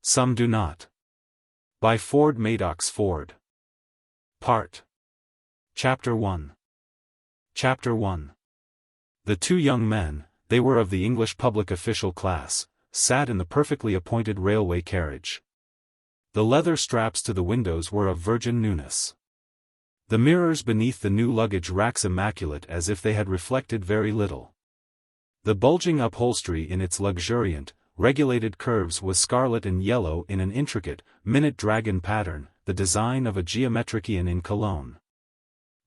some do not. By Ford Madox Ford. Chapter 1. Chapter 1. The two young men, they were of the English public official class, sat in the perfectly appointed railway carriage. The leather straps to the windows were of virgin newness. The mirrors beneath the new luggage racks immaculate as if they had reflected very little. The bulging upholstery in its luxuriant, regulated curves was scarlet and yellow in an intricate, minute dragon pattern, the design of a geometrician in Cologne.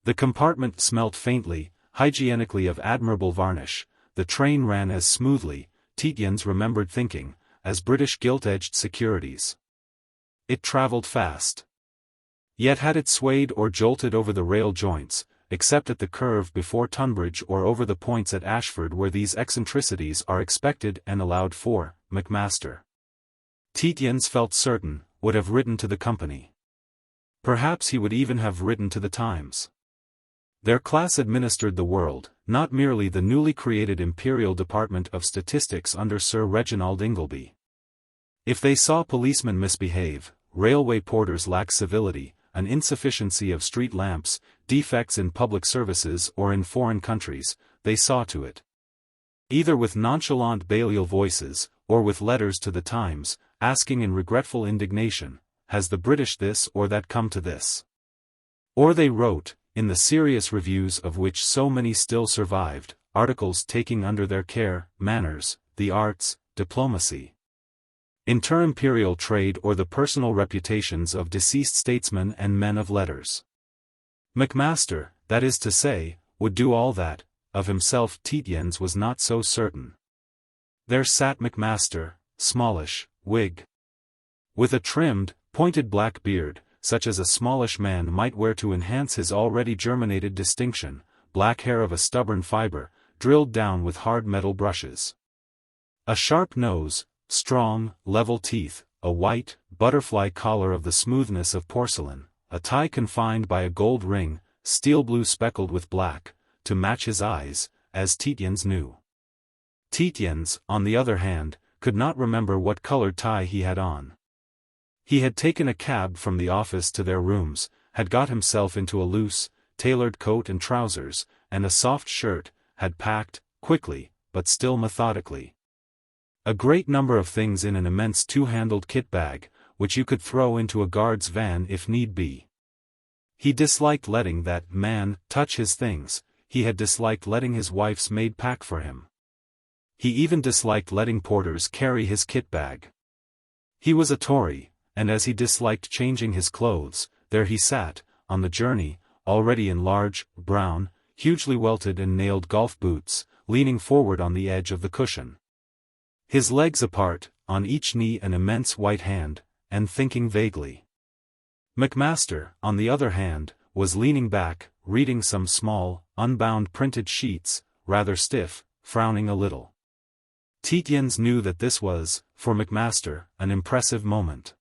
The compartment smelt faintly, hygienically of admirable varnish. The train ran as smoothly, Tietjens remembered thinking, as British gilt-edged securities. It travelled fast. Yet had it swayed or jolted over the rail joints, except at the curve before Tunbridge or over the points at Ashford where these eccentricities are expected and allowed for, Macmaster, Tietjens felt certain, would have written to the company. Perhaps he would even have written to the Times. Their class administered the world, not merely the newly created Imperial Department of Statistics under Sir Reginald Ingleby. If they saw policemen misbehave, railway porters lack civility, an insufficiency of street lamps, defects in public services or in foreign countries, they saw to it. Either with nonchalant Balliol voices, or with letters to the Times, asking in regretful indignation, has the British this or that come to this? Or they wrote, in the serious reviews of which so many still survived, articles taking under their care, manners, the arts, diplomacy, inter-imperial trade or the personal reputations of deceased statesmen and men of letters. Macmaster, that is to say, would do all that. Of himself Tietjens was not so certain. There sat Macmaster, smallish, Whig, with a trimmed, pointed black beard, such as a smallish man might wear to enhance his already germinated distinction, black hair of a stubborn fibre, drilled down with hard metal brushes. A sharp nose, strong, level teeth, a white, butterfly collar of the smoothness of porcelain, a tie confined by a gold ring, steel blue speckled with black, to match his eyes, as Tietjens knew. Tietjens, on the other hand, could not remember what colored tie he had on. He had taken a cab from the office to their rooms, had got himself into a loose, tailored coat and trousers, and a soft shirt, had packed, quickly, but still methodically, a great number of things in an immense two-handled kit-bag, which you could throw into a guard's van if need be. He disliked letting that man touch his things. He had disliked letting his wife's maid pack for him. He even disliked letting porters carry his kit-bag. He was a Tory, and as he disliked changing his clothes, there he sat, on the journey, already in large, brown, hugely welted and nailed golf boots, leaning forward on the edge of the cushion, his legs apart, on each knee an immense white hand, and thinking vaguely. Macmaster, on the other hand, was leaning back, reading some small, unbound printed sheets, rather stiff, frowning a little. Tietjens knew that this was, for Macmaster, an impressive moment.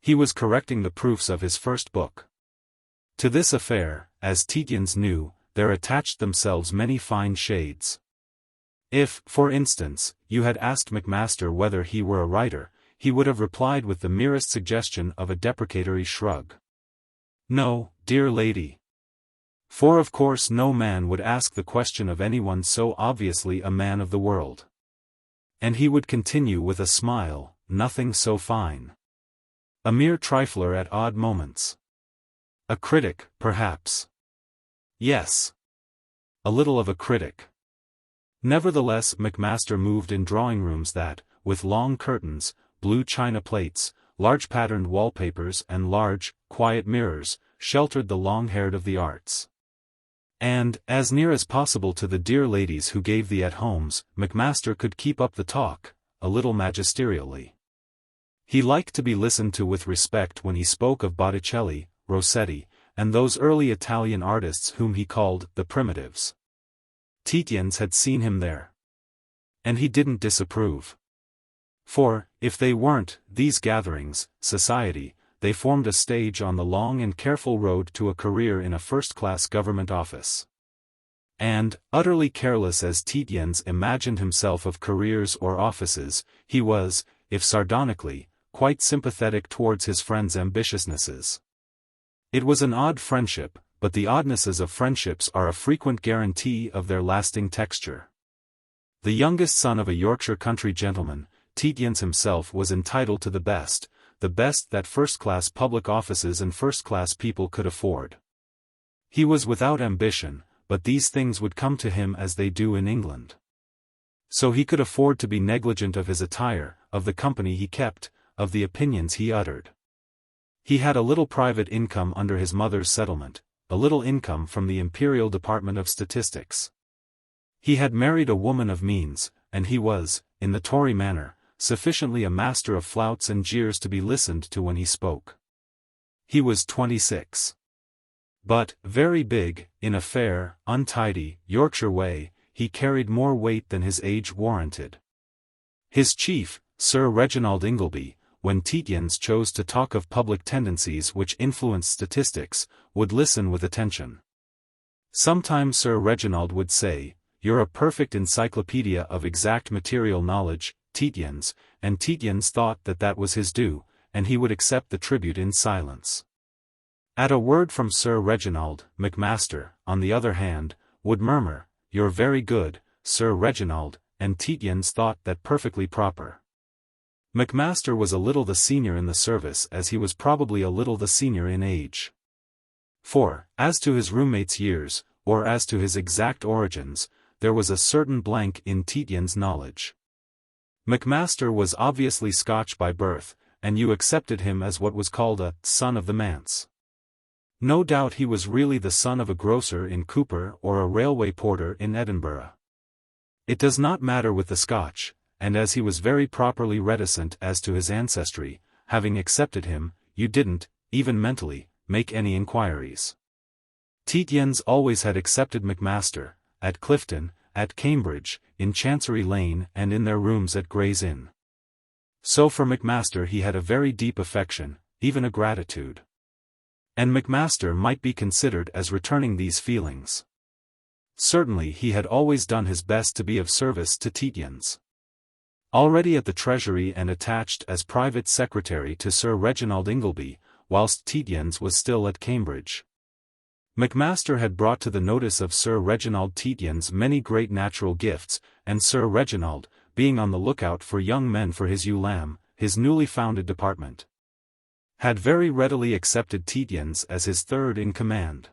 He was correcting the proofs of his first book. To this affair, as Tietjens knew, there attached themselves many fine shades. If, for instance, you had asked Macmaster whether he were a writer, he would have replied with the merest suggestion of a deprecatory shrug. No, dear lady. For of course no man would ask the question of anyone so obviously a man of the world. And he would continue with a smile, nothing so fine. A mere trifler at odd moments. A critic, perhaps. Yes. A little of a critic. Nevertheless Macmaster moved in drawing-rooms that, with long curtains, blue china plates, large patterned wallpapers and large, quiet mirrors, sheltered the long-haired of the arts. And, as near as possible to the dear ladies who gave the at-homes, Macmaster could keep up the talk, a little magisterially. He liked to be listened to with respect when he spoke of Botticelli, Rossetti, and those early Italian artists whom he called the primitives. Tietjens had seen him there. And he didn't disapprove. For, if they weren't, these gatherings, society, they formed a stage on the long and careful road to a career in a first-class government office. And, utterly careless as Tietjens imagined himself of careers or offices, he was, if sardonically, quite sympathetic towards his friend's ambitiousnesses. It was an odd friendship, but the oddnesses of friendships are a frequent guarantee of their lasting texture. The youngest son of a Yorkshire country gentleman, Tietjens himself was entitled to the best that first-class public offices and first-class people could afford. He was without ambition, but these things would come to him as they do in England. So he could afford to be negligent of his attire, of the company he kept, of the opinions he uttered. He had a little private income under his mother's settlement, a little income from the Imperial Department of Statistics. He had married a woman of means, and he was, in the Tory manner, sufficiently a master of flouts and jeers to be listened to when he spoke. He was 26. But, very big, in a fair, untidy, Yorkshire way, he carried more weight than his age warranted. His chief, Sir Reginald Ingleby, when Tietjens chose to talk of public tendencies which influenced statistics, would listen with attention. Sometimes Sir Reginald would say, "You're a perfect encyclopedia of exact material knowledge, Tietjens," and Tietjens thought that that was his due, and he would accept the tribute in silence. At a word from Sir Reginald, Macmaster, on the other hand, would murmur, "You're very good, Sir Reginald," and Tietjens thought that perfectly proper. Macmaster was a little the senior in the service as he was probably a little the senior in age. For, as to his roommate's years, or as to his exact origins, there was a certain blank in Tietjens' knowledge. Macmaster was obviously Scotch by birth, and you accepted him as what was called a son of the manse. No doubt he was really the son of a grocer in Cooper or a railway porter in Edinburgh. It does not matter with the Scotch, and as he was very properly reticent as to his ancestry, having accepted him, you didn't, even mentally, make any inquiries. Tietjens always had accepted Macmaster, at Clifton, at Cambridge, in Chancery Lane and in their rooms at Gray's Inn. So for Macmaster he had a very deep affection, even a gratitude. And Macmaster might be considered as returning these feelings. Certainly he had always done his best to be of service to Tietjens. Already at the Treasury and attached as private secretary to Sir Reginald Ingleby, whilst Tietjens was still at Cambridge. Macmaster had brought to the notice of Sir Reginald Tietjens many great natural gifts, and Sir Reginald, being on the lookout for young men for his ewe lamb, his newly founded department, had very readily accepted Tietjens as his third in command.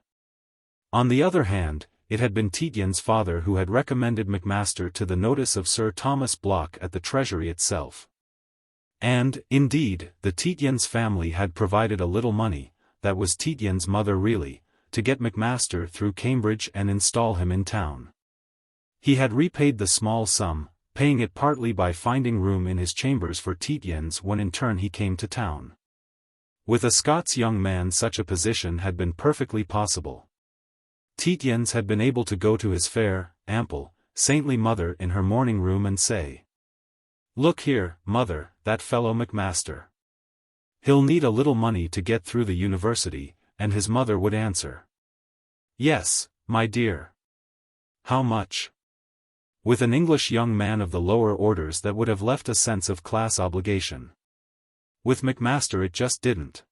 On the other hand, it had been Tietjens' father who had recommended Macmaster to the notice of Sir Thomas Block at the Treasury itself. And, indeed, the Tietjens family had provided a little money, that was Tietjens' mother really, to get Macmaster through Cambridge and install him in town. He had repaid the small sum, paying it partly by finding room in his chambers for Tietjens when in turn he came to town. With a Scots young man such a position had been perfectly possible. Tietjens had been able to go to his fair, ample, saintly mother in her morning room and say, "Look here, mother, that fellow Macmaster. He'll need a little money to get through the university," and his mother would answer, "Yes, my dear." How much? With an English young man of the lower orders that would have left a sense of class obligation. With Macmaster it just didn't.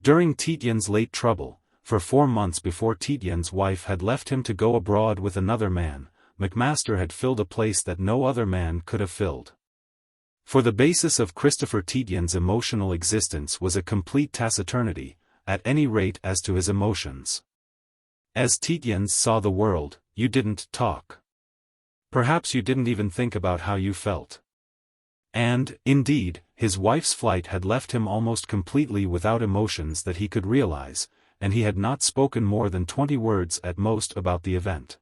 During Tietjens' late trouble, for 4 months before Tietjens' wife had left him to go abroad with another man, Macmaster had filled a place that no other man could have filled. For the basis of Christopher Tietjens' emotional existence was a complete taciturnity, at any rate as to his emotions. As Tietjens saw the world, you didn't talk. Perhaps you didn't even think about how you felt. And, indeed, his wife's flight had left him almost completely without emotions that he could realize, and he had not spoken more than 20 words at most about the event.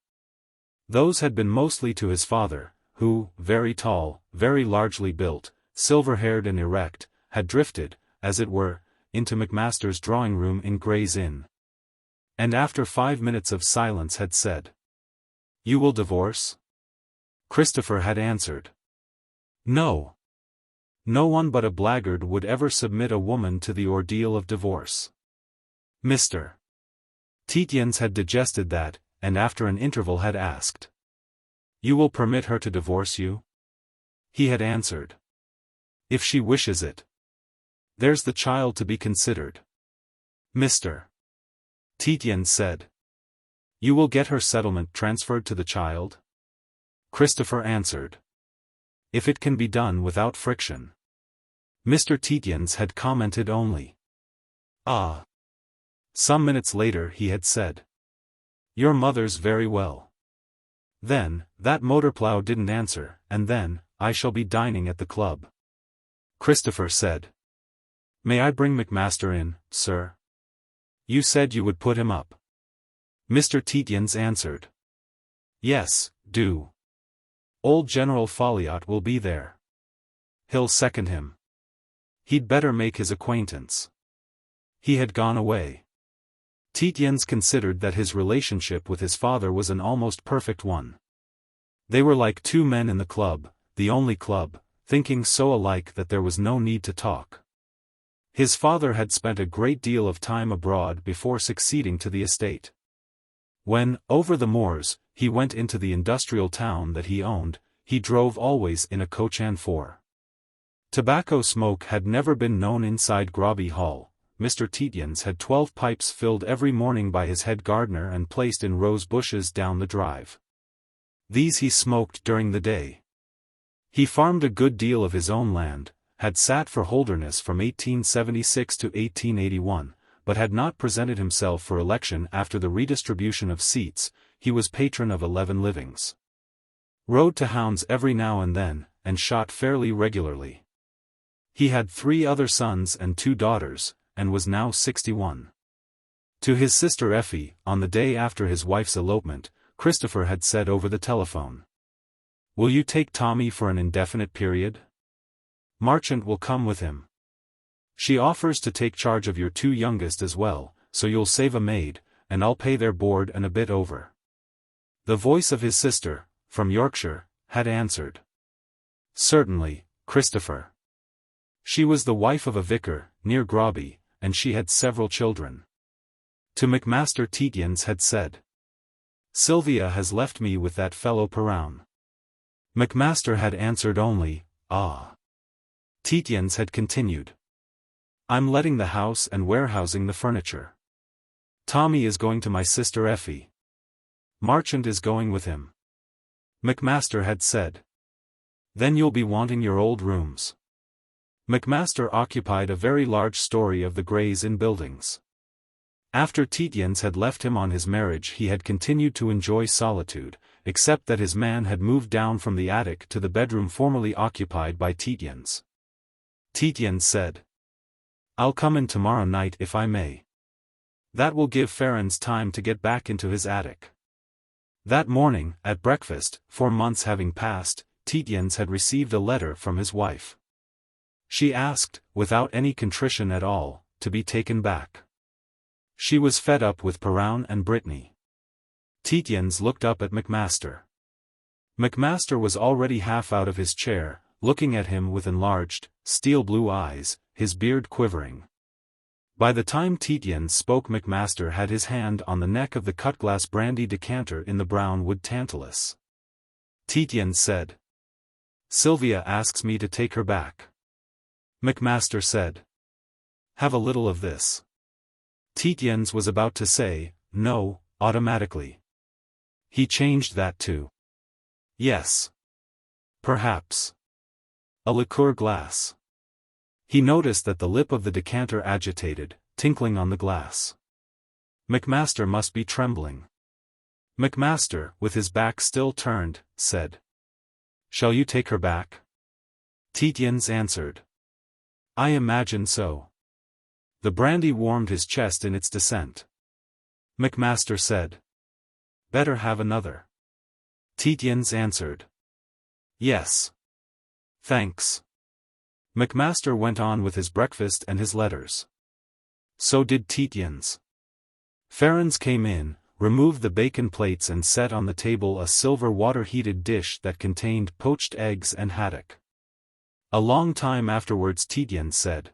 Those had been mostly to his father, who, very tall, very largely built, silver-haired and erect, had drifted, as it were, into Macmaster's drawing-room in Gray's Inn. And after 5 minutes of silence had said, "You will divorce?" Christopher had answered, "No. No one but a blackguard would ever submit a woman to the ordeal of divorce." Mr. Tietjens had digested that, and after an interval had asked, "You will permit her to divorce you?" He had answered, "If she wishes it." There's the child to be considered. Mr. Tietjens said. You will get her settlement transferred to the child? Christopher answered. If it can be done without friction. Mr. Tietjens had commented only. Ah. Some minutes later he had said. Your mother's very well. Then, that motor-plough didn't answer, and then, I shall be dining at the club. Christopher said. May I bring Macmaster in, sir? You said you would put him up. Mr. Tietjens answered. Yes, do. Old General Folliot will be there. He'll second him. He'd better make his acquaintance. He had gone away. Tietjens considered that his relationship with his father was an almost perfect one. They were like two men in the club, the only club, thinking so alike that there was no need to talk. His father had spent a great deal of time abroad before succeeding to the estate. When, over the moors, he went into the industrial town that he owned, he drove always in a coach and four. Tobacco smoke had never been known inside Groby Hall. Mr. Tietjens had 12 pipes filled every morning by his head gardener and placed in rose bushes down the drive. These he smoked during the day. He farmed a good deal of his own land, had sat for Holderness from 1876 to 1881, but had not presented himself for election after the redistribution of seats. He was patron of 11 livings. Rode to hounds every now and then, and shot fairly regularly. He had 3 other sons and 2 daughters, and was now 61. To his sister Effie, on the day after his wife's elopement, Christopher had said over the telephone. Will you take Tommy for an indefinite period? Marchant will come with him. She offers to take charge of your 2 youngest as well, so you'll save a maid, and I'll pay their board and a bit over. The voice of his sister, from Yorkshire, had answered. Certainly, Christopher. She was the wife of a vicar, near Groby, and she had several children. To Macmaster Tietjens had said. Sylvia has left me with that fellow Perowne. Macmaster had answered only, ah. Tietjens had continued. I'm letting the house and warehousing the furniture. Tommy is going to my sister Effie. Marchant is going with him. Macmaster had said. Then you'll be wanting your old rooms. Macmaster occupied a very large story of the Greys in buildings. After Tietjens had left him on his marriage he had continued to enjoy solitude, except that his man had moved down from the attic to the bedroom formerly occupied by Tietjens. Tietjens said. I'll come in tomorrow night if I may. That will give Ferens time to get back into his attic. That morning, at breakfast, 4 months having passed, Tietjens had received a letter from his wife. She asked, without any contrition at all, to be taken back. She was fed up with Perowne and Brittany. Tietjens looked up at Macmaster. Macmaster was already half out of his chair, looking at him with enlarged, steel-blue eyes, his beard quivering. By the time Tietjens spoke Macmaster had his hand on the neck of the cut-glass brandy decanter in the brown wood tantalus. Tietjens said. Sylvia asks me to take her back. Macmaster said. Have a little of this. Tietjens was about to say, no, automatically. He changed that to. Yes. Perhaps. A liqueur glass. He noticed that the lip of the decanter agitated, tinkling on the glass. Macmaster must be trembling. Macmaster, with his back still turned, said. Shall you take her back? Tietjens answered. I imagine so. The brandy warmed his chest in its descent. Macmaster said. Better have another. Tietjens answered. Yes. Thanks. Macmaster went on with his breakfast and his letters. So did Tietjens. Ferens came in, removed the bacon plates and set on the table a silver water-heated dish that contained poached eggs and haddock. A long time afterwards Tietjens said.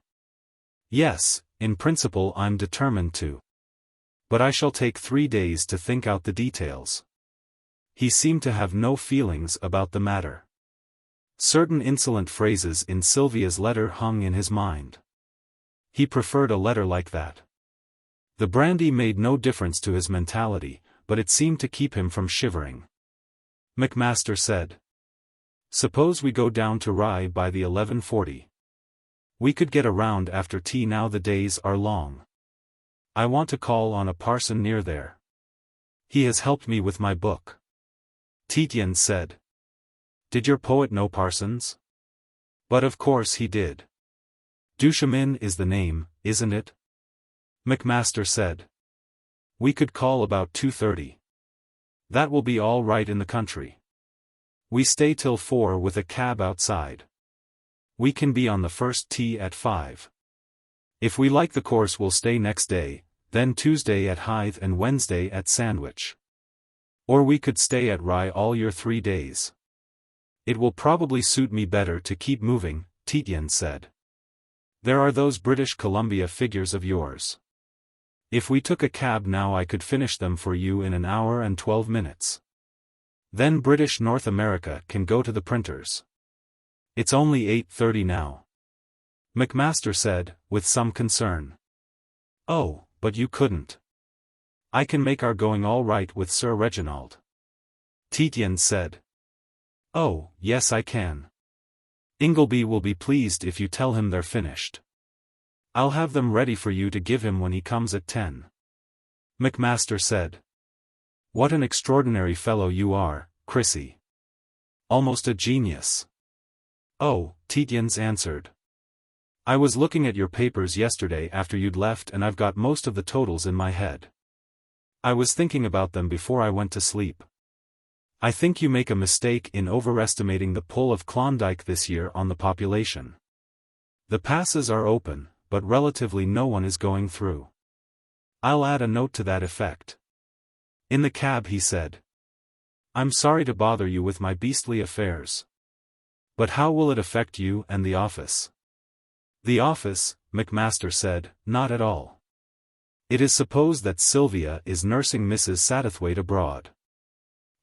Yes, in principle I'm determined to. But I shall take 3 days to think out the details. He seemed to have no feelings about the matter. Certain insolent phrases in Sylvia's letter hung in his mind. He preferred a letter like that. The brandy made no difference to his mentality, but it seemed to keep him from shivering. Macmaster said. Suppose we go down to Rye by the 11:40. We could get around after tea now the days are long. I want to call on a parson near there. He has helped me with my book. Tietjens said. Did your poet know parsons? But of course he did. Duchemin is the name, isn't it? Macmaster said. We could call about 2:30. That will be all right in the country. We stay till 4 with a cab outside. We can be on the first tee at 5. If we like the course we'll stay next day, then Tuesday at Hythe and Wednesday at Sandwich. Or we could stay at Rye all your 3 days. It will probably suit me better to keep moving, Tietjens said. There are those British Columbia figures of yours. If we took a cab now I could finish them for you in an hour and 12 minutes. Then British North America can go to the printers. It's only 8:30 now. Macmaster said, with some concern. Oh, but you couldn't. I can make our going all right with Sir Reginald. Tietjens said. Oh, yes I can. Ingleby will be pleased if you tell him they're finished. I'll have them ready for you to give him when he comes at 10. Macmaster said. What an extraordinary fellow you are, Chrissy. Almost a genius. Oh, Tietjens answered. I was looking at your papers yesterday after you'd left and I've got most of the totals in my head. I was thinking about them before I went to sleep. I think you make a mistake in overestimating the pull of Klondike this year on the population. The passes are open, but relatively no one is going through. I'll add a note to that effect. In the cab he said. I'm sorry to bother you with my beastly affairs. But how will it affect you and the office? The office, Macmaster said, not at all. It is supposed that Sylvia is nursing Mrs. Satterthwaite abroad.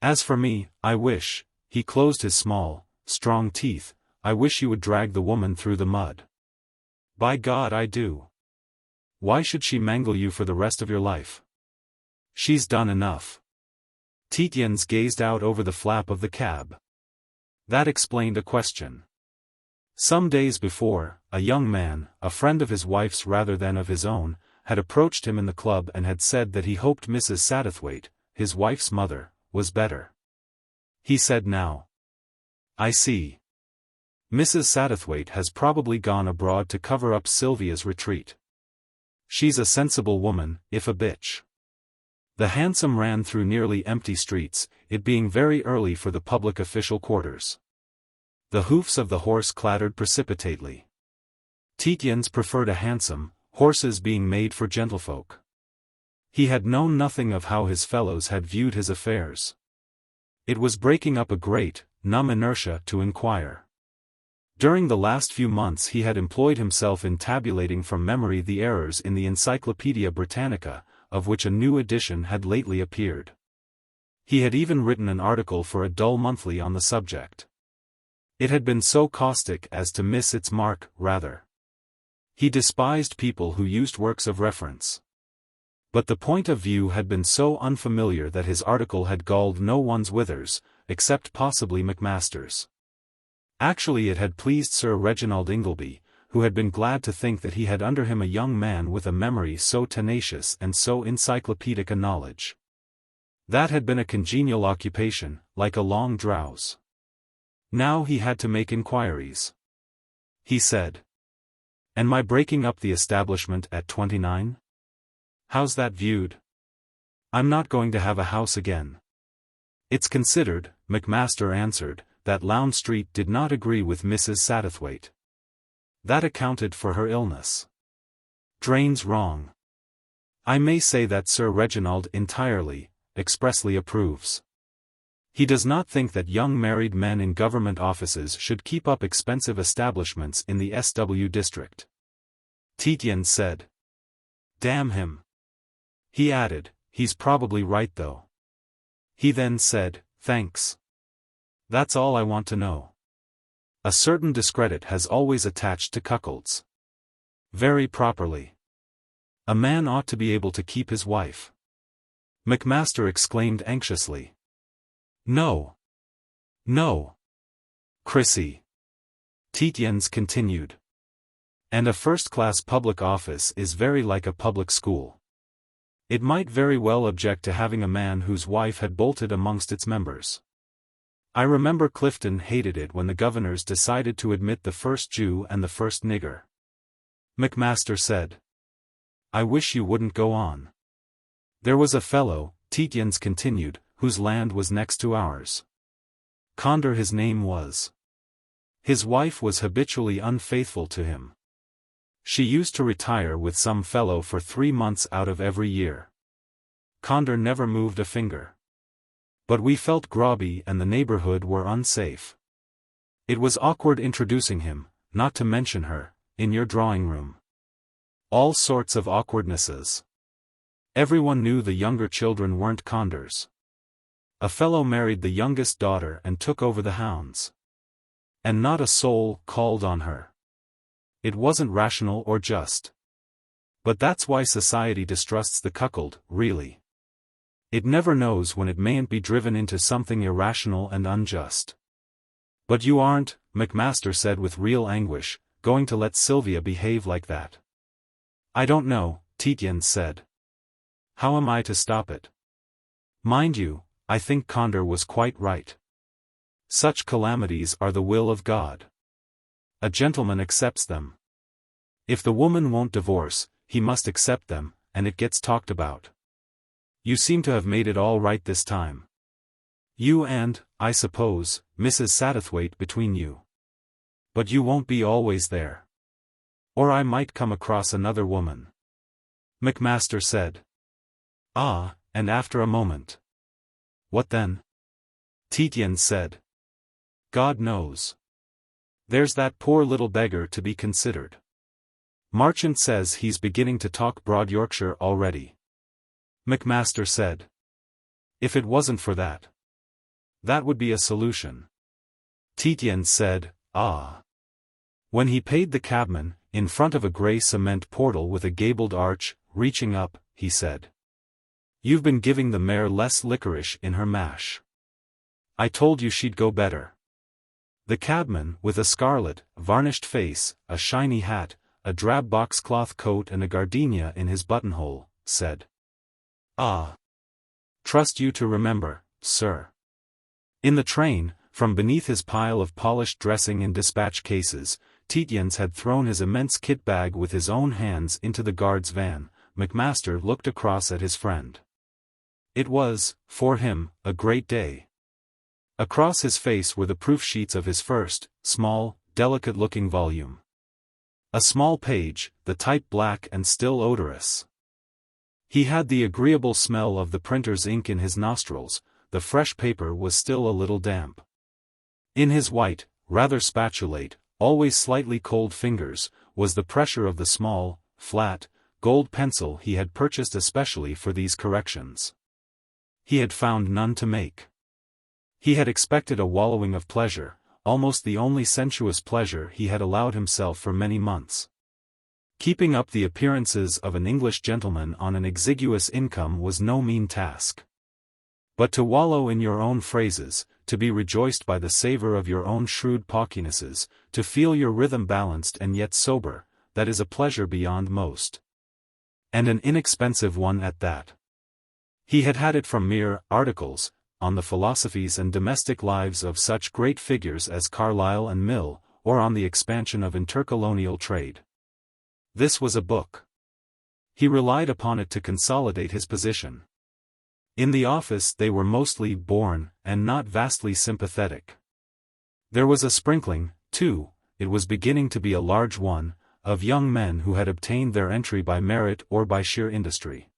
As for me, I wish, he closed his small, strong teeth, I wish you would drag the woman through the mud. By God I do. Why should she mangle you for the rest of your life? She's done enough. Tietjens gazed out over the flap of the cab. That explained a question. Some days before, a young man, a friend of his wife's rather than of his own, had approached him in the club and had said that he hoped Mrs. Satterthwaite, his wife's mother, was better. He said now. I see. Mrs. Satterthwaite has probably gone abroad to cover up Sylvia's retreat. She's a sensible woman, if a bitch. The hansom ran through nearly empty streets, it being very early for the public official quarters. The hoofs of the horse clattered precipitately. Tietjens preferred a hansom, horses being made for gentlefolk. He had known nothing of how his fellows had viewed his affairs. It was breaking up a great, numb inertia to inquire. During the last few months he had employed himself in tabulating from memory the errors in the Encyclopaedia Britannica, of which a new edition had lately appeared. He had even written an article for a dull monthly on the subject. It had been so caustic as to miss its mark, rather. He despised people who used works of reference. But the point of view had been so unfamiliar that his article had galled no one's withers, except possibly Macmaster's. Actually it had pleased Sir Reginald Ingleby, who had been glad to think that he had under him a young man with a memory so tenacious and so encyclopedic a knowledge. That had been a congenial occupation, like a long drowse. Now he had to make inquiries. He said. And my breaking up the establishment at 29? How's that viewed? I'm not going to have a house again. It's considered, Macmaster answered, that Lowndes Street did not agree with Mrs. Satterthwaite. That accounted for her illness. Drain's wrong. I may say that Sir Reginald entirely, expressly approves. He does not think that young married men in government offices should keep up expensive establishments in the SW district. Tietjens said. Damn him. He added, he's probably right though. He then said, thanks. That's all I want to know. A certain discredit has always attached to cuckolds. Very properly. A man ought to be able to keep his wife. Macmaster exclaimed anxiously. No. No. Chrissy. Tietjens continued. And a first-class public office is very like a public school. It might very well object to having a man whose wife had bolted amongst its members. I remember Clifton hated it when the governors decided to admit the first Jew and the first nigger. Macmaster said. I wish you wouldn't go on. There was a fellow, Tietjens continued, whose land was next to ours. Conder his name was. His wife was habitually unfaithful to him. She used to retire with some fellow for 3 months out of every year. Conder never moved a finger. But we felt groggy and the neighborhood were unsafe. It was awkward introducing him, not to mention her, in your drawing room. All sorts of awkwardnesses. Everyone knew the younger children weren't Conders. A fellow married the youngest daughter and took over the hounds. And not a soul called on her. It wasn't rational or just. But that's why society distrusts the cuckold, really. It never knows when it mayn't be driven into something irrational and unjust. But you aren't, Macmaster said with real anguish, going to let Sylvia behave like that. I don't know, Tietjens said. How am I to stop it? Mind you, I think Conder was quite right. Such calamities are the will of God. A gentleman accepts them. If the woman won't divorce, he must accept them, and it gets talked about. You seem to have made it all right this time. You and, I suppose, Mrs. Satterthwaite between you. But you won't be always there. Or I might come across another woman. Macmaster said. Ah, and after a moment. What then? Tietjens said. God knows. There's that poor little beggar to be considered. Marchant says he's beginning to talk broad Yorkshire already. Macmaster said. If it wasn't for that. That would be a solution. Tietjens said, ah. When he paid the cabman, in front of a grey cement portal with a gabled arch, reaching up, he said. You've been giving the mare less licorice in her mash. I told you she'd go better. The cabman, with a scarlet, varnished face, a shiny hat, a drab boxcloth coat and a gardenia in his buttonhole, said. Ah. Trust you to remember, sir. In the train, from beneath his pile of polished dressing in dispatch cases, Tietjens had thrown his immense kit bag with his own hands into the guard's van. Macmaster looked across at his friend. It was, for him, a great day. Across his face were the proof sheets of his first, small, delicate-looking volume. A small page, the type black and still odorous. He had the agreeable smell of the printer's ink in his nostrils, the fresh paper was still a little damp. In his white, rather spatulate, always slightly cold fingers, was the pressure of the small, flat, gold pencil he had purchased especially for these corrections. He had found none to make. He had expected a wallowing of pleasure, almost the only sensuous pleasure he had allowed himself for many months. Keeping up the appearances of an English gentleman on an exiguous income was no mean task. But to wallow in your own phrases, to be rejoiced by the savour of your own shrewd pawkinesses, to feel your rhythm balanced and yet sober, that is a pleasure beyond most. And an inexpensive one at that. He had had it from mere articles, on the philosophies and domestic lives of such great figures as Carlyle and Mill, or on the expansion of intercolonial trade. This was a book. He relied upon it to consolidate his position. In the office they were mostly born, and not vastly sympathetic. There was a sprinkling, too, it was beginning to be a large one, of young men who had obtained their entry by merit or by sheer industry.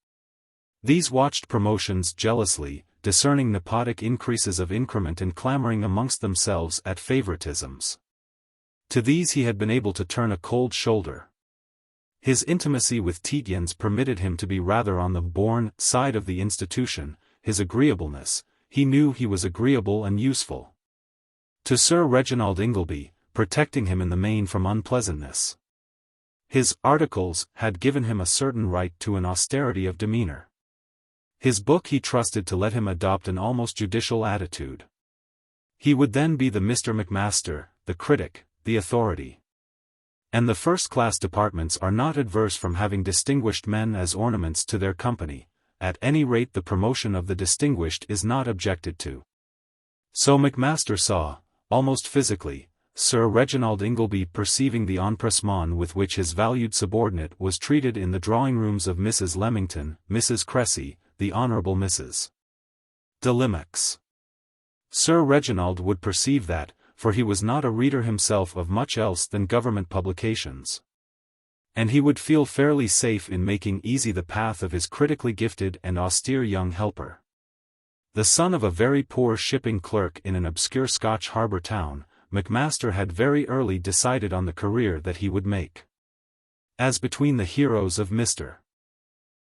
These watched promotions jealously, discerning nepotic increases of increment and clamoring amongst themselves at favoritisms. To these he had been able to turn a cold shoulder. His intimacy with Tietjens permitted him to be rather on the born side of the institution, his agreeableness, he knew he was agreeable and useful. To Sir Reginald Ingleby, protecting him in the main from unpleasantness. His articles had given him a certain right to an austerity of demeanor. His book he trusted to let him adopt an almost judicial attitude. He would then be the Mr. Macmaster, the critic, the authority. And the first-class departments are not adverse from having distinguished men as ornaments to their company. At any rate the promotion of the distinguished is not objected to. So Macmaster saw, almost physically, Sir Reginald Ingleby perceiving the empressement with which his valued subordinate was treated in the drawing-rooms of Mrs. Leamington, Mrs. Cressy, the Honourable Mrs. de Limax. Sir Reginald would perceive that, for he was not a reader himself of much else than government publications. And he would feel fairly safe in making easy the path of his critically gifted and austere young helper. The son of a very poor shipping clerk in an obscure Scotch harbour town, Macmaster had very early decided on the career that he would make. As between the heroes of Mr.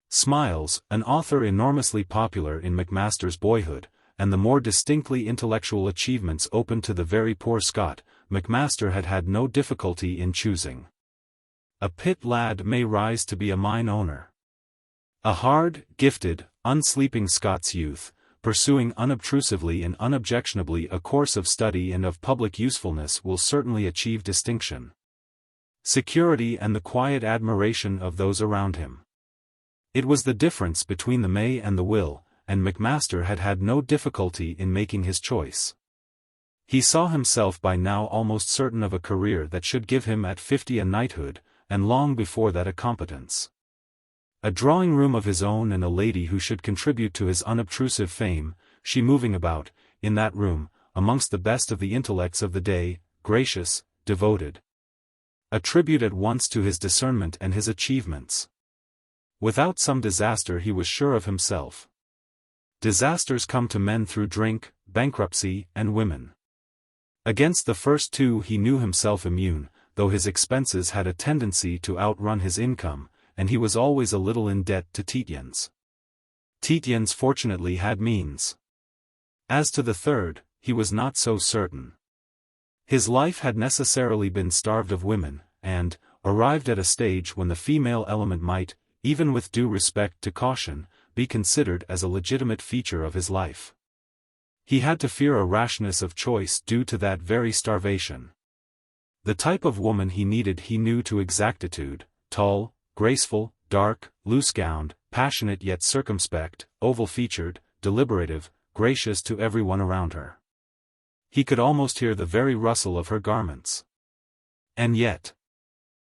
Smiles, an author enormously popular in Macmaster's boyhood, and the more distinctly intellectual achievements open to the very poor Scot, Macmaster had had no difficulty in choosing. A pit lad may rise to be a mine owner. A hard, gifted, unsleeping Scots youth, pursuing unobtrusively and unobjectionably a course of study and of public usefulness will certainly achieve distinction, security and the quiet admiration of those around him. It was the difference between the may and the will, and Macmaster had had no difficulty in making his choice. He saw himself by now almost certain of a career that should give him at 50 a knighthood, and long before that a competence. A drawing-room of his own and a lady who should contribute to his unobtrusive fame, she moving about, in that room, amongst the best of the intellects of the day, gracious, devoted. A tribute at once to his discernment and his achievements. Without some disaster he was sure of himself. Disasters come to men through drink, bankruptcy, and women. Against the first two he knew himself immune, though his expenses had a tendency to outrun his income, and he was always a little in debt to Tietjens. Tietjens fortunately had means. As to the third, he was not so certain. His life had necessarily been starved of women, and, arrived at a stage when the female element might, even with due respect to caution, be considered as a legitimate feature of his life. He had to fear a rashness of choice due to that very starvation. The type of woman he needed he knew to exactitude: tall, graceful, dark, loose-gowned, passionate yet circumspect, oval-featured, deliberative, gracious to everyone around her. He could almost hear the very rustle of her garments. And yet,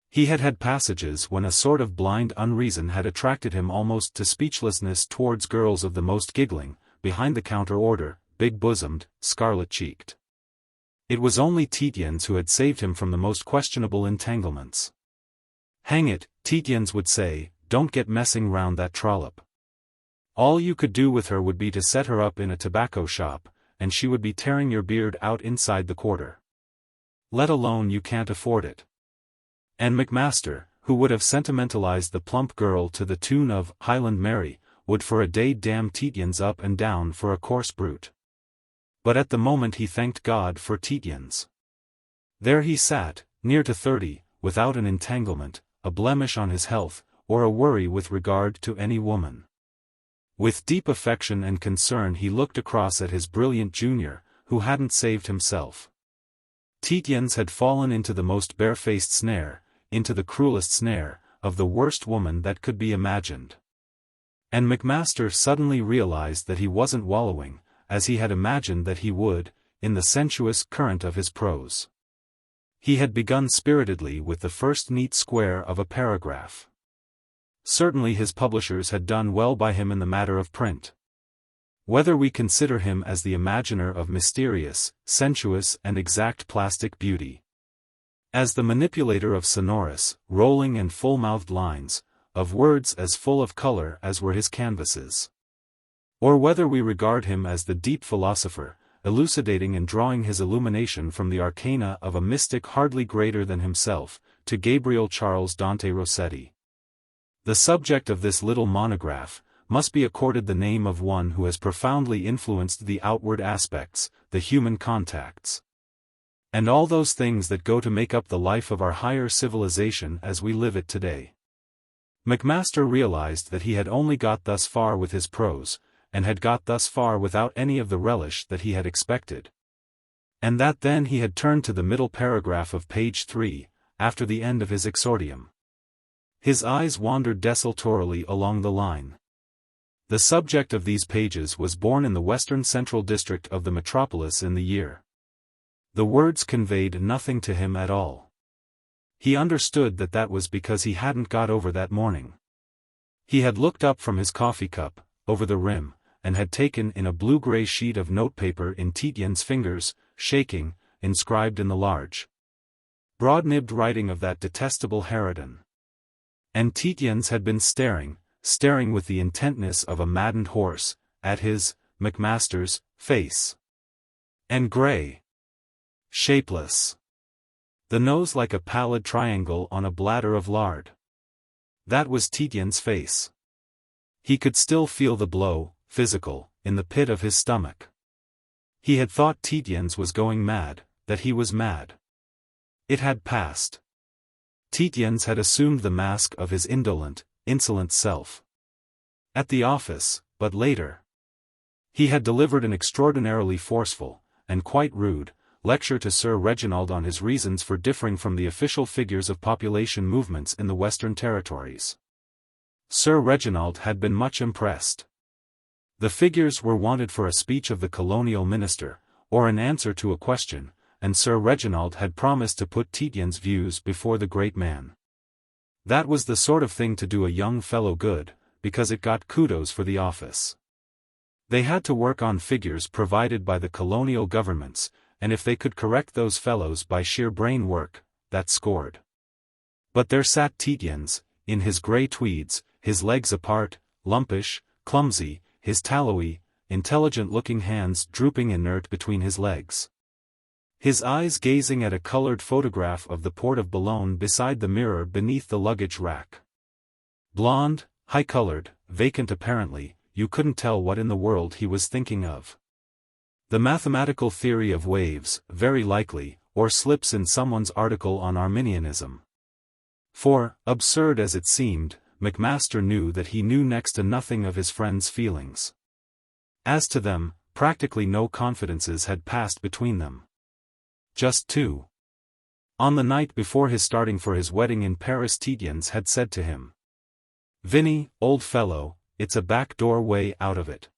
he had had passages when a sort of blind unreason had attracted him almost to speechlessness towards girls of the most giggling, behind-the-counter order, big-bosomed, scarlet-cheeked. It was only Tietjens who had saved him from the most questionable entanglements. "Hang it," Tietjens would say, "don't get messing round that trollop. All you could do with her would be to set her up in a tobacco shop, and she would be tearing your beard out inside the quarter. Let alone you can't afford it." And Macmaster, who would have sentimentalized the plump girl to the tune of Highland Mary, would for a day damn Tietjens up and down for a coarse brute. But at the moment he thanked God for Tietjens. There he sat, near to 30, without an entanglement, a blemish on his health, or a worry with regard to any woman. With deep affection and concern he looked across at his brilliant junior, who hadn't saved himself. Tietjens had fallen into the most barefaced snare, into the cruelest snare, of the worst woman that could be imagined. And Macmaster suddenly realized that he wasn't wallowing, as he had imagined that he would, in the sensuous current of his prose. He had begun spiritedly with the first neat square of a paragraph. Certainly his publishers had done well by him in the matter of print. Whether we consider him as the imaginer of mysterious, sensuous and exact plastic beauty, as the manipulator of sonorous, rolling and full-mouthed lines, of words as full of color as were his canvases, or whether we regard him as the deep philosopher, elucidating and drawing his illumination from the arcana of a mystic hardly greater than himself, to Gabriel Charles Dante Rossetti, the subject of this little monograph must be accorded the name of one who has profoundly influenced the outward aspects, the human contacts. And all those things that go to make up the life of our higher civilization as we live it today. Macmaster realized that he had only got thus far with his prose, and had got thus far without any of the relish that he had expected. And that then he had turned to the middle paragraph of page 3, after the end of his exordium. His eyes wandered desultorily along the line. The subject of these pages was born in the western central district of the metropolis in the year. The words conveyed nothing to him at all. He understood that that was because he hadn't got over that morning. He had looked up from his coffee cup, over the rim, and had taken in a blue-gray sheet of notepaper in Tietjens' fingers, shaking, inscribed in the large, broad-nibbed writing of that detestable harridan. And Tietjens had been staring with the intentness of a maddened horse, at his, Macmaster's, face. And grey. Shapeless. The nose like a pallid triangle on a bladder of lard. That was Tietjens' face. He could still feel the blow, physical, in the pit of his stomach. He had thought Tietjens was going mad, that he was mad. It had passed. Tietjens had assumed the mask of his indolent, insolent self. At the office, but later. He had delivered an extraordinarily forceful, and quite rude, lecture to Sir Reginald on his reasons for differing from the official figures of population movements in the Western Territories. Sir Reginald had been much impressed. The figures were wanted for a speech of the colonial minister, or an answer to a question, and Sir Reginald had promised to put Tietjens' views before the great man. That was the sort of thing to do a young fellow good, because it got kudos for the office. They had to work on figures provided by the colonial governments, and if they could correct those fellows by sheer brain work, that scored. But there sat Tietjens, in his grey tweeds, his legs apart, lumpish, clumsy, his tallowy, intelligent-looking hands drooping inert between his legs. His eyes gazing at a coloured photograph of the port of Boulogne beside the mirror beneath the luggage rack. Blonde, high-coloured, vacant apparently, you couldn't tell what in the world he was thinking of. The mathematical theory of waves, very likely, or slips in someone's article on Arminianism. For, absurd as it seemed, Macmaster knew that he knew next to nothing of his friend's feelings. As to them, practically no confidences had passed between them. Just two. On the night before his starting for his wedding in Paris, Tietjens had said to him, "Vinny, old fellow, it's a back door way out of it.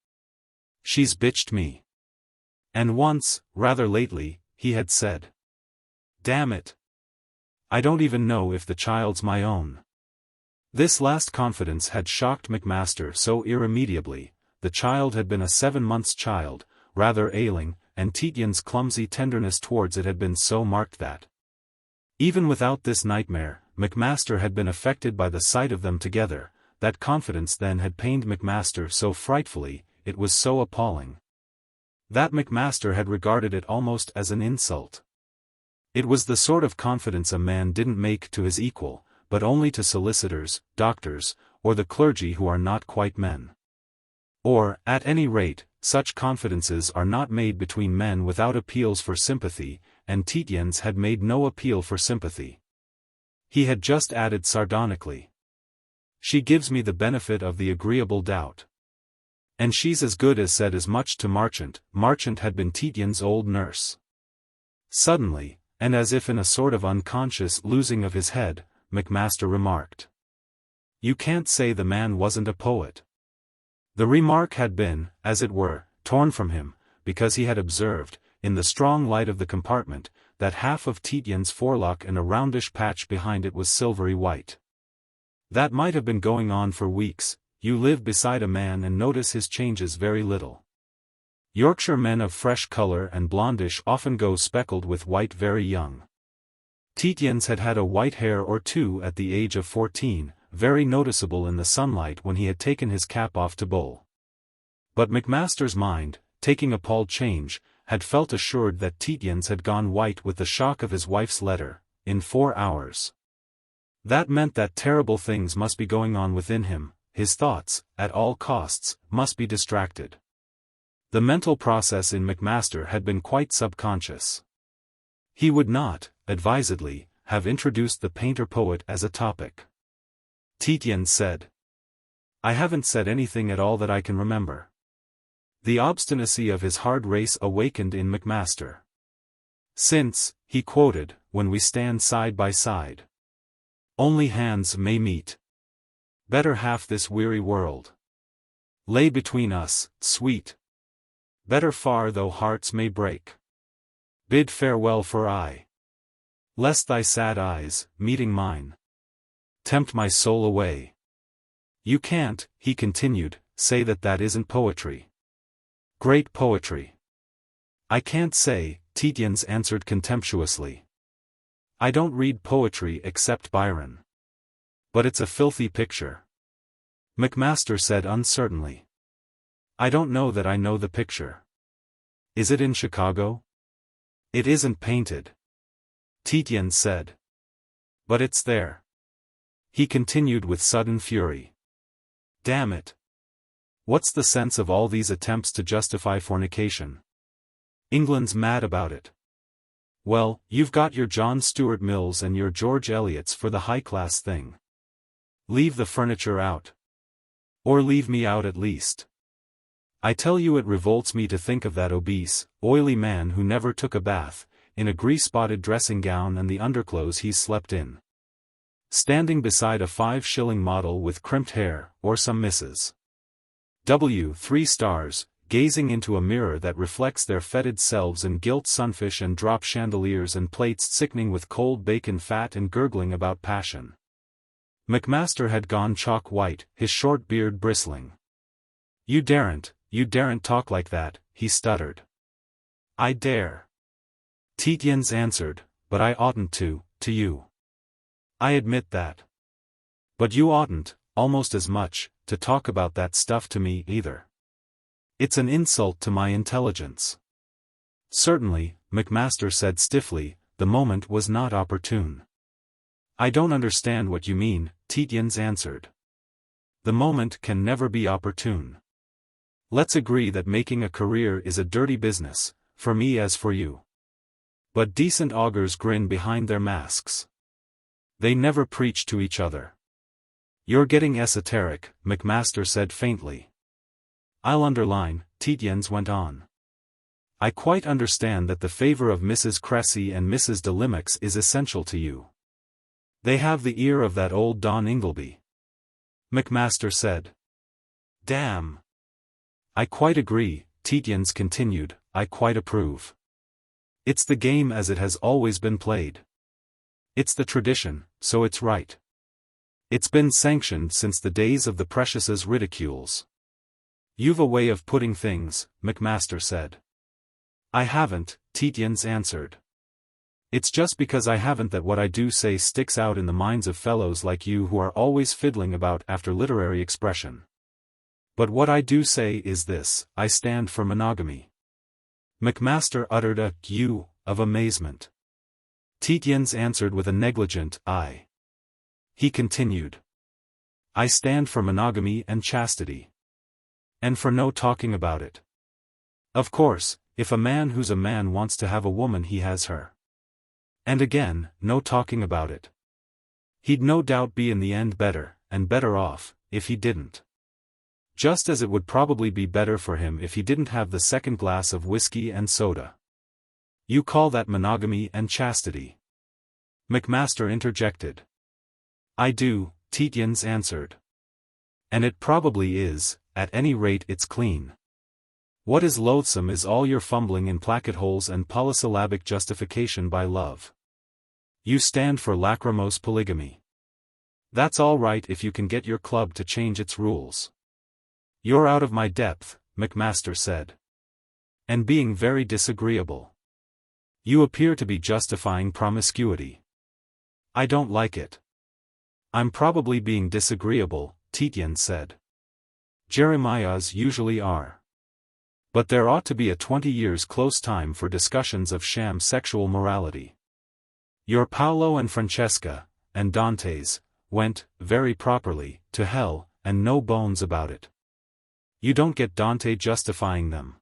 She's bitched me." And once, rather lately, he had said, "Damn it. I don't even know if the child's my own." This last confidence had shocked Macmaster so irremediably. The child had been a 7 months' child, rather ailing, and Tietjens' clumsy tenderness towards it had been so marked that, even without this nightmare, Macmaster had been affected by the sight of them together. That confidence then had pained Macmaster so frightfully, it was so appalling. That Macmaster had regarded it almost as an insult. It was the sort of confidence a man didn't make to his equal, but only to solicitors, doctors, or the clergy who are not quite men. Or, at any rate, such confidences are not made between men without appeals for sympathy, and Tietjens had made no appeal for sympathy. He had just added sardonically, "She gives me the benefit of the agreeable doubt. And she's as good as said as much to Marchant." Marchant had been Tietjens' old nurse. Suddenly, and as if in a sort of unconscious losing of his head, Macmaster remarked, "You can't say the man wasn't a poet." The remark had been, as it were, torn from him, because he had observed, in the strong light of the compartment, that half of Tietjens' forelock and a roundish patch behind it was silvery white. That might have been going on for weeks. You live beside a man and notice his changes very little. Yorkshire men of fresh colour and blondish often go speckled with white very young. Tietjens had had a white hair or two at the age of 14, very noticeable in the sunlight when he had taken his cap off to bowl. But Macmaster's mind, taking appalled change, had felt assured that Tietjens had gone white with the shock of his wife's letter, in 4 hours. That meant that terrible things must be going on within him. His thoughts, at all costs, must be distracted. The mental process in Macmaster had been quite subconscious. He would not, advisedly, have introduced the painter-poet as a topic. Tietjens said. I haven't said anything at all that I can remember. The obstinacy of his hard race awakened in Macmaster. Since, he quoted, when we stand side by side, only hands may meet. Better half this weary world lay between us, sweet. Better far though hearts may break. Bid farewell for aye. Lest thy sad eyes, meeting mine, tempt my soul away. You can't, he continued, say that that isn't poetry. Great poetry. I can't say, Tietjens answered contemptuously. I don't read poetry except Byron. But it's a filthy picture. Macmaster said uncertainly. I don't know that I know the picture. Is it in Chicago? It isn't painted. Tietjens said. But it's there. He continued with sudden fury. Damn it. What's the sense of all these attempts to justify fornication? England's mad about it. Well, you've got your John Stuart Mills and your George Eliots for the high-class thing. Leave the furniture out. Or leave me out at least. I tell you it revolts me to think of that obese, oily man who never took a bath, in a grease-spotted dressing gown and the underclothes he's slept in, standing beside a 5-shilling model with crimped hair, or some Mrs. W. 3 stars, gazing into a mirror that reflects their fetid selves in gilt sunfish and drop chandeliers and plates sickening with cold bacon fat and gurgling about passion. Macmaster had gone chalk white, his short beard bristling. You daren't talk like that, he stuttered. I dare. Tietjens answered, but I oughtn't to you. I admit that. But you oughtn't, almost as much, to talk about that stuff to me either. It's an insult to my intelligence. Certainly, Macmaster said stiffly, the moment was not opportune. I don't understand what you mean, Tietjens answered. The moment can never be opportune. Let's agree that making a career is a dirty business, for me as for you. But decent augurs grin behind their masks. They never preach to each other. You're getting esoteric, Macmaster said faintly. I'll underline, Tietjens went on. I quite understand that the favor of Mrs. Cressy and Mrs. de Limmox is essential to you. They have the ear of that old Don Ingleby. Macmaster said. Damn. I quite agree, Tietjens continued, I quite approve. It's the game as it has always been played. It's the tradition, so it's right. It's been sanctioned since the days of the Precious's ridicules. You've a way of putting things, Macmaster said. I haven't, Tietjens answered. It's just because I haven't that what I do say sticks out in the minds of fellows like you who are always fiddling about after literary expression. But what I do say is this, I stand for monogamy. Macmaster uttered a "you" of amazement. Tietjens answered with a negligent "I." He continued. I stand for monogamy and chastity. And for no talking about it. Of course, if a man who's a man wants to have a woman he has her. And again, no talking about it. He'd no doubt be in the end better, and better off, if he didn't. Just as it would probably be better for him if he didn't have the second glass of whiskey and soda. You call that monogamy and chastity? Macmaster interjected. I do, Tietjens answered. And it probably is, at any rate it's clean. What is loathsome is all your fumbling in placket holes and polysyllabic justification by love. You stand for lachrymose polygamy. That's all right if you can get your club to change its rules. You're out of my depth, Macmaster said. And being very disagreeable. You appear to be justifying promiscuity. I don't like it. I'm probably being disagreeable, Tietjens said. Jeremiahs usually are. But there ought to be a 20 years close time for discussions of sham sexual morality. Your Paolo and Francesca, and Dante's, went, very properly, to hell, and no bones about it. You don't get Dante justifying them.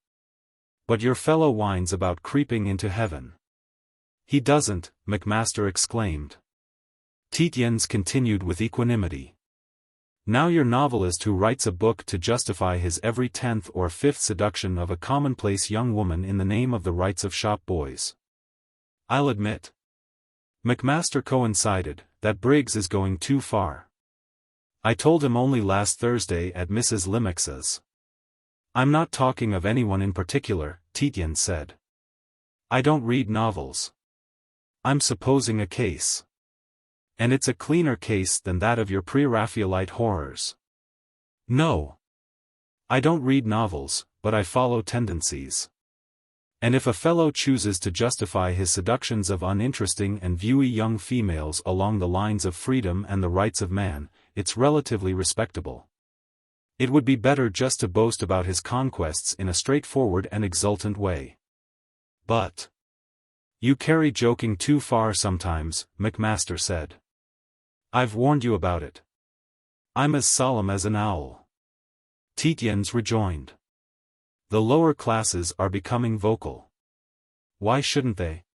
But your fellow whines about creeping into heaven. He doesn't, Macmaster exclaimed. Tietjens continued with equanimity. Now your novelist who writes a book to justify his every 10th or 5th seduction of a commonplace young woman in the name of the rights of shop boys. I'll admit. Macmaster coincided, that Briggs is going too far. I told him only last Thursday at Mrs. Limex's. I'm not talking of anyone in particular, Tietjens said. I don't read novels. I'm supposing a case. And it's a cleaner case than that of your Pre-Raphaelite horrors. No. I don't read novels, but I follow tendencies. And if a fellow chooses to justify his seductions of uninteresting and viewy young females along the lines of freedom and the rights of man, it's relatively respectable. It would be better just to boast about his conquests in a straightforward and exultant way. But you carry joking too far sometimes, Macmaster said. I've warned you about it. I'm as solemn as an owl. Tietjens rejoined. The lower classes are becoming vocal. Why shouldn't they?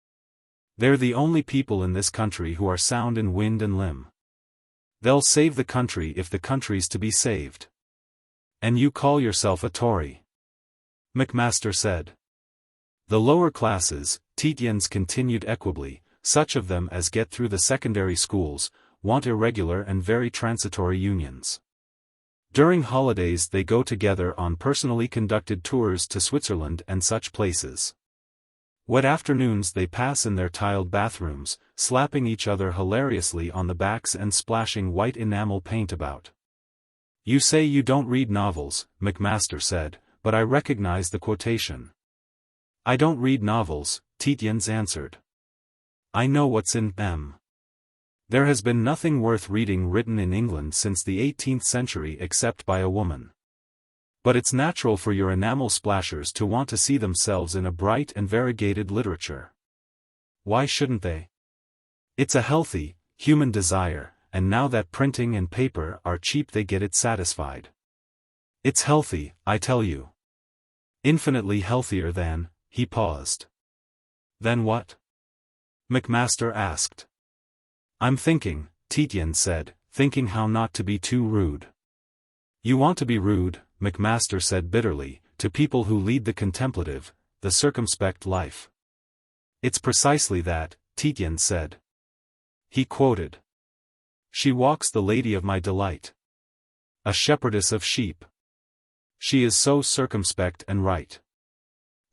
They're the only people in this country who are sound in wind and limb. They'll save the country if the country's to be saved. And you call yourself a Tory? Macmaster said. The lower classes, Tietjens continued equably, such of them as get through the secondary schools, want irregular and very transitory unions. During holidays they go together on personally conducted tours to Switzerland and such places. Wet afternoons they pass in their tiled bathrooms, slapping each other hilariously on the backs and splashing white enamel paint about. You say you don't read novels, Macmaster said, but I recognize the quotation. I don't read novels, Tietjens answered. I know what's in them. There has been nothing worth reading written in England since the 18th century except by a woman. But it's natural for your enamel splashers to want to see themselves in a bright and variegated literature. Why shouldn't they? It's a healthy, human desire, and now that printing and paper are cheap they get it satisfied. It's healthy, I tell you. Infinitely healthier than, he paused. Then what? Macmaster asked. I'm thinking, Tietjens said, thinking how not to be too rude. You want to be rude, Macmaster said bitterly, to people who lead the contemplative, the circumspect life. It's precisely that, Tietjens said. He quoted. She walks the lady of my delight. A shepherdess of sheep. She is so circumspect and right.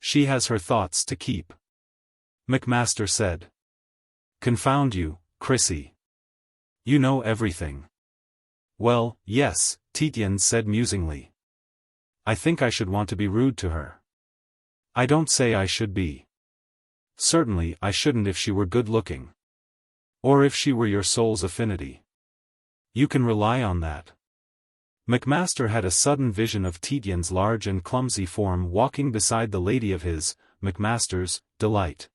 She has her thoughts to keep. Macmaster said. Confound you, Chrissy. You know everything. Well, yes, Tietjens said musingly. I think I should want to be rude to her. I don't say I should be. Certainly I shouldn't if she were good-looking. Or if she were your soul's affinity. You can rely on that. Macmaster had a sudden vision of Tietjens' large and clumsy form walking beside the lady of his, Macmaster's, delight.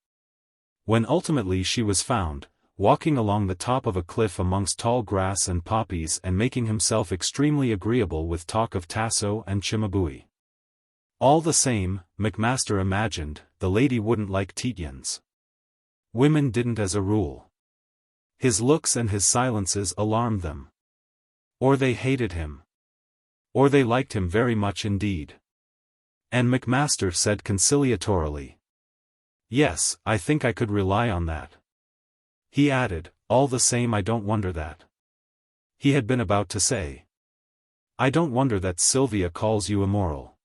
When ultimately she was found, walking along the top of a cliff amongst tall grass and poppies and making himself extremely agreeable with talk of Tasso and Cimabue. All the same, Macmaster imagined, the lady wouldn't like Tietjens. Women didn't as a rule. His looks and his silences alarmed them. Or they hated him. Or they liked him very much indeed. And Macmaster said conciliatorily. Yes, I think I could rely on that. He added, all the same I don't wonder that. He had been about to say. I don't wonder that Sylvia calls you immoral.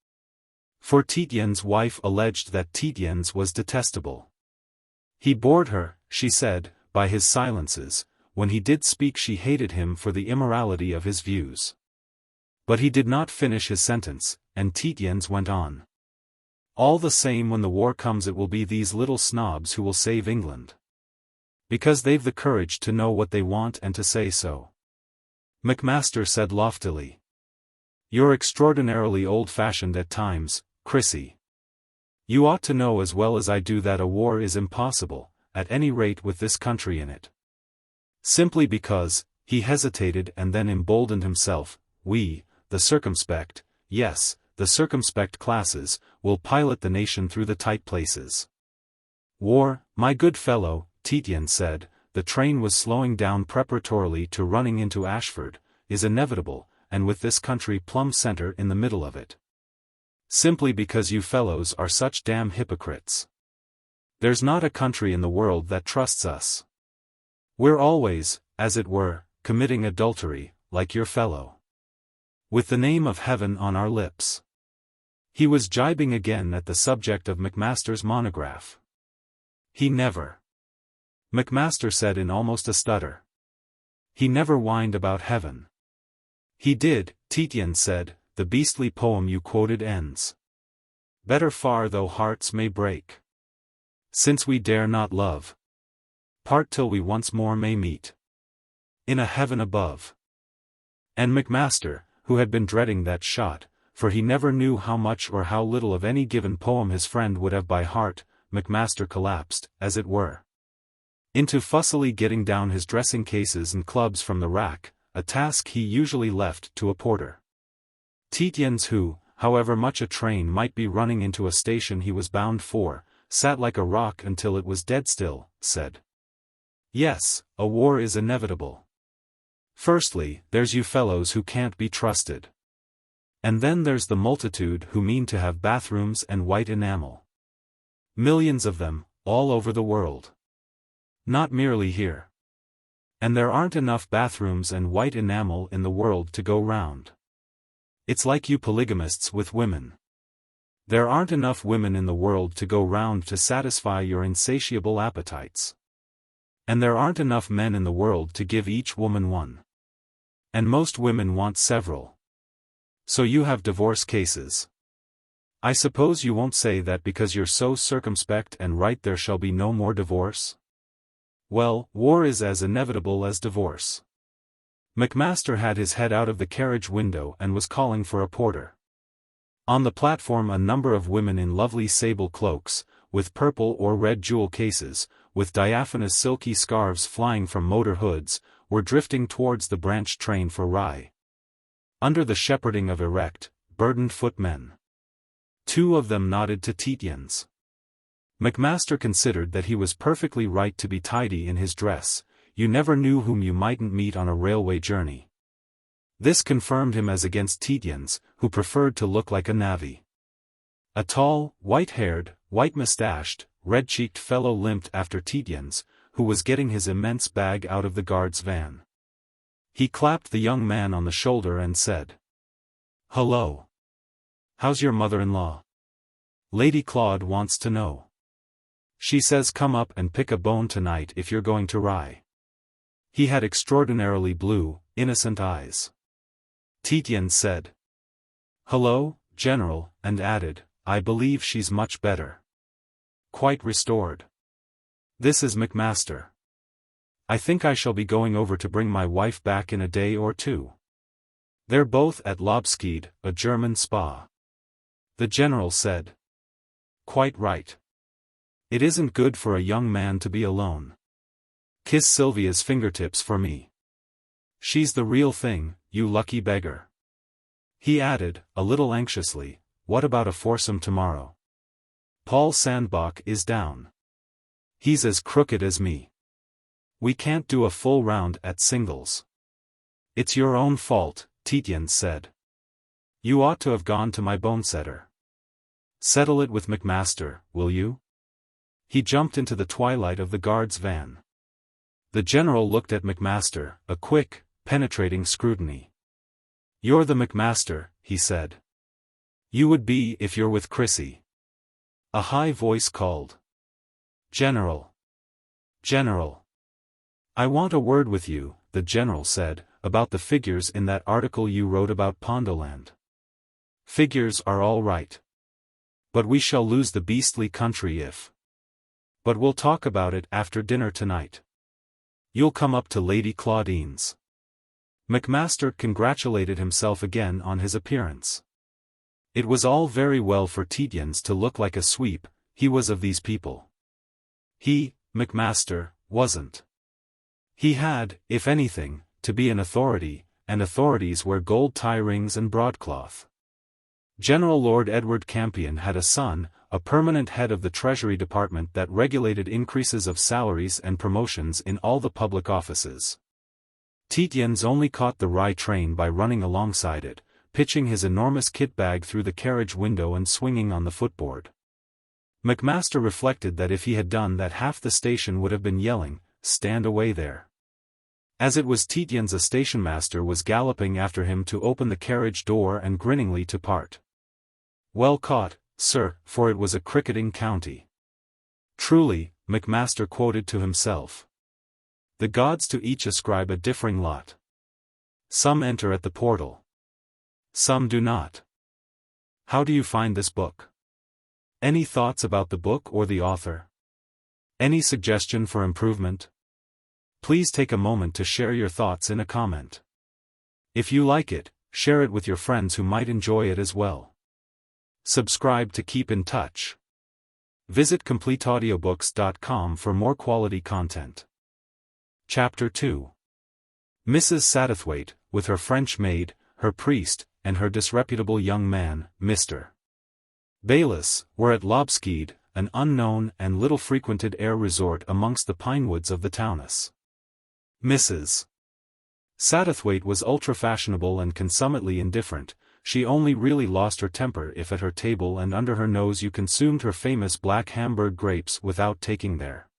For Tietjens' wife alleged that Tietjens was detestable. He bored her, she said, by his silences, when he did speak she hated him for the immorality of his views. But he did not finish his sentence, and Tietjens went on. All the same when the war comes it will be these little snobs who will save England. Because they've the courage to know what they want and to say so. Macmaster said loftily. You're extraordinarily old-fashioned at times, Chrissy. You ought to know as well as I do that a war is impossible, at any rate with this country in it. Simply because, he hesitated and then emboldened himself, we, the circumspect, yes, the circumspect classes, will pilot the nation through the tight places. War, my good fellow, Tietjens said, the train was slowing down preparatorily to running into Ashford, is inevitable, and with this country plumb center in the middle of it. Simply because you fellows are such damn hypocrites. There's not a country in the world that trusts us. We're always, as it were, committing adultery, like your fellow. With the name of heaven on our lips. He was jibing again at the subject of Macmaster's monograph. He never. Macmaster said in almost a stutter. He never whined about heaven. He did, Tietjens said, the beastly poem you quoted ends. Better far though hearts may break. Since we dare not love. Part till we once more may meet. In a heaven above. And Macmaster, who had been dreading that shot, for he never knew how much or how little of any given poem his friend would have by heart, Macmaster collapsed, as it were, into fussily getting down his dressing cases and clubs from the rack, a task he usually left to a porter. Tietjens, who, however much a train might be running into a station he was bound for, sat like a rock until it was dead still, said, "Yes, a war is inevitable. Firstly, there's you fellows who can't be trusted. And then there's the multitude who mean to have bathrooms and white enamel. Millions of them, all over the world. Not merely here. And there aren't enough bathrooms and white enamel in the world to go round. It's like you polygamists with women. There aren't enough women in the world to go round to satisfy your insatiable appetites. And there aren't enough men in the world to give each woman one. And most women want several. So you have divorce cases. I suppose you won't say that because you're so circumspect and write there shall be no more divorce? Well, war is as inevitable as divorce." Macmaster had his head out of the carriage window and was calling for a porter. On the platform a number of women in lovely sable cloaks, with purple or red jewel cases, with diaphanous silky scarves flying from motor hoods, were drifting towards the branch train for Rye. Under the shepherding of erect, burdened footmen. Two of them nodded to Tietjens. Macmaster considered that he was perfectly right to be tidy in his dress. You never knew whom you mightn't meet on a railway journey. This confirmed him as against Tietjens, who preferred to look like a navvy. A tall, white-haired, white-moustached, red-cheeked fellow limped after Tietjens, who was getting his immense bag out of the guard's van. He clapped the young man on the shoulder and said, "Hello. How's your mother-in-law? Lady Claude wants to know. She says come up and pick a bone tonight if you're going to Rye." He had extraordinarily blue, innocent eyes. Tietjens said, "Hello, General," and added, "I believe she's much better. Quite restored. This is Macmaster. I think I shall be going over to bring my wife back in a day or two. They're both at Lobscheid, a German spa." The General said, "Quite right. It isn't good for a young man to be alone. Kiss Sylvia's fingertips for me. She's the real thing, you lucky beggar." He added, a little anxiously, "What about a foursome tomorrow? Paul Sandbach is down. He's as crooked as me. We can't do a full round at singles." "It's your own fault," Tietjens said. "You ought to have gone to my bonesetter. Settle it with Macmaster, will you?" He jumped into the twilight of the guard's van. The General looked at Macmaster, a quick, penetrating scrutiny. "You're the Macmaster," he said. "You would be if you're with Chrissy." A high voice called, "General! General! I want a word with you," the General said, "about the figures in that article you wrote about Pondoland. Figures are all right. But we shall lose the beastly country if. But we'll talk about it after dinner tonight. You'll come up to Lady Claudine's." Macmaster congratulated himself again on his appearance. It was all very well for Tietjens to look like a sweep, he was of these people. He, Macmaster, wasn't. He had, if anything, to be an authority, and authorities wear gold tie rings and broadcloth. General Lord Edward Campion had a son, a permanent head of the Treasury Department that regulated increases of salaries and promotions in all the public offices. Tietjens only caught the Rye train by running alongside it, pitching his enormous kit bag through the carriage window and swinging on the footboard. Macmaster reflected that if he had done that half the station would have been yelling, "Stand away there." As it was, Tietjens, a stationmaster, was galloping after him to open the carriage door and grinningly to part. "Well caught, sir, for it was a cricketing county." Truly, Macmaster quoted to himself. The gods to each ascribe a differing lot. Some enter at the portal. Some do not. How do you find this book? Any thoughts about the book or the author? Any suggestion for improvement? Please take a moment to share your thoughts in a comment. If you like it, share it with your friends who might enjoy it as well. Subscribe to keep in touch. Visit CompleteAudiobooks.com for more quality content. Chapter 2. Mrs. Satterthwaite, with her French maid, her priest, and her disreputable young man, Mr. Bayliss, were at Lobscheid, an unknown and little-frequented air resort amongst the pinewoods of the Taunus. Mrs. Satterthwaite was ultra-fashionable and consummately indifferent. She only really lost her temper if at her table and under her nose you consumed her famous black Hamburg grapes without taking their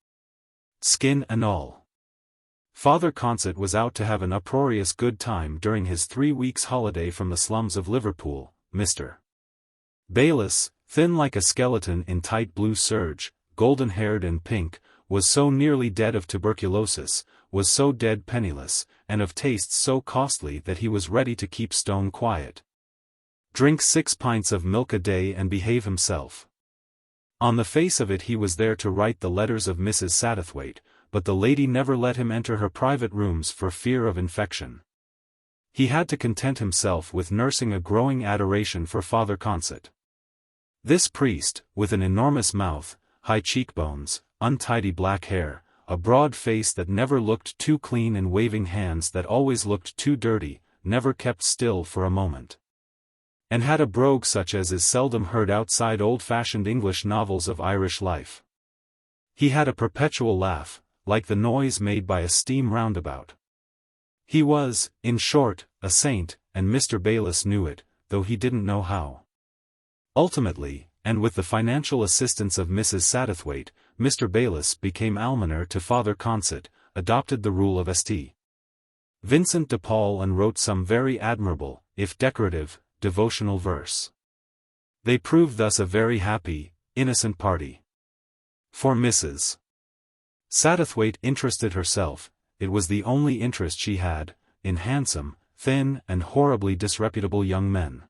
skin and all. Father Consett was out to have an uproarious good time during his 3 weeks' holiday from the slums of Liverpool. Mr. Bayliss, thin like a skeleton in tight blue serge, golden-haired and pink, was so nearly dead of tuberculosis, was so dead penniless, and of tastes so costly that he was ready to keep stone quiet. Drink 6 pints of milk a day and behave himself. On the face of it he was there to write the letters of Mrs. Satterthwaite, but the lady never let him enter her private rooms for fear of infection. He had to content himself with nursing a growing adoration for Father Consett. This priest, with an enormous mouth, high cheekbones, untidy black hair, a broad face that never looked too clean and waving hands that always looked too dirty, never kept still for a moment. And had a brogue such as is seldom heard outside old-fashioned English novels of Irish life. He had a perpetual laugh, like the noise made by a steam roundabout. He was, in short, a saint, and Mr. Bayliss knew it, though he didn't know how. Ultimately, and with the financial assistance of Mrs. Satterthwaite, Mr. Bayliss became almoner to Father Consett, adopted the rule of St. Vincent de Paul and wrote some very admirable, if decorative, devotional verse. They proved thus a very happy, innocent party. For Mrs. Satterthwaite interested herself, it was the only interest she had, in handsome, thin and horribly disreputable young men.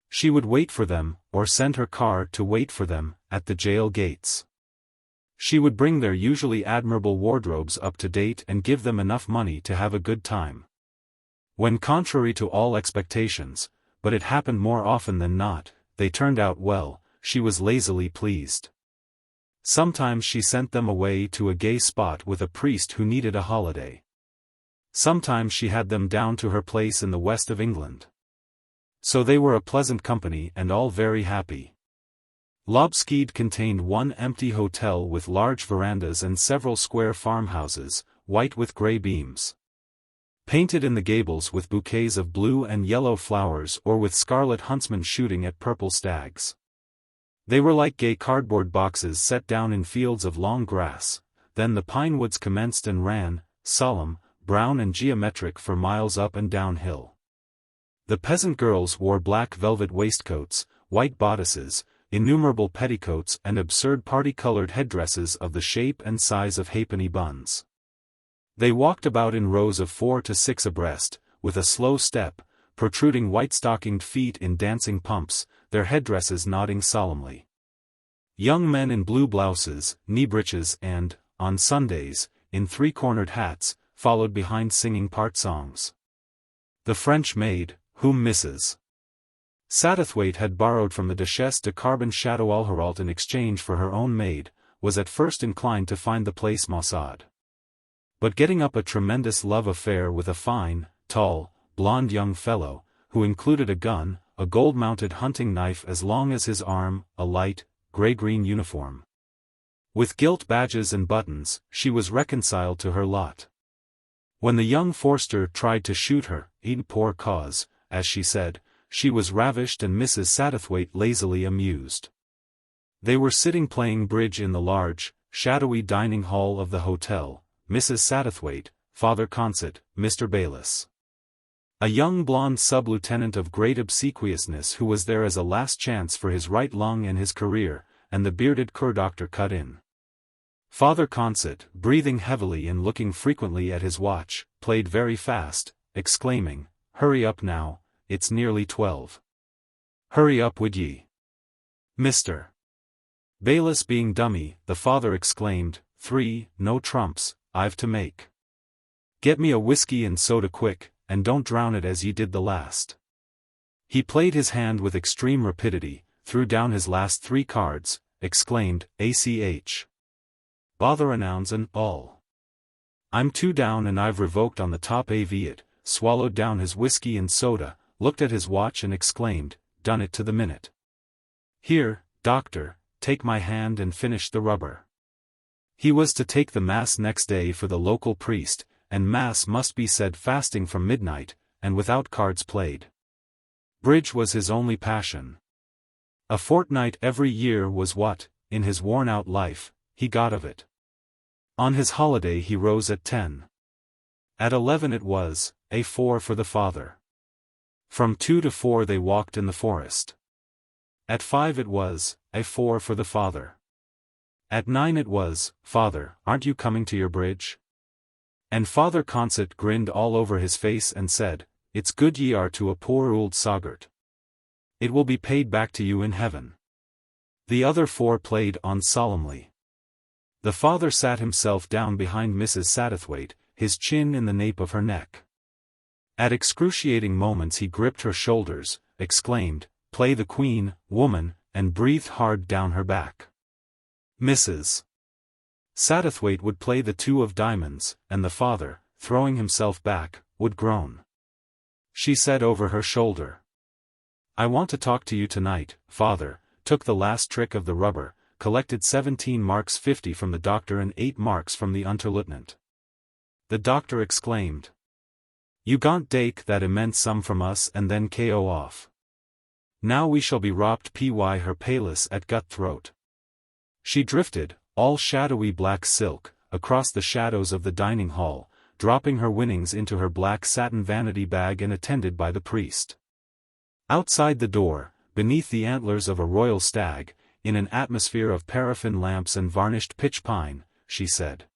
She would wait for them, or send her car to wait for them, at the jail gates. She would bring their usually admirable wardrobes up to date and give them enough money to have a good time. When contrary to all expectations, but it happened more often than not, they turned out well, she was lazily pleased. Sometimes she sent them away to a gay spot with a priest who needed a holiday. Sometimes she had them down to her place in the west of England. So they were a pleasant company and all very happy. Lobscheid contained one empty hotel with large verandas and several square farmhouses, white with grey beams, painted in the gables with bouquets of blue and yellow flowers or with scarlet huntsmen shooting at purple stags. They were like gay cardboard boxes set down in fields of long grass. Then the pine woods commenced and ran, solemn, brown and geometric for miles up and down hill. The peasant girls wore black velvet waistcoats, white bodices, innumerable petticoats and absurd party-colored headdresses of the shape and size of halfpenny buns. They walked about in rows of 4 to 6 abreast, with a slow step, protruding white-stockinged feet in dancing pumps, their headdresses nodding solemnly. Young men in blue blouses, knee breeches and, on Sundays, in 3-cornered hats, followed behind singing part songs. The French maid, whom Mrs. Satterthwaite had borrowed from the Duchesse de Carbon-Château-Alheralt in exchange for her own maid, was at first inclined to find the place maussade. But getting up a tremendous love affair with a fine, tall, blond young fellow, who included a gun, a gold-mounted hunting knife as long as his arm, a light, grey-green uniform. With gilt badges and buttons, she was reconciled to her lot. When the young Forster tried to shoot her, "in poor cause," as she said, she was ravished and Mrs. Satterthwaite lazily amused. They were sitting playing bridge in the large, shadowy dining hall of the hotel, Mrs. Satterthwaite, Father Consett, Mr. Bayliss. A young blonde sub-lieutenant of great obsequiousness who was there as a last chance for his right lung and his career, and the bearded cur-doctor cut in. Father Consett, breathing heavily and looking frequently at his watch, played very fast, exclaiming, "Hurry up now, it's nearly 12. Hurry up would ye. Mr. Bayliss being dummy, the father exclaimed, 3, no trumps, I've to make. Get me a whiskey and soda quick, and don't drown it as ye did the last." He played his hand with extreme rapidity, threw down his last 3 cards, exclaimed, "ACH. Bother announce and all. I'm 2 down and I've revoked on the top AV it," swallowed down his whiskey and soda, looked at his watch and exclaimed, "Done it to the minute. Here, doctor, take my hand and finish the rubber." He was to take the mass next day for the local priest, and mass must be said fasting from midnight, and without cards played. Bridge was his only passion. A fortnight every year was what, in his worn-out life, he got of it. On his holiday he rose at 10. At 11 it was, A4 for the father. From 2 to 4 they walked in the forest. At 5 it was, A4 for the father. At 9 it was, "Father, aren't you coming to your bridge?" And Father Consett grinned all over his face and said, "It's good ye are to a poor old soggart. It will be paid back to you in heaven." The other 4 played on solemnly. The father sat himself down behind Mrs. Satterthwaite, his chin in the nape of her neck. At excruciating moments he gripped her shoulders, exclaimed, "Play the queen, woman," and breathed hard down her back. Mrs. Satterthwaite would play the 2 of diamonds, and the father, throwing himself back, would groan. She said over her shoulder, "I want to talk to you tonight, father," took the last trick of the rubber, collected 17 marks 50 from the doctor and 8 marks from the Unterlieutenant. The doctor exclaimed, "You gon't take that immense sum from us and then KO off. Now we shall be robbed py her palis at gut throat." She drifted, all shadowy black silk, across the shadows of the dining hall, dropping her winnings into her black satin vanity bag and attended by the priest. Outside the door, beneath the antlers of a royal stag, in an atmosphere of paraffin lamps and varnished pitch pine, she said,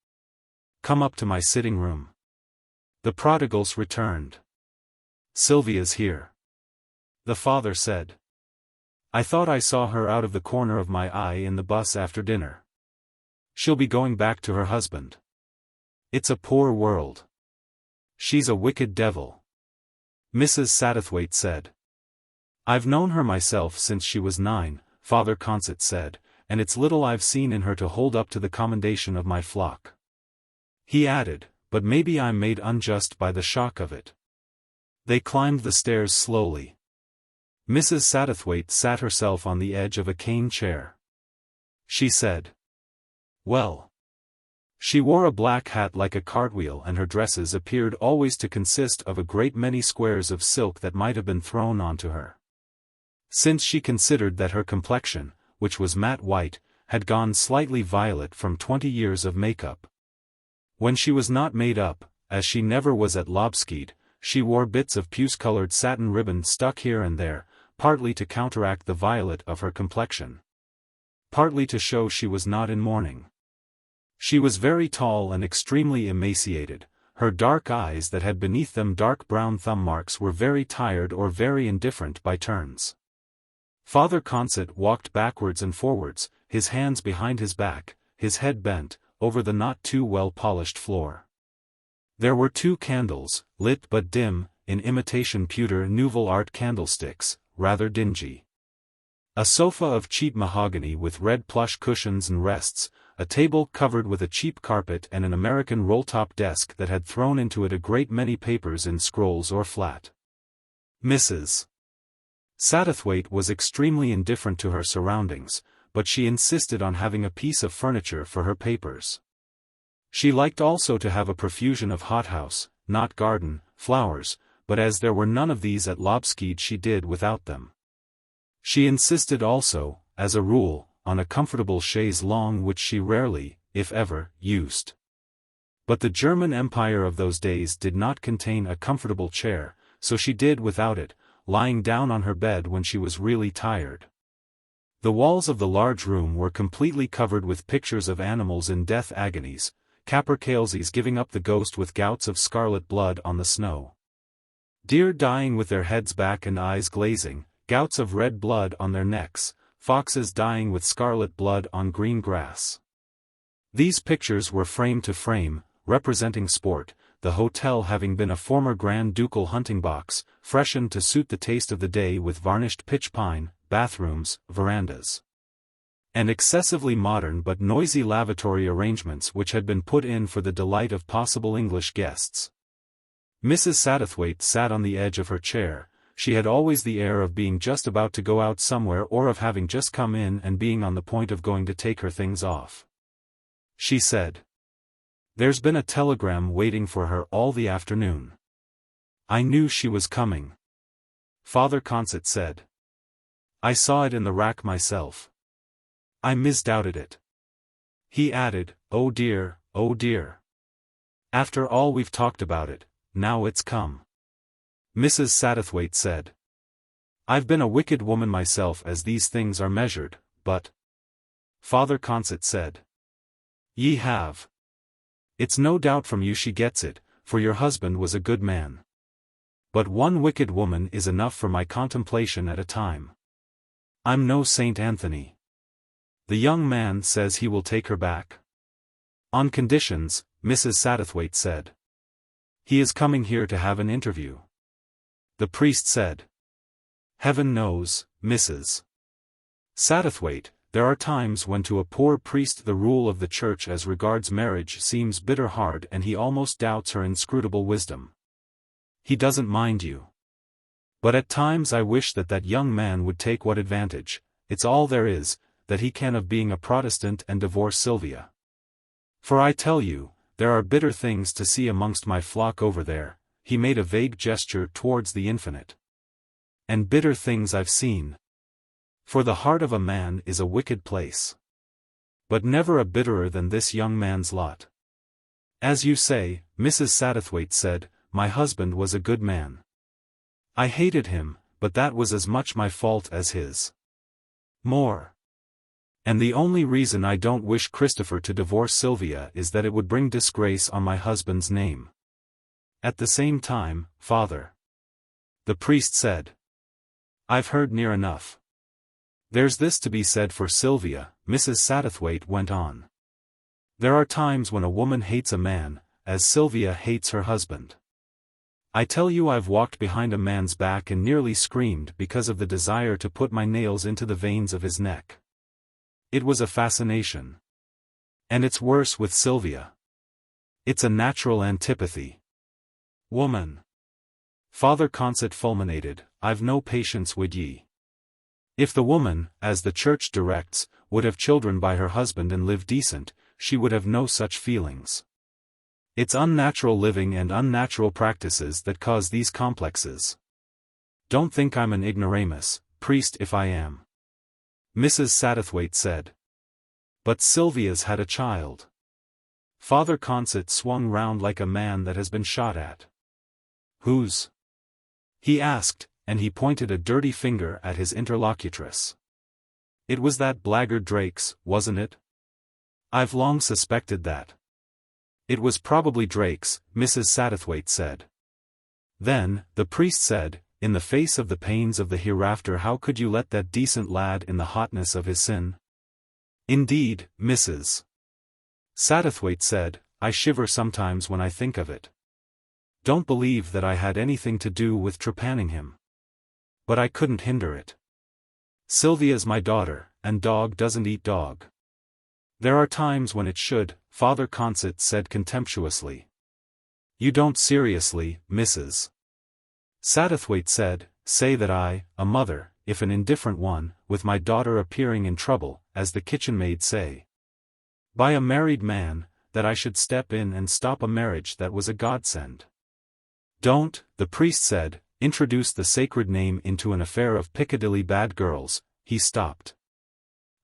"Come up to my sitting room." The prodigals returned. "Sylvia's here," the father said. "I thought I saw her out of the corner of my eye in the bus after dinner. She'll be going back to her husband. It's a poor world. She's a wicked devil," Mrs. Satterthwaite said. "I've known her myself since she was 9, Father Consett said, "and it's little I've seen in her to hold up to the commendation of my flock." He added, "But maybe I'm made unjust by the shock of it." They climbed the stairs slowly. Mrs. Satterthwaite sat herself on the edge of a cane chair. She said, "Well." She wore a black hat like a cartwheel and her dresses appeared always to consist of a great many squares of silk that might have been thrown onto her. Since she considered that her complexion, which was matte white, had gone slightly violet from 20 years of makeup. When she was not made up, as she never was at Lobscheid, she wore bits of puce-colored satin ribbon stuck here and there, partly to counteract the violet of her complexion, partly to show she was not in mourning. She was very tall and extremely emaciated. Her dark eyes that had beneath them dark brown thumb marks were very tired or very indifferent by turns. Father Consett walked backwards and forwards, his hands behind his back, his head bent, over the not too well-polished floor. There were 2 candles, lit but dim, in imitation pewter Nouvel Art candlesticks, rather dingy. A sofa of cheap mahogany with red plush cushions and rests, a table covered with a cheap carpet and an American roll-top desk that had thrown into it a great many papers in scrolls or flat. Mrs. Satterthwaite was extremely indifferent to her surroundings, but she insisted on having a piece of furniture for her papers. She liked also to have a profusion of hothouse, not garden, flowers, but as there were none of these at Lobscheid she did without them. She insisted also, as a rule, on a comfortable chaise longue which she rarely, if ever, used. But the German Empire of those days did not contain a comfortable chair, so she did without it, lying down on her bed when she was really tired. The walls of the large room were completely covered with pictures of animals in death agonies, capercailzies giving up the ghost with gouts of scarlet blood on the snow. Deer dying with their heads back and eyes glazing, gouts of red blood on their necks, foxes dying with scarlet blood on green grass. These pictures were frame to frame, representing sport, the hotel having been a former Grand Ducal hunting box, freshened to suit the taste of the day with varnished pitch pine, bathrooms, verandas, and excessively modern but noisy lavatory arrangements which had been put in for the delight of possible English guests. Mrs. Satterthwaite sat on the edge of her chair. She had always the air of being just about to go out somewhere or of having just come in and being on the point of going to take her things off. She said, "There's been a telegram waiting for her all the afternoon. I knew she was coming." Father Consett said, "I saw it in the rack myself. I misdoubted it." He added, "Oh dear, oh dear. After all we've talked about it, now it's come." Mrs. Satterthwaite said, "I've been a wicked woman myself as these things are measured, but—" Father Consett said, "Ye have. It's no doubt from you she gets it, for your husband was a good man. But one wicked woman is enough for my contemplation at a time. I'm no Saint Anthony. The young man says he will take her back. On conditions," Mrs. Satterthwaite said. "He is coming here to have an interview." The priest said, "Heaven knows, Mrs. Satterthwaite, there are times when to a poor priest the rule of the church as regards marriage seems bitter hard and he almost doubts her inscrutable wisdom. He doesn't mind you. But at times I wish that young man would take what advantage, it's all there is, that he can of being a Protestant and divorce Sylvia. For I tell you, there are bitter things to see amongst my flock over there," he made a vague gesture towards the infinite. "And bitter things I've seen. For the heart of a man is a wicked place. But never a bitterer than this young man's lot. As you say," Mrs. Satterthwaite said, "my husband was a good man. I hated him, but that was as much my fault as his. More. And the only reason I don't wish Christopher to divorce Sylvia is that it would bring disgrace on my husband's name. At the same time, Father," the priest said, "I've heard near enough. There's this to be said for Sylvia," Mrs. Satterthwaite went on. "There are times when a woman hates a man, as Sylvia hates her husband. I tell you I've walked behind a man's back and nearly screamed because of the desire to put my nails into the veins of his neck. It was a fascination. And it's worse with Sylvia. It's a natural antipathy. Woman." Father Consett fulminated, "I've no patience wid ye. If the woman, as the church directs, would have children by her husband and live decent, she would have no such feelings. It's unnatural living and unnatural practices that cause these complexes. Don't think I'm an ignoramus, priest if I am." Mrs. Satterthwaite said. "But Sylvia's had a child." Father Consett swung round like a man that has been shot at. "Whose?" he asked, and he pointed a dirty finger at his interlocutress. "It was that blackguard Drake's, wasn't it? I've long suspected that." "It was probably Drake's," Mrs. Satterthwaite said. Then, the priest said, "In the face of the pains of the hereafter how could you let that decent lad in the hotness of his sin?" "Indeed, Mrs. Satterthwaite said, "I shiver sometimes when I think of it. Don't believe that I had anything to do with trepanning him. But I couldn't hinder it. Sylvia's my daughter, and dog doesn't eat dog." "There are times when it should," Father Consett said contemptuously. "You don't seriously, Mrs. Satterthwaite said, say that I, a mother, if an indifferent one, with my daughter appearing in trouble, as the kitchen maid say, by a married man, that I should step in and stop a marriage that was a godsend. Don't, the priest said, introduce the sacred name into an affair of Piccadilly bad girls. He stopped.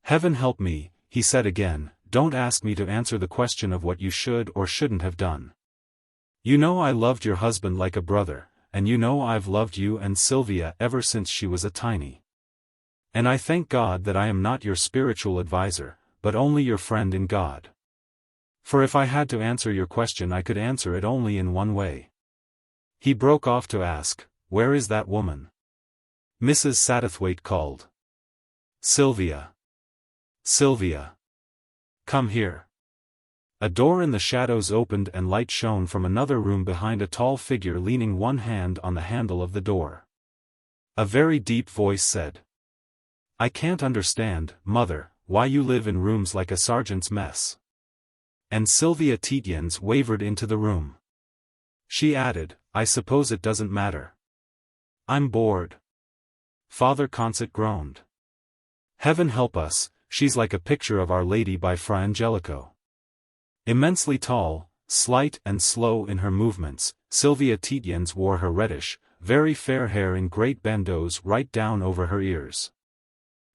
Heaven help me, he said again, don't ask me to answer the question of what you should or shouldn't have done. You know I loved your husband like a brother, and you know I've loved you and Sylvia ever since she was a tiny. And I thank God that I am not your spiritual advisor, but only your friend in God. For if I had to answer your question I could answer it only in one way. He broke off to ask, where is that woman? Mrs. Satterthwaite called. Sylvia. Sylvia. Come here. A door in the shadows opened and light shone from another room behind a tall figure leaning one hand on the handle of the door. A very deep voice said, I can't understand, Mother, why you live in rooms like a sergeant's mess. And Sylvia Tietjens wavered into the room. She added, I suppose it doesn't matter. I'm bored. Father Consett groaned. Heaven help us, she's like a picture of Our Lady by Fra Angelico. Immensely tall, slight and slow in her movements, Sylvia Tietjens wore her reddish, very fair hair in great bandeaus right down over her ears.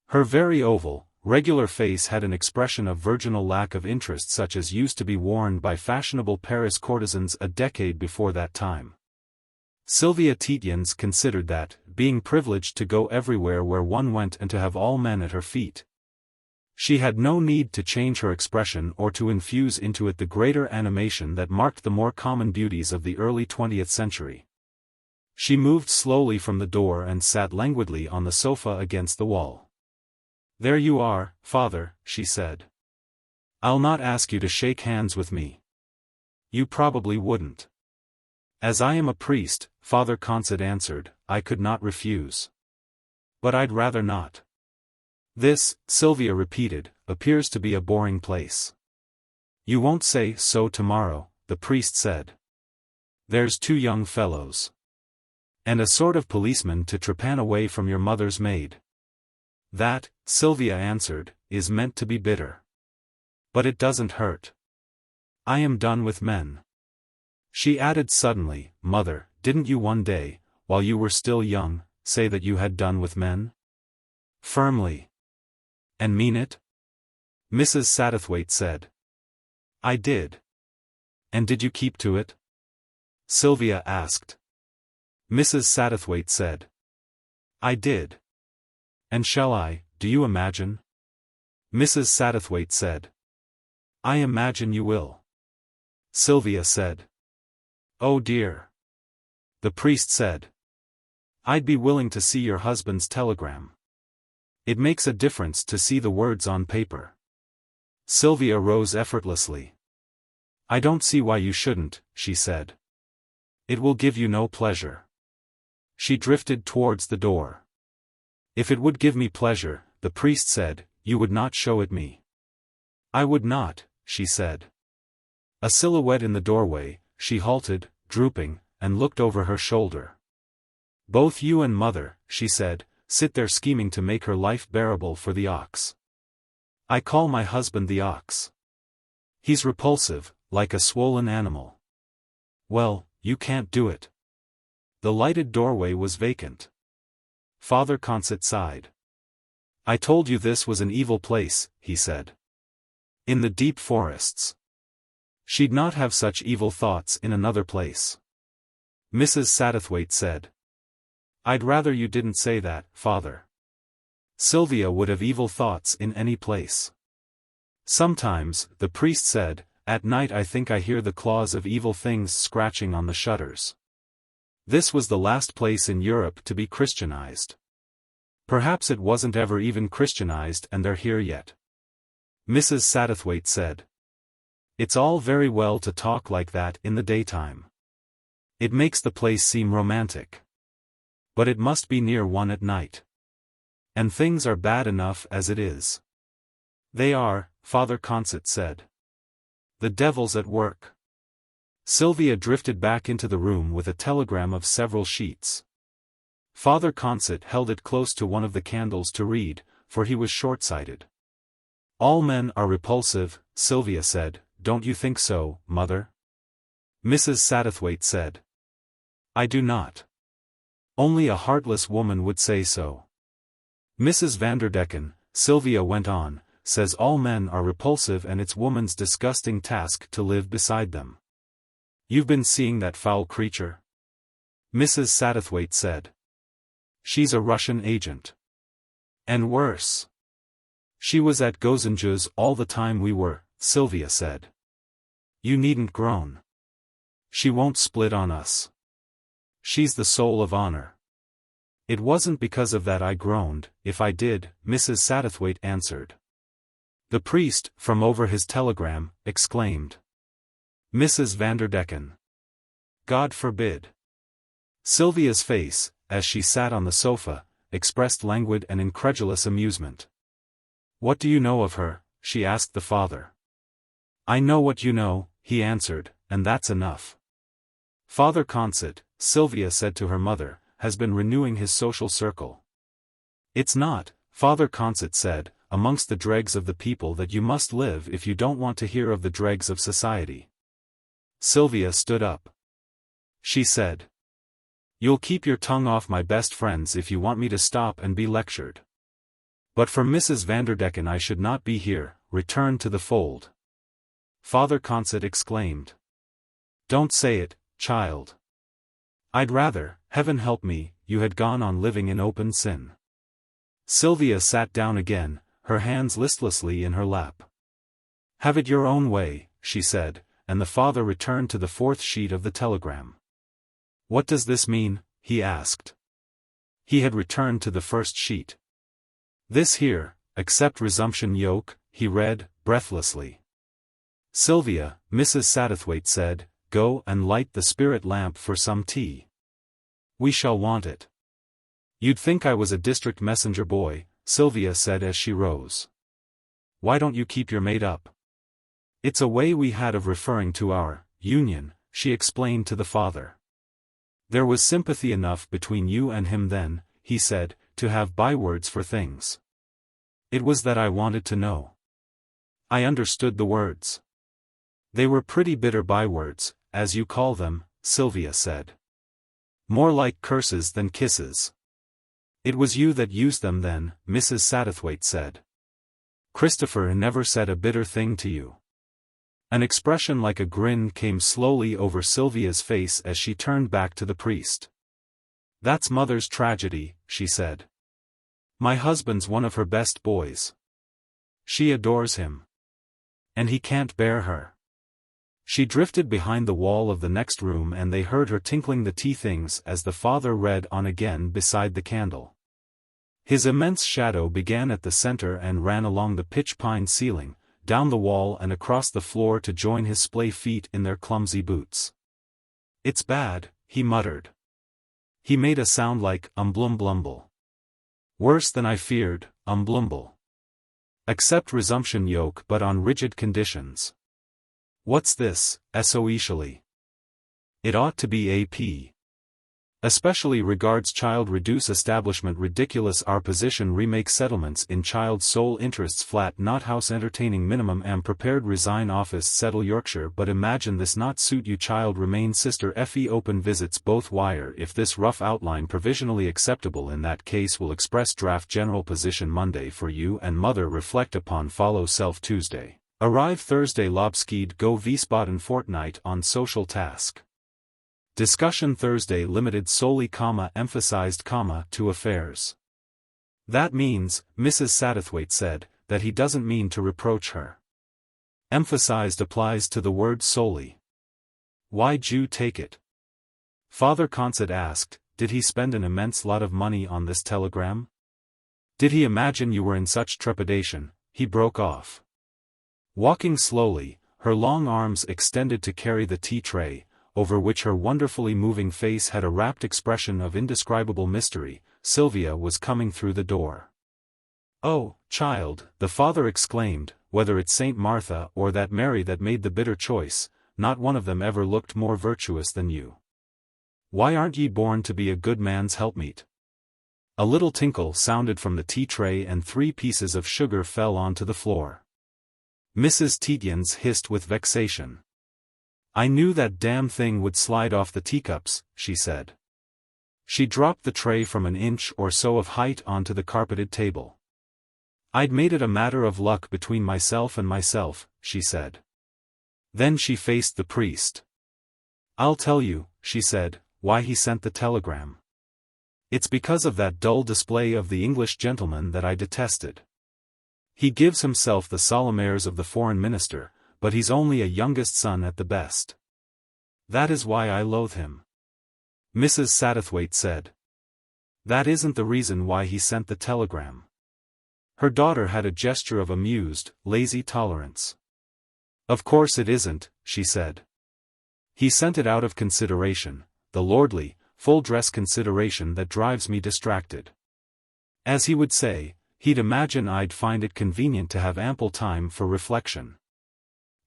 Her very oval, regular face had an expression of virginal lack of interest such as used to be worn by fashionable Paris courtesans a decade before that time. Sylvia Tietjens considered that, being privileged to go everywhere where one went and to have all men at her feet, she had no need to change her expression or to infuse into it the greater animation that marked the more common beauties of the early 20th century. She moved slowly from the door and sat languidly on the sofa against the wall. There you are, Father, she said. I'll not ask you to shake hands with me. You probably wouldn't. As I am a priest, Father Consett answered, I could not refuse. But I'd rather not. This, Sylvia repeated, appears to be a boring place. You won't say so tomorrow, the priest said. There's two young fellows. And a sort of policeman to trepan away from your mother's maid. That, Sylvia answered, is meant to be bitter. But it doesn't hurt. I am done with men. She added suddenly, Mother, didn't you one day, while you were still young, say that you had done with men? Firmly. And mean it? Mrs. Satterthwaite said. I did. And did you keep to it? Sylvia asked. Mrs. Satterthwaite said. I did. And shall I, do you imagine? Mrs. Satterthwaite said. I imagine you will. Sylvia said. Oh dear. The priest said. I'd be willing to see your husband's telegram. It makes a difference to see the words on paper. Sylvia rose effortlessly. I don't see why you shouldn't, she said. It will give you no pleasure. She drifted towards the door. If it would give me pleasure, the priest said, you would not show it me. I would not, she said. A silhouette in the doorway, she halted, drooping, and looked over her shoulder. Both you and Mother, she said, sit there scheming to make her life bearable for the ox. I call my husband the ox. He's repulsive, like a swollen animal. Well, you can't do it. The lighted doorway was vacant. Father Consett sighed. I told you this was an evil place, he said. In the deep forests. She'd not have such evil thoughts in another place. Mrs. Satterthwaite said. I'd rather you didn't say that, Father. Sylvia would have evil thoughts in any place. Sometimes, the priest said, at night I think I hear the claws of evil things scratching on the shutters. This was the last place in Europe to be Christianized. Perhaps it wasn't ever even Christianized and they're here yet. Mrs. Satterthwaite said. It's all very well to talk like that in the daytime. It makes the place seem romantic. But it must be near one at night. And things are bad enough as it is. They are, Father Consett said. The devil's at work. Sylvia drifted back into the room with a telegram of several sheets. Father Consett held it close to one of the candles to read, for he was short-sighted. "All men are repulsive," Sylvia said. "Don't you think so, Mother?" Mrs. Satterthwaite said. "I do not. Only a heartless woman would say so." Mrs. Vanderdecken, Sylvia went on, says all men are repulsive and it's woman's disgusting task to live beside them. "You've been seeing that foul creature?" Mrs. Satterthwaite said. "She's a Russian agent. And worse. She was at Gosenju's all the time we were," Sylvia said. "You needn't groan. She won't split on us. She's the soul of honor." "It wasn't because of that I groaned, if I did," Mrs. Satterthwaite answered. The priest, from over his telegram, exclaimed. Mrs. Vanderdecken. "God forbid." Sylvia's face, as she sat on the sofa, expressed languid and incredulous amusement. "What do you know of her?" she asked the father. "I know what you know," he answered, "and that's enough." Father Consett, Sylvia said to her mother, has been renewing his social circle. "It's not," Father Consett said, "amongst the dregs of the people that you must live if you don't want to hear of the dregs of society." Sylvia stood up. She said, "You'll keep your tongue off my best friends if you want me to stop and be lectured. But for Mrs. Vanderdecken I should not be here." "Return to the fold," Father Consett exclaimed. "Don't say it, child. I'd rather, heaven help me, you had gone on living in open sin." Sylvia sat down again, her hands listlessly in her lap. "Have it your own way," she said, and the father returned to the fourth sheet of the telegram. "What does this mean?" he asked. He had returned to the first sheet. "This here, accept resumption yoke," he read, breathlessly. "Sylvia," Mrs. Satterthwaite said, "go and light the spirit lamp for some tea. We shall want it." "You'd think I was a district messenger boy," Sylvia said as she rose. "Why don't you keep your mate up?" "It's a way we had of referring to our union," she explained to the father. "There was sympathy enough between you and him then," he said, "to have bywords for things. It was that I wanted to know." I understood the words. "They were pretty bitter bywords, as you call them," Sylvia said. "More like curses than kisses." "It was you that used them then," Mrs. Satterthwaite said. "Christopher never said a bitter thing to you." An expression like a grin came slowly over Sylvia's face as she turned back to the priest. "That's mother's tragedy," she said. "My husband's one of her best boys. She adores him. And he can't bear her." She drifted behind the wall of the next room and they heard her tinkling the tea things as the father read on again beside the candle. His immense shadow began at the center and ran along the pitch pine ceiling, down the wall and across the floor to join his splay feet in their clumsy boots. "It's bad," he muttered. He made a sound like blumble. "Worse than I feared, blumble. Accept resumption yoke but on rigid conditions." "What's this, socialite? It ought to be AP. Especially regards child reduce establishment ridiculous our position remake settlements in child sole interests flat not house entertaining minimum am prepared resign office settle Yorkshire but imagine this not suit you child remain sister fe open visits both wire if this rough outline provisionally acceptable in that case will express draft general position Monday for you and mother reflect upon follow self Tuesday. Arrive Thursday Lobscheid go Wiesbaden fortnight on social task. Discussion Thursday limited solely emphasized to affairs. That means, Mrs. Satterthwaite said, that he doesn't mean to reproach her. Emphasized applies to the word solely. Why'd you take it? Father Consett asked, did he spend an immense lot of money on this telegram? Did he imagine you were in such trepidation? He broke off. Walking slowly, her long arms extended to carry the tea tray, over which her wonderfully moving face had a rapt expression of indescribable mystery, Sylvia was coming through the door. "Oh, child," the father exclaimed, "whether it's Saint Martha or that Mary that made the bitter choice, not one of them ever looked more virtuous than you. Why aren't ye born to be a good man's helpmeet?" A little tinkle sounded from the tea tray and 3 pieces of sugar fell onto the floor. Mrs. Tietjens hissed with vexation. "I knew that damn thing would slide off the teacups," she said. She dropped the tray from an inch or so of height onto the carpeted table. "I'd made it a matter of luck between myself and myself," she said. Then she faced the priest. "I'll tell you," she said, "why he sent the telegram. It's because of that dull display of the English gentleman that I detested. He gives himself the solemn airs of the foreign minister, but he's only a youngest son at the best. That is why I loathe him." Mrs. Satterthwaite said. "That isn't the reason why he sent the telegram." Her daughter had a gesture of amused, lazy tolerance. "Of course it isn't," she said. "He sent it out of consideration, the lordly, full-dress consideration that drives me distracted. As he would say, he'd imagine I'd find it convenient to have ample time for reflection.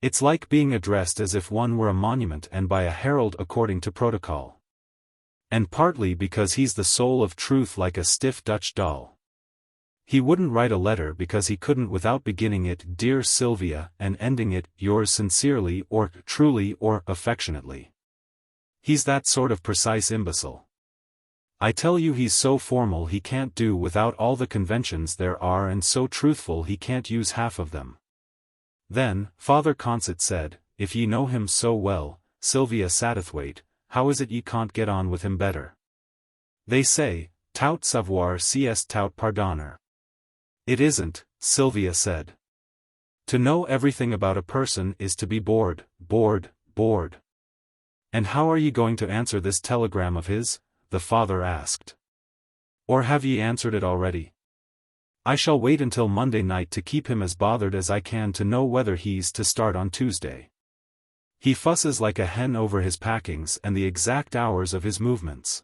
It's like being addressed as if one were a monument and by a herald according to protocol. And partly because he's the soul of truth like a stiff Dutch doll. He wouldn't write a letter because he couldn't without beginning it 'Dear Sylvia' and ending it 'Yours sincerely' or 'truly' or 'affectionately'. He's that sort of precise imbecile. I tell you, he's so formal he can't do without all the conventions there are, and so truthful he can't use half of them." Then, Father Consett said, "If ye know him so well, Sylvia Satterthwaite, how is it ye can't get on with him better? They say, tout savoir c'est tout pardonner." "It isn't," Sylvia said. "To know everything about a person is to be bored, bored, bored." "And how are ye going to answer this telegram of his?" the father asked. "Or have ye answered it already?" "I shall wait until Monday night to keep him as bothered as I can to know whether he's to start on Tuesday. He fusses like a hen over his packings and the exact hours of his movements.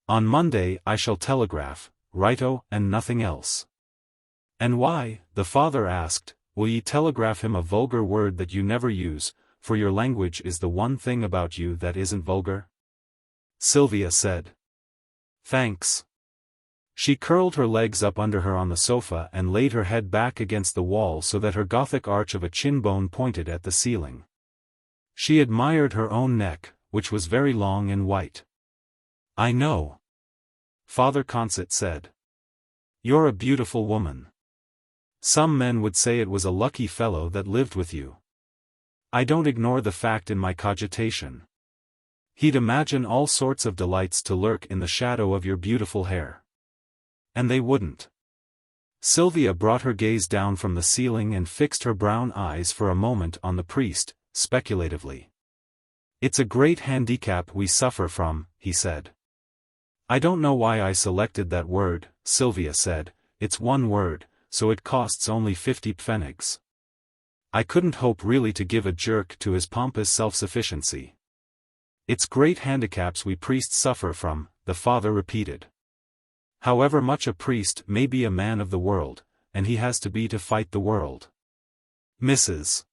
On Monday I shall telegraph, righto, and nothing else." "And why?" the father asked. "Will ye telegraph him a vulgar word that you never use, for your language is the one thing about you that isn't vulgar?" Sylvia said. "Thanks." She curled her legs up under her on the sofa and laid her head back against the wall so that her Gothic arch of a chin bone pointed at the ceiling. She admired her own neck, which was very long and white. "I know," Father Consett said. "You're a beautiful woman. Some men would say it was a lucky fellow that lived with you. I don't ignore the fact in my cogitation. He'd imagine all sorts of delights to lurk in the shadow of your beautiful hair. And they wouldn't." Sylvia brought her gaze down from the ceiling and fixed her brown eyes for a moment on the priest, speculatively. "It's a great handicap we suffer from," he said. "I don't know why I selected that word," Sylvia said. "It's one word, so it costs only 50 pfennigs. I couldn't hope really to give a jerk to his pompous self-sufficiency." "It's great handicaps we priests suffer from," the father repeated. "However much a priest may be a man of the world, and he has to be to fight the world." Mrs.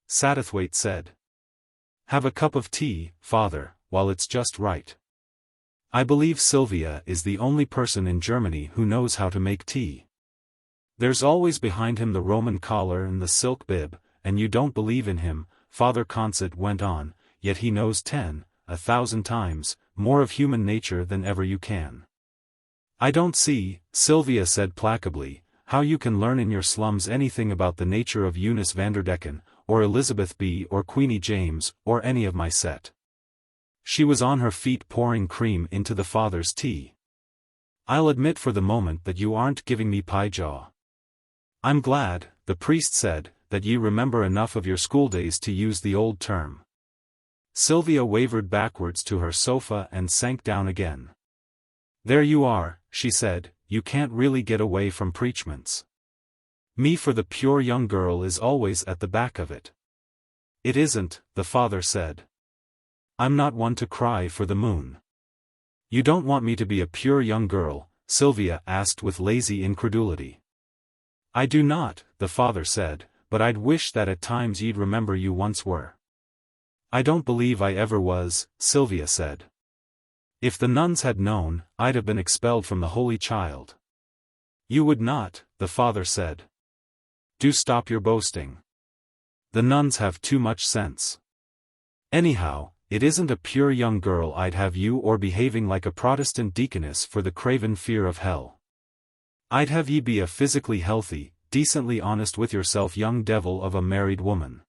Satterthwaite said. "Have a cup of tea, father, while it's just right. I believe Sylvia is the only person in Germany who knows how to make tea. There's always behind him the Roman collar and the silk bib, and you don't believe in him," Father Consett went on, "yet he knows 10,000 times, more of human nature than ever you can." "I don't see," Sylvia said placably, "how you can learn in your slums anything about the nature of Eunice Vanderdecken, or Elizabeth B. or Queenie James, or any of my set." She was on her feet pouring cream into the father's tea. "I'll admit for the moment that you aren't giving me pie-jaw." "I'm glad," the priest said, "that ye remember enough of your schooldays to use the old term." Sylvia wavered backwards to her sofa and sank down again. "There you are," she said, "you can't really get away from preachments. Me for the pure young girl is always at the back of it." "It isn't," the father said. "I'm not one to cry for the moon." "You don't want me to be a pure young girl?" Sylvia asked with lazy incredulity. "I do not," the father said, "but I'd wish that at times ye'd remember you once were." "I don't believe I ever was," Sylvia said. If the nuns had known, I'd have been expelled from the Holy Child. You would not, the father said. Do stop your boasting. The nuns have too much sense. Anyhow, it isn't a pure young girl I'd have you or behaving like a Protestant deaconess for the craven fear of hell. I'd have ye be a physically healthy, decently honest with yourself young devil of a married woman.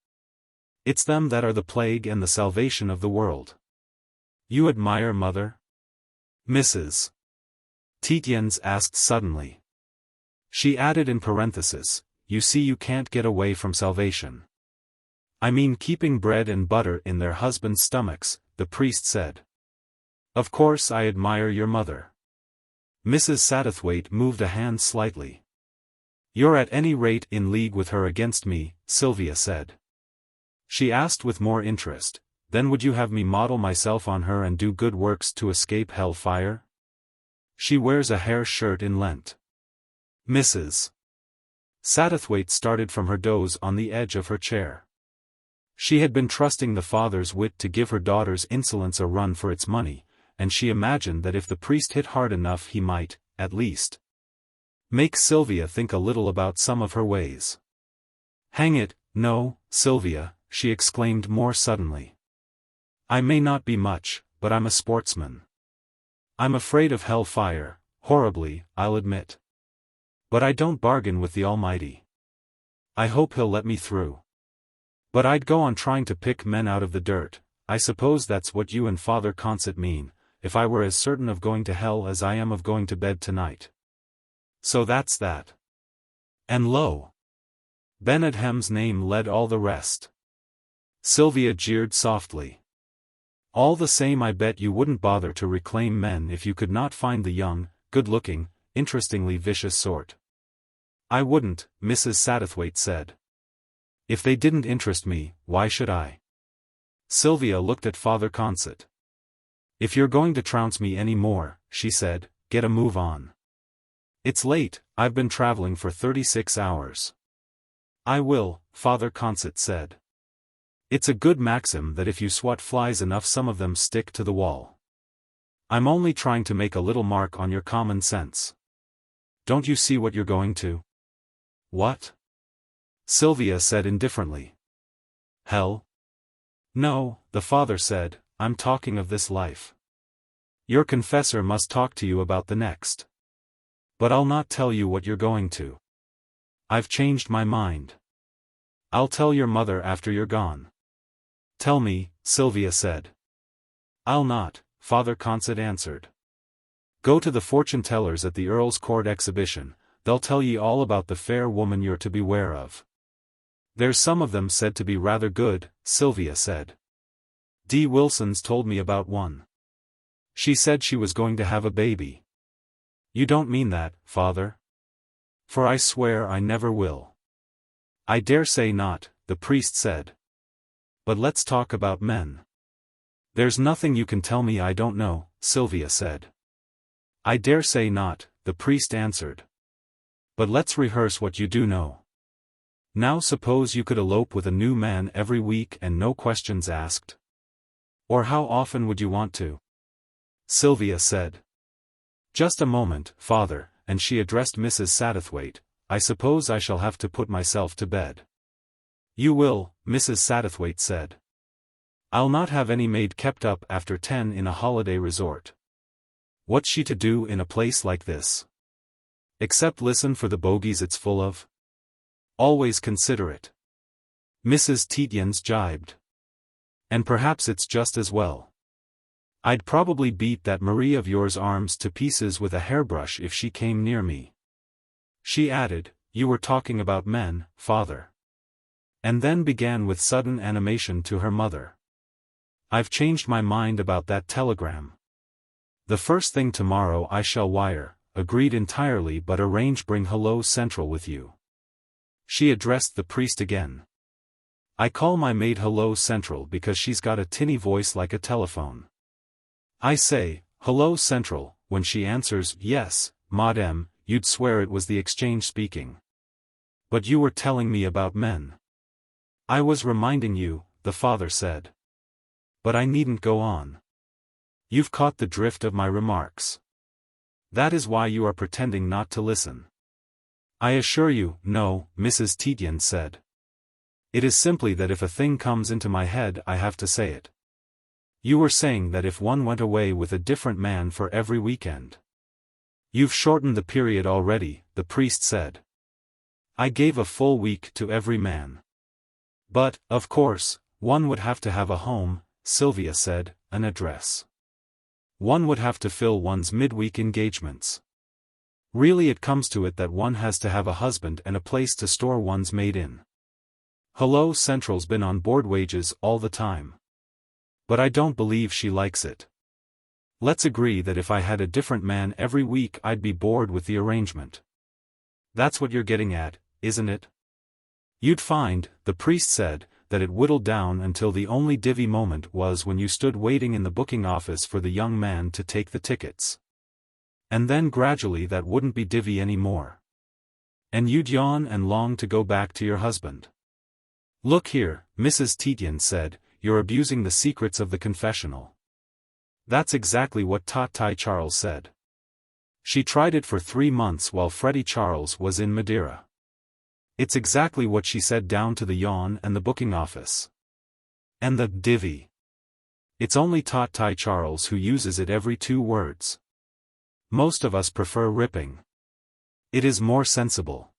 It's them that are the plague and the salvation of the world. You admire mother? Mrs. Tietjens asked suddenly. She added in parenthesis, you see you can't get away from salvation. I mean keeping bread and butter in their husbands' stomachs, the priest said. Of course I admire your mother. Mrs. Satterthwaite moved a hand slightly. You're at any rate in league with her against me, Sylvia said. She asked with more interest, then would you have me model myself on her and do good works to escape hell fire? She wears a hair shirt in Lent. Mrs. Satterthwaite started from her doze on the edge of her chair. She had been trusting the father's wit to give her daughter's insolence a run for its money, and she imagined that if the priest hit hard enough he might, at least, make Sylvia think a little about some of her ways. Hang it, no, Sylvia, she exclaimed more suddenly. I may not be much, but I'm a sportsman. I'm afraid of hell fire, horribly, I'll admit. But I don't bargain with the Almighty. I hope he'll let me through. But I'd go on trying to pick men out of the dirt. I suppose that's what you and Father Consett mean, if I were as certain of going to hell as I am of going to bed tonight. So that's that. And lo! Benedham's name led all the rest. Sylvia jeered softly. All the same I bet you wouldn't bother to reclaim men if you could not find the young, good-looking, interestingly vicious sort. I wouldn't, Mrs. Satterthwaite said. If they didn't interest me, why should I? Sylvia looked at Father Consett. If you're going to trounce me any more, she said, get a move on. It's late, I've been traveling for 36 hours. I will, Father Consett said. It's a good maxim that if you swat flies enough some of them stick to the wall. I'm only trying to make a little mark on your common sense. Don't you see what you're going to? What? Sylvia said indifferently. Hell? No, the father said, I'm talking of this life. Your confessor must talk to you about the next. But I'll not tell you what you're going to. I've changed my mind. I'll tell your mother after you're gone. Tell me, Sylvia said. I'll not, Father Consett answered. Go to the fortune-tellers at the Earl's Court exhibition, they'll tell ye all about the fair woman you're to beware of. There's some of them said to be rather good, Sylvia said. D. Wilson's told me about one. She said she was going to have a baby. You don't mean that, Father? For I swear I never will. I dare say not, the priest said. But let's talk about men. There's nothing you can tell me I don't know, Sylvia said. I dare say not, the priest answered. But let's rehearse what you do know. Now suppose you could elope with a new man every week and no questions asked. Or how often would you want to? Sylvia said. Just a moment, Father, and she addressed Mrs. Satterthwaite, I suppose I shall have to put myself to bed. You will, Mrs. Satterthwaite said. I'll not have any maid kept up after 10 in a holiday resort. What's she to do in a place like this? Except listen for the bogies it's full of? Always consider it. Mrs. Tietjens jibed. And perhaps it's just as well. I'd probably beat that Marie of yours arms to pieces with a hairbrush if she came near me. She added, you were talking about men, Father. And then began with sudden animation to her mother. I've changed my mind about that telegram. The first thing tomorrow I shall wire, agreed entirely but arrange bring Hello Central with you. She addressed the priest again. I call my maid Hello Central because she's got a tinny voice like a telephone. I say, Hello Central, when she answers, yes, madame, you'd swear it was the exchange speaking. But you were telling me about men. I was reminding you, the father said. But I needn't go on. You've caught the drift of my remarks. That is why you are pretending not to listen. I assure you, no, Mrs. Tietjens said. It is simply that if a thing comes into my head I have to say it. You were saying that if one went away with a different man for every weekend. You've shortened the period already, the priest said. I gave a full week to every man. But, of course, one would have to have a home, Sylvia said, an address. One would have to fill one's midweek engagements. Really it comes to it that one has to have a husband and a place to store one's maid in. Hello Central's been on board wages all the time. But I don't believe she likes it. Let's agree that if I had a different man every week I'd be bored with the arrangement. That's what you're getting at, isn't it? You'd find, the priest said, that it whittled down until the only divvy moment was when you stood waiting in the booking office for the young man to take the tickets. And then gradually that wouldn't be divvy anymore. And you'd yawn and long to go back to your husband. Look here, Mrs. Tietjens said, you're abusing the secrets of the confessional. That's exactly what Tate Charles said. She tried it for 3 months while Freddie Charles was in Madeira. It's exactly what she said down to the yawn and the booking office. And the divvy. It's only Tate Charles who uses it every 2 words. Most of us prefer ripping. It is more sensible.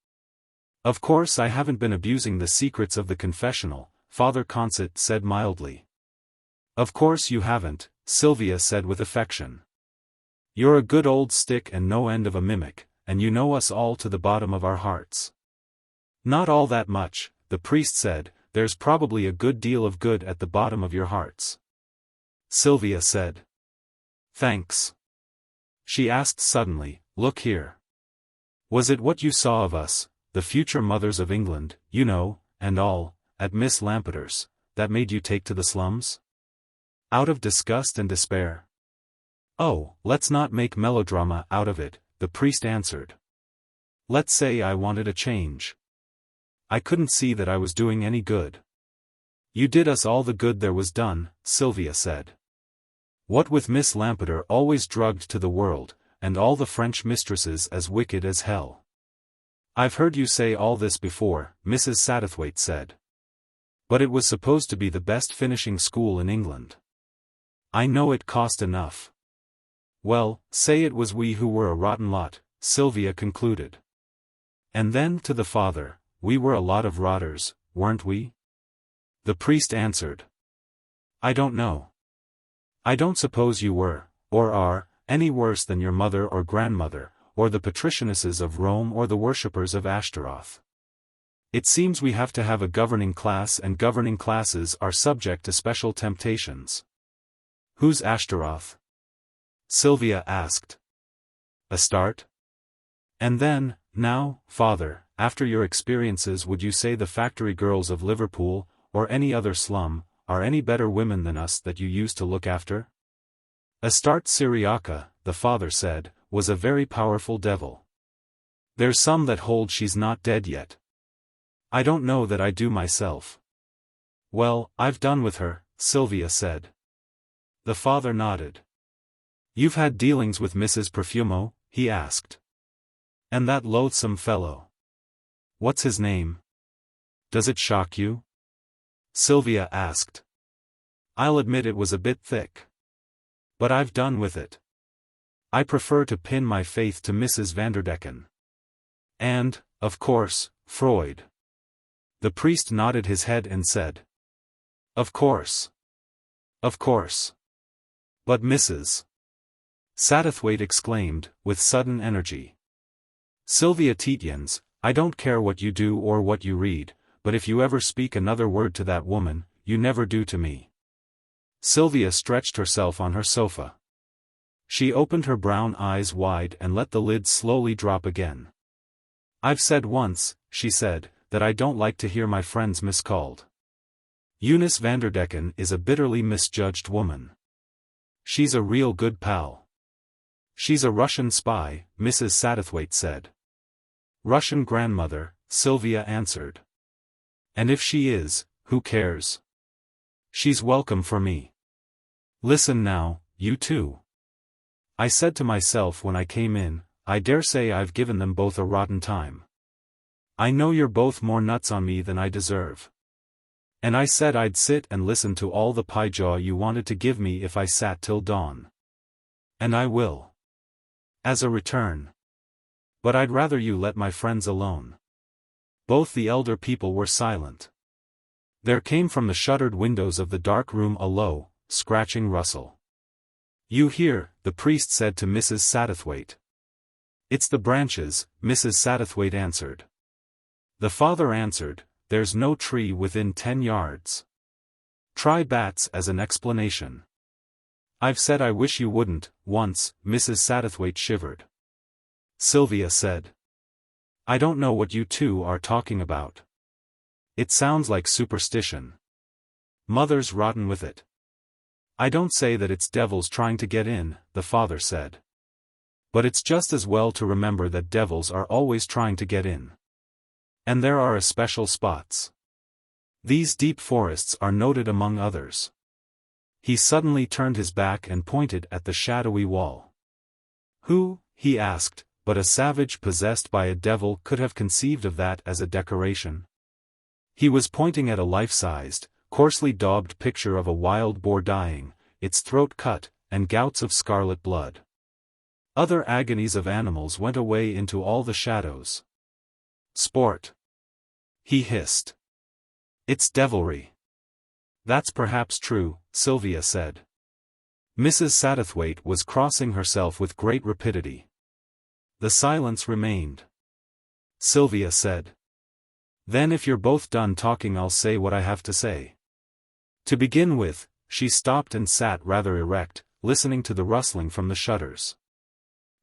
Of course I haven't been abusing the secrets of the confessional, Father Consett said mildly. Of course you haven't, Sylvia said with affection. You're a good old stick and no end of a mimic, and you know us all to the bottom of our hearts. Not all that much, the priest said, there's probably a good deal of good at the bottom of your hearts. Sylvia said. Thanks. She asked suddenly, look here. Was it what you saw of us, the future mothers of England, you know, and all, at Miss Lampeter's, that made you take to the slums? Out of disgust and despair? Oh, let's not make melodrama out of it, the priest answered. Let's say I wanted a change. I couldn't see that I was doing any good. You did us all the good there was done, Sylvia said. What with Miss Lampeter always drugged to the world, and all the French mistresses as wicked as hell. I've heard you say all this before, Mrs. Satterthwaite said. But it was supposed to be the best finishing school in England. I know it cost enough. Well, say it was we who were a rotten lot, Sylvia concluded. And then to the father, we were a lot of rotters, weren't we? The priest answered. I don't know. I don't suppose you were, or are, any worse than your mother or grandmother, or the patricianesses of Rome or the worshippers of Ashtaroth. It seems we have to have a governing class and governing classes are subject to special temptations. Who's Ashtaroth? Sylvia asked. Astarte? And then, now, father, after your experiences would you say the factory girls of Liverpool, or any other slum, are any better women than us that you used to look after? Astarte Syriaca, the father said, was a very powerful devil. There's some that hold she's not dead yet. I don't know that I do myself. Well, I've done with her, Sylvia said. The father nodded. You've had dealings with Mrs. Perowne? He asked. And that loathsome fellow. What's his name? Does it shock you? Sylvia asked. I'll admit it was a bit thick. But I've done with it. I prefer to pin my faith to Mrs. Vanderdecken. And, of course, Freud. The priest nodded his head and said. Of course. Of course. But Mrs. Satterthwaite exclaimed, with sudden energy. Sylvia Tietjens, I don't care what you do or what you read, but if you ever speak another word to that woman, you never do to me. Sylvia stretched herself on her sofa. She opened her brown eyes wide and let the lids slowly drop again. I've said once, she said, that I don't like to hear my friends miscalled. Eunice Vanderdecken is a bitterly misjudged woman. She's a real good pal. She's a Russian spy, Mrs. Satterthwaite said. Russian grandmother, Sylvia answered. And if she is, who cares? She's welcome for me. Listen now, you too. I said to myself when I came in, I dare say I've given them both a rotten time. I know you're both more nuts on me than I deserve. And I said I'd sit and listen to all the pie jaw you wanted to give me if I sat till dawn. And I will. As a return. But I'd rather you let my friends alone. Both the elder people were silent. There came from the shuttered windows of the dark room a low, scratching rustle. You hear, the priest said to Mrs. Satterthwaite. It's the branches, Mrs. Satterthwaite answered. The father answered, there's no tree within 10 yards. Try bats as an explanation. I've said I wish you wouldn't, once, Mrs. Satterthwaite shivered. Sylvia said. I don't know what you two are talking about. It sounds like superstition. Mother's rotten with it. I don't say that it's devils trying to get in, the father said. But it's just as well to remember that devils are always trying to get in. And there are especial spots. These deep forests are noted among others. He suddenly turned his back and pointed at the shadowy wall. Who, he asked, but a savage possessed by a devil could have conceived of that as a decoration? He was pointing at a life-sized, coarsely daubed picture of a wild boar dying, its throat cut, and gouts of scarlet blood. Other agonies of animals went away into all the shadows. Sport. He hissed. It's devilry. That's perhaps true, Sylvia said. Mrs. Satterthwaite was crossing herself with great rapidity. The silence remained. Sylvia said. Then if you're both done talking I'll say what I have to say. To begin with, she stopped and sat rather erect, listening to the rustling from the shutters.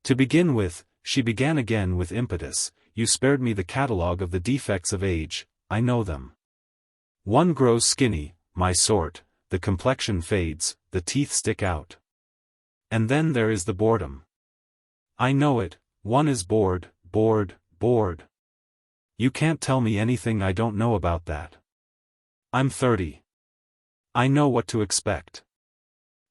To begin with, she began again with impetus, you spared me the catalogue of the defects of age, I know them. One grows skinny, my sort, the complexion fades, the teeth stick out. And then there is the boredom. I know it, one is bored. You can't tell me anything I don't know about that. I'm 30. I know what to expect.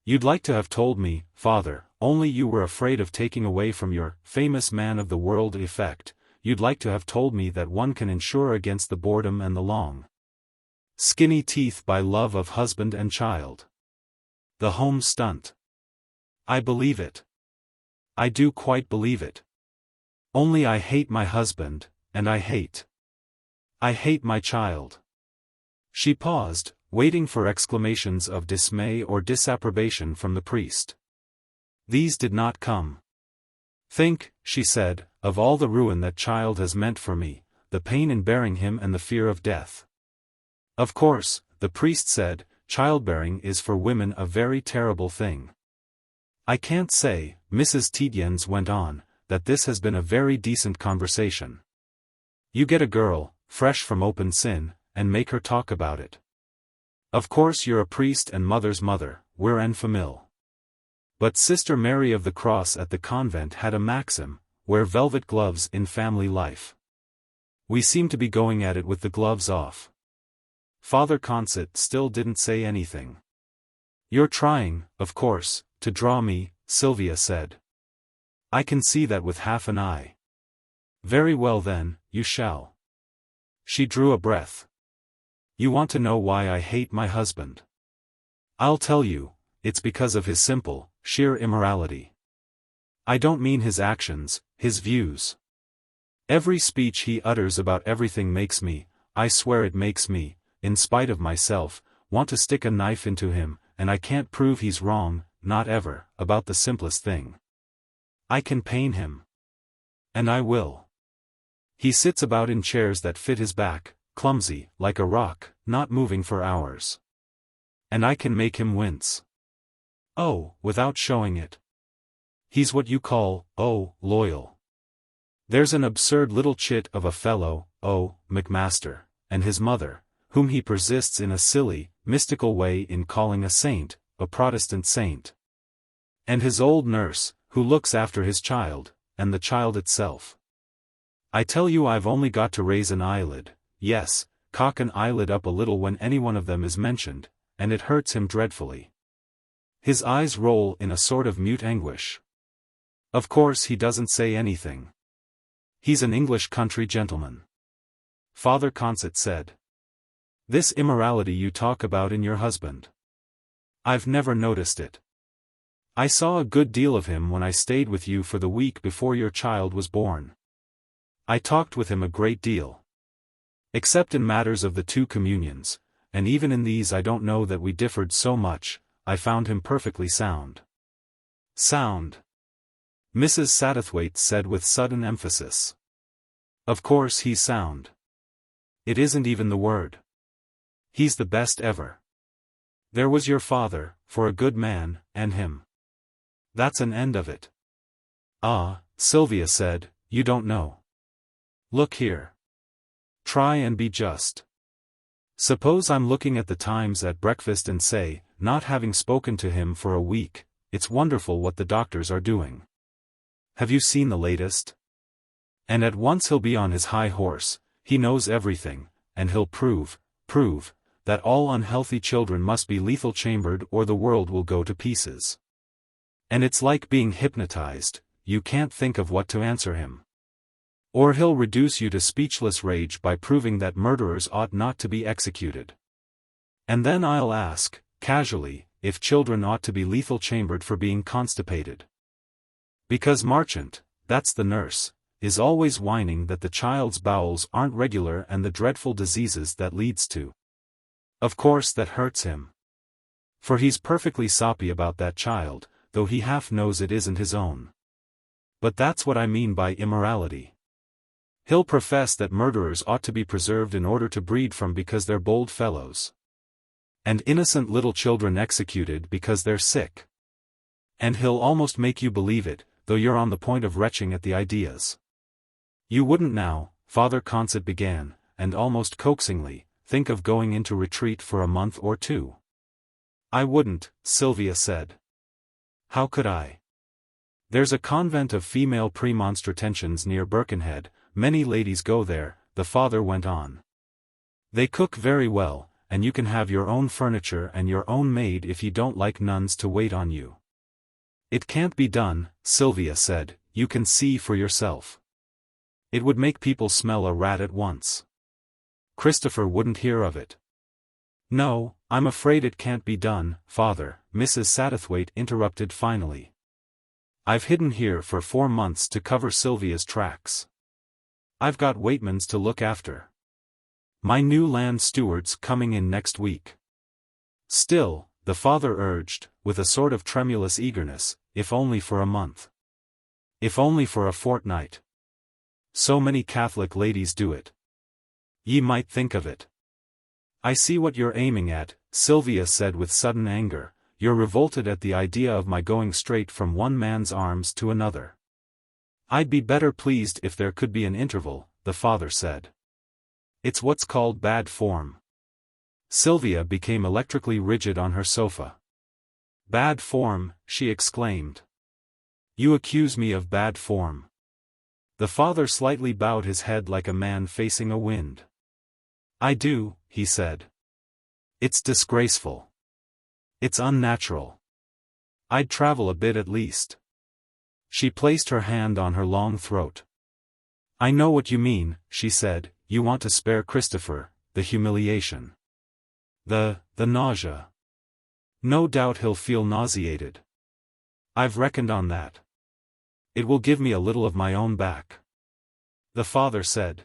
You'd like to have told me, father, only you were afraid of taking away from your famous man of the world effect, you'd like to have told me that one can insure against the boredom and the long, skinny teeth by love of husband and child. The home stunt. I believe it. I do quite believe it. Only I hate my husband, and I hate my child. She paused, waiting for exclamations of dismay or disapprobation from the priest. These did not come. Think, she said, of all the ruin that child has meant for me, the pain in bearing him and the fear of death. Of course, the priest said, childbearing is for women a very terrible thing. I can't say, Mrs. Tietjens went on, that this has been a very decent conversation. You get a girl, fresh from open sin, and make her talk about it. Of course you're a priest and mother's mother, we're en famille. But Sister Mary of the Cross at the convent had a maxim, wear velvet gloves in family life. We seem to be going at it with the gloves off. Father Consett still didn't say anything. You're trying, of course, to draw me, Sylvia said. I can see that with half an eye. Very well then, you shall. She drew a breath. You want to know why I hate my husband? I'll tell you, it's because of his simple, sheer immorality. I don't mean his actions, his views. Every speech he utters about everything makes me, I swear it makes me, in spite of myself, want to stick a knife into him, and I can't prove he's wrong, not ever, about the simplest thing. I can pain him. And I will. He sits about in chairs that fit his back, clumsy, like a rock, not moving for hours. And I can make him wince. Oh, without showing it. He's what you call, loyal. There's an absurd little chit of a fellow, Macmaster, and his mother, whom he persists in a silly, mystical way in calling a saint, a Protestant saint. And his old nurse, who looks after his child, and the child itself. I tell you I've only got to raise an eyelid, yes, cock an eyelid up a little when any one of them is mentioned, and it hurts him dreadfully. His eyes roll in a sort of mute anguish. Of course he doesn't say anything. He's an English country gentleman. Father Consett said. This immorality you talk about in your husband. I've never noticed it. I saw a good deal of him when I stayed with you for the week before your child was born. I talked with him a great deal. Except in matters of the two communions, and even in these I don't know that we differed so much, I found him perfectly sound. Sound. Mrs. Satterthwaite said with sudden emphasis. Of course he's sound. It isn't even the word. He's the best ever. There was your father, for a good man, and him. That's an end of it. Ah, Sylvia said, you don't know. Look here. Try and be just. Suppose I'm looking at the Times at breakfast and say, not having spoken to him for a week, it's wonderful what the doctors are doing. Have you seen the latest? And at once he'll be on his high horse, he knows everything, and he'll prove, that all unhealthy children must be lethal chambered or the world will go to pieces. And it's like being hypnotized, you can't think of what to answer him. Or he'll reduce you to speechless rage by proving that murderers ought not to be executed. And then I'll ask, casually, if children ought to be lethal chambered for being constipated. Because Marchant, that's the nurse, is always whining that the child's bowels aren't regular and the dreadful diseases that leads to. Of course that hurts him. For he's perfectly soppy about that child, though he half knows it isn't his own. But that's what I mean by immorality. He'll profess that murderers ought to be preserved in order to breed from because they're bold fellows. And innocent little children executed because they're sick. And he'll almost make you believe it, though you're on the point of retching at the ideas. You wouldn't now, Father Consett began, and almost coaxingly, think of going into retreat for a month or two. I wouldn't, Sylvia said. How could I? There's a convent of female premonstratensians near Birkenhead, many ladies go there, the father went on. They cook very well, and you can have your own furniture and your own maid if you don't like nuns to wait on you. It can't be done, Sylvia said, you can see for yourself. It would make people smell a rat at once. Christopher wouldn't hear of it. No, I'm afraid it can't be done, Father, Mrs. Satterthwaite interrupted finally. I've hidden here for 4 months to cover Sylvia's tracks. I've got waitmans to look after. My new land steward's coming in next week. Still, the father urged, with a sort of tremulous eagerness, if only for a month. If only for a fortnight. So many Catholic ladies do it. Ye might think of it. I see what you're aiming at, Sylvia said with sudden anger, you're revolted at the idea of my going straight from one man's arms to another. I'd be better pleased if there could be an interval, the father said. It's what's called bad form. Sylvia became electrically rigid on her sofa. Bad form, she exclaimed. You accuse me of bad form. The father slightly bowed his head like a man facing a wind. I do, he said. It's disgraceful. It's unnatural. I'd travel a bit at least. She placed her hand on her long throat. I know what you mean, she said, you want to spare Christopher, the humiliation. The nausea. No doubt he'll feel nauseated. I've reckoned on that. It will give me a little of my own back. The father said.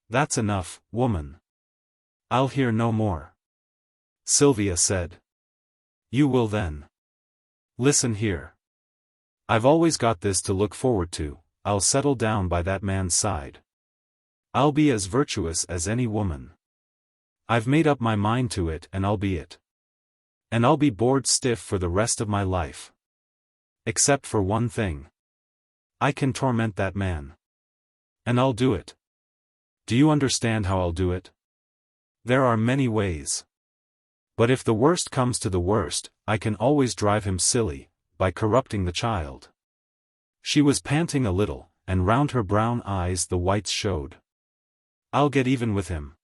That's enough, woman. I'll hear no more. Sylvia said. You will then. Listen here. I've always got this to look forward to, I'll settle down by that man's side. I'll be as virtuous as any woman. I've made up my mind to it and I'll be it. And I'll be bored stiff for the rest of my life. Except for one thing. I can torment that man. And I'll do it. Do you understand how I'll do it? There are many ways. But if the worst comes to the worst, I can always drive him silly, by corrupting the child. She was panting a little, and round her brown eyes the whites showed. I'll get even with him.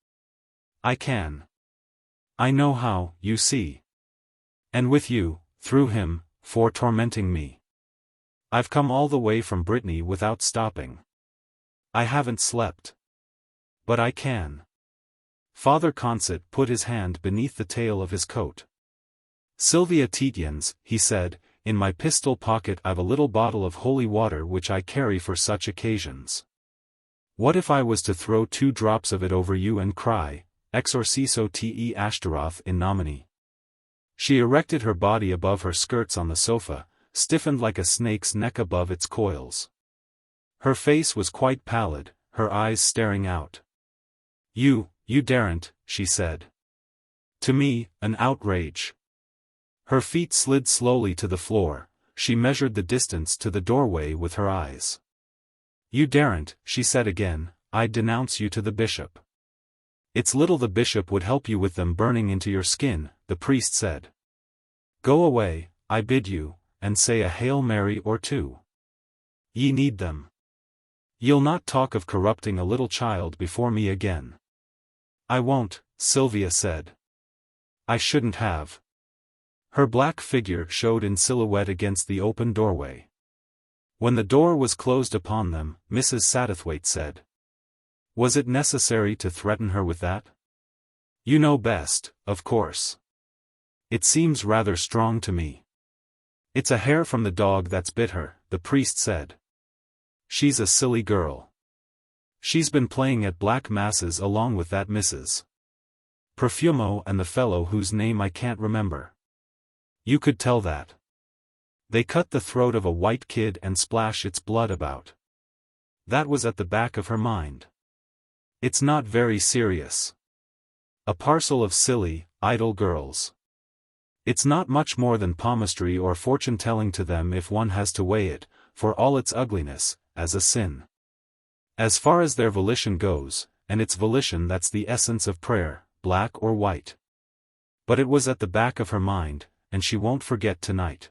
I can. I know how, you see. And with you, through him, for tormenting me. I've come all the way from Brittany without stopping. I haven't slept. But I can. Father Consett put his hand beneath the tail of his coat. Sylvia Tietjens, he said, in my pistol pocket I've a little bottle of holy water which I carry for such occasions. What if I was to throw 2 drops of it over you and cry, Exorciso te Ashtaroth in nomine? She erected her body above her skirts on the sofa, stiffened like a snake's neck above its coils. Her face was quite pallid, her eyes staring out. You daren't, she said. To me, an outrage. Her feet slid slowly to the floor, she measured the distance to the doorway with her eyes. You daren't, she said again, I'd denounce you to the bishop. It's little the bishop would help you with them burning into your skin, the priest said. Go away, I bid you, and say a Hail Mary or 2. Ye need them. You'll not talk of corrupting a little child before me again. I won't, Sylvia said. I shouldn't have. Her black figure showed in silhouette against the open doorway. When the door was closed upon them, Mrs. Satterthwaite said. Was it necessary to threaten her with that? You know best, of course. It seems rather strong to me. It's a hair from the dog that's bit her, the priest said. She's a silly girl. She's been playing at black masses along with that Mrs. Perowne and the fellow whose name I can't remember. You could tell that. They cut the throat of a white kid and splash its blood about. That was at the back of her mind. It's not very serious. A parcel of silly, idle girls. It's not much more than palmistry or fortune-telling to them if one has to weigh it, for all its ugliness, as a sin. As far as their volition goes, and it's volition that's the essence of prayer, black or white. But it was at the back of her mind, and she won't forget tonight.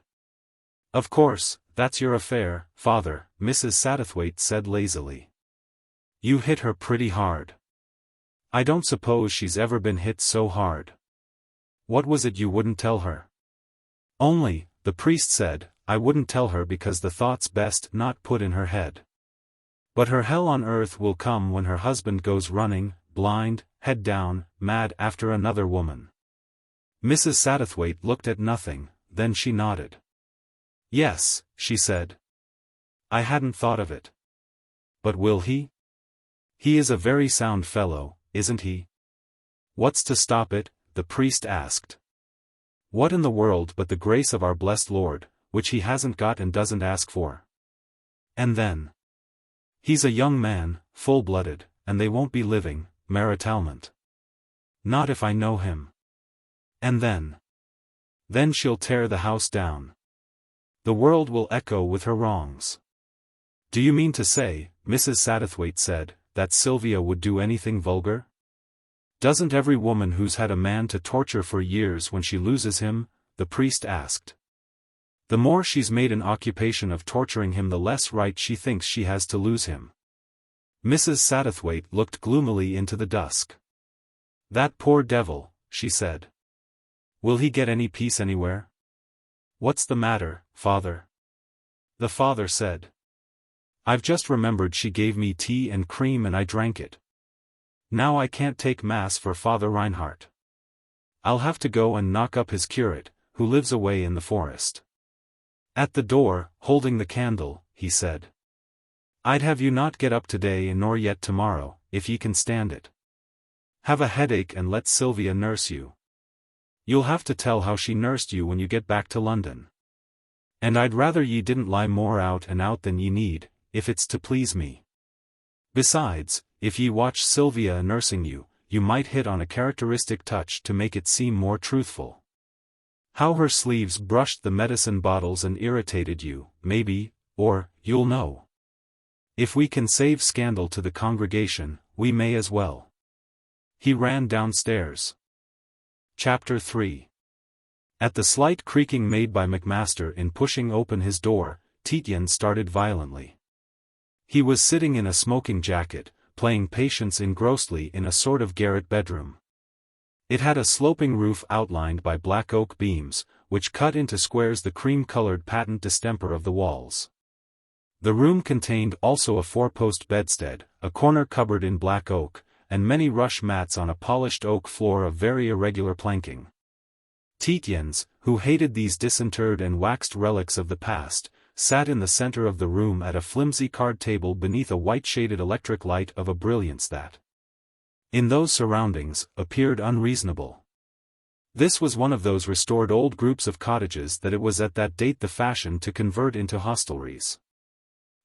Of course, that's your affair, Father, Mrs. Satterthwaite said lazily. You hit her pretty hard. I don't suppose she's ever been hit so hard. What was it you wouldn't tell her? Only, the priest said, I wouldn't tell her because the thought's best not put in her head. But her hell on earth will come when her husband goes running, blind, head down, mad after another woman. Mrs. Satterthwaite looked at nothing, then she nodded. Yes, she said. I hadn't thought of it. But will he? He is a very sound fellow, isn't he? What's to stop it? The priest asked. What in the world but the grace of our blessed Lord, which he hasn't got and doesn't ask for? And then? He's a young man, full-blooded, and they won't be living, maritalment. Not if I know him. And then? Then she'll tear the house down. The world will echo with her wrongs. Do you mean to say, Mrs. Satterthwaite said, that Sylvia would do anything vulgar? Doesn't every woman who's had a man to torture for years when she loses him? The priest asked. The more she's made an occupation of torturing him the less right she thinks she has to lose him. Mrs. Satterthwaite looked gloomily into the dusk. That poor devil, she said. Will he get any peace anywhere? What's the matter, Father? The father said. I've just remembered she gave me tea and cream and I drank it. Now I can't take Mass for Father Reinhardt. I'll have to go and knock up his curate, who lives away in the forest. At the door, holding the candle, he said. I'd have you not get up today nor yet tomorrow, if ye can stand it. Have a headache and let Sylvia nurse you. You'll have to tell how she nursed you when you get back to London. And I'd rather ye didn't lie more out and out than ye need, if it's to please me. Besides, if ye watch Sylvia nursing you, you might hit on a characteristic touch to make it seem more truthful. How her sleeves brushed the medicine bottles and irritated you, maybe, or, you'll know. If we can save scandal to the congregation, we may as well. He ran downstairs. Chapter 3. At the slight creaking made by Macmaster in pushing open his door, Tietjens started violently. He was sitting in a smoking jacket, playing Patience engrossly in a sort of garret bedroom. It had a sloping roof outlined by black oak beams, which cut into squares the cream-colored patent distemper of the walls. The room contained also a four-post bedstead, a corner cupboard in black oak, and many rush mats on a polished oak floor of very irregular planking. Tietjens, who hated these disinterred and waxed relics of the past, sat in the center of the room at a flimsy card table beneath a white-shaded electric light of a brilliance that, in those surroundings, appeared unreasonable. This was one of those restored old groups of cottages that it was at that date the fashion to convert into hostelries.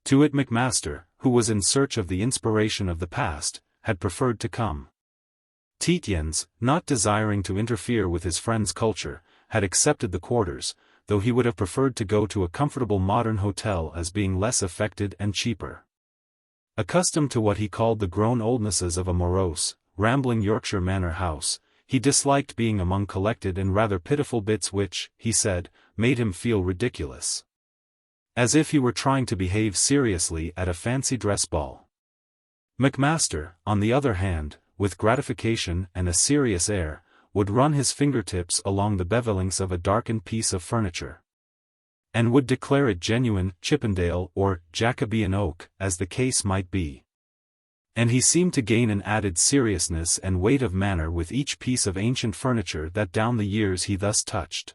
To it Macmaster, who was in search of the inspiration of the past, had preferred to come. Tietjens, not desiring to interfere with his friend's culture, had accepted the quarters, though he would have preferred to go to a comfortable modern hotel as being less affected and cheaper. Accustomed to what he called the grown oldnesses of a morose, rambling Yorkshire manor house, he disliked being among collected and rather pitiful bits which, he said, made him feel ridiculous. As if he were trying to behave seriously at a fancy dress ball. Macmaster, on the other hand, with gratification and a serious air, would run his fingertips along the bevelings of a darkened piece of furniture, and would declare it genuine Chippendale or Jacobean oak, as the case might be. And he seemed to gain an added seriousness and weight of manner with each piece of ancient furniture that down the years he thus touched.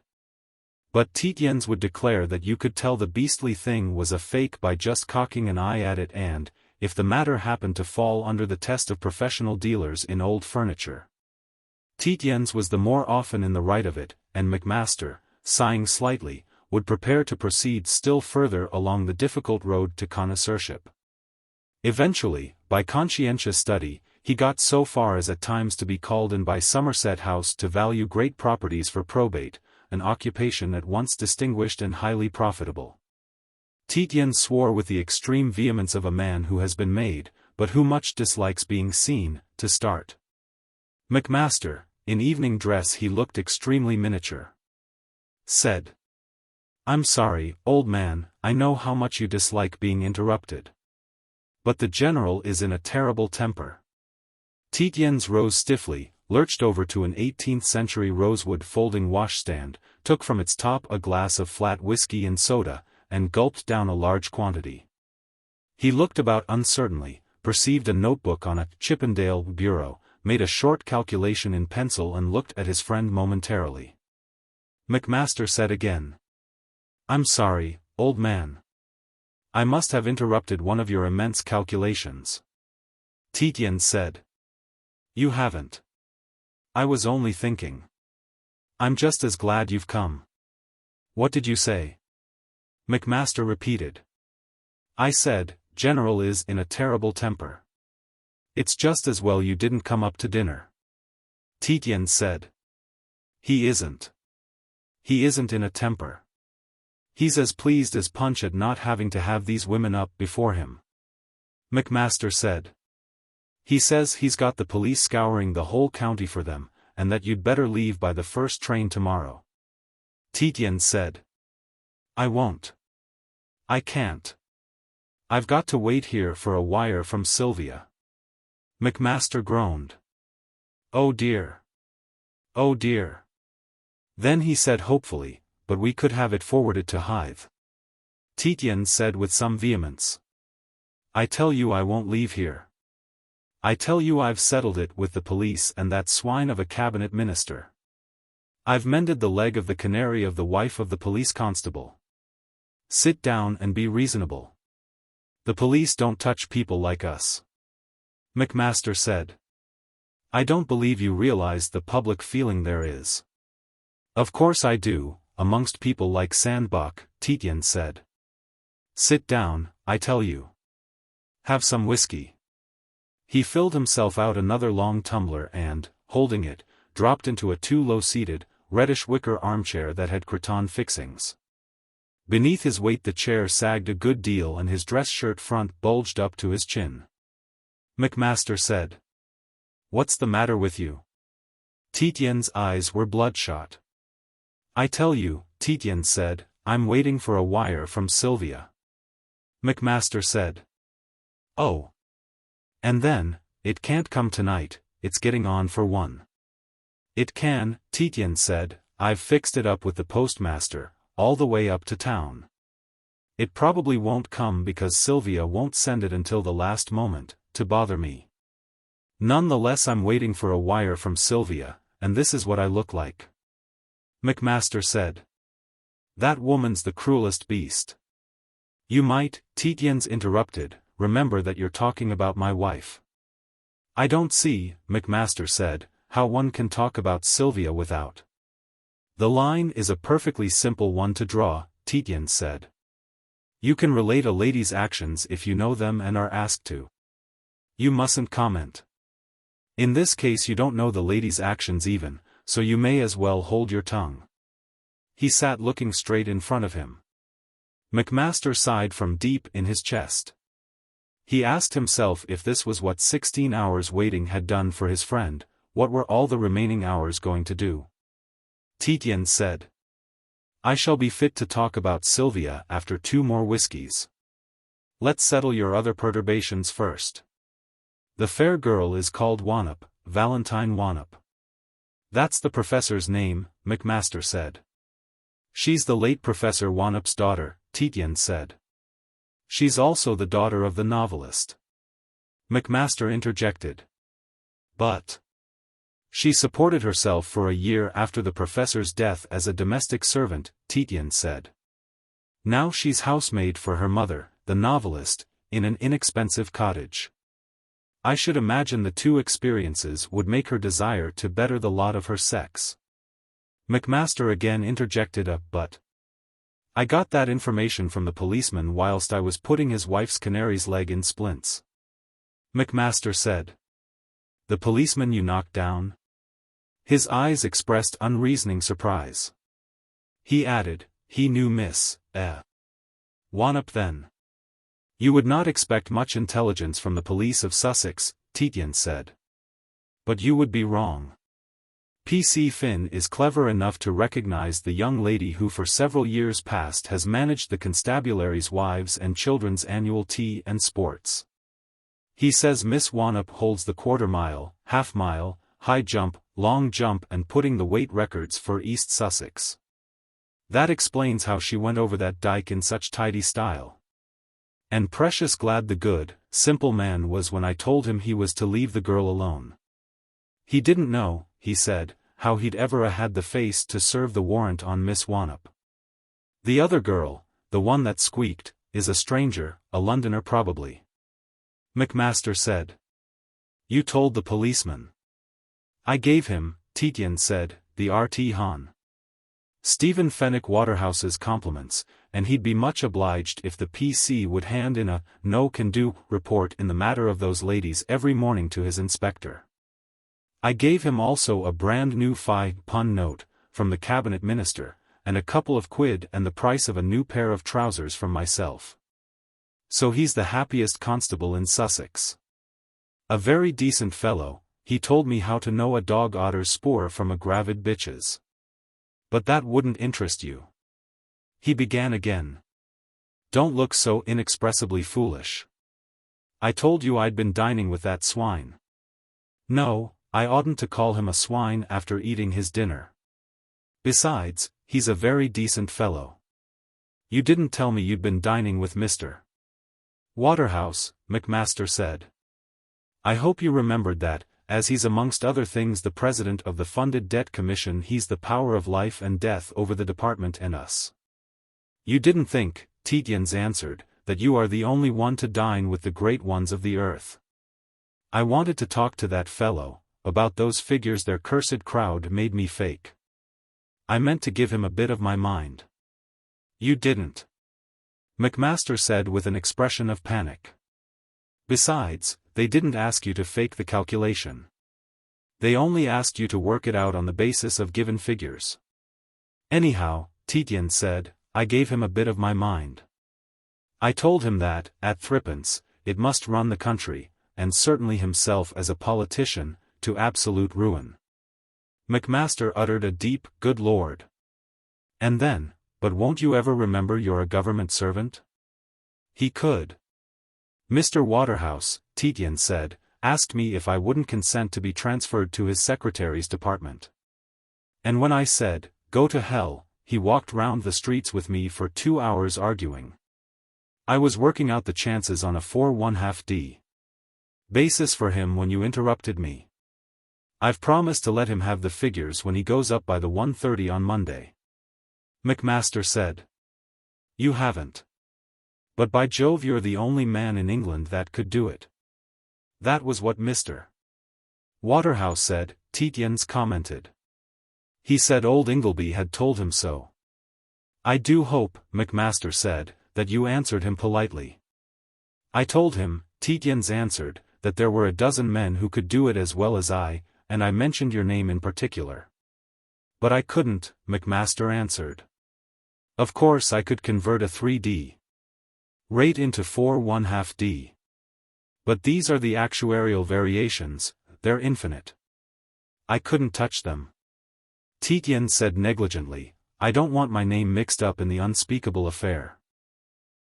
But Tietjens would declare that you could tell the beastly thing was a fake by just cocking an eye at it and, if the matter happened to fall under the test of professional dealers in old furniture, Tietjens was the more often in the right of it, and Macmaster, sighing slightly, would prepare to proceed still further along the difficult road to connoisseurship. Eventually, by conscientious study, he got so far as at times to be called in by Somerset House to value great properties for probate, an occupation at once distinguished and highly profitable. Tietjens swore with the extreme vehemence of a man who has been made, but who much dislikes being seen, to start. Macmaster, in evening dress he looked extremely miniature, said, "I'm sorry, old man, I know how much you dislike being interrupted. But the general is in a terrible temper." Tietjens rose stiffly, lurched over to an 18th-century rosewood folding washstand, took from its top a glass of flat whiskey and soda, and gulped down a large quantity. He looked about uncertainly, perceived a notebook on a Chippendale bureau, made a short calculation in pencil and looked at his friend momentarily. Macmaster said again, "I'm sorry, old man. I must have interrupted one of your immense calculations." Tietjens said, "You haven't. I was only thinking. I'm just as glad you've come." "What did you say?" Macmaster repeated. "I said, General is in a terrible temper. It's just as well you didn't come up to dinner." Tietjens said, "He isn't. He isn't in a temper. He's as pleased as Punch at not having to have these women up before him." Macmaster said, "He says he's got the police scouring the whole county for them, and that you'd better leave by the first train tomorrow." Tietjens said, "I won't. I can't. I've got to wait here for a wire from Sylvia." Macmaster groaned. "Oh dear. Oh dear." Then he said hopefully, "But we could have it forwarded to Hythe." Tietjens said with some vehemence, "I tell you I won't leave here. I tell you I've settled it with the police and that swine of a cabinet minister. I've mended the leg of the canary of the wife of the police constable. Sit down and be reasonable. The police don't touch people like us." Macmaster said, "I don't believe you realize the public feeling there is." "Of course I do, amongst people like Sandbach," Tietjens said. "Sit down, I tell you. Have some whiskey." He filled himself out another long tumbler and, holding it, dropped into a too low-seated, reddish wicker armchair that had cretonne fixings. Beneath his weight the chair sagged a good deal and his dress shirt front bulged up to his chin. Macmaster said, "What's the matter with you?" Tietjens' eyes were bloodshot. "I tell you," Tietjens said, "I'm waiting for a wire from Sylvia." Macmaster said, "Oh. And then, it can't come tonight, it's getting on for one." "It can," Tietjens said, I've fixed it up with the postmaster, all the way up to town. It probably won't come because Sylvia won't send it until the last moment, to bother me. Nonetheless, I'm waiting for a wire from Sylvia, and this is what I look like." Macmaster said. "That woman's the cruelest beast." "You might," Tietjens interrupted, "remember that you're talking about my wife." "I don't see," Macmaster said, "how one can talk about Sylvia without." "The line is a perfectly simple one to draw," Tietjens said. "You can relate a lady's actions if you know them and are asked to. You mustn't comment. In this case you don't know the lady's actions even, so you may as well hold your tongue." He sat looking straight in front of him. Macmaster sighed from deep in his chest. He asked himself if this was what 16 hours waiting had done for his friend, what were all the remaining hours going to do? Tietjens said, "I shall be fit to talk about Sylvia after 2 more whiskies. Let's settle your other perturbations first. The fair girl is called Wannop, Valentine Wannop." "That's the professor's name," Macmaster said. "She's the late Professor Wannop's daughter," Tietjens said. "She's also the daughter of the novelist." Macmaster interjected. "But she supported herself for a year after the professor's death as a domestic servant," Tietjens said. "Now she's housemaid for her mother, the novelist, in an inexpensive cottage. I should imagine the 2 experiences would make her desire to better the lot of her sex." Macmaster again interjected a "but." "I got that information from the policeman whilst I was putting his wife's canary's leg in splints." Macmaster said. "The policeman you knocked down?" His eyes expressed unreasoning surprise. He added, "He knew Miss Wannop then." "You would not expect much intelligence from the police of Sussex," Tietjens said. "But you would be wrong. P.C. Finn is clever enough to recognize the young lady who for several years past has managed the constabulary's wives' and children's annual tea and sports. He says Miss Wannop holds the quarter-mile, half-mile, high jump, long jump and putting the weight records for East Sussex. That explains how she went over that dike in such tidy style. And precious glad the good, simple man was when I told him he was to leave the girl alone. He didn't know," he said, "how he'd ever had the face to serve the warrant on Miss Wannop. The other girl, the one that squeaked, is a stranger, a Londoner probably." Macmaster said. "You told the policeman?" "I gave him," Tietjens said, "the RT Hon. Stephen Fenwick Waterhouse's compliments, and he'd be much obliged if the PC would hand in a no-can-do report in the matter of those ladies every morning to his inspector. I gave him also a brand new £5 note, from the cabinet minister, and a couple of quid and the price of a new pair of trousers from myself. So he's the happiest constable in Sussex. A very decent fellow. He told me how to know a dog otter's spoor from a gravid bitch's. But that wouldn't interest you." He began again. "Don't look so inexpressibly foolish. I told you I'd been dining with that swine. No, I oughtn't to call him a swine after eating his dinner. Besides, he's a very decent fellow. You didn't tell me you'd been dining with Mr. Waterhouse," Macmaster said. "I hope you remembered that, as he's amongst other things the president of the Funded Debt Commission, he's the power of life and death over the department and us." "You didn't think," Tietjens answered, "that you are the only one to dine with the great ones of the earth. I wanted to talk to that fellow, about those figures their cursed crowd made me fake. I meant to give him a bit of my mind." "You didn't," Macmaster said with an expression of panic. "Besides, they didn't ask you to fake the calculation. They only asked you to work it out on the basis of given figures." "Anyhow," Tietjens said, "I gave him a bit of my mind. I told him that, at 3d, it must run the country, and certainly himself as a politician, to absolute ruin." Macmaster uttered a deep, "Good Lord." And then, "But won't you ever remember you're a government servant?" He could. "Mr. Waterhouse," Tietjens said, "asked me if I wouldn't consent to be transferred to his secretary's department. And when I said, go to hell, he walked round the streets with me for 2 hours arguing. I was working out the chances on a 4.5d basis for him when you interrupted me. I've promised to let him have the figures when he goes up by the 1:30 on Monday. Macmaster said. You haven't. But by Jove, you're the only man in England that could do it. That was what Mr. Waterhouse said, Tietjens commented. He said old Ingleby had told him so. I do hope, Macmaster said, that you answered him politely. I told him, Tietjens answered, that there were a dozen men who could do it as well as I, and I mentioned your name in particular. But I couldn't, Macmaster answered. Of course I could convert a 3D rate into 4.5d. But these are the actuarial variations, they're infinite. I couldn't touch them. Tietjens said negligently, I don't want my name mixed up in the unspeakable affair.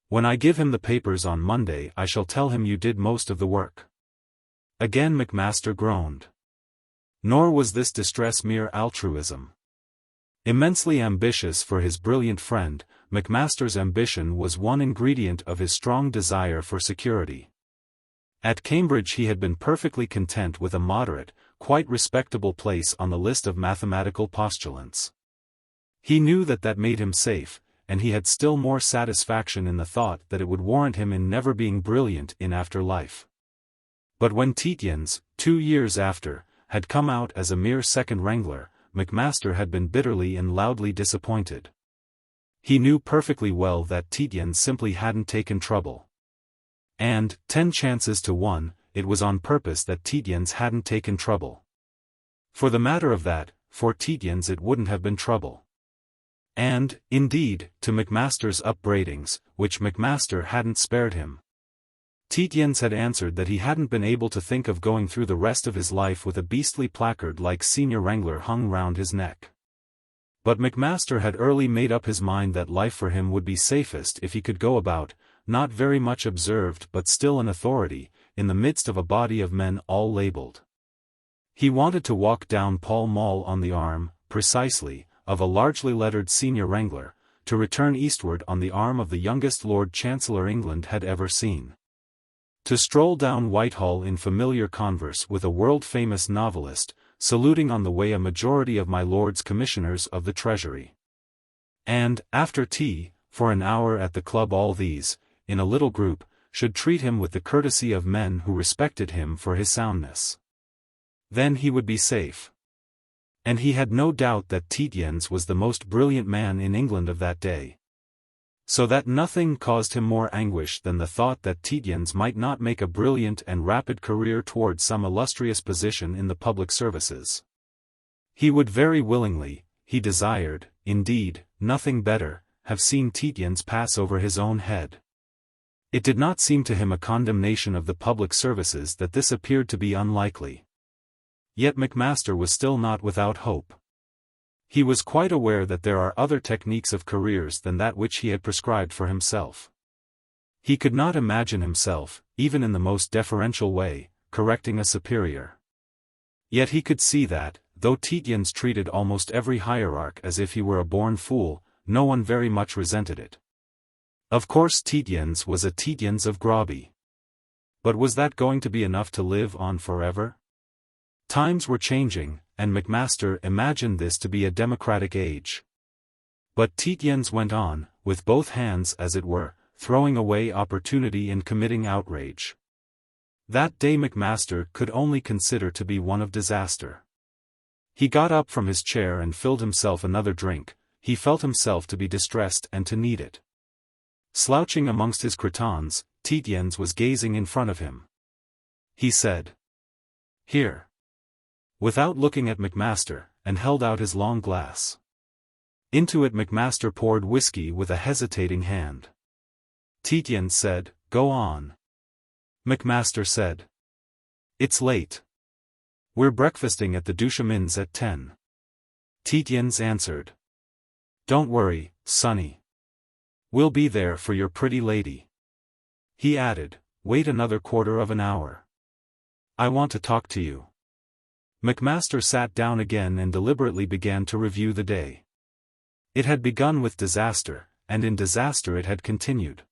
When I give him the papers on Monday I shall tell him you did most of the work. Again Macmaster groaned. Nor was this distress mere altruism. Immensely ambitious for his brilliant friend, Macmaster's ambition was one ingredient of his strong desire for security. At Cambridge he had been perfectly content with a moderate, quite respectable place on the list of mathematical postulants. He knew that that made him safe, and he had still more satisfaction in the thought that it would warrant him in never being brilliant in after life. But when Tietjens, 2 years after, had come out as a mere second wrangler, Macmaster had been bitterly and loudly disappointed. He knew perfectly well that Tietjens simply hadn't taken trouble. And, 10 chances to 1, it was on purpose that Tietjens hadn't taken trouble. For the matter of that, for Tietjens it wouldn't have been trouble. And, indeed, to Macmaster's upbraidings, which Macmaster hadn't spared him, Tietjens had answered that he hadn't been able to think of going through the rest of his life with a beastly placard like Senior Wrangler hung round his neck. But Macmaster had early made up his mind that life for him would be safest if he could go about, not very much observed but still an authority, in the midst of a body of men all labelled. He wanted to walk down Pall Mall on the arm, precisely, of a largely lettered Senior Wrangler, to return eastward on the arm of the youngest Lord Chancellor England had ever seen. To stroll down Whitehall in familiar converse with a world-famous novelist, saluting on the way a majority of my Lord's Commissioners of the Treasury. And, after tea, for an hour at the club, all these, in a little group, should treat him with the courtesy of men who respected him for his soundness. Then he would be safe. And he had no doubt that Tietjens was the most brilliant man in England of that day. So that nothing caused him more anguish than the thought that Tietjens might not make a brilliant and rapid career towards some illustrious position in the public services. He would very willingly, he desired, indeed, nothing better, have seen Tietjens pass over his own head. It did not seem to him a condemnation of the public services that this appeared to be unlikely. Yet Macmaster was still not without hope. He was quite aware that there are other techniques of careers than that which he had prescribed for himself. He could not imagine himself, even in the most deferential way, correcting a superior. Yet he could see that, though Tietjens treated almost every hierarch as if he were a born fool, no one very much resented it. Of course Tietjens was a Tietjens of Groby. But was that going to be enough to live on forever? Times were changing, and Macmaster imagined this to be a democratic age. But Tietjens went on, with both hands as it were, throwing away opportunity and committing outrage. That day Macmaster could only consider to be one of disaster. He got up from his chair and filled himself another drink. He felt himself to be distressed and to need it. Slouching amongst his crotons, Tietjens was gazing in front of him. He said, "Here," without looking at Macmaster, and held out his long glass. Into it Macmaster poured whiskey with a hesitating hand. Tietjens said, "Go on." Macmaster said, "It's late. We're breakfasting at the Duchemins at 10. Tietjens answered, "Don't worry, sonny. We'll be there for your pretty lady." He added, "Wait another quarter of an hour. I want to talk to you." Macmaster sat down again and deliberately began to review the day. It had begun with disaster, and in disaster it had continued.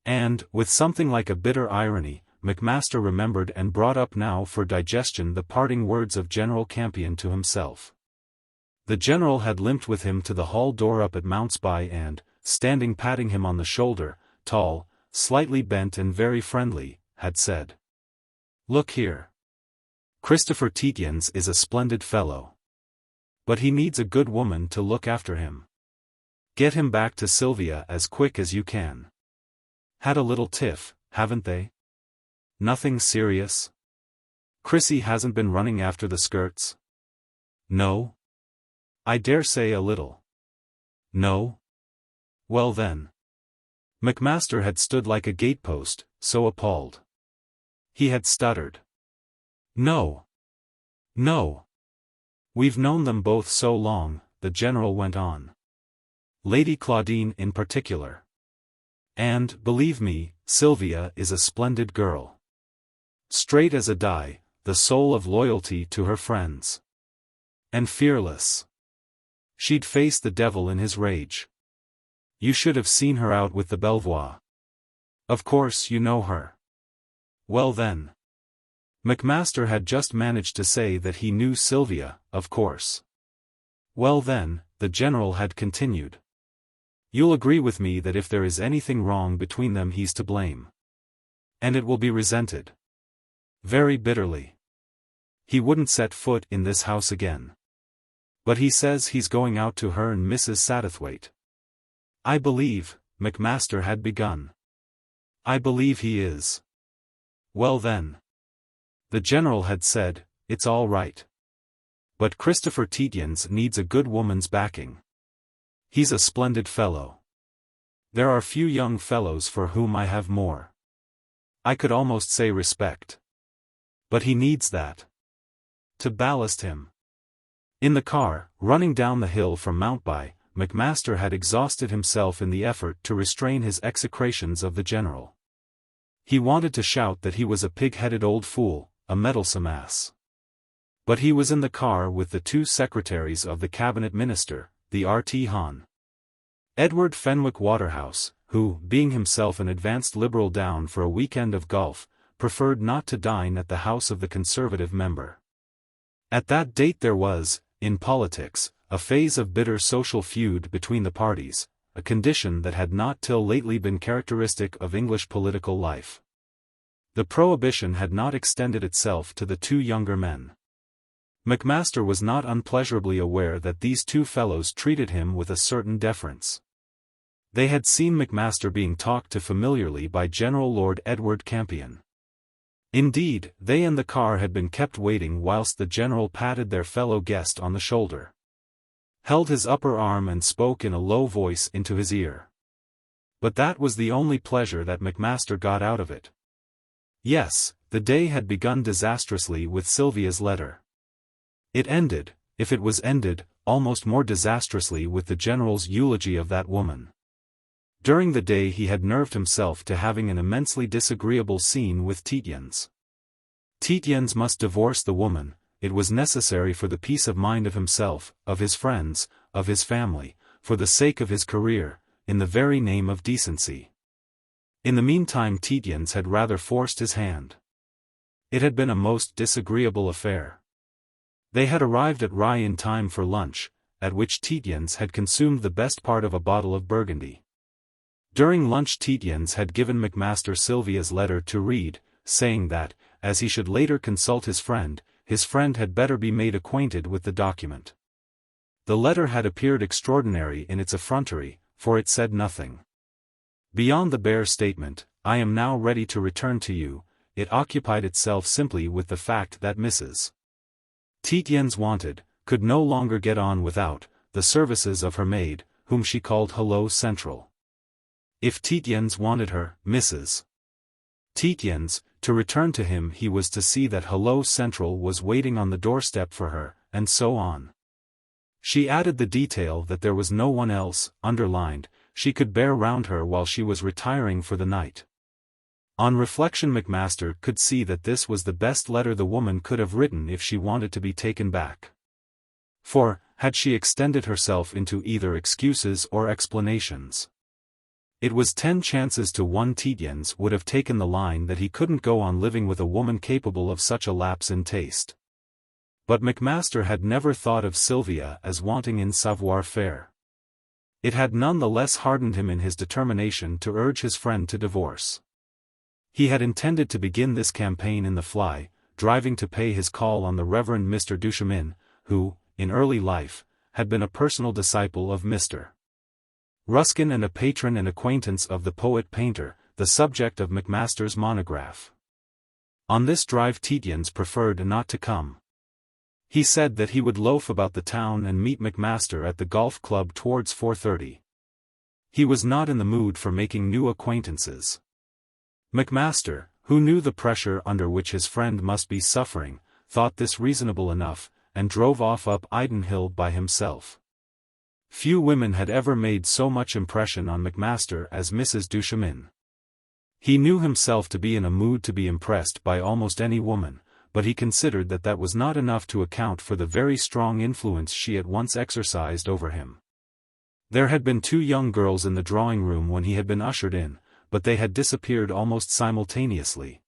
And, with something like a bitter irony, Macmaster remembered and brought up now for digestion the parting words of General Campion to himself. The general had limped with him to the hall door up at Mountspy and, standing patting him on the shoulder, tall, slightly bent and very friendly, had said, "Look here. Christopher Tietjens is a splendid fellow. But he needs a good woman to look after him. Get him back to Sylvia as quick as you can. Had a little tiff, haven't they? Nothing serious? Chrissy hasn't been running after the skirts? No? I dare say a little. No? Well then." Macmaster had stood like a gatepost, so appalled. He had stuttered. "No. No. We've known them both so long," the general went on. "Lady Claudine in particular. And, believe me, Sylvia is a splendid girl. Straight as a die, the soul of loyalty to her friends. And fearless. She'd face the devil in his rage. You should have seen her out with the Belvoir. Of course you know her. Well then." Macmaster had just managed to say that he knew Sylvia, of course. "Well then," the general had continued. "You'll agree with me that if there is anything wrong between them he's to blame. And it will be resented. Very bitterly. He wouldn't set foot in this house again. But he says he's going out to her and Mrs. Satterthwaite. I believe," Macmaster had begun. "I believe he is. Well then." The general had said, "It's all right. But Christopher Tietjens needs a good woman's backing. He's a splendid fellow. There are few young fellows for whom I have more, I could almost say, respect. But he needs that. To ballast him." In the car, running down the hill from Mountby, Macmaster had exhausted himself in the effort to restrain his execrations of the general. He wanted to shout that he was a pig-headed old fool, a meddlesome ass. But he was in the car with the two secretaries of the cabinet minister, the RT Hon. Edward Fenwick Waterhouse, who, being himself an advanced Liberal down for a weekend of golf, preferred not to dine at the house of the Conservative member. At that date there was, in politics, a phase of bitter social feud between the parties, a condition that had not till lately been characteristic of English political life. The prohibition had not extended itself to the two younger men. Macmaster was not unpleasurably aware that these two fellows treated him with a certain deference. They had seen Macmaster being talked to familiarly by General Lord Edward Campion. Indeed, they and the car had been kept waiting whilst the general patted their fellow guest on the shoulder, held his upper arm and spoke in a low voice into his ear. But that was the only pleasure that Macmaster got out of it. Yes, the day had begun disastrously with Sylvia's letter. It ended, if it was ended, almost more disastrously with the general's eulogy of that woman. During the day he had nerved himself to having an immensely disagreeable scene with Tietjens. Tietjens must divorce the woman. It was necessary for the peace of mind of himself, of his friends, of his family, for the sake of his career, in the very name of decency. In the meantime Tietjens had rather forced his hand. It had been a most disagreeable affair. They had arrived at Rye in time for lunch, at which Tietjens had consumed the best part of a bottle of Burgundy. During lunch Tietjens had given Macmaster Sylvia's letter to read, saying that, as he should later consult his friend had better be made acquainted with the document. The letter had appeared extraordinary in its effrontery, for it said nothing beyond the bare statement, "I am now ready to return to you." It occupied itself simply with the fact that Mrs. Tietjens could no longer get on without the services of her maid, whom she called Hello Central. If Tietjens wanted her, Mrs. Tietjens, to return to him, he was to see that Hello Central was waiting on the doorstep for her, and so on. She added the detail that there was no one else, underlined, she could bear round her while she was retiring for the night. On reflection Macmaster could see that this was the best letter the woman could have written if she wanted to be taken back. For, had she extended herself into either excuses or explanations. It was 10 chances to 1 Tietjens would have taken the line that he couldn't go on living with a woman capable of such a lapse in taste. But Macmaster had never thought of Sylvia as wanting in savoir-faire. It had none the less hardened him in his determination to urge his friend to divorce. He had intended to begin this campaign in the fly, driving to pay his call on the Reverend Mr. Duchemin, who, in early life, had been a personal disciple of Mr. Ruskin and a patron and acquaintance of the poet-painter, the subject of Macmaster's monograph. On this drive Tietjens preferred not to come. He said that he would loaf about the town and meet Macmaster at the golf club towards 4:30. He was not in the mood for making new acquaintances. Macmaster, who knew the pressure under which his friend must be suffering, thought this reasonable enough, and drove off up Idenhill by himself. Few women had ever made so much impression on Macmaster as Mrs. Duchemin. He knew himself to be in a mood to be impressed by almost any woman, but he considered that that was not enough to account for the very strong influence she at once exercised over him. There had been 2 young girls in the drawing-room when he had been ushered in, but they had disappeared almost simultaneously.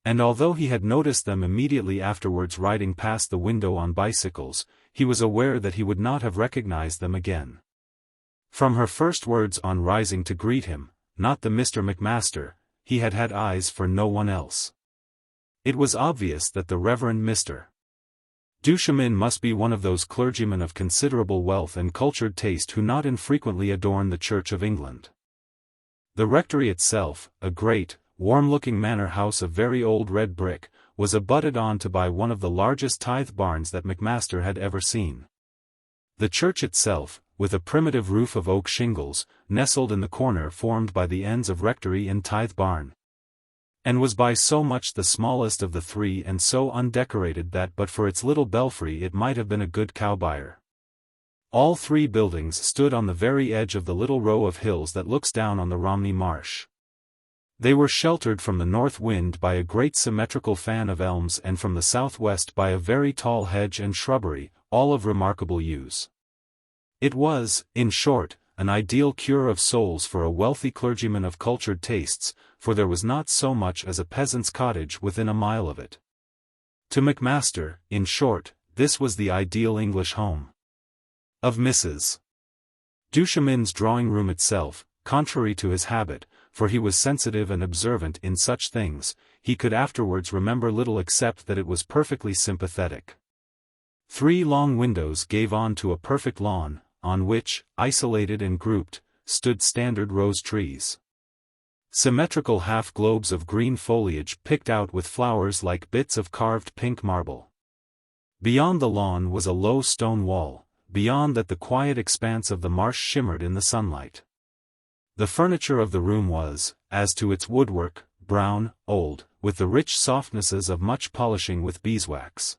And although he had noticed them immediately afterwards riding past the window on bicycles, he was aware that he would not have recognized them again. From her first words on rising to greet him, not the Mr. Macmaster, he had had eyes for no one else. It was obvious that the Reverend Mr. Duchemin must be one of those clergymen of considerable wealth and cultured taste who not infrequently adorn the Church of England. The rectory itself, a great, warm-looking manor house of very old red brick, was abutted on to by one of the largest tithe barns that Macmaster had ever seen. The church itself, with a primitive roof of oak shingles, nestled in the corner formed by the ends of rectory and tithe barn, and was by so much the smallest of the 3 and so undecorated that but for its little belfry it might have been a good cow-byre. All 3 buildings stood on the very edge of the little row of hills that looks down on the Romney Marsh. They were sheltered from the north wind by a great symmetrical fan of elms and from the southwest by a very tall hedge and shrubbery, all of remarkable use. It was, in short, an ideal cure of souls for a wealthy clergyman of cultured tastes, for there was not so much as a peasant's cottage within a mile of it. To Macmaster, in short, this was the ideal English home. Of Mrs. Duchemin's drawing-room itself, contrary to his habit, for he was sensitive and observant in such things, he could afterwards remember little except that it was perfectly sympathetic. 3 long windows gave on to a perfect lawn, on which, isolated and grouped, stood standard rose trees. Symmetrical half-globes of green foliage picked out with flowers like bits of carved pink marble. Beyond the lawn was a low stone wall, beyond that the quiet expanse of the marsh shimmered in the sunlight. The furniture of the room was, as to its woodwork, brown, old, with the rich softnesses of much polishing with beeswax.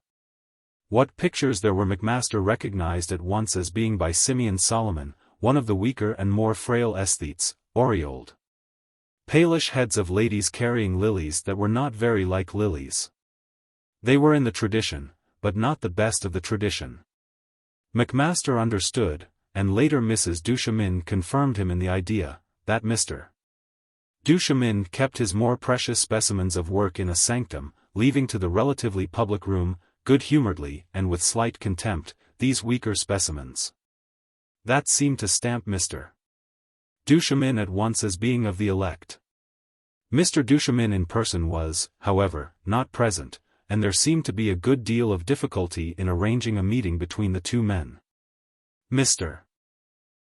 What pictures there were Macmaster recognized at once as being by Simeon Solomon, one of the weaker and more frail aesthetes, aureoled. Palish heads of ladies carrying lilies that were not very like lilies. They were in the tradition, but not the best of the tradition. Macmaster understood, and later Mrs. Duchemin confirmed him in the idea, that Mr. Duchemin kept his more precious specimens of work in a sanctum, leaving to the relatively public room, good-humoredly and with slight contempt, these weaker specimens. That seemed to stamp Mr. Duchemin at once as being of the elect. Mr. Duchemin in person was, however, not present, and there seemed to be a good deal of difficulty in arranging a meeting between the 2 men. Mr.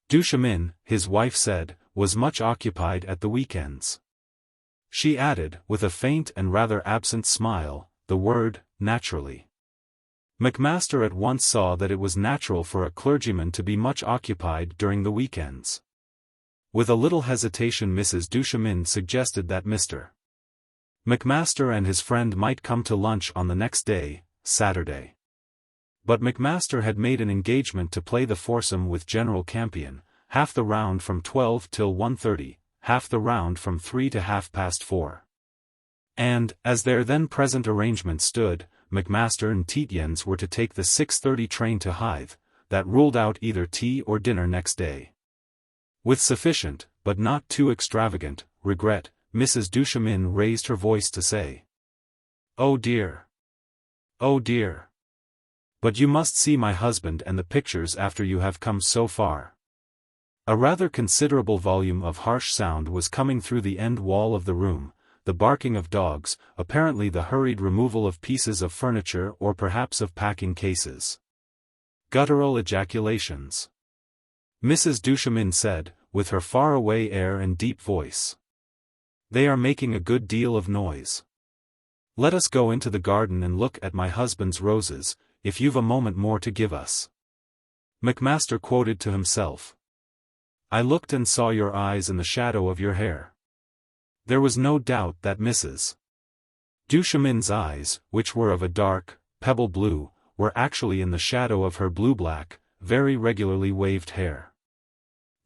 Duchemin, his wife said, was much occupied at the weekends. She added, with a faint and rather absent smile, the word, naturally. Macmaster at once saw that it was natural for a clergyman to be much occupied during the weekends. With a little hesitation Mrs. Duchemin suggested that Mr. Macmaster and his friend might come to lunch on the next day, Saturday. But Macmaster had made an engagement to play the foursome with General Campion, half the round from 12 till 1:30, half the round from 3 to 4:30. And, as their then present arrangement stood, Macmaster and Tietjens were to take the 6:30 train to Hythe, that ruled out either tea or dinner next day. With sufficient, but not too extravagant, regret, Mrs. Duchemin raised her voice to say, "Oh dear! Oh dear! But you must see my husband and the pictures after you have come so far." A rather considerable volume of harsh sound was coming through the end wall of the room, the barking of dogs, apparently the hurried removal of pieces of furniture or perhaps of packing cases. Guttural ejaculations. Mrs. Duchemin said, with her far-away air and deep voice. "They are making a good deal of noise. Let us go into the garden and look at my husband's roses, if you've a moment more to give us." Macmaster quoted to himself. "I looked and saw your eyes in the shadow of your hair." There was no doubt that Mrs. Duchemin's eyes, which were of a dark, pebble blue, were actually in the shadow of her blue-black, very regularly waved hair.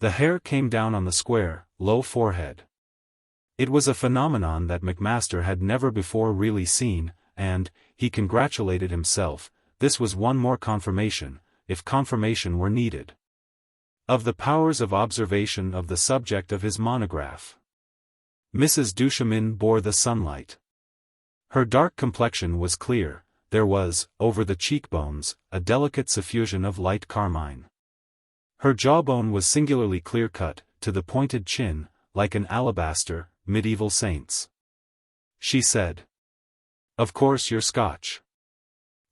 The hair came down on the square, low forehead. It was a phenomenon that Macmaster had never before really seen, and, he congratulated himself, this was one more confirmation, if confirmation were needed, of the powers of observation of the subject of his monograph. Mrs. Duchemin bore the sunlight. Her dark complexion was clear, there was, over the cheekbones, a delicate suffusion of light carmine. Her jawbone was singularly clear-cut, to the pointed chin, like an alabaster, medieval saint's. She said, "Of course you're Scotch.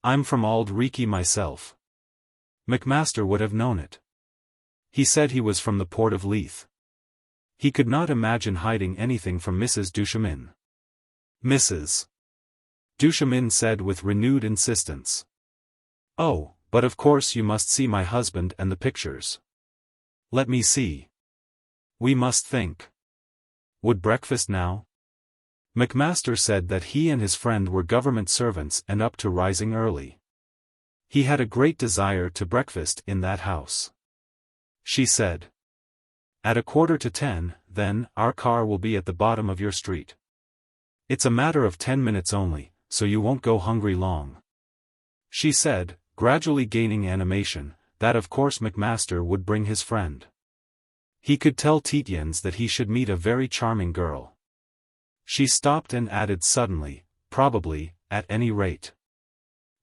I'm from Auld Reekie myself." Macmaster would have known it. He said he was from the port of Leith. He could not imagine hiding anything from Mrs. Duchemin. Mrs. Duchemin said with renewed insistence. "Oh, but of course you must see my husband and the pictures." "Let me see. We must think. Would breakfast now?" Macmaster said that he and his friend were government servants and up to rising early. He had a great desire to breakfast in that house. She said, "At 9:45, then, our car will be at the bottom of your street. It's a matter of 10 minutes only, so you won't go hungry long." She said, gradually gaining animation, that of course Macmaster would bring his friend. He could tell Tietjens that he should meet a very charming girl. She stopped and added suddenly, probably, at any rate.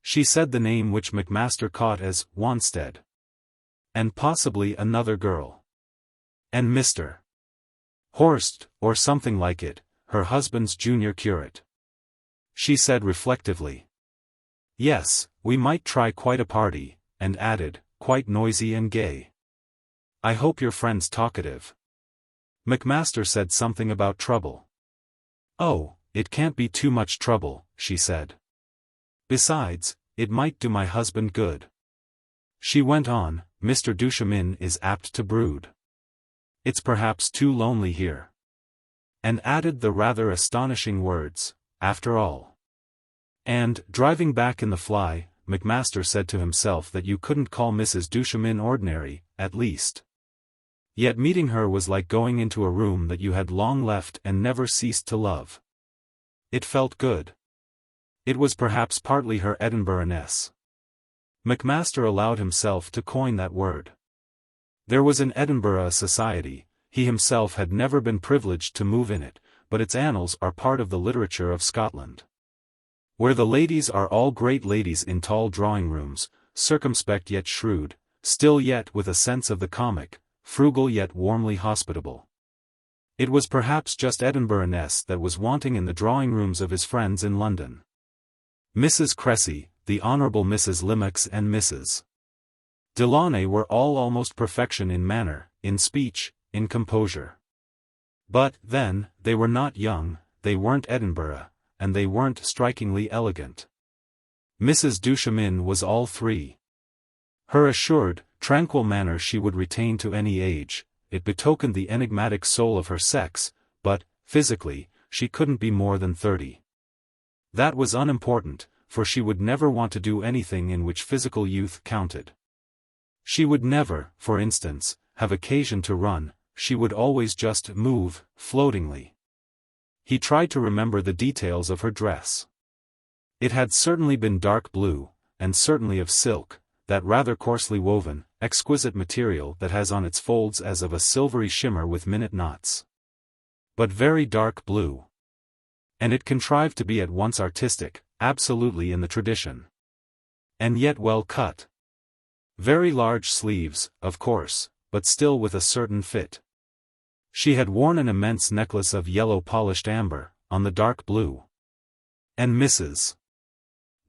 She said the name which Macmaster caught as Wanstead. And possibly another girl. And Mr. Horst, or something like it, her husband's junior curate. She said reflectively, "Yes, we might try quite a party," and added, "quite noisy and gay. I hope your friend's talkative." Macmaster said something about trouble. "Oh, it can't be too much trouble," she said. "Besides, it might do my husband good." She went on, "Mr. Duchemin is apt to brood. It's perhaps too lonely here." And added the rather astonishing words, "after all." And, driving back in the fly, Macmaster said to himself that you couldn't call Mrs. Duchemin ordinary, at least. Yet meeting her was like going into a room that you had long left and never ceased to love. It felt good. It was perhaps partly her Edinburghness. Macmaster allowed himself to coin that word. There was in Edinburgh a society, he himself had never been privileged to move in it, but its annals are part of the literature of Scotland. Where the ladies are all great ladies in tall drawing-rooms, circumspect yet shrewd, still yet with a sense of the comic, frugal yet warmly hospitable. It was perhaps just Edinburghness that was wanting in the drawing-rooms of his friends in London. Mrs. Cressy, the Honourable Mrs. Limmox and Mrs. Delaunay were all almost perfection in manner, in speech, in composure. But, then, they were not young, they weren't Edinburgh, and they weren't strikingly elegant. Mrs. Duchemin was all three. Her assured, tranquil manner she would retain to any age, it betokened the enigmatic soul of her sex, but, physically, she couldn't be more than 30. That was unimportant, for she would never want to do anything in which physical youth counted. She would never, for instance, have occasion to run, she would always just move, floatingly. He tried to remember the details of her dress. It had certainly been dark blue, and certainly of silk, that rather coarsely woven, exquisite material that has on its folds as of a silvery shimmer with minute knots. But very dark blue. And it contrived to be at once artistic, absolutely in the tradition. And yet well cut. Very large sleeves, of course, but still with a certain fit. She had worn an immense necklace of yellow polished amber, on the dark blue. And Mrs.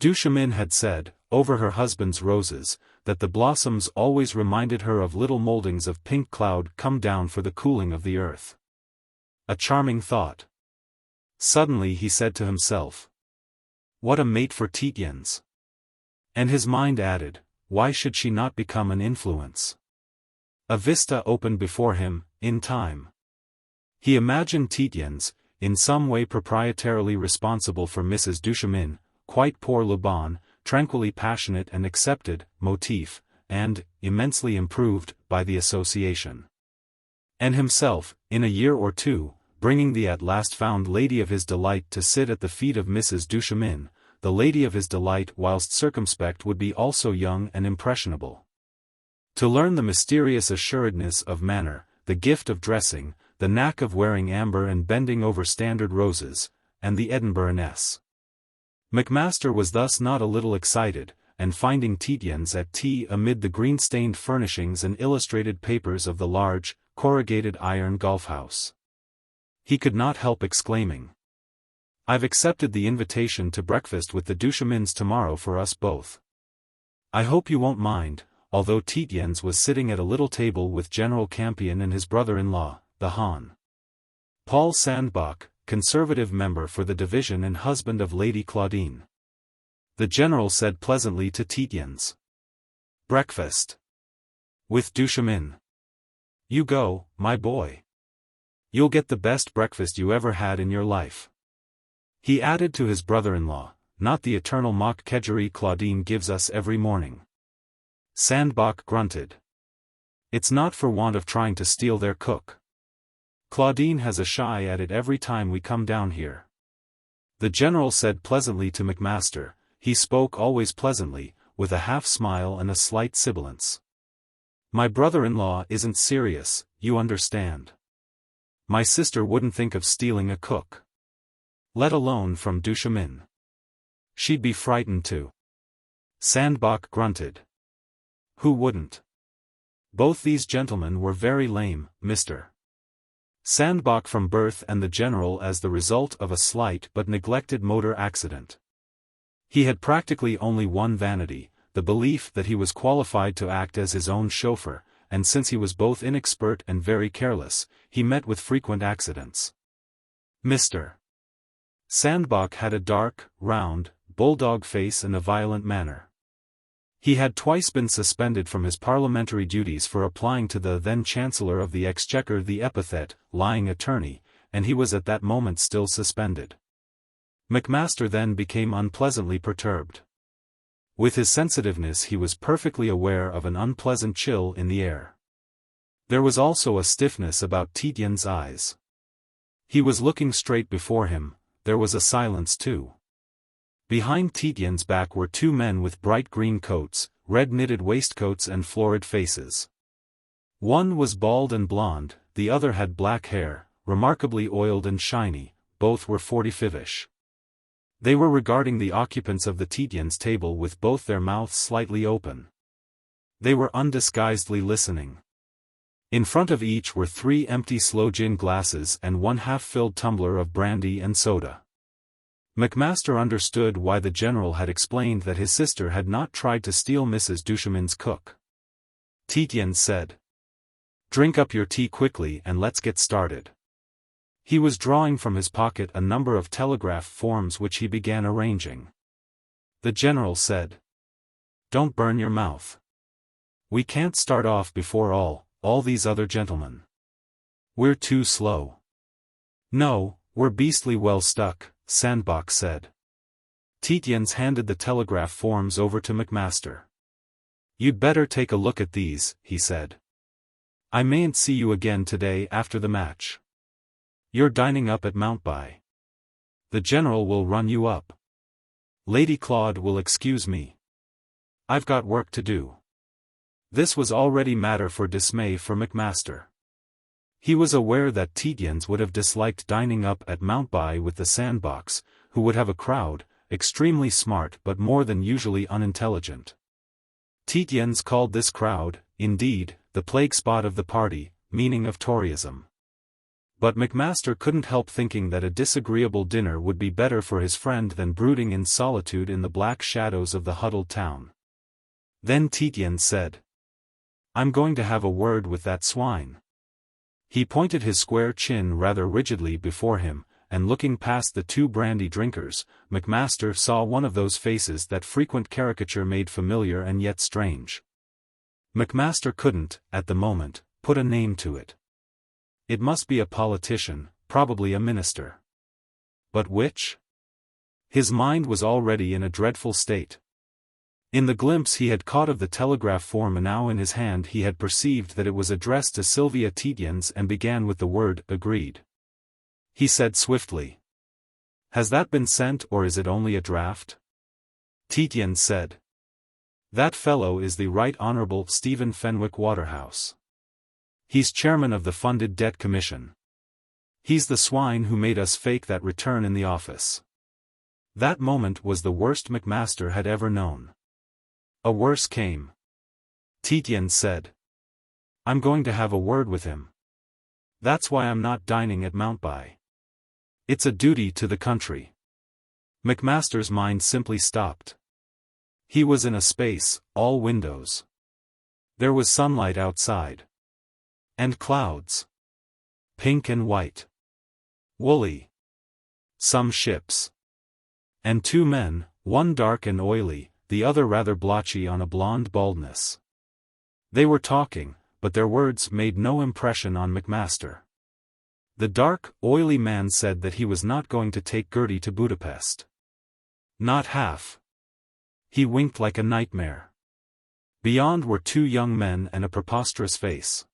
Duchemin had said, over her husband's roses, that the blossoms always reminded her of little moldings of pink cloud come down for the cooling of the earth. A charming thought. Suddenly he said to himself, what a mate for Tietjens! And his mind added, why should she not become an influence? A vista opened before him, in time. He imagined Tietjens, in some way proprietarily responsible for Mrs. Duchemin, quite pour le bon, tranquilly passionate and accepted, motif, and, immensely improved, by the association. And himself, in a year or two, bringing the at last found lady of his delight to sit at the feet of Mrs. Duchemin, the lady of his delight whilst circumspect would be also young and impressionable. To learn the mysterious assuredness of manner, the gift of dressing, the knack of wearing amber and bending over standard roses, and the Edinburghness. Macmaster was thus not a little excited, and finding Tietjens at tea amid the green-stained furnishings and illustrated papers of the large, corrugated iron golf-house, he could not help exclaiming, I've accepted the invitation to breakfast with the Duchemins tomorrow for us both. I hope you won't mind, although Tietjens was sitting at a little table with General Campion and his brother-in-law, the Hon. Paul Sandbach, Conservative member for the division and husband of Lady Claudine. The general said pleasantly to Tietjens, breakfast with Duchemin. You go, my boy. You'll get the best breakfast you ever had in your life. He added to his brother-in-law, not the eternal mock kedgeree Claudine gives us every morning. Sandbach grunted. It's not for want of trying to steal their cook. Claudine has a shy at it every time we come down here. The general said pleasantly to Macmaster, he spoke always pleasantly, with a half-smile and a slight sibilance. My brother-in-law isn't serious, you understand. My sister wouldn't think of stealing a cook. Let alone from Duchemin. She'd be frightened too. Sandbach grunted. Who wouldn't? Both these gentlemen were very lame, Mr. Sandbach from birth and the general as the result of a slight but neglected motor accident. He had practically only one vanity, the belief that he was qualified to act as his own chauffeur, and since he was both inexpert and very careless, he met with frequent accidents. Mr. Sandbach had a dark, round, bulldog face and a violent manner. He had twice been suspended from his parliamentary duties for applying to the then Chancellor of the Exchequer the epithet, lying attorney, and he was at that moment still suspended. Macmaster then became unpleasantly perturbed. With his sensitiveness he was perfectly aware of an unpleasant chill in the air. There was also a stiffness about Tietjens' eyes. He was looking straight before him, there was a silence too. Behind Tietjens' back were two men with bright green coats, red knitted waistcoats and florid faces. One was bald and blonde, the other had black hair, remarkably oiled and shiny, both were 45ish. They were regarding the occupants of the Tietjens table with both their mouths slightly open. They were undisguisedly listening. In front of each were 3 empty sloe gin glasses and 1 half-filled tumbler of brandy and soda. Macmaster understood why the general had explained that his sister had not tried to steal Mrs. Duchemin's cook. Tietjens said, "Drink up your tea quickly and let's get started." He was drawing from his pocket a number of telegraph forms which he began arranging. The general said, "Don't burn your mouth. We can't start off before all these other gentlemen. We're too slow." "No, we're beastly well stuck," Sandbach said. Tietjens handed the telegraph forms over to Macmaster. "You'd better take a look at these," he said. "I mayn't see you again today after the match. You're dining up at Mountby. The general will run you up. Lady Claude will excuse me. I've got work to do." This was already matter for dismay for Macmaster. He was aware that Tietjens would have disliked dining up at Mountby with the sandbox, who would have a crowd, extremely smart but more than usually unintelligent. Tietjens called this crowd, indeed, the plague spot of the party, meaning of Toryism. But Macmaster couldn't help thinking that a disagreeable dinner would be better for his friend than brooding in solitude in the black shadows of the huddled town. Then Tietjens said, "I'm going to have a word with that swine." He pointed his square chin rather rigidly before him, and looking past the two brandy drinkers, Macmaster saw one of those faces that frequent caricature made familiar and yet strange. Macmaster couldn't, at the moment, put a name to it. It must be a politician, probably a minister. But which? His mind was already in a dreadful state. In the glimpse he had caught of the telegraph form now in his hand he had perceived that it was addressed to Sylvia Tietjens and began with the word "agreed." He said swiftly, "Has that been sent or is it only a draft?" Tietjens said, "That fellow is the Right Honourable Stephen Fenwick Waterhouse. He's chairman of the Funded Debt Commission. He's the swine who made us fake that return in the office." That moment was the worst Macmaster had ever known. A worse came. Tietjens said, "I'm going to have a word with him. That's why I'm not dining at Mountby. It's a duty to the country." Macmaster's mind simply stopped. He was in a space, all windows. There was sunlight outside. And clouds. Pink and white. Woolly. Some ships. And two men, one dark and oily, the other rather blotchy on a blonde baldness. They were talking, but their words made no impression on Macmaster. The dark, oily man said that he was not going to take Gertie to Budapest. Not half. He winked like a nightmare. Beyond were two young men and a preposterous face.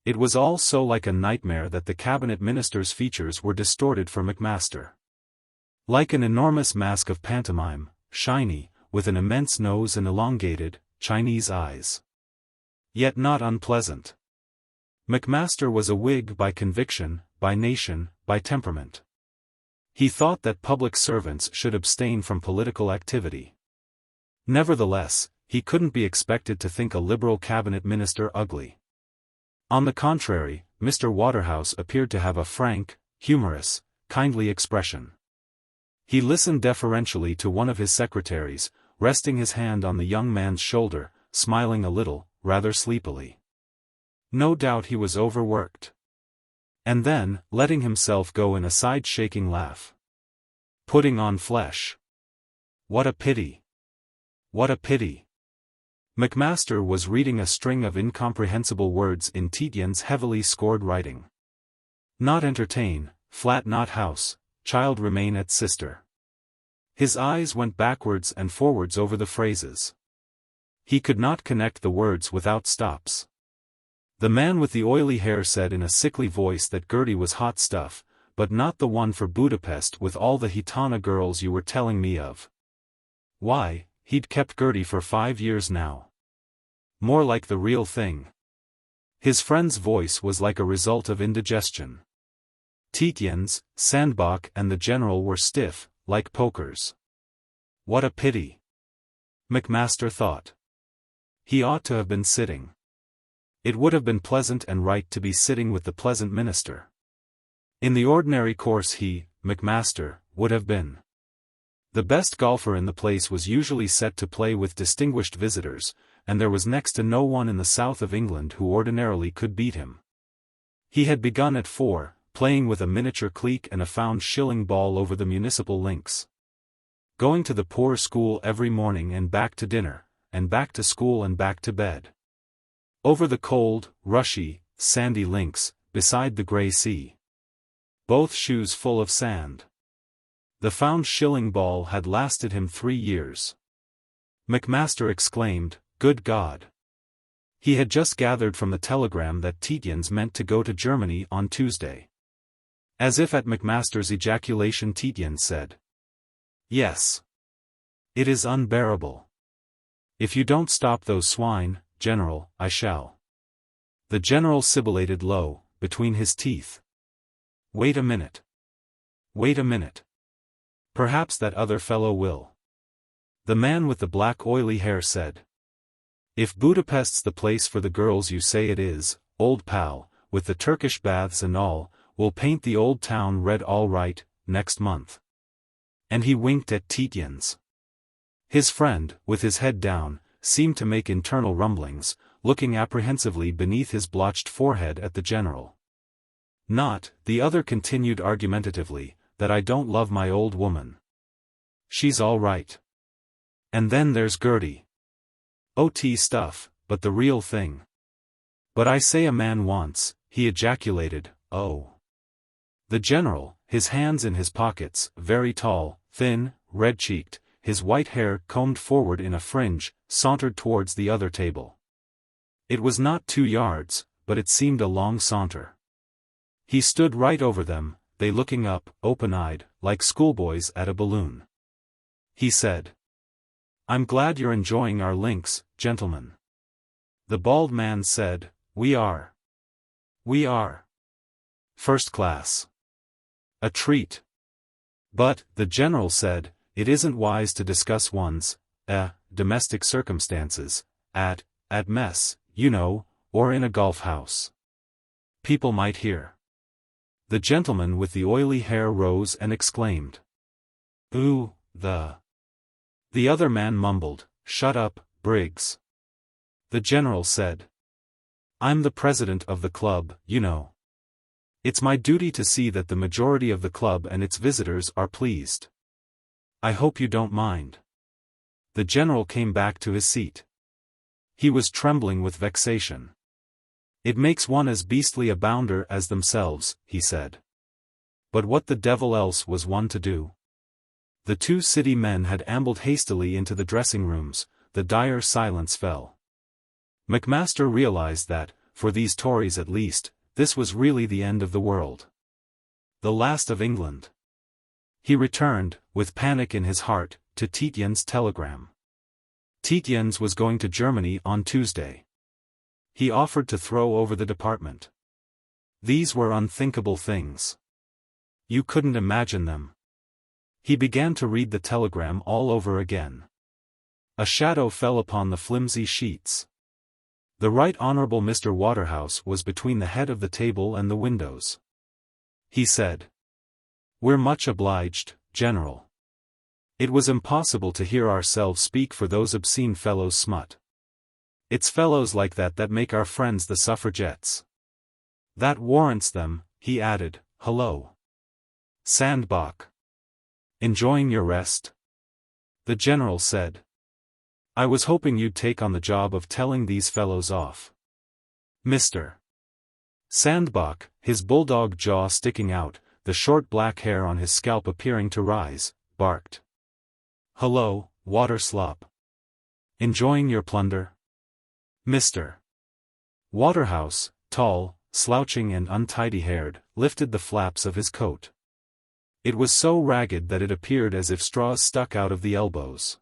It was all so like a nightmare that the cabinet minister's features were distorted for Macmaster. Like an enormous mask of pantomime, shiny, with an immense nose and elongated, Chinese eyes. Yet not unpleasant. Macmaster was a Whig by conviction, by nation, by temperament. He thought that public servants should abstain from political activity. Nevertheless, he couldn't be expected to think a Liberal cabinet minister ugly. On the contrary, Mr. Waterhouse appeared to have a frank, humorous, kindly expression. He listened deferentially to one of his secretaries, resting his hand on the young man's shoulder, smiling a little, rather sleepily. No doubt he was overworked. And then, letting himself go in a side-shaking laugh. Putting on flesh. What a pity. What a pity. Macmaster was reading a string of incomprehensible words in Tietjens' heavily scored writing. Not entertain, flat not house, child remain at sister. His eyes went backwards and forwards over the phrases. He could not connect the words without stops. The man with the oily hair said in a sickly voice that Gertie was hot stuff, but not the one for Budapest with all the Gitana girls you were telling me of. Why, he'd kept Gertie for 5 years now. More like the real thing. His friend's voice was like a result of indigestion. Tietjens, Sandbach and the general were stiff, like pokers. What a pity. Macmaster thought. He ought to have been sitting. It would have been pleasant and right to be sitting with the pleasant minister. In the ordinary course he, Macmaster, would have been. The best golfer in the place was usually set to play with distinguished visitors, and there was next to no one in the south of England who ordinarily could beat him. He had begun at 4, playing with a miniature cleek and a £1 ball over the municipal links. Going to the poor school every morning and back to dinner, and back to school and back to bed. Over the cold, rushy, sandy links, beside the grey sea. Both shoes full of sand. The £1 ball had lasted him 3 years. Macmaster exclaimed, "Good God!" He had just gathered from the telegram that Tietjens meant to go to Germany on Tuesday. As if at Macmaster's ejaculation Tietjens said, "Yes. It is unbearable. If you don't stop those swine, General, I shall. The general sibilated low, between his teeth. Wait a minute. Wait a minute. Perhaps that other fellow will. The man with the black oily hair said. If Budapest's the place for the girls you say it is, old pal, with the Turkish baths and all, we'll paint the old town red all right, next month. And he winked at Tietjens. His friend, with his head down, seemed to make internal rumblings, looking apprehensively beneath his blotched forehead at the general. Not, the other continued argumentatively, that I don't love my old woman. She's all right. And then there's Gertie. OT stuff, but the real thing. But I say a man wants, he ejaculated, oh. The general, his hands in his pockets, very tall, thin, red-cheeked, his white hair combed forward in a fringe, sauntered towards the other table. It was not 2 yards, but it seemed a long saunter. He stood right over them, they looking up, open-eyed, like schoolboys at a balloon. He said. I'm glad you're enjoying our links, gentlemen. The bald man said, We are. We are. First class. A treat. But, the general said, it isn't wise to discuss one's, domestic circumstances, at mess, you know, or in a golf house. People might hear. The gentleman with the oily hair rose and exclaimed. Ooh, The other man mumbled, Shut up, Briggs. The general said. I'm the president of the club, you know. It's my duty to see that the majority of the club and its visitors are pleased. I hope you don't mind. The general came back to his seat. He was trembling with vexation. It makes one as beastly a bounder as themselves, he said. But what the devil else was one to do? The 2 city men had ambled hastily into the dressing rooms, the dire silence fell. Macmaster realized that, for these Tories at least, this was really the end of the world. The last of England. He returned, with panic in his heart, to Tietjens' telegram. Tietjens was going to Germany on Tuesday. He offered to throw over the department. These were unthinkable things. You couldn't imagine them. He began to read the telegram all over again. A shadow fell upon the flimsy sheets. The Right Honourable Mr. Waterhouse was between the head of the table and the windows. He said. We're much obliged, General. It was impossible to hear ourselves speak for those obscene fellows smut. It's fellows like that make our friends the suffragettes. That warrants them, he added, hello. Sandbach. Enjoying your rest? The general said. I was hoping you'd take on the job of telling these fellows off. Mr. Sandbach, his bulldog jaw sticking out, the short black hair on his scalp appearing to rise, barked. Hello, water slop. Enjoying your plunder? Mr. Waterhouse, tall, slouching and untidy-haired, lifted the flaps of his coat. It was so ragged that it appeared as if straws stuck out of the elbows.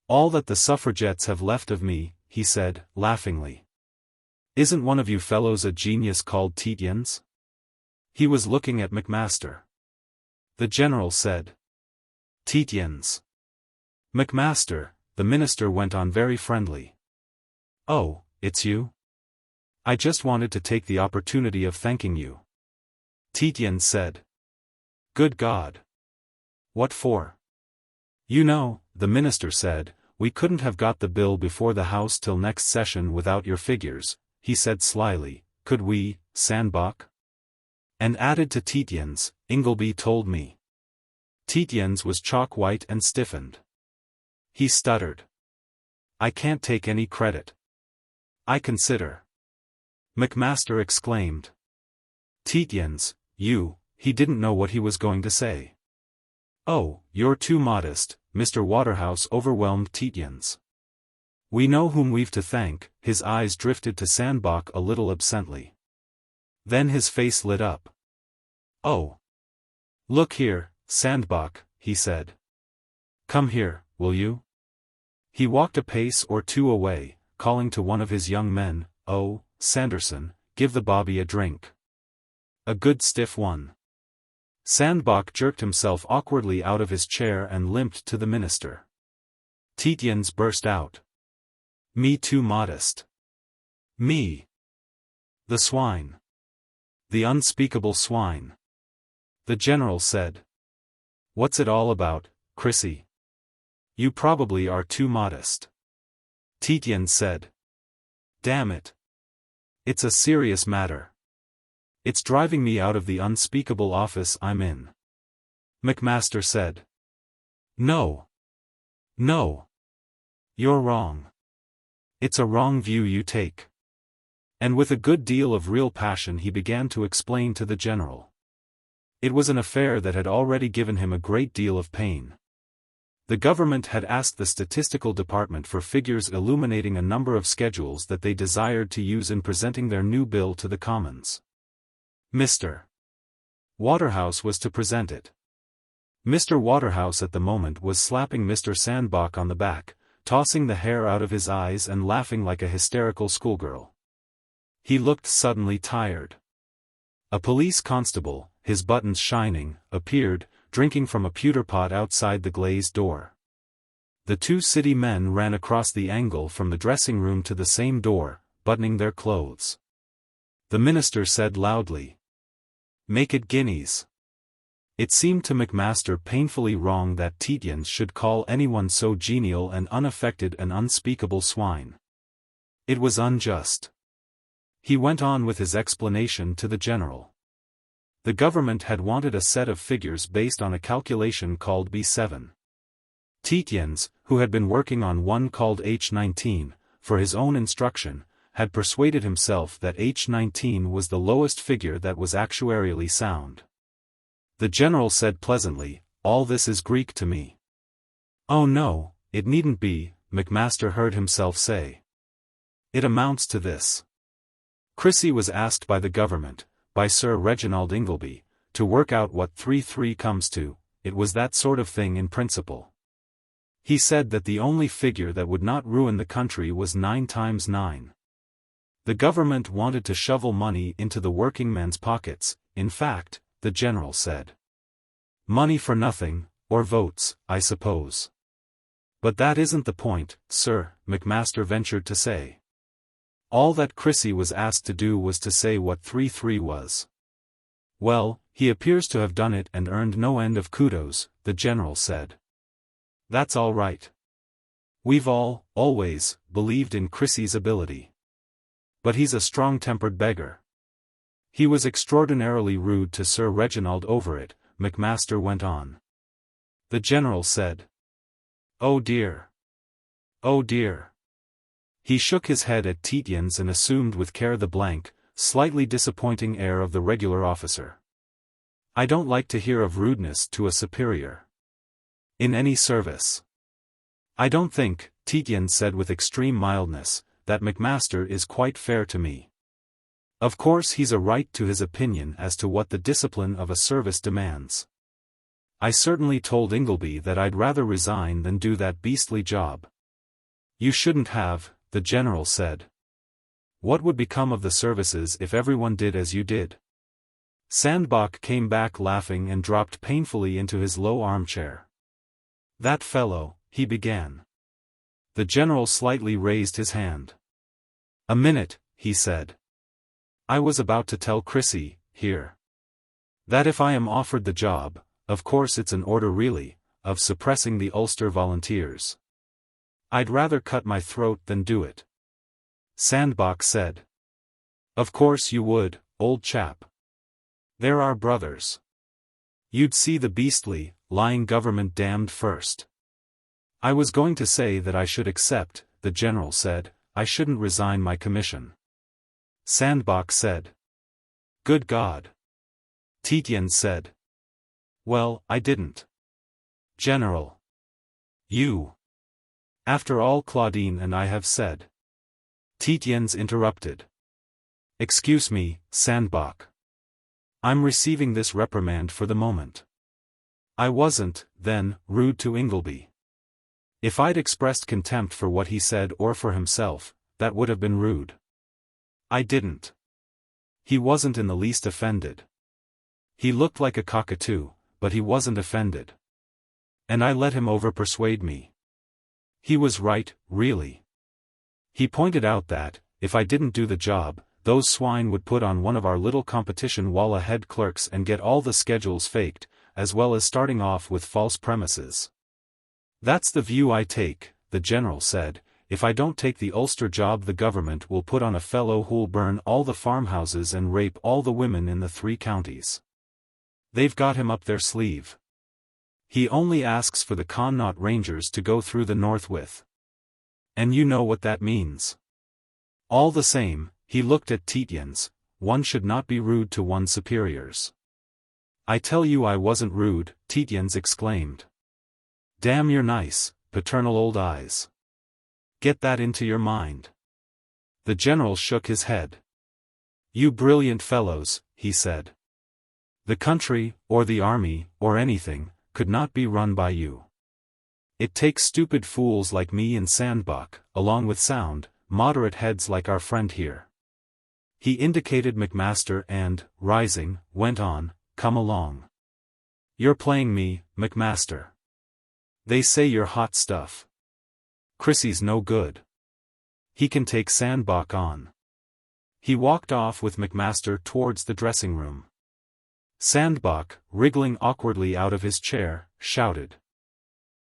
All that the suffragettes have left of me, he said, laughingly. Isn't one of you fellows a genius called Tietjens? He was looking at Macmaster. The general said. Tietjens. Macmaster, the minister went on very friendly. Oh, it's you? I just wanted to take the opportunity of thanking you. Tietjens said. Good God. What for? You know, the minister said, we couldn't have got the bill before the House till next session without your figures, he said slyly, could we, Sandbach? And added to Tietjens, Ingleby told me. Tietjens was chalk-white and stiffened. He stuttered. I can't take any credit. I consider. Macmaster exclaimed. Tietjens, he didn't know what he was going to say. Oh, you're too modest, Mr. Waterhouse overwhelmed Tietjens. We know whom we've to thank, his eyes drifted to Sandbach a little absently. Then his face lit up. Oh. Look here, Sandbach, he said. Come here, will you? He walked a pace or two away, calling to one of his young men, "Oh, Sanderson, give the bobby a drink. A good stiff one." Sandbach jerked himself awkwardly out of his chair and limped to the minister. Tietjens burst out. "Me too modest. Me. The swine. The unspeakable swine." The general said. "What's it all about, Chrissy? You probably are too modest." Tietjens said. "Damn it. It's a serious matter. It's driving me out of the unspeakable office I'm in." Macmaster said. "No. No. You're wrong. It's a wrong view you take." And with a good deal of real passion he began to explain to the general. It was an affair that had already given him a great deal of pain. The government had asked the statistical department for figures illuminating a number of schedules that they desired to use in presenting their new bill to the Commons. Mr. Waterhouse was to present it. Mr. Waterhouse at the moment was slapping Mr. Sandbach on the back, tossing the hair out of his eyes and laughing like a hysterical schoolgirl. He looked suddenly tired. A police constable, his buttons shining, appeared, drinking from a pewter pot outside the glazed door. The two city men ran across the angle from the dressing room to the same door, buttoning their clothes. The minister said loudly, "Make it guineas." It seemed to Macmaster painfully wrong that Tietjens should call anyone so genial and unaffected an unspeakable swine. It was unjust. He went on with his explanation to the general. The government had wanted a set of figures based on a calculation called B7. Tietjens, who had been working on one called H19, for his own instruction, had persuaded himself that H19 was the lowest figure that was actuarially sound. The general said pleasantly, "All this is Greek to me." "Oh no, it needn't be," Macmaster heard himself say. "It amounts to this. Chrissy was asked by the government, by Sir Reginald Ingleby, to work out what 3-3 comes to. It was that sort of thing in principle. He said that the only figure that would not ruin the country was 9 times 9. The government wanted to shovel money into the working men's pockets, in fact, the general said. Money for nothing, or votes, I suppose. But that isn't the point, sir, Macmaster ventured to say. All that Chrissy was asked to do was to say what 3-3 was. Well, he appears to have done it and earned no end of kudos, the general said. That's all right. We've always, believed in Chrissy's ability. But he's a strong-tempered beggar. He was extraordinarily rude to Sir Reginald over it, Macmaster went on. The general said. Oh dear. Oh dear. He shook his head at Tietjens and assumed with care the blank, slightly disappointing air of the regular officer. I don't like to hear of rudeness to a superior. In any service. I don't think, Tietjens said with extreme mildness, that Macmaster is quite fair to me. Of course he's a right to his opinion as to what the discipline of a service demands. I certainly told Ingleby that I'd rather resign than do that beastly job. You shouldn't have, the general said. What would become of the services if everyone did as you did? Sandbach came back laughing and dropped painfully into his low armchair. That fellow, he began. The general slightly raised his hand. A minute, he said. I was about to tell Chrissy, here. That if I am offered the job, of course it's an order really, of suppressing the Ulster Volunteers. I'd rather cut my throat than do it. Sandbach said. Of course you would, old chap. They're our brothers. You'd see the beastly, lying government damned first. I was going to say that I should accept, the general said, I shouldn't resign my commission. Sandbach said. Good God. Tietjens said. Well, I didn't. General. You. After all Claudine and I have said. Tietjens interrupted. Excuse me, Sandbach. I'm receiving this reprimand for the moment. I wasn't, then, rude to Ingleby. If I'd expressed contempt for what he said or for himself, that would have been rude. I didn't. He wasn't in the least offended. He looked like a cockatoo, but he wasn't offended. And I let him over-persuade me. He was right, really. He pointed out that, if I didn't do the job, those swine would put on one of our little competition walla head clerks and get all the schedules faked, as well as starting off with false premises. That's the view I take, the general said. If I don't take the Ulster job, the government will put on a fellow who'll burn all the farmhouses and rape all the women in the 3 counties. They've got him up their sleeve. He only asks for the Connaught Rangers to go through the north with. And you know what that means. All the same, he looked at Tietjens. One should not be rude to one's superiors. I tell you I wasn't rude, Tietjens exclaimed. Damn, you're nice, paternal old eyes. Get that into your mind. The general shook his head. You brilliant fellows, he said. The country, or the army, or anything, could not be run by you. It takes stupid fools like me and Sandbach, along with sound, moderate heads like our friend here. He indicated Macmaster and, rising, went on, come along. You're playing me, Macmaster. They say you're hot stuff. Chrissy's no good. He can take Sandbach on. He walked off with Macmaster towards the dressing room. Sandbach, wriggling awkwardly out of his chair, shouted.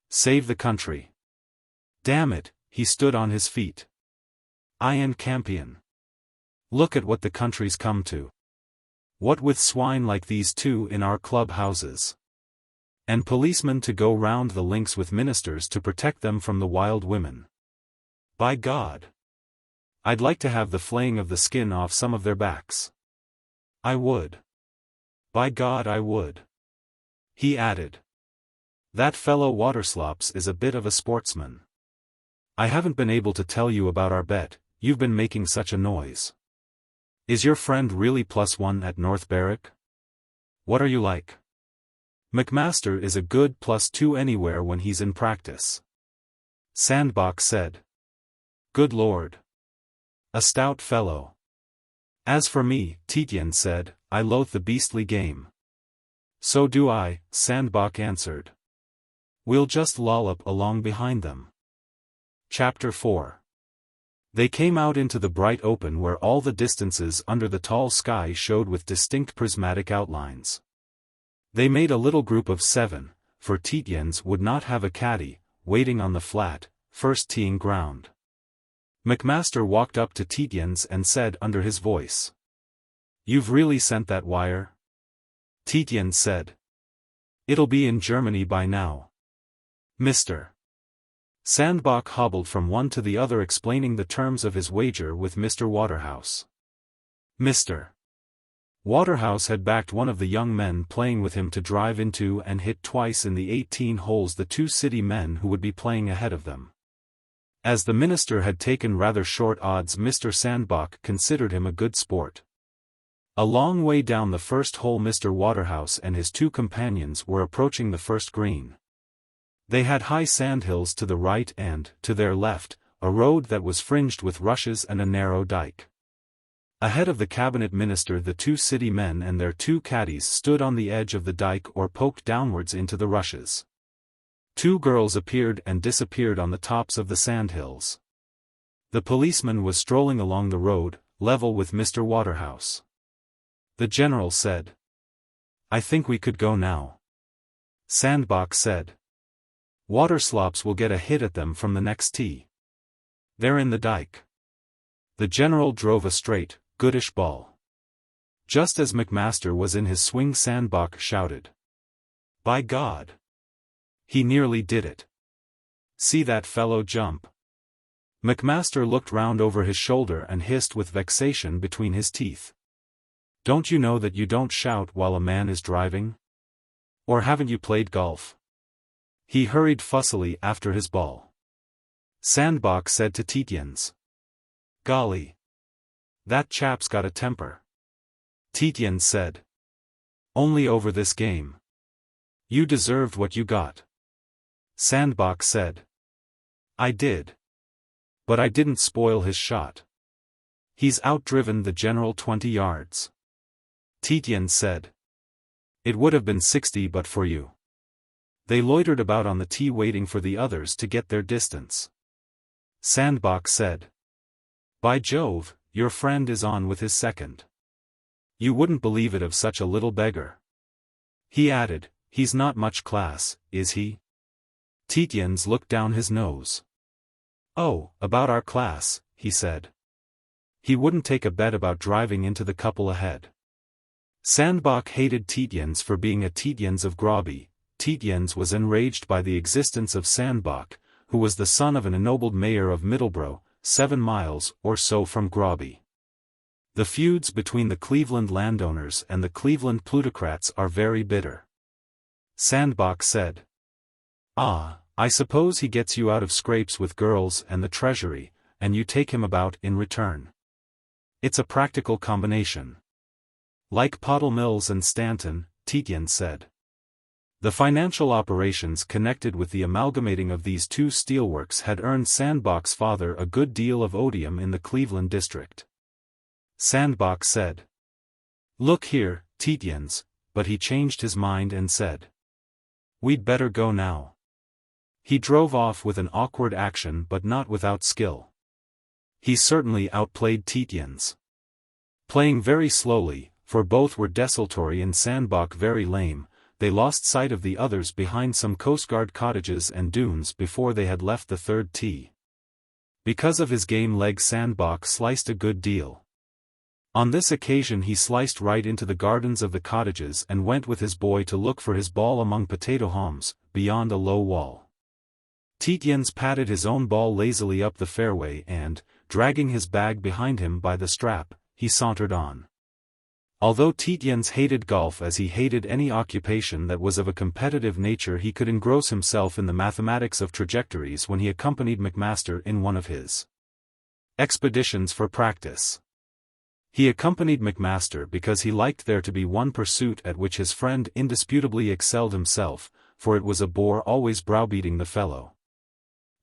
Save the country. Damn it, he stood on his feet. Ian Campion. Look at what the country's come to. What with swine like these 2 in our club houses. And policemen to go round the links with ministers to protect them from the wild women. By God! I'd like to have the flaying of the skin off some of their backs. I would. By God I would. He added. That fellow Waterslops is a bit of a sportsman. I haven't been able to tell you about our bet, you've been making such a noise. Is your friend really +1 at North Berwick? What are you like? Macmaster is a good +2 anywhere when he's in practice. Sandbach said. Good Lord. A stout fellow. As for me, Tietjens said, I loathe the beastly game. So do I, Sandbach answered. We'll just lollop along behind them. Chapter 4. They came out into the bright open where all the distances under the tall sky showed with distinct prismatic outlines. They made a little group of 7, for Tietjens would not have a caddy, waiting on the flat, first teeing ground. Macmaster walked up to Tietjens and said under his voice. You've really sent that wire? Tietjens said. It'll be in Germany by now. Mr. Sandbach hobbled from one to the other explaining the terms of his wager with Mr. Waterhouse. Mr. Waterhouse had backed one of the young men playing with him to drive into and hit twice in the 18 holes the 2 city men who would be playing ahead of them. As the minister had taken rather short odds, Mr. Sandbach considered him a good sport. A long way down the first hole Mr. Waterhouse and his 2 companions were approaching the first green. They had high sandhills to the right and, to their left, a road that was fringed with rushes and a narrow dike. Ahead of the cabinet minister the 2 city men and their 2 caddies stood on the edge of the dike or poked downwards into the rushes. 2 girls appeared and disappeared on the tops of the sandhills. The policeman was strolling along the road, level with Mr. Waterhouse. The general said. I think we could go now. Sandbach said. Waterslops will get a hit at them from the next tee. They're in the dike. The general drove a straight, goodish ball. Just as Macmaster was in his swing, Sandbach shouted. By God! He nearly did it. See that fellow jump. Macmaster looked round over his shoulder and hissed with vexation between his teeth. Don't you know that you don't shout while a man is driving? Or haven't you played golf? He hurried fussily after his ball. Sandbach said to Tietjens. Golly! That chap's got a temper. Tietjens said. Only over this game. You deserved what you got. Sandbach said. I did. But I didn't spoil his shot. He's outdriven the general 20 yards. Tietjens said. It would have been 60 but for you. They loitered about on the tee waiting for the others to get their distance. Sandbach said. By Jove, your friend is on with his second. You wouldn't believe it of such a little beggar. He added, he's not much class, is he? Tietjens looked down his nose. Oh, about our class, he said. He wouldn't take a bet about driving into the couple ahead. Sandbach hated Tietjens for being a Tietjens of Groby. Tietjens was enraged by the existence of Sandbach, who was the son of an ennobled mayor of Middleborough, 7 miles or so from Groby. The feuds between the Cleveland landowners and the Cleveland plutocrats are very bitter. Sandbach said. Ah, I suppose he gets you out of scrapes with girls and the treasury, and you take him about in return. It's a practical combination. Like Pottle Mills and Stanton, Tietjens said. The financial operations connected with the amalgamating of these two steelworks had earned Sandbach's father a good deal of odium in the Cleveland district. Sandbach said. Look here, Tietjens, but he changed his mind and said. We'd better go now. He drove off with an awkward action but not without skill. He certainly outplayed Tietjens. Playing very slowly, for both were desultory and Sandbach very lame, they lost sight of the others behind some coastguard cottages and dunes before they had left the third tee. Because of his game leg Sandbach sliced a good deal. On this occasion he sliced right into the gardens of the cottages and went with his boy to look for his ball among potato haulms, beyond a low wall. Tietjens patted his own ball lazily up the fairway and, dragging his bag behind him by the strap, he sauntered on. Although Tietjens hated golf as he hated any occupation that was of a competitive nature, he could engross himself in the mathematics of trajectories when he accompanied Macmaster in one of his expeditions for practice. He accompanied Macmaster because he liked there to be one pursuit at which his friend indisputably excelled himself, for it was a bore always browbeating the fellow.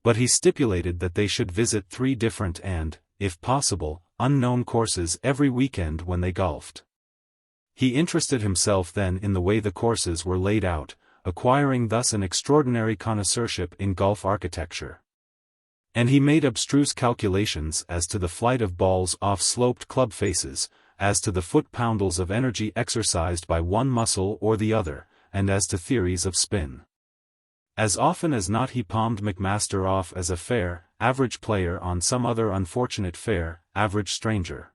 But he stipulated that they should visit 3 different and, if possible, unknown courses every weekend when they golfed. He interested himself then in the way the courses were laid out, acquiring thus an extraordinary connoisseurship in golf architecture. And he made abstruse calculations as to the flight of balls off sloped club faces, as to the foot-poundals of energy exercised by one muscle or the other, and as to theories of spin. As often as not he palmed Macmaster off as a fair, average player on some other unfortunate fair, average stranger.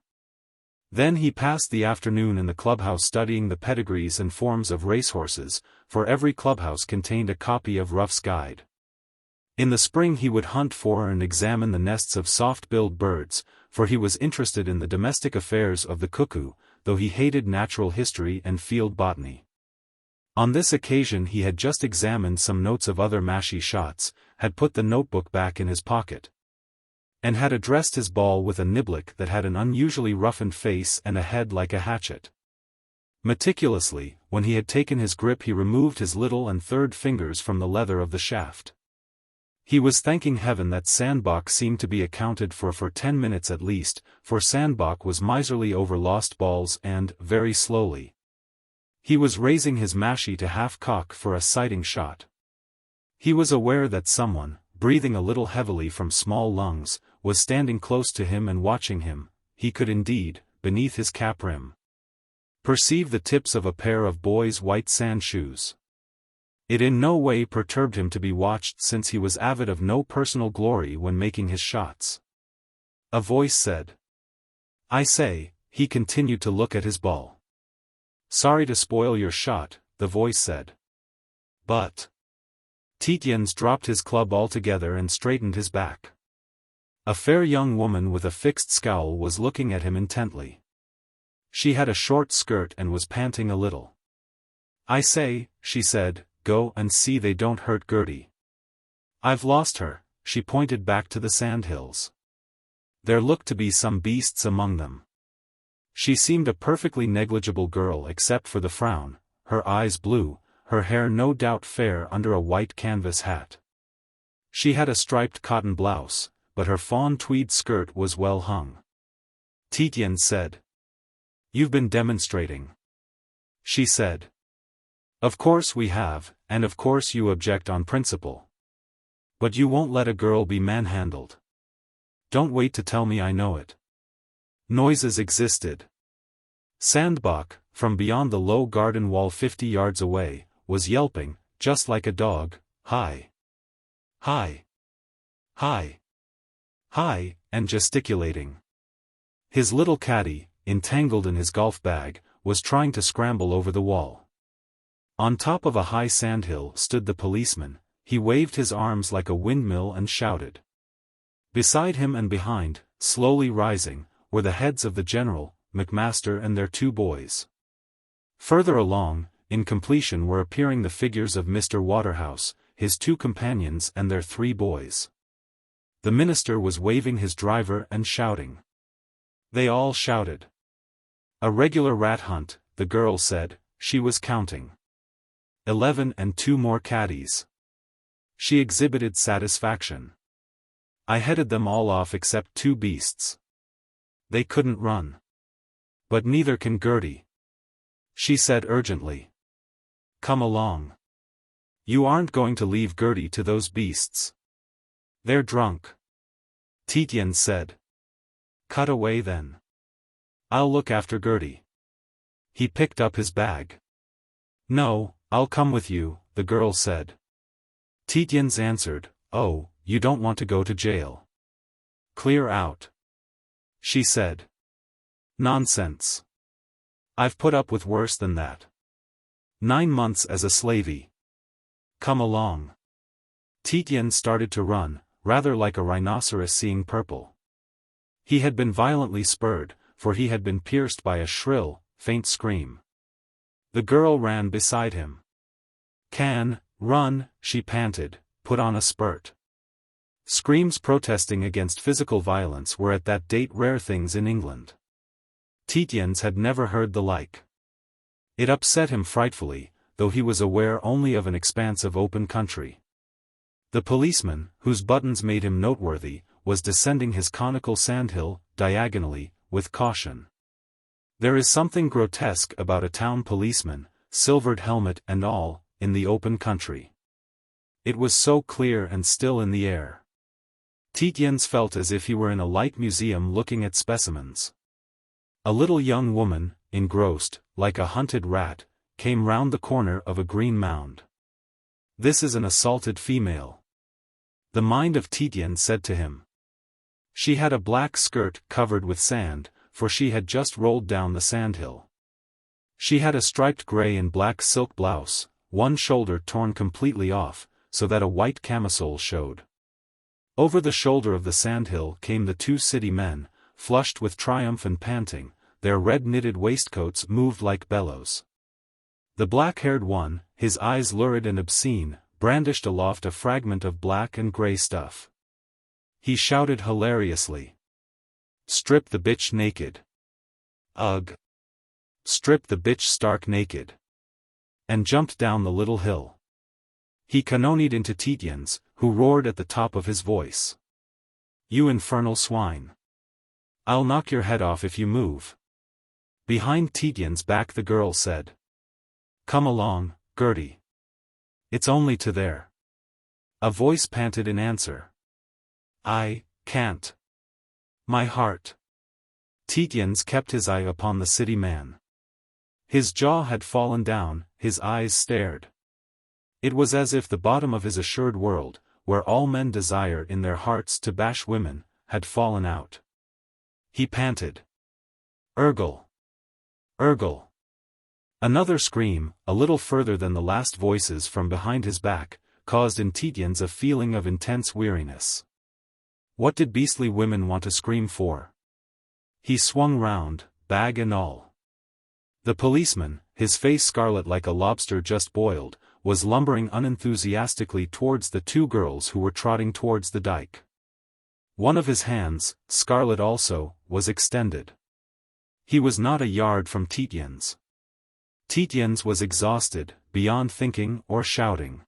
Then he passed the afternoon in the clubhouse studying the pedigrees and forms of racehorses, for every clubhouse contained a copy of Ruff's Guide. In the spring he would hunt for and examine the nests of soft-billed birds, for he was interested in the domestic affairs of the cuckoo, though he hated natural history and field botany. On this occasion he had just examined some notes of other mashie shots, had put the notebook back in his pocket, and had addressed his ball with a niblick that had an unusually roughened face and a head like a hatchet. Meticulously, when he had taken his grip he removed his little and third fingers from the leather of the shaft. He was thanking heaven that Sandbach seemed to be accounted for 10 minutes at least, for Sandbach was miserly over lost balls and, very slowly, he was raising his mashie to half-cock for a sighting shot. He was aware that someone, breathing a little heavily from small lungs, was standing close to him and watching him. He could indeed, beneath his cap rim, perceive the tips of a pair of boys' white sand shoes. It in no way perturbed him to be watched since he was avid of no personal glory when making his shots. A voice said. I say, he continued to look at his ball. Sorry to spoil your shot, the voice said. But Tietjens dropped his club altogether and straightened his back. A fair young woman with a fixed scowl was looking at him intently. She had a short skirt and was panting a little. I say, she said, go and see they don't hurt Gertie. I've lost her, she pointed back to the sandhills. There looked to be some beasts among them. She seemed a perfectly negligible girl except for the frown, her eyes blue, her hair no doubt fair under a white canvas hat. She had a striped cotton blouse, but her fawn tweed skirt was well hung. Tietjens said. "You've been demonstrating." She said. "Of course we have, and of course you object on principle. But you won't let a girl be manhandled. Don't wait to tell me I know it." Noises existed. Sandbach, from beyond the low garden wall 50 yards away, was yelping, just like a dog, "Hi! Hi! Hi! Hi!" and gesticulating. His little caddy, entangled in his golf bag, was trying to scramble over the wall. On top of a high sandhill stood the policeman. He waved his arms like a windmill and shouted. Beside him and behind, slowly rising, were the heads of the general, Macmaster and their 2 boys. Further along, in completion were appearing the figures of Mr. Waterhouse, his 2 companions and their 3 boys. The minister was waving his driver and shouting. They all shouted. A regular rat hunt, the girl said. She was counting. 11 and 2 more caddies. She exhibited satisfaction. "I headed them all off except 2 beasts. They couldn't run. But neither can Gertie," she said urgently. "Come along. You aren't going to leave Gertie to those beasts. They're drunk," Tietjens said. "Cut away then. I'll look after Gertie." He picked up his bag. "No, I'll come with you," the girl said. Tietjens answered, "Oh, you don't want to go to jail. Clear out," she said. "Nonsense. I've put up with worse than that. 9 months as a slavey. Come along." Tietjens started to run, rather like a rhinoceros seeing purple. He had been violently spurred, for he had been pierced by a shrill, faint scream. The girl ran beside him. "Run," she panted, "put on a spurt." Screams protesting against physical violence were at that date rare things in England. Tietjens had never heard the like. It upset him frightfully, though he was aware only of an expanse of open country. The policeman, whose buttons made him noteworthy, was descending his conical sandhill, diagonally, with caution. There is something grotesque about a town policeman, silvered helmet and all, in the open country. It was so clear and still in the air. Tietjens felt as if he were in a light museum looking at specimens. A little young woman, engrossed, like a hunted rat, came round the corner of a green mound. "This is an assaulted female," the mind of Tietjens said to him. She had a black skirt covered with sand, for she had just rolled down the sandhill. She had a striped grey and black silk blouse, one shoulder torn completely off, so that a white camisole showed. Over the shoulder of the sandhill came the 2 city men, flushed with triumph and panting, their red knitted waistcoats moved like bellows. The black-haired one, his eyes lurid and obscene, brandished aloft a fragment of black and grey stuff. He shouted hilariously. "Strip the bitch naked. Ugh. Strip the bitch stark naked." And jumped down the little hill. He cannonied into Tietjens, who roared at the top of his voice. "You infernal swine. I'll knock your head off if you move." Behind Tietjens' back the girl said. "Come along, Gertie. It's only to there." A voice panted in answer. "I can't. My heart." Tietjens kept his eye upon the city man. His jaw had fallen down, his eyes stared. It was as if the bottom of his assured world, where all men desire in their hearts to bash women, had fallen out. He panted. "Urgle! Urgle!" Another scream, a little further than the last voices from behind his back, caused in Tietjens a feeling of intense weariness. What did beastly women want to scream for? He swung round, bag and all. The policeman, his face scarlet like a lobster just boiled, was lumbering unenthusiastically towards the 2 girls who were trotting towards the dike. One of his hands, scarlet also, was extended. He was not a yard from Tietjens. Tietjens was exhausted, beyond thinking or shouting.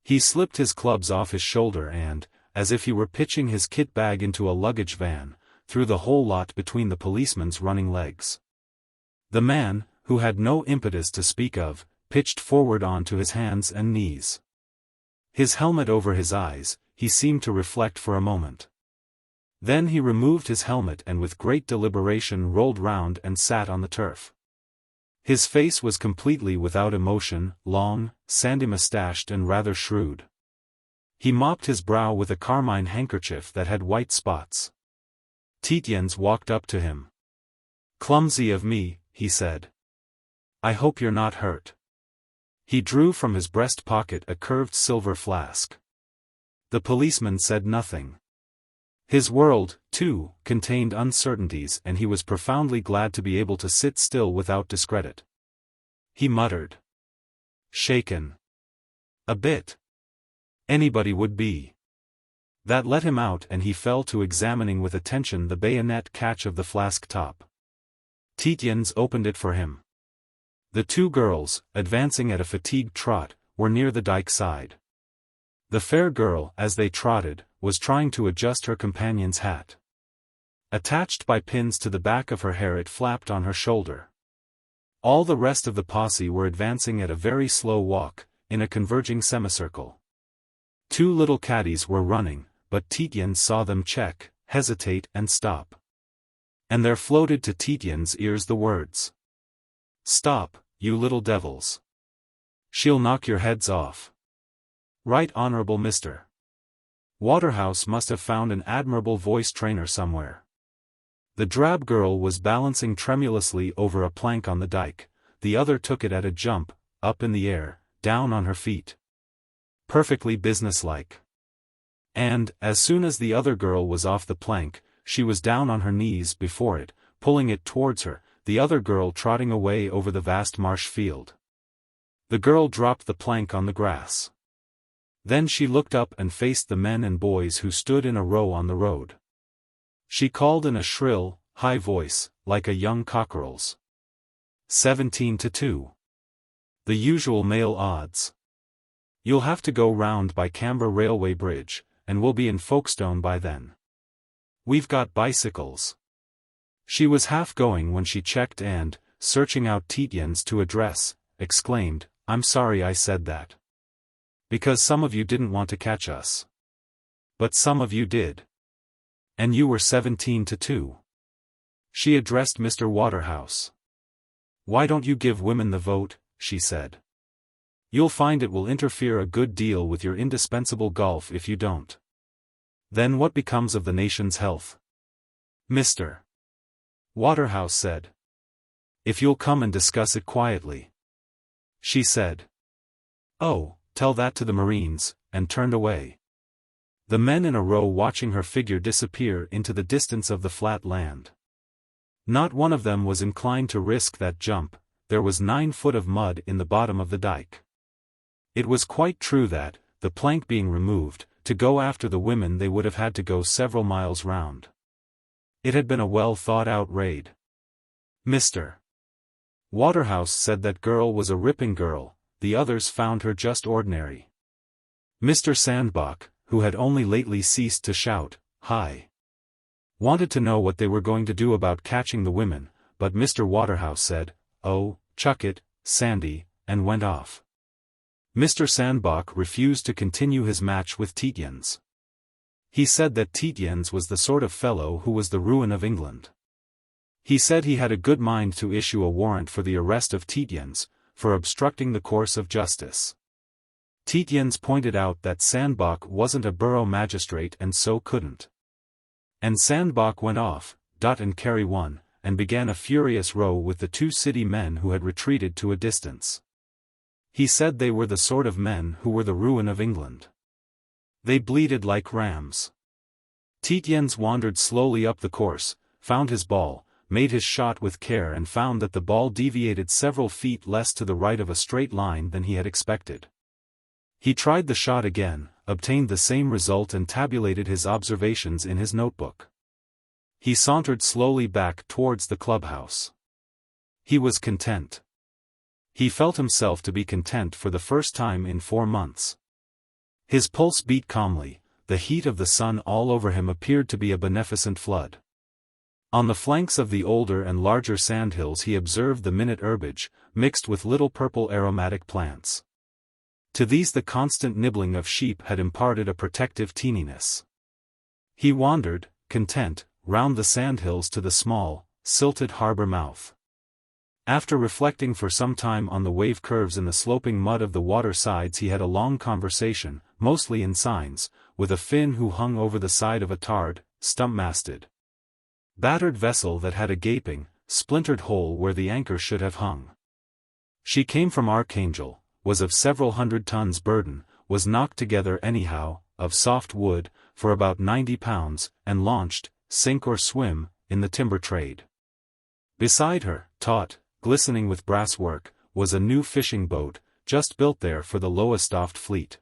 He slipped his clubs off his shoulder and, as if he were pitching his kit bag into a luggage van, threw the whole lot between the policeman's running legs. The man, who had no impetus to speak of, pitched forward onto his hands and knees. His helmet over his eyes, he seemed to reflect for a moment. Then he removed his helmet and with great deliberation rolled round and sat on the turf. His face was completely without emotion, long, sandy-moustached and rather shrewd. He mopped his brow with a carmine handkerchief that had white spots. Tietjens walked up to him. "Clumsy of me," he said. "I hope you're not hurt." He drew from his breast pocket a curved silver flask. The policeman said nothing. His world, too, contained uncertainties and he was profoundly glad to be able to sit still without discredit. He muttered. "Shaken. A bit. Anybody would be." That let him out and he fell to examining with attention the bayonet catch of the flask top. Tietjens opened it for him. The two girls, advancing at a fatigued trot, were near the dike side. The fair girl, as they trotted, was trying to adjust her companion's hat. Attached by pins to the back of her hair it flapped on her shoulder. All the rest of the posse were advancing at a very slow walk, in a converging semicircle. Two little caddies were running, but Tietjens saw them check, hesitate and stop. And there floated to Tietjens' ears the words. "Stop, you little devils. She'll knock your heads off. Right Honorable Mr. Waterhouse must have found an admirable voice trainer somewhere." The drab girl was balancing tremulously over a plank on the dike, the other took it at a jump, up in the air, down on her feet. Perfectly businesslike. And, as soon as the other girl was off the plank, she was down on her knees before it, pulling it towards her, the other girl trotting away over the vast marsh field. The girl dropped the plank on the grass. Then she looked up and faced the men and boys who stood in a row on the road. She called in a shrill, high voice, like a young cockerel's. 17-2. The usual male odds. You'll have to go round by Canberra Railway Bridge, and we'll be in Folkestone by then. We've got bicycles. She was half going when she checked and, searching out Tietjens to address, exclaimed, "I'm sorry I said that. Because some of you didn't want to catch us. But some of you did. And you were 17-2. She addressed Mr. Waterhouse. "Why don't you give women the vote?" she said. "You'll find it will interfere a good deal with your indispensable golf if you don't. Then what becomes of the nation's health?" Mr. Waterhouse said. "If you'll come and discuss it quietly." She said. "Oh, tell that to the Marines," and turned away. The men in a row watching her figure disappear into the distance of the flat land. Not one of them was inclined to risk that jump, there was 9 foot of mud in the bottom of the dike. It was quite true that, the plank being removed, to go after the women they would have had to go several miles round. It had been a well-thought-out raid. Mr. Waterhouse said that girl was a ripping girl, the others found her just ordinary. Mr. Sandbach, who had only lately ceased to shout, "Hi!" wanted to know what they were going to do about catching the women, but Mr. Waterhouse said, "Oh, chuck it, Sandy," and went off. Mr. Sandbach refused to continue his match with Tietjens. He said that Tietjens was the sort of fellow who was the ruin of England. He said he had a good mind to issue a warrant for the arrest of Tietjens, for obstructing the course of justice. Tietjens pointed out that Sandbach wasn't a borough magistrate and so couldn't. And Sandbach went off, and carry one, and began a furious row with the 2 city men who had retreated to a distance. He said they were the sort of men who were the ruin of England. They bleated like rams. Tietjens wandered slowly up the course, found his ball, made his shot with care and found that the ball deviated several feet less to the right of a straight line than he had expected. He tried the shot again, obtained the same result and tabulated his observations in his notebook. He sauntered slowly back towards the clubhouse. He was content. He felt himself to be content for the first time in 4 months. His pulse beat calmly, the heat of the sun all over him appeared to be a beneficent flood. On the flanks of the older and larger sandhills he observed the minute herbage, mixed with little purple aromatic plants. To these the constant nibbling of sheep had imparted a protective teeniness. He wandered, content, round the sandhills to the small, silted harbour mouth. After reflecting for some time on the wave curves in the sloping mud of the water sides, he had a long conversation, mostly in signs, with a Finn who hung over the side of a tarred, stump-masted, battered vessel that had a gaping, splintered hole where the anchor should have hung. She came from Archangel, was of several hundred tons burden, was knocked together anyhow, of soft wood, for about 90 pounds, and launched, sink or swim, in the timber trade. Beside her, taut, glistening with brass work, was a new fishing boat, just built there for the Lowestoft fleet.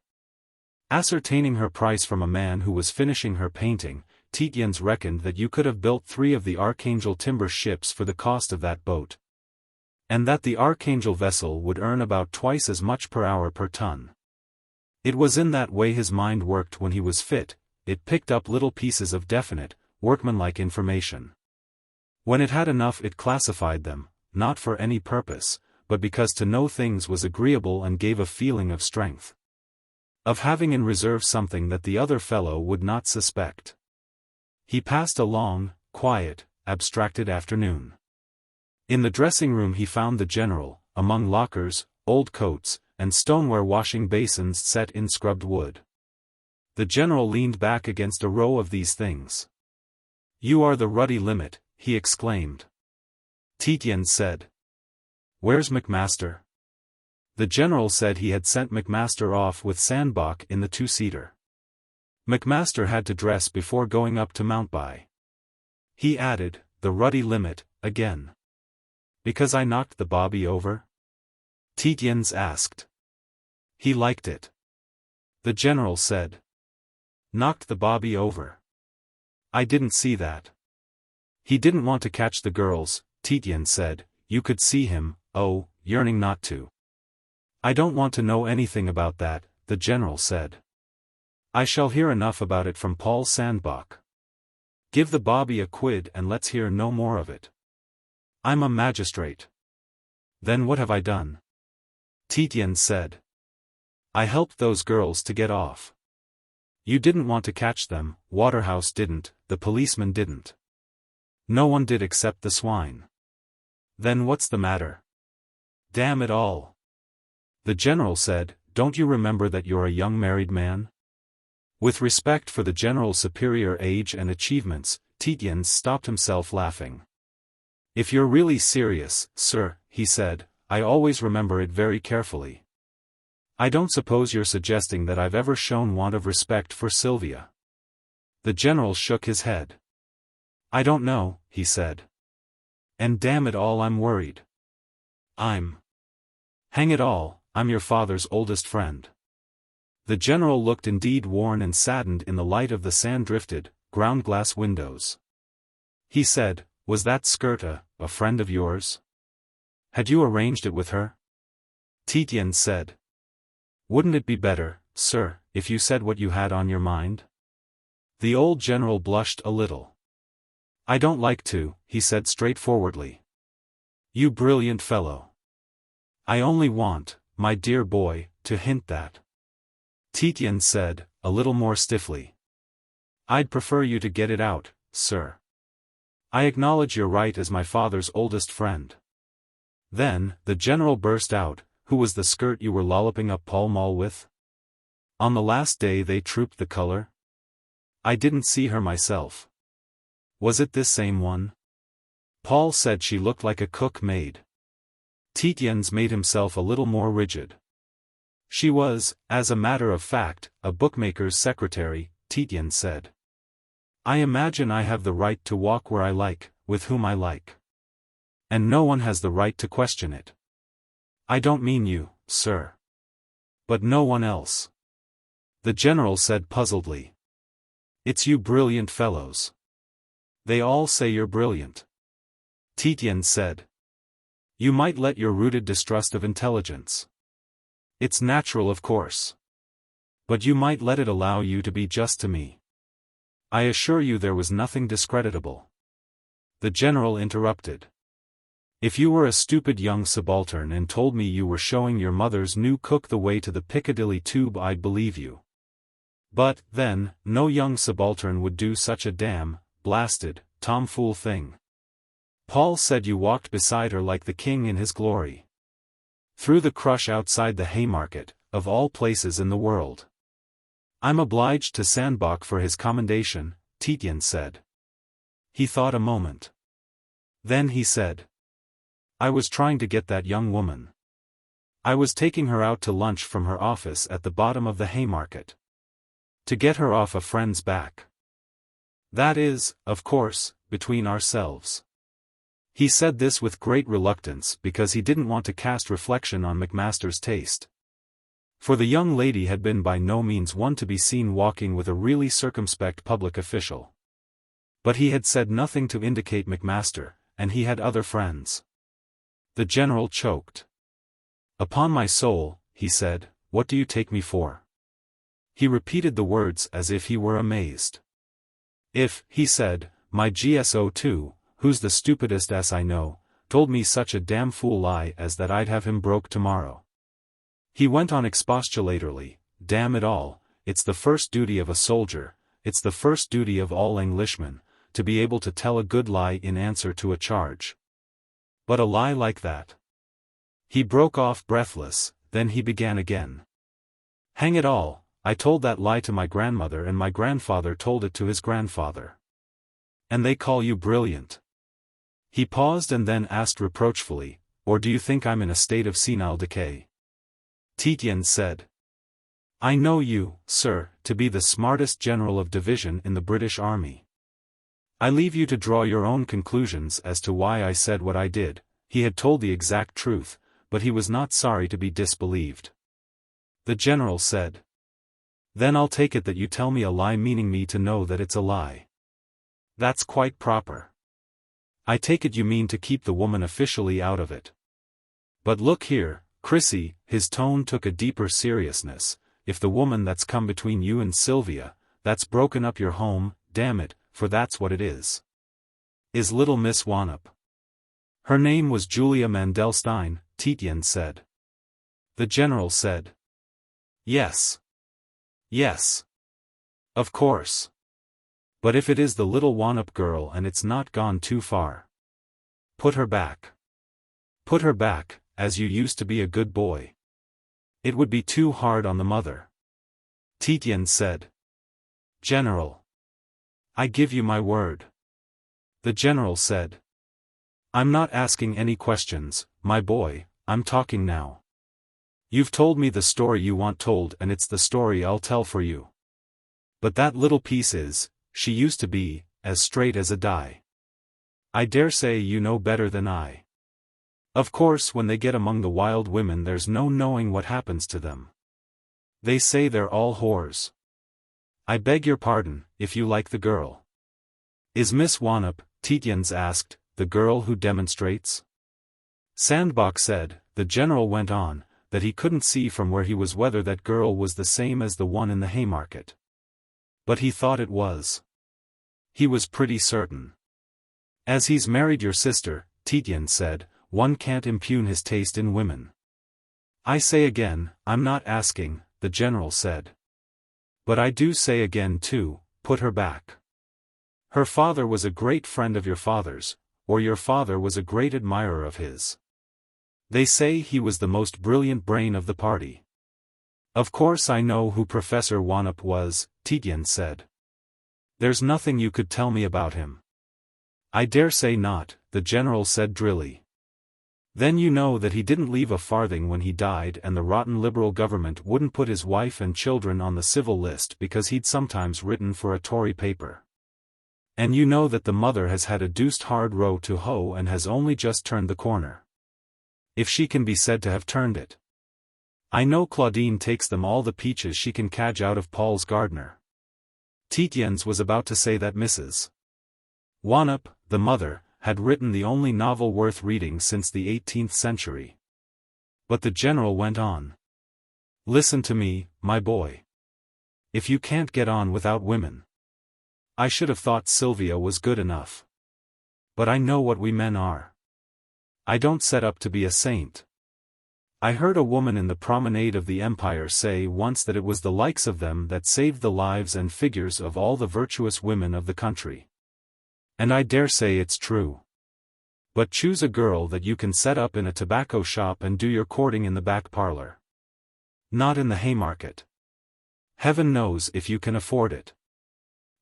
Ascertaining her price from a man who was finishing her painting, Tietjens reckoned that you could have built 3 of the Archangel timber ships for the cost of that boat, and that the Archangel vessel would earn about twice as much per hour per ton. It was in that way his mind worked when he was fit. It picked up little pieces of definite, workmanlike information. When it had enough it classified them, not for any purpose, but because to know things was agreeable and gave a feeling of strength, of having in reserve something that the other fellow would not suspect. He passed a long, quiet, abstracted afternoon. In the dressing-room he found the general, among lockers, old coats, and stoneware washing basins set in scrubbed wood. The general leaned back against a row of these things. "You are the ruddy limit," he exclaimed. Tietjens said. "Where's Macmaster?" The general said he had sent Macmaster off with Sandbach in the 2-seater. Macmaster had to dress before going up to Mountby. He added, "The ruddy limit, again. Because I knocked the bobby over?" Tietjens asked. He liked it. The general said. "Knocked the bobby over? I didn't see that." "He didn't want to catch the girls," Tietjens said. "You could see him, yearning not to." "I don't want to know anything about that," the general said. "I shall hear enough about it from Paul Sandbach. Give the bobby a quid and let's hear no more of it. I'm a magistrate." "Then what have I done?" Tietjens said. "I helped those girls to get off." "You didn't want to catch them, Waterhouse didn't, the policeman didn't. No one did except the swine." "Then what's the matter?" "Damn it all," the general said, "don't you remember that you're a young married man?" With respect for the general's superior age and achievements, Tietjens stopped himself laughing. "If you're really serious, sir," he said, "I always remember it very carefully. I don't suppose you're suggesting that I've ever shown want of respect for Sylvia?" The general shook his head. "I don't know," he said. "And damn it all, I'm worried. Hang it all, I'm your father's oldest friend." The general looked indeed worn and saddened in the light of the sand-drifted, ground-glass windows. He said, "Was that skirt a friend of yours? Had you arranged it with her?" Tietjens said. "Wouldn't it be better, sir, if you said what you had on your mind?" The old general blushed a little. "I don't like to," he said straightforwardly. "You brilliant fellow. I only want, my dear boy, to hint that." Tietjens said, a little more stiffly. "I'd prefer you to get it out, sir. I acknowledge your right as my father's oldest friend." Then, the general burst out, "Who was the skirt you were lolloping up Pall Mall with? On the last day they trooped the color? I didn't see her myself. Was it this same one? Paul said she looked like a cook maid." Tietjens made himself a little more rigid. "She was, as a matter of fact, a bookmaker's secretary," Tietjens said. "I imagine I have the right to walk where I like, with whom I like. And no one has the right to question it. I don't mean you, sir. But no one else." The general said puzzledly. "It's you brilliant fellows. They all say you're brilliant." Tietjens said. "You might let your rooted distrust of intelligence. It's natural, of course. But you might let it allow you to be just to me. I assure you there was nothing discreditable. The general interrupted. If you were a stupid young subaltern and told me you were showing your mother's new cook the way to the Piccadilly tube, I'd believe you. But, then, no young subaltern would do such a blasted, tomfool thing. Paul said you walked beside her like the king in his glory. Through the crush outside the Haymarket, of all places in the world. I'm obliged to Sandbach for his commendation, Tietjens said. He thought a moment. Then he said. I was trying to get that young woman. I was taking her out to lunch from her office at the bottom of the Haymarket. To get her off a friend's back. That is, of course, between ourselves. He said this with great reluctance because he didn't want to cast reflection on Macmaster's taste. For the young lady had been by no means one to be seen walking with a really circumspect public official. But he had said nothing to indicate Macmaster, and he had other friends. The general choked. Upon my soul, he said, what do you take me for? He repeated the words as if he were amazed. If, he said, my GSO2, who's the stupidest ass I know, told me such a damn fool lie as that I'd have him broke tomorrow. He went on expostulatorily, damn it all, it's the first duty of a soldier, it's the first duty of all Englishmen, to be able to tell a good lie in answer to a charge. But a lie like that. He broke off breathless, then he began again. Hang it all, I told that lie to my grandmother and my grandfather told it to his grandfather. And they call you brilliant. He paused and then asked reproachfully, or do you think I'm in a state of senile decay? Tietjens said. I know you, sir, to be the smartest general of division in the British Army. I leave you to draw your own conclusions as to why I said what I did. He had told the exact truth, but he was not sorry to be disbelieved. The general said. Then I'll take it that you tell me a lie, meaning me to know that it's a lie. That's quite proper. I take it you mean to keep the woman officially out of it. But look here, Chrissy, his tone took a deeper seriousness, if the woman that's come between you and Sylvia, that's broken up your home, damn it, for that's what it is little Miss Wannop. Her name was Julia Mandelstein, Tietjens said. The general said. Yes. Yes. Of course. But if it is the little Wannop girl and it's not gone too far. Put her back. Put her back, as you used to be a good boy. It would be too hard on the mother. Tietjens said. General. I give you my word. The general said. I'm not asking any questions, my boy, I'm talking now. You've told me the story you want told and it's the story I'll tell for you. But that little piece is, she used to be, as straight as a die. I dare say you know better than I. Of course when they get among the wild women there's no knowing what happens to them. They say they're all whores. I beg your pardon, if you like the girl. Is Miss Wannop, Tietjens asked, the girl who demonstrates? Sandbach said, the general went on, that he couldn't see from where he was whether that girl was the same as the one in the Haymarket. But he thought it was. He was pretty certain. As he's married your sister, Tietjens said, one can't impugn his taste in women. I say again, I'm not asking, the general said. But I do say again too, put her back. Her father was a great friend of your father's, or your father was a great admirer of his. They say he was the most brilliant brain of the party. Of course I know who Professor Wannop was, Tietjens said. There's nothing you could tell me about him. I dare say not, the general said drily. Then you know that he didn't leave a farthing when he died and the rotten Liberal government wouldn't put his wife and children on the civil list because he'd sometimes written for a Tory paper. And you know that the mother has had a deuced hard row to hoe and has only just turned the corner. If she can be said to have turned it. I know Claudine takes them all the peaches she can cadge out of Paul's gardener. Tietjens was about to say that Mrs. Wannop, the mother, had written the only novel worth reading since the 18th century. But the general went on. Listen to me, my boy. If you can't get on without women. I should have thought Sylvia was good enough. But I know what we men are. I don't set up to be a saint. I heard a woman in the promenade of the Empire say once that it was the likes of them that saved the lives and figures of all the virtuous women of the country. And I dare say it's true. But choose a girl that you can set up in a tobacco shop and do your courting in the back parlor. Not in the Haymarket. Heaven knows if you can afford it.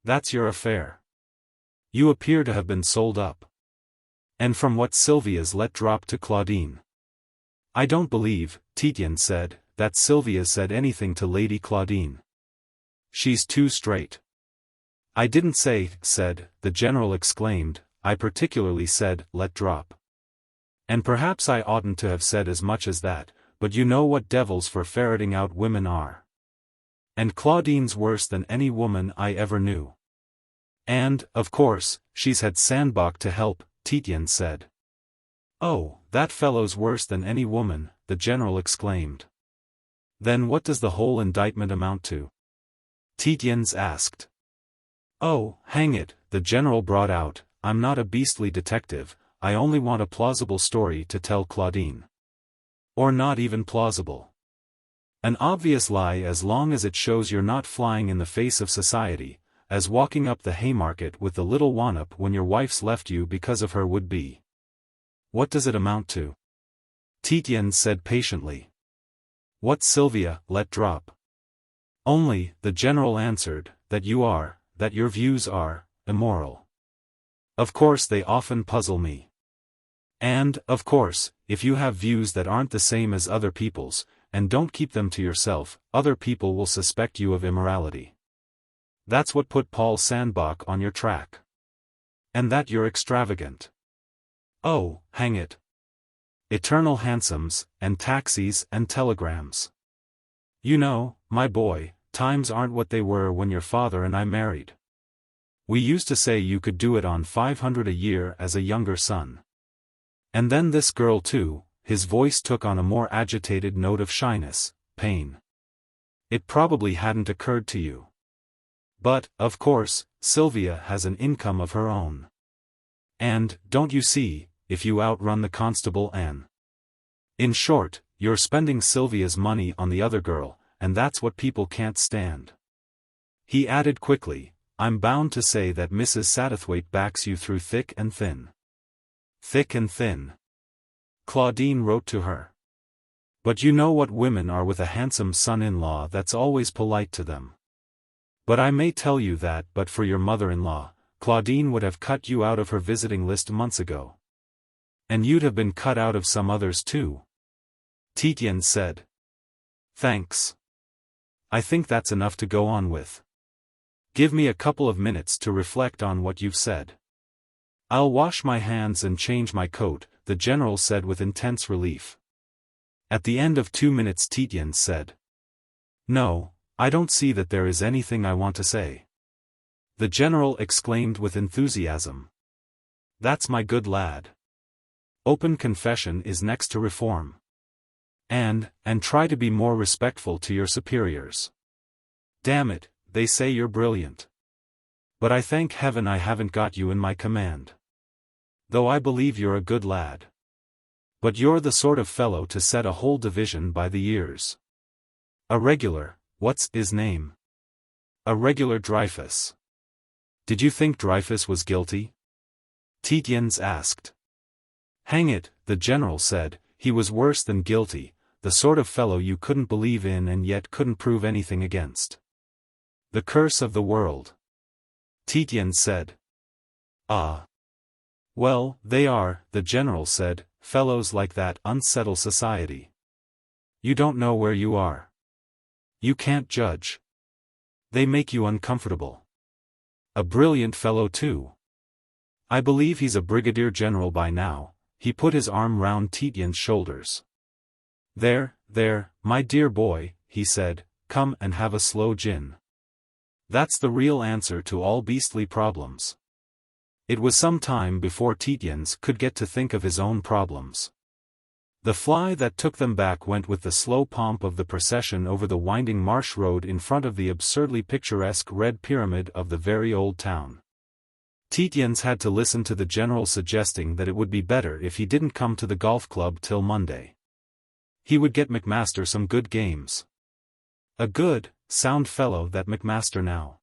That's your affair. You appear to have been sold up. And from what Sylvia's let drop to Claudine. I don't believe, Tietjens said, that Sylvia said anything to Lady Claudine. She's too straight. I didn't say, said, the General exclaimed, I particularly said, let drop. And perhaps I oughtn't to have said as much as that, but you know what devils for ferreting out women are. And Claudine's worse than any woman I ever knew. And, of course, she's had Sandbach to help, Tietjens said. Oh, that fellow's worse than any woman, the General exclaimed. Then what does the whole indictment amount to? Tietjens asked. Oh, hang it, the General brought out, I'm not a beastly detective, I only want a plausible story to tell Claudine. Or not even plausible. An obvious lie as long as it shows you're not flying in the face of society, as walking up the Haymarket with the little one-up when your wife's left you because of her would be. What does it amount to? Tietjens said patiently. What Sylvia let drop. Only, the General answered, that your views are, immoral. Of course they often puzzle me. And, of course, if you have views that aren't the same as other people's, and don't keep them to yourself, other people will suspect you of immorality. That's what put Paul Sandbach on your track. And that you're extravagant. Oh, hang it. Eternal hansoms, and taxis and telegrams. You know, my boy, times aren't what they were when your father and I married. We used to say you could do it on 500 a year as a younger son. And then this girl too, his voice took on a more agitated note of shyness, pain. It probably hadn't occurred to you. But, of course, Sylvia has an income of her own. And, don't you see, if you outrun the constable and... In short, you're spending Sylvia's money on the other girl, and that's what people can't stand. He added quickly, I'm bound to say that Mrs. Satterthwaite backs you through thick and thin. Thick and thin. Claudine wrote to her. But you know what women are with a handsome son-in-law that's always polite to them. But I may tell you that but for your mother-in-law, Claudine would have cut you out of her visiting list months ago. And you'd have been cut out of some others too. Tietjens said. Thanks. I think that's enough to go on with. Give me a couple of minutes to reflect on what you've said. I'll wash my hands and change my coat, the General said with intense relief. At the end of 2 minutes Tietjens said. No, I don't see that there is anything I want to say. The General exclaimed with enthusiasm. That's my good lad. Open confession is next to reform. And try to be more respectful to your superiors. Damn it, they say you're brilliant. But I thank heaven I haven't got you in my command. Though I believe you're a good lad. But you're the sort of fellow to set a whole division by the ears. A regular, what's his name? A regular Dreyfus. Did you think Dreyfus was guilty? Tietjens asked. Hang it, the General said, he was worse than guilty, the sort of fellow you couldn't believe in and yet couldn't prove anything against. The curse of the world. Tietjens said. Ah. Well, they are, the General said, fellows like that unsettle society. You don't know where you are. You can't judge. They make you uncomfortable. A brilliant fellow too. I believe he's a brigadier general by now. He put his arm round Tietjens' shoulders. There, my dear boy, he said, come and have a sloe gin. That's the real answer to all beastly problems. It was some time before Tietjens could get to think of his own problems. The fly that took them back went with the slow pomp of the procession over the winding marsh road in front of the absurdly picturesque red pyramid of the very old town. Tietjens had to listen to the general suggesting that it would be better if he didn't come to the golf club till Monday. He would get Macmaster some good games. A good, sound fellow that Macmaster now.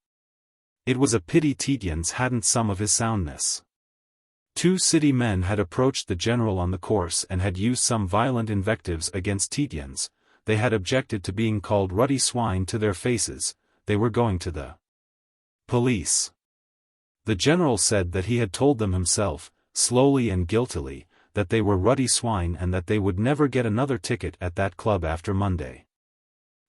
It was a pity Tietjens hadn't some of his soundness. 2 city men had approached the general on the course and had used some violent invectives against Tietjens. They had objected to being called ruddy swine to their faces. They were going to the police. The general said that he had told them himself, slowly and guiltily, that they were ruddy swine and that they would never get another ticket at that club after Monday.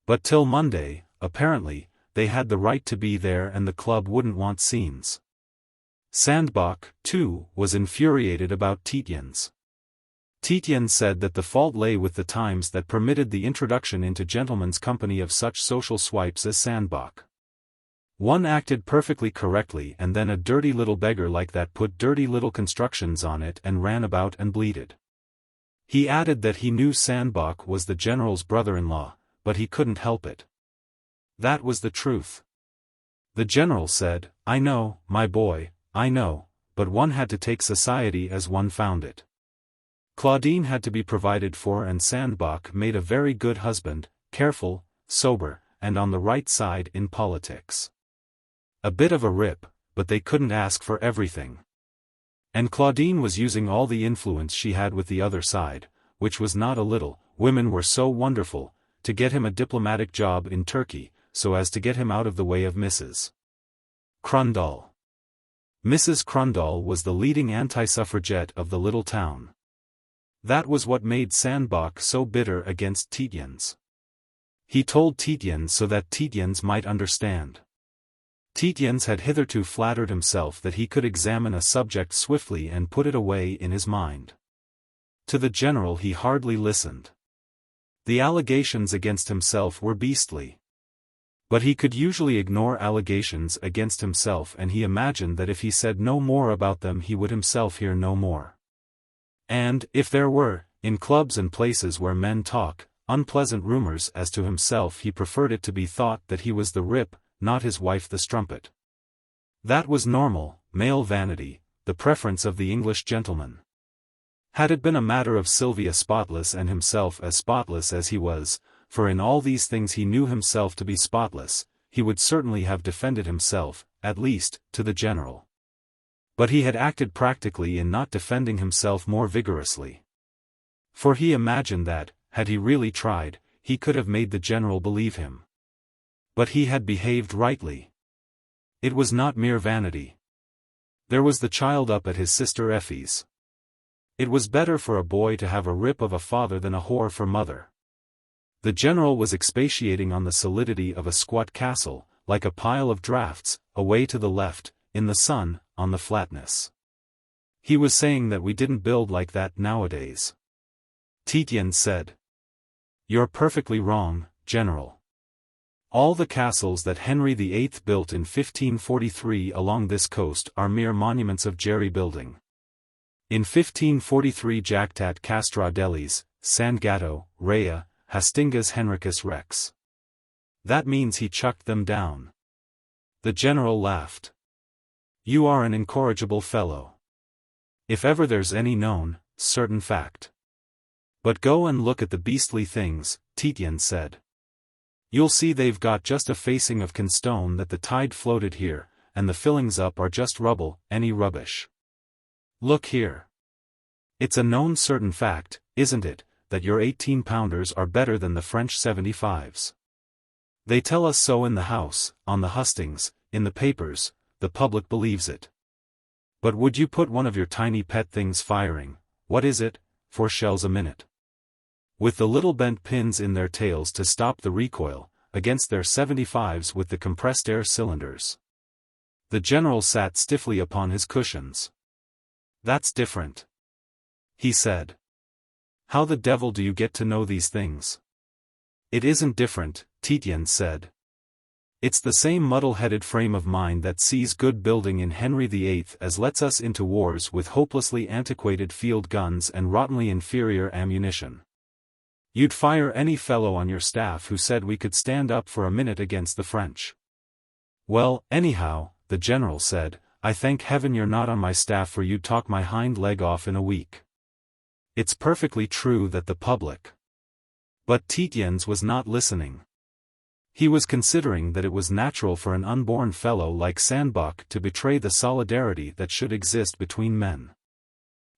But till Monday, apparently, they had the right to be there and the club wouldn't want scenes. Sandbach, too, was infuriated about Tietjens. Tietjens said that the fault lay with the times that permitted the introduction into gentlemen's company of such social swipes as Sandbach. One acted perfectly correctly and then a dirty little beggar like that put dirty little constructions on it and ran about and bleated. He added that he knew Sandbach was the general's brother-in-law, but he couldn't help it. That was the truth. The general said, "I know, my boy, I know, but one had to take society as one found it." Claudine had to be provided for and Sandbach made a very good husband, careful, sober, and on the right side in politics. A bit of a rip, but they couldn't ask for everything. And Claudine was using all the influence she had with the other side, which was not a little, women were so wonderful, to get him a diplomatic job in Turkey, so as to get him out of the way of Mrs. Crundall. Mrs. Crundall was the leading anti-suffragette of the little town. That was what made Sandbach so bitter against Tietjens. He told Tietjens so that Tietjens might understand. Tietjens had hitherto flattered himself that he could examine a subject swiftly and put it away in his mind. To the general he hardly listened. The allegations against himself were beastly. But he could usually ignore allegations against himself and he imagined that if he said no more about them he would himself hear no more. And, if there were, in clubs and places where men talk, unpleasant rumors as to himself he preferred it to be thought that he was the rip, not his wife the strumpet. That was normal, male vanity, the preference of the English gentleman. Had it been a matter of Sylvia spotless and himself as spotless as he was, for in all these things he knew himself to be spotless, he would certainly have defended himself, at least, to the general. But he had acted practically in not defending himself more vigorously. For he imagined that, had he really tried, he could have made the general believe him. But he had behaved rightly. It was not mere vanity. There was the child up at his sister Effie's. It was better for a boy to have a rip of a father than a whore for mother. The general was expatiating on the solidity of a squat castle, like a pile of drafts, away to the left, in the sun, on the flatness. He was saying that we didn't build like that nowadays. Tietjens said. "You're perfectly wrong, General. All the castles that Henry VIII built in 1543 along this coast are mere monuments of jerry building. In 1543 Jactat Castra Delis, San Gatto, Rea, Hastingas Henricus Rex. That means he chucked them down." The general laughed. "You are an incorrigible fellow. If ever there's any known, certain fact. But go and look at the beastly things," Tietjens said. "You'll see they've got just a facing of kinstone that the tide floated here, and the fillings up are just rubble, any rubbish. Look here. It's a known certain fact, isn't it, that your 18-pounders are better than the French 75s. They tell us so in the house, on the hustings, in the papers, the public believes it. But would you put one of your tiny pet things firing, what is it, 4 shells a minute? With the little bent pins in their tails to stop the recoil, against their 75s with the compressed air cylinders?" The general sat stiffly upon his cushions. "That's different," he said. "How the devil do you get to know these things?" "It isn't different," Tietjens said. It's the same muddle-headed frame of mind that sees good building in Henry VIII as lets us into wars with hopelessly antiquated field guns and rottenly inferior ammunition. You'd fire any fellow on your staff who said we could stand up for a minute against the French. Well, anyhow, the general said, I thank heaven you're not on my staff, for you'd talk my hind leg off in a week. It's perfectly true that the public. But Tietjens was not listening. He was considering that it was natural for an unborn fellow like Sandbach to betray the solidarity that should exist between men.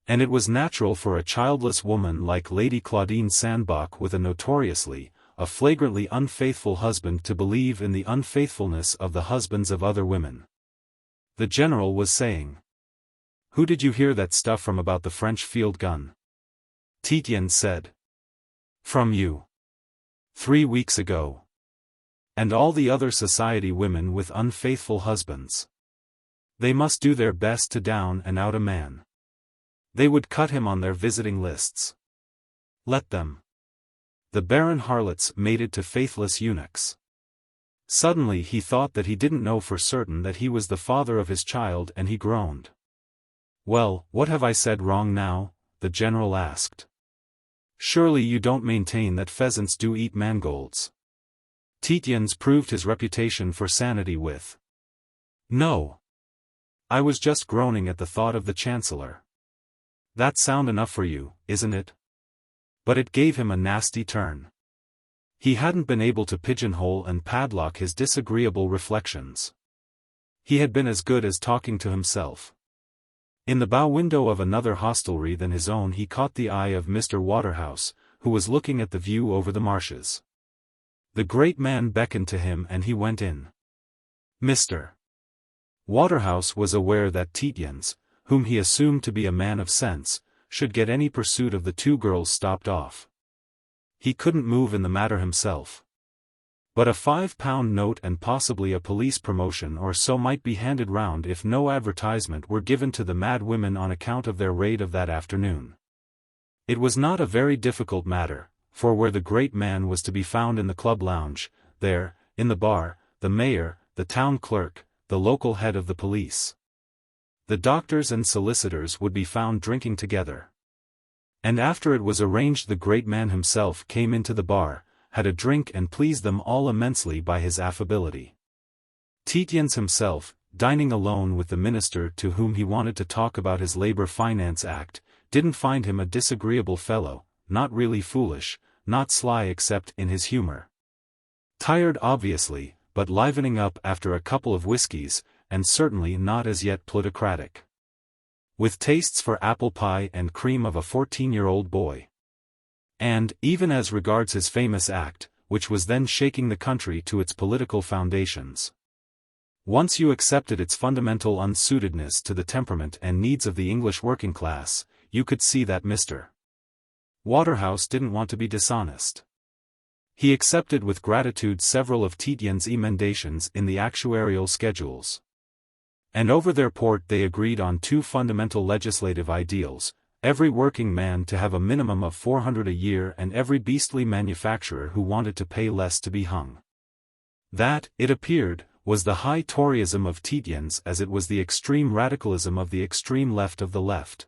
And it was natural for a childless woman like Lady Claudine Sandbach with a flagrantly unfaithful husband to believe in the unfaithfulness of the husbands of other women. The general was saying. Who did you hear that stuff from about the French field gun? Tietjens said. From you. 3 weeks ago. And all the other society women with unfaithful husbands. They must do their best to down and out a man. They would cut him on their visiting lists. Let them. The barren harlots mated to faithless eunuchs. Suddenly he thought that he didn't know for certain that he was the father of his child, and he groaned. Well, what have I said wrong now? The general asked. Surely you don't maintain that pheasants do eat mangolds. Tietjens proved his reputation for sanity with. No. I was just groaning at the thought of the Chancellor. That's sound enough for you, isn't it? But it gave him a nasty turn. He hadn't been able to pigeonhole and padlock his disagreeable reflections. He had been as good as talking to himself. In the bow window of another hostelry than his own he caught the eye of Mr. Waterhouse, who was looking at the view over the marshes. The great man beckoned to him and he went in. Mr. Waterhouse was aware that Tietjens, whom he assumed to be a man of sense, should get any pursuit of the two girls stopped off. He couldn't move in the matter himself. But a £5 note and possibly a police promotion or so might be handed round if no advertisement were given to the mad women on account of their raid of that afternoon. It was not a very difficult matter, for where the great man was to be found in the club lounge, there, in the bar, the mayor, the town clerk, the local head of the police. The doctors and solicitors would be found drinking together. And after it was arranged the great man himself came into the bar, had a drink and pleased them all immensely by his affability. Tietjens himself, dining alone with the minister to whom he wanted to talk about his Labour Finance Act, didn't find him a disagreeable fellow, not really foolish, not sly except in his humour. Tired obviously, but livening up after a couple of whiskies, and certainly not as yet plutocratic. With tastes for apple pie and cream of a 14-year-old boy. And, even as regards his famous act, which was then shaking the country to its political foundations. Once you accepted its fundamental unsuitedness to the temperament and needs of the English working class, you could see that Mr. Waterhouse didn't want to be dishonest. He accepted with gratitude several of Tietjens' emendations in the actuarial schedules. And over their port they agreed on two fundamental legislative ideals: every working man to have a minimum of 400 a year and every beastly manufacturer who wanted to pay less to be hung. That, it appeared, was the high Toryism of Tietjens as it was the extreme radicalism of the extreme left of the left.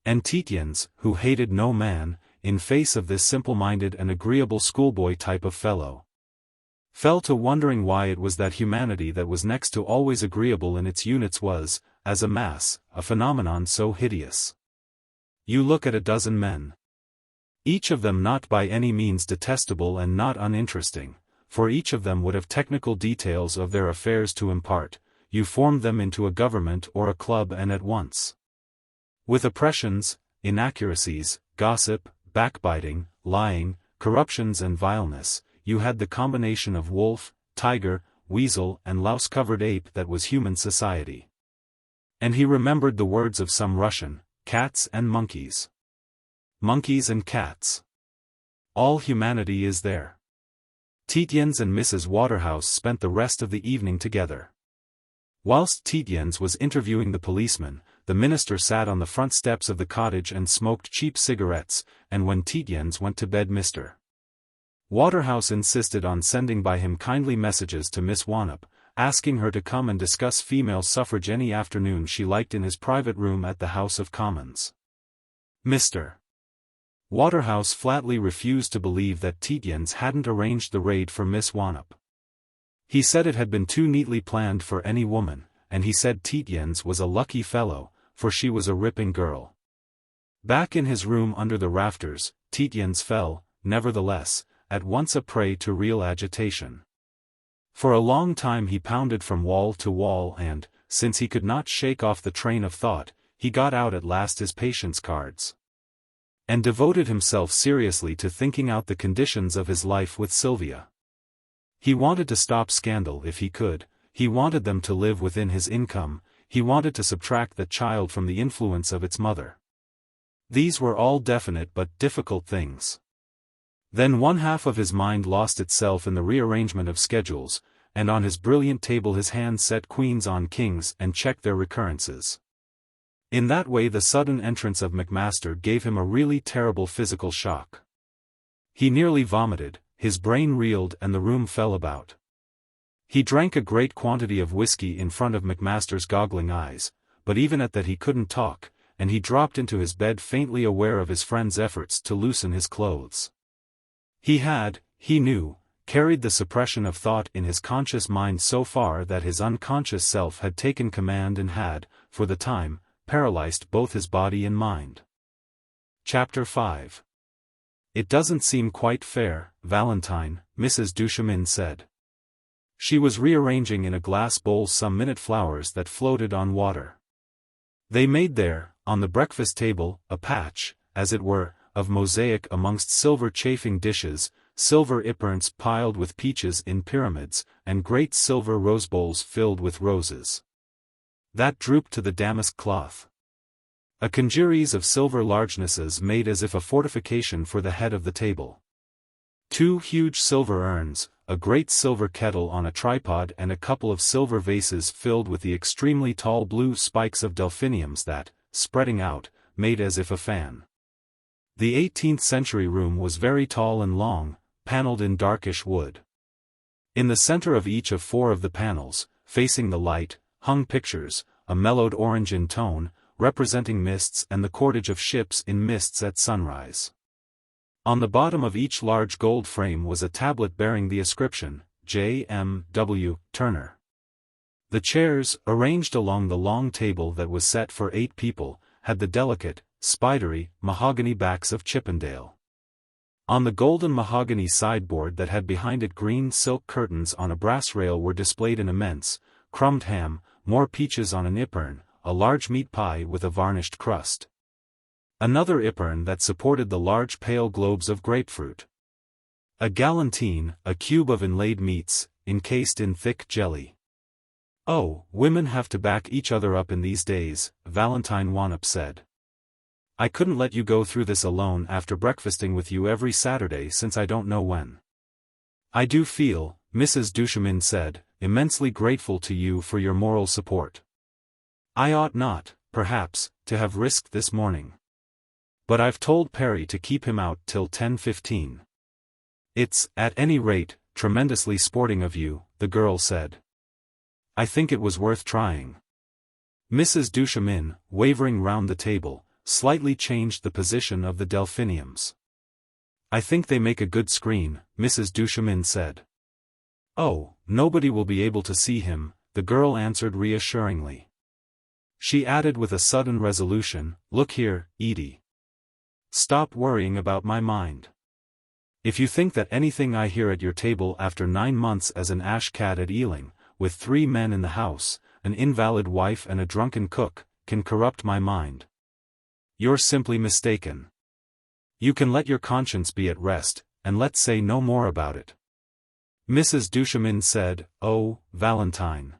And Tietjens, who hated no man, in face of this simple-minded and agreeable schoolboy type of fellow, fell to wondering why it was that humanity that was next to always agreeable in its units was, as a mass, a phenomenon so hideous. You look at a dozen men. Each of them not by any means detestable and not uninteresting, for each of them would have technical details of their affairs to impart. You formed them into a government or a club and at once. With oppressions, inaccuracies, gossip, backbiting, lying, corruptions and vileness, you had the combination of wolf, tiger, weasel and louse-covered ape that was human society. And he remembered the words of some Russian, cats and monkeys. Monkeys and cats. All humanity is there. Tietjens and Mrs. Waterhouse spent the rest of the evening together. Whilst Tietjens was interviewing the policeman, the minister sat on the front steps of the cottage and smoked cheap cigarettes, and when Tietjens went to bed Mr. Waterhouse insisted on sending by him kindly messages to Miss Wannop, asking her to come and discuss female suffrage any afternoon she liked in his private room at the House of Commons. Mr. Waterhouse flatly refused to believe that Tietjens hadn't arranged the raid for Miss Wannop. He said it had been too neatly planned for any woman, and he said Tietjens was a lucky fellow, for she was a ripping girl. Back in his room under the rafters, Tietjens fell, nevertheless, at once a prey to real agitation. For a long time he pounded from wall to wall and, since he could not shake off the train of thought, he got out at last his patience cards. And devoted himself seriously to thinking out the conditions of his life with Sylvia. He wanted to stop scandal if he could, he wanted them to live within his income, he wanted to subtract the child from the influence of its mother. These were all definite but difficult things. Then one half of his mind lost itself in the rearrangement of schedules, and on his brilliant table his hand set queens on kings and checked their recurrences. In that way the sudden entrance of Macmaster gave him a really terrible physical shock. He nearly vomited, his brain reeled and the room fell about. He drank a great quantity of whiskey in front of Macmaster's goggling eyes, but even at that he couldn't talk, and he dropped into his bed faintly aware of his friend's efforts to loosen his clothes. He had, he knew, carried the suppression of thought in his conscious mind so far that his unconscious self had taken command and had, for the time, paralyzed both his body and mind. Chapter 5. It doesn't seem quite fair, Valentine, Mrs. Duchemin said. She was rearranging in a glass bowl some minute flowers that floated on water. They made there, on the breakfast table, a patch, as it were, of mosaic amongst silver chafing dishes, silver eperons piled with peaches in pyramids, and great silver rose bowls filled with roses. That drooped to the damask cloth. A congeries of silver largenesses made as if a fortification for the head of the table. 2 huge silver urns, a great silver kettle on a tripod and a couple of silver vases filled with the extremely tall blue spikes of delphiniums that, spreading out, made as if a fan. The 18th-century room was very tall and long, panelled in darkish wood. In the center of each of 4 of the panels, facing the light, hung pictures, a mellowed orange in tone, representing mists and the cordage of ships in mists at sunrise. On the bottom of each large gold frame was a tablet bearing the inscription, J. M. W. Turner. The chairs, arranged along the long table that was set for 8 people, had the delicate, spidery, mahogany backs of Chippendale. On the golden mahogany sideboard that had behind it green silk curtains on a brass rail were displayed an immense, crumbed ham, more peaches on an ipern, a large meat pie with a varnished crust. Another ipern that supported the large pale globes of grapefruit. A galantine, a cube of inlaid meats, encased in thick jelly. Oh, women have to back each other up in these days, Valentine Wannop said. I couldn't let you go through this alone after breakfasting with you every Saturday since I don't know when. I do feel, Mrs. Duchemin said, immensely grateful to you for your moral support. I ought not, perhaps, to have risked this morning. But I've told Perry to keep him out till 10:15. It's, at any rate, tremendously sporting of you, the girl said. I think it was worth trying. Mrs. Duchemin, wavering round the table, slightly changed the position of the delphiniums. I think they make a good screen, Mrs. Duchemin said. Oh, nobody will be able to see him, the girl answered reassuringly. She added with a sudden resolution, look here, Edie. Stop worrying about my mind. If you think that anything I hear at your table after 9 months as an ash cat at Ealing, with 3 men in the house, an invalid wife and a drunken cook, can corrupt my mind, you're simply mistaken. You can let your conscience be at rest, and let's say no more about it. Mrs. Duchemin said, oh, Valentine.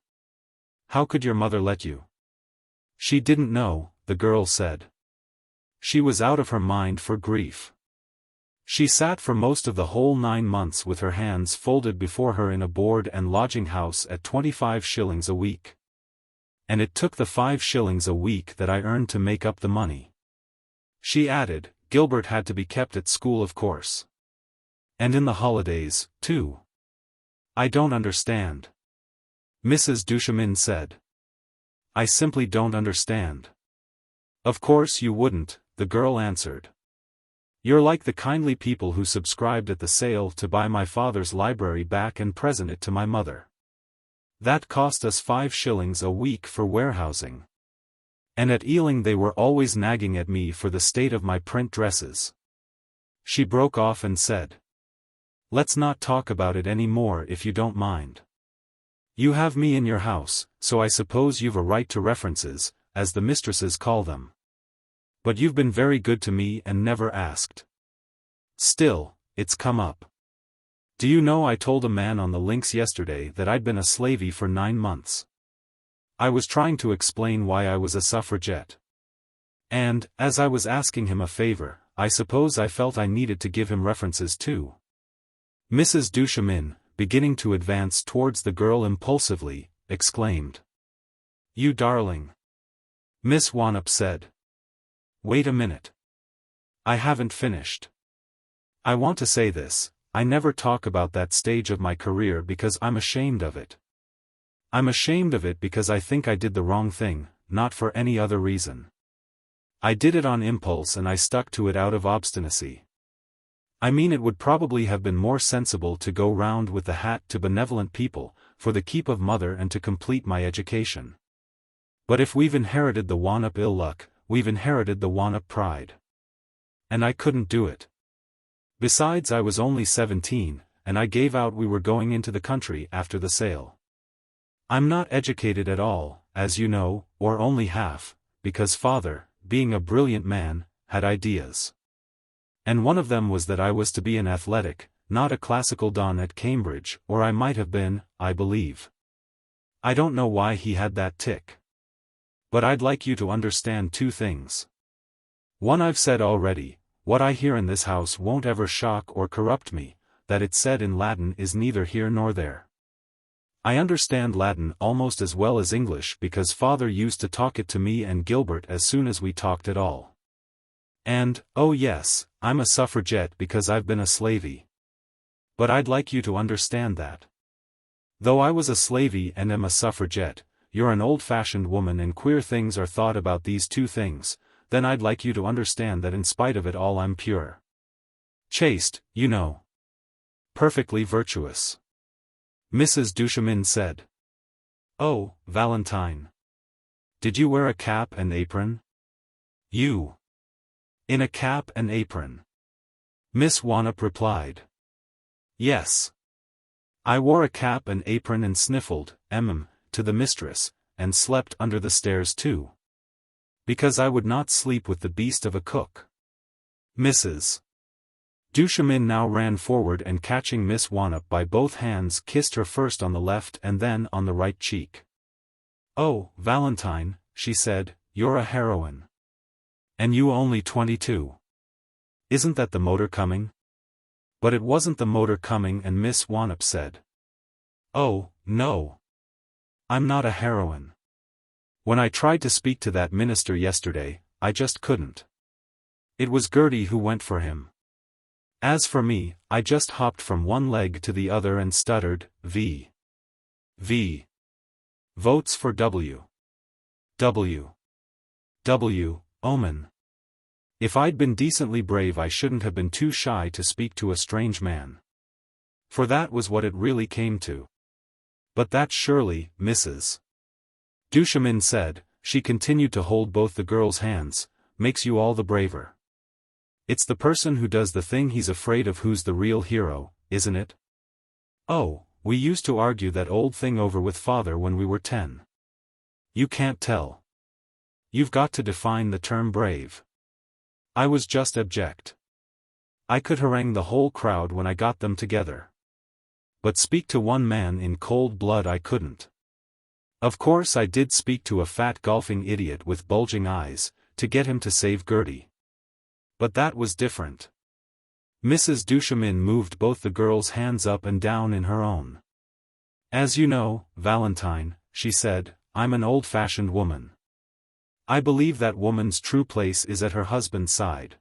How could your mother let you? She didn't know, the girl said. She was out of her mind for grief. She sat for most of the whole 9 months with her hands folded before her in a board and lodging house at 25 shillings a week. And it took the 5 shillings a week that I earned to make up the money. She added, Gilbert had to be kept at school of course. And in the holidays, too. I don't understand. Mrs. Duchemin said. I simply don't understand. Of course you wouldn't, the girl answered. You're like the kindly people who subscribed at the sale to buy my father's library back and present it to my mother. That cost us 5 shillings a week for warehousing. And at Ealing they were always nagging at me for the state of my print dresses. She broke off and said. Let's not talk about it any more if you don't mind. You have me in your house, so I suppose you've a right to references, as the mistresses call them. But you've been very good to me and never asked. Still, it's come up. Do you know I told a man on the links yesterday that I'd been a slavey for 9 months. I was trying to explain why I was a suffragette. And, as I was asking him a favor, I suppose I felt I needed to give him references too. Mrs. Duchemin, beginning to advance towards the girl impulsively, exclaimed. You darling. Miss Wannop said. Wait a minute. I haven't finished. I want to say this, I never talk about that stage of my career because I'm ashamed of it. I'm ashamed of it because I think I did the wrong thing, not for any other reason. I did it on impulse and I stuck to it out of obstinacy. I mean it would probably have been more sensible to go round with the hat to benevolent people, for the keep of mother and to complete my education. But if we've inherited the Wannop ill luck, we've inherited the Wannop pride. And I couldn't do it. Besides I was only 17, and I gave out we were going into the country after the sale. I'm not educated at all, as you know, or only half, because father, being a brilliant man, had ideas. And one of them was that I was to be an athletic, not a classical don at Cambridge, or I might have been, I believe. I don't know why he had that tick. But I'd like you to understand 2 things. One I've said already, what I hear in this house won't ever shock or corrupt me, that it's said in Latin is neither here nor there. I understand Latin almost as well as English because father used to talk it to me and Gilbert as soon as we talked at all. And, oh yes, I'm a suffragette because I've been a slavey. But I'd like you to understand that. Though I was a slavey and am a suffragette, you're an old-fashioned woman and queer things are thought about these 2 things, then I'd like you to understand that in spite of it all I'm pure. Chaste, you know. Perfectly virtuous. Mrs. Duchemin said. Oh, Valentine. Did you wear a cap and apron? You. In a cap and apron. Miss Wannop replied. Yes. I wore a cap and apron and sniffled, to the mistress, and slept under the stairs too. Because I would not sleep with the beast of a cook. Mrs. Duchemin now ran forward and catching Miss Wannop by both hands kissed her first on the left and then on the right cheek. Oh, Valentine, she said, you're a heroine. And you only 22. Isn't that the motor coming? But it wasn't the motor coming and Miss Wannop said. Oh, no. I'm not a heroine. When I tried to speak to that minister yesterday, I just couldn't. It was Gertie who went for him. As for me, I just hopped from one leg to the other and stuttered, V. Votes for W. Omen. If I'd been decently brave I shouldn't have been too shy to speak to a strange man. For that was what it really came to. But that surely, Mrs. Duchemin said, she continued to hold both the girl's hands, makes you all the braver. It's the person who does the thing he's afraid of who's the real hero, isn't it? Oh, we used to argue that old thing over with father when we were 10. You can't tell. You've got to define the term brave. I was just abject. I could harangue the whole crowd when I got them together. But speak to one man in cold blood I couldn't. Of course I did speak to a fat golfing idiot with bulging eyes, to get him to save Gertie. But that was different. Mrs. Duchemin moved both the girl's hands up and down in her own. As you know, Valentine, she said, I'm an old-fashioned woman. I believe that woman's true place is at her husband's side.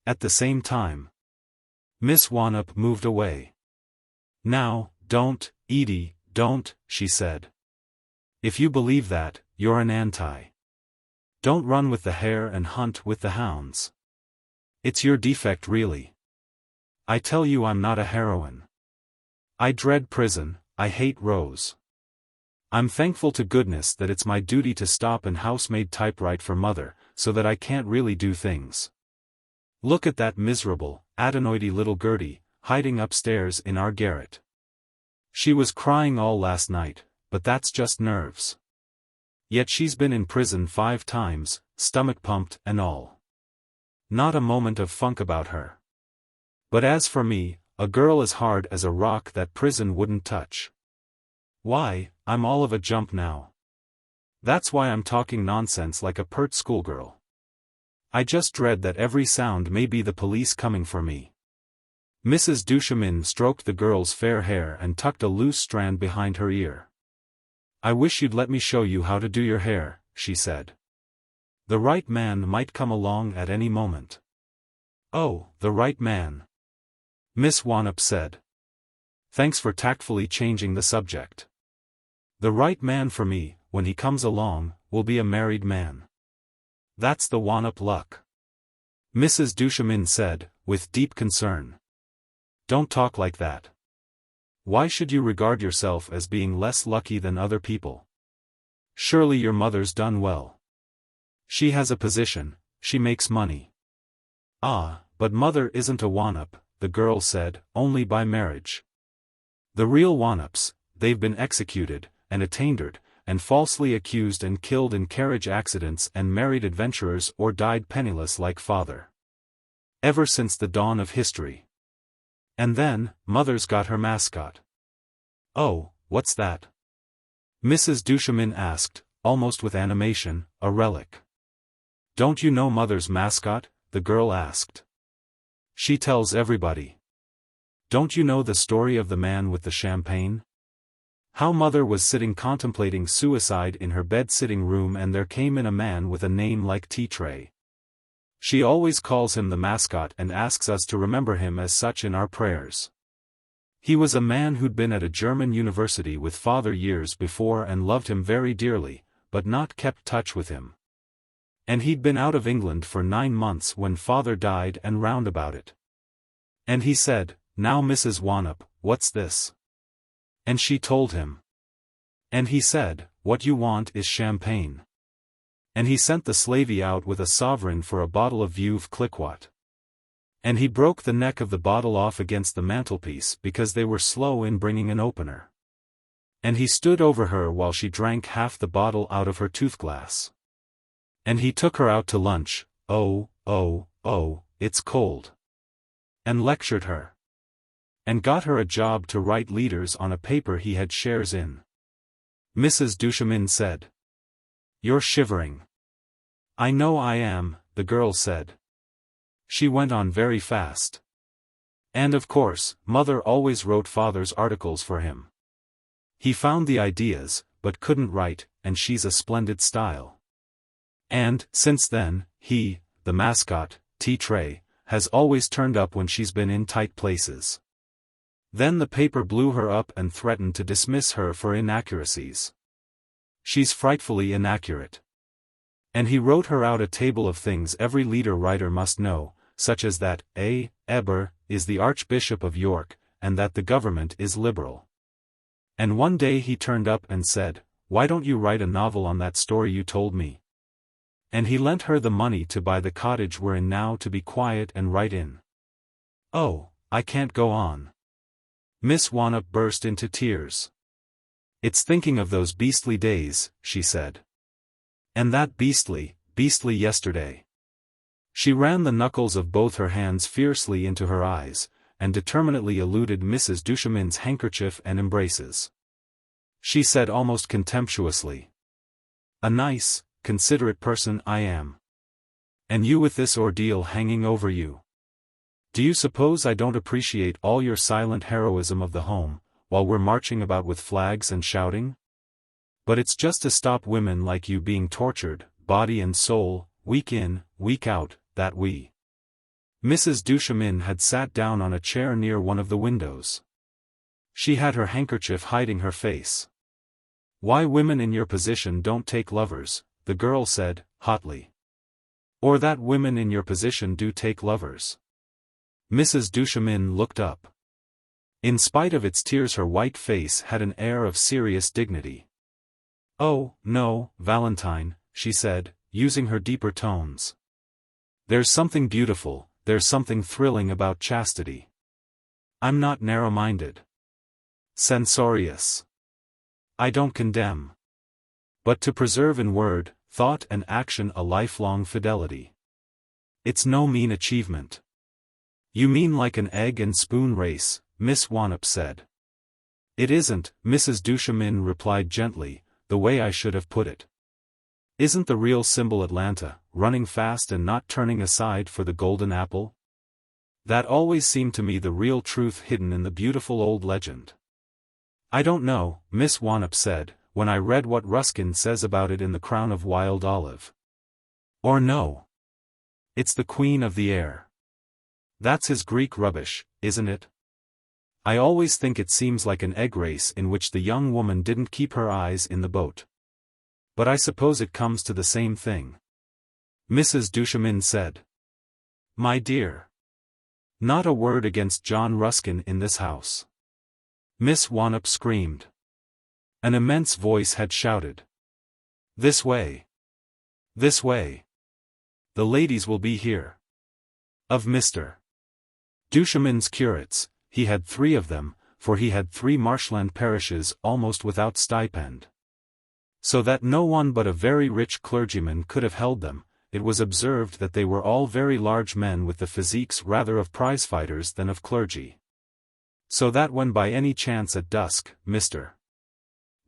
At the same time. Miss Wannop moved away. "Now, don't, Edie, don't," she said. "If you believe that, you're an anti. Don't run with the hare and hunt with the hounds. It's your defect really. I tell you I'm not a heroine. I dread prison, I hate Rose. I'm thankful to goodness that it's my duty to stop and housemaid typewrite for mother, so that I can't really do things. Look at that miserable, adenoidy little Gertie, hiding upstairs in our garret. She was crying all last night, but that's just nerves. Yet she's been in prison 5 times, stomach pumped and all. Not a moment of funk about her. But as for me, a girl as hard as a rock that prison wouldn't touch. Why, I'm all of a jump now. That's why I'm talking nonsense like a pert schoolgirl. I just dread that every sound may be the police coming for me." Mrs. Duchemin stroked the girl's fair hair and tucked a loose strand behind her ear. "I wish you'd let me show you how to do your hair," she said. "The right man might come along at any moment." "Oh, the right man," Miss Wannop said. "Thanks for tactfully changing the subject. The right man for me, when he comes along, will be a married man. That's the Wannop luck," Mrs. Duchemin said, with deep concern. "Don't talk like that. Why should you regard yourself as being less lucky than other people? Surely your mother's done well. She has a position, she makes money." "Ah, but mother isn't a Wannop," the girl said, "only by marriage. The real Wannops, they've been executed, and attainted, and falsely accused and killed in carriage accidents and married adventurers or died penniless like father. Ever since the dawn of history. And then, mother's got her mascot." "Oh, what's that?" Mrs. Duchemin asked, almost with animation, "A relic." "Don't you know mother's mascot?" the girl asked. "She tells everybody. Don't you know the story of the man with the champagne? How mother was sitting contemplating suicide in her bed-sitting room and there came in a man with a name like Tietjens. She always calls him the mascot and asks us to remember him as such in our prayers. He was a man who'd been at a German university with father years before and loved him very dearly, but not kept touch with him. And he'd been out of England for 9 months when father died and round about it. And he said, 'Now Mrs. Wannop, what's this?' And she told him. And he said, 'What you want is champagne.' And he sent the slavey out with a sovereign for a bottle of Veuve Clicquot. And he broke the neck of the bottle off against the mantelpiece because they were slow in bringing an opener. And he stood over her while she drank half the bottle out of her toothglass. And he took her out to lunch, oh, it's cold. And lectured her. And got her a job to write leaders on a paper he had shares in." Mrs. Duchemin said. "You're shivering." "I know I am," the girl said. She went on very fast. "And of course, mother always wrote father's articles for him. He found the ideas, but couldn't write, and she's a splendid style. And, since then, he, the mascot, Tietjens, has always turned up when she's been in tight places. Then the paper blew her up and threatened to dismiss her for inaccuracies. She's frightfully inaccurate. And he wrote her out a table of things every leader writer must know, such as that A. Eber is the Archbishop of York, and that the government is liberal. And one day he turned up and said, 'Why don't you write a novel on that story you told me?' And he lent her the money to buy the cottage we're in now to be quiet and write in. Oh, I can't go on." Miss Wannop burst into tears. "It's thinking of those beastly days," she said. "And that beastly yesterday." She ran the knuckles of both her hands fiercely into her eyes, and determinately eluded Mrs. Duchemin's handkerchief and embraces. She said almost contemptuously, "A nice, considerate person I am. And you with this ordeal hanging over you. Do you suppose I don't appreciate all your silent heroism of the home, while we're marching about with flags and shouting? But it's just to stop women like you being tortured, body and soul, week in, week out, that we Mrs. Duchemin had sat down on a chair near one of the windows. She had her handkerchief hiding her face. "Why women in your position don't take lovers," the girl said, hotly. "Or that women in your position do take lovers." Mrs. Duchemin looked up. In spite of its tears, her white face had an air of serious dignity. "Oh, no, Valentine," she said, using her deeper tones. "There's something beautiful, there's something thrilling about chastity. I'm not narrow-minded. Censorious. I don't condemn. But to preserve in word, thought and action a lifelong fidelity. It's no mean achievement." "You mean like an egg and spoon race," Miss Wannop said. "It isn't," Mrs. Duchemin replied gently, "the way I should have put it. Isn't the real symbol Atlanta, running fast and not turning aside for the golden apple? That always seemed to me the real truth hidden in the beautiful old legend." "I don't know," Miss Wannop said, "when I read what Ruskin says about it in The Crown of Wild Olive. Or no. It's the Queen of the Air. That's his Greek rubbish, isn't it? I always think it seems like an egg race in which the young woman didn't keep her eyes in the boat. But I suppose it comes to the same thing." Mrs. Duchemin said. "My dear. Not a word against John Ruskin in this house." Miss Wannop screamed. An immense voice had shouted. "This way. This way. The ladies will be here." Of Mr. Duchemin's curates, he had 3 of them, for he had 3 marshland parishes almost without stipend. So that no one but a very rich clergyman could have held them. It was observed that they were all very large men with the physiques rather of prize-fighters than of clergy. So that when by any chance at dusk, Mr.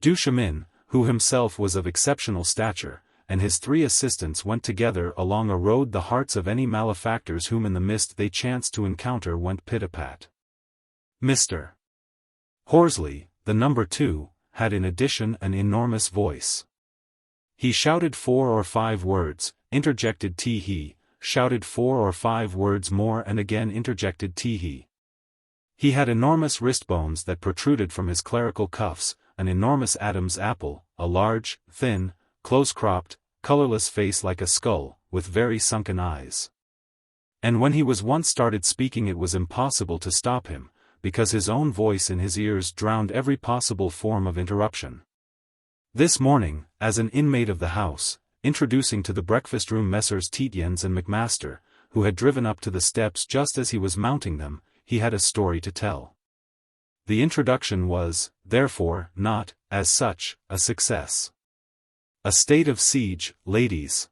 Duchemin, who himself was of exceptional stature, and his 3 assistants went together along a road, the hearts of any malefactors whom in the mist they chanced to encounter went pit-a-pat. Mr. Horsley, the number 2, had in addition an enormous voice. He shouted 4 or 5 words, interjected tee-hee, shouted 4 or 5 words more and again interjected tee-hee. He had enormous wrist bones that protruded from his clerical cuffs, an enormous Adam's apple, a large, thin, close-cropped, colorless face like a skull, with very sunken eyes. And when he was once started speaking it was impossible to stop him, because his own voice in his ears drowned every possible form of interruption. This morning, as an inmate of the house, introducing to the breakfast-room Messrs. Tietjens and Macmaster, who had driven up to the steps just as he was mounting them, he had a story to tell. The introduction was, therefore, not, as such, a success. "A state of siege, ladies.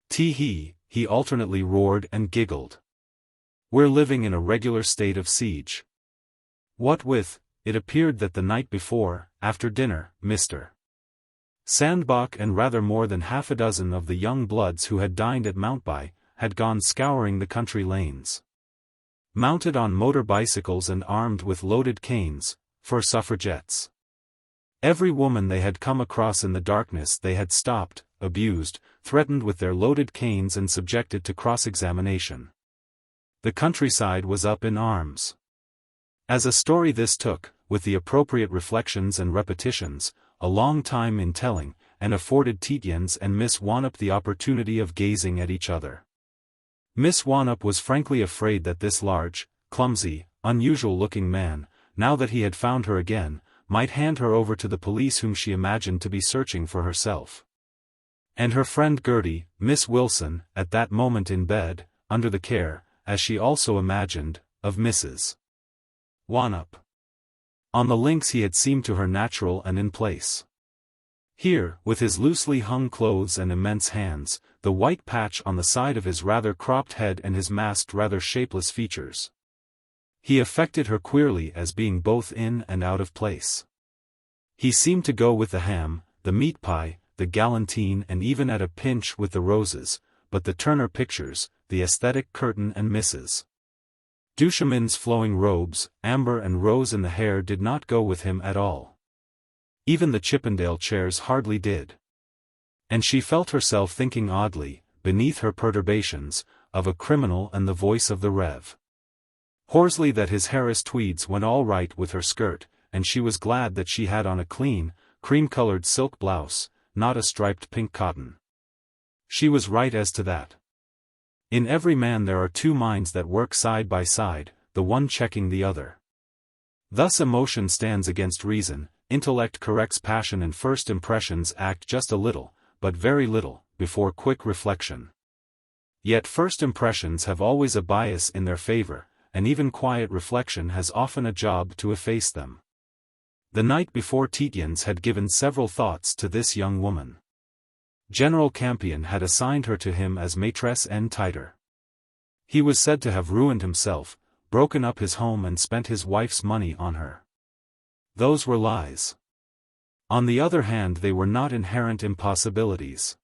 Tee-hee," he alternately roared and giggled. "We're living in a regular state of siege. What with, it appeared that the night before, after dinner, Mr. Sandbach and rather more than half a dozen of the young bloods who had dined at Mountby, had gone scouring the country lanes. Mounted on motor bicycles and armed with loaded canes, for suffragettes. Every woman they had come across in the darkness they had stopped, abused, threatened with their loaded canes and subjected to cross-examination. The countryside was up in arms. As a story this took, with the appropriate reflections and repetitions, a long time in telling, and afforded Tietjens and Miss Wannop the opportunity of gazing at each other. Miss Wannop was frankly afraid that this large, clumsy, unusual-looking man, now that he had found her again, might hand her over to the police whom she imagined to be searching for herself. And her friend Gertie, Miss Wilson, at that moment in bed, under the care, as she also imagined, of Mrs. Wannop. On the links he had seemed to her natural and in place. Here, with his loosely hung clothes and immense hands, the white patch on the side of his rather cropped head and his masked rather shapeless features. He affected her queerly as being both in and out of place. He seemed to go with the ham, the meat pie, the galantine and even at a pinch with the roses, but the Turner pictures, the aesthetic curtain and Mrs. Duchemin's flowing robes, amber and rose in the hair did not go with him at all. Even the Chippendale chairs hardly did. And she felt herself thinking oddly, beneath her perturbations, of a criminal and the voice of the Rev. Horsley that his Harris tweeds went all right with her skirt, and she was glad that she had on a clean, cream-colored silk blouse, not a striped pink cotton. She was right as to that. In every man there are two minds that work side by side, the one checking the other. Thus emotion stands against reason, intellect corrects passion, and first impressions act just a little, but very little, before quick reflection. Yet first impressions have always a bias in their favor, and even quiet reflection has often a job to efface them. The night before Tietjens had given several thoughts to this young woman. General Campion had assigned her to him as maîtresse en titre. He was said to have ruined himself, broken up his home and spent his wife's money on her. Those were lies. On the other hand, they were not inherent impossibilities.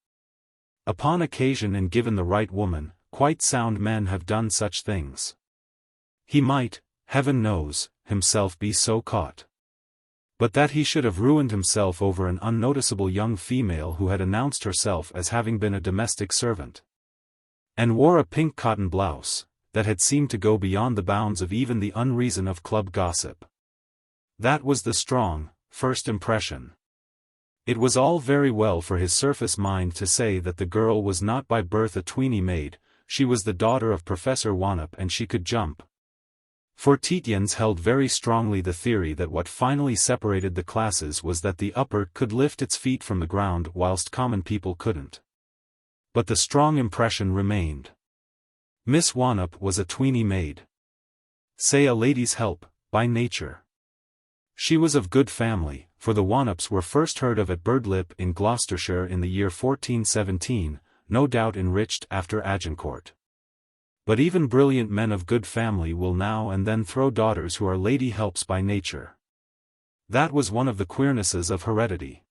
Upon occasion and given the right woman, quite sound men have done such things. He might, heaven knows, himself be so caught. But that he should have ruined himself over an unnoticeable young female who had announced herself as having been a domestic servant, and wore a pink cotton blouse, that had seemed to go beyond the bounds of even the unreason of club gossip. That was the strong, first impression. It was all very well for his surface mind to say that the girl was not by birth a tweeny maid, she was the daughter of Professor Wannop and she could jump. For Tietjens held very strongly the theory that what finally separated the classes was that the upper could lift its feet from the ground whilst common people couldn't. But the strong impression remained. Miss Wannop was a tweeny maid. Say a lady's help, by nature. She was of good family, for the Wannops were first heard of at Birdlip in Gloucestershire in the year 1417, no doubt enriched after Agincourt. But even brilliant men of good family will now and then throw daughters who are lady helps by nature. That was one of the queernesses of heredity.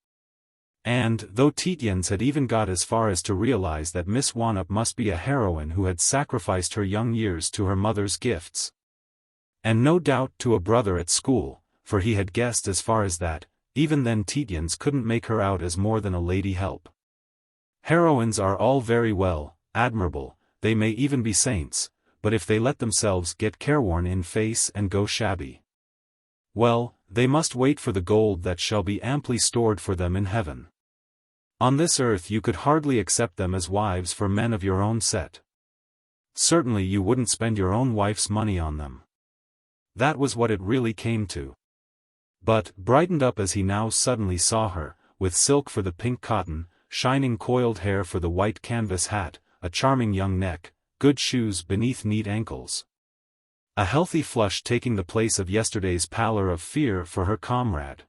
And, though Tietjens had even got as far as to realize that Miss Wannop must be a heroine who had sacrificed her young years to her mother's gifts, and no doubt to a brother at school, for he had guessed as far as that, even then Tietjens couldn't make her out as more than a lady help. Heroines are all very well, admirable, they may even be saints, but if they let themselves get careworn in face and go shabby, well, they must wait for the gold that shall be amply stored for them in heaven. On this earth you could hardly accept them as wives for men of your own set. Certainly you wouldn't spend your own wife's money on them. That was what it really came to. But, brightened up as he now suddenly saw her, with silk for the pink cotton, shining coiled hair for the white canvas hat, a charming young neck, good shoes beneath neat ankles. A healthy flush taking the place of yesterday's pallor of fear for her comrade.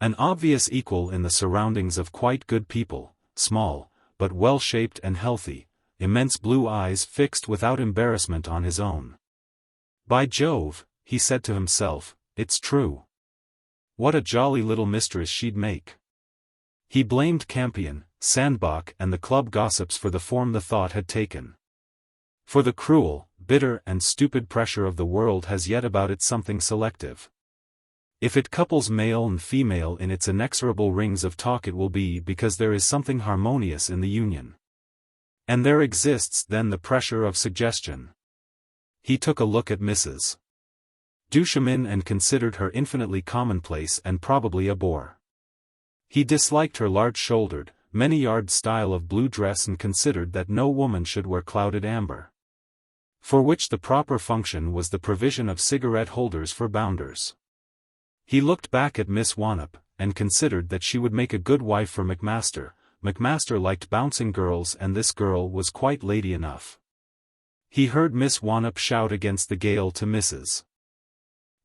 An obvious equal in the surroundings of quite good people, small, but well-shaped and healthy, immense blue eyes fixed without embarrassment on his own. By Jove, he said to himself, it's true. What a jolly little mistress she'd make. He blamed Campion, Sandbach and the club gossips for the form the thought had taken. For the cruel, bitter and stupid pressure of the world has yet about it something selective. If it couples male and female in its inexorable rings of talk, it will be because there is something harmonious in the union. And there exists then the pressure of suggestion. He took a look at Mrs. Duchemin and considered her infinitely commonplace and probably a bore. He disliked her large-shouldered, many-yard style of blue dress and considered that no woman should wear clouded amber, for which the proper function was the provision of cigarette holders for bounders. He looked back at Miss Wannop, and considered that she would make a good wife for Macmaster. Macmaster liked bouncing girls and this girl was quite lady enough. He heard Miss Wannop shout against the gale to Mrs.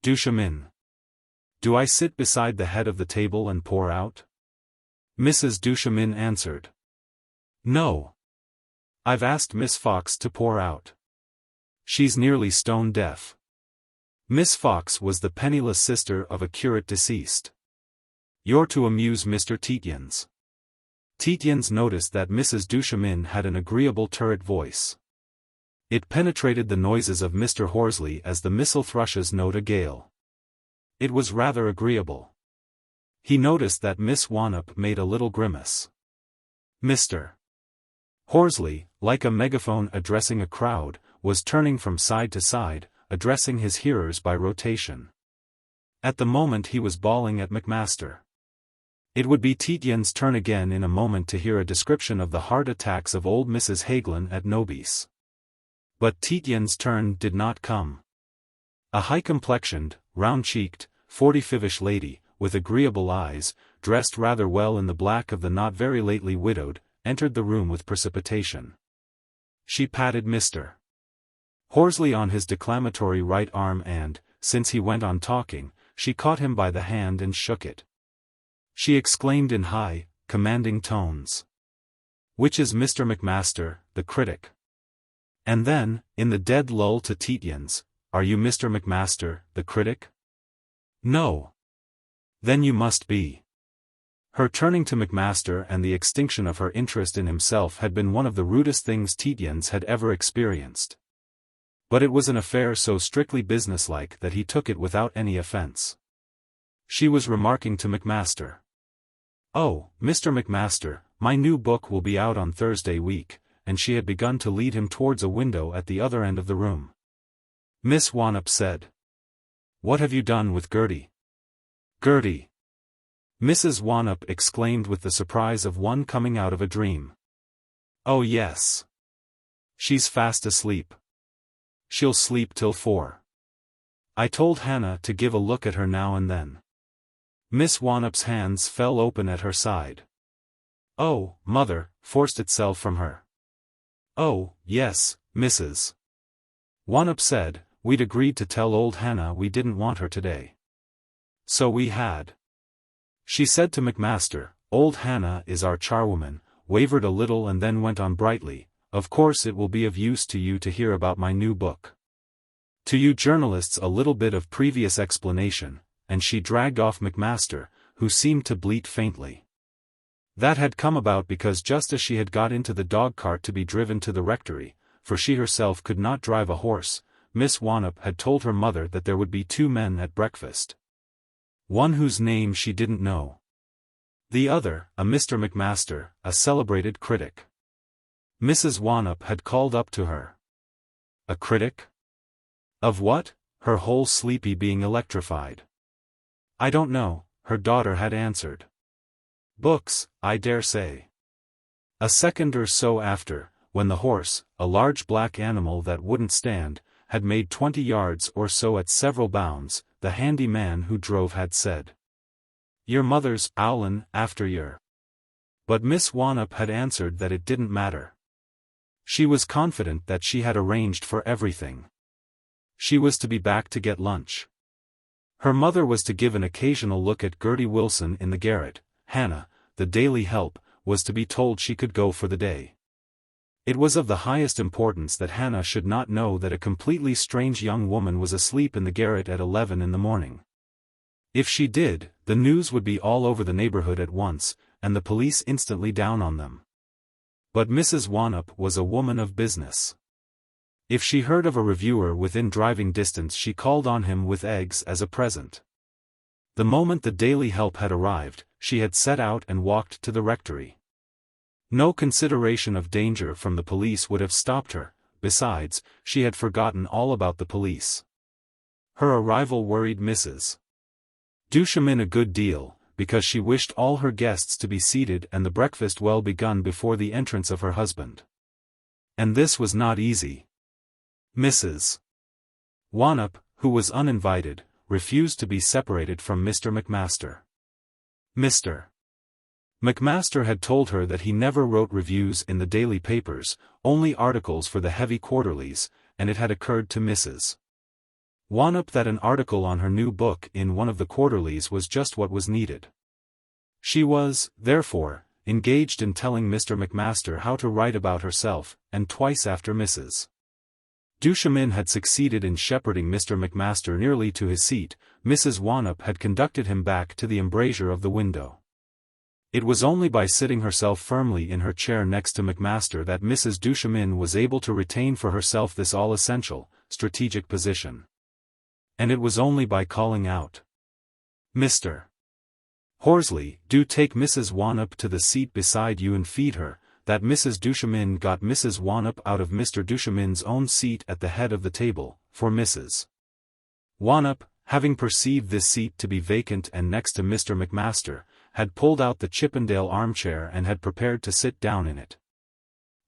Duchemin. Do I sit beside the head of the table and pour out? Mrs. Duchemin answered. No. I've asked Miss Fox to pour out. She's nearly stone deaf. Miss Fox was the penniless sister of a curate deceased. You're to amuse Mr. Tietjens. Tietjens noticed that Mrs. Duchemin had an agreeable turret voice. It penetrated the noises of Mr. Horsley as the missel thrushes note a gale. It was rather agreeable. He noticed that Miss Wannop made a little grimace. Mr. Horsley, like a megaphone addressing a crowd, was turning from side to side, addressing his hearers by rotation. At the moment he was bawling at Macmaster. It would be Tietjens' turn again in a moment to hear a description of the heart attacks of old Mrs. Hagelin at Nobis. But Tietjens' turn did not come. A high-complexioned, round-cheeked, 45-ish lady, with agreeable eyes, dressed rather well in the black of the not very lately widowed, entered the room with precipitation. She patted Mr. Horsley on his declamatory right arm and, since he went on talking, she caught him by the hand and shook it. She exclaimed in high, commanding tones. "Which is Mr. Macmaster, the critic?" And then, in the dead lull to Tietjens, "Are you Mr. Macmaster, the critic?" "No." "Then you must be." Her turning to Macmaster and the extinction of her interest in himself had been one of the rudest things Tietjens had ever experienced. But it was an affair so strictly businesslike that he took it without any offense. She was remarking to Macmaster. "Oh, Mr. Macmaster, my new book will be out on Thursday week," and she had begun to lead him towards a window at the other end of the room. Miss Wannop said. "What have you done with Gertie?" "Gertie!" Mrs. Wannop exclaimed with the surprise of one coming out of a dream. "Oh yes. She's fast asleep. She'll sleep till 4. I told Hannah to give a look at her now and then." Miss Wannop's hands fell open at her side. "Oh, mother," forced itself from her. "Oh, yes, Mrs. Wannop said, we'd agreed to tell old Hannah we didn't want her today." "So we had." She said to Macmaster, "Old Hannah is our charwoman," wavered a little and then went on brightly, "Of course it will be of use to you to hear about my new book. To you journalists a little bit of previous explanation," and she dragged off Macmaster, who seemed to bleat faintly. That had come about because just as she had got into the dog-cart to be driven to the rectory, for she herself could not drive a horse, Miss Wannop had told her mother that there would be 2 men at breakfast. One whose name she didn't know. The other, a Mr. Macmaster, a celebrated critic. Mrs. Wannop had called up to her. "A critic? Of what?" her whole sleepy being electrified. "I don't know," her daughter had answered. "Books, I dare say." A second or so after, when the horse, a large black animal that wouldn't stand, had made 20 yards or so at several bounds, the handy man who drove had said, "Your mother's owlin' after yer." But Miss Wannop had answered that it didn't matter. She was confident that she had arranged for everything. She was to be back to get lunch. Her mother was to give an occasional look at Gertie Wilson in the garret. Hannah, the daily help, was to be told she could go for the day. It was of the highest importance that Hannah should not know that a completely strange young woman was asleep in the garret at 11 in the morning. If she did, the news would be all over the neighborhood at once, and the police instantly down on them. But Mrs. Wannop was a woman of business. If she heard of a reviewer within driving distance she called on him with eggs as a present. The moment the daily help had arrived, she had set out and walked to the rectory. No consideration of danger from the police would have stopped her, besides, she had forgotten all about the police. Her arrival worried Mrs. Duchemin a good deal, because she wished all her guests to be seated and the breakfast well begun before the entrance of her husband. And this was not easy. Mrs. Wannop, who was uninvited, refused to be separated from Mr. Macmaster. Mr. Macmaster had told her that he never wrote reviews in the daily papers, only articles for the heavy quarterlies, and it had occurred to Mrs. Wannop that an article on her new book in one of the quarterlies was just what was needed. She was, therefore, engaged in telling Mr. Macmaster how to write about herself, and twice after Mrs. Duchemin had succeeded in shepherding Mr. Macmaster nearly to his seat, Mrs. Wannop had conducted him back to the embrasure of the window. It was only by sitting herself firmly in her chair next to Macmaster that Mrs. Duchemin was able to retain for herself this all-essential, strategic position. And it was only by calling out, "Mr. Horsley, do take Mrs. Wannop to the seat beside you and feed her," that Mrs. Duchemin got Mrs. Wannop out of Mr. Duchemin's own seat at the head of the table, for Mrs. Wannop, having perceived this seat to be vacant and next to Mr. Macmaster, had pulled out the Chippendale armchair and had prepared to sit down in it.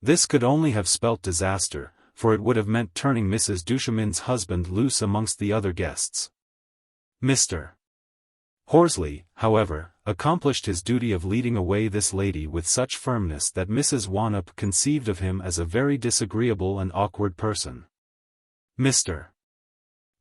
This could only have spelt disaster, for it would have meant turning Mrs. Duchemin's husband loose amongst the other guests. Mr. Horsley, however, accomplished his duty of leading away this lady with such firmness that Mrs. Wannop conceived of him as a very disagreeable and awkward person. Mr.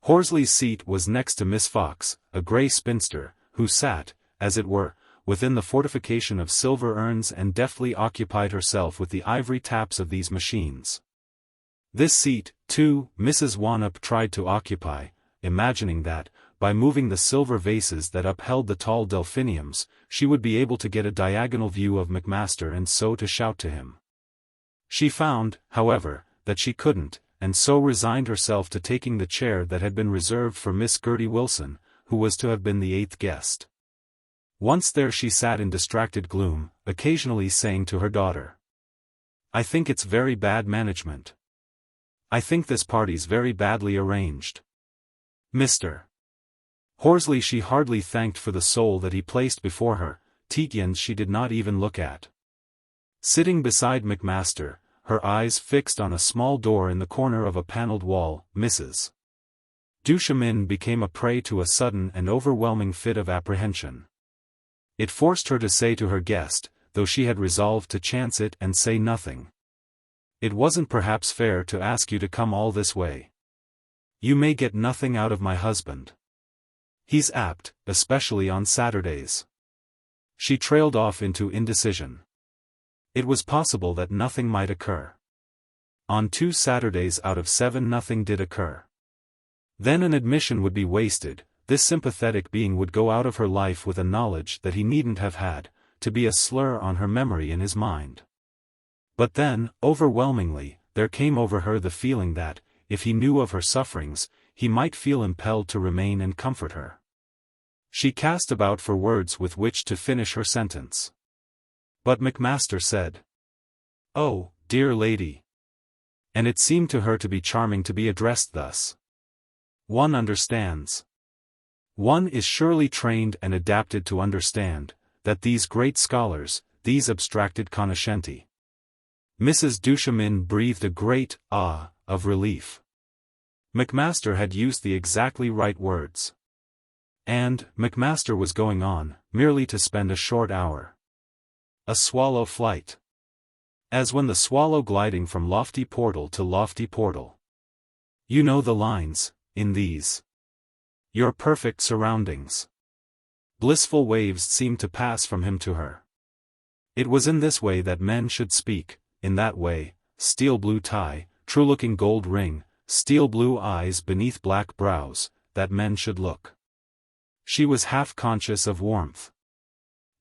Horsley's seat was next to Miss Fox, a grey spinster, who sat, as it were, within the fortification of silver urns and deftly occupied herself with the ivory taps of these machines. This seat, too, Mrs. Wannop tried to occupy, imagining that, by moving the silver vases that upheld the tall delphiniums, she would be able to get a diagonal view of Macmaster and so to shout to him. She found, however, that she couldn't, and so resigned herself to taking the chair that had been reserved for Miss Gertie Wilson, who was to have been the 8th guest. Once there she sat in distracted gloom, occasionally saying to her daughter, "I think it's very bad management. I think this party's very badly arranged." Mr. Horsley she hardly thanked for the soul that he placed before her, Tietjens she did not even look at. Sitting beside Macmaster, her eyes fixed on a small door in the corner of a panelled wall, Mrs. Duchemin became a prey to a sudden and overwhelming fit of apprehension. It forced her to say to her guest, though she had resolved to chance it and say nothing, "It wasn't perhaps fair to ask you to come all this way. You may get nothing out of my husband. He's apt, especially on Saturdays." She trailed off into indecision. It was possible that nothing might occur. On 2 Saturdays out of 7 nothing did occur. Then an admission would be wasted. This sympathetic being would go out of her life with a knowledge that he needn't have had, to be a slur on her memory in his mind. But then, overwhelmingly, there came over her the feeling that, if he knew of her sufferings, he might feel impelled to remain and comfort her. She cast about for words with which to finish her sentence. But Macmaster said, "Oh, dear lady." And it seemed to her to be charming to be addressed thus. One understands. One is surely trained and adapted to understand, that these great scholars, these abstracted cognoscenti. Mrs. Duchemin breathed a great ah of relief. Macmaster had used the exactly right words. And Macmaster was going on, merely to spend a short hour. A swallow flight. As when the swallow gliding from lofty portal to lofty portal. You know the lines, in these. Your perfect surroundings. Blissful waves seemed to pass from him to her. It was in this way that men should speak, in that way, steel blue tie, true-looking gold ring, steel blue eyes beneath black brows, that men should look. She was half conscious of warmth.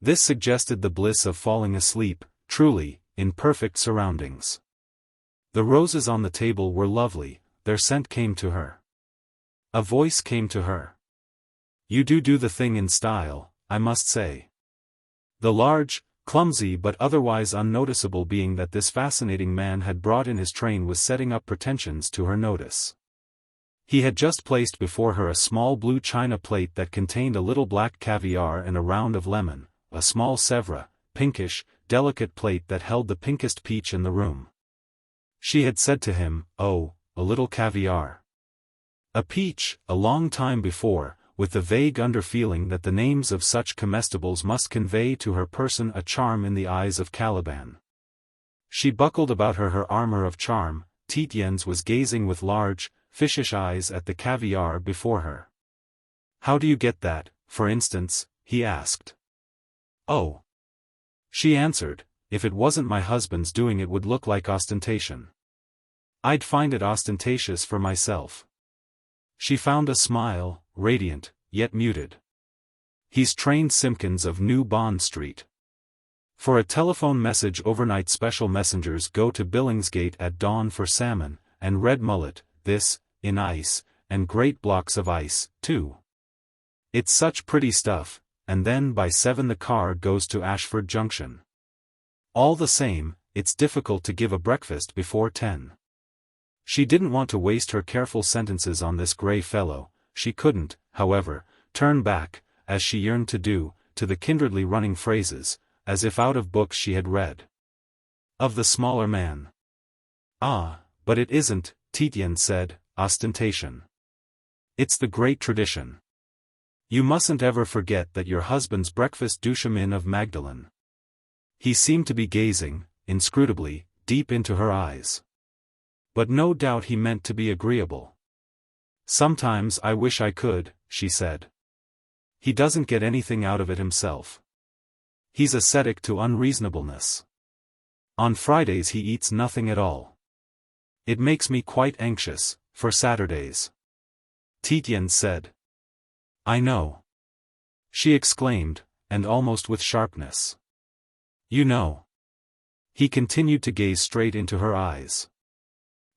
This suggested the bliss of falling asleep, truly, in perfect surroundings. The roses on the table were lovely, their scent came to her. A voice came to her. "You do the thing in style, I must say." The large, clumsy but otherwise unnoticeable being that this fascinating man had brought in his train was setting up pretensions to her notice. He had just placed before her a small blue china plate that contained a little black caviar and a round of lemon, a small Sèvres, pinkish, delicate plate that held the pinkest peach in the room. She had said to him, "Oh, a little caviar. A peach," a long time before, with the vague underfeeling that the names of such comestibles must convey to her person a charm in the eyes of Caliban. She buckled about her armor of charm. Tietjens was gazing with large, fishish eyes at the caviar before her. "How do you get that, for instance?" he asked. "Oh," she answered, "if it wasn't my husband's doing it would look like ostentation. I'd find it ostentatious for myself." She found a smile, radiant, yet muted. "He's trained Simpkins of New Bond Street. For a telephone message overnight special messengers go to Billingsgate at dawn for salmon, and red mullet, this, in ice, and great blocks of ice, too. It's such pretty stuff, and then by 7 the car goes to Ashford Junction. All the same, it's difficult to give a breakfast before 10. She didn't want to waste her careful sentences on this grey fellow. She couldn't, however, turn back, as she yearned to do, to the kindredly running phrases, as if out of books she had read. Of the smaller man. Ah, but it isn't, Tietjens said, ostentation. It's the great tradition. You mustn't ever forget that your husband's breakfast du chemin of Magdalen. He seemed to be gazing, inscrutably, deep into her eyes. But no doubt he meant to be agreeable. Sometimes I wish I could, she said. He doesn't get anything out of it himself. He's ascetic to unreasonableness. On Fridays he eats nothing at all. It makes me quite anxious, for Saturdays. Tietjens said. I know. She exclaimed, and almost with sharpness. You know. He continued to gaze straight into her eyes.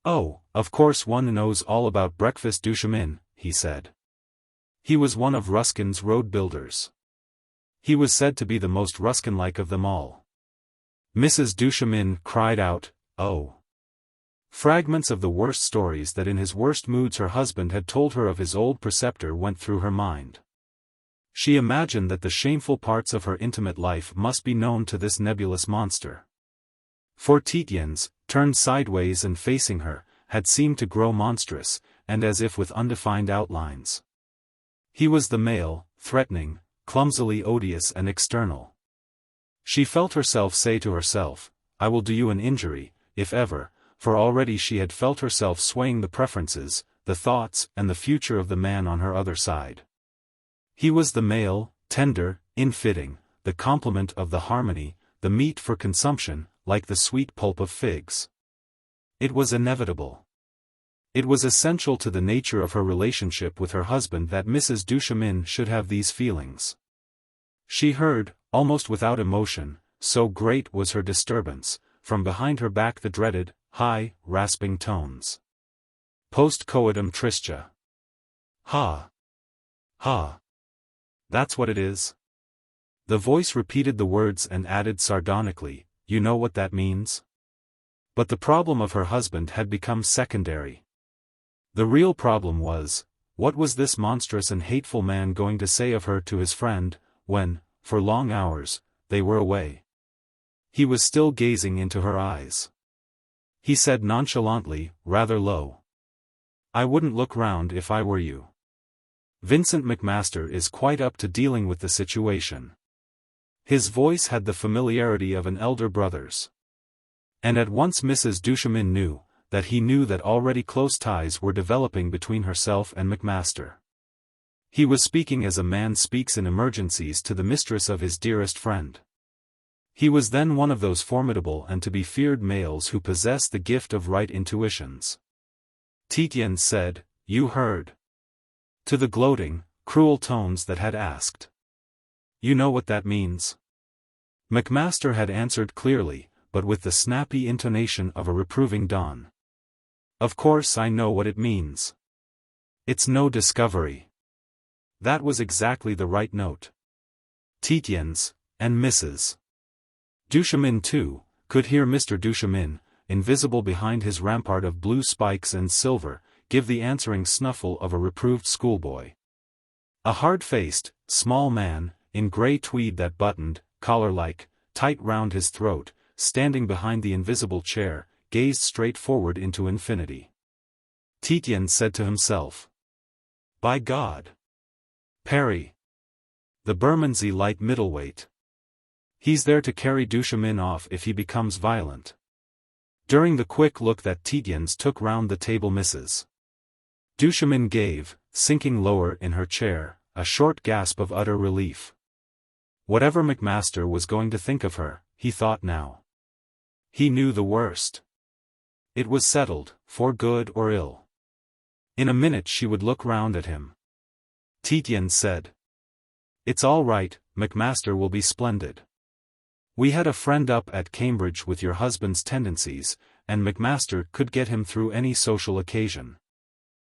Oh, of course one knows all about breakfast du chemin, he said. He was one of Ruskin's road builders. He was said to be the most Ruskin-like of them all. Mrs. du chemin cried out, oh. Fragments of the worst stories that in his worst moods her husband had told her of his old preceptor went through her mind. She imagined that the shameful parts of her intimate life must be known to this nebulous monster. For Tietjens, turned sideways and facing her, had seemed to grow monstrous, and as if with undefined outlines. He was the male, threatening, clumsily odious and external. She felt herself say to herself, I will do you an injury, if ever, for already she had felt herself swaying the preferences, the thoughts and the future of the man on her other side. He was the male, tender, infitting, the complement of the harmony, the meat for consumption, like the sweet pulp of figs. It was inevitable. It was essential to the nature of her relationship with her husband that Mrs. du chemin should have these feelings. She heard, almost without emotion, so great was her disturbance, from behind her back the dreaded, high, rasping tones. Post coitum tristia. Ha! Ha! That's what it is. The voice repeated the words and added sardonically, you know what that means? But the problem of her husband had become secondary. The real problem was, what was this monstrous and hateful man going to say of her to his friend, when, for long hours, they were away? He was still gazing into her eyes. He said nonchalantly, rather low. I wouldn't look round if I were you. Vincent Macmaster is quite up to dealing with the situation. His voice had the familiarity of an elder brother's. And at once Mrs. du chemin knew that already close ties were developing between herself and Macmaster. He was speaking as a man speaks in emergencies to the mistress of his dearest friend. He was then one of those formidable and to be feared males who possess the gift of right intuitions. Tietjens said, you heard. To the gloating, cruel tones that had asked. You know what that means? Macmaster had answered clearly, but with the snappy intonation of a reproving don. Of course I know what it means. It's no discovery. That was exactly the right note. Tietjens, and Mrs. du chemin too, could hear Mr. du chemin, invisible behind his rampart of blue spikes and silver, give the answering snuffle of a reproved schoolboy. A hard-faced, small man, in grey tweed that buttoned, collar-like, tight round his throat, standing behind the invisible chair, gazed straight forward into infinity. Tietjens said to himself. By God! Perry! The Bermondsey light middleweight. He's there to carry du chemin off if he becomes violent. During the quick look that Tietjens took round the table Mrs. du chemin gave, sinking lower in her chair, a short gasp of utter relief. Whatever Macmaster was going to think of her, he thought now. He knew the worst. It was settled, for good or ill. In a minute she would look round at him. Tietjens said. It's all right, Macmaster will be splendid. We had a friend up at Cambridge with your husband's tendencies, and Macmaster could get him through any social occasion.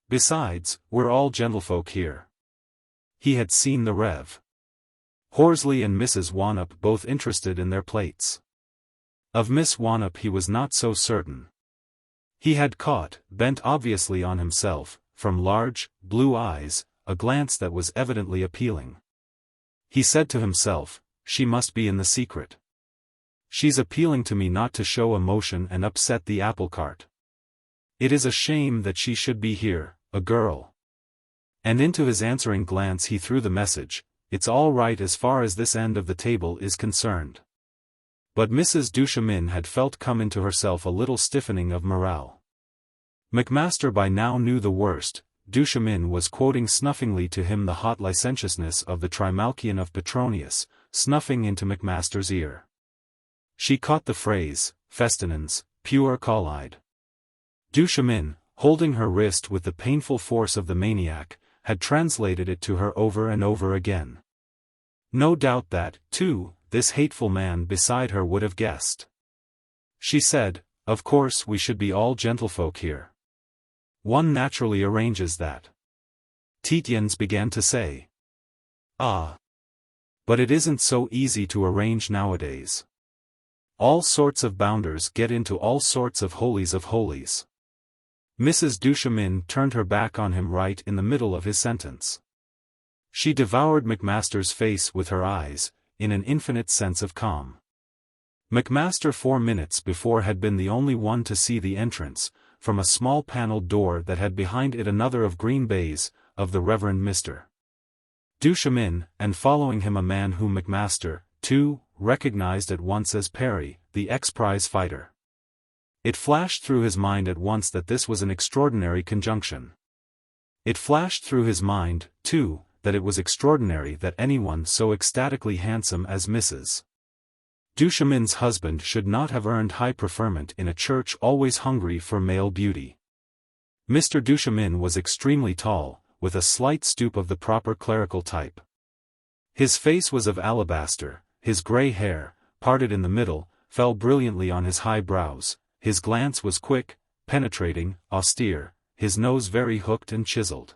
Besides, we're all gentlefolk here. He had seen the Rev. Horsley and Mrs. Wannop both interested in their plates. Of Miss Wannop he was not so certain. He had caught, bent obviously on himself, from large, blue eyes, a glance that was evidently appealing. He said to himself, she must be in the secret. She's appealing to me not to show emotion and upset the apple cart. It is a shame that she should be here, a girl. And into his answering glance he threw the message, it's all right as far as this end of the table is concerned. But Mrs. Duchemin had felt come into herself a little stiffening of morale. Macmaster by now knew the worst. Duchemin was quoting snuffingly to him the hot licentiousness of the Trimalchion of Petronius, snuffing into Macmaster's ear. She caught the phrase, festinans, pure collide. Duchemin, holding her wrist with the painful force of the maniac, had translated it to her over and over again. No doubt that, too, this hateful man beside her would have guessed. She said, of course we should be all gentlefolk here. One naturally arranges that. Tietjens began to say. Ah. But it isn't so easy to arrange nowadays. All sorts of bounders get into all sorts of holies of holies. Mrs. Duchemin turned her back on him right in the middle of his sentence. She devoured Macmaster's face with her eyes, in an infinite sense of calm. Macmaster 4 minutes before had been the only one to see the entrance, from a small panelled door that had behind it another of green baize, of the Reverend Mr. Duchemin, and following him a man whom Macmaster, too, recognized at once as Perry, the ex-prize fighter. It flashed through his mind at once that this was an extraordinary conjunction. It flashed through his mind, too, that it was extraordinary that anyone so ecstatically handsome as Mrs. Duchemin's husband should not have earned high preferment in a church always hungry for male beauty. Mr. Duchemin was extremely tall, with a slight stoop of the proper clerical type. His face was of alabaster, his grey hair, parted in the middle, fell brilliantly on his high brows, his glance was quick, penetrating, austere, his nose very hooked and chiseled.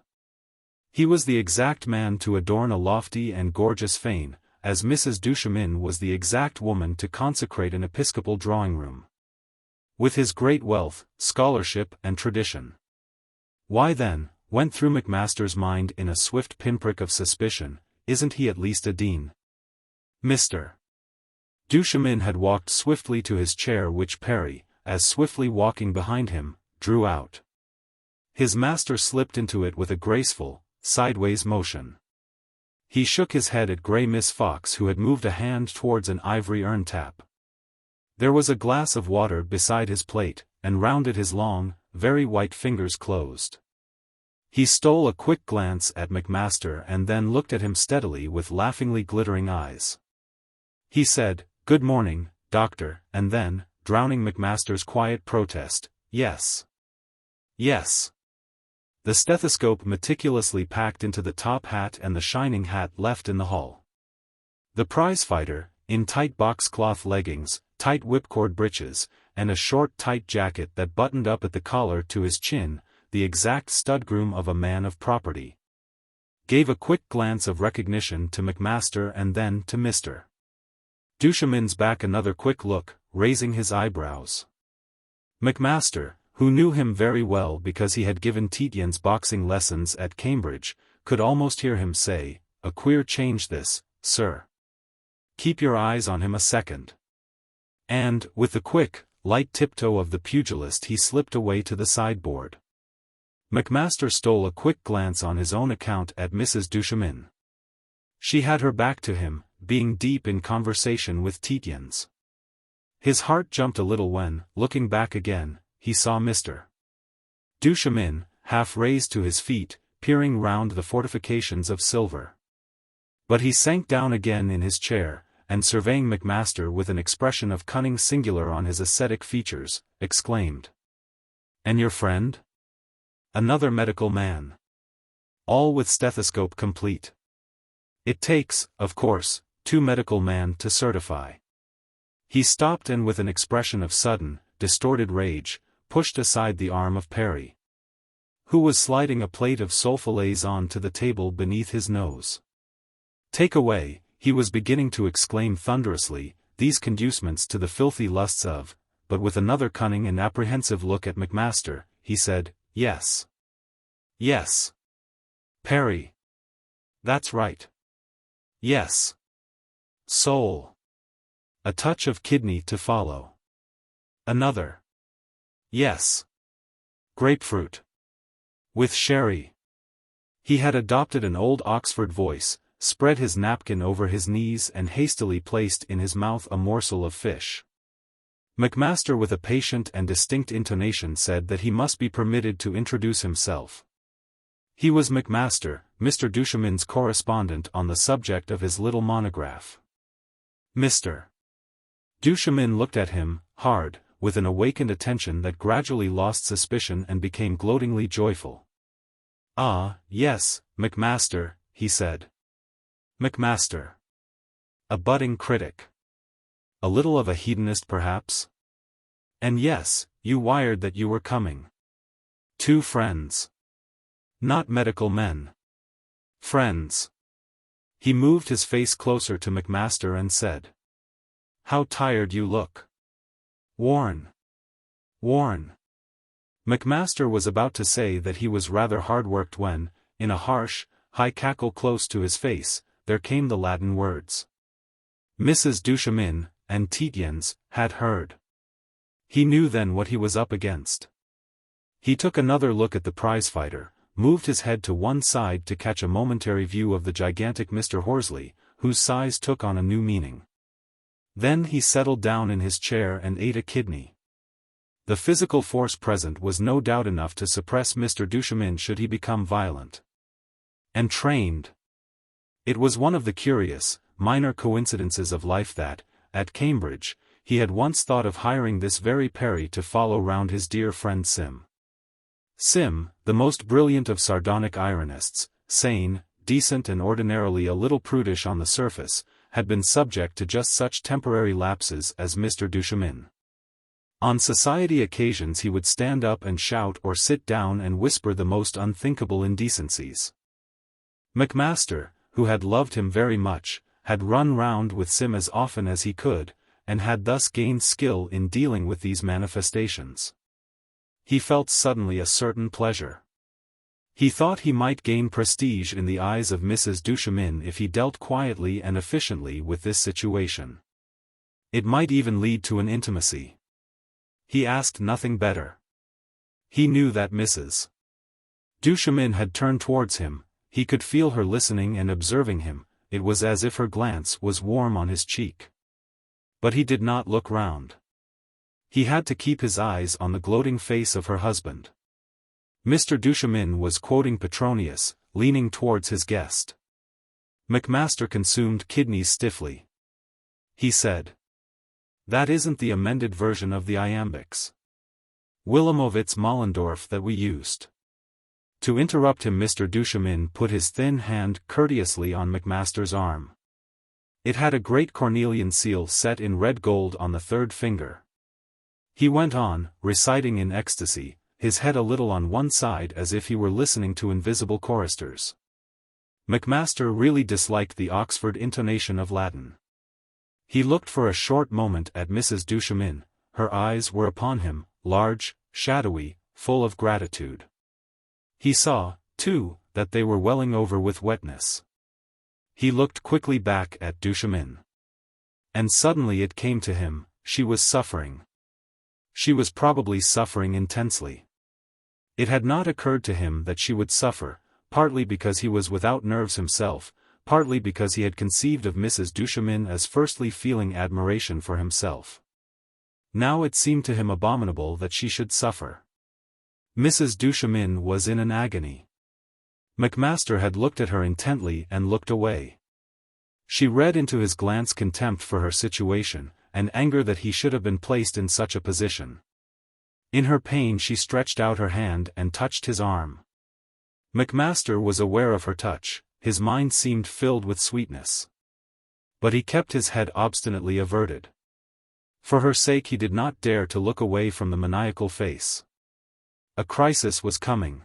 He was the exact man to adorn a lofty and gorgeous fane, as Mrs. Duchemin was the exact woman to consecrate an episcopal drawing-room. With his great wealth, scholarship and tradition. Why then, went through Macmaster's mind in a swift pinprick of suspicion, isn't he at least a dean? Mr. Duchemin had walked swiftly to his chair which Perry, as swiftly walking behind him, drew out. His master slipped into it with a graceful, sideways motion. He shook his head at grey Miss Fox who had moved a hand towards an ivory urn tap. There was a glass of water beside his plate, and round it his long, very white fingers closed. He stole a quick glance at Macmaster and then looked at him steadily with laughingly glittering eyes. He said, "Good morning, doctor," and then, drowning Macmaster's quiet protest, "Yes. Yes." The stethoscope meticulously packed into the top hat and the shining hat left in the hall. The prize-fighter, in tight box-cloth leggings, tight whipcord breeches, and a short tight jacket that buttoned up at the collar to his chin, the exact stud-groom of a man of property, gave a quick glance of recognition to Macmaster and then to Mr. Duchemin's back another quick look, raising his eyebrows. Macmaster, who knew him very well because he had given Tietjens boxing lessons at Cambridge, could almost hear him say, "A queer change this, sir. Keep your eyes on him a second." And, with the quick, light tiptoe of the pugilist he slipped away to the sideboard. Macmaster stole a quick glance on his own account at Mrs. Duchemin. She had her back to him, being deep in conversation with Tietjens. His heart jumped a little when, looking back again, he saw Mr. Duchemin, half raised to his feet, peering round the fortifications of silver. But he sank down again in his chair, and surveying Macmaster with an expression of cunning singular on his ascetic features, exclaimed. "And your friend?" "Another medical man. All with stethoscope complete. It takes, of course, 2 medical men to certify." He stopped and with an expression of sudden, distorted rage, pushed aside the arm of Perry, who was sliding a plate of sole fillets on to the table beneath his nose. "Take away," he was beginning to exclaim thunderously, these conducements to the filthy lusts of, but with another cunning and apprehensive look at Macmaster, he said, "Yes. Yes. Perry. That's right. Yes. Soul. A touch of kidney to follow. Another. Yes. Grapefruit. With sherry." He had adopted an old Oxford voice, spread his napkin over his knees and hastily placed in his mouth a morsel of fish. Macmaster with a patient and distinct intonation said that he must be permitted to introduce himself. He was Macmaster, Mr. Duchemin's correspondent on the subject of his little monograph. Mr. Duchemin looked at him, hard, with an awakened attention that gradually lost suspicion and became gloatingly joyful. "Ah, yes, Macmaster," he said. "Macmaster. A budding critic. A little of a hedonist perhaps? And yes, you wired that you were coming. 2 friends. Not medical men. Friends." He moved his face closer to Macmaster and said, "How tired you look. Worn. Worn." Macmaster was about to say that he was rather hard-worked when, in a harsh, high cackle close to his face, there came the Latin words. Mrs. Duchemin, and Tietjens, had heard. He knew then what he was up against. He took another look at the prizefighter, moved his head to one side to catch a momentary view of the gigantic Mr. Horsley, whose size took on a new meaning. Then he settled down in his chair and ate a kidney. The physical force present was no doubt enough to suppress Mr. Duchemin should he become violent. And trained. It was one of the curious, minor coincidences of life that, at Cambridge, he had once thought of hiring this very Perry to follow round his dear friend Sim. Sim, the most brilliant of sardonic ironists, sane, decent and ordinarily a little prudish on the surface, had been subject to just such temporary lapses as Mr. Duchemin. On society occasions he would stand up and shout or sit down and whisper the most unthinkable indecencies. Macmaster, who had loved him very much, had run round with Sim as often as he could, and had thus gained skill in dealing with these manifestations. He felt suddenly a certain pleasure. He thought he might gain prestige in the eyes of Mrs. Duchemin if he dealt quietly and efficiently with this situation. It might even lead to an intimacy. He asked nothing better. He knew that Mrs. Duchemin had turned towards him, he could feel her listening and observing him, it was as if her glance was warm on his cheek. But he did not look round. He had to keep his eyes on the gloating face of her husband. Mr. Duchemin was quoting Petronius, leaning towards his guest. Macmaster consumed kidneys stiffly. He said, "That isn't the amended version of the iambics. Wilamowitz Mollendorf that we used." To interrupt him, Mr. Duchemin put his thin hand courteously on Macmaster's arm. It had a great cornelian seal set in red gold on the 3rd finger. He went on, reciting in ecstasy, his head a little on one side as if he were listening to invisible choristers. Macmaster really disliked the Oxford intonation of Latin. He looked for a short moment at Mrs. Duchemin, her eyes were upon him, large, shadowy, full of gratitude. He saw, too, that they were welling over with wetness. He looked quickly back at Duchemin. And suddenly it came to him, she was suffering. She was probably suffering intensely. It had not occurred to him that she would suffer, partly because he was without nerves himself, partly because he had conceived of Mrs. Duchemin as firstly feeling admiration for himself. Now it seemed to him abominable that she should suffer. Mrs. Duchemin was in an agony. Macmaster had looked at her intently and looked away. She read into his glance contempt for her situation, and anger that he should have been placed in such a position. In her pain she stretched out her hand and touched his arm. Macmaster was aware of her touch, his mind seemed filled with sweetness. But he kept his head obstinately averted. For her sake he did not dare to look away from the maniacal face. A crisis was coming.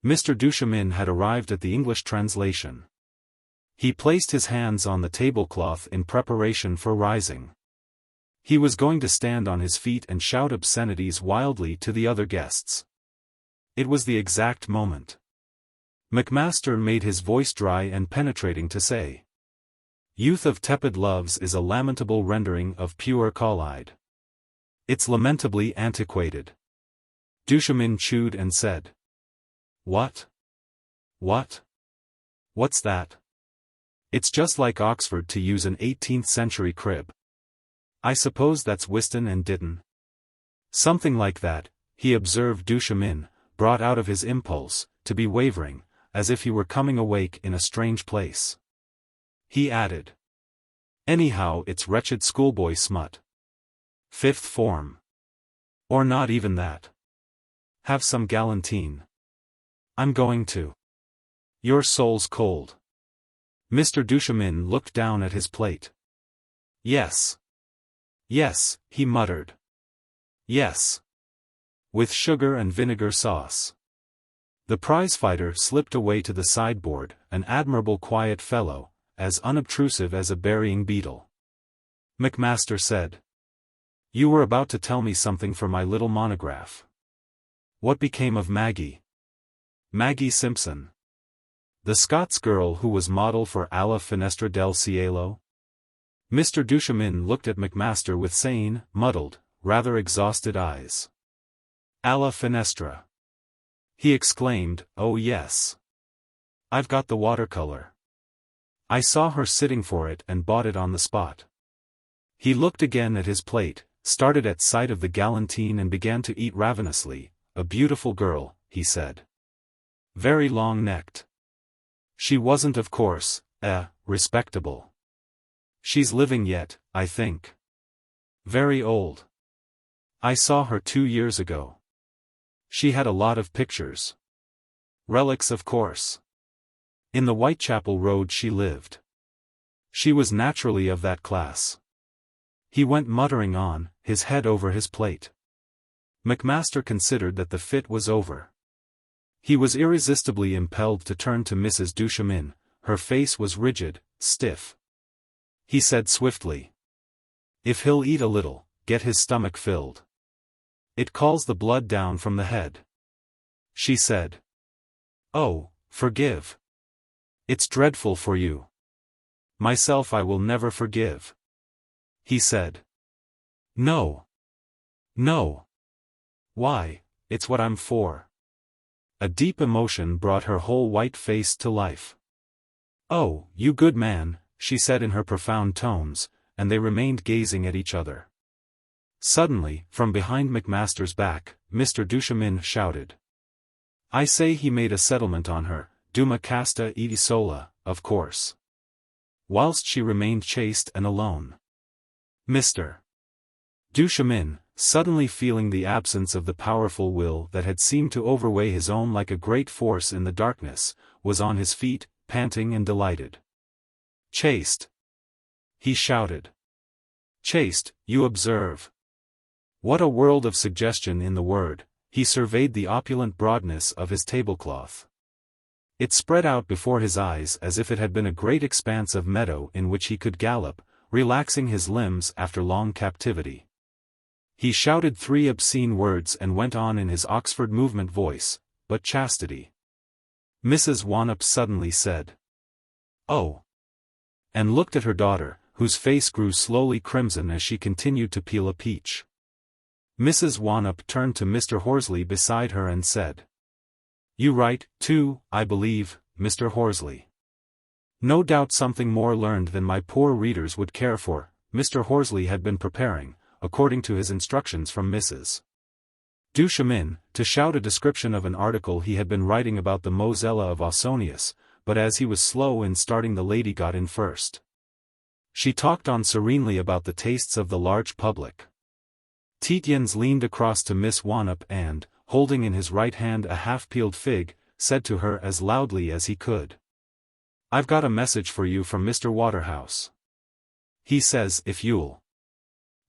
Mr. Duchemin had arrived at the English translation. He placed his hands on the tablecloth in preparation for rising. He was going to stand on his feet and shout obscenities wildly to the other guests. It was the exact moment. Macmaster made his voice dry and penetrating to say, "Youth of tepid loves is a lamentable rendering of pure collide. It's lamentably antiquated." Duchemin chewed and said, "What? What? What's that?" "It's just like Oxford to use an 18th century crib. I suppose that's Whiston and Ditton." "Something like that," he observed Duchemin, brought out of his impulse, to be wavering, as if he were coming awake in a strange place. He added, "Anyhow it's wretched schoolboy smut. 5th form. Or not even that. Have some galantine. I'm going to. Your soul's cold." Mr. Duchemin looked down at his plate. "Yes. Yes," he muttered. "Yes. With sugar and vinegar sauce." The prizefighter slipped away to the sideboard, an admirable quiet fellow, as unobtrusive as a burying beetle. Macmaster said, "You were about to tell me something for my little monograph. What became of Maggie?" "Maggie Simpson. The Scots girl who was model for Alla Finestra del Cielo?" Mr. Duchemin looked at Macmaster with sane, muddled, rather exhausted eyes. "Alla Finestra!" he exclaimed, "Oh yes. I've got the watercolor. I saw her sitting for it and bought it on the spot." He looked again at his plate, started at sight of the galantine and began to eat ravenously. "A beautiful girl," he said. "Very long-necked. She wasn't of course, respectable. She's living yet, I think. Very old. I saw her 2 years ago. She had a lot of pictures. Relics of course. In the Whitechapel Road she lived. She was naturally of that class." He went muttering on, his head over his plate. Macmaster considered that the fit was over. He was irresistibly impelled to turn to Mrs. Duchemin. Her face was rigid, stiff. He said swiftly, "If he'll eat a little, get his stomach filled. It calls the blood down from the head." She said, "Oh, forgive. It's dreadful for you." "Myself I will never forgive." He said, "No. No. Why, it's what I'm for." A deep emotion brought her whole white face to life. "Oh, you good man," she said in her profound tones, and they remained gazing at each other. Suddenly, from behind Macmaster's back, Mr. Duchemin shouted, "I say he made a settlement on her, duma casta et sola, of course. Whilst she remained chaste and alone." Mr. Duchemin, suddenly feeling the absence of the powerful will that had seemed to overweigh his own like a great force in the darkness, was on his feet, panting and delighted. "Chaste!" he shouted. "Chaste, you observe. What a world of suggestion in the word." He surveyed the opulent broadness of his tablecloth. It spread out before his eyes as if it had been a great expanse of meadow in which he could gallop, relaxing his limbs after long captivity. He shouted 3 obscene words and went on in his Oxford movement voice, "But chastity." Mrs. Wannop suddenly said, "Oh," and looked at her daughter, whose face grew slowly crimson as she continued to peel a peach. Mrs. Wannop turned to Mr. Horsley beside her and said, "You write, too, I believe, Mr. Horsley. No doubt something more learned than my poor readers would care for." Mr. Horsley had been preparing, according to his instructions from Mrs. Duchemin, to shout a description of an article he had been writing about the Mosella of Ausonius, but as he was slow in starting the lady got in first. She talked on serenely about the tastes of the large public. Tietjens leaned across to Miss Wannop and, holding in his right hand a half-peeled fig, said to her as loudly as he could, "I've got a message for you from Mr. Waterhouse. He says if you'll."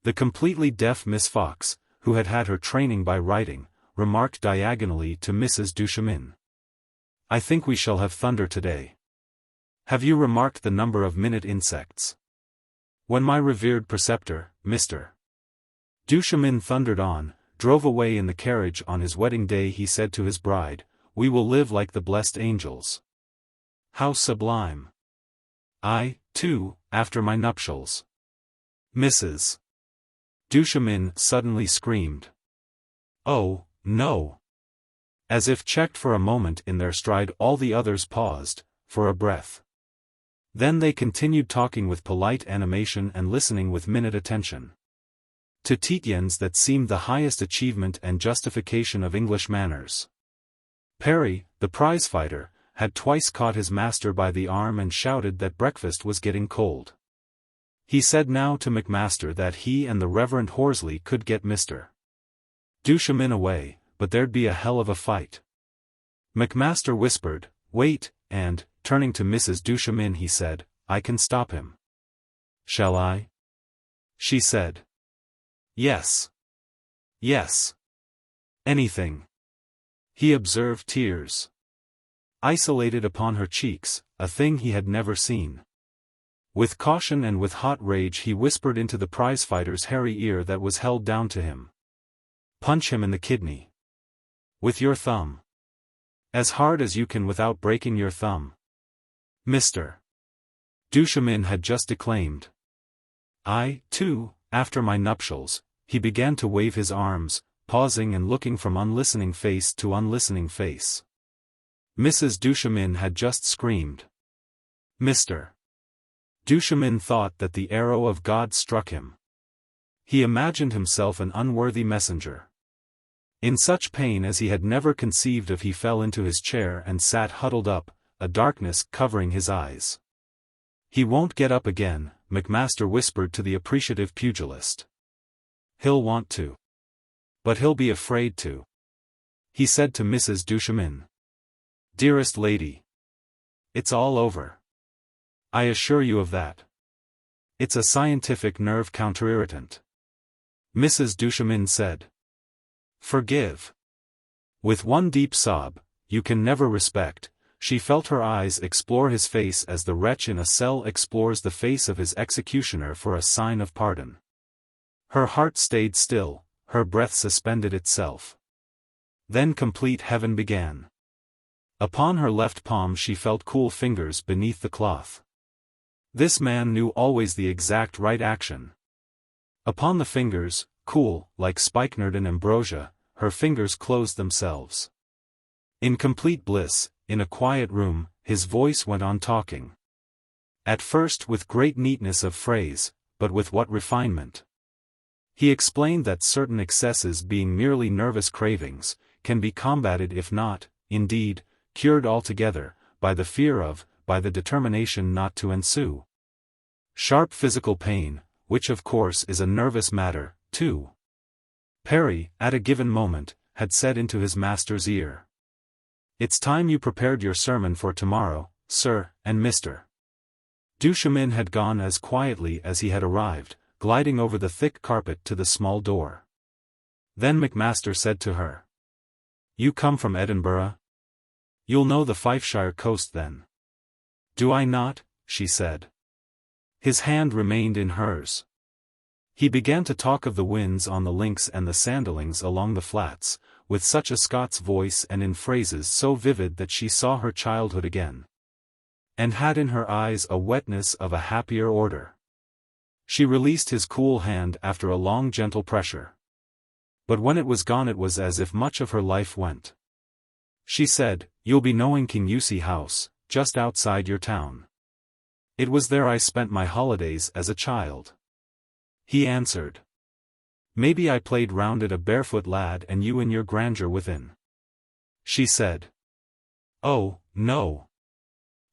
The completely deaf Miss Fox, who had had her training by writing, remarked diagonally to Mrs. Duchemin, "I think we shall have thunder today." Have you remarked the number of minute insects? When my revered preceptor, Mr. Duchemin thundered on, drove away in the carriage on his wedding day, he said to his bride, "We will live like the blessed angels." How sublime! I, too, after my nuptials. Mrs. Duchemin suddenly screamed. Oh, no! As if checked for a moment in their stride, all the others paused, for a breath. Then they continued talking with polite animation and listening with minute attention. To Tietjens that seemed the highest achievement and justification of English manners. Perry, the prize-fighter, had twice caught his master by the arm and shouted that breakfast was getting cold. He said now to Macmaster that he and the Reverend Horsley could get Mr. Duchemin away, but there'd be a hell of a fight. Macmaster whispered, "Wait," and, turning to Mrs. Duchemin, he said, "I can stop him." "Shall I?" she said. "Yes. Yes. Anything." He observed tears isolated upon her cheeks, a thing he had never seen. With caution and with hot rage he whispered into the prizefighter's hairy ear that was held down to him. "Punch him in the kidney. With your thumb. As hard as you can without breaking your thumb." Mr. Duchemin had just declaimed. I, too, after my nuptials, he began to wave his arms, pausing and looking from unlistening face to unlistening face. Mrs. Duchemin had just screamed. Mr. Duchemin thought that the arrow of God struck him. He imagined himself an unworthy messenger. In such pain as he had never conceived of, he fell into his chair and sat huddled up, a darkness covering his eyes. "He won't get up again," Macmaster whispered to the appreciative pugilist. "He'll want to. But he'll be afraid to," he said to Mrs. Duchemin. "Dearest lady, it's all over. I assure you of that. It's a scientific nerve counterirritant," Mrs. Duchemin said. "Forgive." With one deep sob, "You can never respect," she felt her eyes explore his face as the wretch in a cell explores the face of his executioner for a sign of pardon. Her heart stayed still, her breath suspended itself. Then complete heaven began. Upon her left palm she felt cool fingers beneath the cloth. This man knew always the exact right action. Upon the fingers, cool, like spikenard and ambrosia, her fingers closed themselves. In complete bliss, in a quiet room, his voice went on talking. At first with great neatness of phrase, but with what refinement! He explained that certain excesses, being merely nervous cravings, can be combated, if not, indeed, cured altogether, by the fear of, by the determination not to ensue. Sharp physical pain, which of course is a nervous matter, too. Perry, at a given moment, had said into his master's ear, "It's time you prepared your sermon for tomorrow, sir," and Mr. Duchemin had gone as quietly as he had arrived, gliding over the thick carpet to the small door. Then Macmaster said to her, "You come from Edinburgh? You'll know the Fifeshire coast then." "Do I not?" she said. His hand remained in hers. He began to talk of the winds on the links and the sandalings along the flats, with such a Scots voice and in phrases so vivid that she saw her childhood again. And had in her eyes a wetness of a happier order. She released his cool hand after a long gentle pressure. But when it was gone it was as if much of her life went. She said, "You'll be knowing King Eusie House, just outside your town." "It was there I spent my holidays as a child," he answered. "Maybe I played round it a barefoot lad and you in your grandeur within." She said, "Oh, no.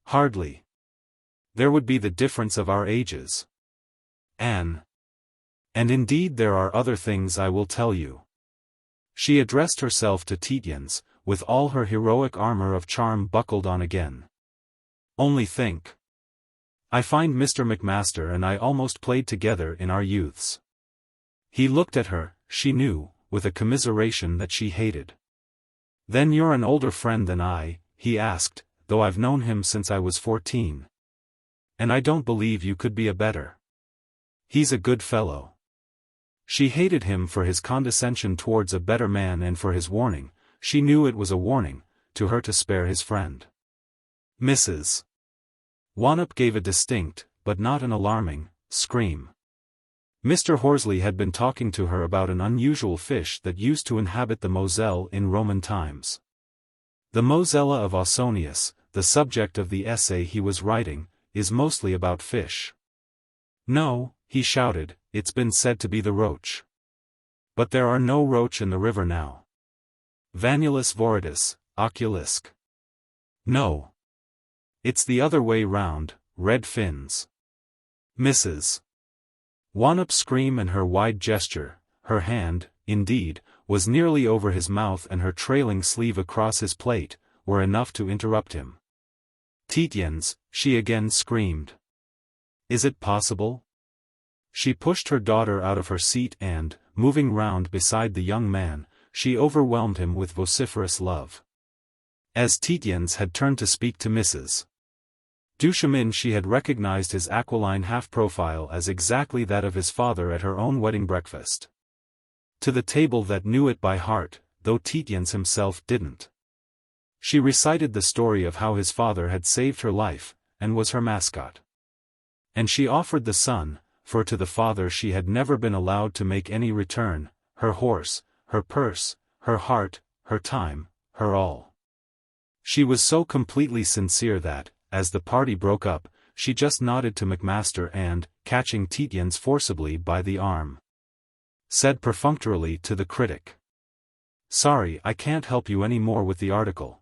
Hardly. There would be the difference of our ages. Anne. And indeed there are other things I will tell you." She addressed herself to Tietjens, with all her heroic armor of charm buckled on again. "Only think. I find Mr. Macmaster and I almost played together in our youths." He looked at her, she knew, with a commiseration that she hated. "Then you're an older friend than I," he asked, "though I've known him since I was 14. And I don't believe you could be a better. He's a good fellow. She hated him for his condescension towards a better man and for his warning. She knew it was a warning to her to spare his friend. Mrs. Wannop gave a distinct, but not an alarming, scream. Mr. Horsley had been talking to her about an unusual fish that used to inhabit the Moselle in Roman times. The Mosella of Ausonius, the subject of the essay he was writing, is mostly about fish. No, he shouted, it's been said to be the roach. But there are no roach in the river now. Vanulus voridus, oculisque. No. It's the other way round, red fins. Mrs. Wannop's scream and her wide gesture, her hand, indeed, was nearly over his mouth and her trailing sleeve across his plate, were enough to interrupt him. Tietjens, she again screamed. Is it possible? She pushed her daughter out of her seat and, moving round beside the young man, she overwhelmed him with vociferous love. As Tietjens had turned to speak to Mrs. Duchemin, she had recognized his aquiline half-profile as exactly that of his father at her own wedding breakfast. To the table that knew it by heart, though Tietjens himself didn't. She recited the story of how his father had saved her life, and was her mascot. And she offered the son, for to the father she had never been allowed to make any return, her horse, her purse, her heart, her time, her all. She was so completely sincere that, as the party broke up, she just nodded to Macmaster and, catching Tietjens forcibly by the arm, said perfunctorily to the critic. Sorry, I can't help you any more with the article.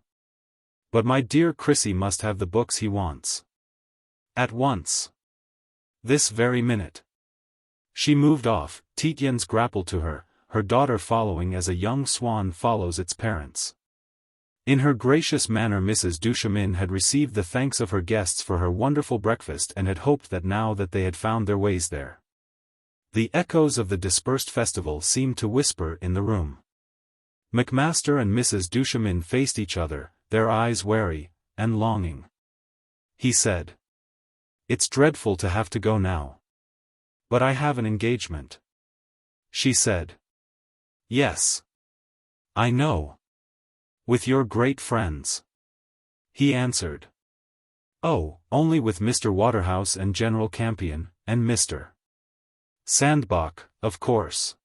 But my dear Chrissy must have the books he wants. At once. This very minute. She moved off, Tietjens grappled to her, her daughter following as a young swan follows its parents. In her gracious manner Mrs. Duchemin had received the thanks of her guests for her wonderful breakfast and had hoped that now that they had found their ways there. The echoes of the dispersed festival seemed to whisper in the room. Macmaster and Mrs. Duchemin faced each other, their eyes wary, and longing. He said. It's dreadful to have to go now. But I have an engagement. She said. Yes. I know. With your great friends. He answered. Oh, only with Mr. Waterhouse and General Campion, and Mr. Sandbach, of course.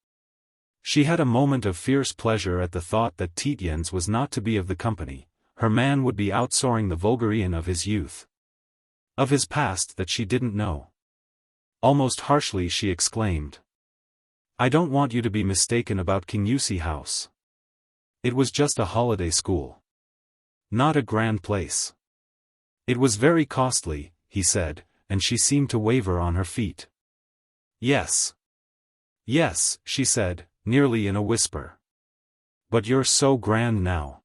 She had a moment of fierce pleasure at the thought that Tietjens was not to be of the company, her man would be outsoaring the vulgarian of his youth. Of his past that she didn't know. Almost harshly she exclaimed. I don't want you to be mistaken about Kingussie House. It was just a holiday school. Not a grand place. It was very costly, he said, and she seemed to waver on her feet. Yes. Yes, she said, nearly in a whisper. But you're so grand now.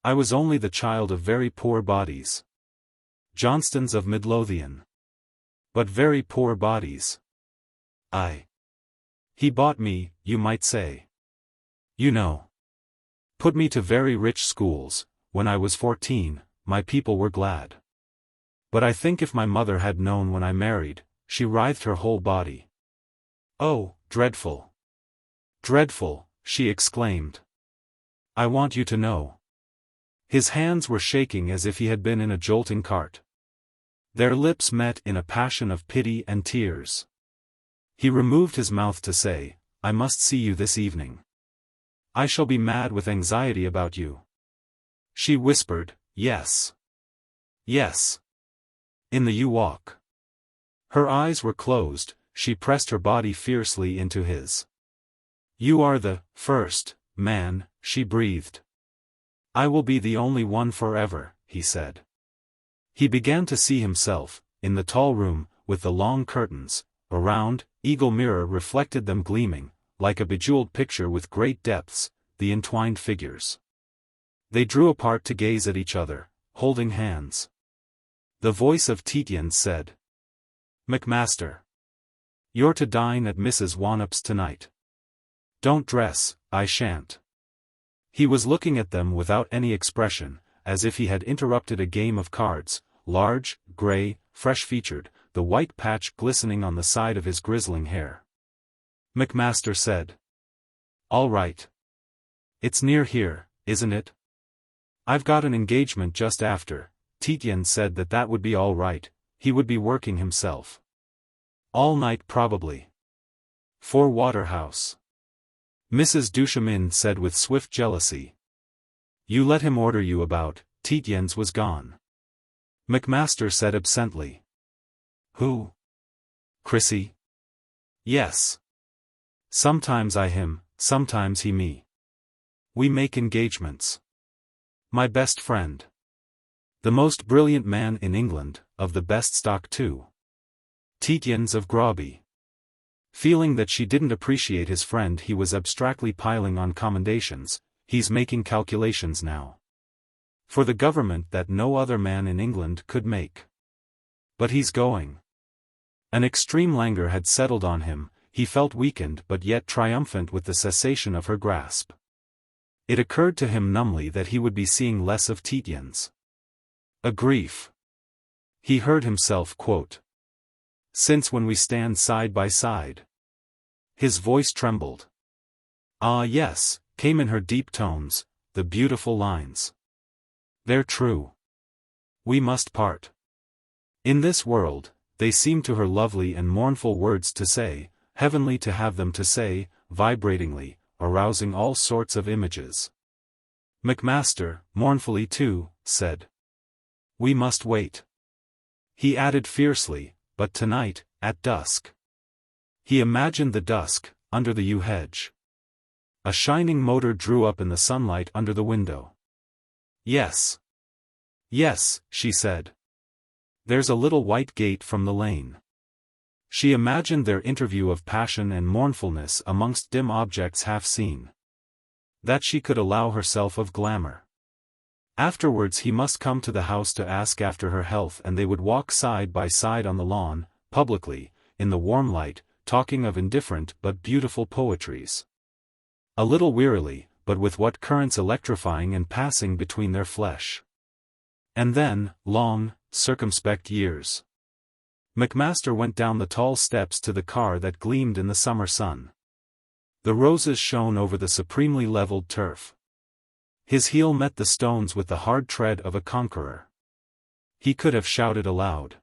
I was only the child of very poor bodies. Johnstons of Midlothian. But very poor bodies. He bought me, you might say. You know. Put me to very rich schools. When I was 14, my people were glad. But I think if my mother had known when I married, she writhed her whole body. Oh, dreadful. Dreadful, she exclaimed. I want you to know. His hands were shaking as if he had been in a jolting cart. Their lips met in a passion of pity and tears. He removed his mouth to say, I must see you this evening. I shall be mad with anxiety about you. She whispered, Yes. Yes. In the U walk. Her eyes were closed, she pressed her body fiercely into his. You are the first man, she breathed. I will be the only one forever, he said. He began to see himself, in the tall room, with the long curtains, a round, eagle mirror reflected them gleaming, like a bejeweled picture with great depths, the entwined figures. They drew apart to gaze at each other, holding hands. The voice of Tietjens said. Macmaster. You're to dine at Mrs. Wannop's tonight. Don't dress, I shan't. He was looking at them without any expression, as if he had interrupted a game of cards, large, grey, fresh-featured, the white patch glistening on the side of his grizzling hair. Macmaster said. "All right. It's near here, isn't it?" "I've got an engagement just after." Tietjens said that would be all right, he would be working himself. "All night probably." "For Waterhouse." Mrs. Duchemin said with swift jealousy. "You let him order you about." Tietjens was gone. Macmaster said absently. "Who? Chrissy?" "Yes. Sometimes I him, sometimes he me. We make engagements. My best friend. The most brilliant man in England, of the best stock too. Tietjens of Groby." Feeling that she didn't appreciate his friend, he was abstractly piling on commendations. "He's making calculations now. For the government that no other man in England could make. But he's going." An extreme languor had settled on him, he felt weakened but yet triumphant with the cessation of her grasp. It occurred to him numbly that he would be seeing less of Tietjens. A grief. He heard himself quote. "Since when we stand side by side." His voice trembled. "Ah yes," came in her deep tones, the beautiful lines. "They're true. We must part. In this world," they seemed to her lovely and mournful words to say, heavenly to have them to say, vibratingly, arousing all sorts of images. Macmaster, mournfully too, said. "We must wait." He added fiercely, "But tonight, at dusk." He imagined the dusk, under the yew hedge. A shining motor drew up in the sunlight under the window. "Yes. Yes," she said. "There's a little white gate from the lane." She imagined their interview of passion and mournfulness amongst dim objects half seen. That she could allow herself of glamour. Afterwards he must come to the house to ask after her health, and they would walk side by side on the lawn, publicly, in the warm light, talking of indifferent but beautiful poetries. A little wearily, but with what currents electrifying and passing between their flesh. And then, long, circumspect years. Macmaster went down the tall steps to the car that gleamed in the summer sun. The roses shone over the supremely leveled turf. His heel met the stones with the hard tread of a conqueror. He could have shouted aloud.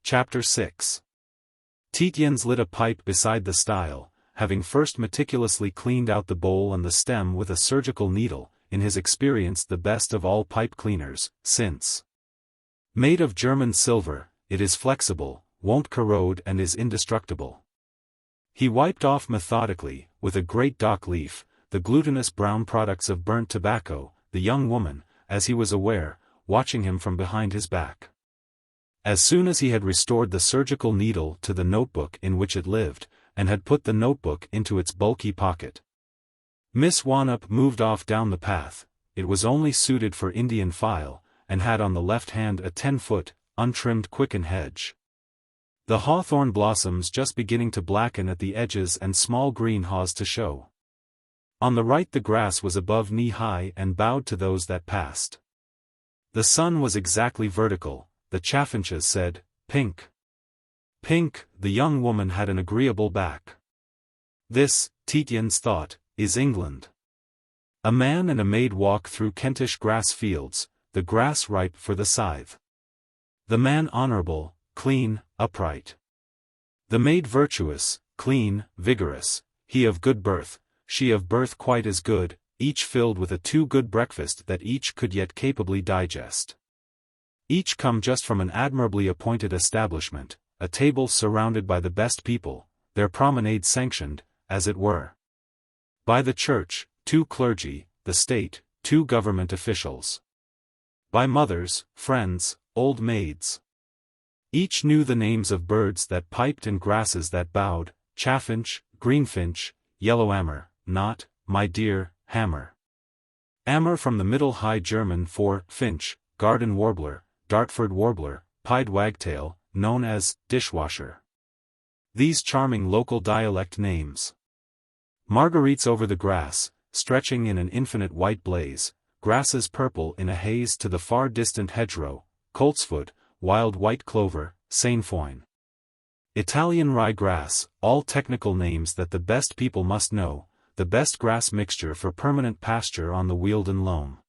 Chapter 6. Tietjens lit a pipe beside the stile, having first meticulously cleaned out the bowl and the stem with a surgical needle, in his experience the best of all pipe cleaners, since made of German silver, it is flexible, won't corrode and is indestructible. He wiped off methodically, with a great dock leaf, the glutinous brown products of burnt tobacco, the young woman, as he was aware, watching him from behind his back. As soon as he had restored the surgical needle to the notebook in which it lived, and had put the notebook into its bulky pocket, Miss Wannop moved off down the path. It was only suited for Indian file, and had on the left hand a 10-foot, untrimmed quicken hedge. The hawthorn blossoms just beginning to blacken at the edges and small green haws to show. On the right the grass was above knee-high and bowed to those that passed. The sun was exactly vertical, the chaffinches said, "Pink." Pink, the young woman had an agreeable back. This, Tietjens thought, is England. A man and a maid walk through Kentish grass fields, the grass ripe for the scythe. The man honorable, clean, upright. The maid virtuous, clean, vigorous, he of good birth, she of birth quite as good, each filled with a too-good breakfast that each could yet capably digest. Each come just from an admirably appointed establishment, a table surrounded by the best people, their promenade sanctioned, as it were, by the church, 2 clergy, the state, 2 government officials. By mothers, friends, old maids. Each knew the names of birds that piped and grasses that bowed, chaffinch, greenfinch, yellow ammer, not, my dear, hammer. Ammer from the Middle High German for finch, garden warbler, Dartford warbler, pied wagtail, known as dishwasher. These charming local dialect names. Marguerites over the grass, stretching in an infinite white blaze, grasses purple in a haze to the far distant hedgerow, coltsfoot, wild white clover, sainfoin. Italian rye grass, all technical names that the best people must know, the best grass mixture for permanent pasture on the Wealden loam.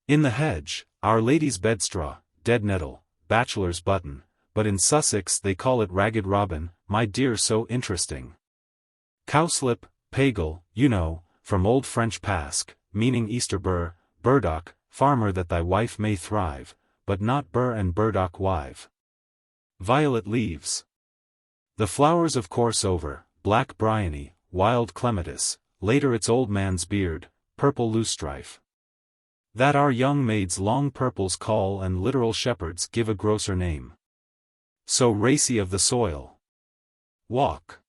In the hedge, Our Lady's bedstraw, dead nettle, bachelor's button, but in Sussex they call it ragged robin, my dear, so interesting. Cowslip, pagel, you know, from old French pasque, meaning Easter burr, burdock, farmer that thy wife may thrive, but not burr and burdock wive. Violet leaves. The flowers of course over, black bryony, wild clematis, later its old man's beard, purple loosestrife. That our young maids long purples call and literal shepherds give a grosser name. So racy of the soil. Walk.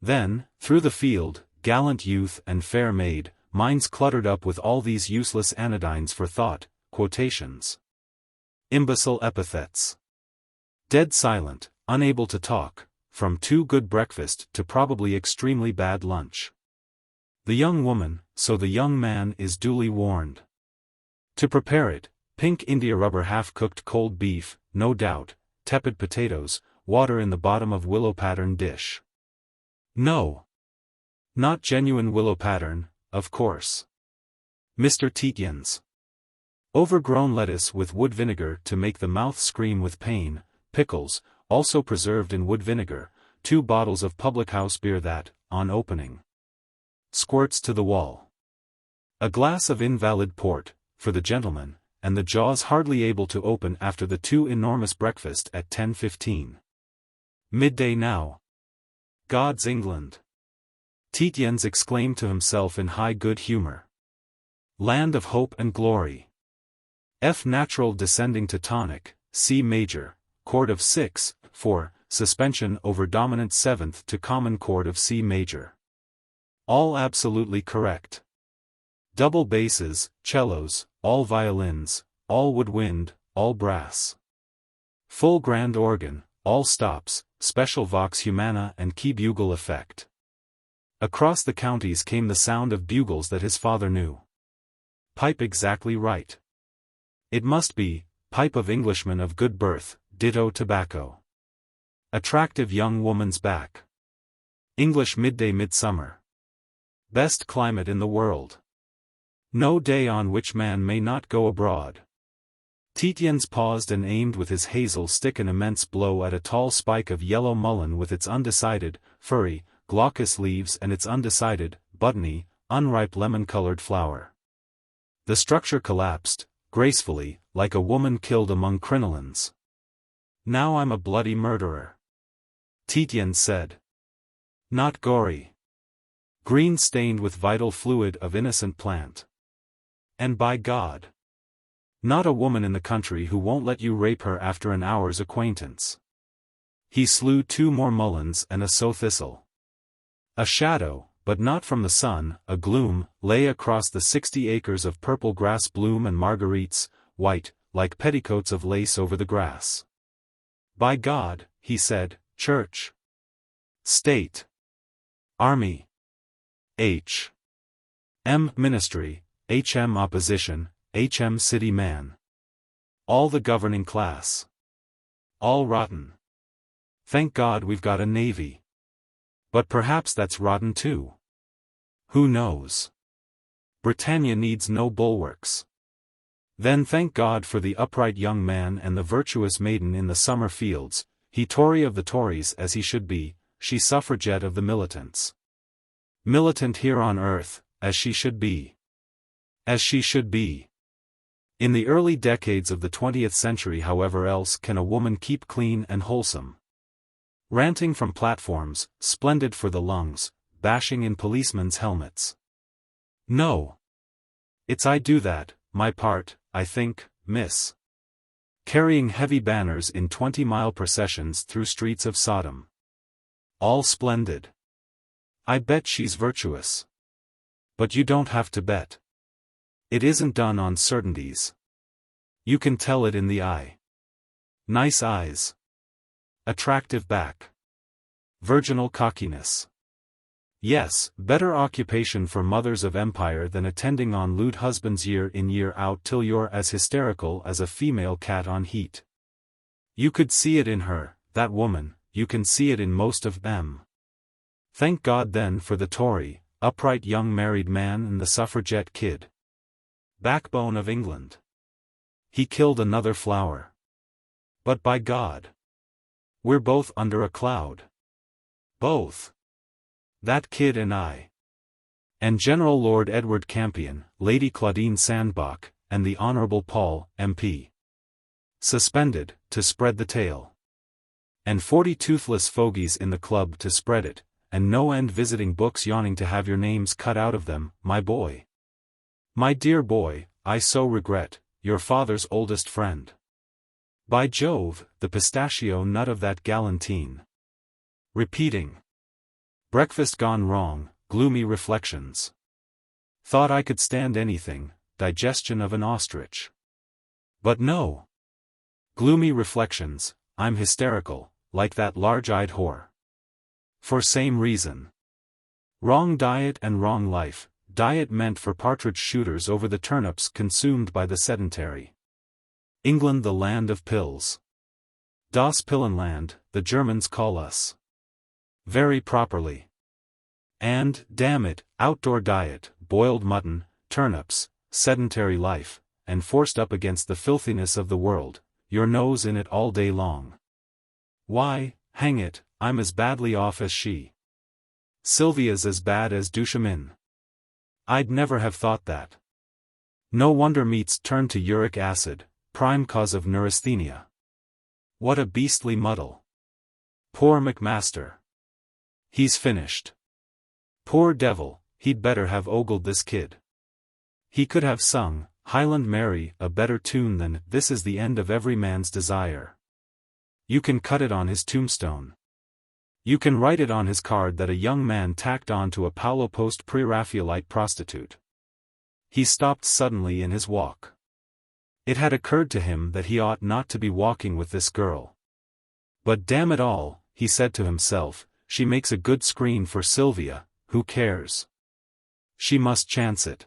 Then, through the field, gallant youth and fair maid, minds cluttered up with all these useless anodynes for thought, quotations. Imbecile epithets. Dead silent, unable to talk, from too good breakfast to probably extremely bad lunch. The young woman, so the young man is duly warned. To prepare it, pink India rubber half-cooked cold beef, no doubt, tepid potatoes, water in the bottom of willow pattern dish. No. Not genuine willow pattern, of course. Mr. Tietjens. Overgrown lettuce with wood vinegar to make the mouth scream with pain, pickles, also preserved in wood vinegar, 2 bottles of public-house beer that, on opening, squirts to the wall. A glass of invalid port, for the gentleman, and the jaws hardly able to open after the too enormous breakfast at 10:15. Midday now. God's England. Tietjens exclaimed to himself in high good humor. Land of hope and glory. F natural descending to tonic, C major, chord of 6, 4, suspension over dominant 7th to common chord of C major. All absolutely correct. Double basses, cellos, all violins, all woodwind, all brass. Full grand organ, all stops, special vox humana and key bugle effect. Across the counties came the sound of bugles that his father knew. Pipe exactly right. It must be, pipe of Englishman of good birth, ditto tobacco. Attractive young woman's back. English midday midsummer. Best climate in the world. No day on which man may not go abroad. Tietjens paused and aimed with his hazel stick an immense blow at a tall spike of yellow mullein with its undecided, furry, glaucous leaves and its undecided, buttony, unripe lemon-colored flower. The structure collapsed, gracefully, like a woman killed among crinolines. Now I'm a bloody murderer. Tietjens said. Not gory. Green stained with vital fluid of innocent plant. And by God. Not a woman in the country who won't let you rape her after an hour's acquaintance. He slew 2 more mulleins and a sow thistle. A shadow, but not from the sun, a gloom, lay across the 60 acres of purple grass bloom and marguerites, white, like petticoats of lace over the grass. By God, he said, Church. State. Army. H.M. Ministry, H.M. Opposition, H.M. City man. All the governing class. All rotten. Thank God we've got a navy. But perhaps that's rotten too. Who knows? Britannia needs no bulwarks. Then thank God for the upright young man and the virtuous maiden in the summer fields, he Tory of the Tories as he should be, she suffragette of the militants. Militant here on earth, as she should be. As she should be. In the early decades of the 20th century, however else can a woman keep clean and wholesome? Ranting from platforms, splendid for the lungs, bashing in policemen's helmets. No. It's I do that, my part, I think, miss. Carrying heavy banners in 20-mile processions through streets of Sodom. All splendid. I bet she's virtuous. But you don't have to bet. It isn't done on certainties. You can tell it in the eye. Nice eyes. Attractive back. Virginal cockiness. Yes, better occupation for mothers of empire than attending on lewd husbands year in year out till you're as hysterical as a female cat on heat. You could see it in her, that woman, you can see it in most of them. Thank God then for the Tory, upright young married man and the suffragette kid. Backbone of England. He killed another flower. But by God, we're both under a cloud. Both. That kid and I. And General Lord Edward Campion, Lady Claudine Sandbach, and the Honourable Paul, MP. Suspended, to spread the tale. And 40 toothless fogies in the club to spread it, and no end visiting books yawning to have your names cut out of them, my boy. My dear boy, I so regret, your father's oldest friend. By Jove, the pistachio nut of that galantine. Repeating. Breakfast gone wrong, gloomy reflections. Thought I could stand anything, digestion of an ostrich. But no. Gloomy reflections, I'm hysterical, like that large-eyed whore. For same reason. Wrong diet and wrong life, diet meant for partridge shooters over the turnips consumed by the sedentary. England the land of pills. Das Pillenland, the Germans call us. Very properly. And, damn it, outdoor diet, boiled mutton, turnips, sedentary life, and forced up against the filthiness of the world, your nose in it all day long. Why, hang it, I'm as badly off as she. Sylvia's as bad as Duchemin. I'd never have thought that. No wonder meats turn to uric acid, prime cause of neurasthenia. What a beastly muddle. Poor Macmaster. He's finished. Poor devil, he'd better have ogled this kid. He could have sung, Highland Mary, a better tune than This is the End of Every Man's Desire. You can cut it on his tombstone. You can write it on his card that a young man tacked on to a Paulo Post Pre-Raphaelite prostitute. He stopped suddenly in his walk. It had occurred to him that he ought not to be walking with this girl. But damn it all, he said to himself, she makes a good screen for Sylvia, who cares? She must chance it.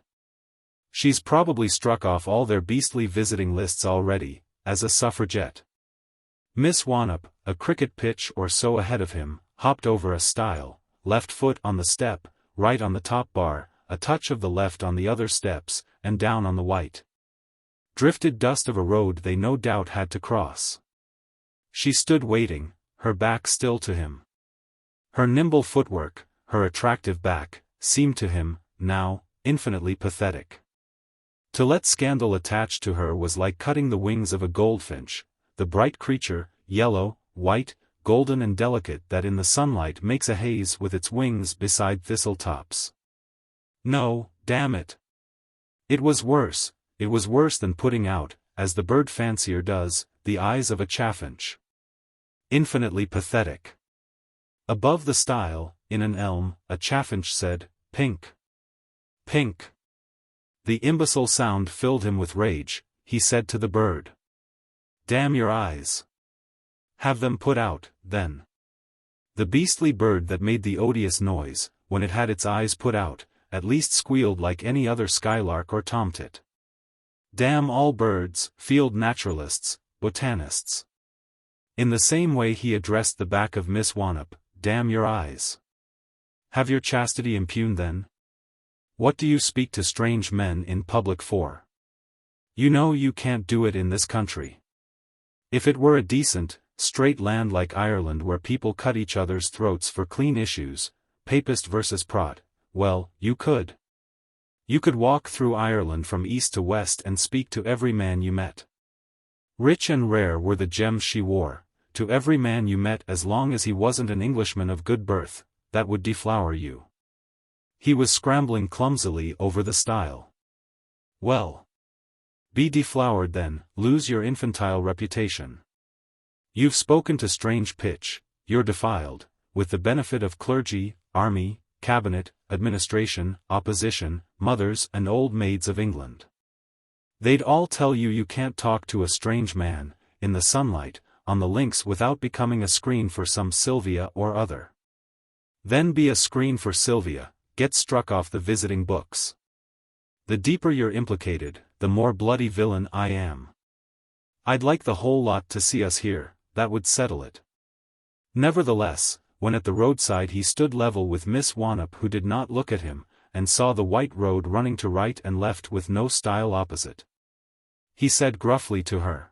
She's probably struck off all their beastly visiting lists already, as a suffragette. Miss Wannop, a cricket pitch or so ahead of him, hopped over a stile, left foot on the step, right on the top bar, a touch of the left on the other steps, and down on the white. Drifted dust of a road they no doubt had to cross. She stood waiting, her back still to him. Her nimble footwork, her attractive back, seemed to him, now, infinitely pathetic. To let scandal attach to her was like cutting the wings of a goldfinch, the bright creature, yellow, white, golden and delicate that in the sunlight makes a haze with its wings beside thistle tops. No, damn it. It was worse than putting out, as the bird fancier does, the eyes of a chaffinch. Infinitely pathetic. Above the stile, in an elm, a chaffinch said, "Pink. Pink." The imbecile sound filled him with rage. He said to the bird, "Damn your eyes. Have them put out, then." The beastly bird that made the odious noise, when it had its eyes put out, at least squealed like any other skylark or tomtit. Damn all birds, field naturalists, botanists. In the same way he addressed the back of Miss Wannop, "Damn your eyes. Have your chastity impugned then? What do you speak to strange men in public for? You know you can't do it in this country. If it were a decent, straight land like Ireland where people cut each other's throats for clean issues, Papist versus Prot, well, you could. You could walk through Ireland from east to west and speak to every man you met. Rich and rare were the gems she wore, to every man you met as long as he wasn't an Englishman of good birth, that would deflower you." He was scrambling clumsily over the stile. "Well. Be deflowered then, lose your infantile reputation. You've spoken to strange pitch, you're defiled, with the benefit of clergy, army, cabinet, administration, opposition, mothers and old maids of England. They'd all tell you you can't talk to a strange man, in the sunlight, on the links without becoming a screen for some Sylvia or other. Then be a screen for Sylvia, get struck off the visiting books. The deeper you're implicated, the more bloody villain I am. I'd like the whole lot to see us here, that would settle it. Nevertheless, when at the roadside he stood level with Miss Wannop, who did not look at him, and saw the white road running to right and left with no stile opposite, he said gruffly to her,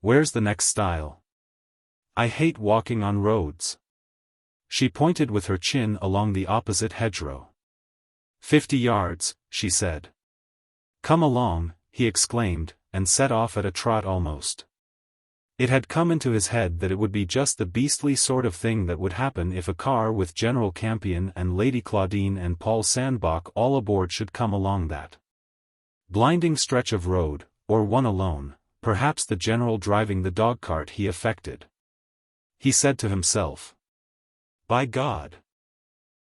"Where's the next stile? I hate walking on roads." She pointed with her chin along the opposite hedgerow. 50 yards, she said. "Come along," he exclaimed, and set off at a trot almost. It had come into his head that it would be just the beastly sort of thing that would happen if a car with General Campion and Lady Claudine and Paul Sandbach all aboard should come along that blinding stretch of road, or one alone, perhaps the general driving the dog-cart he affected. He said to himself, "By God!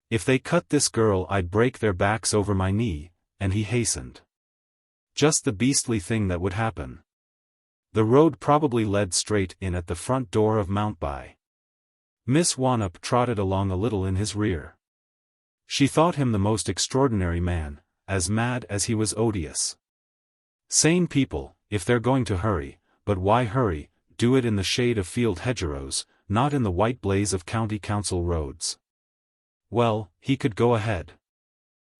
If they cut this girl I'd break their backs over my knee," and he hastened. Just the beastly thing that would happen. The road probably led straight in at the front door of Mountby. Miss Wannop trotted along a little in his rear. She thought him the most extraordinary man, as mad as he was odious. Sane people, if they're going to hurry, but why hurry, do it in the shade of field hedgerows, not in the white blaze of county council roads. Well, he could go ahead.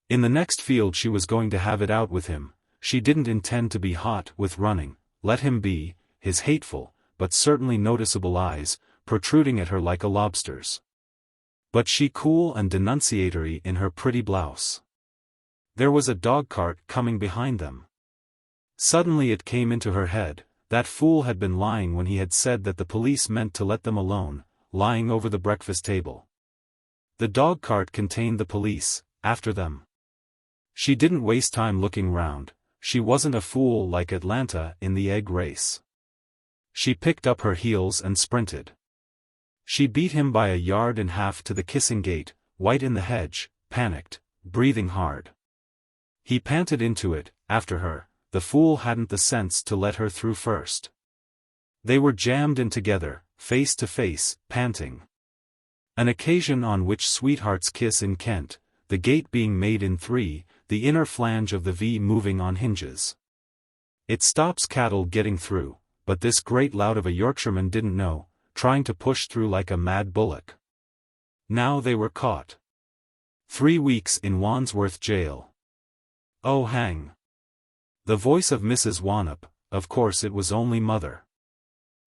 In the next field she was going to have it out with him. She didn't intend to be hot with running. Let him be, his hateful, but certainly noticeable eyes, protruding at her like a lobster's. But she cool and denunciatory in her pretty blouse. There was a dog-cart coming behind them. Suddenly it came into her head, that fool had been lying when he had said that the police meant to let them alone, lying over the breakfast table. The dog-cart contained the police, after them. She didn't waste time looking round. She wasn't a fool like Atlanta in the egg race. She picked up her heels and sprinted. She beat him by 1.5 yards to the kissing gate, white in the hedge, panicked, breathing hard. He panted into it, after her. The fool hadn't the sense to let her through first. They were jammed in together, face to face, panting. An occasion on which sweethearts kiss in Kent, the gate being made in 3, the inner flange of the V moving on hinges. It stops cattle getting through, but this great lout of a Yorkshireman didn't know, trying to push through like a mad bullock. Now they were caught. 3 weeks in Wandsworth jail. Oh hang. The voice of Mrs. Wannop, of course it was only mother.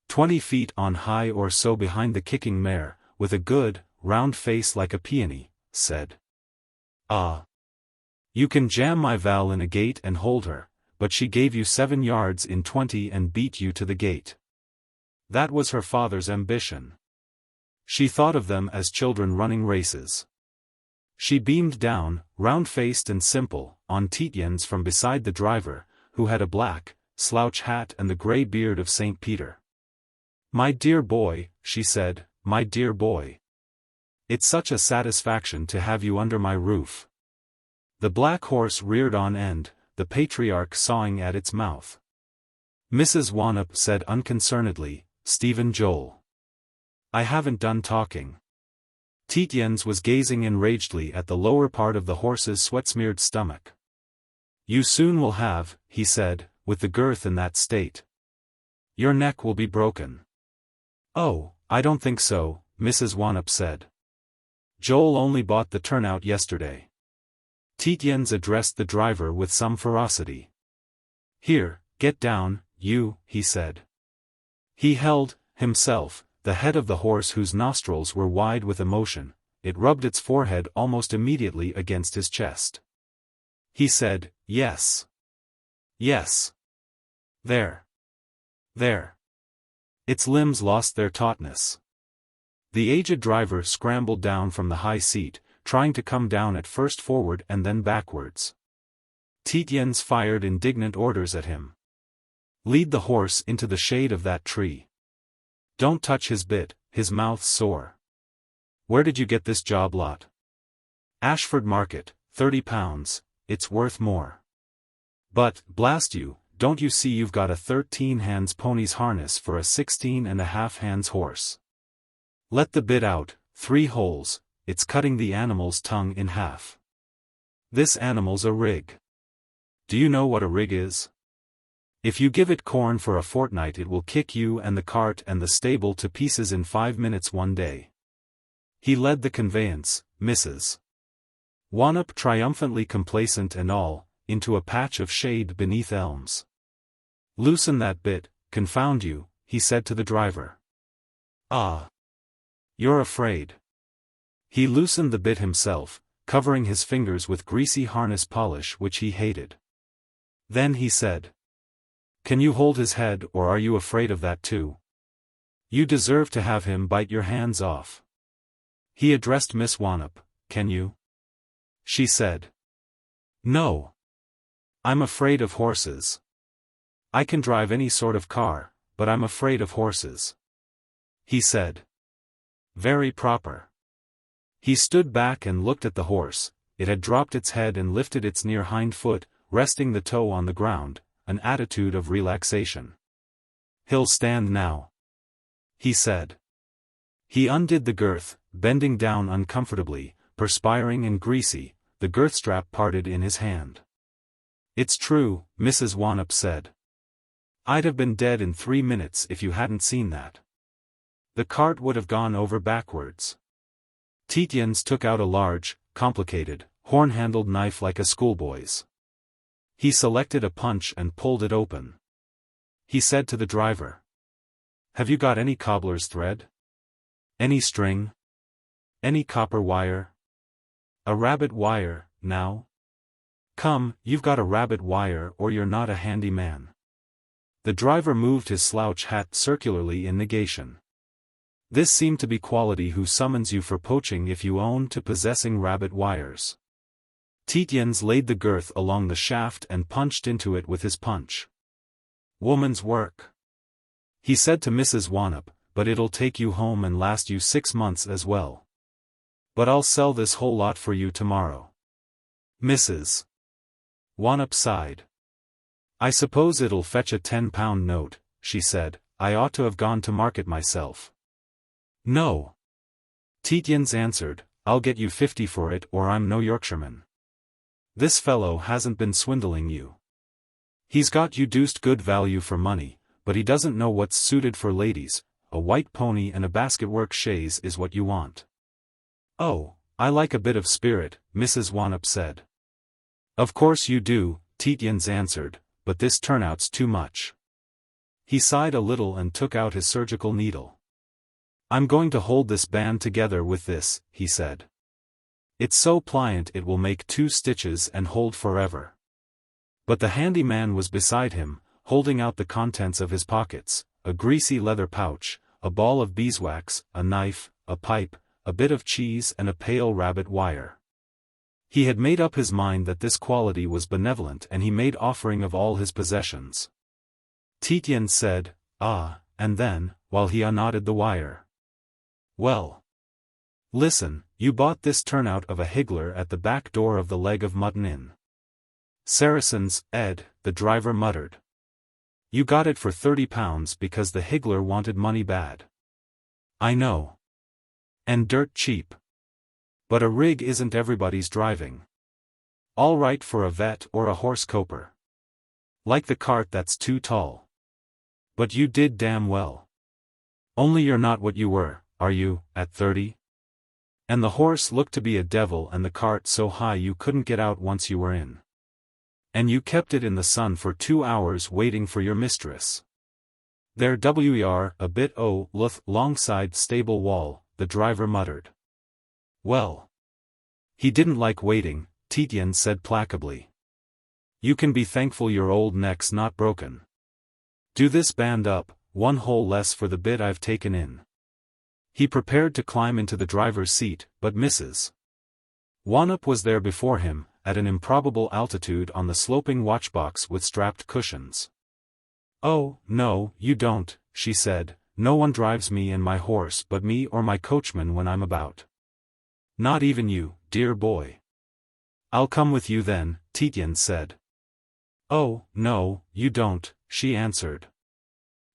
20 feet on high or so behind the kicking mare, with a good, round face like a peony, said, "Ah. You can jam my Val in a gate and hold her, but she gave you 7 yards in 20 and beat you to the gate." That was her father's ambition. She thought of them as children running races. She beamed down, round-faced and simple, on Tietjens from beside the driver, who had a black, slouch hat and the grey beard of St. Peter. "My dear boy," she said, "my dear boy. It's such a satisfaction to have you under my roof." The black horse reared on end, the patriarch sawing at its mouth. Mrs. Wannop said unconcernedly, "Stephen Joel. I haven't done talking." Tietjens was gazing enragedly at the lower part of the horse's sweat-smeared stomach. "You soon will have," he said, "with the girth in that state. Your neck will be broken." "Oh, I don't think so," Mrs. Wannop said. "Joel only bought the turnout yesterday." Tietjens addressed the driver with some ferocity. "Here, get down, you," he said. He held, himself, the head of the horse whose nostrils were wide with emotion. It rubbed its forehead almost immediately against his chest. He said, "Yes. Yes. There. There." Its limbs lost their tautness. The aged driver scrambled down from the high seat, trying to come down at first forward and then backwards. Tietjens fired indignant orders at him. "Lead the horse into the shade of that tree. Don't touch his bit, his mouth's sore. Where did you get this job lot?" "Ashford Market, £30, it's worth more." "But, blast you, don't you see you've got a 13 hands pony's harness for a 16.5 hands horse? Let the bit out, 3 holes, it's cutting the animal's tongue in half. This animal's a rig. Do you know what a rig is?" If you give it corn for a fortnight it will kick you and the cart and the stable to pieces in 5 minutes one day. He led the conveyance, Mrs. Wannop triumphantly complacent and all, into a patch of shade beneath elms. "Loosen that bit, confound you," he said to the driver. "Ah. You're afraid." He loosened the bit himself, covering his fingers with greasy harness polish which he hated. Then he said, "Can you hold his head, or are you afraid of that too? You deserve to have him bite your hands off." He addressed Miss Wannop. "Can you?" She said. "No. I'm afraid of horses. I can drive any sort of car, but I'm afraid of horses." He said. "Very proper." He stood back and looked at the horse. It had dropped its head and lifted its near hind foot, resting the toe on the ground, an attitude of relaxation. "He'll stand now," he said. He undid the girth, bending down uncomfortably, perspiring and greasy, the girth strap parted in his hand. "It's true," Mrs. Wannop said. "I'd have been dead in 3 minutes if you hadn't seen that. The cart would have gone over backwards." Tietjens took out a large, complicated, horn-handled knife like a schoolboy's. He selected a punch and pulled it open. He said to the driver, "Have you got any cobbler's thread? Any string? Any copper wire? A rabbit wire, now? Come, you've got a rabbit wire or you're not a handy man." The driver moved his slouch hat circularly in negation. This seemed to be quality who summons you for poaching if you own to possessing rabbit wires. Tietjens laid the girth along the shaft and punched into it with his punch. "Woman's work," he said to Mrs. Wannop, "but it'll take you home and last you 6 months as well. But I'll sell this whole lot for you tomorrow." Mrs. Wannop sighed. "I suppose it'll fetch a 10-pound note," she said. "I ought to have gone to market myself." "No," Tietjens answered, "I'll get you 50 for it or I'm no Yorkshireman. This fellow hasn't been swindling you. He's got you deuced good value for money, but he doesn't know what's suited for ladies. A white pony and a basketwork chaise is what you want." "Oh, I like a bit of spirit," Mrs. Wannop said. "Of course you do," Tietjens answered, "but this turnout's too much." He sighed a little and took out his surgical needle. "I'm going to hold this band together with this," he said. "It's so pliant it will make 2 stitches and hold forever." But the handy man was beside him, holding out the contents of his pockets, a greasy leather pouch, a ball of beeswax, a knife, a pipe, a bit of cheese and a pale rabbit wire. He had made up his mind that this quality was benevolent and he made offering of all his possessions. Tietjens said, "Ah," and then, while he unknotted the wire, "Well. Listen, you bought this turnout of a higgler at the back door of the Leg of Mutton Inn." "Saracens, Ed," the driver muttered. "You got it for £30 because the higgler wanted money bad." "I know. And dirt cheap. But a rig isn't everybody's driving. All right for a vet or a horse coper. Like the cart that's too tall. But you did damn well. Only you're not what you were, are you, at 30? And the horse looked to be a devil and the cart so high you couldn't get out once you were in. And you kept it in the sun for 2 hours waiting for your mistress. There wer a bit luth longside stable wall," the driver muttered. "Well. He didn't like waiting," Tietjens said placably. "You can be thankful your old neck's not broken. Do this band up, 1 hole less for the bit I've taken in." He prepared to climb into the driver's seat, but Mrs. Wannop was there before him, at an improbable altitude on the sloping watchbox with strapped cushions. "Oh, no, you don't," she said. "No one drives me and my horse but me or my coachman when I'm about. Not even you, dear boy." "I'll come with you then," Tietjens said. "Oh, no, you don't," she answered.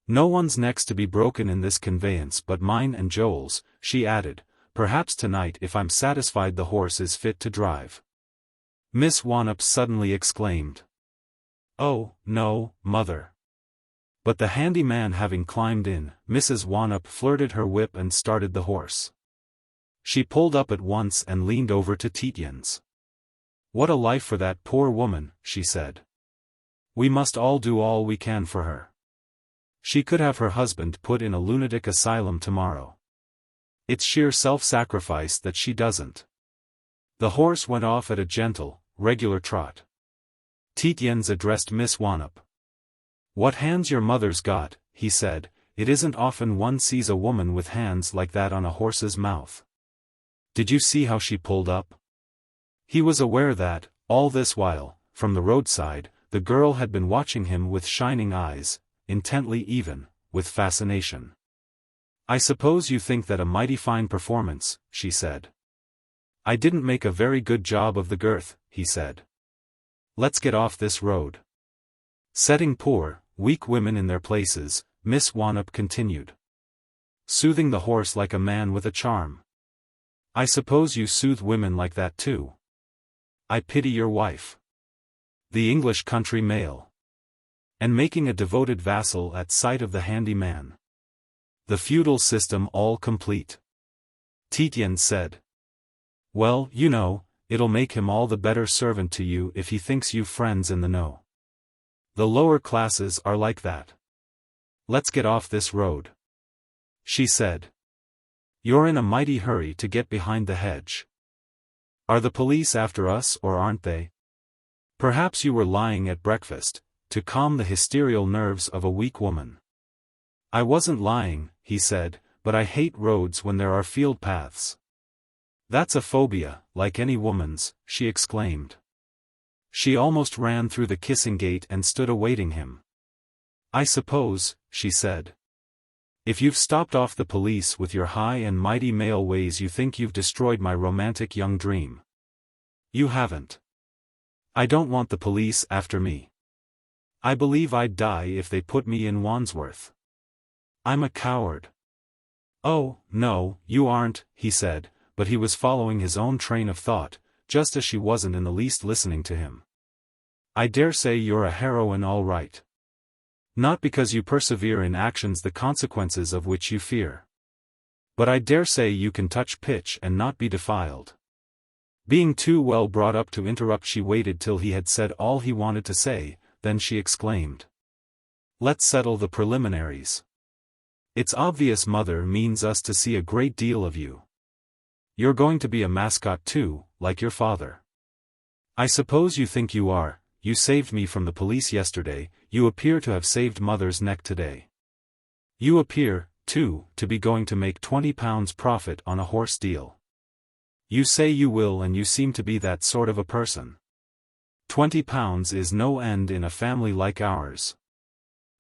"No one's neck's to be broken in this conveyance but mine and Joel's," she added, "perhaps tonight if I'm satisfied the horse is fit to drive." Miss Wannop suddenly exclaimed. "Oh, no, mother. But the handy man having climbed in, Mrs. Wannop flirted her whip and started the horse. She pulled up at once and leaned over to Tietjens. "What a life for that poor woman," she said. "We must all do all we can for her. She could have her husband put in a lunatic asylum tomorrow. It's sheer self-sacrifice that she doesn't." The horse went off at a gentle, regular trot. Tietjens addressed Miss Wannop. "What hands your mother's got," he said. "It isn't often one sees a woman with hands like that on a horse's mouth. Did you see how she pulled up?" He was aware that, all this while, from the roadside, the girl had been watching him with shining eyes, intently even, with fascination. "I suppose you think that a mighty fine performance," she said. "I didn't make a very good job of the girth," he said. "Let's get off this road." Setting poor, weak women in their places, Miss Wannop continued. Soothing the horse like a man with a charm. "I suppose you soothe women like that too. I pity your wife. The English country male. And making a devoted vassal at sight of the handy man. The feudal system all complete." Tietjens said. "Well, you know, it'll make him all the better servant to you if he thinks you've friends in the know. The lower classes are like that. Let's get off this road," she said. "You're in a mighty hurry to get behind the hedge. Are the police after us or aren't they? Perhaps you were lying at breakfast, to calm the hysterial nerves of a weak woman." "I wasn't lying," he said, "but I hate roads when there are field paths." "That's a phobia, like any woman's," she exclaimed. She almost ran through the kissing gate and stood awaiting him. "I suppose," she said, "if you've stopped off the police with your high and mighty male ways you think you've destroyed my romantic young dream. You haven't. I don't want the police after me. I believe I'd die if they put me in Wandsworth. I'm a coward." "Oh, no, you aren't," he said, but he was following his own train of thought, just as she wasn't in the least listening to him. "I dare say you're a heroine all right. Not because you persevere in actions the consequences of which you fear. But I dare say you can touch pitch and not be defiled." Being too well brought up to interrupt, she waited till he had said all he wanted to say, then she exclaimed. "Let's settle the preliminaries. It's obvious Mother means us to see a great deal of you. You're going to be a mascot too, like your father. I suppose you think you are. You saved me from the police yesterday, you appear to have saved Mother's neck today. You appear, too, to be going to make £20 profit on a horse deal. You say you will and you seem to be that sort of a person. £20 is no end in a family like ours.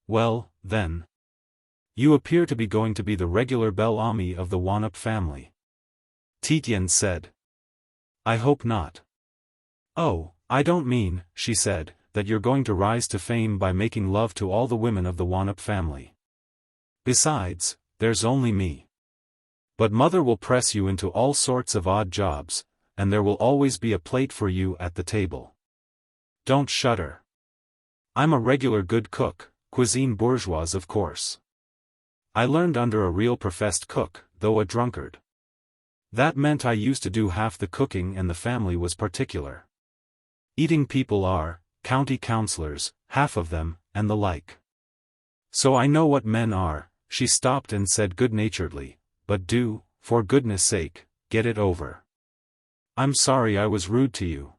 Well, then. You appear to be going to be the regular bel ami of the Wannop family." Tietjens said. "I hope not." "Oh, I don't mean," she said, "that you're going to rise to fame by making love to all the women of the Wannop family. Besides, there's only me. But Mother will press you into all sorts of odd jobs, and there will always be a plate for you at the table. Don't shudder. I'm a regular good cook, cuisine bourgeoise of course. I learned under a real professed cook, though a drunkard. That meant I used to do half the cooking and the family was particular. Eating people are, county councillors, half of them, and the like. So I know what men are." She stopped and said good-naturedly, "But do, for goodness sake, get it over. I'm sorry I was rude to you.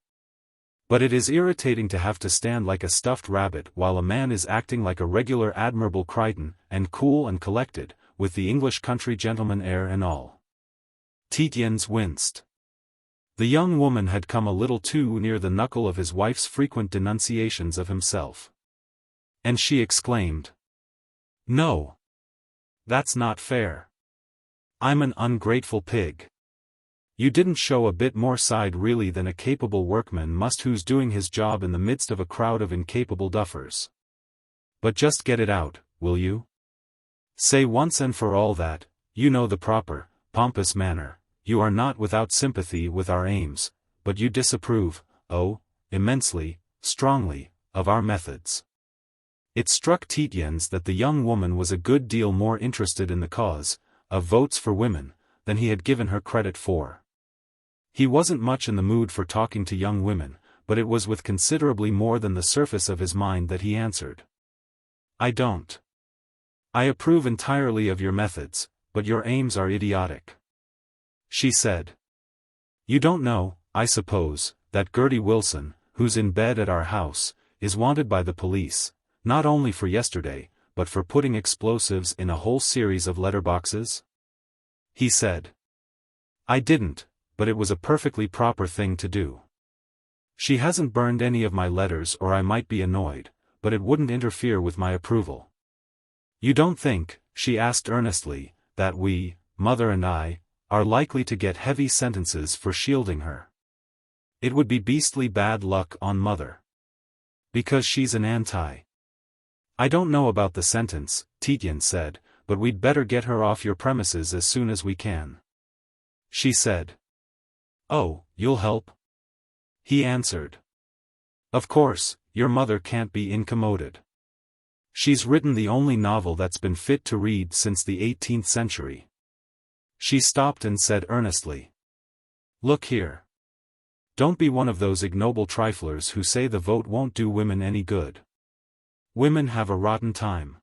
But it is irritating to have to stand like a stuffed rabbit while a man is acting like a regular Admirable Crichton, and cool and collected, with the English country gentleman air and all." Tietjens winced. The young woman had come a little too near the knuckle of his wife's frequent denunciations of himself. And she exclaimed. "No. That's not fair. I'm an ungrateful pig. You didn't show a bit more side really than a capable workman must who's doing his job in the midst of a crowd of incapable duffers. But just get it out, will you? Say once and for all that, you know the proper, pompous manner, you are not without sympathy with our aims, but you disapprove, oh, immensely, strongly, of our methods. It struck Tietjens that the young woman was a good deal more interested in the cause of votes for women than he had given her credit for. He wasn't much in the mood for talking to young women, but it was with considerably more than the surface of his mind that he answered. I don't. I approve entirely of your methods, but your aims are idiotic. She said. You don't know, I suppose, that Gertie Wilson, who's in bed at our house, is wanted by the police, not only for yesterday, but for putting explosives in a whole series of letterboxes? He said. I didn't, but it was a perfectly proper thing to do. She hasn't burned any of my letters, or I might be annoyed, but it wouldn't interfere with my approval. You don't think, she asked earnestly, that we, Mother and I, are likely to get heavy sentences for shielding her? It would be beastly bad luck on Mother. Because she's an anti. I don't know about the sentence, Tietjens said, but we'd better get her off your premises as soon as we can. She said. Oh, you'll help? He answered. Of course, your mother can't be incommoded. She's written the only novel that's been fit to read since the 18th century. She stopped and said earnestly. Look here. Don't be one of those ignoble triflers who say the vote won't do women any good. Women have a rotten time.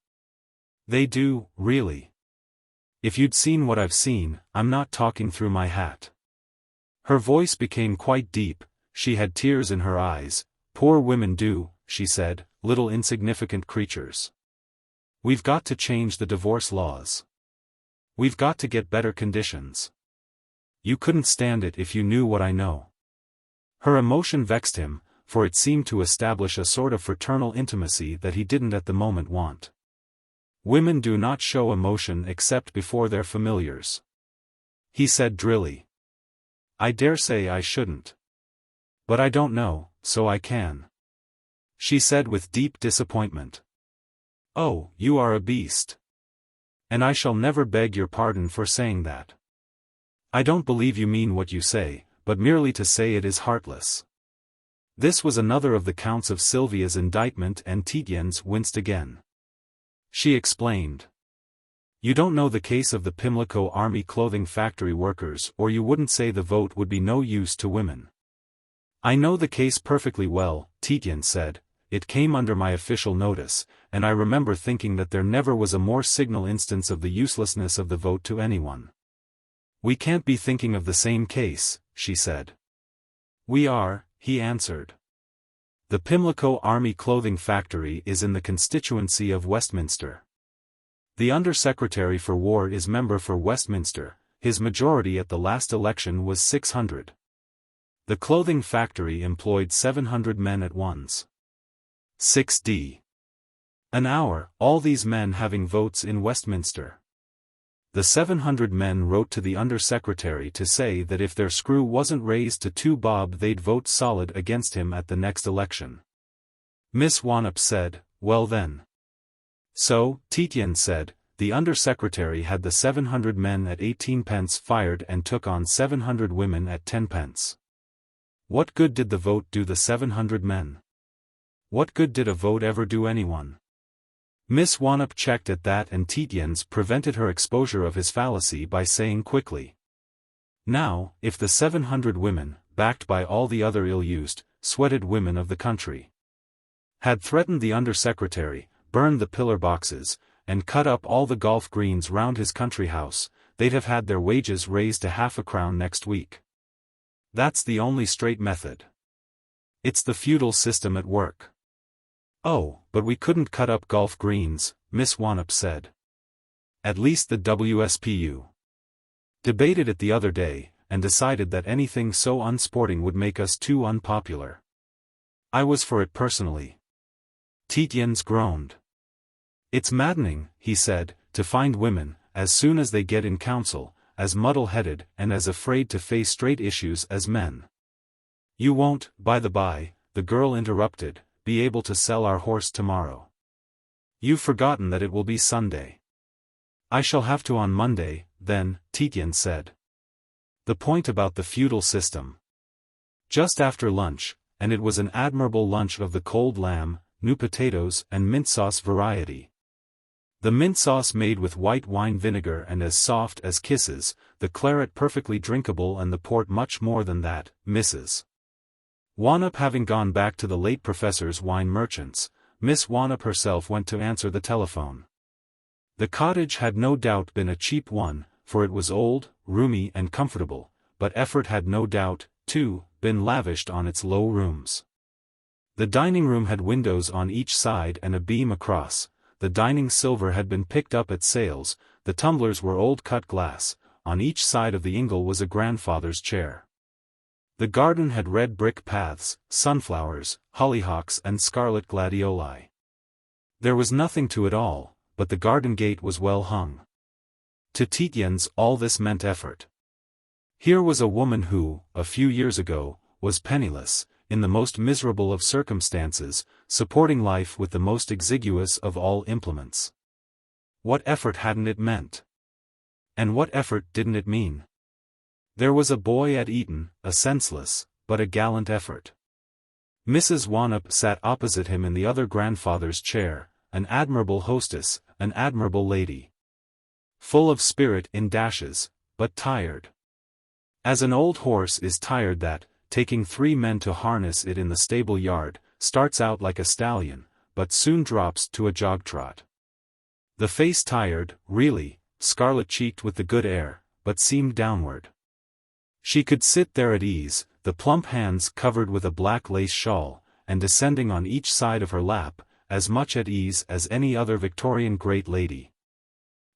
They do, really. If you'd seen what I've seen, I'm not talking through my hat. Her voice became quite deep, she had tears in her eyes. Poor women do, she said, little insignificant creatures. We've got to change the divorce laws. We've got to get better conditions. You couldn't stand it if you knew what I know. Her emotion vexed him, for it seemed to establish a sort of fraternal intimacy that he didn't at the moment want. Women do not show emotion except before their familiars. He said drily. I dare say I shouldn't. But I don't know, so I can. She said with deep disappointment. Oh, you are a beast. And I shall never beg your pardon for saying that. I don't believe you mean what you say, but merely to say it is heartless. This was another of the counts of Sylvia's indictment, and Tietjens winced again. She explained. You don't know the case of the Pimlico Army clothing factory workers, or you wouldn't say the vote would be no use to women. I know the case perfectly well, Tietjens said. It came under my official notice, and I remember thinking that there never was a more signal instance of the uselessness of the vote to anyone. We can't be thinking of the same case, she said. We are, he answered. The Pimlico Army clothing factory is in the constituency of Westminster. The Under-Secretary for War is member for Westminster, his majority at the last election was 600. The clothing factory employed 700 men at once. 6d. An hour, all these men having votes in Westminster. The 700 men wrote to the Under-Secretary to say that if their screw wasn't raised to 2 bob they'd vote solid against him at the next election. Miss Wannop said, well then. So, Tietjens said, the Under-Secretary had the 700 men at 18 pence fired and took on 700 women at 10 pence. What good did the vote do the 700 men? What good did a vote ever do anyone? Miss Wannop checked at that, and Tietjens prevented her exposure of his fallacy by saying quickly. Now, if the 700 women, backed by all the other ill-used, sweated women of the country, had threatened the Under-Secretary, burned the pillar boxes, and cut up all the golf greens round his country house, they'd have had their wages raised to half a crown next week. That's the only straight method. It's the feudal system at work. Oh, but we couldn't cut up golf greens, Miss Wannop said. At least the WSPU debated it the other day, and decided that anything so unsporting would make us too unpopular. I was for it personally. Tietjens groaned. It's maddening, he said, to find women, as soon as they get in council, as muddle-headed and as afraid to face straight issues as men. You won't, by the by, the girl interrupted, be able to sell our horse tomorrow. You've forgotten that it will be Sunday. I shall have to on Monday, then, Tietjens said. The point about the feudal system. Just after lunch, and it was an admirable lunch of the cold lamb, new potatoes and mint sauce variety. The mint sauce made with white wine vinegar and as soft as kisses, the claret perfectly drinkable and the port much more than that, Mrs. Wannop having gone back to the late professor's wine merchants, Miss Wannop herself went to answer the telephone. The cottage had no doubt been a cheap one, for it was old, roomy and comfortable, but effort had no doubt, too, been lavished on its low rooms. The dining room had windows on each side and a beam across, the dining silver had been picked up at sales, the tumblers were old cut glass, on each side of the ingle was a grandfather's chair. The garden had red brick paths, sunflowers, hollyhocks and scarlet gladioli. There was nothing to it all, but the garden gate was well hung. To Tietjens all this meant effort. Here was a woman who, a few years ago, was penniless, in the most miserable of circumstances, supporting life with the most exiguous of all implements. What effort hadn't it meant? And what effort didn't it mean? There was a boy at Eton, a senseless, but a gallant effort. Mrs. Wannop sat opposite him in the other grandfather's chair, an admirable hostess, an admirable lady. Full of spirit in dashes, but tired. As an old horse is tired that, taking 3 men to harness it in the stable yard, starts out like a stallion, but soon drops to a jog-trot. The face tired, really, scarlet-cheeked with the good air, but seemed downward. She could sit there at ease, the plump hands covered with a black lace shawl, and descending on each side of her lap, as much at ease as any other Victorian great lady.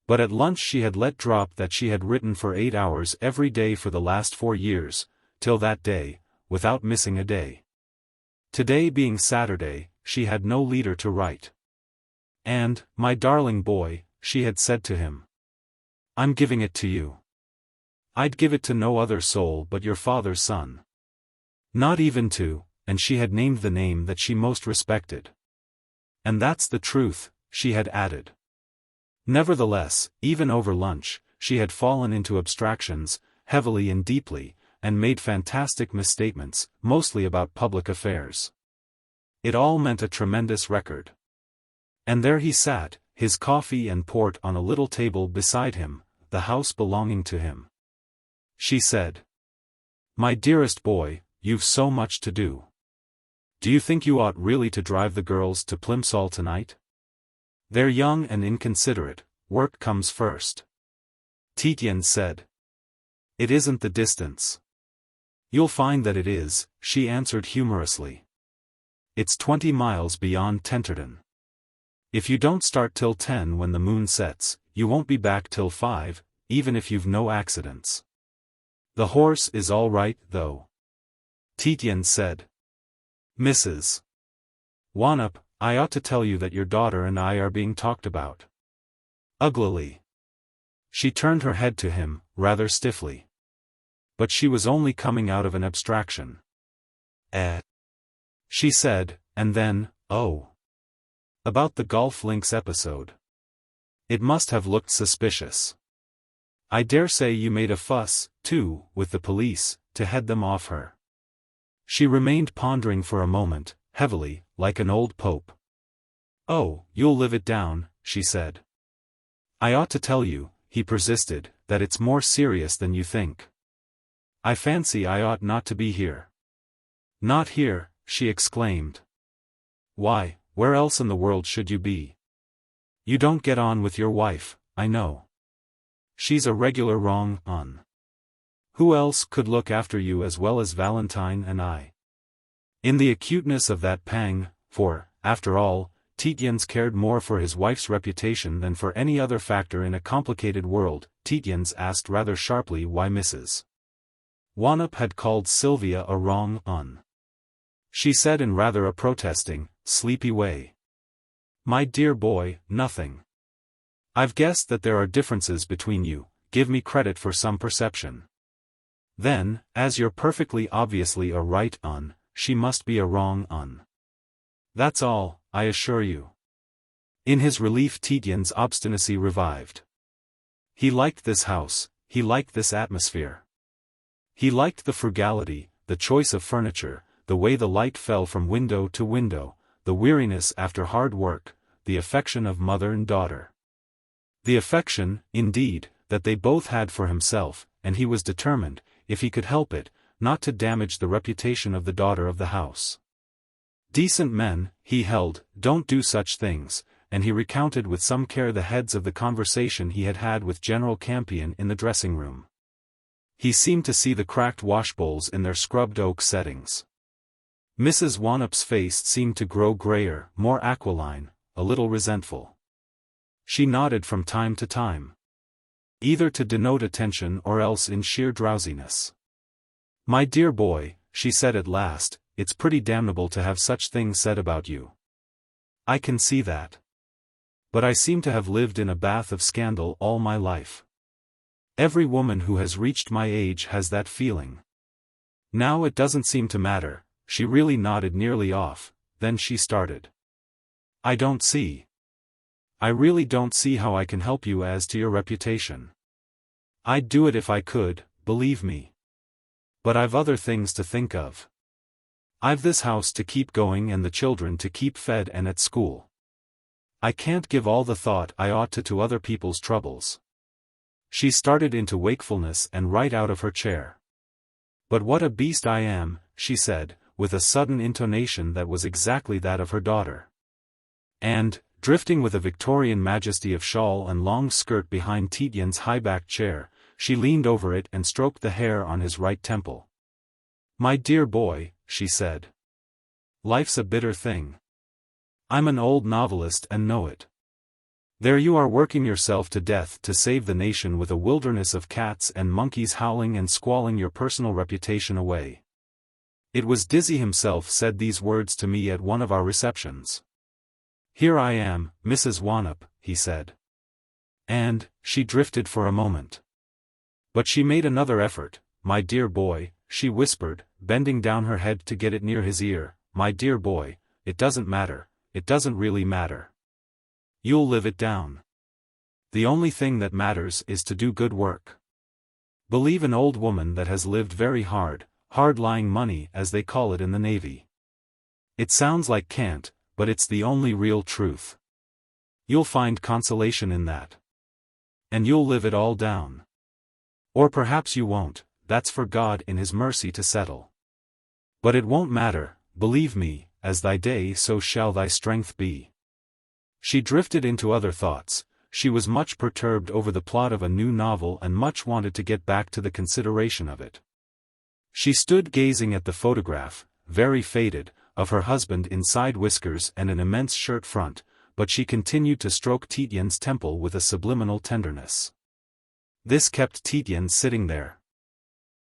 But at lunch she had let drop that she had written for 8 hours every day for the last 4 years, till that day, without missing a day. Today being Saturday, she had no leader to write. And, my darling boy, she had said to him, I'm giving it to you. I'd give it to no other soul but your father's son. Not even to, and she had named the name that she most respected. And that's the truth, she had added. Nevertheless, even over lunch, she had fallen into abstractions, heavily and deeply, and made fantastic misstatements, mostly about public affairs. It all meant a tremendous record. And there he sat, his coffee and port on a little table beside him, the house belonging to him. She said, My dearest boy, you've so much to do. Do you think you ought really to drive the girls to Plimsoll tonight? They're young and inconsiderate, work comes first. Tietjens said. It isn't the distance. You'll find that it is, she answered humorously. It's 20 miles beyond Tenterden. If you don't start till 10 when the moon sets, you won't be back till 5, even if you've no accidents. The horse is all right, though. Tietjens said. Mrs. Wannop, I ought to tell you that your daughter and I are being talked about. Uglily. She turned her head to him, rather stiffly. But she was only coming out of an abstraction. She said, and then, oh. About the golf links episode. It must have looked suspicious. I dare say you made a fuss, too, with the police, to head them off her. She remained pondering for a moment, heavily, like an old pope. Oh, you'll live it down, she said. I ought to tell you, he persisted, that it's more serious than you think. I fancy I ought not to be here. Not here, she exclaimed. Why, where else in the world should you be? You don't get on with your wife, I know. She's a regular wrong-un. Who else could look after you as well as Valentine and I? In the acuteness of that pang, for, after all, Tietjens cared more for his wife's reputation than for any other factor in a complicated world, Tietjens asked rather sharply why Mrs. Wannop had called Sylvia a wrong-un. She said in rather a protesting, sleepy way. My dear boy, nothing. I've guessed that there are differences between you, give me credit for some perception. Then, as you're perfectly obviously a right-un, she must be a wrong-un. That's all, I assure you. In his relief Tietjens' obstinacy revived. He liked this house, he liked this atmosphere. He liked the frugality, the choice of furniture, the way the light fell from window to window, the weariness after hard work, the affection of mother and daughter. The affection, indeed, that they both had for himself, and he was determined, if he could help it, not to damage the reputation of the daughter of the house. Decent men, he held, don't do such things, and he recounted with some care the heads of the conversation he had had with General Campion in the dressing-room. He seemed to see the cracked washbowls in their scrubbed oak settings. Mrs. Wannop's face seemed to grow grayer, more aquiline, a little resentful. She nodded from time to time, either to denote attention or else in sheer drowsiness. "My dear boy," she said at last, "it's pretty damnable to have such things said about you. I can see that. But I seem to have lived in a bath of scandal all my life. Every woman who has reached my age has that feeling. Now it doesn't seem to matter." She really nodded nearly off, then she started. "I really don't see how I can help you as to your reputation. I'd do it if I could, believe me. But I've other things to think of. I've this house to keep going and the children to keep fed and at school. I can't give all the thought I ought to other people's troubles." She started into wakefulness and right out of her chair. "But what a beast I am," she said, with a sudden intonation that was exactly that of her daughter. And, drifting with a Victorian majesty of shawl and long skirt behind Tietjens's high-backed chair, she leaned over it and stroked the hair on his right temple. "My dear boy," she said. "Life's a bitter thing. I'm an old novelist and know it. There you are working yourself to death to save the nation with a wilderness of cats and monkeys howling and squalling your personal reputation away. It was Dizzy himself said these words to me at one of our receptions. 'Here I am, Mrs. Wannop,' he said." And, she drifted for a moment. But she made another effort. "My dear boy," she whispered, bending down her head to get it near his ear, "my dear boy, it doesn't matter, it doesn't really matter. You'll live it down. The only thing that matters is to do good work. Believe an old woman that has lived very hard-lying money as they call it in the Navy. It sounds like cant, but it's the only real truth. You'll find consolation in that. And you'll live it all down. Or perhaps you won't, that's for God in His mercy to settle. But it won't matter, believe me, as thy day so shall thy strength be." She drifted into other thoughts. She was much perturbed over the plot of a new novel and much wanted to get back to the consideration of it. She stood gazing at the photograph, very faded, of her husband in side whiskers and an immense shirt front, but she continued to stroke Tietjens's temple with a subliminal tenderness. This kept Tietjens sitting there.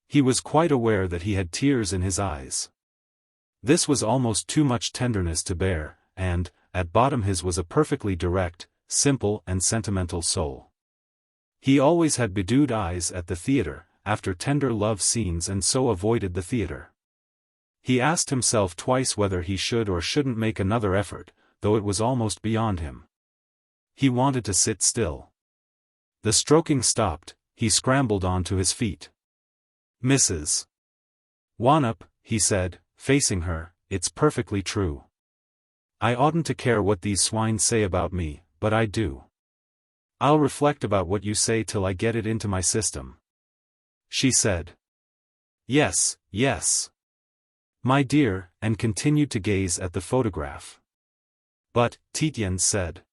He was quite aware that he had tears in his eyes. This was almost too much tenderness to bear, and, at bottom his was a perfectly direct, simple and sentimental soul. He always had bedewed eyes at the theatre, after tender love scenes, and so avoided the theatre. He asked himself twice whether he should or shouldn't make another effort, though it was almost beyond him. He wanted to sit still. The stroking stopped, he scrambled on to his feet. "Mrs. Wannop," he said, facing her, "it's perfectly true. I oughtn't to care what these swine say about me, but I do. I'll reflect about what you say till I get it into my system." She said, "Yes, yes, my dear," and continued to gaze at the photograph. "But," Tietjens said.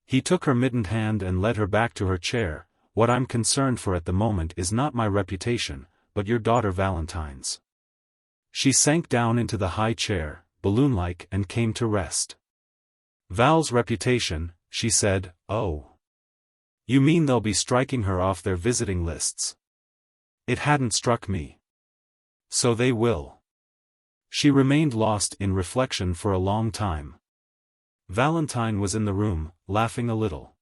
He took her mittened hand and led her back to her chair. "What I'm concerned for at the moment is not my reputation, but your daughter Valentine's." She sank down into the high chair, balloon-like, and came to rest. "Val's reputation," she said. "Oh. You mean they'll be striking her off their visiting lists?" "It hadn't struck me." "So they will." She remained lost in reflection for a long time. Valentine was in the room, laughing a little.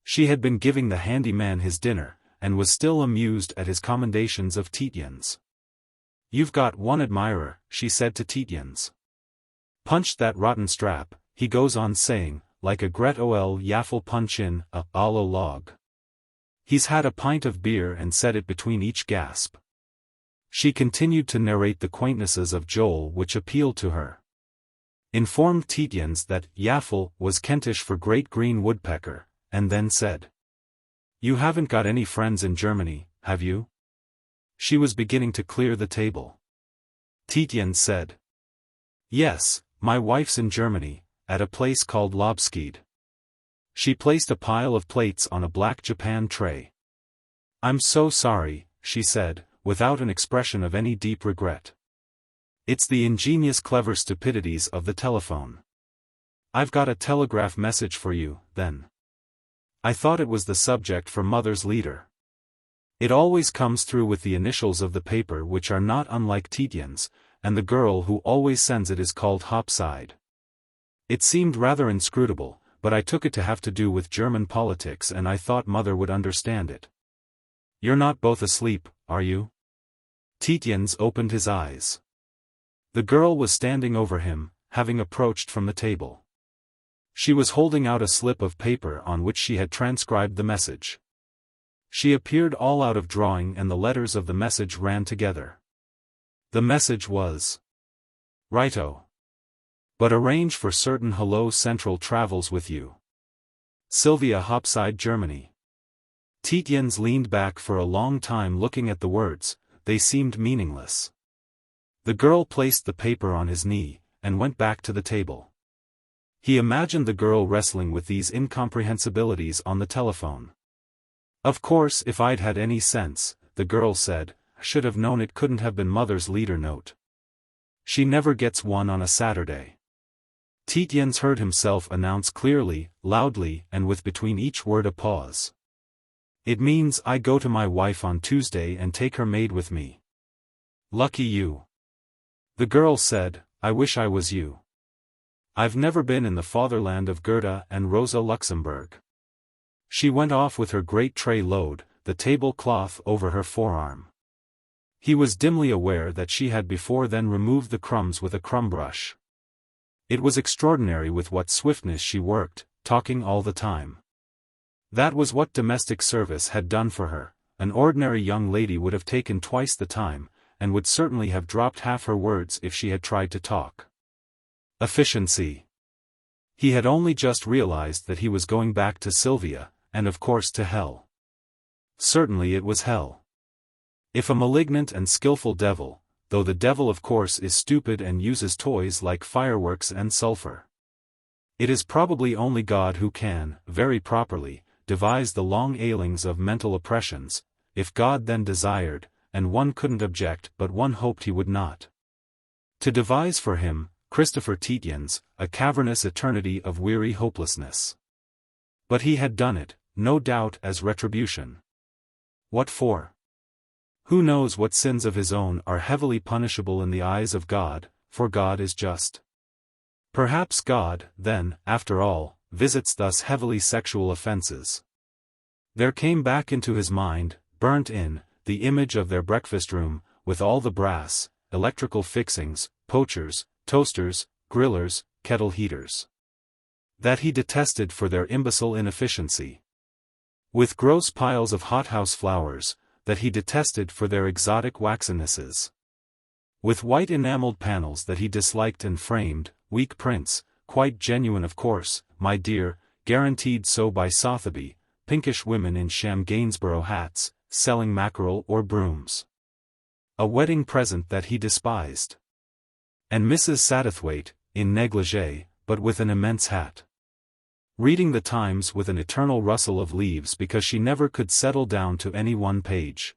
She had been giving the handy man his dinner, and was still amused at his commendations of Tietjens. "You've got one admirer," she said to Tietjens. "Punched that rotten strap," he goes on saying, "like a Gret ol Yaffle punch in a hollow log. He's had a pint of beer and set it between each gasp." She continued to narrate the quaintnesses of Joel which appealed to her. informed Tietjens that Yaffle was Kentish for great green woodpecker, and then said, "You haven't got any friends in Germany, have you?" She was beginning to clear the table. Tietjens said, "Yes, my wife's in Germany, at a place called Lobscheid." She placed a pile of plates on a black Japan tray. "I'm so sorry," she said, without an expression of any deep regret. "It's the ingenious clever stupidities of the telephone. I've got a telegraph message for you, then. I thought it was the subject for Mother's leader. It always comes through with the initials of the paper, which are not unlike Tietjens, and the girl who always sends it is called Hopside. It seemed rather inscrutable, but I took it to have to do with German politics and I thought Mother would understand it. You're not both asleep, are you?" Tietjens opened his eyes. The girl was standing over him, having approached from the table. She was holding out a slip of paper on which she had transcribed the message. She appeared all out of drawing and the letters of the message ran together. The message was, "Righto. But arrange for certain Hello Central travels with you. Sylvia, Hopside, Germany." Tietjens leaned back for a long time looking at the words. They seemed meaningless. The girl placed the paper on his knee, and went back to the table. He imagined the girl wrestling with these incomprehensibilities on the telephone. "Of course, if I'd had any sense," the girl said, "I should have known it couldn't have been Mother's leader note. She never gets one on a Saturday." Tietjens heard himself announce clearly, loudly, and with between each word a pause. "It means I go to my wife on Tuesday and take her maid with me." "Lucky you." The girl said, "I wish I was you. I've never been in the fatherland of Goethe and Rosa Luxemburg." She went off with her great tray load, the tablecloth over her forearm. He was dimly aware that she had before then removed the crumbs with a crumb brush. It was extraordinary with what swiftness she worked, talking all the time. That was what domestic service had done for her. An ordinary young lady would have taken twice the time, and would certainly have dropped half her words if she had tried to talk. Efficiency. He had only just realized that he was going back to Sylvia, and of course to hell. Certainly it was hell. If a malignant and skillful devil, though the devil of course is stupid and uses toys like fireworks and sulfur. It is probably only God who can, very properly, devise the long ailings of mental oppressions, if God then desired, and one couldn't object but one hoped he would not. To devise for him, Christopher Tietjens, a cavernous eternity of weary hopelessness. But he had done it, no doubt as retribution. What for? Who knows what sins of his own are heavily punishable in the eyes of God, for God is just. Perhaps God, then, after all, visits thus heavily sexual offenses. There came back into his mind, burnt in, the image of their breakfast room, with all the brass, electrical fixings, poachers, toasters, grillers, kettle heaters. That he detested for their imbecile inefficiency. With gross piles of hothouse flowers, that he detested for their exotic waxenesses. With white enameled panels that he disliked and framed, weak prints, quite genuine of course, my dear, guaranteed so by Sotheby, pinkish women in sham Gainsborough hats, selling mackerel or brooms. A wedding present that he despised. And Mrs. Satterthwaite, in negligee, but with an immense hat. Reading the Times with an eternal rustle of leaves because she never could settle down to any one page.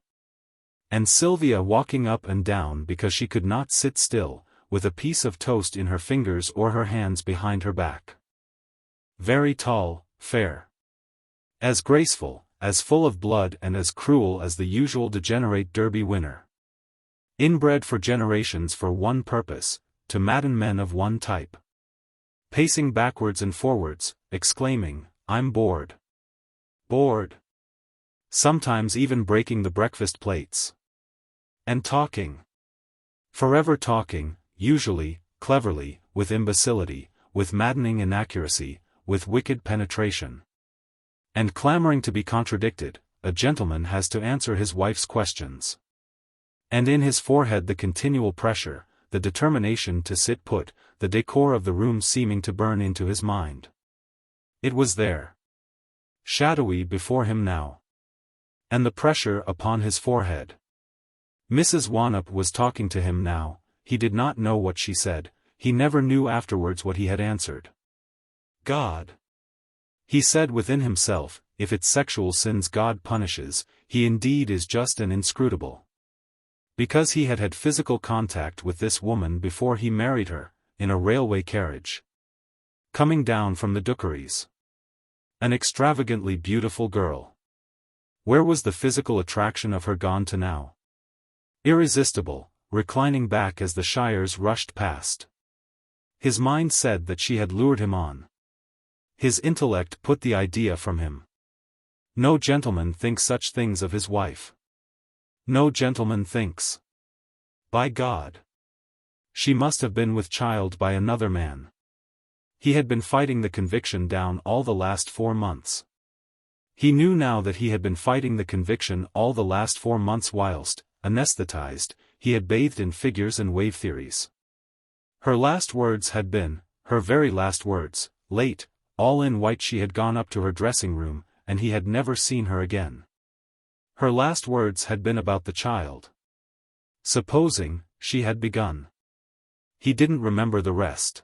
And Sylvia walking up and down because she could not sit still, with a piece of toast in her fingers or her hands behind her back. Very tall, fair. As graceful, as full of blood and as cruel as the usual degenerate Derby winner. Inbred for generations for one purpose, to madden men of one type. Pacing backwards and forwards, exclaiming, "I'm bored. Bored." Sometimes even breaking the breakfast plates. And talking. Forever talking, usually, cleverly, with imbecility, with maddening inaccuracy, with wicked penetration. And clamoring to be contradicted, a gentleman has to answer his wife's questions. And in his forehead the continual pressure, the determination to sit put, the decor of the room seeming to burn into his mind. It was there, shadowy before him now. And the pressure upon his forehead. Mrs. Wannop was talking to him now. He did not know what she said, he never knew afterwards what he had answered. God. He said within himself, if it's sexual sins God punishes, he indeed is just and inscrutable. Because he had had physical contact with this woman before he married her, in a railway carriage. Coming down from the Duckeries. An extravagantly beautiful girl. Where was the physical attraction of her gone to now? Irresistible, reclining back as the Shires rushed past. His mind said that she had lured him on. His intellect put the idea from him. No gentleman thinks such things of his wife. No gentleman thinks. By God! She must have been with child by another man. He had been fighting the conviction down all the last 4 months. He knew now that he had been fighting the conviction all the last 4 months whilst, anesthetized, he had bathed in figures and wave theories. Her last words had been, her very last words, late, all in white she had gone up to her dressing room, and he had never seen her again. Her last words had been about the child. Supposing, she had begun. He didn't remember the rest.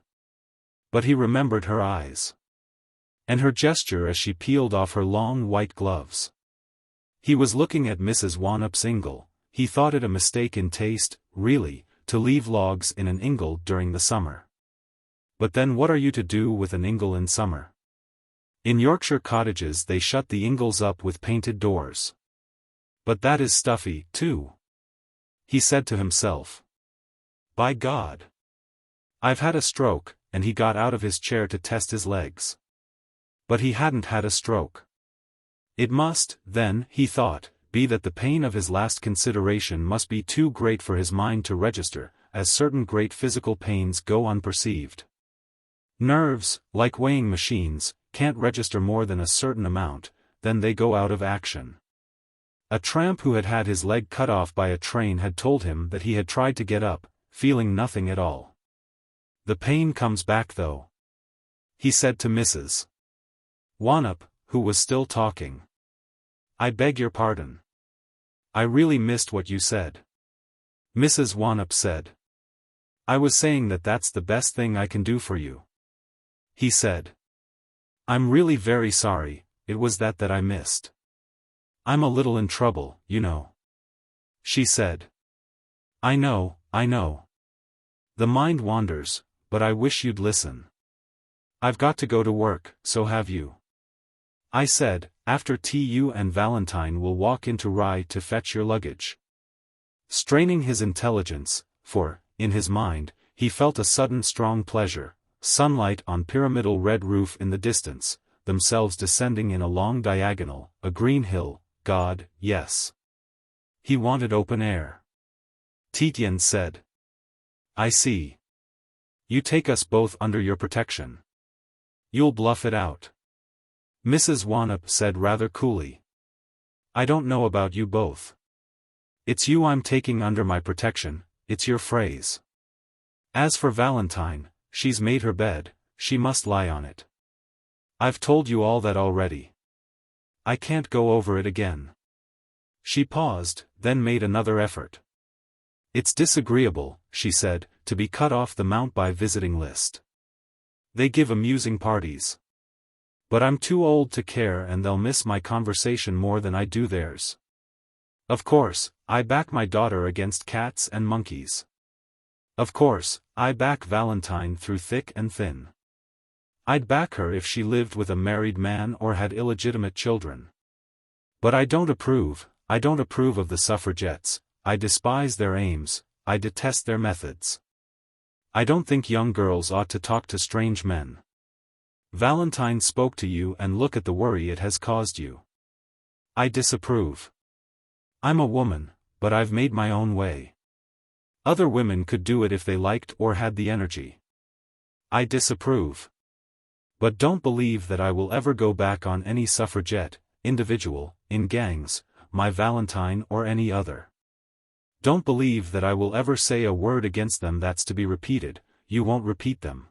But he remembered her eyes. And her gesture as she peeled off her long white gloves. He was looking at Mrs. Wannop's ingle. He thought it a mistake in taste, really, to leave logs in an ingle during the summer. But then what are you to do with an ingle in summer? In Yorkshire cottages they shut the ingles up with painted doors. But that is stuffy, too. He said to himself. By God! I've had a stroke, and he got out of his chair to test his legs. But he hadn't had a stroke. It must, then, he thought, be that the pain of his last consideration must be too great for his mind to register, as certain great physical pains go unperceived. Nerves, like weighing machines, can't register more than a certain amount, then they go out of action. A tramp who had had his leg cut off by a train had told him that he had tried to get up, feeling nothing at all. The pain comes back though. He said to Mrs. Wannop, who was still talking. I beg your pardon. I really missed what you said. Mrs. Wannop said. I was saying that that's the best thing I can do for you. He said. I'm really very sorry, it was that I missed. I'm a little in trouble, you know. She said. I know. The mind wanders, but I wish you'd listen. I've got to go to work, so have you. I said, after tea you and Valentine will walk into Rye to fetch your luggage. Straining his intelligence, for, in his mind, he felt a sudden strong pleasure, sunlight on pyramidal red roof in the distance, themselves descending in a long diagonal, a green hill, God, yes. He wanted open air. Tietjens said. I see. You take us both under your protection. You'll bluff it out. Mrs. Wannop said rather coolly. I don't know about you both. It's you I'm taking under my protection, it's your phrase. As for Valentine, she's made her bed, she must lie on it. I've told you all that already. I can't go over it again. She paused, then made another effort. It's disagreeable, she said, to be cut off the Mount by visiting list. They give amusing parties. But I'm too old to care and they'll miss my conversation more than I do theirs. Of course, I back my daughter against cats and monkeys. Of course, I back Valentine through thick and thin. I'd back her if she lived with a married man or had illegitimate children. But I don't approve of the suffragettes, I despise their aims, I detest their methods. I don't think young girls ought to talk to strange men. Valentine spoke to you and look at the worry it has caused you. I disapprove. I'm a woman, but I've made my own way. Other women could do it if they liked or had the energy. I disapprove. But don't believe that I will ever go back on any suffragette, individual, in gangs, my Valentine or any other. Don't believe that I will ever say a word against them that's to be repeated, you won't repeat them.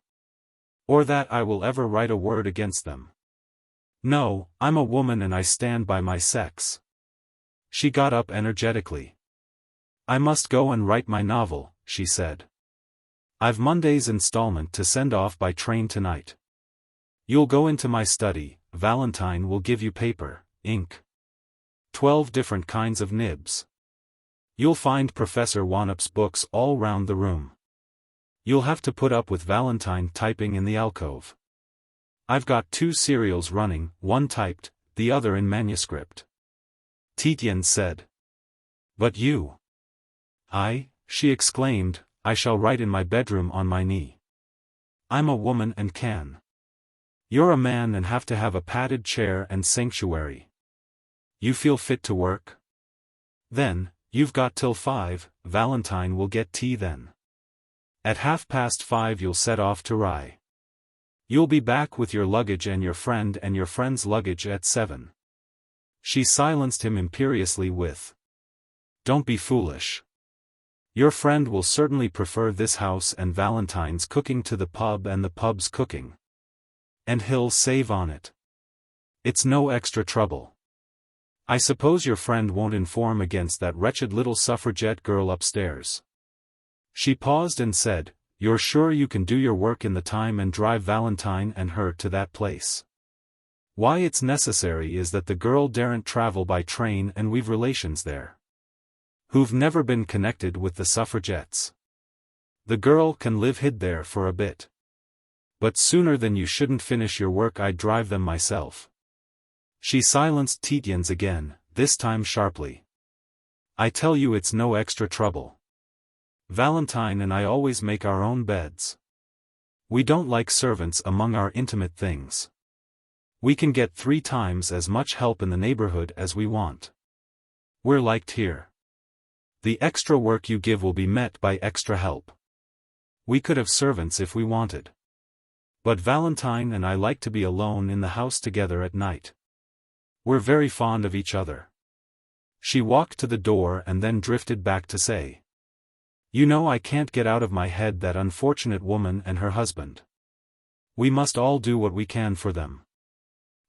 Or that I will ever write a word against them. No, I'm a woman and I stand by my sex. She got up energetically. I must go and write my novel, she said. I've Monday's installment to send off by train tonight. You'll go into my study, Valentine will give you paper, ink. 12 different kinds of nibs. You'll find Professor Wannop's books all round the room. You'll have to put up with Valentine typing in the alcove. I've got 2 serials running, one typed, the other in manuscript. Tietjens said. But you? She exclaimed, I shall write in my bedroom on my knee. I'm a woman and can. You're a man and have to have a padded chair and sanctuary. You feel fit to work? Then, you've got till 5, Valentine will get tea then. At 5:30 you'll set off to Rye. You'll be back with your luggage and your friend's luggage at 7. She silenced him imperiously with, Don't be foolish. Your friend will certainly prefer this house and Valentine's cooking to the pub and the pub's cooking. And he'll save on it. It's no extra trouble. I suppose your friend won't inform against that wretched little suffragette girl upstairs. She paused and said, You're sure you can do your work in the time and drive Valentine and her to that place? Why it's necessary is that the girl daren't travel by train and we've relations there. Who've never been connected with the suffragettes. The girl can live hid there for a bit. But sooner than you shouldn't finish your work I'd drive them myself. She silenced Tietjens again, this time sharply. I tell you it's no extra trouble. Valentine and I always make our own beds. We don't like servants among our intimate things. We can get 3 times as much help in the neighborhood as we want. We're liked here. The extra work you give will be met by extra help. We could have servants if we wanted. But Valentine and I like to be alone in the house together at night. We're very fond of each other. She walked to the door and then drifted back to say, You know I can't get out of my head that unfortunate woman and her husband. We must all do what we can for them.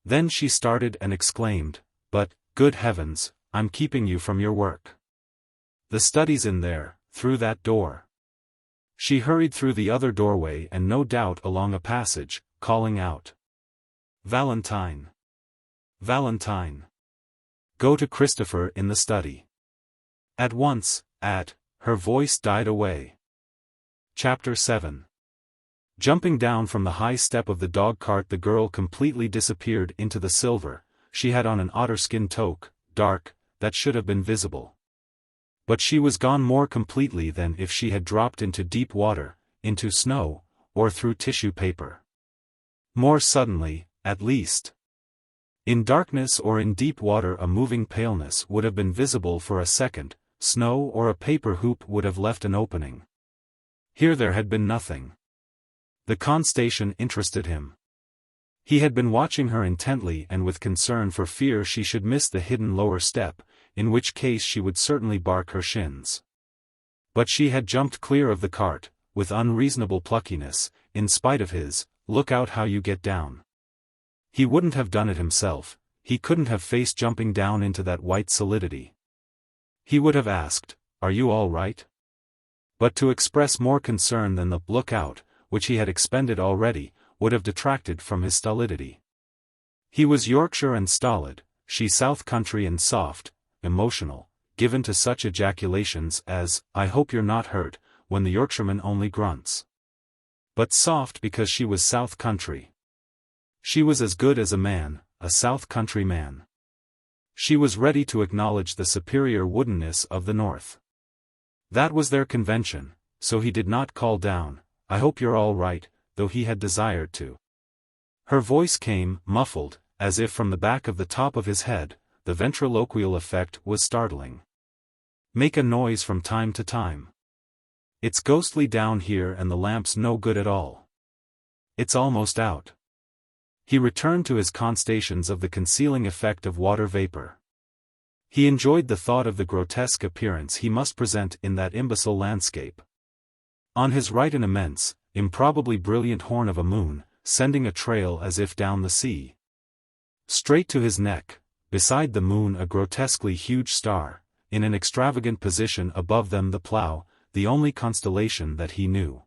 Then she started and exclaimed, But, good heavens, I'm keeping you from your work. The study's in there, through that door. She hurried through the other doorway and no doubt along a passage, calling out. Valentine. Valentine. Go to Christopher in the study. At once, her voice died away. Chapter 7. Jumping down from the high step of the dog-cart the girl completely disappeared into the silver. She had on an otterskin toque, dark, that should have been visible. But she was gone more completely than if she had dropped into deep water, into snow, or through tissue paper. More suddenly, at least. In darkness or in deep water a moving paleness would have been visible for a second, snow or a paper hoop would have left an opening. Here there had been nothing. The constation interested him. He had been watching her intently and with concern for fear she should miss the hidden lower step, in which case she would certainly bark her shins. But she had jumped clear of the cart, with unreasonable pluckiness, in spite of his, look out how you get down. He wouldn't have done it himself, he couldn't have faced jumping down into that white solidity. He would have asked, Are you all right? But to express more concern than the look out, which he had expended already, would have detracted from his stolidity. He was Yorkshire and stolid, she South Country and soft, emotional, given to such ejaculations as, I hope you're not hurt, when the Yorkshireman only grunts. But soft because she was South Country. She was as good as a man, a South Country man. She was ready to acknowledge the superior woodenness of the North. That was their convention, so he did not call down, I hope you're all right, though he had desired to. Her voice came, muffled, as if from the back of the top of his head. The ventriloquial effect was startling. Make a noise from time to time. It's ghostly down here and the lamp's no good at all. It's almost out. He returned to his constations of the concealing effect of water vapor. He enjoyed the thought of the grotesque appearance he must present in that imbecile landscape. On his right an immense, improbably brilliant horn of a moon, sending a trail as if down the sea. Straight to his neck, beside the moon a grotesquely huge star, in an extravagant position above them the plough, the only constellation that he knew.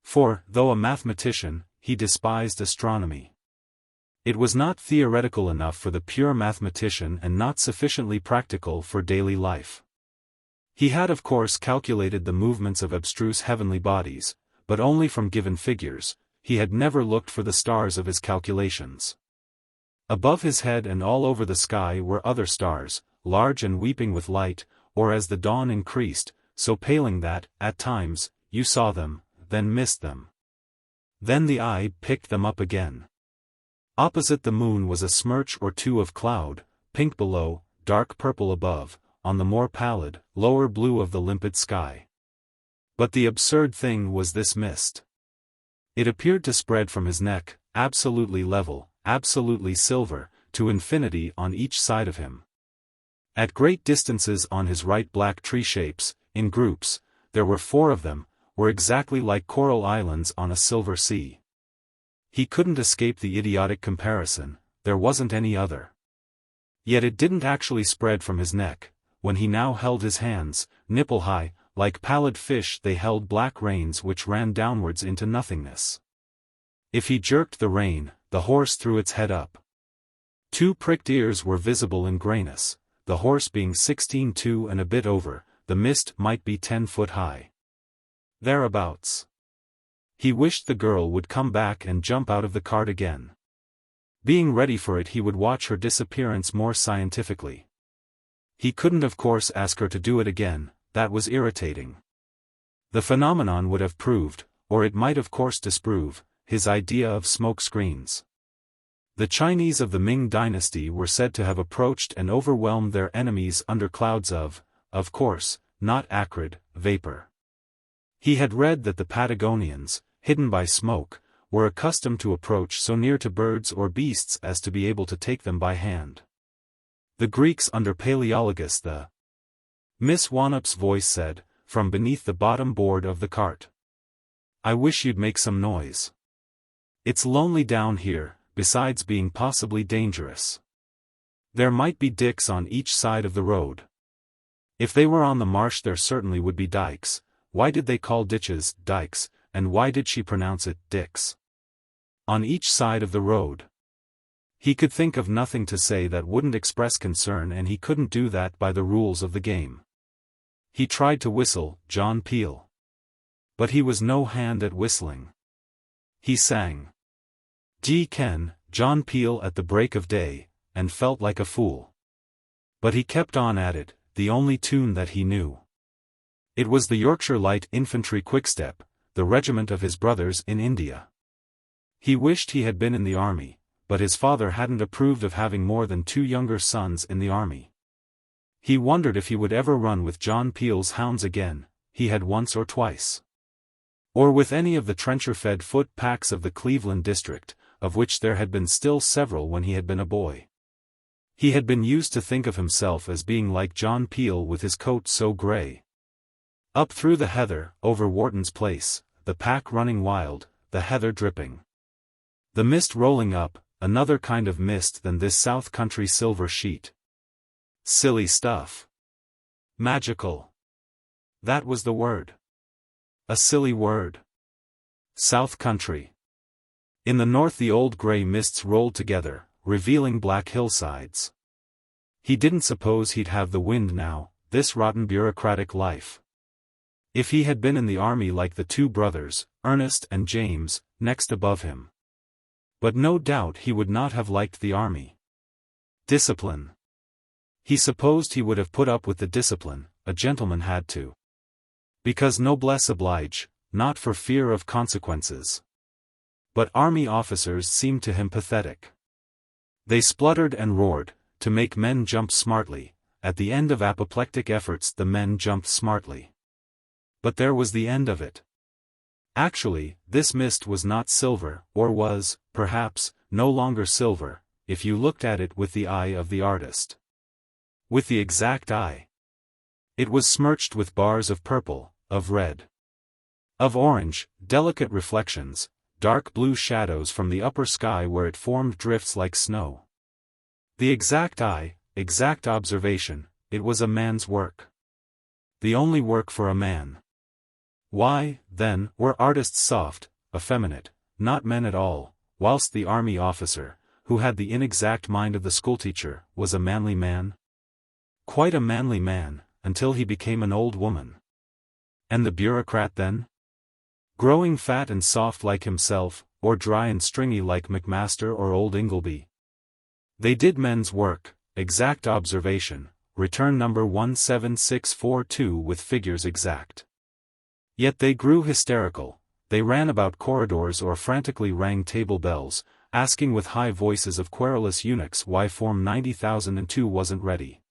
For, though a mathematician, he despised astronomy. It was not theoretical enough for the pure mathematician and not sufficiently practical for daily life. He had of course calculated the movements of abstruse heavenly bodies, but only from given figures. He had never looked for the stars of his calculations. Above his head and all over the sky were other stars, large and weeping with light, or as the dawn increased, so paling that, at times, you saw them, then missed them. Then the eye picked them up again. Opposite the moon was a smirch or two of cloud, pink below, dark purple above, on the more pallid, lower blue of the limpid sky. But the absurd thing was this mist. It appeared to spread from his neck, absolutely level, absolutely silver, to infinity on each side of him. At great distances on his right black tree shapes, in groups, there were 4 of them, were exactly like coral islands on a silver sea. He couldn't escape the idiotic comparison, there wasn't any other. Yet it didn't actually spread from his neck, when he now held his hands, nipple-high, like pallid fish they held black reins which ran downwards into nothingness. If he jerked the rein, the horse threw its head up. 2 pricked ears were visible in grayness, the horse being 16 and a bit over, the mist might be 10 foot high. Thereabouts. He wished the girl would come back and jump out of the cart again. Being ready for it he would watch her disappearance more scientifically. He couldn't of course ask her to do it again, that was irritating. The phenomenon would have proved, or it might of course disprove, his idea of smoke screens. The Chinese of the Ming dynasty were said to have approached and overwhelmed their enemies under clouds of course, not acrid, vapor. He had read that the Patagonians, hidden by smoke, were accustomed to approach so near to birds or beasts as to be able to take them by hand. The Greeks under Paleologus the Miss Wannup's voice said, from beneath the bottom board of the cart. I wish you'd make some noise. It's lonely down here, besides being possibly dangerous. There might be dicks on each side of the road. If they were on the marsh there certainly would be dikes. Why did they call ditches dikes, and why did she pronounce it dicks? On each side of the road. He could think of nothing to say that wouldn't express concern, and he couldn't do that by the rules of the game. He tried to whistle, John Peel. But he was no hand at whistling. He sang G. Ken, John Peel at the break of day, and felt like a fool. But he kept on at it, the only tune that he knew. It was the Yorkshire Light Infantry Quickstep, the regiment of his brothers in India. He wished he had been in the army, but his father hadn't approved of having more than 2 younger sons in the army. He wondered if he would ever run with John Peel's hounds again, he had once or twice. Or with any of the trencher-fed foot packs of the Cleveland district, of which there had been still several when he had been a boy. He had been used to think of himself as being like John Peel with his coat so grey. Up through the heather, over Wharton's place, the pack running wild, the heather dripping. The mist rolling up, another kind of mist than this south country silver sheet. Silly stuff. Magical. That was the word. A silly word. South country. In the north the old grey mists rolled together, revealing black hillsides. He didn't suppose he'd have the wind now, this rotten bureaucratic life. If he had been in the army like the 2 brothers, Ernest and James, next above him. But no doubt he would not have liked the army. Discipline. He supposed he would have put up with the discipline, a gentleman had to. Because noblesse oblige, not for fear of consequences. But army officers seemed to him pathetic. They spluttered and roared, to make men jump smartly. At the end of apoplectic efforts the men jumped smartly. But there was the end of it. Actually, this mist was not silver, or was, perhaps, no longer silver, if you looked at it with the eye of the artist. With the exact eye. It was smirched with bars of purple, of red. Of orange, delicate reflections, dark blue shadows from the upper sky where it formed drifts like snow. The exact eye, exact observation, it was a man's work. The only work for a man. Why, then, were artists soft, effeminate, not men at all, whilst the army officer, who had the inexact mind of the schoolteacher, was a manly man? Quite a manly man, until he became an old woman. And the bureaucrat then? Growing fat and soft like himself, or dry and stringy like Macmaster or old Ingleby. They did men's work, exact observation, return number 17642 with figures exact. Yet they grew hysterical, they ran about corridors or frantically rang table bells, asking with high voices of querulous eunuchs why Form 90,002 wasn't ready.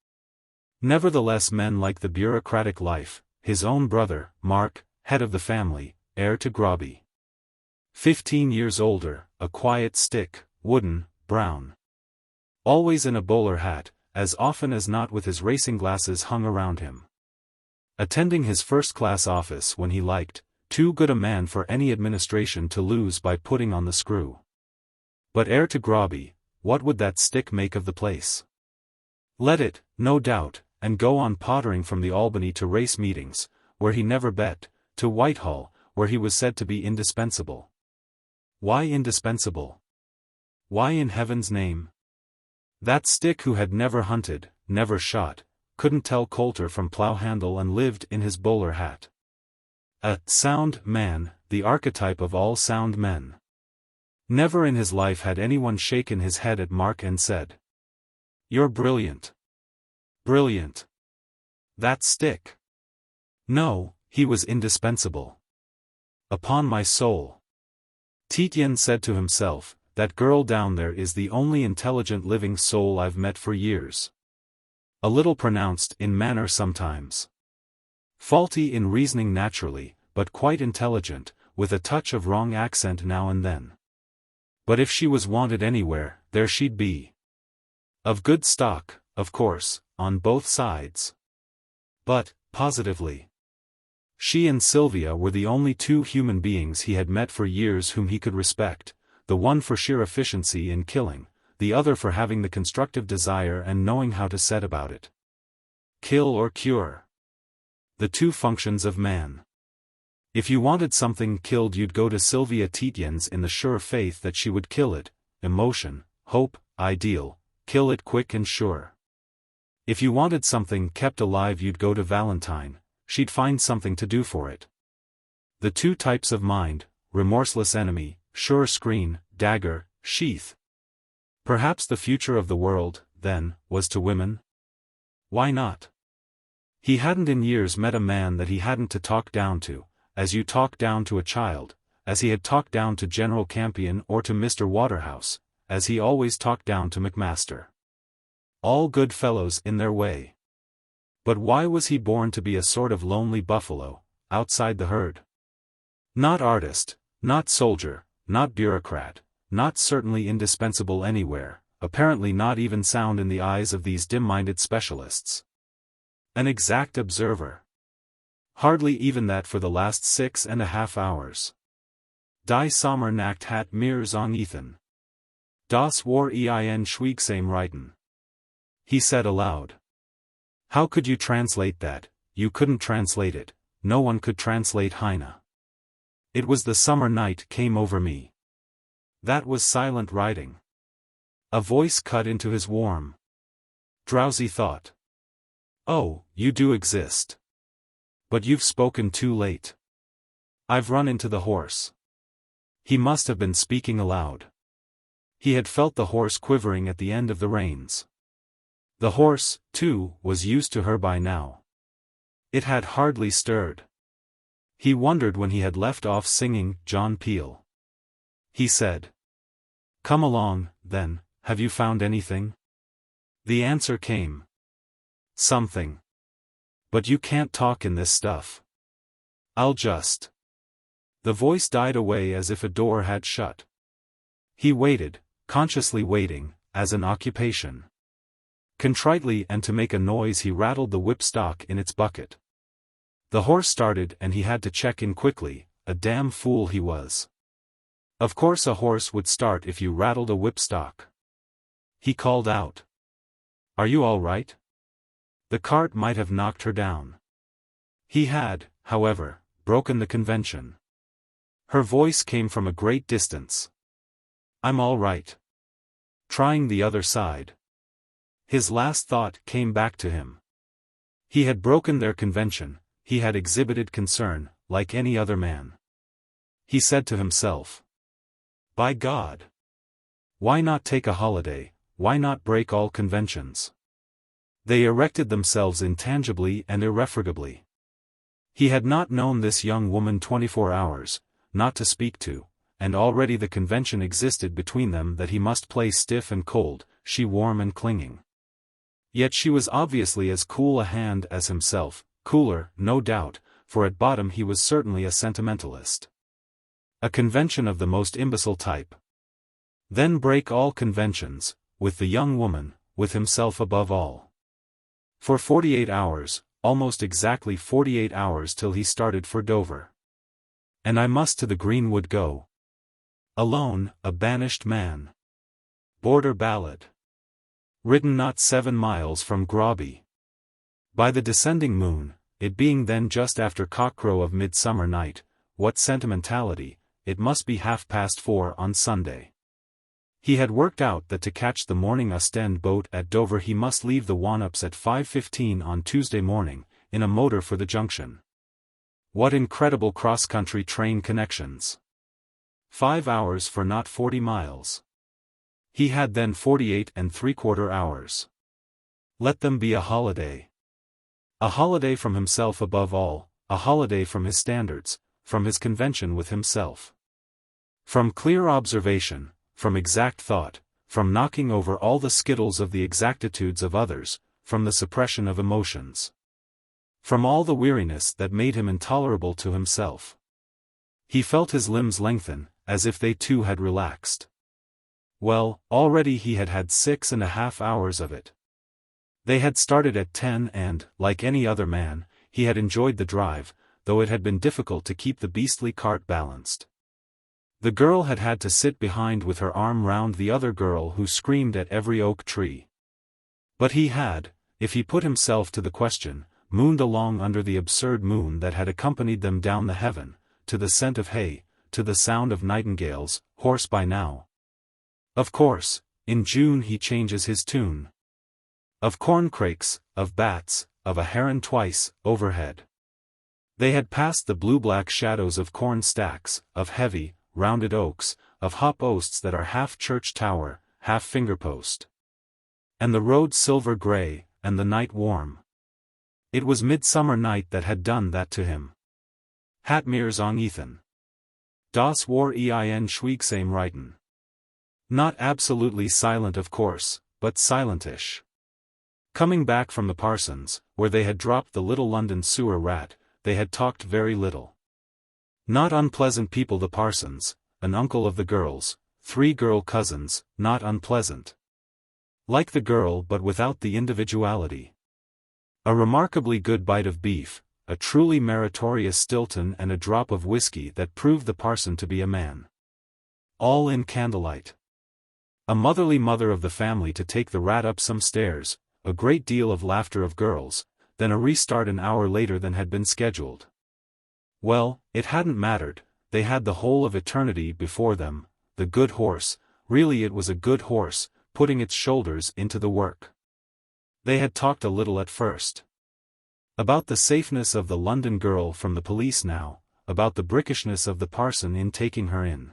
Nevertheless, men like the bureaucratic life, his own brother, Mark, head of the family, heir to Groby. 15 years older, a quiet stick, wooden, brown. Always in a bowler hat, as often as not with his racing glasses hung around him. Attending his first-class office when he liked, too good a man for any administration to lose by putting on the screw. But heir to Groby, what would that stick make of the place? Let it, no doubt, and go on pottering from the Albany to race meetings, where he never bet, to Whitehall, where he was said to be indispensable. Why indispensable? Why in heaven's name? That stick who had never hunted, never shot, couldn't tell coulter from plough handle and lived in his bowler hat. A sound man, the archetype of all sound men. Never in his life had anyone shaken his head at Mark and said, "You're brilliant. Brilliant. That stick." No, he was indispensable. Upon my soul. Tietjens said to himself, that girl down there is the only intelligent living soul I've met for years. A little pronounced in manner sometimes. Faulty in reasoning naturally, but quite intelligent, with a touch of wrong accent now and then. But if she was wanted anywhere, there she'd be. Of good stock, of course, on both sides. But, positively. She and Sylvia were the only two human beings he had met for years whom he could respect, the one for sheer efficiency in killing, the other for having the constructive desire and knowing how to set about it. Kill or cure. The two functions of man. If you wanted something killed, you'd go to Sylvia Tietjens in the sure faith that she would kill it, emotion, hope, ideal, kill it quick and sure. If you wanted something kept alive, you'd go to Valentine, she'd find something to do for it. The two types of mind, remorseless enemy, sure screen, dagger, sheath. Perhaps the future of the world, then, was to women? Why not? He hadn't in years met a man that he hadn't to talk down to, as you talk down to a child, as he had talked down to General Campion or to Mr. Waterhouse, as he always talked down to Macmaster. All good fellows in their way. But why was he born to be a sort of lonely buffalo, outside the herd? Not artist, not soldier, not bureaucrat, not certainly indispensable anywhere, apparently not even sound in the eyes of these dim-minded specialists. An exact observer. Hardly even that for the last 6.5 hours. Die Sommer Nacht hat mir zong Ethan. Das war ein Schweigsam Reiten. He said aloud. How could you translate that? You couldn't translate it, no one could translate Heine. It was the summer night came over me. That was silent writing. A voice cut into his warm, drowsy thought. Oh, you do exist. But you've spoken too late. I've run into the horse. He must have been speaking aloud. He had felt the horse quivering at the end of the reins. The horse, too, was used to her by now. It had hardly stirred. He wondered when he had left off singing John Peel. He said, "Come along, then, have you found anything?" The answer came. Something. But you can't talk in this stuff. I'll just. The voice died away as if a door had shut. He waited, consciously waiting, as an occupation. Contritely and to make a noise he rattled the whipstock in its bucket. The horse started and he had to check in quickly, a damn fool he was. Of course a horse would start if you rattled a whipstock. He called out. Are you all right? The cart might have knocked her down. He had, however, broken the convention. Her voice came from a great distance. I'm all right. Trying the other side. His last thought came back to him. He had broken their convention, he had exhibited concern, like any other man. He said to himself. By God! Why not take a holiday, why not break all conventions? They erected themselves intangibly and irrefragably. He had not known this young woman 24 hours, not to speak to, and already the convention existed between them that he must play stiff and cold, she warm and clinging. Yet she was obviously as cool a hand as himself, cooler, no doubt, for at bottom he was certainly a sentimentalist. A convention of the most imbecile type. Then break all conventions, with the young woman, with himself above all. For 48 hours, almost exactly 48 hours till he started for Dover. And I must to the greenwood go. Alone, a banished man. Border ballad. Written not 7 miles from Groby. By the descending moon, it being then just after cockcrow of midsummer night, what sentimentality, it must be 4:30 on Sunday. He had worked out that to catch the morning Ostend boat at Dover he must leave the Wannops at 5:15 on Tuesday morning, in a motor for the junction. What incredible cross-country train connections! 5 hours for not 40 miles. He had then 48¾ hours. Let them be a holiday. A holiday from himself above all, a holiday from his standards, from his convention with himself. From clear observation, from exact thought, from knocking over all the skittles of the exactitudes of others, from the suppression of emotions. From all the weariness that made him intolerable to himself. He felt his limbs lengthen, as if they too had relaxed. Well, already he had had 6½ hours of it. They had started at 10 and, like any other man, he had enjoyed the drive, though it had been difficult to keep the beastly cart balanced. The girl had had to sit behind with her arm round the other girl who screamed at every oak tree. But he had, if he put himself to the question, mooned along under the absurd moon that had accompanied them down the heaven, to the scent of hay, to the sound of nightingales, hoarse by now. Of course, in June he changes his tune. Of corncrakes, of bats, of a heron twice, overhead. They had passed the blue-black shadows of corn stacks, of heavy, rounded oaks, of hop oasts that are half church tower, half fingerpost. And the road silver grey, and the night warm. It was midsummer night that had done that to him. Het meers on Ethan. Das war ein Schweigsame Reiten. Not absolutely silent of course, but silentish. Coming back from the parson's, where they had dropped the little London sewer rat, they had talked very little. Not unpleasant people the parsons, an uncle of the girls, 3 girl cousins, not unpleasant. Like the girl but without the individuality. A remarkably good bite of beef, a truly meritorious Stilton and a drop of whiskey that proved the parson to be a man. All in candlelight. A motherly mother of the family to take the rat up some stairs, a great deal of laughter of girls, then a restart an hour later than had been scheduled. Well, it hadn't mattered, they had the whole of eternity before them, the good horse, really it was a good horse, putting its shoulders into the work. They had talked a little at first. About the safeness of the London girl from the police now, about the brickishness of the parson in taking her in.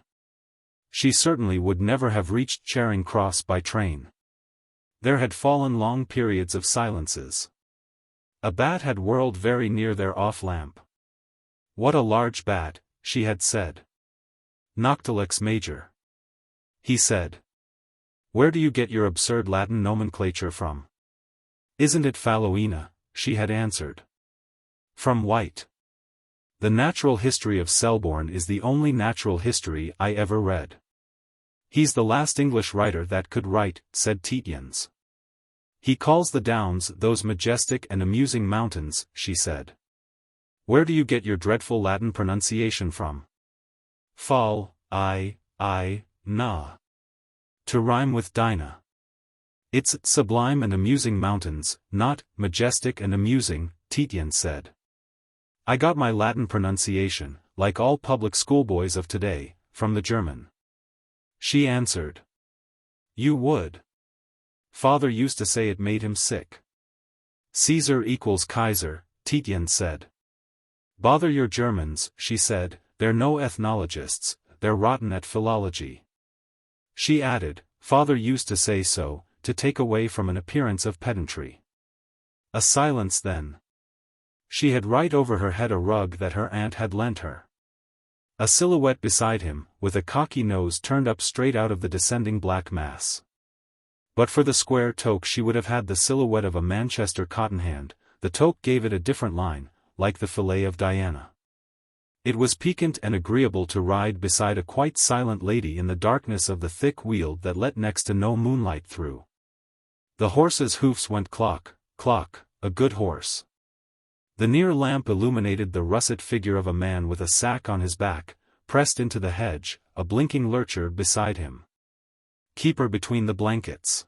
She certainly would never have reached Charing Cross by train. There had fallen long periods of silences. A bat had whirled very near their off-lamp. What a large bat, she had said. Noctilex major. He said. Where do you get your absurd Latin nomenclature from? Isn't it Falloina, she had answered. From White. The natural history of Selborne is the only natural history I ever read. He's the last English writer that could write, said Tietjens. He calls the Downs those majestic and amusing mountains, she said. Where do you get your dreadful Latin pronunciation from? Fall, nah. To rhyme with Dinah. It's sublime and amusing mountains, not majestic and amusing, Tietjens said. I got my Latin pronunciation, like all public schoolboys of today, from the German. She answered. You would. Father used to say it made him sick. Caesar equals Kaiser, Tietjens said. Bother your Germans, she said, they're no ethnologists, they're rotten at philology. She added, Father used to say so, to take away from an appearance of pedantry. A silence then. She had right over her head a rug that her aunt had lent her. A silhouette beside him, with a cocky nose turned up straight out of the descending black mass. But for the square toque she would have had the silhouette of a Manchester cotton hand. The toque gave it a different line, like the fillet of Diana. It was piquant and agreeable to ride beside a quite silent lady in the darkness of the thick weald that let next to no moonlight through. The horse's hoofs went clock, clock, a good horse. The near lamp illuminated the russet figure of a man with a sack on his back, pressed into the hedge, a blinking lurcher beside him. Keep her between the blankets.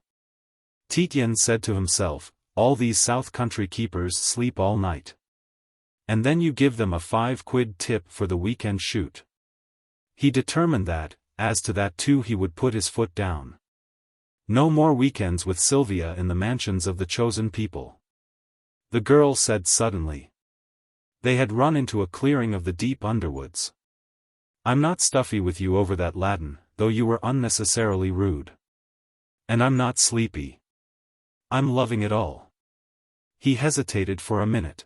Tietjens said to himself, all these South Country keepers sleep all night. And then you give them a 5-quid tip for the weekend shoot. He determined that, as to that too he would put his foot down. No more weekends with Sylvia in the mansions of the chosen people. The girl said suddenly. They had run into a clearing of the deep underwoods. I'm not stuffy with you over that Latin, though you were unnecessarily rude. And I'm not sleepy. I'm loving it all. He hesitated for a minute.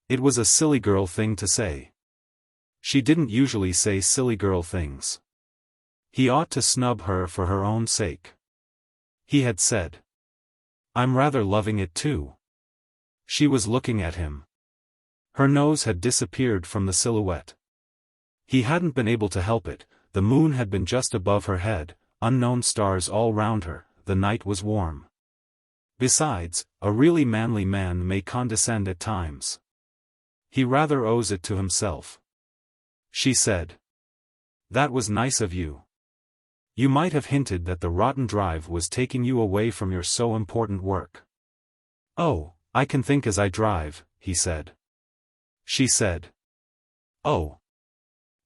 It was a silly girl thing to say. She didn't usually say silly girl things. He ought to snub her for her own sake. He had said. I'm rather loving it too. She was looking at him. Her nose had disappeared from the silhouette. He hadn't been able to help it, the moon had been just above her head, unknown stars all round her, the night was warm. Besides, a really manly man may condescend at times. He rather owes it to himself. She said. That was nice of you. You might have hinted that the rotten drive was taking you away from your so important work. Oh, I can think as I drive, he said. She said. Oh.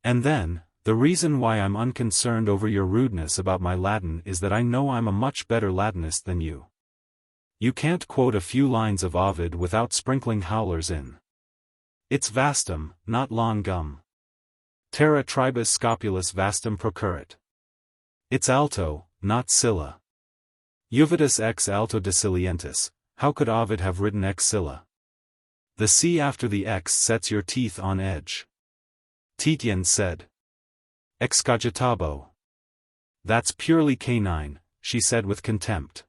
And then, the reason why I'm unconcerned over your rudeness about my Latin is that I know I'm a much better Latinist than you. You can't quote a few lines of Ovid without sprinkling howlers in. It's vastum, not longum. Terra tribus scopulus vastum procurit. It's alto, not Scylla. Juventus ex alto decilientis, how could Ovid have written ex Scylla? The C after the X sets your teeth on edge. Tietjens said. Excogitabo. That's purely canine, she said with contempt.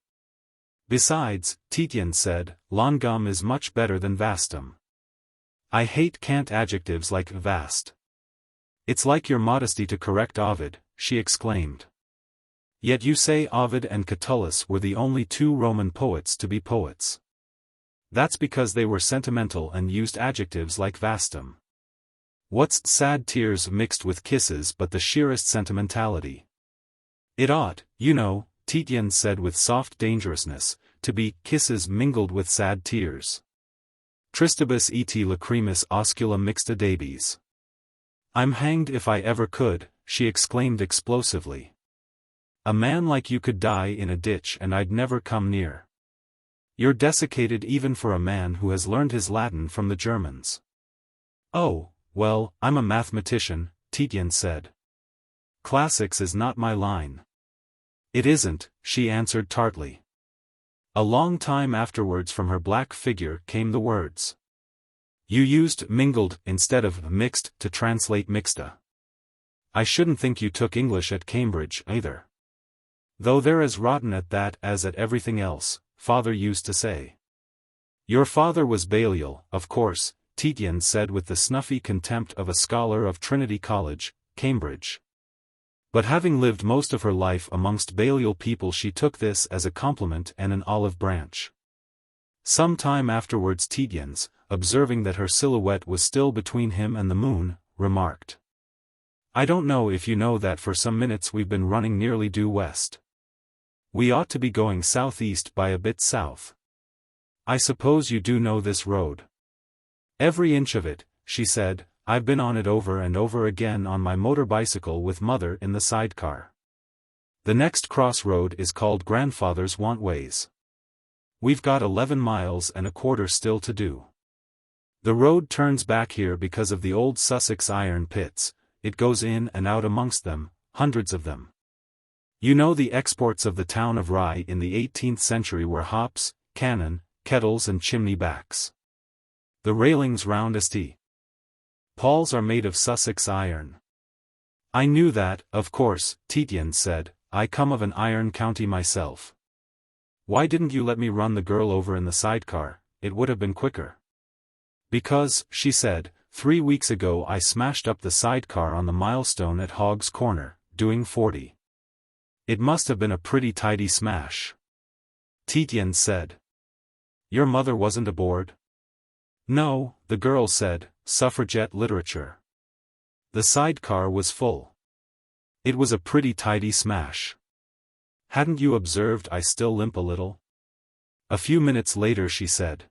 Besides, Tietjens said, longum is much better than vastum. I hate cant adjectives like vast. It's like your modesty to correct Ovid, she exclaimed. Yet you say Ovid and Catullus were the only two Roman poets to be poets. That's because they were sentimental and used adjectives like vastum. What's sad tears mixed with kisses but the sheerest sentimentality? It ought, you know, Tietjens said with soft dangerousness, to be kisses mingled with sad tears. Tristibus et lacrimis oscula mixta debis. I'm hanged if I ever could, she exclaimed explosively. A man like you could die in a ditch and I'd never come near. You're desiccated even for a man who has learned his Latin from the Germans. Oh, well, I'm a mathematician, Tietjens said. Classics is not my line. It isn't, she answered tartly. A long time afterwards from her black figure came the words. You used mingled instead of mixed to translate mixta. I shouldn't think you took English at Cambridge either. Though they're as rotten at that as at everything else, father used to say. Your father was Balliol, of course, Tietjens said with the snuffy contempt of a scholar of Trinity College, Cambridge. But having lived most of her life amongst Balliol people she took this as a compliment and an olive branch. Some time afterwards Tietjens, observing that her silhouette was still between him and the moon, remarked. "I don't know if you know that for some minutes we've been running nearly due west. We ought to be going southeast by a bit south. I suppose you do know this road." "Every inch of it," she said. "I've been on it over and over again on my motor bicycle with Mother in the sidecar. The next crossroad is called Grandfather's Wantways. We've got 11 miles and a quarter still to do. The road turns back here because of the old Sussex iron pits. It goes in and out amongst them, hundreds of them. You know the exports of the town of Rye in the 18th century were hops, cannon, kettles and chimney backs. The railings round St. Paul's are made of Sussex iron." "I knew that, of course," Tietjens said. "I come of an iron county myself. Why didn't you let me run the girl over in the sidecar? It would have been quicker." "Because," she said, 3 weeks ago I smashed up the sidecar on the milestone at Hogg's Corner, doing 40. It must have been a pretty tidy smash." Tietjens said. "Your mother wasn't aboard?" "No," the girl said, "suffragette literature. The sidecar was full. It was a pretty tidy smash. Hadn't you observed I still limp a little?" A few minutes later she said.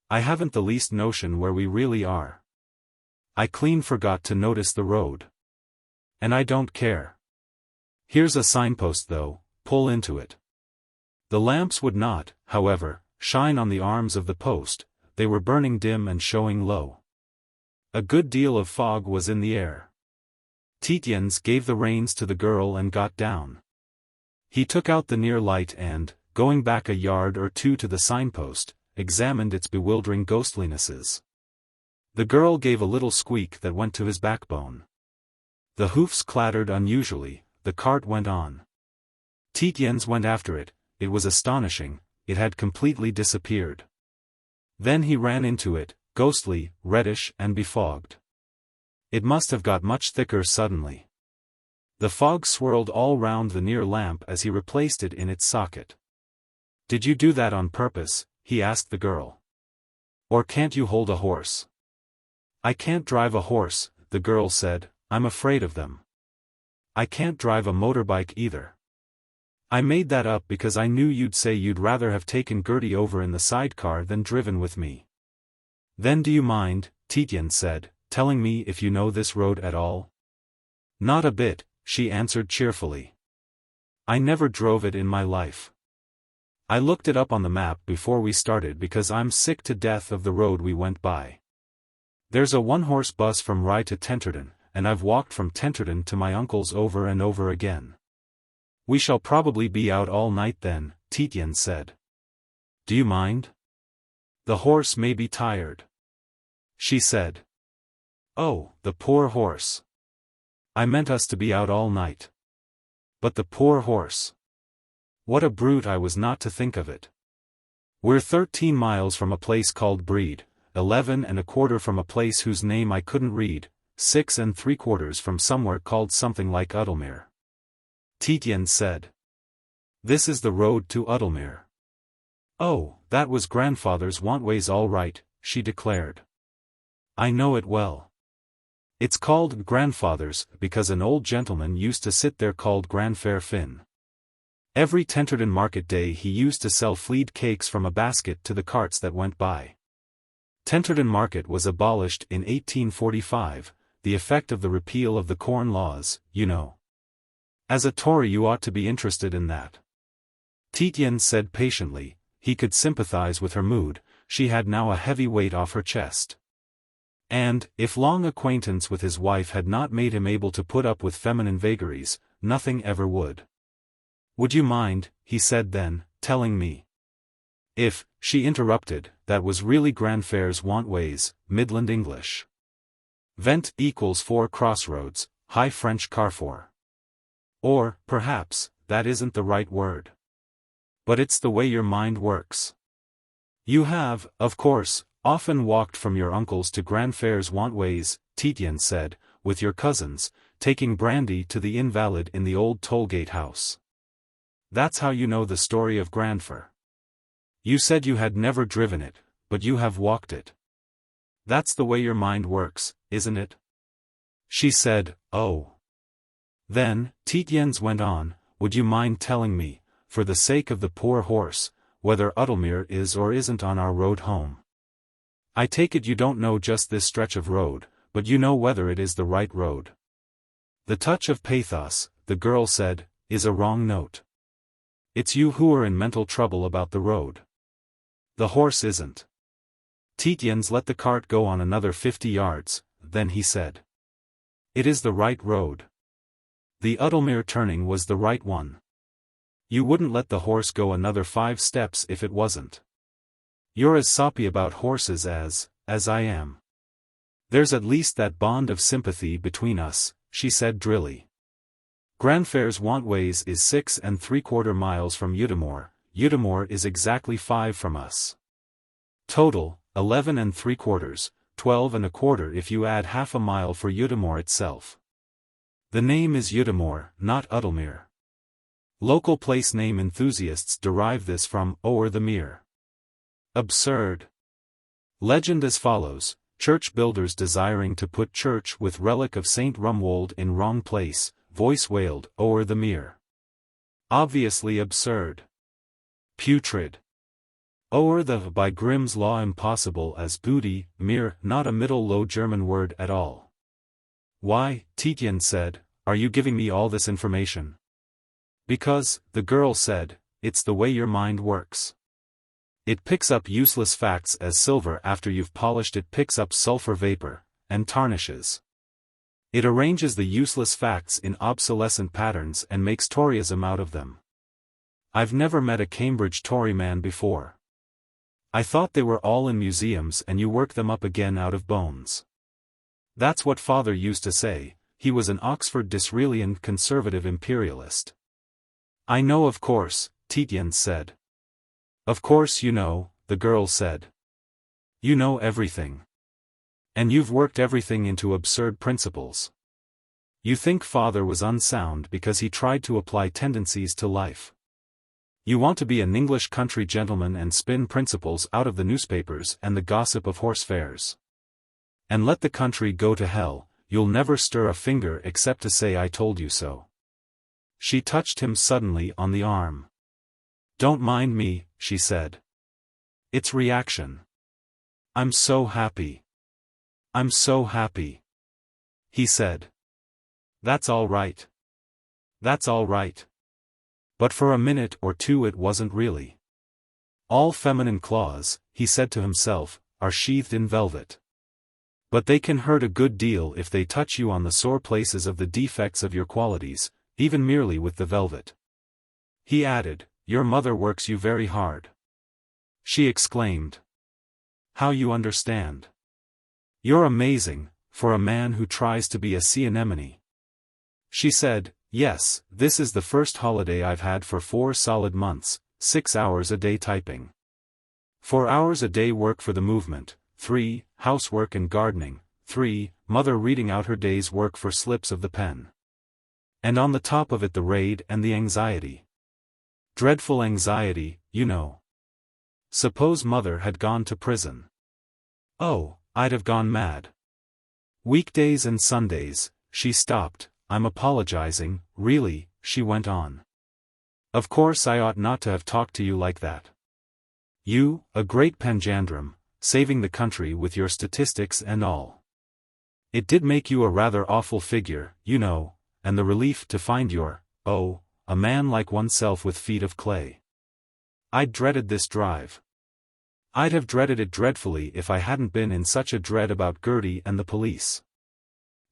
"I haven't the least notion where we really are. I clean forgot to notice the road. And I don't care. Here's a signpost though, pull into it." The lamps would not, however, shine on the arms of the post, they were burning dim and showing low. A good deal of fog was in the air. Tietjens gave the reins to the girl and got down. He took out the near light and, going back a yard or two to the signpost, examined its bewildering ghostlinesses. The girl gave a little squeak that went to his backbone. The hoofs clattered unusually, the cart went on. Tietjens went after it. It was astonishing, it had completely disappeared. Then he ran into it, ghostly, reddish and befogged. It must have got much thicker suddenly. The fog swirled all round the near lamp as he replaced it in its socket. "Did you do that on purpose?" he asked the girl. "Or can't you hold a horse?" "I can't drive a horse," the girl said, "I'm afraid of them. I can't drive a motorbike either. I made that up because I knew you'd say you'd rather have taken Gertie over in the sidecar than driven with me." "Then do you mind," Tietjens said, "telling me if you know this road at all?" "Not a bit," she answered cheerfully. "I never drove it in my life. I looked it up on the map before we started because I'm sick to death of the road we went by. There's a one-horse bus from Rye to Tenterden, and I've walked from Tenterden to my uncle's over and over again." "We shall probably be out all night then," Tietjens said. "Do you mind? The horse may be tired," she said. "Oh, the poor horse. I meant us to be out all night. But the poor horse. What a brute I was not to think of it. We're 13 miles from a place called Breed, 11 and a quarter from a place whose name I couldn't read, 6 3/4 from somewhere called something like Udlemere." Tietjens said. "This is the road to Udlemere." "Oh, that was Grandfather's Wantways all right," she declared. "I know it well. It's called Grandfather's because an old gentleman used to sit there called Grandfair Finn. Every Tenterden market day he used to sell flead cakes from a basket to the carts that went by. Tenterden Market was abolished in 1845, the effect of the repeal of the Corn Laws, you know. As a Tory you ought to be interested in that." Tietjens said patiently. He could sympathize with her mood, she had now a heavy weight off her chest. And, if long acquaintance with his wife had not made him able to put up with feminine vagaries, nothing ever would. "Would you mind," he said then, "telling me if," she interrupted, "that was really Grandfair's Wantways, Midland English. Vent equals 4 crossroads, High French Carrefour. Or, perhaps, that isn't the right word. But it's the way your mind works. You have, of course, often walked from your uncle's to Grandfair's Wantways," Tietjens said, "with your cousins, taking brandy to the invalid in the old toll-gate house. That's how you know the story of Grandfair. You said you had never driven it, but you have walked it." That's the way your mind works, isn't it? She said, oh. Then, Tietjens went on, would you mind telling me, for the sake of the poor horse, whether Uddelmere is or isn't on our road home? I take it you don't know just this stretch of road, but you know whether it is the right road. The touch of pathos, the girl said, is a wrong note. It's you who are in mental trouble about the road. The horse isn't. Tietjens let the cart go on another 50 yards, then he said. It is the right road. The Uddelmere turning was the right one. You wouldn't let the horse go another 5 steps if it wasn't. You're as soppy about horses as I am. There's at least that bond of sympathy between us, she said drily. Grandfair's Wantways is 6 3/4 miles from Udimore. Udimore is exactly 5 from us. Total, 11 3/4, 12 1/4 if you add half a mile for Udimore itself. The name is Udimore, not Uddelmere. Local place name enthusiasts derive this from O'er the Mere. Absurd. Legend as follows, church builders desiring to put church with relic of St. Rumwold in wrong place, voice wailed, O'er the Mere. Obviously absurd. Putrid. O'er the by Grimm's law impossible as booty, mere, not a Middle Low German word at all. Why, Tietjens said, are you giving me all this information? Because, the girl said, it's the way your mind works. It picks up useless facts as silver after you've polished it picks up sulfur vapor, and tarnishes. It arranges the useless facts in obsolescent patterns and makes Toryism out of them. I've never met a Cambridge Toryman before. I thought they were all in museums and you work them up again out of bones. That's what father used to say, he was an Oxford Disraelian conservative imperialist. I know of course, Tietjens said. Of course you know, the girl said. You know everything. And you've worked everything into absurd principles. You think father was unsound because he tried to apply tendencies to life. You want to be an English country gentleman and spin principles out of the newspapers and the gossip of horse fairs. And let the country go to hell, you'll never stir a finger except to say I told you so. She touched him suddenly on the arm. Don't mind me, she said. It's reaction. I'm so happy. I'm so happy. He said. That's all right. That's all right. But for a minute or two it wasn't really. All feminine claws, he said to himself, are sheathed in velvet. But they can hurt a good deal if they touch you on the sore places of the defects of your qualities, even merely with the velvet. He added, your mother works you very hard. She exclaimed. How you understand. You're amazing, for a man who tries to be a sea anemone. She said, yes, this is the first holiday I've had for 4 solid months, 6 hours a day typing. 4 hours a day work for the movement, 3, housework and gardening, 3, mother reading out her day's work for slips of the pen. And on the top of it the raid and the anxiety. Dreadful anxiety, you know. Suppose mother had gone to prison. Oh, I'd have gone mad. Weekdays and Sundays, she stopped, I'm apologizing, really, she went on. Of course I ought not to have talked to you like that. You, a great panjandrum, saving the country with your statistics and all. It did make you a rather awful figure, you know, and the relief to find you're, oh, a man like oneself with feet of clay. I'd dreaded this drive. I'd have dreaded it dreadfully if I hadn't been in such a dread about Gertie and the police.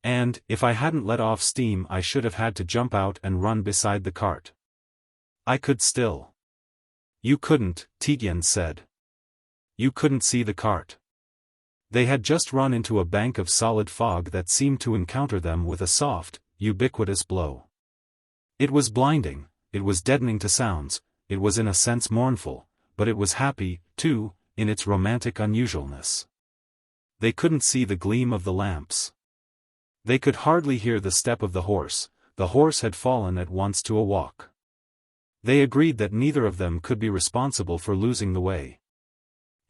And, if I hadn't let off steam I should have had to jump out and run beside the cart. I could still. You couldn't, Tietjens said. You couldn't see the cart. They had just run into a bank of solid fog that seemed to encounter them with a soft, ubiquitous blow. It was blinding, it was deadening to sounds, it was in a sense mournful, but it was happy, too, in its romantic unusualness. They couldn't see the gleam of the lamps. They could hardly hear the step of the horse had fallen at once to a walk. They agreed that neither of them could be responsible for losing the way.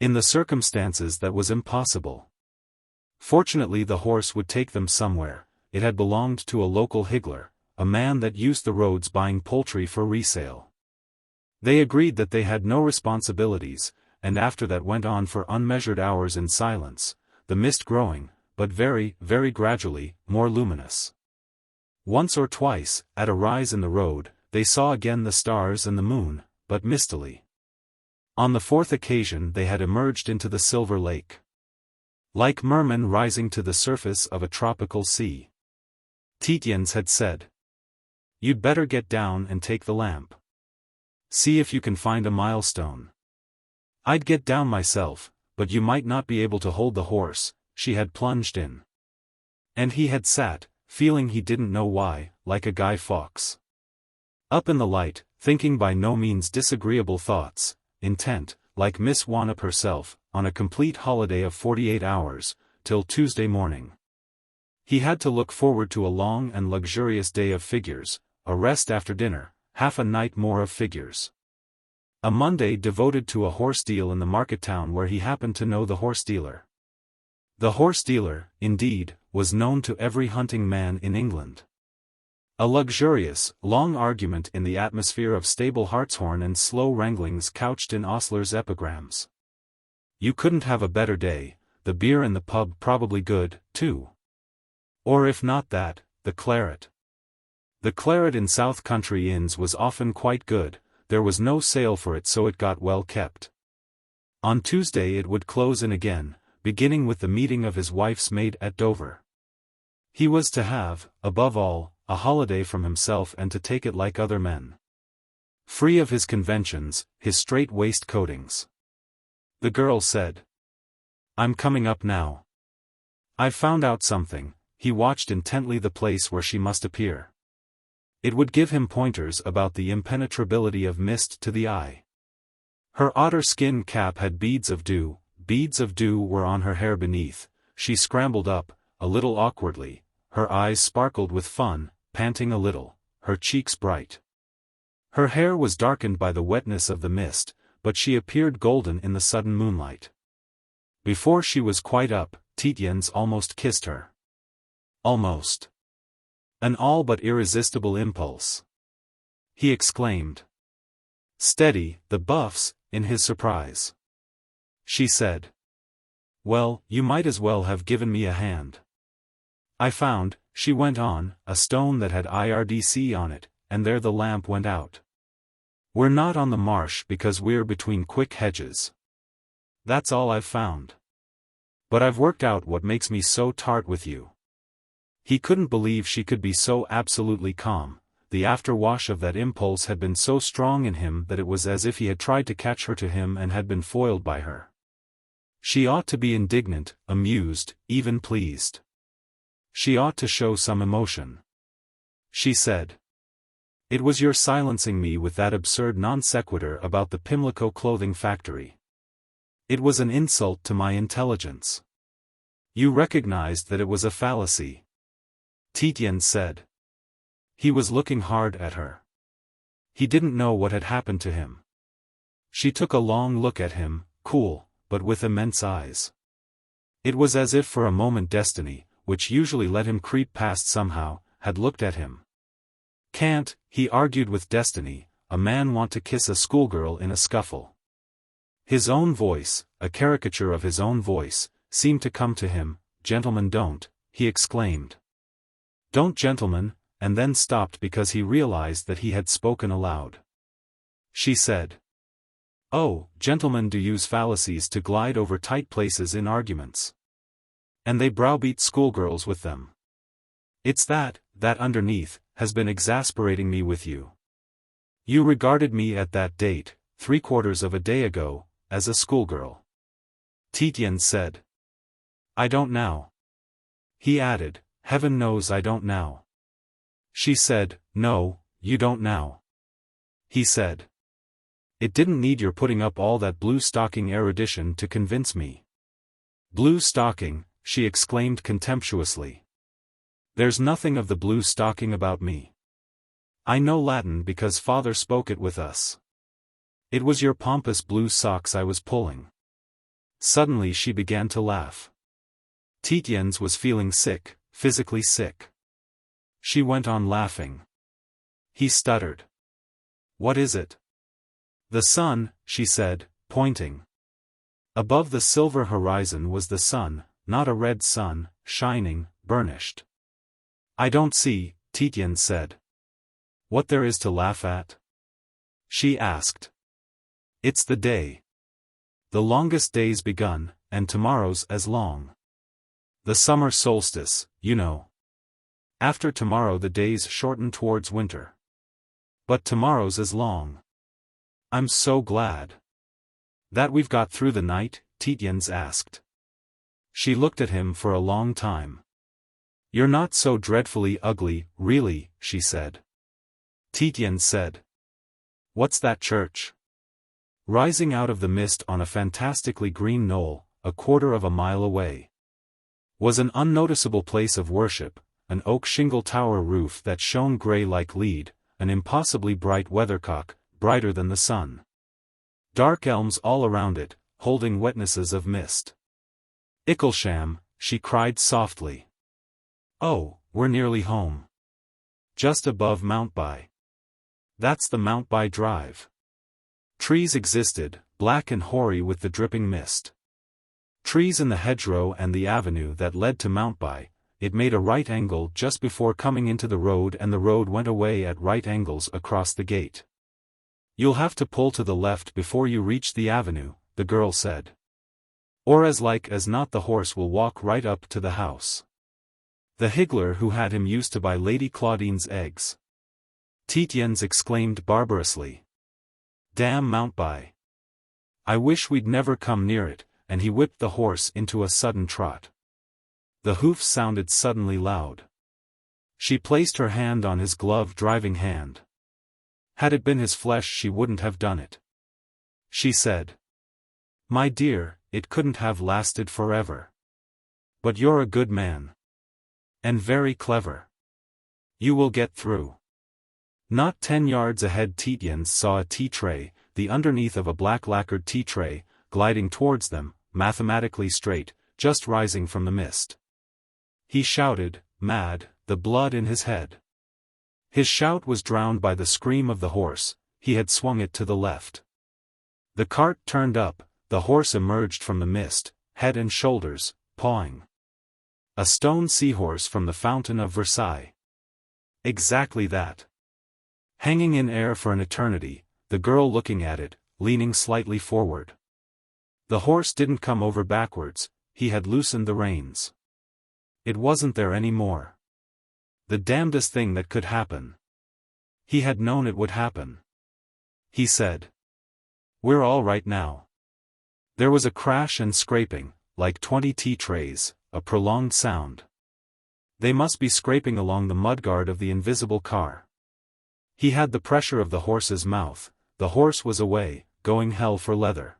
In the circumstances that was impossible. Fortunately the horse would take them somewhere. It had belonged to a local higgler, a man that used the roads buying poultry for resale. They agreed that they had no responsibilities, and after that went on for unmeasured hours in silence, the mist growing, but very, very gradually, more luminous. Once or twice, at a rise in the road, they saw again the stars and the moon, but mistily. On the fourth occasion they had emerged into the silver lake. Like mermen rising to the surface of a tropical sea. Tietjens had said, "You'd better get down and take the lamp. See if you can find a milestone." "I'd get down myself, but you might not be able to hold the horse," she had plunged in. And he had sat, feeling he didn't know why, like a Guy Fawkes. Up in the light, thinking by no means disagreeable thoughts, intent, like Miss Wannop herself, on a complete holiday of 48 hours, till Tuesday morning. He had to look forward to a long and luxurious day of figures, a rest after dinner, half a night more of figures. A Monday devoted to a horse deal in the market town where he happened to know the horse dealer. The horse dealer, indeed, was known to every hunting man in England. A luxurious, long argument in the atmosphere of stable hartshorn and slow wranglings couched in Ostler's epigrams. You couldn't have a better day, the beer in the pub probably good, too. Or if not that, the claret. The claret in South Country inns was often quite good, there was no sale for it so it got well kept. On Tuesday it would close in again, beginning with the meeting of his wife's maid at Dover. He was to have, above all, a holiday from himself and to take it like other men. Free of his conventions, his strait waistcoatings. The girl said, "I'm coming up now. I've found out something." He watched intently the place where she must appear. It would give him pointers about the impenetrability of mist to the eye. Her otter skin cap had beads of dew were on her hair beneath. She scrambled up, a little awkwardly, her eyes sparkled with fun, panting a little, her cheeks bright. Her hair was darkened by the wetness of the mist, but she appeared golden in the sudden moonlight. Before she was quite up, Tietjens almost kissed her. Almost. An all but irresistible impulse. He exclaimed. "Steady, the buffs," in his surprise. She said. "Well, you might as well have given me a hand. I found," she went on, "a stone that had IRDC on it, and there the lamp went out. We're not on the marsh because we're between quick hedges. That's all I've found. But I've worked out what makes me so tart with you." He couldn't believe she could be so absolutely calm. The afterwash of that impulse had been so strong in him that it was as if he had tried to catch her to him and had been foiled by her. She ought to be indignant, amused, even pleased. She ought to show some emotion. She said. "It was your silencing me with that absurd non sequitur about the Pimlico clothing factory. It was an insult to my intelligence. You recognized that it was a fallacy." Tietjens said. He was looking hard at her. He didn't know what had happened to him. She took a long look at him, cool, but with immense eyes. It was as if for a moment destiny, which usually let him creep past somehow, had looked at him. Can't, he argued with destiny, a man want to kiss a schoolgirl in a scuffle? His own voice, a caricature of his own voice, seemed to come to him. "Gentlemen don't," he exclaimed. "Don't gentlemen," and then stopped because he realized that he had spoken aloud. She said. "Oh, gentlemen do use fallacies to glide over tight places in arguments. And they browbeat schoolgirls with them. It's that underneath, has been exasperating me with you. You regarded me at that date, 3/4 of a day ago, as a schoolgirl." Tietjens said. "I don't now." He added, "Heaven knows I don't now." She said, "No, you don't now." He said. "It didn't need your putting up all that blue stocking erudition to convince me." "Blue stocking," she exclaimed contemptuously. "There's nothing of the blue stocking about me. I know Latin because father spoke it with us. It was your pompous blue socks I was pulling." Suddenly she began to laugh. Tietjens was feeling sick, physically sick. She went on laughing. He stuttered. What is it? The sun, she said, pointing. Above the silver horizon was the sun, not a red sun, shining, burnished. I don't see, Tietjens said. What there is to laugh at? She asked. It's the day. The longest day's begun, and tomorrow's as long. The summer solstice, you know. After tomorrow the days shorten towards winter. But tomorrow's as long. I'm so glad. That we've got through the night, Tietjens asked. She looked at him for a long time. You're not so dreadfully ugly, really, she said. Tietjens said. What's that church? Rising out of the mist on a fantastically green knoll, a quarter of a mile away, was an unnoticeable place of worship, an oak shingle tower roof that shone grey like lead, an impossibly bright weathercock, brighter than the sun. Dark elms all around it, holding wetnesses of mist. Icklesham, she cried softly. Oh, we're nearly home. Just above Mountby. That's the Mountby Drive. Trees existed, black and hoary with the dripping mist. Trees in the hedgerow and the avenue that led to Mountby. It made a right angle just before coming into the road, and the road went away at right angles across the gate. You'll have to pull to the left before you reach the avenue, the girl said. Or as like as not the horse will walk right up to the house. The higgler who had him used to buy Lady Claudine's eggs. Tietjens exclaimed barbarously. Damn Mountby. I wish we'd never come near it, and he whipped the horse into a sudden trot. The hoofs sounded suddenly loud. She placed her hand on his gloved driving hand. Had it been his flesh she wouldn't have done it. She said. My dear, it couldn't have lasted forever. But you're a good man. And very clever. You will get through. Not 10 yards ahead Tietjens saw a tea tray, the underneath of a black lacquered tea tray, gliding towards them, mathematically straight, just rising from the mist. He shouted, mad, the blood in his head. His shout was drowned by the scream of the horse. He had swung it to the left. The cart turned up, the horse emerged from the mist, head and shoulders, pawing. A stone seahorse from the fountain of Versailles. Exactly that. Hanging in air for an eternity, the girl looking at it, leaning slightly forward. The horse didn't come over backwards, he had loosened the reins. It wasn't there any more. The damnedest thing that could happen. He had known it would happen. He said. We're all right now. There was a crash and scraping, like 20 tea trays, a prolonged sound. They must be scraping along the mudguard of the invisible car. He had the pressure of the horse's mouth. The horse was away, going hell for leather.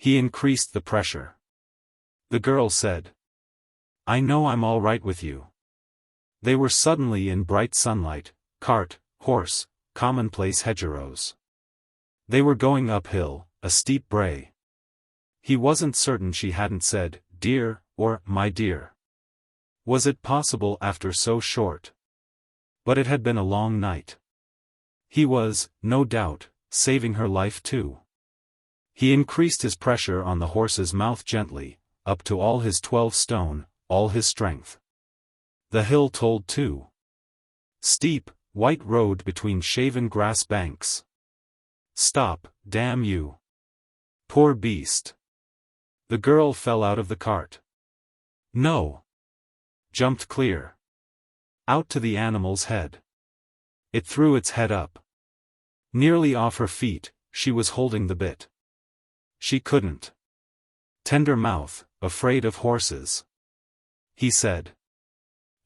He increased the pressure. The girl said. I know I'm all right with you. They were suddenly in bright sunlight, cart, horse, commonplace hedgerows. They were going uphill, a steep brae. He wasn't certain she hadn't said, dear, or, my dear. Was it possible after so short? But it had been a long night. He was, no doubt, saving her life too. He increased his pressure on the horse's mouth gently, up to all his 12 stone, all his strength. The hill told too. Steep, white road between shaven grass banks. Stop, damn you. Poor beast. The girl fell out of the cart. No. Jumped clear. Out to the animal's head. It threw its head up. Nearly off her feet, she was holding the bit. She couldn't. Tender mouth, afraid of horses. He said.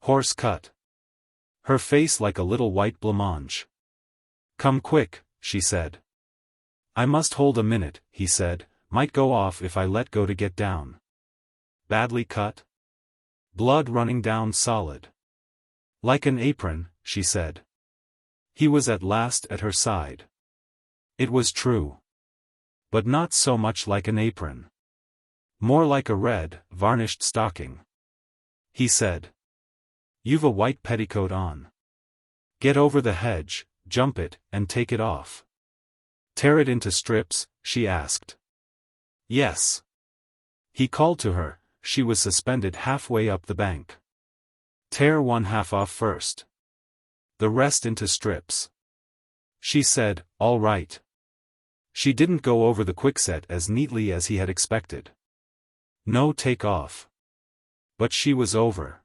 Horse cut. Her face like a little white blancmange. Come quick, she said. I must hold a minute, he said, might go off if I let go to get down. Badly cut? Blood running down solid. Like an apron, she said. He was at last at her side. It was true. But not so much like an apron. More like a red, varnished stocking. he said. You've a white petticoat on. Get over the hedge, jump it, and take it off. Tear it into strips, she asked. Yes. He called to her, she was suspended halfway up the bank. Tear one half off first. The rest into strips. She said, all right. She didn't go over the quickset as neatly as he had expected. No take off. But she was over.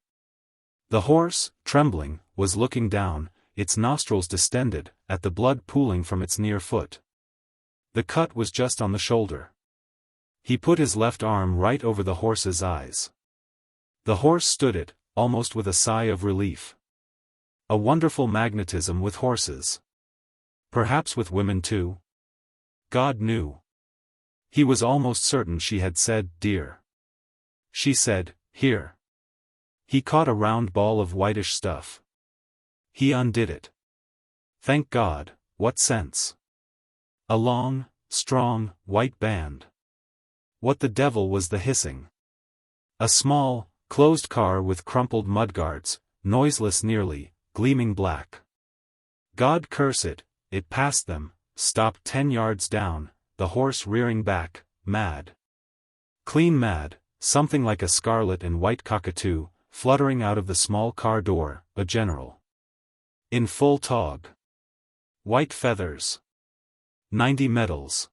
The horse, trembling, was looking down, its nostrils distended, at the blood pooling from its near foot. The cut was just on the shoulder. He put his left arm right over the horse's eyes. The horse stood it, almost with a sigh of relief. A wonderful magnetism with horses. Perhaps with women too? God knew. He was almost certain she had said, dear. She said, here. He caught a round ball of whitish stuff. He undid it. Thank God, what sense. A long, strong, white band. What the devil was the hissing? A small, closed car with crumpled mudguards, noiseless nearly, gleaming black. God curse it, it passed them, stopped 10 yards down, the horse rearing back, mad. Clean mad, something like a scarlet and white cockatoo, fluttering out of the small car door, a general. In full tog. White feathers. 90 medals.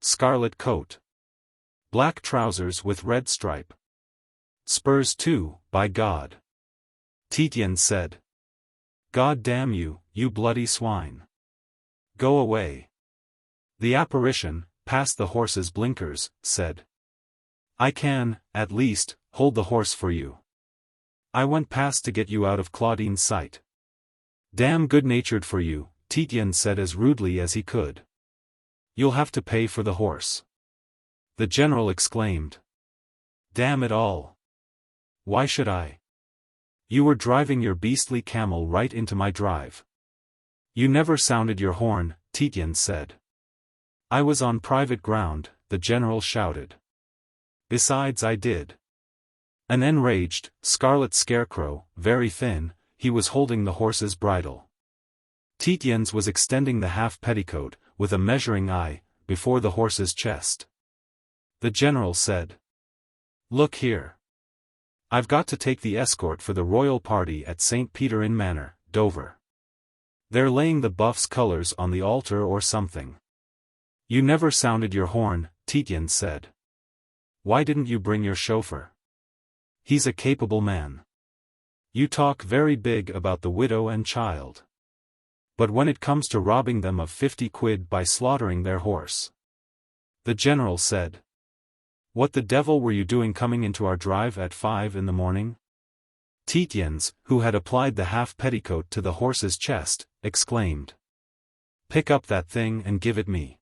Scarlet coat. Black trousers with red stripe. Spurs too, by God. Tietjens said. God damn you, you bloody swine. Go away. The apparition, past the horse's blinkers, said. I can, at least, hold the horse for you. I went past to get you out of Claudine's sight. Damn good-natured for you, Tietjens said as rudely as he could. You'll have to pay for the horse. The general exclaimed. Damn it all. Why should I? You were driving your beastly camel right into my drive. You never sounded your horn, Tietjens said. I was on private ground, the general shouted. Besides I did. An enraged, scarlet scarecrow, very thin, he was holding the horse's bridle. Tietjens was extending the half petticoat, with a measuring eye, before the horse's chest. The general said. Look here. I've got to take the escort for the royal party at St. Peter Inn Manor, Dover. They're laying the buff's colors on the altar or something. You never sounded your horn, Tietjens said. Why didn't you bring your chauffeur? He's a capable man. You talk very big about the widow and child. But when it comes to robbing them of 50 quid by slaughtering their horse. The general said. What the devil were you doing coming into our drive at 5 in the morning? Tietjens, who had applied the half petticoat to the horse's chest, exclaimed. Pick up that thing and give it me.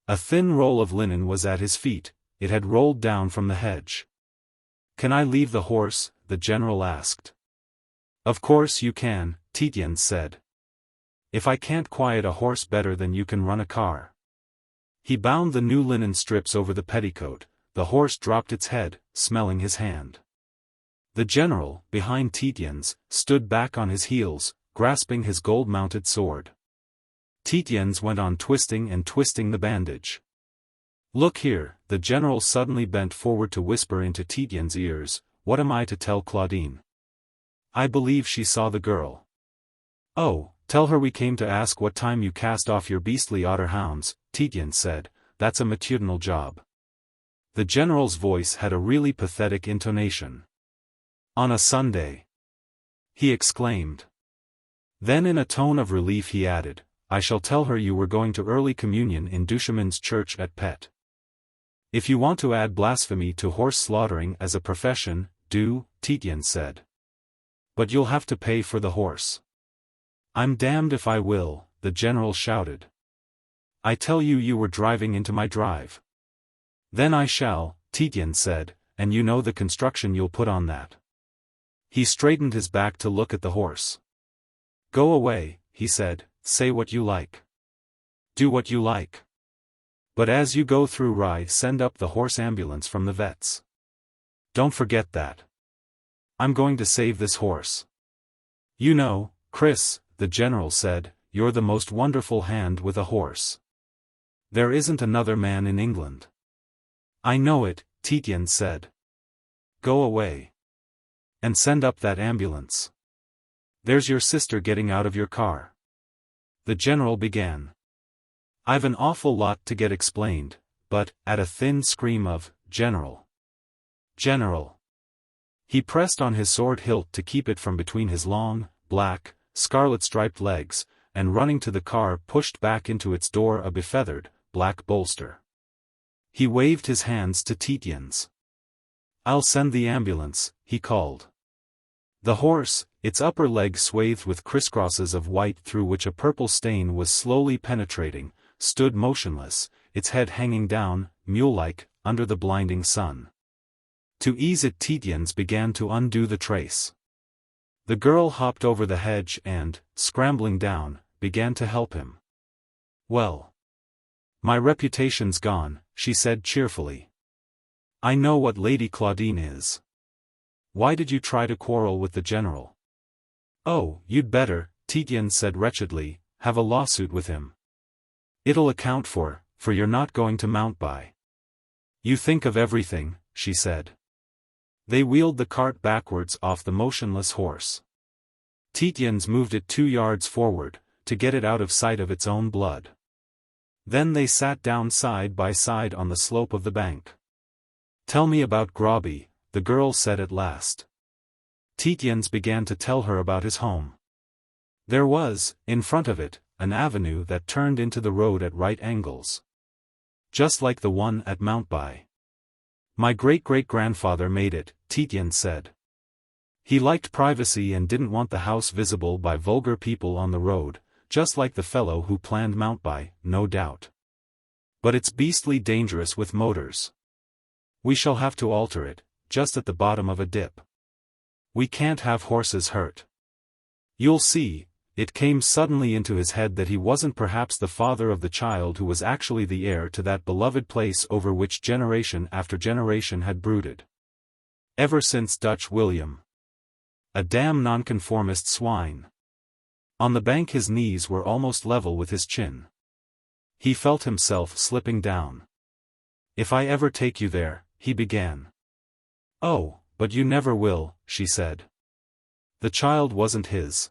A thin roll of linen was at his feet, it had rolled down from the hedge. Can I leave the horse? The general asked. Of course you can, Tietjens said. If I can't quiet a horse better than you can run a car. He bound the new linen strips over the petticoat, the horse dropped its head, smelling his hand. The general, behind Tietjens, stood back on his heels, grasping his gold-mounted sword. Tietjens went on twisting and twisting the bandage. Look here, the general suddenly bent forward to whisper into Tietjens' ears, what am I to tell Claudine? I believe she saw the girl. Oh, tell her we came to ask what time you cast off your beastly otter hounds, Tietjens said, that's a matutinal job. The general's voice had a really pathetic intonation. On a Sunday. He exclaimed. Then in a tone of relief he added, I shall tell her you were going to early communion in Duchemin's church at Pet. If you want to add blasphemy to horse slaughtering as a profession, do, Tietjens said. But you'll have to pay for the horse. I'm damned if I will, the general shouted. I tell you you were driving into my drive. Then I shall, Tietjens said, and you know the construction you'll put on that. He straightened his back to look at the horse. Go away, he said, say what you like. Do what you like. But as you go through Rye, send up the horse ambulance from the vets. Don't forget that. I'm going to save this horse. You know, Chris, the general said, you're the most wonderful hand with a horse. There isn't another man in England. I know it, Tietjens said. Go away. And send up that ambulance. There's your sister getting out of your car. The general began. I've an awful lot to get explained, but, at a thin scream of, General. General. He pressed on his sword hilt to keep it from between his long, black, scarlet-striped legs, and running to the car pushed back into its door a befeathered, black bolster. He waved his hands to Tietjens. I'll send the ambulance, he called. The horse, its upper leg swathed with crisscrosses of white through which a purple stain was slowly penetrating, stood motionless, its head hanging down, mule-like, under the blinding sun. To ease it, Tietjens began to undo the trace. The girl hopped over the hedge and, scrambling down, began to help him. Well. My reputation's gone, she said cheerfully. I know what Lady Claudine is. Why did you try to quarrel with the general? Oh, you'd better, Tietjens said wretchedly, have a lawsuit with him. It'll account for you're not going to mount by. You think of everything, she said. They wheeled the cart backwards off the motionless horse. Tietjens moved it 2 yards forward, to get it out of sight of its own blood. Then they sat down side by side on the slope of the bank. Tell me about Groby, the girl said at last. Tietjens began to tell her about his home. There was, in front of it, an avenue that turned into the road at right angles. Just like the one at Mountby. My great-great-grandfather made it, Tietjens said. He liked privacy and didn't want the house visible by vulgar people on the road, just like the fellow who planned Mountby, no doubt. But it's beastly dangerous with motors. We shall have to alter it, just at the bottom of a dip. We can't have horses hurt. You'll see, it came suddenly into his head that he wasn't perhaps the father of the child who was actually the heir to that beloved place over which generation after generation had brooded. Ever since Dutch William. A damn nonconformist swine. On the bank his knees were almost level with his chin. He felt himself slipping down. If I ever take you there, he began. Oh, but you never will, she said. The child wasn't his.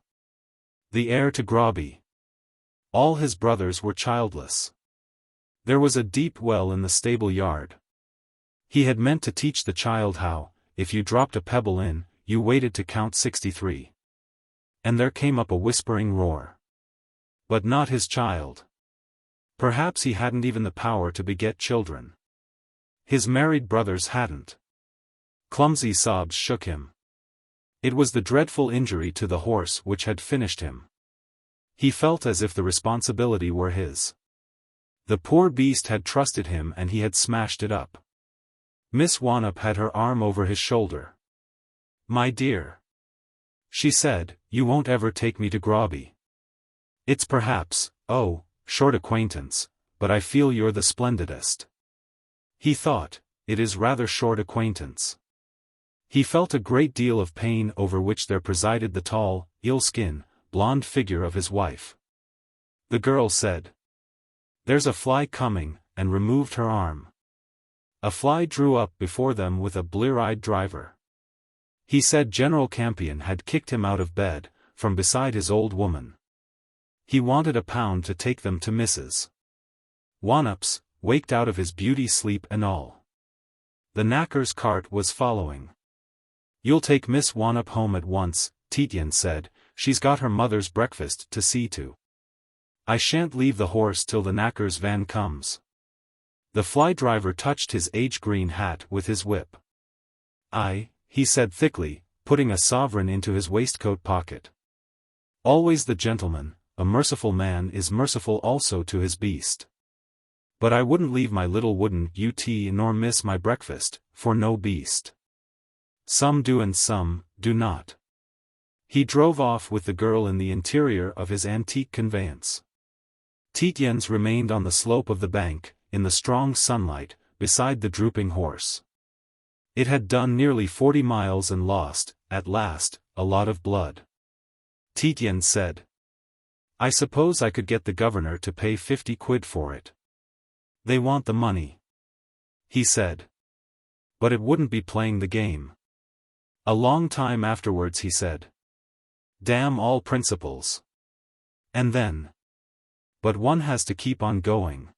The heir to Groby. All his brothers were childless. There was a deep well in the stable yard. He had meant to teach the child how, if you dropped a pebble in, you waited to count 63. And there came up a whispering roar. But not his child. Perhaps he hadn't even the power to beget children. His married brothers hadn't. Clumsy sobs shook him. It was the dreadful injury to the horse which had finished him. He felt as if the responsibility were his. The poor beast had trusted him and he had smashed it up. Miss Wannop had her arm over his shoulder. My dear. She said, you won't ever take me to Groby. It's perhaps, short acquaintance, but I feel you're the splendidest. He thought, it is rather short acquaintance. He felt a great deal of pain over which there presided the tall, ill-skinned, blonde figure of his wife. The girl said. There's a fly coming, and removed her arm. A fly drew up before them with a blear-eyed driver. He said General Campion had kicked him out of bed, from beside his old woman. He wanted £1 to take them to Mrs. Wannop's, waked out of his beauty sleep and all. The knacker's cart was following. You'll take Miss Wannop home at once, Tietjens said, she's got her mother's breakfast to see to. I shan't leave the horse till the knacker's van comes. The fly driver touched his age-green hat with his whip. He said thickly, putting a sovereign into his waistcoat pocket. Always the gentleman, a merciful man is merciful also to his beast. But I wouldn't leave my little wooden UT nor miss my breakfast, for no beast. Some do and some do not. He drove off with the girl in the interior of his antique conveyance. Tietjens remained on the slope of the bank, in the strong sunlight, beside the drooping horse. It had done nearly 40 miles and lost, at last, a lot of blood. Tietjens said. I suppose I could get the governor to pay 50 quid for it. They want the money. He said. But it wouldn't be playing the game. A long time afterwards he said. Damn all principles. And then. But one has to keep on going.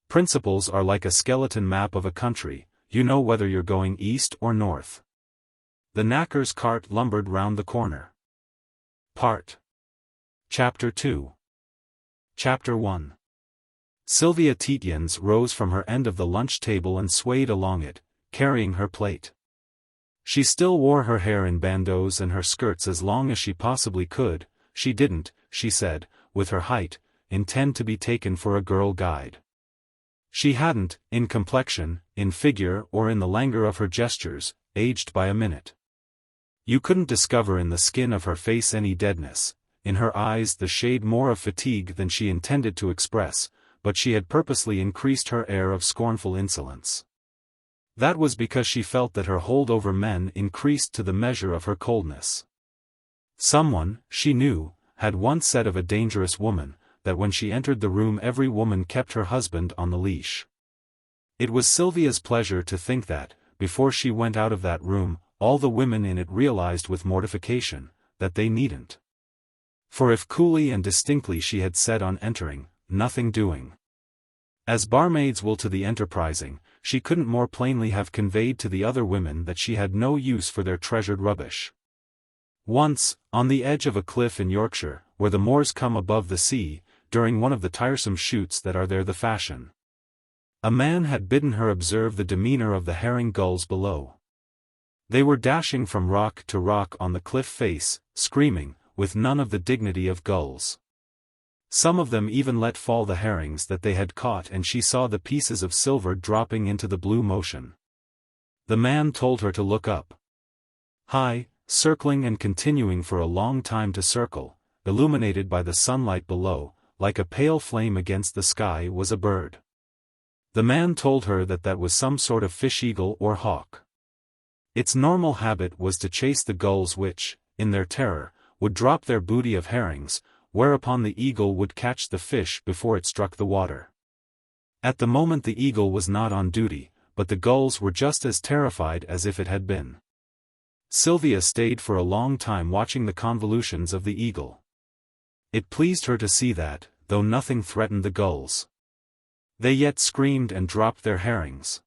Principles are like a skeleton map of a country, you know whether you're going east or north. The knacker's cart lumbered round the corner. Chapter 2. Chapter 1. Sylvia Tietjens rose from her end of the lunch table and swayed along it, carrying her plate. She still wore her hair in bandeaus and her skirts as long as she possibly could. She didn't, she said, with her height, intend to be taken for a girl guide. She hadn't, in complexion, in figure or in the languor of her gestures, aged by a minute. You couldn't discover in the skin of her face any deadness, in her eyes the shade more of fatigue than she intended to express, but she had purposely increased her air of scornful insolence. That was because she felt that her hold over men increased to the measure of her coldness. Someone, she knew, had once said of a dangerous woman, that when she entered the room every woman kept her husband on the leash. It was Sylvia's pleasure to think that, before she went out of that room, all the women in it realized with mortification, that they needn't. For if coolly and distinctly she had said on entering, nothing doing. As barmaids will to the enterprising, she couldn't more plainly have conveyed to the other women that she had no use for their treasured rubbish. Once, on the edge of a cliff in Yorkshire, where the moors come above the sea, during one of the tiresome shoots that are there the fashion, a man had bidden her observe the demeanor of the herring gulls below. They were dashing from rock to rock on the cliff face, screaming, with none of the dignity of gulls. Some of them even let fall the herrings that they had caught, and she saw the pieces of silver dropping into the blue motion. The man told her to look up. High, circling and continuing for a long time to circle, illuminated by the sunlight below, like a pale flame against the sky, was a bird. The man told her that that was some sort of fish-eagle or hawk. Its normal habit was to chase the gulls which, in their terror, would drop their booty of herrings, whereupon the eagle would catch the fish before it struck the water. At the moment the eagle was not on duty, but the gulls were just as terrified as if it had been. Sylvia stayed for a long time watching the convolutions of the eagle. It pleased her to see that, though nothing threatened the gulls, they yet screamed and dropped their herrings.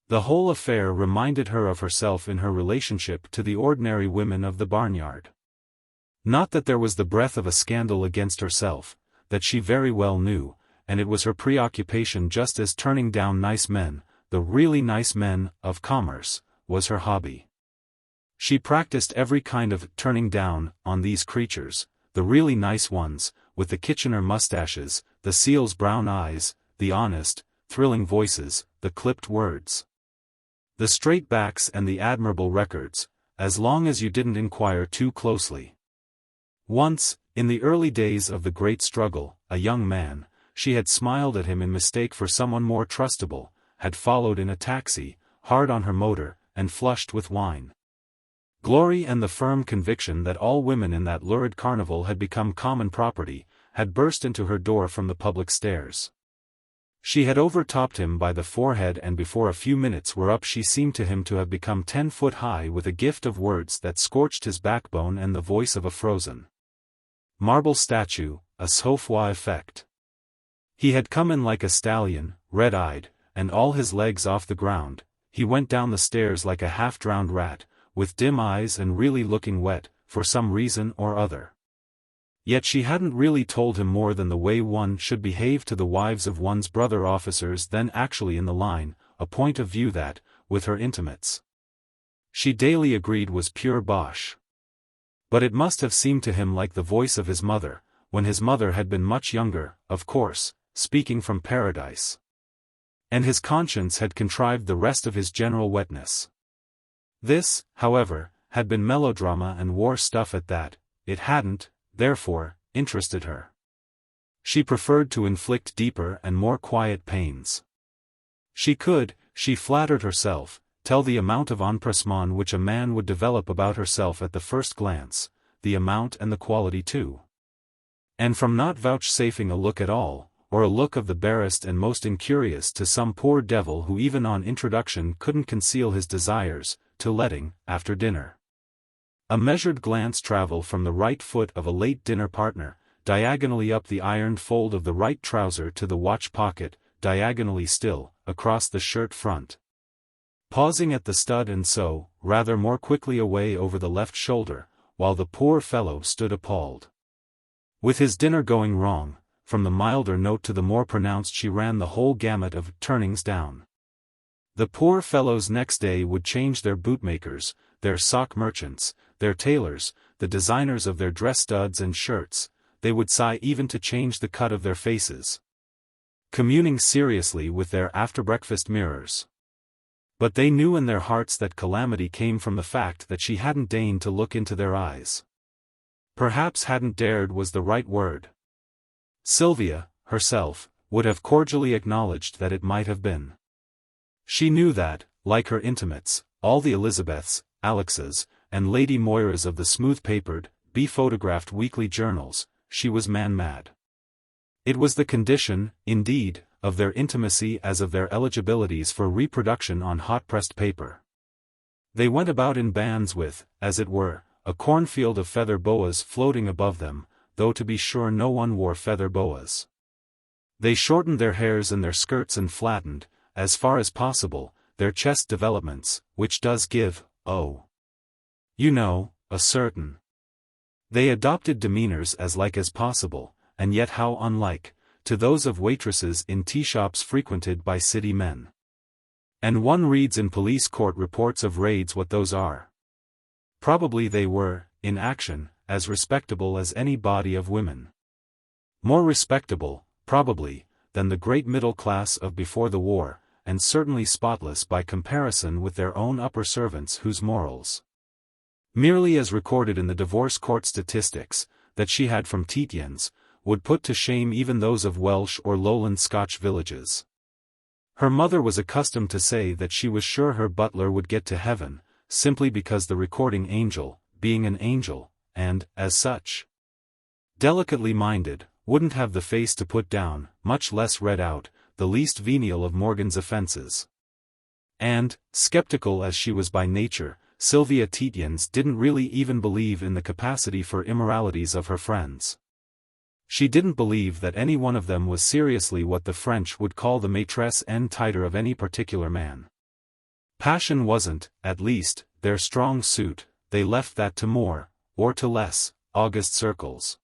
The whole affair reminded her of herself in her relationship to the ordinary women of the barnyard. Not that there was the breath of a scandal against herself, that she very well knew, and it was her preoccupation just as turning down nice men, the really nice men, of commerce, was her hobby. She practiced every kind of turning down on these creatures, the really nice ones, with the Kitchener mustaches, the seal's brown eyes, the honest, thrilling voices, the clipped words, the straight backs and the admirable records, as long as you didn't inquire too closely. Once, in the early days of the great struggle, a young man, she had smiled at him in mistake for someone more trustable, had followed in a taxi, hard on her motor, and flushed with wine. Glory and the firm conviction that all women in that lurid carnival had become common property, had burst into her door from the public stairs. She had overtopped him by the forehead, and before a few minutes were up she seemed to him to have become 10 foot high, with a gift of words that scorched his backbone and the voice of a frozen marble statue, a Sofwa effect. He had come in like a stallion, red-eyed, and all his legs off the ground. He went down the stairs like a half-drowned rat, with dim eyes and really looking wet, for some reason or other. Yet she hadn't really told him more than the way one should behave to the wives of one's brother officers then actually in the line, a point of view that, with her intimates, she daily agreed was pure bosh. But it must have seemed to him like the voice of his mother, when his mother had been much younger, of course, speaking from paradise. And his conscience had contrived the rest of his general wetness. This, however, had been melodrama and war stuff at that. It hadn't, therefore, interested her. She preferred to inflict deeper and more quiet pains. She could, she flattered herself, tell the amount of empressement which a man would develop about herself at the first glance, the amount and the quality too. And from not vouchsafing a look at all, or a look of the barest and most incurious to some poor devil who even on introduction couldn't conceal his desires, to letting, after dinner, a measured glance travel from the right foot of a late dinner partner, diagonally up the ironed fold of the right trouser to the watch pocket, diagonally still, across the shirt front, pausing at the stud and so, rather more quickly away over the left shoulder, while the poor fellow stood appalled. With his dinner going wrong, from the milder note to the more pronounced she ran the whole gamut of turnings down. The poor fellows next day would change their bootmakers, their sock merchants, their tailors, the designers of their dress studs and shirts, they would sigh even to change the cut of their faces, communing seriously with their after-breakfast mirrors. But they knew in their hearts that calamity came from the fact that she hadn't deigned to look into their eyes. Perhaps hadn't dared was the right word. Sylvia, herself, would have cordially acknowledged that it might have been. She knew that, like her intimates, all the Elizabeths, Alexes, and Lady Moiras of the smooth-papered, be-photographed weekly journals, she was man-mad. It was the condition, indeed, of their intimacy as of their eligibilities for reproduction on hot-pressed paper. They went about in bands with, as it were, a cornfield of feather boas floating above them, though to be sure no one wore feather boas. They shortened their hairs and their skirts and flattened, as far as possible, their chest developments, which does give, oh, you know, a certain. They adopted demeanors as like as possible, and yet how unlike, to those of waitresses in tea-shops frequented by city men. And one reads in police court reports of raids what those are. Probably they were, in action, as respectable as any body of women. More respectable, probably, than the great middle class of before the war, and certainly spotless by comparison with their own upper servants whose morals, merely as recorded in the divorce court statistics, that she had from Tietjens, would put to shame even those of Welsh or lowland Scotch villages. Her mother was accustomed to say that she was sure her butler would get to heaven, simply because the recording angel, being an angel, and, as such, delicately minded, wouldn't have the face to put down, much less read out, the least venial of Morgan's offences. And, skeptical as she was by nature, Sylvia Tietjens didn't really even believe in the capacity for immoralities of her friends. She didn't believe that any one of them was seriously what the French would call the maîtresse en titre of any particular man. Passion wasn't, at least, their strong suit, they left that to more, or to less, august circles.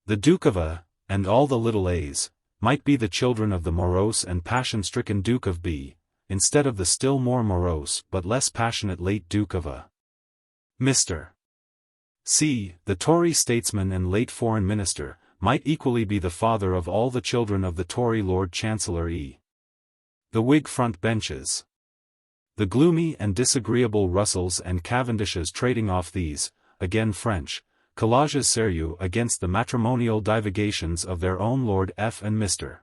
The Duke of A, and all the little A's, might be the children of the morose and passion-stricken Duke of B, instead of the still more morose but less passionate late Duke of A. Mr. C, the Tory statesman and late foreign minister, might equally be the father of all the children of the Tory Lord Chancellor E. The Whig front benches. The gloomy and disagreeable Russells and Cavendishes trading off these, again French, collages sérieux against the matrimonial divagations of their own Lord F and Mr.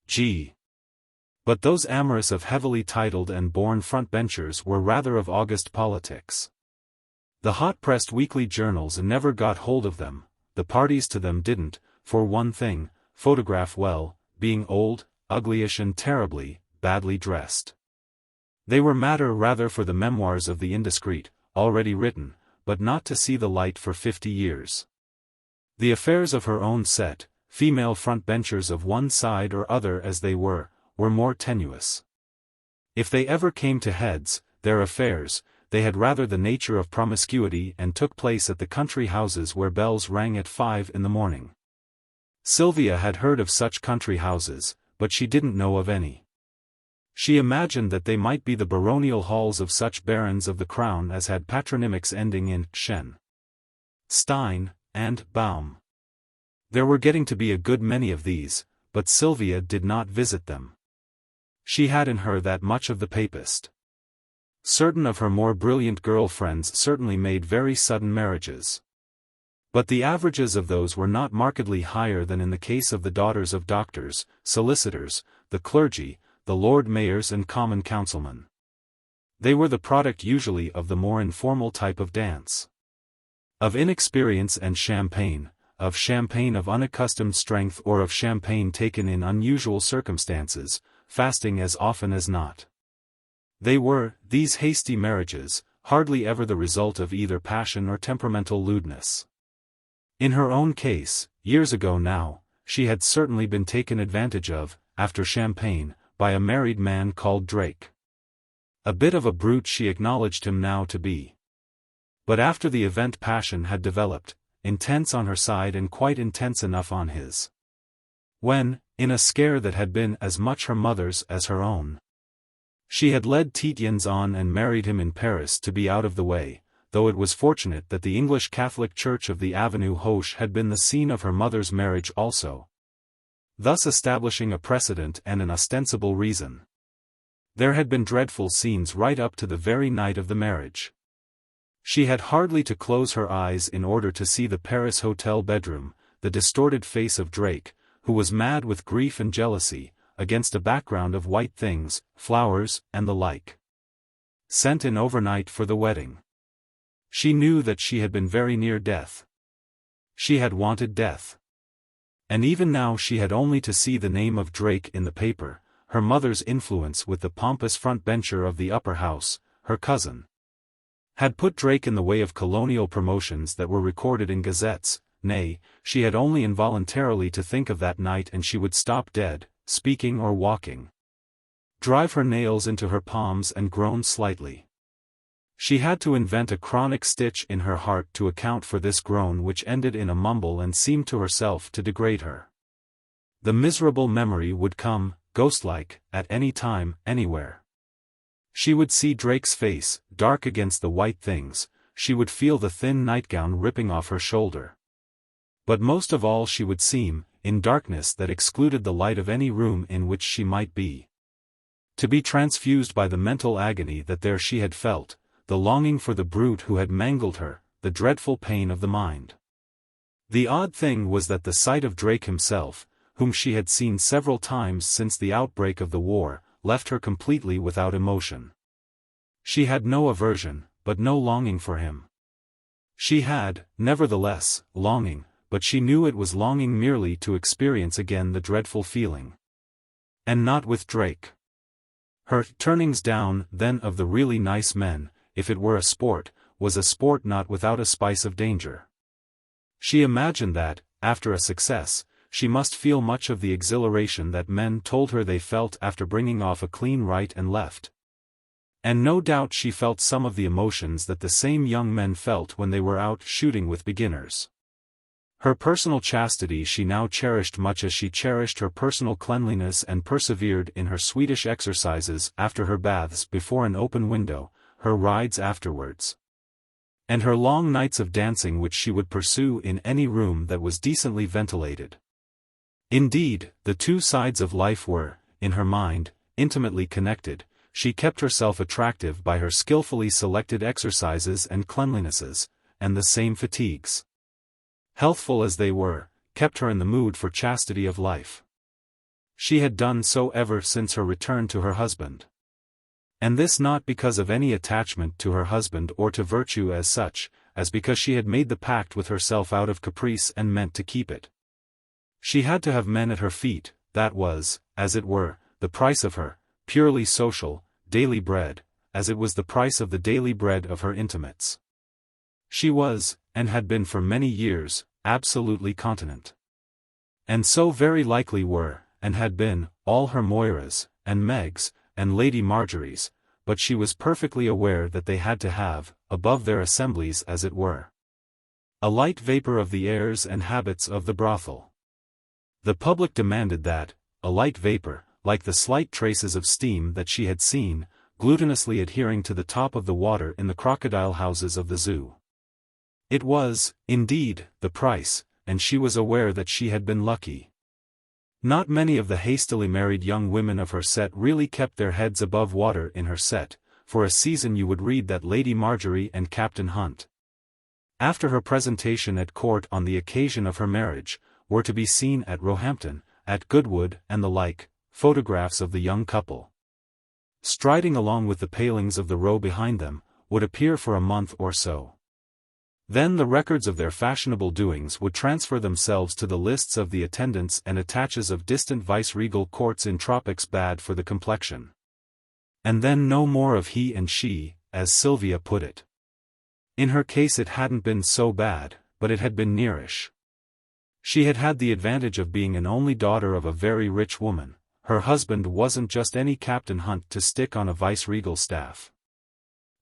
G. But those amorous of heavily titled and born front-benchers were rather of august politics. The hot-pressed weekly journals never got hold of them, the parties to them didn't, for one thing, photograph well, being old, uglyish and terribly, badly dressed. They were matter rather for the memoirs of the indiscreet, already written, but not to see the light for 50 years. The affairs of her own set, female front-benchers of one side or other as they were more tenuous. If they ever came to heads, their affairs, they had rather the nature of promiscuity and took place at the country houses where bells rang at 5 in the morning. Sylvia had heard of such country houses, but she didn't know of any. She imagined that they might be the baronial halls of such barons of the crown as had patronymics ending in Schen, Stein, and Baum. There were getting to be a good many of these, but Sylvia did not visit them. She had in her that much of the papist. Certain of her more brilliant girl friends certainly made very sudden marriages. But the averages of those were not markedly higher than in the case of the daughters of doctors, solicitors, the clergy, the Lord Mayors and common councilmen. They were the product usually of the more informal type of dance. Of inexperience and champagne, of unaccustomed strength or of champagne taken in unusual circumstances, fasting as often as not. They were, these hasty marriages, hardly ever the result of either passion or temperamental lewdness. In her own case, years ago now, she had certainly been taken advantage of, after champagne, by a married man called Drake. A bit of a brute she acknowledged him now to be. But after the event passion had developed, intense on her side and quite intense enough on his. When, in a scare that had been as much her mother's as her own, she had led Tietjens on and married him in Paris to be out of the way, though it was fortunate that the English Catholic Church of the Avenue Hoche had been the scene of her mother's marriage also, thus establishing a precedent and an ostensible reason. There had been dreadful scenes right up to the very night of the marriage. She had hardly to close her eyes in order to see the Paris hotel bedroom, the distorted face of Drake, who was mad with grief and jealousy, against a background of white things, flowers, and the like. Sent in overnight for the wedding. She knew that she had been very near death. She had wanted death. And even now she had only to see the name of Drake in the paper, her mother's influence with the pompous front-bencher of the upper house, her cousin, had put Drake in the way of colonial promotions that were recorded in gazettes. Nay, she had only involuntarily to think of that night and she would stop dead, speaking or walking. Drive her nails into her palms and groan slightly. She had to invent a chronic stitch in her heart to account for this groan which ended in a mumble and seemed to herself to degrade her. The miserable memory would come, ghost-like, at any time, anywhere. She would see Drake's face, dark against the white things, she would feel the thin nightgown ripping off her shoulder. But most of all she would seem, in darkness that excluded the light of any room in which she might be, to be transfused by the mental agony that there she had felt, the longing for the brute who had mangled her, the dreadful pain of the mind. The odd thing was that the sight of Drake himself, whom she had seen several times since the outbreak of the war, left her completely without emotion. She had no aversion, but no longing for him. She had, nevertheless, longing, but she knew it was longing merely to experience again the dreadful feeling. And not with Drake. Her turnings down, then, of the really nice men, if it were a sport, was a sport not without a spice of danger. She imagined that, after a success, she must feel much of the exhilaration that men told her they felt after bringing off a clean right and left. And no doubt she felt some of the emotions that the same young men felt when they were out shooting with beginners. Her personal chastity she now cherished much as she cherished her personal cleanliness and persevered in her Swedish exercises after her baths before an open window, her rides afterwards, and her long nights of dancing which she would pursue in any room that was decently ventilated. Indeed, the two sides of life were, in her mind, intimately connected. She kept herself attractive by her skillfully selected exercises and cleanlinesses, and the same fatigues, healthful as they were, kept her in the mood for chastity of life. She had done so ever since her return to her husband. And this not because of any attachment to her husband or to virtue as such, as because she had made the pact with herself out of caprice and meant to keep it. She had to have men at her feet, that was, as it were, the price of her, purely social, daily bread, as it was the price of the daily bread of her intimates. She was, and had been for many years, absolutely continent. And so very likely were, and had been, all her Moiras, and Megs, and Lady Marjories, but she was perfectly aware that they had to have, above their assemblies as it were, a light vapor of the airs and habits of the brothel. The public demanded that, a light vapor, like the slight traces of steam that she had seen, glutinously adhering to the top of the water in the crocodile houses of the zoo. It was, indeed, the price, and she was aware that she had been lucky. Not many of the hastily married young women of her set really kept their heads above water in her set. For a season you would read that Lady Marjorie and Captain Hunt, after her presentation at court on the occasion of her marriage, were to be seen at Roehampton, at Goodwood and the like, photographs of the young couple. striding along with the palings of the row behind them, would appear for a month or so. Then the records of their fashionable doings would transfer themselves to the lists of the attendants and attaches of distant vice-regal courts in tropics bad for the complexion. And then no more of he and she, as Sylvia put it. In her case it hadn't been so bad, but it had been nearish. She had had the advantage of being an only daughter of a very rich woman. Her husband wasn't just any Captain Hunt to stick on a vice-regal staff.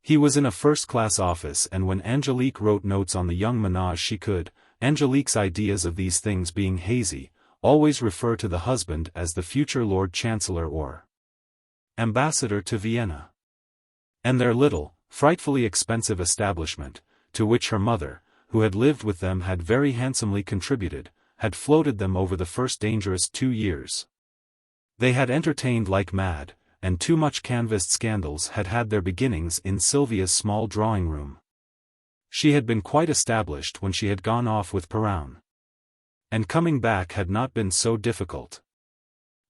He was in a first-class office, and when Angelique wrote notes on the young menage she could, Angelique's ideas of these things being hazy, always refer to the husband as the future Lord Chancellor or Ambassador to Vienna. And their little, frightfully expensive establishment, to which her mother, who had lived with them, had very handsomely contributed, had floated them over the first dangerous 2 years. They had entertained like mad, and too much canvassed scandals had had their beginnings in Sylvia's small drawing-room. She had been quite established when she had gone off with Perowne. And coming back had not been so difficult.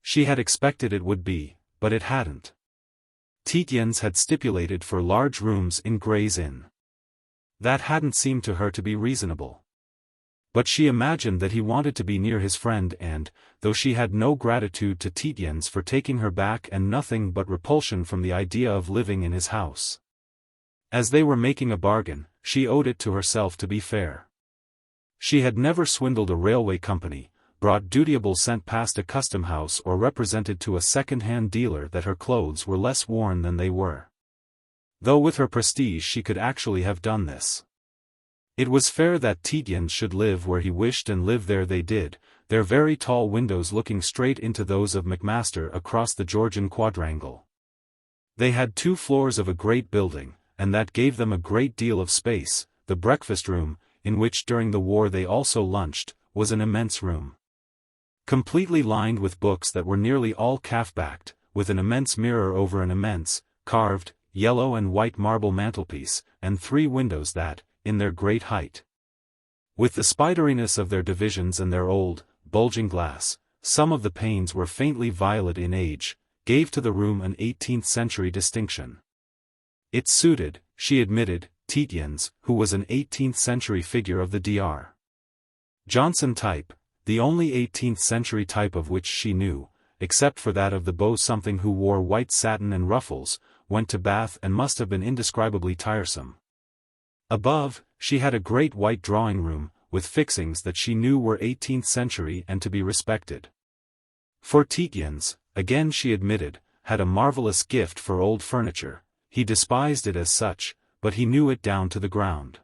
She had expected it would be, but it hadn't. Tietjens had stipulated for large rooms in Gray's Inn. That hadn't seemed to her to be reasonable. But she imagined that he wanted to be near his friend, and, though she had no gratitude to Tietjens for taking her back and nothing but repulsion from the idea of living in his house, as they were making a bargain, she owed it to herself to be fair. She had never swindled a railway company, brought dutiable scent past a custom house, or represented to a second-hand dealer that her clothes were less worn than they were. Though with her prestige she could actually have done this. It was fair that Tietjens should live where he wished, and live there they did, their very tall windows looking straight into those of Macmaster across the Georgian quadrangle. They had 2 floors of a great building, and that gave them a great deal of space. The breakfast room, in which during the war they also lunched, was an immense room, completely lined with books that were nearly all calf-backed, with an immense mirror over an immense, carved, yellow and white marble mantelpiece, and 3 windows that, in their great height, with the spideriness of their divisions and their old, bulging glass, some of the panes were faintly violet in age, gave to the room an 18th-century distinction. It suited, she admitted, Tietjens, who was an 18th-century figure of the Dr. Johnson type, the only 18th-century type of which she knew, except for that of the beau something who wore white satin and ruffles, went to Bath and must have been indescribably tiresome. Above, she had a great white drawing-room, with fixings that she knew were 18th century and to be respected. For Tietjens, again she admitted, had a marvelous gift for old furniture. He despised it as such, but he knew it down to the ground.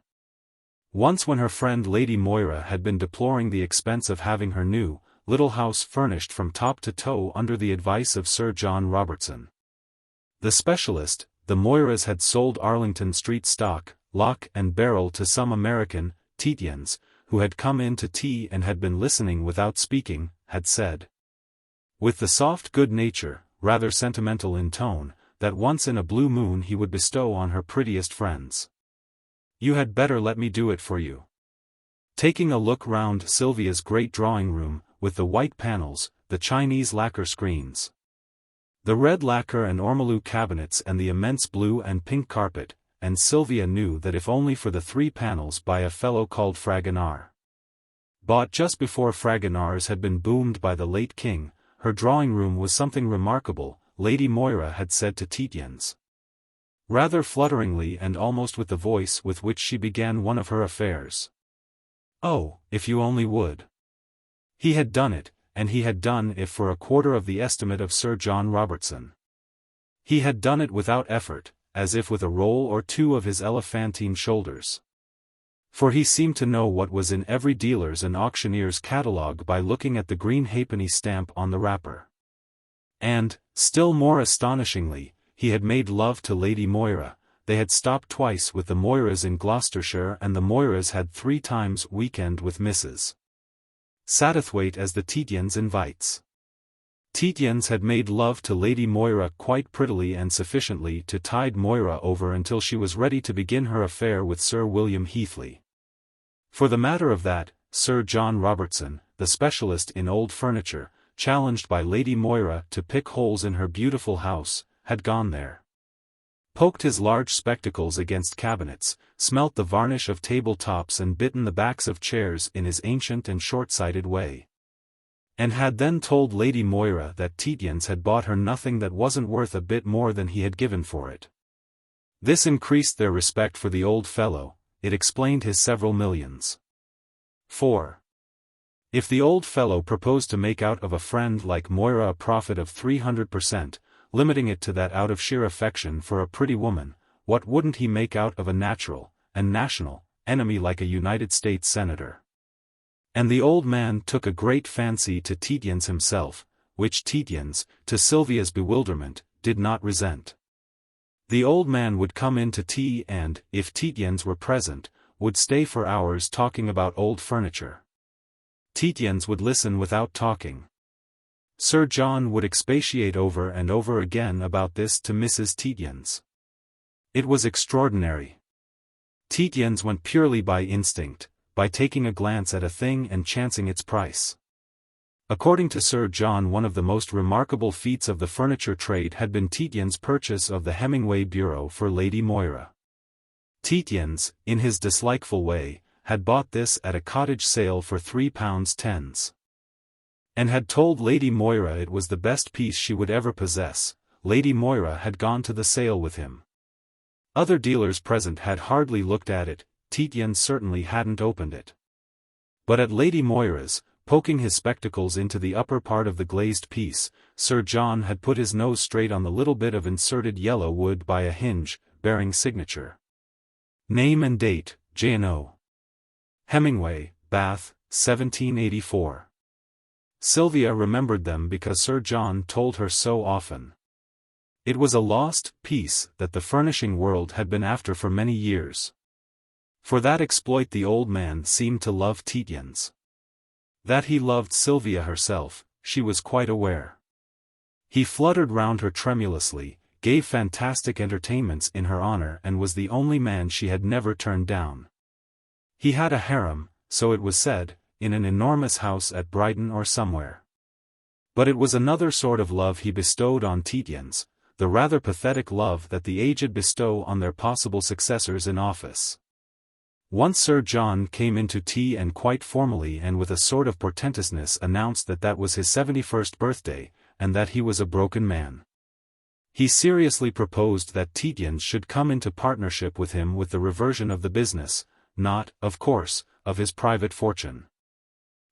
Once when her friend Lady Moira had been deploring the expense of having her new, little house furnished from top to toe under the advice of Sir John Robertson, the specialist, the Moiras had sold Arlington Street stock, lock and barrel to some American. Tietjens, who had come in to tea and had been listening without speaking, had said, with the soft good nature, rather sentimental in tone, that once in a blue moon he would bestow on her prettiest friends. "You had better let me do it for you." Taking a look round Sylvia's great drawing-room, with the white panels, the Chinese lacquer screens, the red lacquer and ormolu cabinets and the immense blue and pink carpet, and Sylvia knew that if only for the 3 panels by a fellow called Fragonard, bought just before Fragonards had been boomed by the late king, her drawing-room was something remarkable. Lady Moira had said to Tietjens, rather flutteringly and almost with the voice with which she began one of her affairs, "Oh, if you only would." He had done it, and he had done it for a quarter of the estimate of Sir John Robertson. He had done it without effort, as if with a roll or 2 of his elephantine shoulders. For he seemed to know what was in every dealer's and auctioneer's catalogue by looking at the green halfpenny stamp on the wrapper. And, still more astonishingly, he had made love to Lady Moira. They had stopped twice with the Moiras in Gloucestershire, and the Moiras had 3 times weekend with Mrs. Satterthwaite as the Tietjens invites. Tietjens had made love to Lady Moira quite prettily and sufficiently to tide Moira over until she was ready to begin her affair with Sir William Heathley. For the matter of that, Sir John Robertson, the specialist in old furniture, challenged by Lady Moira to pick holes in her beautiful house, had gone there. Poked his large spectacles against cabinets, smelt the varnish of table-tops and bitten the backs of chairs in his ancient and short-sighted way. And had then told Lady Moira that Tietjens had bought her nothing that wasn't worth a bit more than he had given for it. This increased their respect for the old fellow, it explained his several millions. 4. If the old fellow proposed to make out of a friend like Moira a profit of 300%, limiting it to that out of sheer affection for a pretty woman, what wouldn't he make out of a natural, and national, enemy like a United States senator? And the old man took a great fancy to Tietjens himself, which Tietjens, to Sylvia's bewilderment, did not resent. The old man would come in to tea and, if Tietjens were present, would stay for hours talking about old furniture. Tietjens would listen without talking. Sir John would expatiate over and over again about this to Mrs. Tietjens. It was extraordinary. Tietjens went purely by instinct, by taking a glance at a thing and chancing its price. According to Sir John, one of the most remarkable feats of the furniture trade had been Tietjens' purchase of the Hemingway bureau for Lady Moira. Tietjens, in his dislikeful way, had bought this at a cottage sale for £3.10. And had told Lady Moira it was the best piece she would ever possess. Lady Moira had gone to the sale with him. Other dealers present had hardly looked at it, Tietjens certainly hadn't opened it. But at Lady Moira's, poking his spectacles into the upper part of the glazed piece, Sir John had put his nose straight on the little bit of inserted yellow wood by a hinge, bearing signature. Name and date, J&O. Hemingway, Bath, 1784. Sylvia remembered them because Sir John told her so often. It was a lost piece that the furnishing world had been after for many years. For that exploit the old man seemed to love Tietjens. That he loved Sylvia herself, she was quite aware. He fluttered round her tremulously, gave fantastic entertainments in her honor and was the only man she had never turned down. He had a harem, so it was said, in an enormous house at Brighton or somewhere. But it was another sort of love he bestowed on Tietjens, the rather pathetic love that the aged bestow on their possible successors in office. Once Sir John came into tea and quite formally and with a sort of portentousness announced that that was his 71st birthday, and that he was a broken man. He seriously proposed that Tietjens should come into partnership with him with the reversion of the business, not, of course, of his private fortune.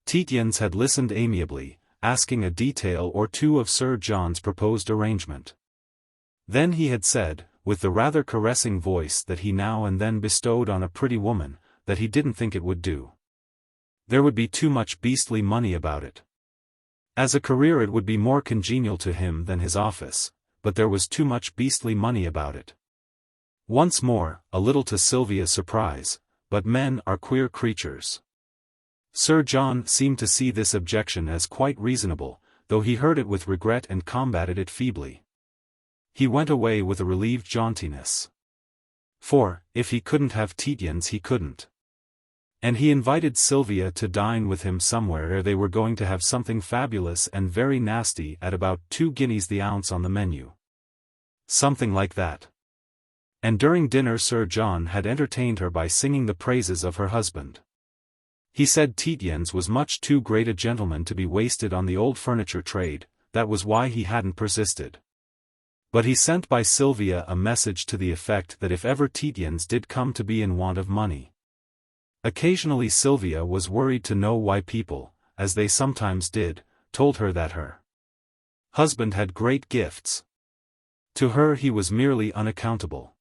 Tietjens had listened amiably, asking a detail or two of Sir John's proposed arrangement. Then he had said, with the rather caressing voice that he now and then bestowed on a pretty woman, that he didn't think it would do. There would be too much beastly money about it. As a career it would be more congenial to him than his office, but there was too much beastly money about it. Once more, a little to Sylvia's surprise, but men are queer creatures. Sir John seemed to see this objection as quite reasonable, though he heard it with regret and combated it feebly. He went away with a relieved jauntiness. For, if he couldn't have Tietjens he couldn't. And he invited Sylvia to dine with him somewhere ere they were going to have something fabulous and very nasty at about 2 guineas the ounce on the menu. Something like that. And during dinner Sir John had entertained her by singing the praises of her husband. He said Tietjens was much too great a gentleman to be wasted on the old furniture trade, that was why he hadn't persisted. But he sent by Sylvia a message to the effect that if ever Tietjens did come to be in want of money. Occasionally Sylvia was worried to know why people, as they sometimes did, told her that her husband had great gifts. To her he was merely unaccountable.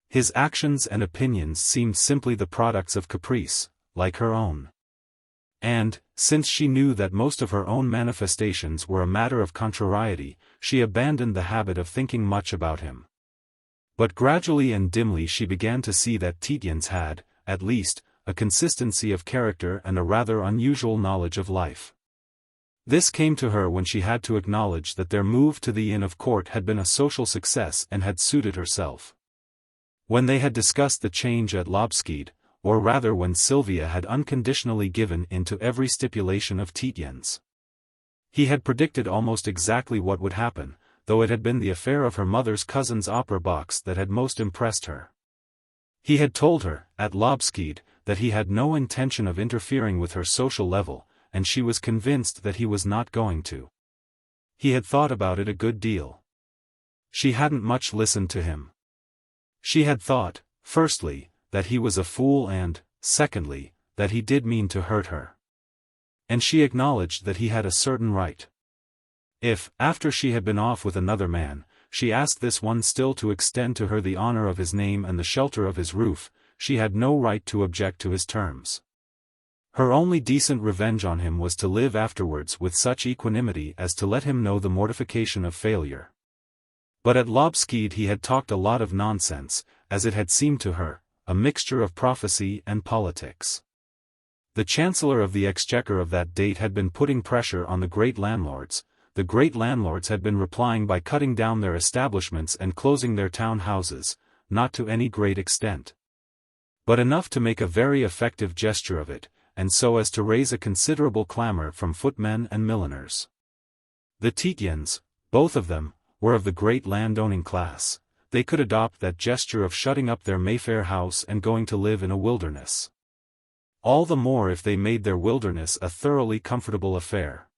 His actions and opinions seemed simply the products of caprice, like her own. And, since she knew that most of her own manifestations were a matter of contrariety, she abandoned the habit of thinking much about him. But gradually and dimly she began to see that Tietjens had, at least, a consistency of character and a rather unusual knowledge of life. This came to her when she had to acknowledge that their move to the Inn of Court had been a social success and had suited herself. When they had discussed the change at Lobscheid, or rather when Sylvia had unconditionally given in to every stipulation of Tietjens. He had predicted almost exactly what would happen, though it had been the affair of her mother's cousin's opera box that had most impressed her. He had told her, at Lobscheid, that he had no intention of interfering with her social level, and she was convinced that he was not going to. He had thought about it a good deal. She hadn't much listened to him. She had thought, firstly, that he was a fool and, secondly, that he did mean to hurt her. And she acknowledged that he had a certain right. If, after she had been off with another man, she asked this one still to extend to her the honor of his name and the shelter of his roof, she had no right to object to his terms. Her only decent revenge on him was to live afterwards with such equanimity as to let him know the mortification of failure. But at Lobscheid he had talked a lot of nonsense, as it had seemed to her, a mixture of prophecy and politics. The Chancellor of the Exchequer of that date had been putting pressure on the great landlords. The great landlords had been replying by cutting down their establishments and closing their town houses, not to any great extent, but enough to make a very effective gesture of it, and so as to raise a considerable clamor from footmen and milliners. The Tietjens, both of them, were of the great landowning class. They could adopt that gesture of shutting up their Mayfair house and going to live in a wilderness. All the more if they made their wilderness a thoroughly comfortable affair.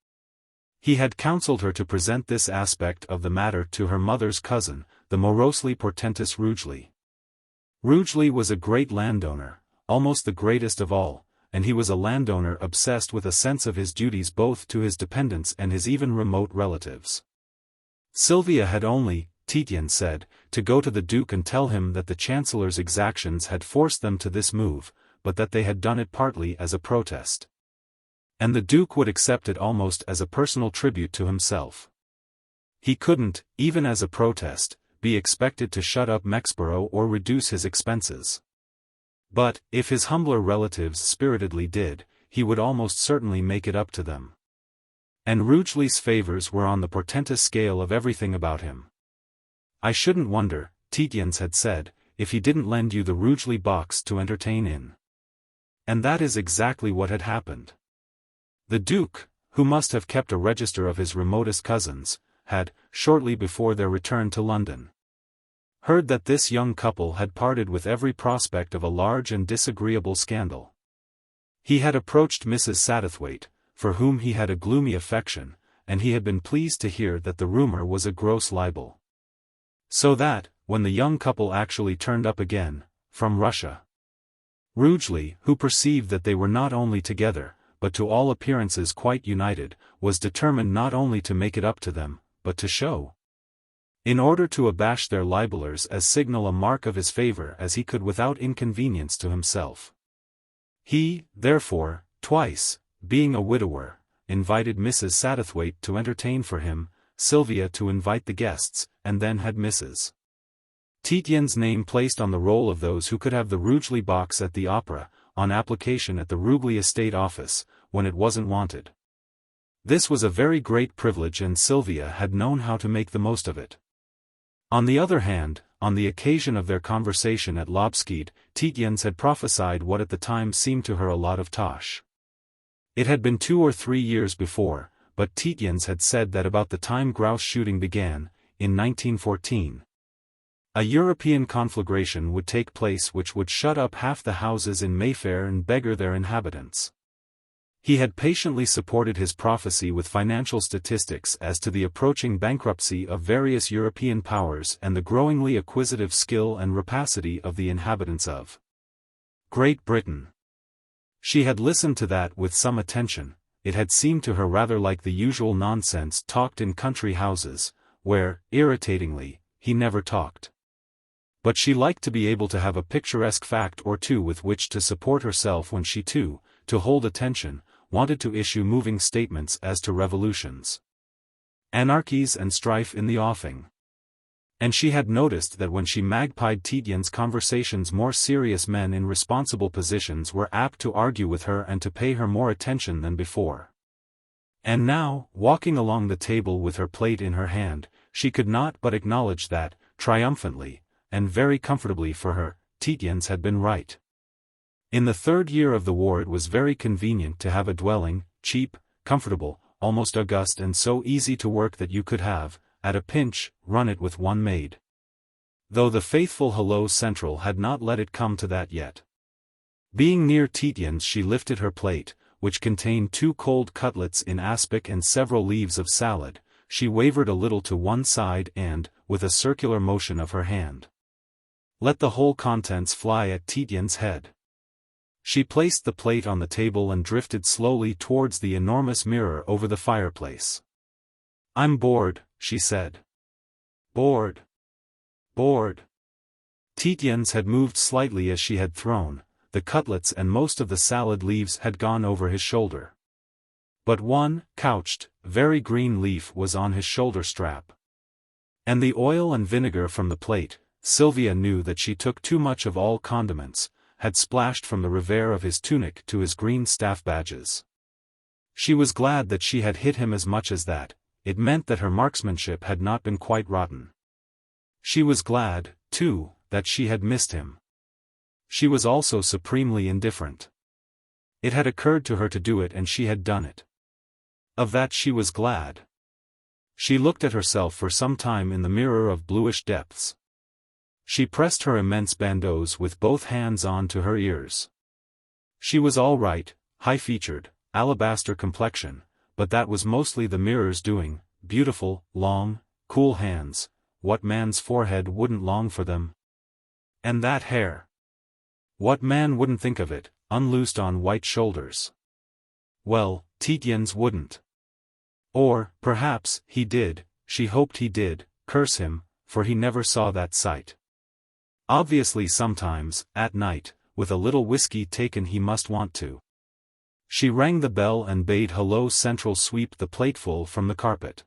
He had counseled her to present this aspect of the matter to her mother's cousin, the morosely portentous Rugeley. Rugeley was a great landowner, almost the greatest of all, and he was a landowner obsessed with a sense of his duties both to his dependents and his even remote relatives. Sylvia had only, Tietjens said, to go to the Duke and tell him that the Chancellor's exactions had forced them to this move, but that they had done it partly as a protest. And the Duke would accept it almost as a personal tribute to himself. He couldn't, even as a protest, be expected to shut up Mexborough or reduce his expenses. But, if his humbler relatives spiritedly did, he would almost certainly make it up to them. And Rugeley's favors were on the portentous scale of everything about him. I shouldn't wonder, Tietjens had said, if he didn't lend you the Rugeley box to entertain in. And that is exactly what had happened. The Duke, who must have kept a register of his remotest cousins, had, shortly before their return to London, heard that this young couple had parted with every prospect of a large and disagreeable scandal. He had approached Mrs. Satterthwaite, for whom he had a gloomy affection, and he had been pleased to hear that the rumor was a gross libel. So that, when the young couple actually turned up again, from Russia, Rugeley, who perceived that they were not only together, but to all appearances quite united, was determined not only to make it up to them, but to show, in order to abash their libelers, as signal a mark of his favor as he could without inconvenience to himself. He, therefore, twice, being a widower, invited Mrs. Satterthwaite to entertain for him, Sylvia to invite the guests, and then had Mrs. Tietjens' name placed on the roll of those who could have the Rugeley box at the opera, on application at the Rugeley estate office, when it wasn't wanted. This was a very great privilege and Sylvia had known how to make the most of it. On the other hand, on the occasion of their conversation at Lobscheid, Tietjens had prophesied what at the time seemed to her a lot of tosh. It had been 2 or 3 years before, but Tietjens had said that about the time grouse shooting began, in 1914, a European conflagration would take place which would shut up half the houses in Mayfair and beggar their inhabitants. He had patiently supported his prophecy with financial statistics as to the approaching bankruptcy of various European powers and the growingly acquisitive skill and rapacity of the inhabitants of Great Britain. She had listened to that with some attention. It had seemed to her rather like the usual nonsense talked in country houses, where, irritatingly, he never talked. But she liked to be able to have a picturesque fact or two with which to support herself when she too, to hold attention, wanted to issue moving statements as to revolutions, anarchies and strife in the offing. And she had noticed that when she magpied Tietjens' conversations, more serious men in responsible positions were apt to argue with her and to pay her more attention than before. And now, walking along the table with her plate in her hand, she could not but acknowledge that, triumphantly, and very comfortably for her, Tietjens had been right. In the 3rd year of the war it was very convenient to have a dwelling, cheap, comfortable, almost august and so easy to work that you could have, at a pinch, run it with one maid. Though the faithful Hello Central had not let it come to that yet. Being near Tietjens, she lifted her plate, which contained 2 cold cutlets in aspic and several leaves of salad. She wavered a little to one side and, with a circular motion of her hand, let the whole contents fly at Tietjens' head. She placed the plate on the table and drifted slowly towards the enormous mirror over the fireplace. "I'm bored," she said. "Bored. Bored." Tietjens had moved slightly as she had thrown. The cutlets and most of the salad leaves had gone over his shoulder. But one, couched, very green leaf was on his shoulder strap. And the oil and vinegar from the plate, Sylvia knew that she took too much of all condiments, had splashed from the revers of his tunic to his green staff badges. She was glad that she had hit him as much as that. It meant that her marksmanship had not been quite rotten. She was glad, too, that she had missed him. She was also supremely indifferent. It had occurred to her to do it and she had done it. Of that she was glad. She looked at herself for some time in the mirror of bluish depths. She pressed her immense bandeaus with both hands on to her ears. She was all right, high-featured, alabaster complexion, but that was mostly the mirror's doing. Beautiful, long, cool hands, what man's forehead wouldn't long for them? And that hair! What man wouldn't think of it, unloosed on white shoulders? Well, Tietjens wouldn't. Or, perhaps, he did. She hoped he did, curse him, for he never saw that sight. Obviously sometimes, at night, with a little whiskey taken he must want to. She rang the bell and bade Hello Central sweep the plateful from the carpet.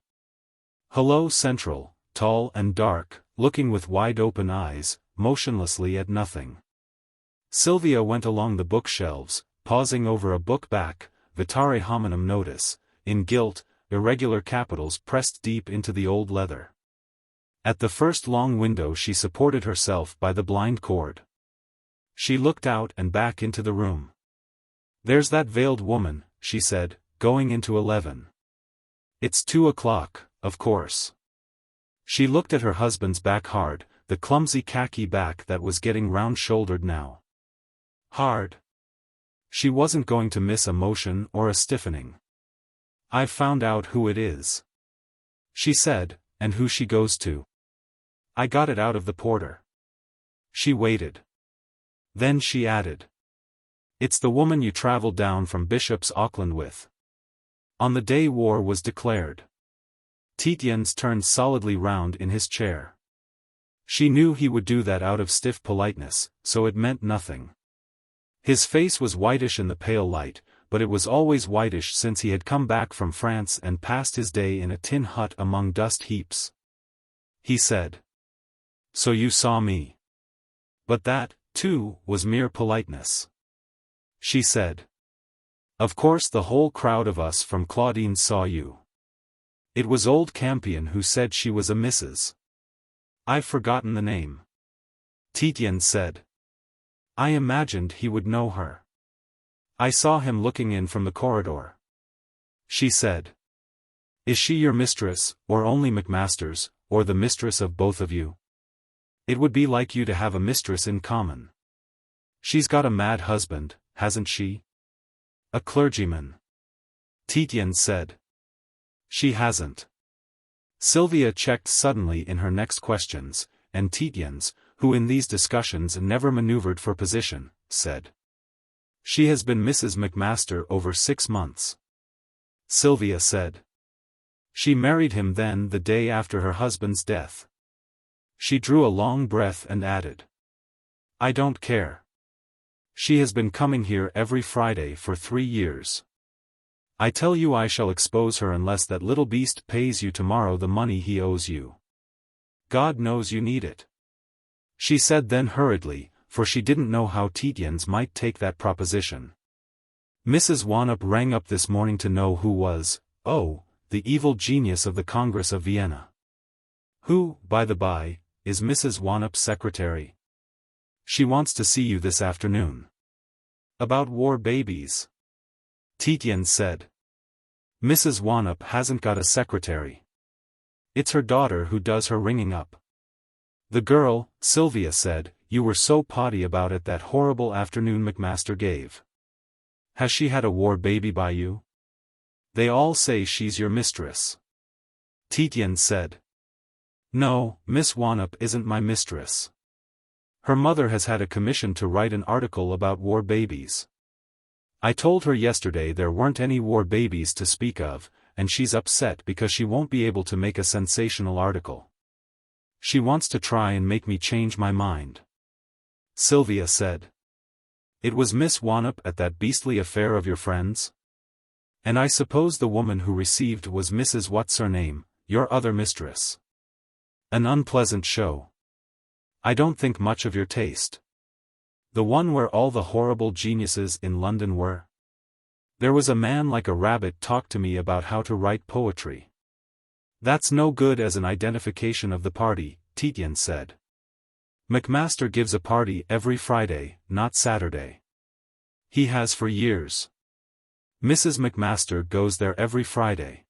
Hello Central, tall and dark, looking with wide-open eyes, motionlessly at nothing. Sylvia went along the bookshelves, pausing over a book back, Vitare hominum notice, in gilt, irregular capitals pressed deep into the old leather. At the first long window she supported herself by the blind cord. She looked out and back into the room. "There's that veiled woman," she said, "going into 11. It's 2 o'clock, of course." She looked at her husband's back hard, the clumsy khaki back that was getting round-shouldered now. Hard. She wasn't going to miss a motion or a stiffening. "I've found out who it is," she said, "and who she goes to. I got it out of the porter." She waited. Then she added, "It's the woman you traveled down from Bishop's Auckland with. On the day war was declared." Tietjens turned solidly round in his chair. She knew he would do that out of stiff politeness, so it meant nothing. His face was whitish in the pale light, but it was always whitish since he had come back from France and passed his day in a tin hut among dust heaps. He said, "So you saw me." But that, too, was mere politeness. She said, "Of course the whole crowd of us from Claudine saw you. It was old Campion who said she was a Mrs. I've forgotten the name." Tietjens said, "I imagined he would know her. I saw him looking in from the corridor." She said, "Is she your mistress, or only Macmaster's, or the mistress of both of you? It would be like you to have a mistress in common. She's got a mad husband, hasn't she? A clergyman." Tietjens said, "She hasn't." Sylvia checked suddenly in her next questions, and Tietjens, who in these discussions never maneuvered for position, said, "She has been Mrs. Macmaster over 6 months." Sylvia said, "She married him then the day after her husband's death." She drew a long breath and added, "I don't care. She has been coming here every Friday for 3 years. I tell you I shall expose her unless that little beast pays you tomorrow the money he owes you. God knows you need it." She said then hurriedly, for she didn't know how Tietjens might take that proposition, "Mrs. Wanop rang up this morning to know who was, the evil genius of the Congress of Vienna. Who, by the by, is Mrs. Wanop's secretary. She wants to see you this afternoon. About war babies." Tietjens said, "Mrs. Wanop hasn't got a secretary." It's her daughter who does her ringing up. The girl, Sylvia said, you were so potty about it that horrible afternoon Macmaster gave. Has she had a war baby by you? They all say she's your mistress. Tietjens said. No, Miss Wanop isn't my mistress. Her mother has had a commission to write an article about war babies. I told her yesterday there weren't any war babies to speak of, and she's upset because she won't be able to make a sensational article. She wants to try and make me change my mind. Sylvia said. It was Miss Wanop at that beastly affair of your friend's? And I suppose the woman who received was Mrs. What's-her-name, your other mistress. An unpleasant show. I don't think much of your taste. The one where all the horrible geniuses in London were? There was a man like a rabbit talked to me about how to write poetry. That's no good as an identification of the party, Tietjens said. Macmaster gives a party every Friday, not Saturday. He has for years. Mrs. Macmaster goes there every Friday.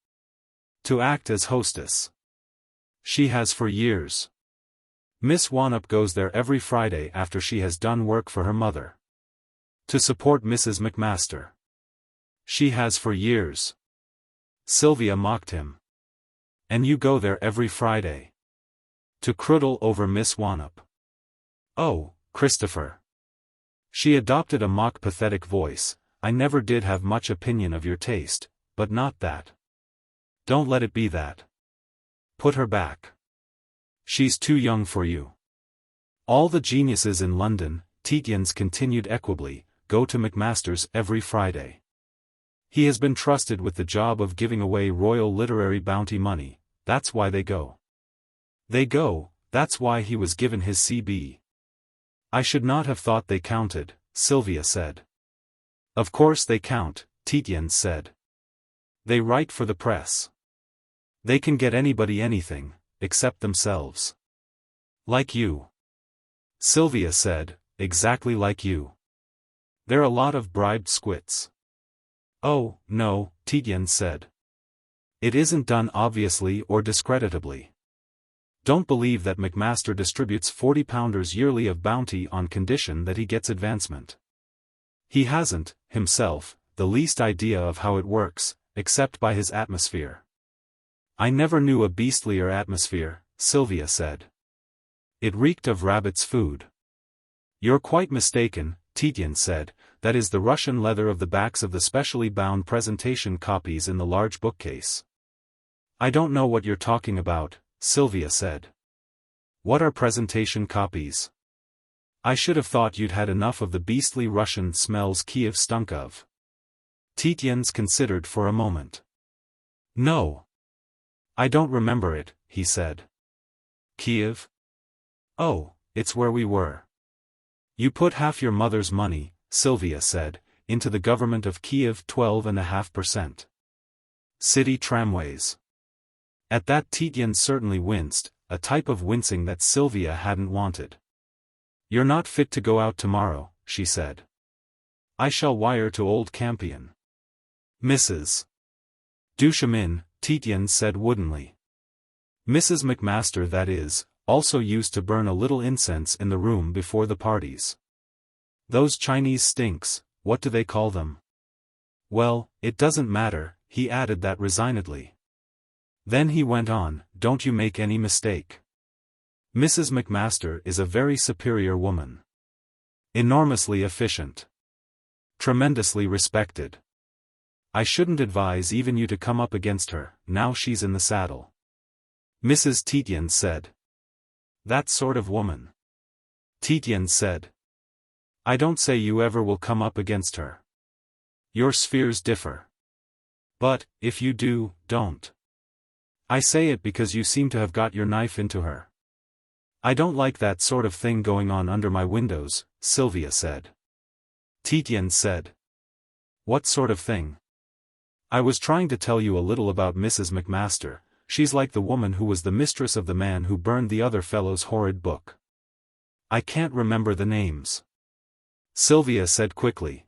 To act as hostess. She has for years. Miss Wanop goes there every Friday after she has done work for her mother. To support Mrs. Macmaster. She has for years. Sylvia mocked him. And you go there every Friday. To croodle over Miss Wanop. Oh, Christopher. She adopted a mock pathetic voice. I never did have much opinion of your taste, but not that. Don't let it be that. Put her back. She's too young for you. All the geniuses in London, Tietjens continued equably, go to Macmaster's every Friday. He has been trusted with the job of giving away royal literary bounty money, that's why they go. They go, that's why he was given his CB. I should not have thought they counted, Sylvia said. Of course they count, Tietjens said. They write for the press. They can get anybody anything, except themselves. Like you. Sylvia said, exactly like you. They're a lot of bribed squits. Oh, no, Tietjens said. It isn't done obviously or discreditably. Don't believe that Macmaster distributes £40 yearly of bounty on condition that he gets advancement. He hasn't, himself, the least idea of how it works, except by his atmosphere. I never knew a beastlier atmosphere, Sylvia said. It reeked of rabbit's food. You're quite mistaken, Tietjens said, that is the Russian leather of the backs of the specially bound presentation copies in the large bookcase. I don't know what you're talking about, Sylvia said. What are presentation copies? I should have thought you'd had enough of the beastly Russian smells Kiev stunk of. Tietjens considered for a moment. No. I don't remember it, he said. Kiev? Oh, it's where we were. You put half your mother's money, Sylvia said, into the government of Kiev 12.5%. City tramways. At that Tietjens certainly winced, a type of wincing that Sylvia hadn't wanted. You're not fit to go out tomorrow, she said. I shall wire to old Campion. Mrs. Duchemin, Tietjens said woodenly. Mrs. Macmaster, that is, also used to burn a little incense in the room before the parties. Those Chinese stinks, what do they call them? Well, it doesn't matter, he added that resignedly. Then he went on, don't you make any mistake. Mrs. Macmaster is a very superior woman. Enormously efficient. Tremendously respected. I shouldn't advise even you to come up against her, now she's in the saddle. Mrs. Tietjens said. That sort of woman. Tietjens said. I don't say you ever will come up against her. Your spheres differ. But, if you do, don't. I say it because you seem to have got your knife into her. I don't like that sort of thing going on under my windows, Sylvia said. Tietjens said. What sort of thing? I was trying to tell you a little about Mrs. Macmaster. She's like the woman who was the mistress of the man who burned the other fellow's horrid book. I can't remember the names. Sylvia said quickly.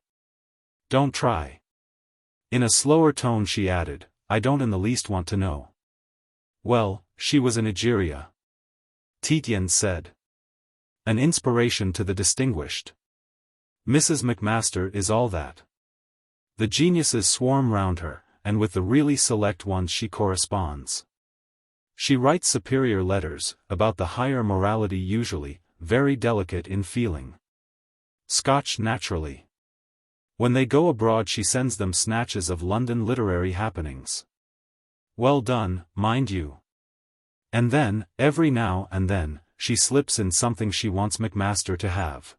Don't try. In a slower tone she added, I don't in the least want to know. Well, she was an Egeria. Tietjens said. An inspiration to the distinguished. Mrs. Macmaster is all that. The geniuses swarm round her, and with the really select ones she corresponds. She writes superior letters, about the higher morality usually, very delicate in feeling. Scotch naturally. When they go abroad she sends them snatches of London literary happenings. Well done, mind you. And then, every now and then, she slips in something she wants Macmaster to have.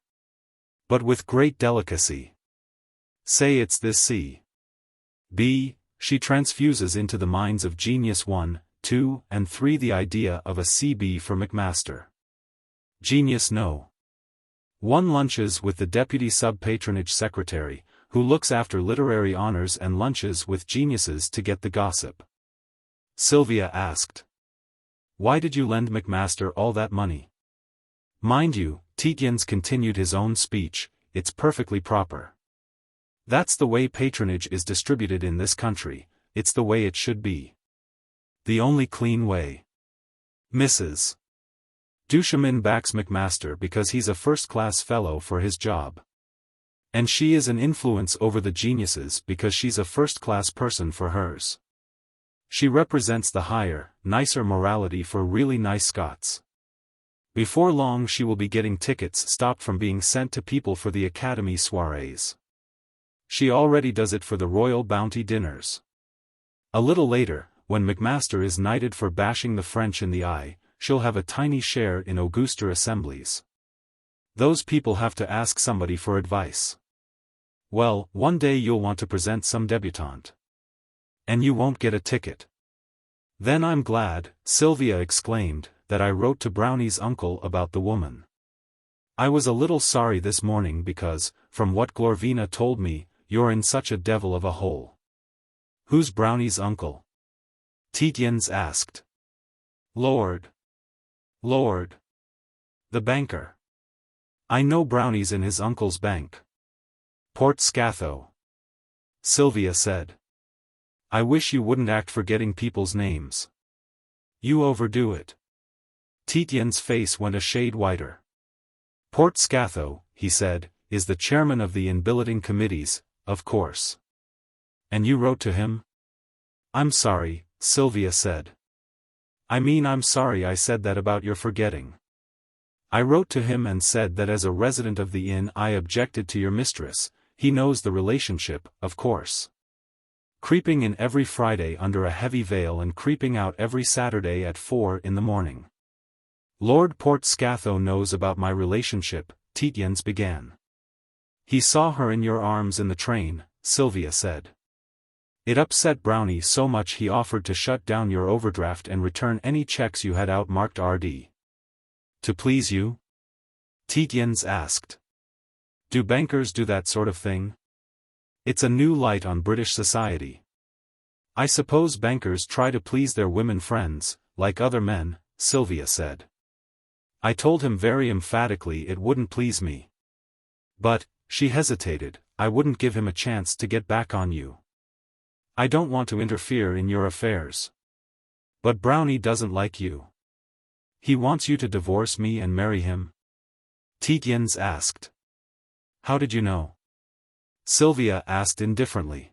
But with great delicacy. Say it's this C. B, she transfuses into the minds of genius 1, 2, and 3 the idea of a CB for Macmaster. Genius no. 1 lunches with the deputy sub-patronage secretary, who looks after literary honors and lunches with geniuses to get the gossip. Sylvia asked. Why did you lend Macmaster all that money? Mind you, Tietjens continued his own speech, it's perfectly proper. That's the way patronage is distributed in this country, it's the way it should be. The only clean way. Mrs. Duchemin backs Macmaster because he's a first-class fellow for his job. And she is an influence over the geniuses because she's a first-class person for hers. She represents the higher, nicer morality for really nice Scots. Before long she will be getting tickets stopped from being sent to people for the Academy soirees. She already does it for the Royal Bounty dinners. A little later, when Macmaster is knighted for bashing the French in the eye, she'll have a tiny share in Auguster assemblies. Those people have to ask somebody for advice. Well, one day you'll want to present some debutante. And you won't get a ticket. Then I'm glad, Sylvia exclaimed, that I wrote to Brownie's uncle about the woman. I was a little sorry this morning because, from what Glorvina told me, you're in such a devil of a hole. Who's Brownie's uncle? Tietjens asked. Lord. The banker. I know Brownie's in his uncle's bank. Port Scatho. Sylvia said. I wish you wouldn't act forgetting people's names. You overdo it. Tietjens' face went a shade whiter. Port Scatho, he said, is the chairman of the in-billeting committees, of course. And you wrote to him? I'm sorry, Sylvia said. I mean I'm sorry I said that about your forgetting. I wrote to him and said that as a resident of the inn I objected to your mistress, he knows the relationship, of course. Creeping in every Friday under a heavy veil and creeping out every Saturday at 4 in the morning. Lord Port Scatho knows about my relationship, Tietjens began. He saw her in your arms in the train, Sylvia said. It upset Brownie so much he offered to shut down your overdraft and return any checks you had out marked RD. To please you? Tietjens asked. Do bankers do that sort of thing? It's a new light on British society. I suppose bankers try to please their women friends, like other men, Sylvia said. I told him very emphatically it wouldn't please me. But, she hesitated, I wouldn't give him a chance to get back on you. I don't want to interfere in your affairs. But Brownie doesn't like you. He wants you to divorce me and marry him? Tietjens asked. How did you know? Sylvia asked indifferently.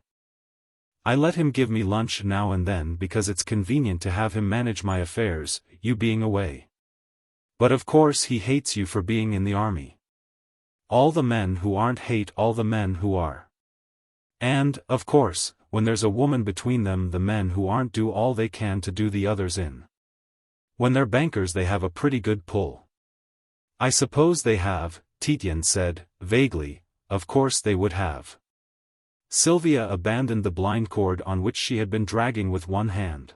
I let him give me lunch now and then because it's convenient to have him manage my affairs, you being away. But of course he hates you for being in the army. All the men who aren't hate all the men who are. And, of course, when there's a woman between them the men who aren't do all they can to do the others in. When they're bankers they have a pretty good pull. I suppose they have, Tietjens said, vaguely, of course they would have. Sylvia abandoned the blind cord on which she had been dragging with one hand.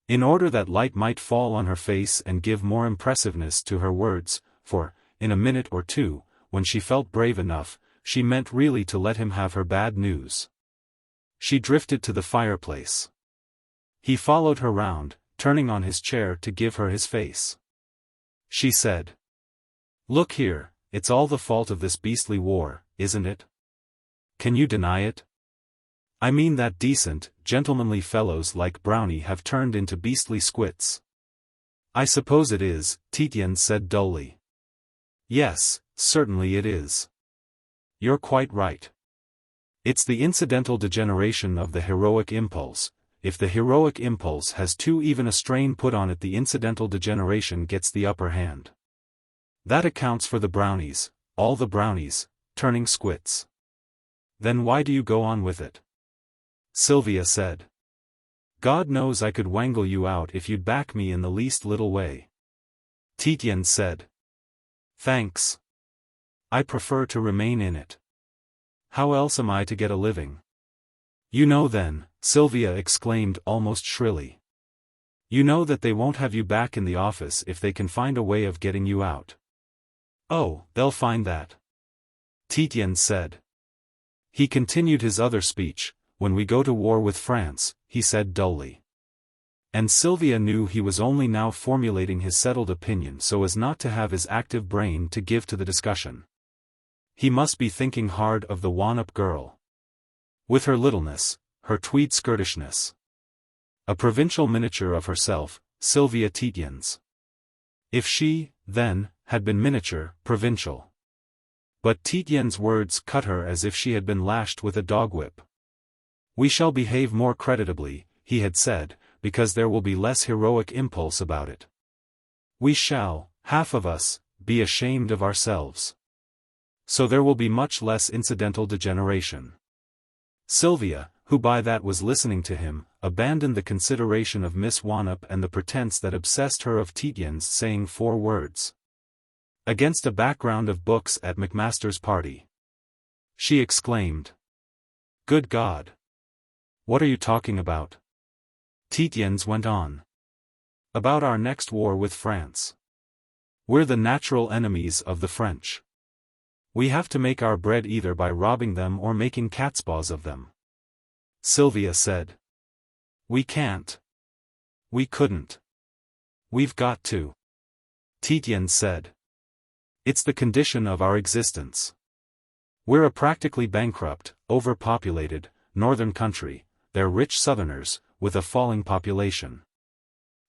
In order that light might fall on her face and give more impressiveness to her words, for, in a minute or two, when she felt brave enough, she meant really to let him have her bad news. She drifted to the fireplace. He followed her round, turning on his chair to give her his face. She said. Look here, it's all the fault of this beastly war, isn't it? Can you deny it? I mean that decent, gentlemanly fellows like Brownie have turned into beastly squits. I suppose it is, Tietjens said dully. Yes, certainly it is. You're quite right. It's the incidental degeneration of the heroic impulse. If the heroic impulse has too even a strain put on it, the incidental degeneration gets the upper hand. That accounts for the brownies, all the brownies, turning squits. Then why do you go on with it? Sylvia said. God knows I could wangle you out if you'd back me in the least little way. Tietjens said. Thanks. I prefer to remain in it. How else am I to get a living? You know then, Sylvia exclaimed almost shrilly. You know that they won't have you back in the office if they can find a way of getting you out. Oh, they'll find that. Tietjens said. He continued his other speech. When we go to war with France, he said dully. And Sylvia knew he was only now formulating his settled opinion so as not to have his active brain to give to the discussion. He must be thinking hard of the one-up girl. With her littleness, her tweed skirtishness. A provincial miniature of herself, Sylvia Tietjens. If she, then, had been miniature, provincial. But Tietjens' words cut her as if she had been lashed with a dog whip. We shall behave more creditably, he had said, because there will be less heroic impulse about it. We shall, half of us, be ashamed of ourselves. So there will be much less incidental degeneration. Sylvia, who by that was listening to him, abandoned the consideration of Miss Wannop and the pretense that obsessed her of Tietjens saying 4 words. Against a background of books at Macmaster's party. She exclaimed. Good God! What are you talking about? Tietjens went on. About our next war with France. We're the natural enemies of the French. We have to make our bread either by robbing them or making catspaws of them. Sylvia said. We can't. We couldn't. We've got to. Tietjens said. It's the condition of our existence. We're a practically bankrupt, overpopulated, northern country. They're rich southerners, with a falling population.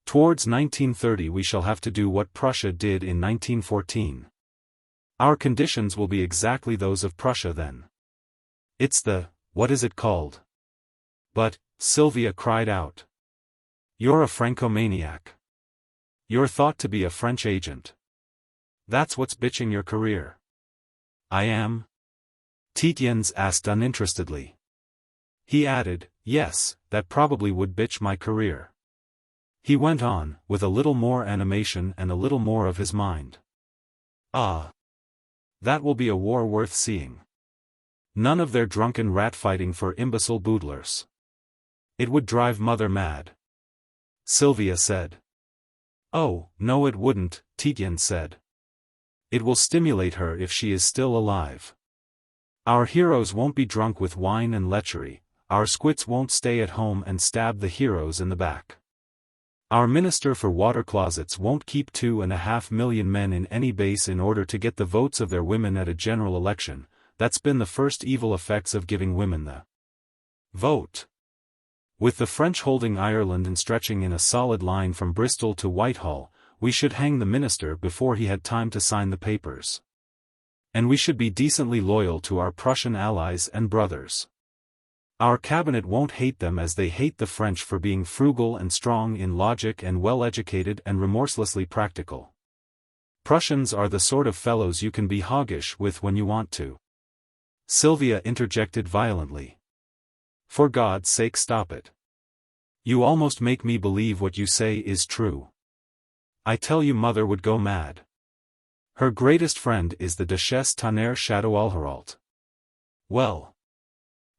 Towards 1930 we shall have to do what Prussia did in 1914. Our conditions will be exactly those of Prussia then. It's the, what is it called? But, Sylvia cried out. You're a Francomaniac. You're thought to be a French agent. That's what's bitching your career. I am? Tietjens asked uninterestedly. He added, yes, that probably would bitch my career. He went on, with a little more animation and a little more of his mind. Ah! That will be a war worth seeing. None of their drunken rat-fighting for imbecile boodlers. It would drive mother mad. Sylvia said. Oh, no it wouldn't, Tietjens said. It will stimulate her if she is still alive. Our heroes won't be drunk with wine and lechery. Our squits won't stay at home and stab the heroes in the back. Our minister for water closets won't keep 2.5 million men in any base in order to get the votes of their women at a general election. That's been the first evil effects of giving women the vote. With the French holding Ireland and stretching in a solid line from Bristol to Whitehall, we should hang the minister before he had time to sign the papers. And we should be decently loyal to our Prussian allies and brothers. Our cabinet won't hate them as they hate the French for being frugal and strong in logic and well-educated and remorselessly practical. Prussians are the sort of fellows you can be hoggish with when you want to. Sylvia interjected violently. For God's sake stop it. You almost make me believe what you say is true. I tell you mother would go mad. Her greatest friend is the Duchesse Tonnerre Château-Alheralt. Well.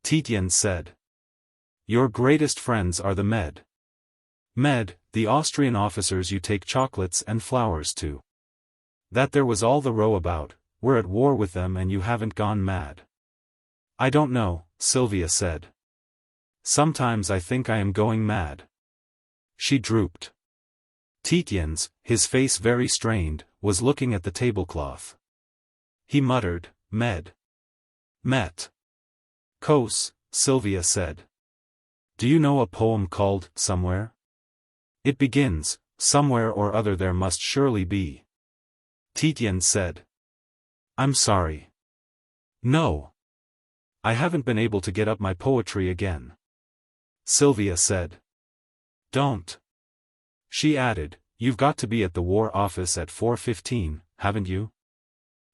Tietjens said. Your greatest friends are the Med, the Austrian officers you take chocolates and flowers to. That there was all the row about, we're at war with them and you haven't gone mad. I don't know, Sylvia said. Sometimes I think I am going mad. She drooped. Tietjens, his face very strained, was looking at the tablecloth. He muttered, Met. Cos, Sylvia said. Do you know a poem called, Somewhere? It begins, somewhere or other there must surely be. Tietjens said. I'm sorry. No. I haven't been able to get up my poetry again. Sylvia said. Don't. She added, you've got to be at the War Office at 4:15, haven't you?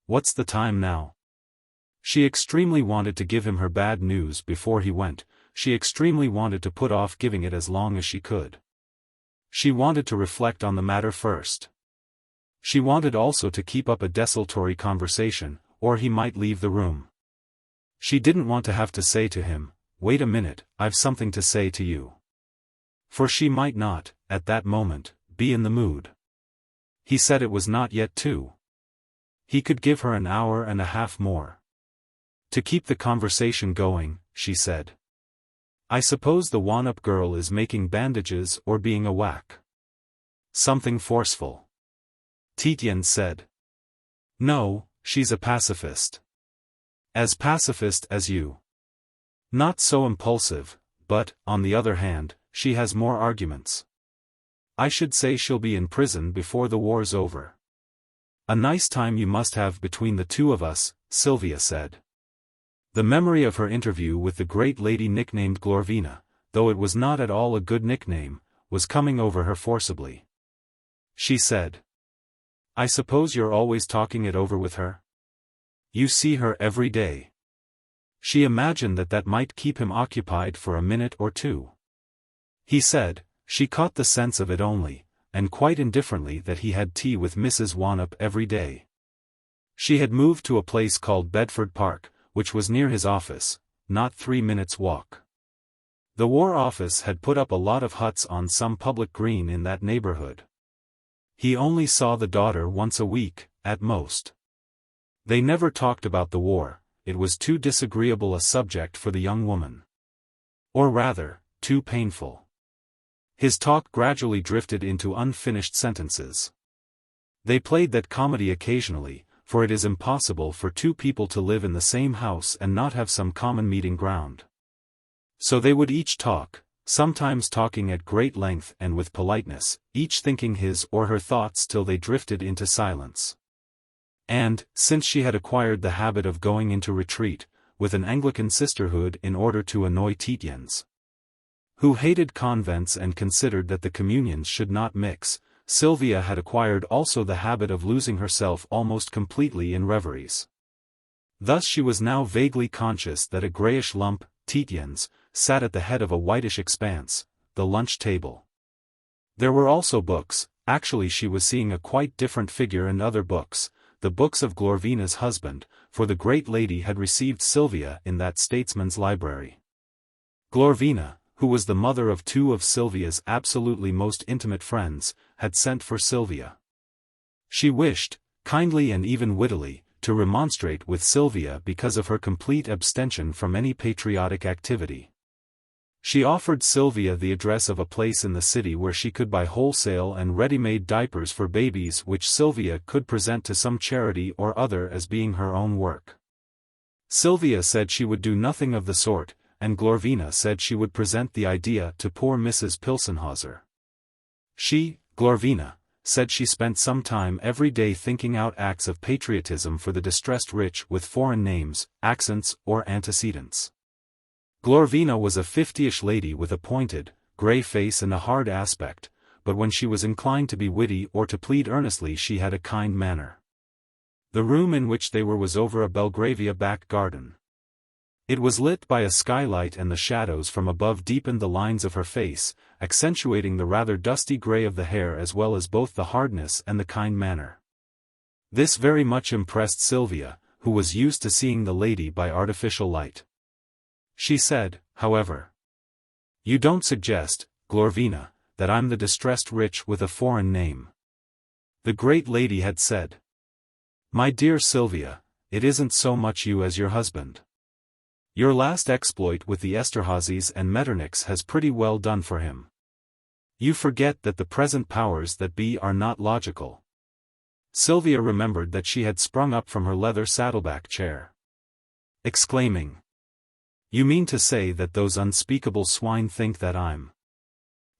What's the time now? She extremely wanted to give him her bad news before he went, she extremely wanted to put off giving it as long as she could. She wanted to reflect on the matter first. She wanted also to keep up a desultory conversation, or he might leave the room. She didn't want to have to say to him, wait a minute, I've something to say to you. For she might not, at that moment, be in the mood. He said it was not yet 2. He could give her an hour and a half more. To keep the conversation going, she said. I suppose the one-up girl is making bandages or being a whack. Something forceful. Tietjens said. No, she's a pacifist. As pacifist as you. Not so impulsive, but, on the other hand, she has more arguments. I should say she'll be in prison before the war's over. A nice time you must have between the two of us, Sylvia said. The memory of her interview with the great lady nicknamed Glorvina, though it was not at all a good nickname, was coming over her forcibly. She said. I suppose you're always talking it over with her? You see her every day. She imagined that might keep him occupied for a minute or two. He said, she caught the sense of it only, and quite indifferently that he had tea with Mrs. Wanup every day. She had moved to a place called Bedford Park, which was near his office, not 3 minutes' walk. The War Office had put up a lot of huts on some public green in that neighborhood. He only saw the daughter once a week, at most. They never talked about the war, it was too disagreeable a subject for the young woman. Or rather, too painful. His talk gradually drifted into unfinished sentences. They played that comedy occasionally, for it is impossible for two people to live in the same house and not have some common meeting ground. So they would each talk, sometimes talking at great length and with politeness, each thinking his or her thoughts till they drifted into silence. And, since she had acquired the habit of going into retreat, with an Anglican sisterhood in order to annoy Tietjens, who hated convents and considered that the communions should not mix, Sylvia had acquired also the habit of losing herself almost completely in reveries. Thus she was now vaguely conscious that a greyish lump, Tietjens, sat at the head of a whitish expanse, the lunch table. There were also books, actually she was seeing a quite different figure in other books, the books of Glorvina's husband, for the great lady had received Sylvia in that statesman's library. Glorvina, who was the mother of 2 of Sylvia's absolutely most intimate friends, had sent for Sylvia. She wished, kindly and even wittily, to remonstrate with Sylvia because of her complete abstention from any patriotic activity. She offered Sylvia the address of a place in the city where she could buy wholesale and ready-made diapers for babies which Sylvia could present to some charity or other as being her own work. Sylvia said she would do nothing of the sort, and Glorvina said she would present the idea to poor Mrs. Pilsenhauser. She, Glorvina, said she spent some time every day thinking out acts of patriotism for the distressed rich with foreign names, accents, or antecedents. Glorvina was a 50-ish lady with a pointed, grey face and a hard aspect, but when she was inclined to be witty or to plead earnestly she had a kind manner. The room in which they were was over a Belgravia back garden. It was lit by a skylight and the shadows from above deepened the lines of her face, accentuating the rather dusty grey of the hair as well as both the hardness and the kind manner. This very much impressed Sylvia, who was used to seeing the lady by artificial light. She said, however, "You don't suggest, Glorvina, that I'm the distressed rich with a foreign name?" The great lady had said. "My dear Sylvia, it isn't so much you as your husband. Your last exploit with the Esterházys and Metternichs has pretty well done for him. You forget that the present powers that be are not logical." Sylvia remembered that she had sprung up from her leather saddleback chair, exclaiming, "You mean to say that those unspeakable swine think that I'm—"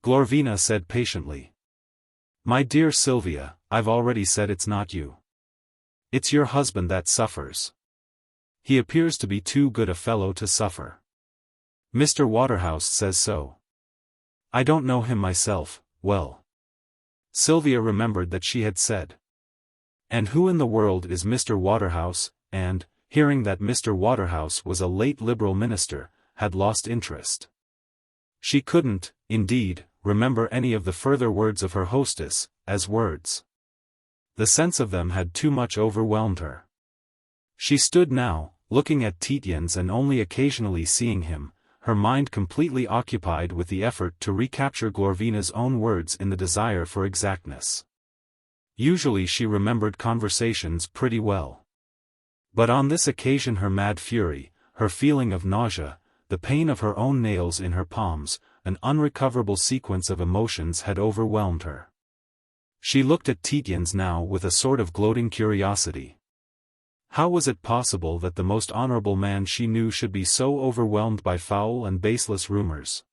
Glorvina said patiently, My dear Sylvia, I've already said it's not you. It's your husband that suffers. He appears to be too good a fellow to suffer. Mr. Waterhouse says so. I don't know him myself, well. Sylvia remembered that she had said. And who in the world is Mr. Waterhouse, and, hearing that Mr. Waterhouse was a late Liberal minister, had lost interest. She couldn't, indeed, remember any of the further words of her hostess, as words. The sense of them had too much overwhelmed her. She stood now, looking at Tietjens and only occasionally seeing him, her mind completely occupied with the effort to recapture Glorvina's own words in the desire for exactness. Usually she remembered conversations pretty well. But on this occasion her mad fury, her feeling of nausea, the pain of her own nails in her palms, an unrecoverable sequence of emotions had overwhelmed her. She looked at Tietjens now with a sort of gloating curiosity. How was it possible that the most honorable man she knew should be so overwhelmed by foul and baseless rumors?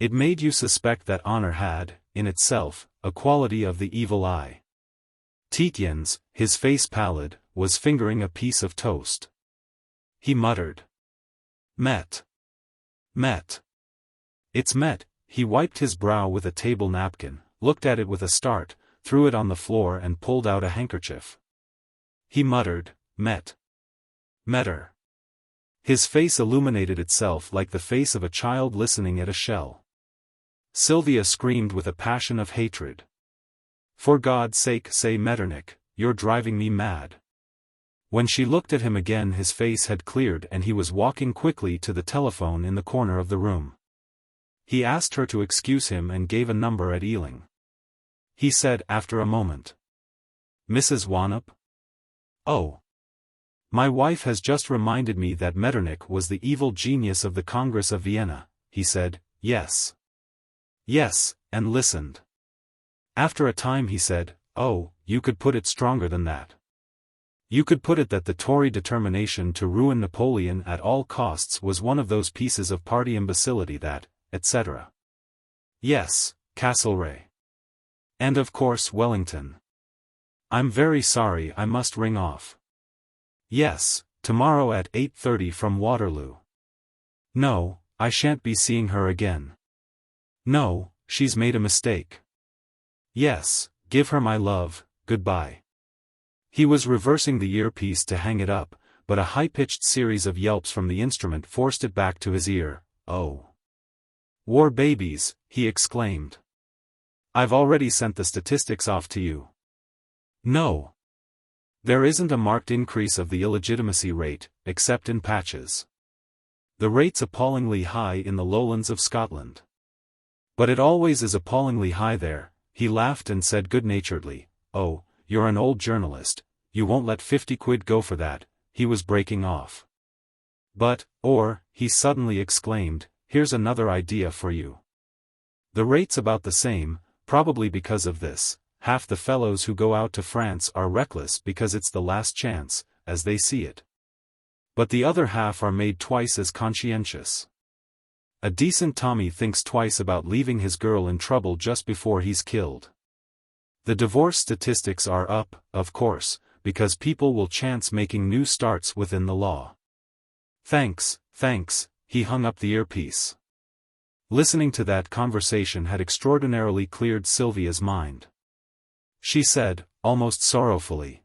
It made you suspect that honor had, in itself, a quality of the evil eye. Tietjens, his face pallid, was fingering a piece of toast. He muttered. Met. It's met. He wiped his brow with a table napkin, looked at it with a start, threw it on the floor and pulled out a handkerchief. He muttered, Metter. His face illuminated itself like the face of a child listening at a shell. Sylvia screamed with a passion of hatred. For God's sake say Metternich, you're driving me mad. When she looked at him again his face had cleared and he was walking quickly to the telephone in the corner of the room. He asked her to excuse him and gave a number at Ealing. He said after a moment. Mrs. Wannop? Oh. My wife has just reminded me that Metternich was the evil genius of the Congress of Vienna, he said, yes. Yes, and listened. After a time he said, oh, you could put it stronger than that. You could put it that the Tory determination to ruin Napoleon at all costs was one of those pieces of party imbecility that, etc. Yes, Castlereagh. And of course Wellington. I'm very sorry I must ring off. Yes, tomorrow at 8:30 from Waterloo. No, I shan't be seeing her again. No, she's made a mistake. Yes, give her my love, goodbye. He was reversing the earpiece to hang it up, but a high-pitched series of yelps from the instrument forced it back to his ear. Oh. War babies, he exclaimed. I've already sent the statistics off to you. No. There isn't a marked increase of the illegitimacy rate, except in patches. The rate's appallingly high in the lowlands of Scotland. But it always is appallingly high there, he laughed and said good-naturedly, oh, you're an old journalist, you won't let 50 quid go for that, he was breaking off. But, he suddenly exclaimed, here's another idea for you. The rate's about the same, probably because of this, half the fellows who go out to France are reckless because it's the last chance, as they see it. But the other half are made twice as conscientious. A decent Tommy thinks twice about leaving his girl in trouble just before he's killed. The divorce statistics are up, of course, because people will chance making new starts within the law. Thanks, he hung up the earpiece. Listening to that conversation had extraordinarily cleared Sylvia's mind. She said, almost sorrowfully.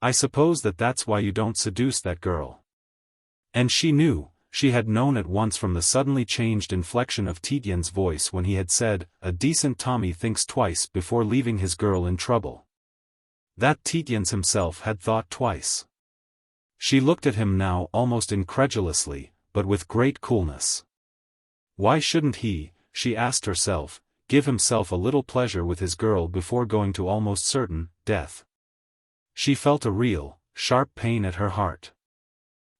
I suppose that's why you don't seduce that girl. And she knew, she had known at once from the suddenly changed inflection of Tietjens' voice when he had said, a decent Tommy thinks twice before leaving his girl in trouble. That Tietjens himself had thought twice. She looked at him now almost incredulously, but with great coolness. Why shouldn't he, she asked herself, give himself a little pleasure with his girl before going to almost certain death? She felt a real, sharp pain at her heart.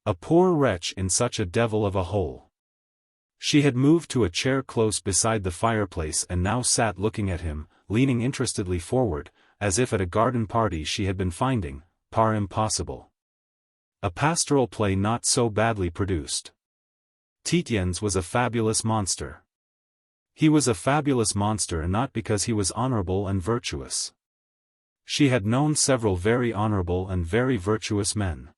A poor wretch in such a devil of a hole. She had moved to a chair close beside the fireplace and now sat looking at him, leaning interestedly forward, as if at a garden party she had been finding, par impossible. A pastoral play not so badly produced. Tietjens was a fabulous monster. He was a fabulous monster, and not because he was honorable and virtuous. She had known several very honorable and very virtuous men.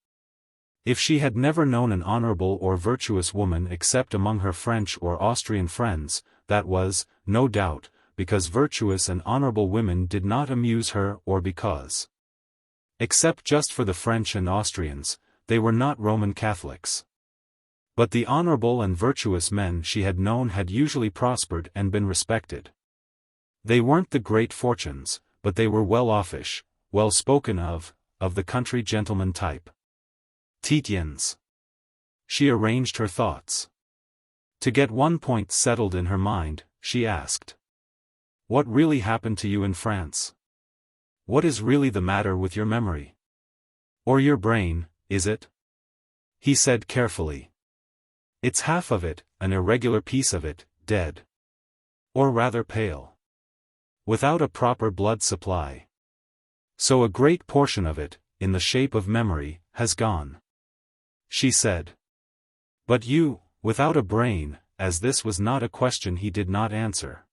If she had never known an honorable or virtuous woman except among her French or Austrian friends, that was, no doubt, because virtuous and honorable women did not amuse her, or because, except just for the French and Austrians, they were not Roman Catholics. But the honorable and virtuous men she had known had usually prospered and been respected. They weren't the great fortunes, but they were well-offish, well spoken of the country gentleman type. Tietjens. She arranged her thoughts. To get one point settled in her mind, she asked, "What really happened to you in France? What is really the matter with your memory? Or your brain, is it?" He said carefully. "It's half of it, an irregular piece of it, dead. Or rather pale. Without a proper blood supply. So a great portion of it, in the shape of memory, has gone." She said. "But you, without a brain," as this was not a question he did not answer.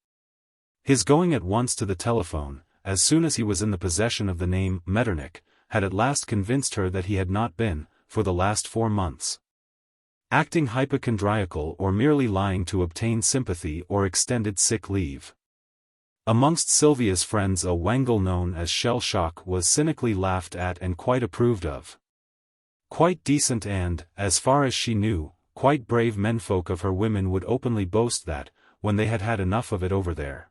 His going at once to the telephone, as soon as he was in the possession of the name Metternich, had at last convinced her that he had not been, for the last 4 months, acting hypochondriacal or merely lying to obtain sympathy or extended sick leave. Amongst Sylvia's friends a wangle known as shell shock was cynically laughed at and quite approved of. Quite decent and, as far as she knew, quite brave menfolk of her women would openly boast that, when they had had enough of it over there,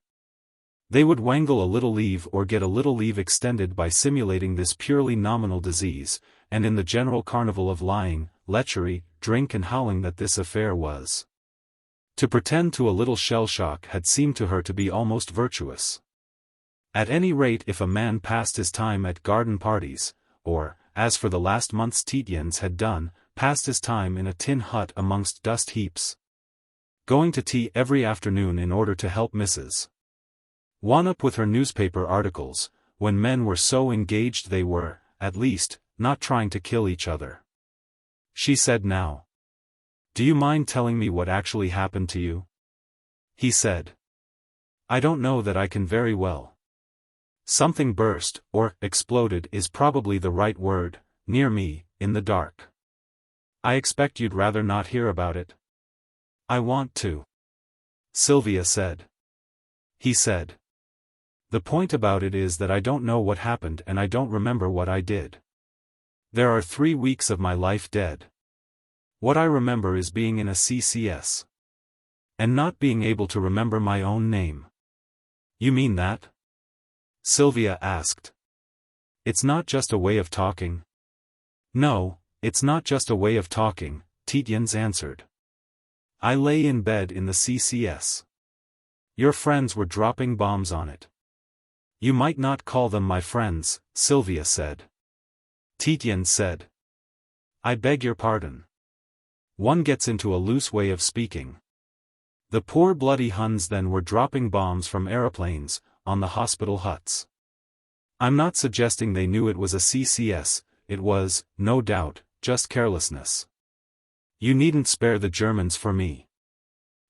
they would wangle a little leave or get a little leave extended by simulating this purely nominal disease, and in the general carnival of lying, lechery, drink and howling that this affair was. To pretend to a little shell shock had seemed to her to be almost virtuous. At any rate, if a man passed his time at garden parties, or, as for the last months Tietjens had done, passed his time in a tin hut amongst dust heaps, going to tea every afternoon in order to help Mrs. Wannop with her newspaper articles, when men were so engaged they were, at least, not trying to kill each other. She said now. "Do you mind telling me what actually happened to you?" He said. "I don't know that I can very well. Something burst, or exploded is probably the right word, near me, in the dark. I expect you'd rather not hear about it." "I want to," Sylvia said. He said. "The point about it is that I don't know what happened and I don't remember what I did. There are 3 weeks of my life dead. What I remember is being in a CCS. And not being able to remember my own name." "You mean that?" Sylvia asked. "It's not just a way of talking?" "No, it's not just a way of talking," Tietjens answered. "I lay in bed in the CCS. Your friends were dropping bombs on it." "You might not call them my friends," Sylvia said. Tietjens said. "I beg your pardon. One gets into a loose way of speaking. The poor bloody Huns then were dropping bombs from aeroplanes, on the hospital huts. I'm not suggesting they knew it was a CCS, it was, no doubt, just carelessness. You needn't spare the Germans for me,"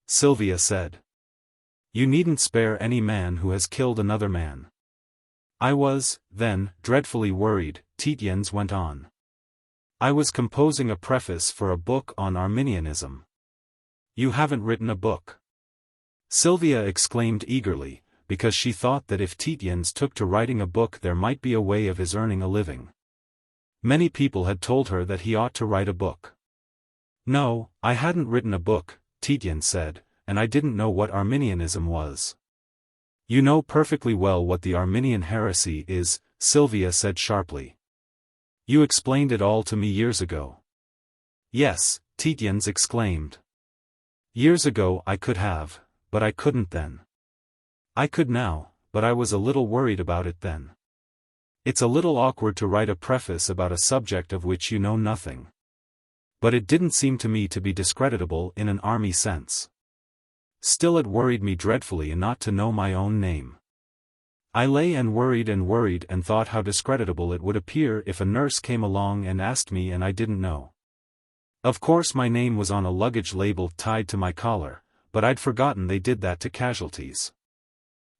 Sylvia said. "You needn't spare any man who has killed another man." "I was, then, dreadfully worried," Tietjens went on. "I was composing a preface for a book on Arminianism." "You haven't written a book?" Sylvia exclaimed eagerly, because she thought that if Tietjens took to writing a book there might be a way of his earning a living. Many people had told her that he ought to write a book. "No, I hadn't written a book," Tietjens said, "and I didn't know what Arminianism was." "You know perfectly well what the Arminian heresy is," Sylvia said sharply. "You explained it all to me years ago." "Yes," Tietjens exclaimed. "Years ago I could have, but I couldn't then. I could now, but I was a little worried about it then. It's a little awkward to write a preface about a subject of which you know nothing. But it didn't seem to me to be discreditable in an army sense. Still it worried me dreadfully not to know my own name. I lay and worried and thought how discreditable it would appear if a nurse came along and asked me and I didn't know. Of course my name was on a luggage label tied to my collar, but I'd forgotten they did that to casualties.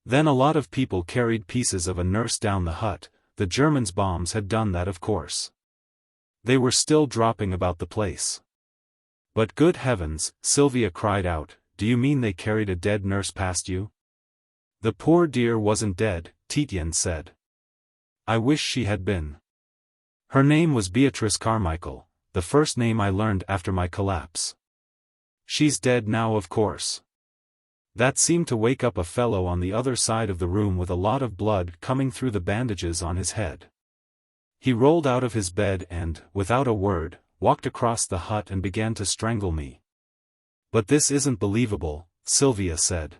Then a lot of people carried pieces of a nurse down the hut. The Germans' bombs had done that, of course. They were still dropping about the place. But good heavens, Sylvia cried out, do you mean they carried a dead nurse past you? The poor dear wasn't dead, Tietjens said. I wish she had been. Her name was Beatrice Carmichael, the first name I learned after my collapse. She's dead now, of course. That seemed to wake up a fellow on the other side of the room with a lot of blood coming through the bandages on his head. He rolled out of his bed and, without a word, walked across the hut and began to strangle me. But this isn't believable, Sylvia said.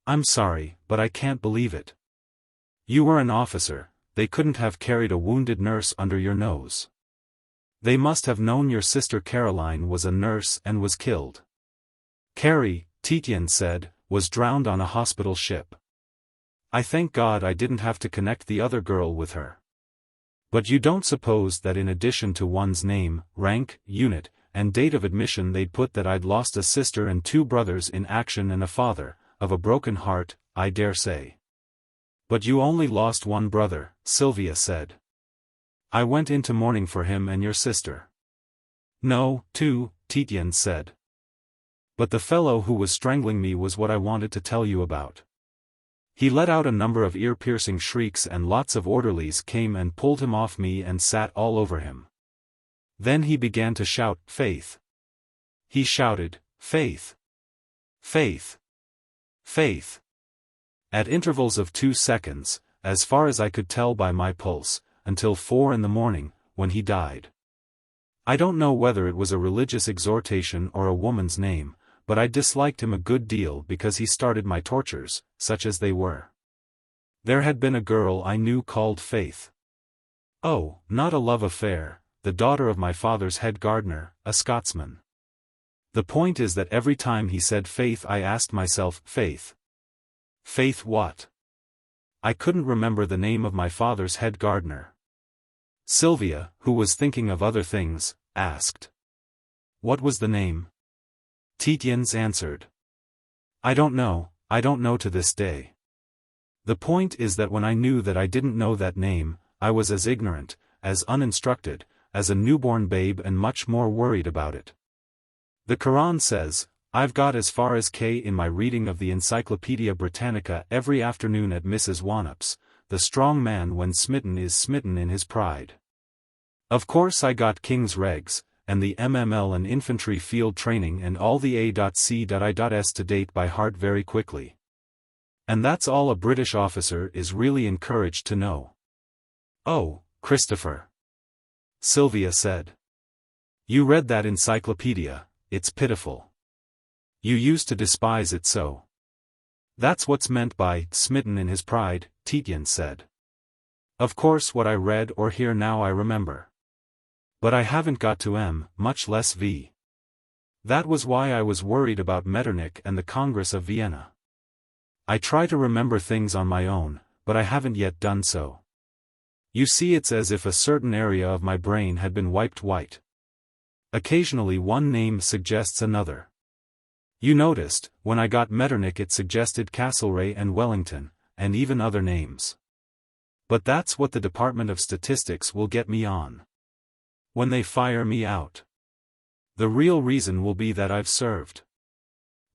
I'm sorry, but I can't believe it. You were an officer, they couldn't have carried a wounded nurse under your nose. They must have known your sister Caroline was a nurse and was killed. Carrie, Tietjens said, was drowned on a hospital ship. I thank God I didn't have to connect the other girl with her. But you don't suppose that in addition to one's name, rank, unit, and date of admission they'd put that I'd lost a sister and 2 brothers in action and a father, of a broken heart, I dare say. But you only lost 1 brother, Sylvia said. I went into mourning for him and your sister. No, 2, Tietjens said. But the fellow who was strangling me was what I wanted to tell you about. He let out a number of ear-piercing shrieks and lots of orderlies came and pulled him off me and sat all over him. Then he began to shout, Faith. He shouted, Faith. Faith. Faith. At intervals of 2 seconds, as far as I could tell by my pulse, until 4 in the morning, when he died. I don't know whether it was a religious exhortation or a woman's name, but I disliked him a good deal because he started my tortures, such as they were. There had been a girl I knew called Faith. Oh, not a love affair, the daughter of my father's head gardener, a Scotsman. The point is that every time he said Faith I asked myself, Faith. Faith what? I couldn't remember the name of my father's head gardener. Sylvia, who was thinking of other things, asked. What was the name? Tietjens answered. I don't know to this day. The point is that when I knew that I didn't know that name, I was as ignorant, as uninstructed, as a newborn babe and much more worried about it. The Quran says, I've got as far as K in my reading of the Encyclopedia Britannica every afternoon at Mrs. Wanup's, the strong man when smitten is smitten in his pride. Of course I got King's Regs, and the MML and infantry field training and all the A.C.I.S to date by heart very quickly. And that's all a British officer is really encouraged to know. Oh, Christopher. Sylvia said. You read that encyclopedia, it's pitiful. You used to despise it so. That's what's meant by smitten in his pride, Tietjens said. Of course what I read or hear now I remember. But I haven't got to M, much less V. That was why I was worried about Metternich and the Congress of Vienna. I try to remember things on my own, but I haven't yet done so. You see, it's as if a certain area of my brain had been wiped white. Occasionally one name suggests another. You noticed, when I got Metternich it suggested Castlereagh and Wellington, and even other names. But that's what the Department of Statistics will get me on. When they fire me out. The real reason will be that I've served.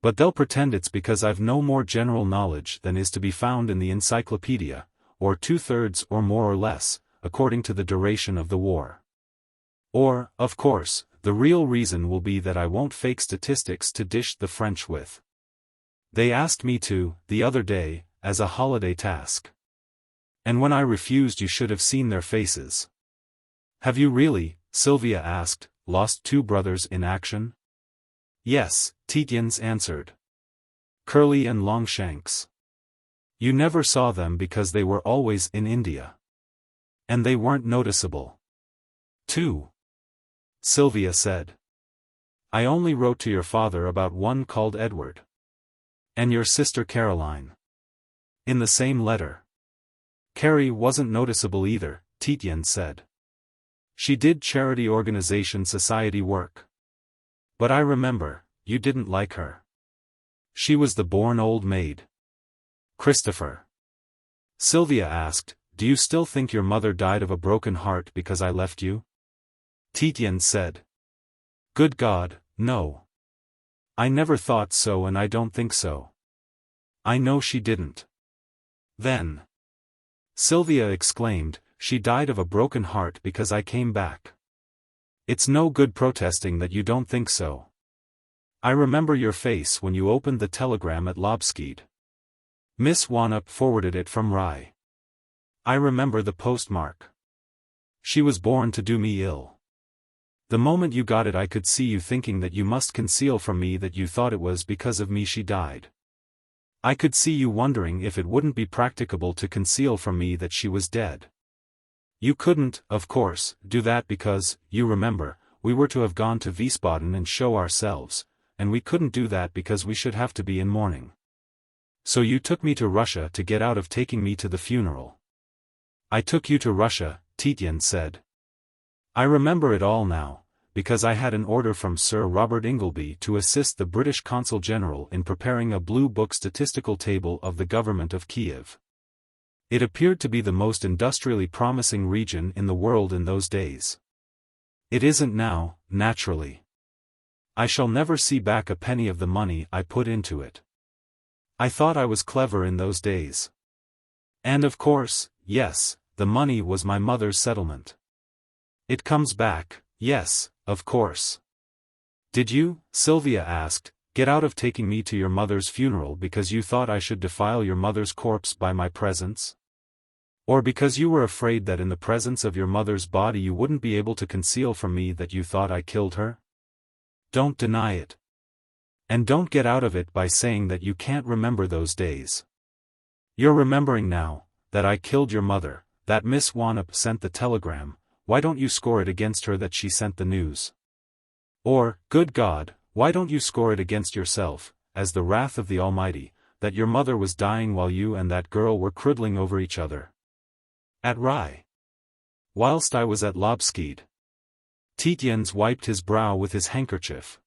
But they'll pretend it's because I've no more general knowledge than is to be found in the encyclopedia, or 2/3 or more or less, according to the duration of the war. Or, of course, the real reason will be that I won't fake statistics to dish the French with. They asked me to, the other day, as a holiday task. And when I refused you should have seen their faces. Have you really, Sylvia asked, lost 2 brothers in action? Yes, Tietjens answered. Curly and Longshanks. You never saw them because they were always in India. And they weren't noticeable. 2. Sylvia said. I only wrote to your father about one called Edward. And your sister Caroline. In the same letter. Carrie wasn't noticeable either, Tietjens said. She did charity organization society work. But I remember, you didn't like her. She was the born old maid. Christopher. Sylvia asked, do you still think your mother died of a broken heart because I left you? Tietjens said. Good God, no. I never thought so and I don't think so. I know she didn't. Then. Sylvia exclaimed, she died of a broken heart because I came back. It's no good protesting that you don't think so. I remember your face when you opened the telegram at Lobscheid. Miss Wannop forwarded it from Rye. I remember the postmark. She was born to do me ill. The moment you got it I could see you thinking that you must conceal from me that you thought it was because of me she died. I could see you wondering if it wouldn't be practicable to conceal from me that she was dead. You couldn't, of course, do that because, you remember, we were to have gone to Wiesbaden and show ourselves, and we couldn't do that because we should have to be in mourning. So you took me to Russia to get out of taking me to the funeral. I took you to Russia, Tietjens said. I remember it all now, because I had an order from Sir Robert Ingleby to assist the British Consul General in preparing a blue book statistical table of the government of Kiev. It appeared to be the most industrially promising region in the world in those days. It isn't now, naturally. I shall never see back a penny of the money I put into it. I thought I was clever in those days. And of course, yes, the money was my mother's settlement. It comes back, yes, of course. Did you, Sylvia asked, get out of taking me to your mother's funeral because you thought I should defile your mother's corpse by my presence? Or because you were afraid that in the presence of your mother's body you wouldn't be able to conceal from me that you thought I killed her? Don't deny it. And don't get out of it by saying that you can't remember those days. You're remembering now, that I killed your mother, that Miss Wannop sent the telegram. Why don't you score it against her that she sent the news? Or, good God, why don't you score it against yourself, as the wrath of the Almighty, that your mother was dying while you and that girl were curdling over each other? At Rye. Whilst I was at Lobscheid. Tietjens wiped his brow with his handkerchief.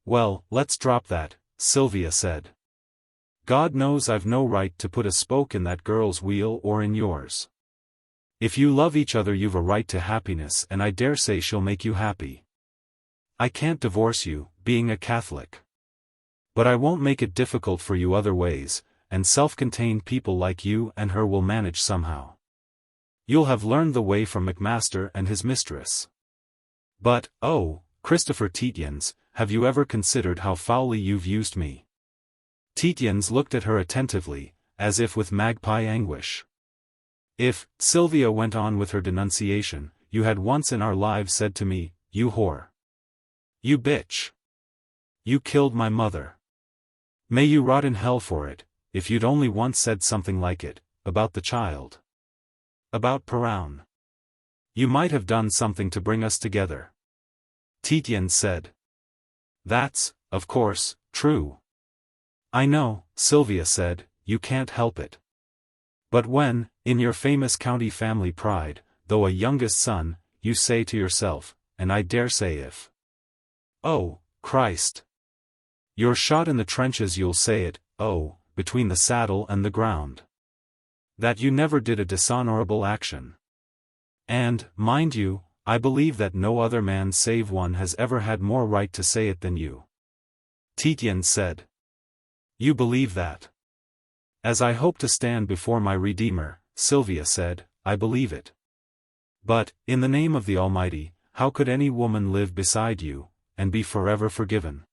Well, let's drop that, Sylvia said. God knows I've no right to put a spoke in that girl's wheel or in yours. If you love each other you've a right to happiness and I dare say she'll make you happy. I can't divorce you, being a Catholic. But I won't make it difficult for you other ways, and self-contained people like you and her will manage somehow. You'll have learned the way from Macmaster and his mistress. But, oh, Christopher Tietjens, have you ever considered how foully you've used me? Tietjens looked at her attentively, as if with magpie anguish. If, Sylvia went on with her denunciation, you had once in our lives said to me, you whore. You bitch. You killed my mother. May you rot in hell for it, if you'd only once said something like it, about the child. About Perowne. You might have done something to bring us together. Tietjens said. That's, of course, true. I know, Sylvia said, you can't help it. But when, in your famous county family pride, though a youngest son, you say to yourself, and I dare say if. Oh, Christ. You're shot in the trenches you'll say it, oh, between the saddle and the ground. That you never did a dishonorable action. And, mind you, I believe that no other man save one has ever had more right to say it than you. Tietjens said. You believe that? As I hope to stand before my Redeemer, Sylvia said, I believe it. But, in the name of the Almighty, how could any woman live beside you, and be forever forgiven?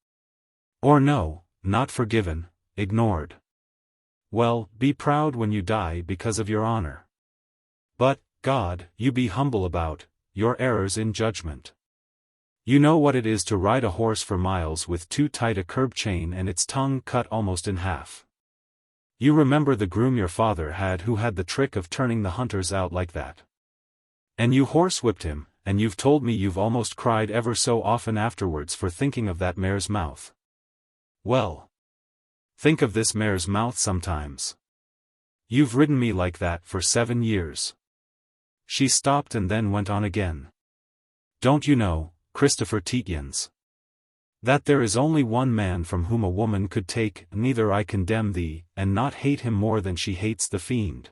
Or no, not forgiven, ignored. Well, be proud when you die because of your honor. But, God, you be humble about your errors in judgment. You know what it is to ride a horse for miles with too tight a curb chain and its tongue cut almost in half. You remember the groom your father had who had the trick of turning the hunters out like that. And you horsewhipped him, and you've told me you've almost cried ever so often afterwards for thinking of that mare's mouth. Well. Think of this mare's mouth sometimes. You've ridden me like that for 7 years. She stopped and then went on again. Don't you know, Christopher Tietjens? That there is only one man from whom a woman could take, neither I condemn thee, and not hate him more than she hates the fiend.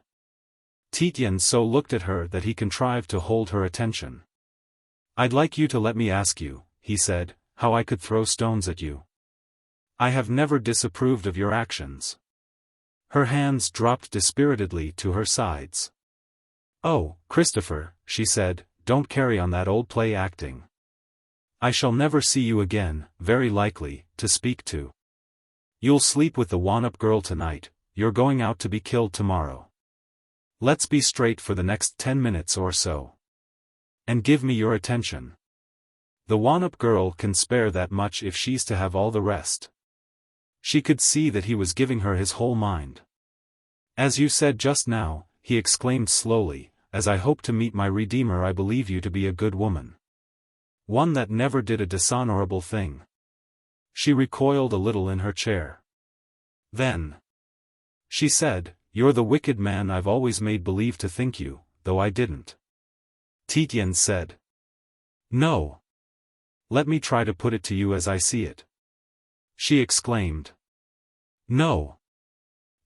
Tietjens so looked at her that he contrived to hold her attention. I'd like you to let me ask you, he said, how I could throw stones at you. I have never disapproved of your actions. Her hands dropped dispiritedly to her sides. Oh, Christopher, she said, don't carry on that old play acting. I shall never see you again, very likely, to speak to. You'll sleep with the Wannop girl tonight, you're going out to be killed tomorrow. Let's be straight for the next 10 minutes or so. And give me your attention. The Wannop girl can spare that much if she's to have all the rest. She could see that he was giving her his whole mind. As you said just now, he exclaimed slowly, as I hope to meet my Redeemer, I believe you to be a good woman. One that never did a dishonorable thing. She recoiled a little in her chair. Then, she said, you're the wicked man I've always made believe to think you, though I didn't. Tietjens said. No. Let me try to put it to you as I see it. She exclaimed. No.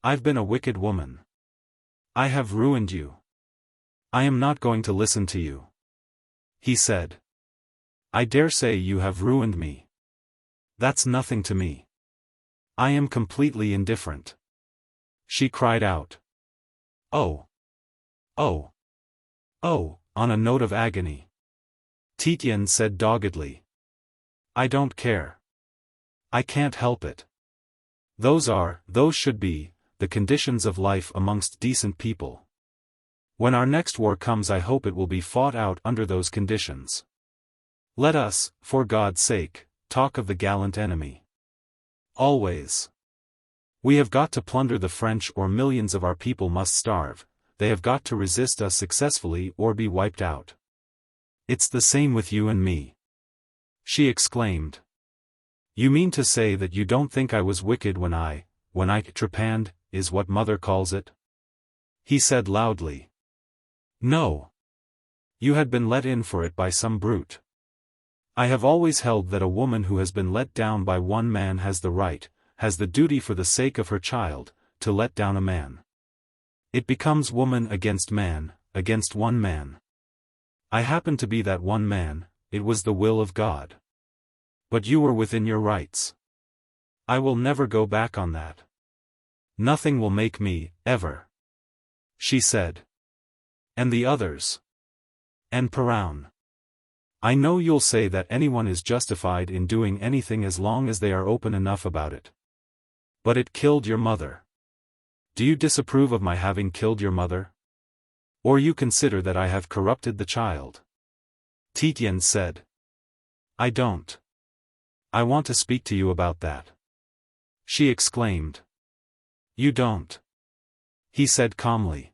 I've been a wicked woman. I have ruined you. I am not going to listen to you. He said. I dare say you have ruined me. That's nothing to me. I am completely indifferent. She cried out. Oh. Oh. Oh, on a note of agony. Tietjens said doggedly. I don't care. I can't help it. Those should be, the conditions of life amongst decent people. When our next war comes I hope it will be fought out under those conditions. Let us, for God's sake, talk of the gallant enemy. Always. We have got to plunder the French or millions of our people must starve, they have got to resist us successfully or be wiped out. It's the same with you and me. She exclaimed. You mean to say that you don't think I was wicked when I trepanned, is what mother calls it? He said loudly. No. You had been let in for it by some brute. I have always held that a woman who has been let down by one man has the right, has the duty for the sake of her child, to let down a man. It becomes woman against man, against one man. I happen to be that one man, it was the will of God. But you were within your rights. I will never go back on that. Nothing will make me, ever. She said. And the others. And Perowne. I know you'll say that anyone is justified in doing anything as long as they are open enough about it. But it killed your mother. Do you disapprove of my having killed your mother? Or you consider that I have corrupted the child? Tietjens said. I don't. I want to speak to you about that. She exclaimed. You don't. He said calmly.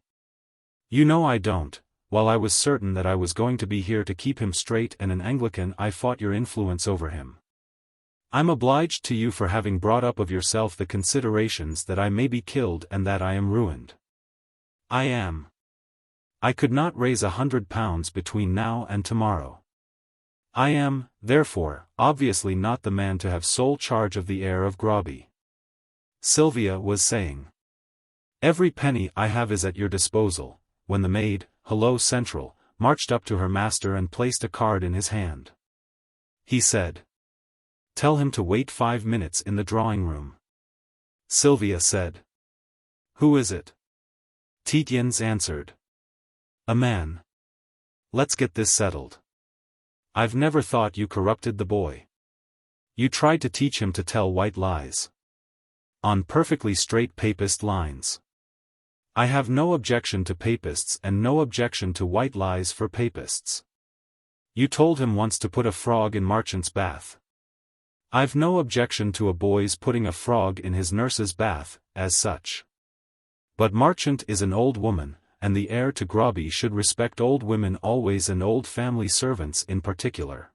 You know I don't. While I was certain that I was going to be here to keep him straight and an Anglican, I fought your influence over him. I'm obliged to you for having brought up of yourself the considerations that I may be killed and that I am ruined. I am. I could not raise £100 between now and tomorrow. I am, therefore, obviously not the man to have sole charge of the heir of Groby. Sylvia was saying. Every penny I have is at your disposal, when the maid, Hello Central, marched up to her master and placed a card in his hand. He said. Tell him to wait 5 minutes in the drawing-room. Sylvia said. Who is it? Tietjens answered. A man. Let's get this settled. I've never thought you corrupted the boy. You tried to teach him to tell white lies. On perfectly straight papist lines. I have no objection to papists and no objection to white lies for papists. You told him once to put a frog in Marchant's bath. I've no objection to a boy's putting a frog in his nurse's bath, as such. But Marchant is an old woman, and the heir to Groby should respect old women always and old family servants in particular.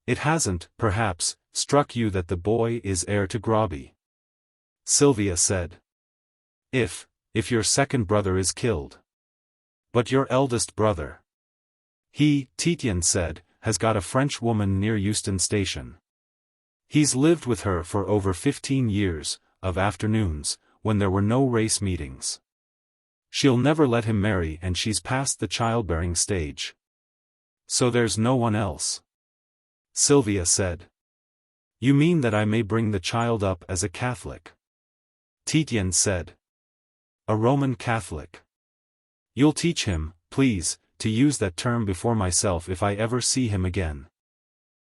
It hasn't, perhaps, struck you that the boy is heir to Groby. Sylvia said. If your second brother is killed. But your eldest brother. He, Tietjens said, has got a French woman near Euston Station. He's lived with her for over 15 years, of afternoons, when there were no race meetings. She'll never let him marry and she's past the childbearing stage. So there's no one else. Sylvia said. You mean that I may bring the child up as a Catholic? Tietjens said. A Roman Catholic. You'll teach him, please, to use that term before myself if I ever see him again.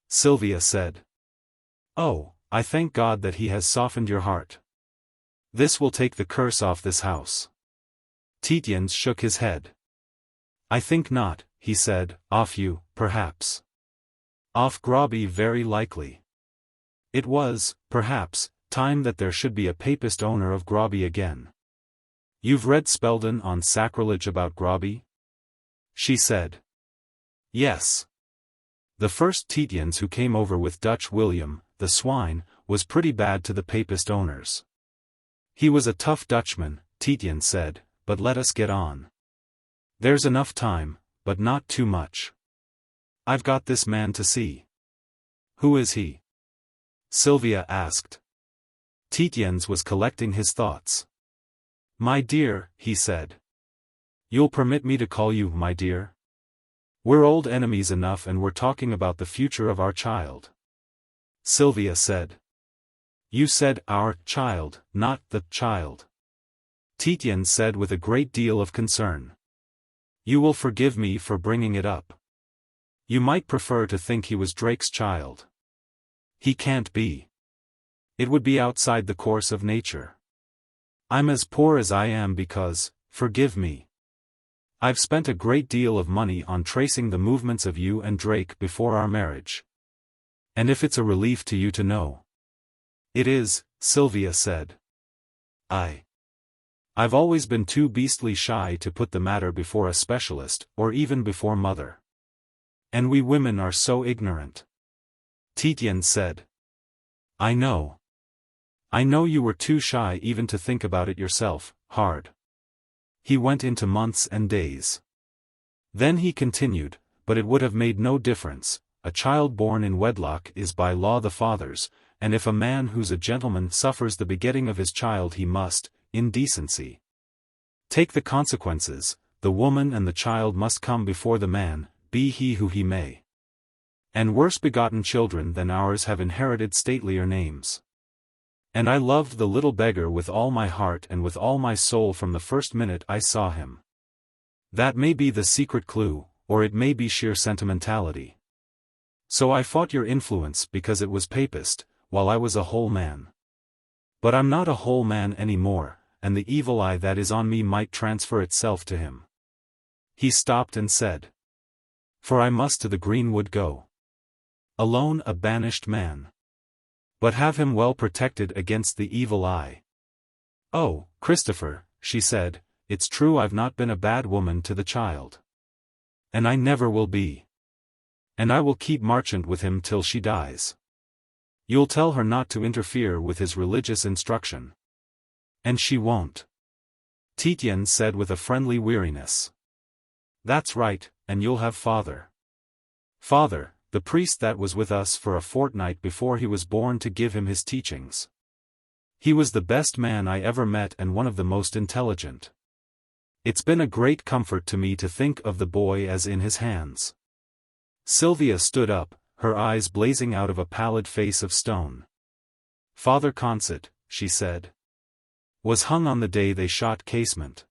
Sylvia said. Oh, I thank God that he has softened your heart. This will take the curse off this house. Tietjens shook his head. I think not, he said, off you, perhaps. Off Groby very likely. It was, perhaps, time that there should be a papist owner of Groby again. You've read Spelden on sacrilege about Groby? She said. Yes. The first Tietjens who came over with Dutch William, the swine, was pretty bad to the papist owners. He was a tough Dutchman, Tietjens said, but let us get on. There's enough time, but not too much. I've got this man to see. Who is he? Sylvia asked. Tietjens was collecting his thoughts. My dear, he said. You'll permit me to call you my dear? We're old enemies enough and we're talking about the future of our child. Sylvia said. You said our child, not the child. Tietjens said with a great deal of concern. You will forgive me for bringing it up. You might prefer to think he was Drake's child. He can't be. It would be outside the course of nature. I'm as poor as I am because, forgive me. I've spent a great deal of money on tracing the movements of you and Drake before our marriage. And if it's a relief to you to know. It is, Sylvia said. I've always been too beastly shy to put the matter before a specialist, or even before mother. And we women are so ignorant. Tietjens said. I know. I know you were too shy even to think about it yourself, hard. He went into months and days. Then he continued, but it would have made no difference, a child born in wedlock is by law the father's, and if a man who's a gentleman suffers the begetting of his child he must, in decency, take the consequences. The woman and the child must come before the man, be he who he may. And worse begotten children than ours have inherited statelier names. And I loved the little beggar with all my heart and with all my soul from the first minute I saw him. That may be the secret clue, or it may be sheer sentimentality. So I fought your influence because it was papist, while I was a whole man. But I'm not a whole man any more, and the evil eye that is on me might transfer itself to him. He stopped and said. For I must to the greenwood go. Alone a banished man. But have him well protected against the evil eye. Oh, Christopher, she said, it's true I've not been a bad woman to the child. And I never will be. And I will keep marchant with him till she dies. You'll tell her not to interfere with his religious instruction. And she won't. Tietjens said with a friendly weariness. That's right, and you'll have father. Father, the priest that was with us for a fortnight before he was born to give him his teachings. He was the best man I ever met and one of the most intelligent. It's been a great comfort to me to think of the boy as in his hands. Sylvia stood up, her eyes blazing out of a pallid face of stone. Father Consett, she said, was hung on the day they shot Casement.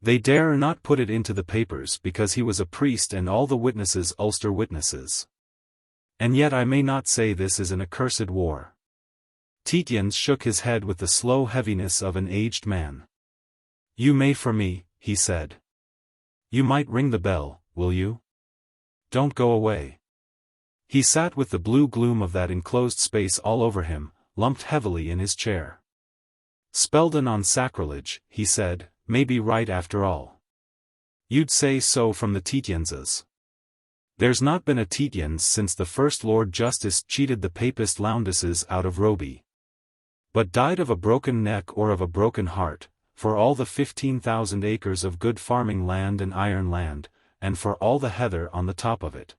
They dare not put it into the papers because he was a priest and all the witnesses Ulster witnesses. And yet I may not say this is an accursed war. Tietjens shook his head with the slow heaviness of an aged man. You may for me, he said. You might ring the bell, will you? Don't go away. He sat with the blue gloom of that enclosed space all over him, lumped heavily in his chair. Spelden on sacrilege, he said, may be right after all. You'd say so from the Tietjenses. There's not been a Tietjens since the first Lord Justice cheated the Papist Loundises out of Roby. But died of a broken neck or of a broken heart, for all the 15,000 acres of good farming land and iron land, and for all the heather on the top of it.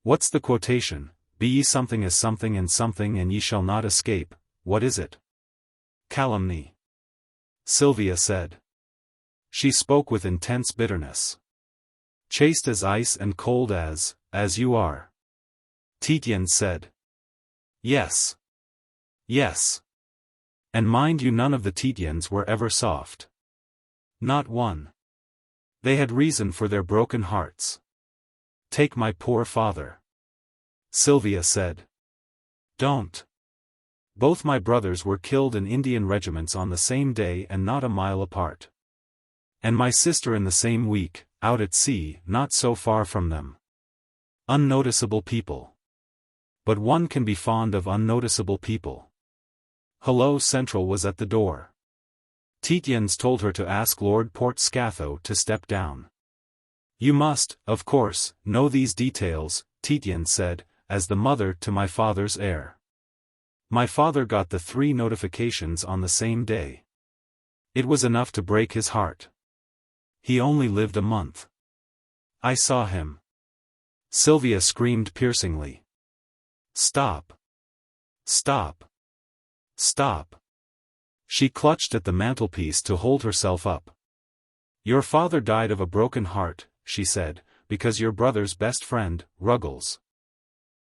What's the quotation? be ye something as something and ye shall not escape. What is it? Calumny. Sylvia said. She spoke with intense bitterness. Chaste as ice and cold as you are. Tietjens said. Yes. Yes. And mind you, none of the Tietjens were ever soft. Not one. They had reason for their broken hearts. Take my poor father. Sylvia said. Don't. Both my brothers were killed in Indian regiments on the same day and not a mile apart. And my sister in the same week, out at sea, not so far from them. Unnoticeable people. But one can be fond of unnoticeable people. Hello Central was at the door. Tietjens told her to ask Lord Port Scatho to step down. You must, of course, know these details, Tietjens said, as the mother to my father's heir. My father got the 3 notifications on the same day. It was enough to break his heart. He only lived a month. I saw him. Sylvia screamed piercingly. Stop. Stop. Stop. She clutched at the mantelpiece to hold herself up. Your father died of a broken heart, she said, because your brother's best friend, Ruggles,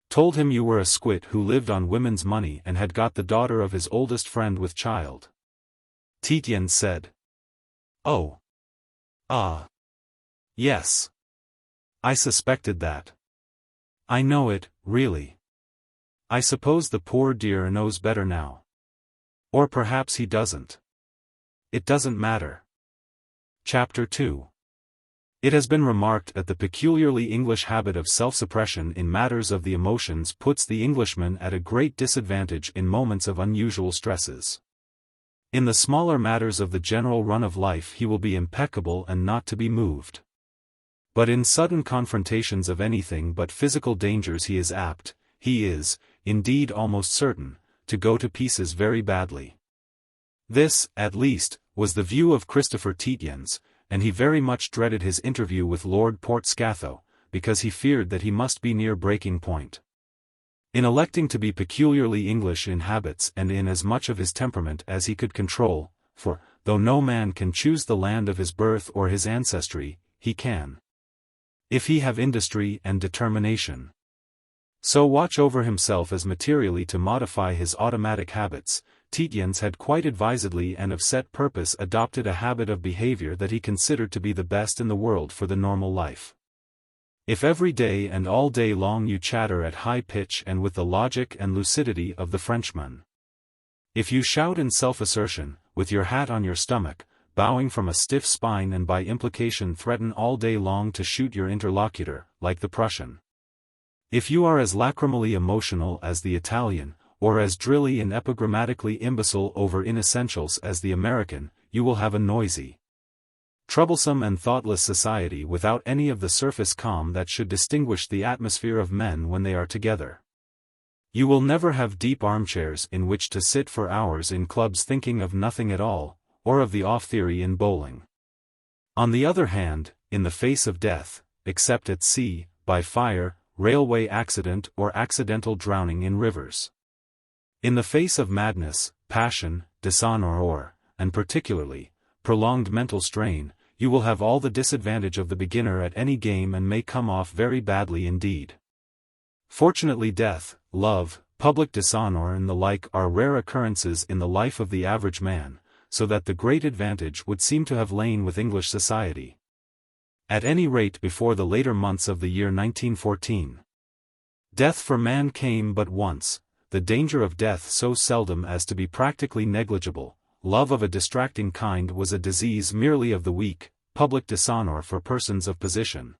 told him you were a squit who lived on women's money and had got the daughter of his oldest friend with child. Tietjens said. Oh. Ah. Yes. I suspected that. I know it, really. I suppose the poor dear knows better now. Or perhaps he doesn't. It doesn't matter. Chapter 2. It has been remarked that the peculiarly English habit of self-suppression in matters of the emotions puts the Englishman at a great disadvantage in moments of unusual stresses. In the smaller matters of the general run of life he will be impeccable and not to be moved. But in sudden confrontations of anything but physical dangers he is, indeed almost certain, to go to pieces very badly. This, at least, was the view of Christopher Tietjens, and he very much dreaded his interview with Lord Port Scatho, because he feared that he must be near breaking point. In electing to be peculiarly English in habits and in as much of his temperament as he could control, for, though no man can choose the land of his birth or his ancestry, he can, if he have industry and determination, so watch over himself as materially to modify his automatic habits. Tietjens had quite advisedly and of set purpose adopted a habit of behavior that he considered to be the best in the world for the normal life. If every day and all day long you chatter at high pitch and with the logic and lucidity of the Frenchman, if you shout in self-assertion, with your hat on your stomach, bowing from a stiff spine and by implication threaten all day long to shoot your interlocutor, like the Prussian, if you are as lachrymally emotional as the Italian, or as drilly and epigrammatically imbecile over inessentials as the American, you will have a noisy, troublesome and thoughtless society without any of the surface calm that should distinguish the atmosphere of men when they are together. You will never have deep armchairs in which to sit for hours in clubs thinking of nothing at all, or of the off theory in bowling. On the other hand, in the face of death, except at sea, by fire, railway accident or accidental drowning in rivers, in the face of madness, passion, dishonor or, and particularly, prolonged mental strain, you will have all the disadvantage of the beginner at any game and may come off very badly indeed. Fortunately death, love, public dishonor and the like are rare occurrences in the life of the average man, so that the great advantage would seem to have lain with English society. At any rate before the later months of the year 1914. Death for man came but once, the danger of death so seldom as to be practically negligible. Love of a distracting kind was a disease merely of the weak, public dishonor for persons of position.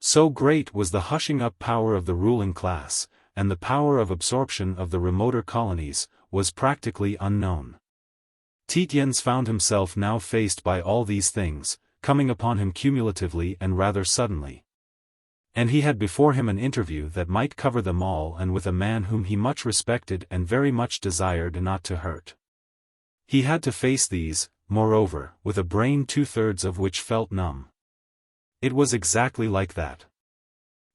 So great was the hushing-up power of the ruling class, and the power of absorption of the remoter colonies, was practically unknown. Tietjens found himself now faced by all these things, coming upon him cumulatively and rather suddenly. And he had before him an interview that might cover them all and with a man whom he much respected and very much desired not to hurt. He had to face these, moreover, with a brain 2/3 of which felt numb. It was exactly like that.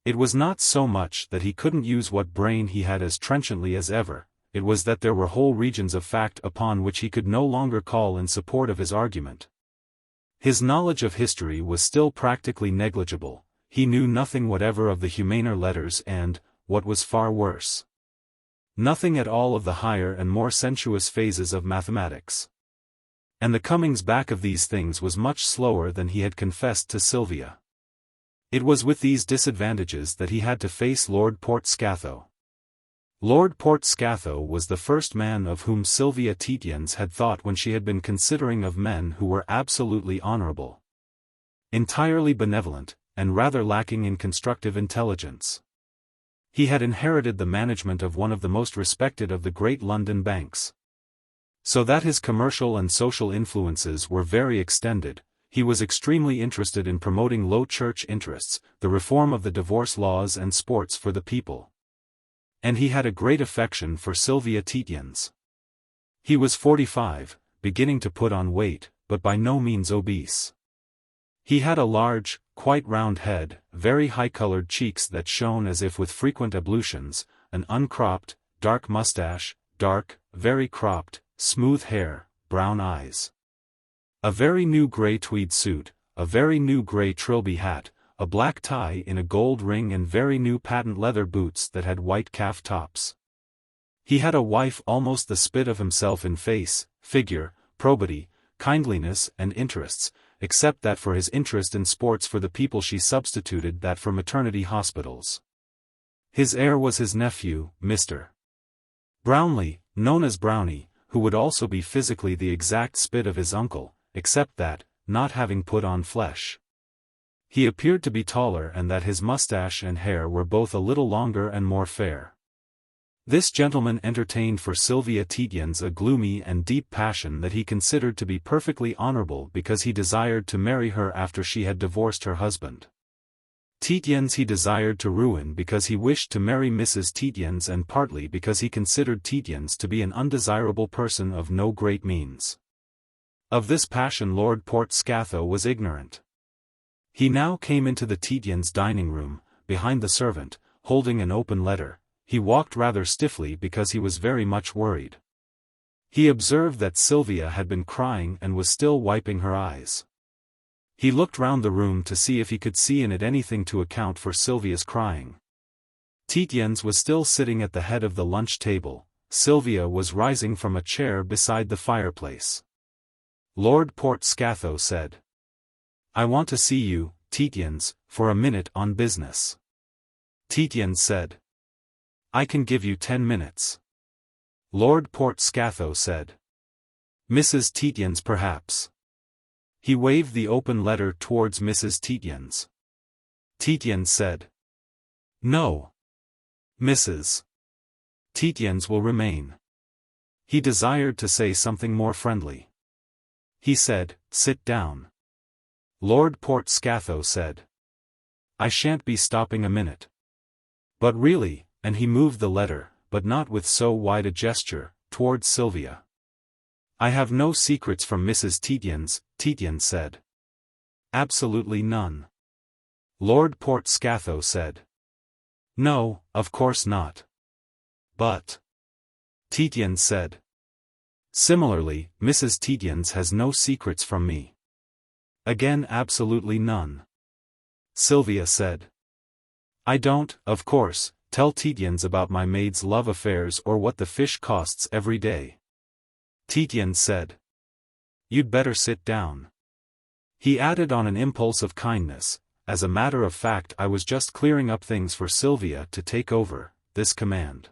It was not so much that he couldn't use what brain he had as trenchantly as ever, it was that there were whole regions of fact upon which he could no longer call in support of his argument. His knowledge of history was still practically negligible, he knew nothing whatever of the humaner letters and, what was far worse, nothing at all of the higher and more sensuous phases of mathematics. And the comings back of these things was much slower than he had confessed to Sylvia. It was with these disadvantages that he had to face Lord Portskatho. Lord Portskatho was the first man of whom Sylvia Tietjens had thought when she had been considering of men who were absolutely honorable, entirely benevolent, and rather lacking in constructive intelligence. He had inherited the management of one of the most respected of the great London banks. So that his commercial and social influences were very extended, he was extremely interested in promoting low church interests, the reform of the divorce laws and sports for the people. And he had a great affection for Sylvia Tietjens. He was 45, beginning to put on weight, but by no means obese. He had a large, quite round head, very high-colored cheeks that shone as if with frequent ablutions, an uncropped, dark mustache, dark, very cropped, smooth hair, brown eyes. A very new grey tweed suit, a very new grey Trilby hat, a black tie in a gold ring and very new patent leather boots that had white calf tops. He had a wife almost the spit of himself in face, figure, probity, kindliness and interests, except that for his interest in sports for the people she substituted that for maternity hospitals. His heir was his nephew, Mr. Brownlee, known as Brownie, who would also be physically the exact spit of his uncle, except that, not having put on flesh, he appeared to be taller and that his mustache and hair were both a little longer and more fair. This gentleman entertained for Sylvia Tietjens a gloomy and deep passion that he considered to be perfectly honorable because he desired to marry her after she had divorced her husband. Tietjens he desired to ruin because he wished to marry Mrs. Tietjens and partly because he considered Tietjens to be an undesirable person of no great means. Of this passion Lord Portskatho was ignorant. He now came into the Tietjens' dining room, behind the servant, holding an open letter. He walked rather stiffly because he was very much worried. He observed that Sylvia had been crying and was still wiping her eyes. He looked round the room to see if he could see in it anything to account for Sylvia's crying. Tietjens was still sitting at the head of the lunch table, Sylvia was rising from a chair beside the fireplace. Lord Portskatho said, "I want to see you, Tietjens, for a minute on business." Tietjens said, "I can give you 10 minutes. Lord Portskatho said, "Mrs. Tietjens perhaps." He waved the open letter towards Mrs. Tietjens. Tietjens said, "No. Mrs. Tietjens will remain." He desired to say something more friendly. He said, "Sit down." Lord Portskatho said, "I shan't be stopping a minute." "But really," and he moved the letter, but not with so wide a gesture, towards Sylvia. "I have no secrets from Mrs. Tietjens," Tietjens said. "Absolutely none." Lord Portskatho said. "No, of course not." "But," Tietjens said. "Similarly, Mrs. Tietjens has no secrets from me." Again absolutely none. Sylvia said. "I don't, of course, tell Tietjens about my maid's love affairs or what the fish costs every day." Tietjens said. "You'd better sit down." He added on an impulse of kindness, "As a matter of fact I was just clearing up things for Sylvia to take over this command."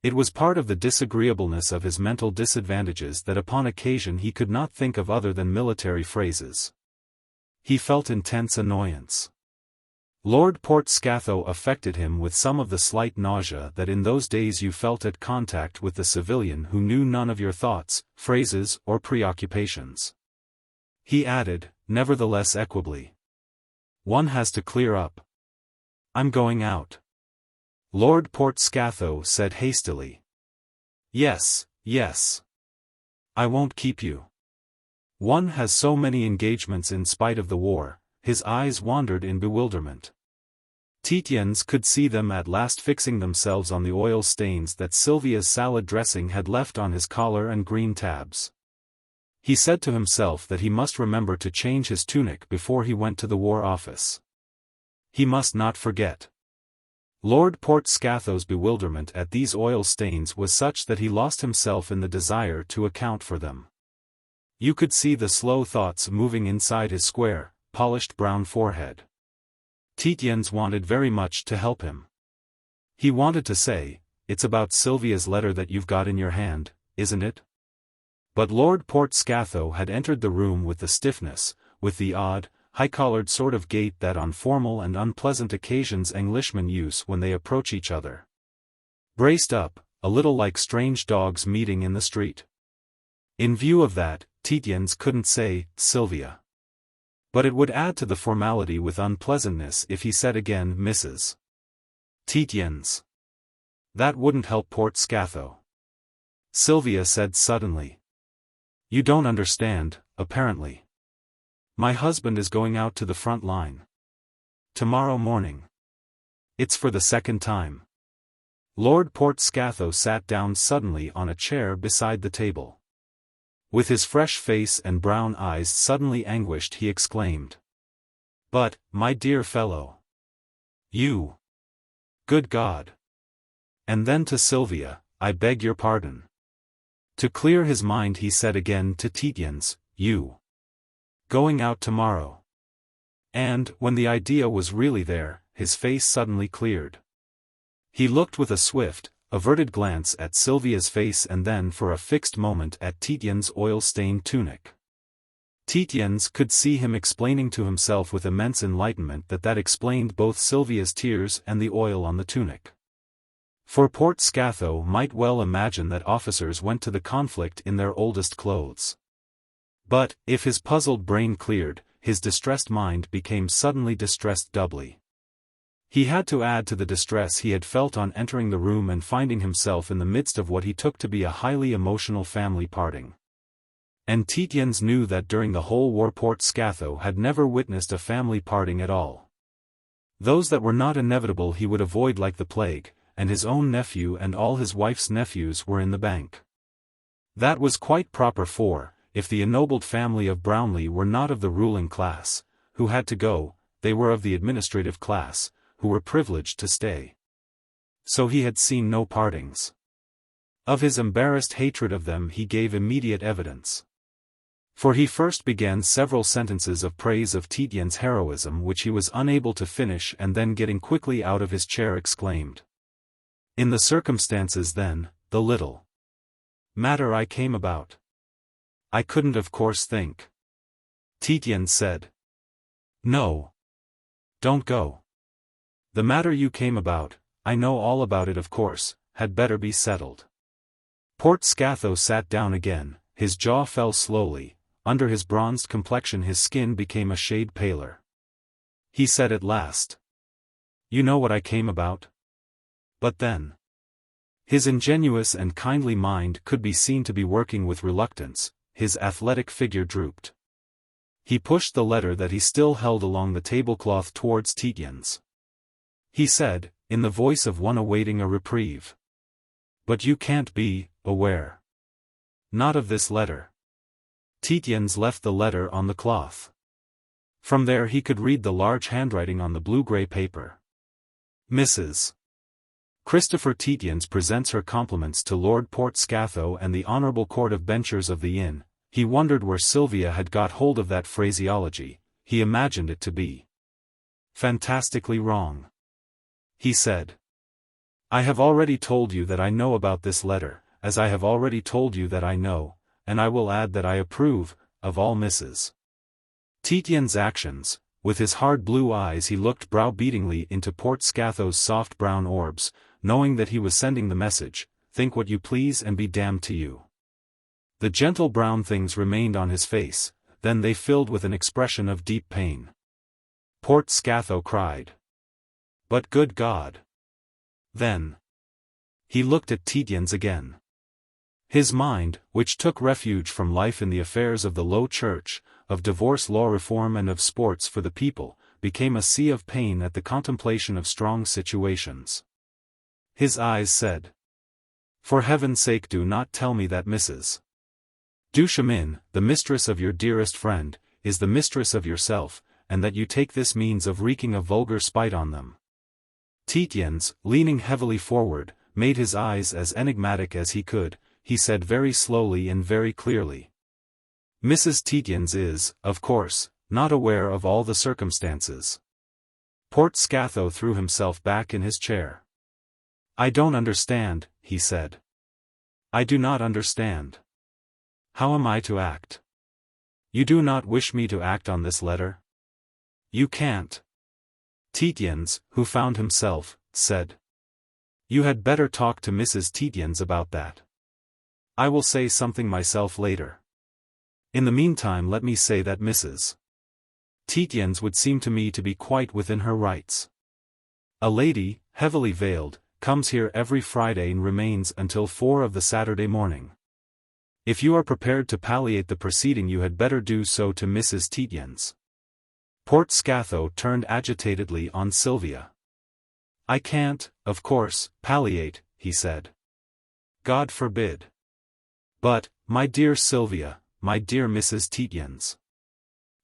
It was part of the disagreeableness of his mental disadvantages that upon occasion he could not think of other than military phrases. He felt intense annoyance. Lord Portskatho affected him with some of the slight nausea that in those days you felt at contact with the civilian who knew none of your thoughts, phrases, or preoccupations. He added, nevertheless equably, "One has to clear up. I'm going out." Lord Portskatho said hastily. "Yes, yes. I won't keep you. One has so many engagements in spite of the war." His eyes wandered in bewilderment. Tietjens could see them at last fixing themselves on the oil stains that Sylvia's salad dressing had left on his collar and green tabs. He said to himself that he must remember to change his tunic before he went to the War Office. He must not forget. Lord Portskatho's bewilderment at these oil stains was such that he lost himself in the desire to account for them. You could see the slow thoughts moving inside his square, polished brown forehead. Tietjens wanted very much to help him. He wanted to say, "It's about Sylvia's letter that you've got in your hand, isn't it?" But Lord Portskatho had entered the room with the stiffness, with the odd, high-collared sort of gait that on formal and unpleasant occasions Englishmen use when they approach each other. Braced up, a little like strange dogs meeting in the street. In view of that, Tietjens couldn't say, "Sylvia." But it would add to the formality with unpleasantness if he said again, "Mrs. Tietjens." That wouldn't help Portskatho. Sylvia said suddenly. "You don't understand, apparently. My husband is going out to the front line. Tomorrow morning. It's for the second time." Lord Portskatho sat down suddenly on a chair beside the table. With his fresh face and brown eyes suddenly anguished, he exclaimed. "But, my dear fellow. You. Good God." And then to Sylvia, "I beg your pardon." To clear his mind he said again to Tietjens, "You. Going out tomorrow." And, when the idea was really there, his face suddenly cleared. He looked with a swift, averted glance at Sylvia's face and then for a fixed moment at Tietjens' oil-stained tunic. Tietjens could see him explaining to himself with immense enlightenment that explained both Sylvia's tears and the oil on the tunic. For Portskatho might well imagine that officers went to the conflict in their oldest clothes. But, if his puzzled brain cleared, his distressed mind became suddenly distressed doubly. He had to add to the distress he had felt on entering the room and finding himself in the midst of what he took to be a highly emotional family parting. And Tietjens knew that during the whole war Portskatho had never witnessed a family parting at all. Those that were not inevitable he would avoid like the plague, and his own nephew and all his wife's nephews were in the bank. That was quite proper for, if the ennobled family of Brownlee were not of the ruling class, who had to go, they were of the administrative class, who were privileged to stay. So he had seen no partings. Of his embarrassed hatred of them he gave immediate evidence. For he first began several sentences of praise of Tietjens' heroism which he was unable to finish, and then getting quickly out of his chair exclaimed. "In the circumstances then, the little matter I came about. I couldn't of course think." Tietjens said. "No. Don't go. The matter you came about, I know all about it of course, had better be settled." Portskatho sat down again, his jaw fell slowly, under his bronzed complexion his skin became a shade paler. He said at last. "You know what I came about? But then." His ingenuous and kindly mind could be seen to be working with reluctance, his athletic figure drooped. He pushed the letter that he still held along the tablecloth towards Tietjens. He said, in the voice of one awaiting a reprieve. "But you can't be aware. Not of this letter." Tietjens left the letter on the cloth. From there he could read the large handwriting on the blue-grey paper. "Mrs. Christopher Tietjens presents her compliments to Lord Portskatho and the Honourable Court of Benchers of the Inn." He wondered where Sylvia had got hold of that phraseology. He imagined it to be fantastically wrong. He said. "I have already told you that I know about this letter, as I have already told you that I know, and I will add that I approve, of all Mrs. Tietjens' actions." With his hard blue eyes he looked browbeatingly into Portskatho's soft brown orbs, knowing that he was sending the message, "Think what you please and be damned to you." The gentle brown things remained on his face, then they filled with an expression of deep pain. Portskatho cried. "But good God!" Then he looked at Tietjens again. His mind, which took refuge from life in the affairs of the Low Church, of divorce law reform and of sports for the people, became a sea of pain at the contemplation of strong situations. His eyes said, "For heaven's sake do not tell me that Mrs. Duchemin, the mistress of your dearest friend, is the mistress of yourself, and that you take this means of wreaking a vulgar spite on them." Tietjens, leaning heavily forward, made his eyes as enigmatic as he could. He said very slowly and very clearly, "Mrs. Tietjens is, of course, not aware of all the circumstances." Port Scatho threw himself back in his chair. "I don't understand," he said. "I do not understand. How am I to act? You do not wish me to act on this letter? You can't." Tietjens, who found himself, said, "You had better talk to Mrs. Tietjens about that. I will say something myself later. In the meantime let me say that Mrs. Tietjens would seem to me to be quite within her rights. A lady, heavily veiled, comes here every Friday and remains until 4 of the Saturday morning. If you are prepared to palliate the proceeding you had better do so to Mrs. Tietjens." Port Scatho turned agitatedly on Sylvia. "I can't, of course, palliate," he said. "God forbid. But, my dear Sylvia, my dear Mrs. Tietjens,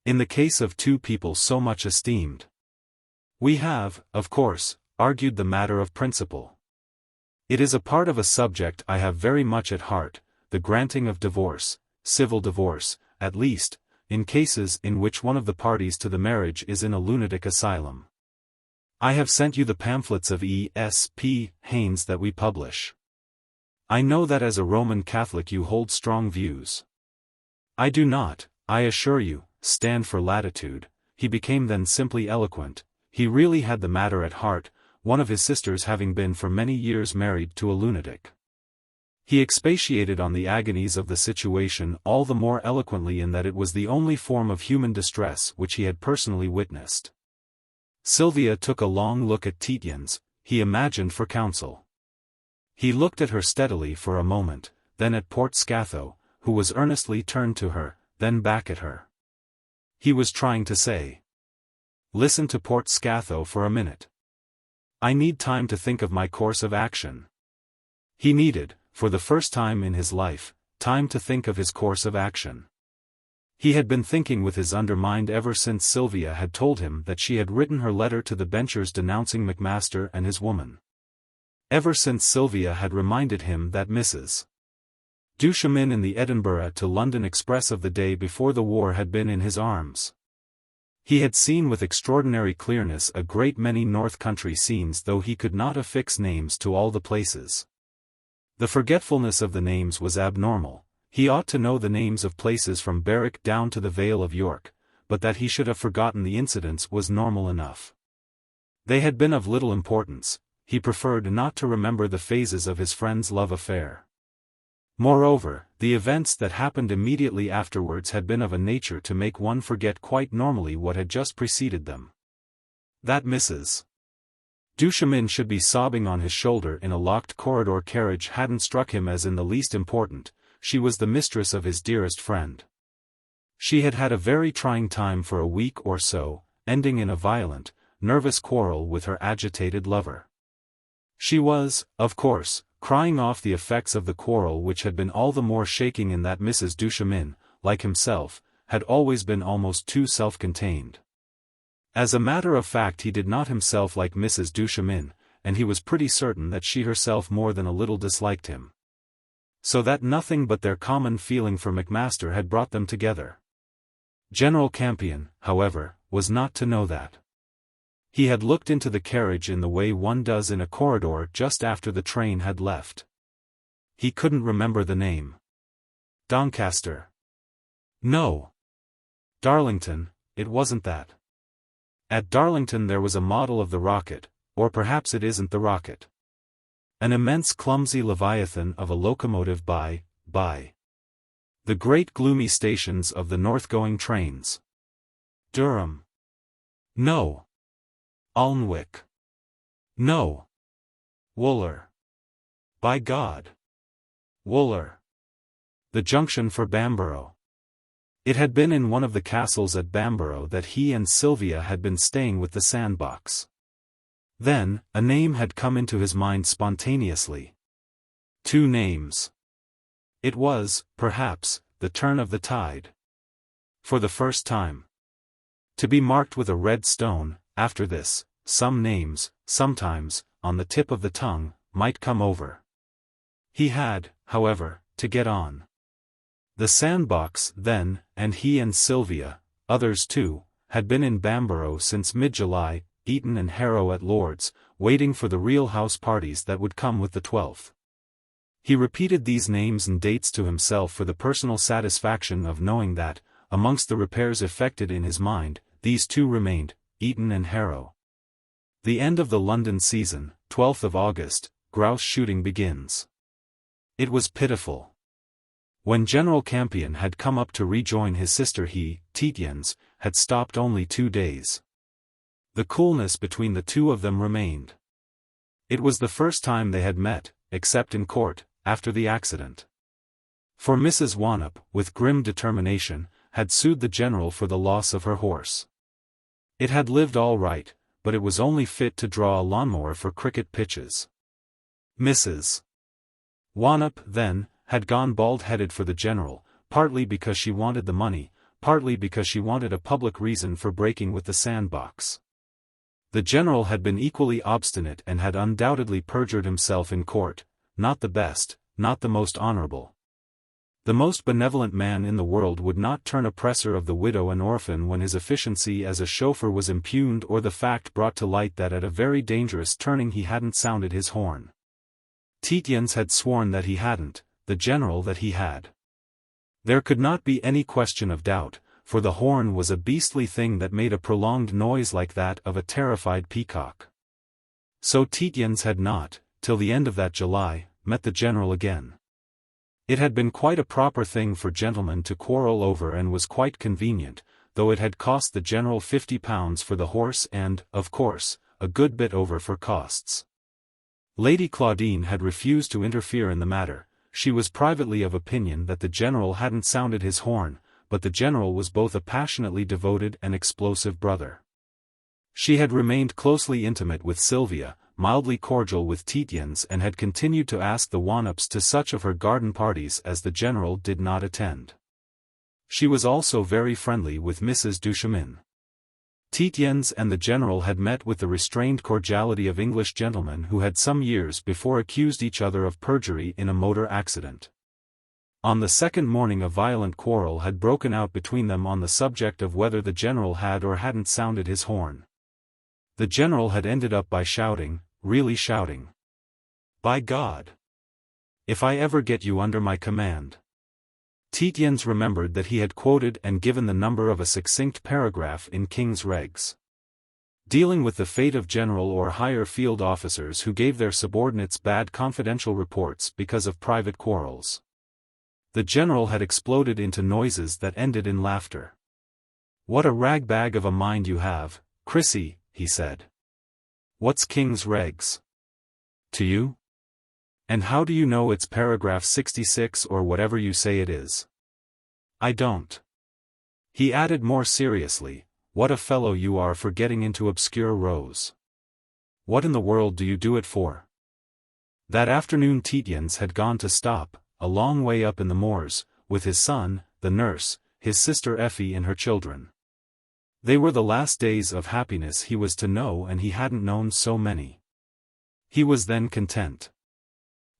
in the case of two people so much esteemed, we have, of course, argued the matter of principle. It is a part of a subject I have very much at heart, the granting of divorce, civil divorce, at least, in cases in which one of the parties to the marriage is in a lunatic asylum. I have sent you the pamphlets of E.S.P. Haynes that we publish. I know that as a Roman Catholic you hold strong views. I do not, I assure you, stand for latitude." He became then simply eloquent. He really had the matter at heart, one of his sisters having been for many years married to a lunatic. He expatiated on the agonies of the situation all the more eloquently in that it was the only form of human distress which he had personally witnessed. Sylvia took a long look at Tietjens, he imagined for counsel. He looked at her steadily for a moment, then at Port Scatho, who was earnestly turned to her, then back at her. He was trying to say, "Listen to Port Scatho for a minute. I need time to think of my course of action." He needed, for the first time in his life, time to think of his course of action. He had been thinking with his undermined ever since Sylvia had told him that she had written her letter to the benchers denouncing Macmaster and his woman. Ever since Sylvia had reminded him that Mrs. Duchemin in the Edinburgh to London express of the day before the war had been in his arms. He had seen with extraordinary clearness a great many North Country scenes, though he could not affix names to all the places. The forgetfulness of the names was abnormal. He ought to know the names of places from Berwick down to the Vale of York, but that he should have forgotten the incidents was normal enough. They had been of little importance. He preferred not to remember the phases of his friend's love affair. Moreover, the events that happened immediately afterwards had been of a nature to make one forget quite normally what had just preceded them. That Mrs. Duchemin should be sobbing on his shoulder in a locked corridor carriage hadn't struck him as in the least important. She was the mistress of his dearest friend. She had had a very trying time for a week or so, ending in a violent, nervous quarrel with her agitated lover. She was, of course, crying off the effects of the quarrel, which had been all the more shaking in that Mrs. Duchemin, like himself, had always been almost too self-contained. As a matter of fact he did not himself like Mrs. Duchemin, and he was pretty certain that she herself more than a little disliked him. So that nothing but their common feeling for Macmaster had brought them together. General Campion, however, was not to know that. He had looked into the carriage in the way one does in a corridor just after the train had left. He couldn't remember the name. Doncaster. No. Darlington, it wasn't that. At Darlington there was a model of the rocket, or perhaps it isn't the rocket. An immense clumsy leviathan of a locomotive by the great gloomy stations of the north-going trains. Durham. No. Alnwick. No. Wooler. By God. Wooler. The junction for Bamborough. It had been in one of the castles at Bamborough that he and Sylvia had been staying with the sandbox. Then, a name had come into his mind spontaneously. 2 names. It was, perhaps, the turn of the tide. For the first time. To be marked with a red stone, after this, some names, sometimes, on the tip of the tongue, might come over. He had, however, to get on. The sandbox, then, and he and Sylvia, others too, had been in Bamborough since mid-July, Eton and Harrow at Lord's, waiting for the real house parties that would come with the 12th. He repeated these names and dates to himself for the personal satisfaction of knowing that, amongst the repairs effected in his mind, these 2 remained, Eton and Harrow. The end of the London season, 12th of August, grouse shooting begins. It was pitiful. When General Campion had come up to rejoin his sister he, Tietjens, had stopped only 2 days. The coolness between the 2 of them remained. It was the first time they had met, except in court, after the accident. For Mrs. Wannop, with grim determination, had sued the General for the loss of her horse. It had lived all right, but it was only fit to draw a lawnmower for cricket pitches. Mrs. Wannop, then, had gone bald-headed for the General, partly because she wanted the money, partly because she wanted a public reason for breaking with the sandbox. The General had been equally obstinate and had undoubtedly perjured himself in court, not the best, not the most honorable. The most benevolent man in the world would not turn oppressor of the widow and orphan when his efficiency as a chauffeur was impugned or the fact brought to light that at a very dangerous turning he hadn't sounded his horn. Tietjens had sworn that he hadn't, the General that he had. There could not be any question of doubt, for the horn was a beastly thing that made a prolonged noise like that of a terrified peacock. So Tietjens had not, till the end of that July, met the General again. It had been quite a proper thing for gentlemen to quarrel over and was quite convenient, though it had cost the General £50 for the horse and, of course, a good bit over for costs. Lady Claudine had refused to interfere in the matter. She was privately of opinion that the General hadn't sounded his horn, but the General was both a passionately devoted and explosive brother. She had remained closely intimate with Sylvia, mildly cordial with Tietjens, and had continued to ask the Wannops to such of her garden parties as the General did not attend. She was also very friendly with Mrs. Duchemin. Tietjens and the General had met with the restrained cordiality of English gentlemen who had some years before accused each other of perjury in a motor accident. On the second morning a violent quarrel had broken out between them on the subject of whether the General had or hadn't sounded his horn. The General had ended up by shouting, really shouting, "By God! If I ever get you under my command." Tietjens remembered that he had quoted and given the number of a succinct paragraph in King's Regs, dealing with the fate of general or higher field officers who gave their subordinates bad confidential reports because of private quarrels. The General had exploded into noises that ended in laughter. "What a ragbag of a mind you have, Chrissy," he said. "What's King's Regs to you? And how do you know it's paragraph 66 or whatever you say it is?" "I don't." He added more seriously, "What a fellow you are for getting into obscure rows. What in the world do you do it for?" That afternoon Tietjens had gone to stop, a long way up in the moors, with his son, the nurse, his sister Effie and her children. They were the last days of happiness he was to know, and he hadn't known so many. He was then content.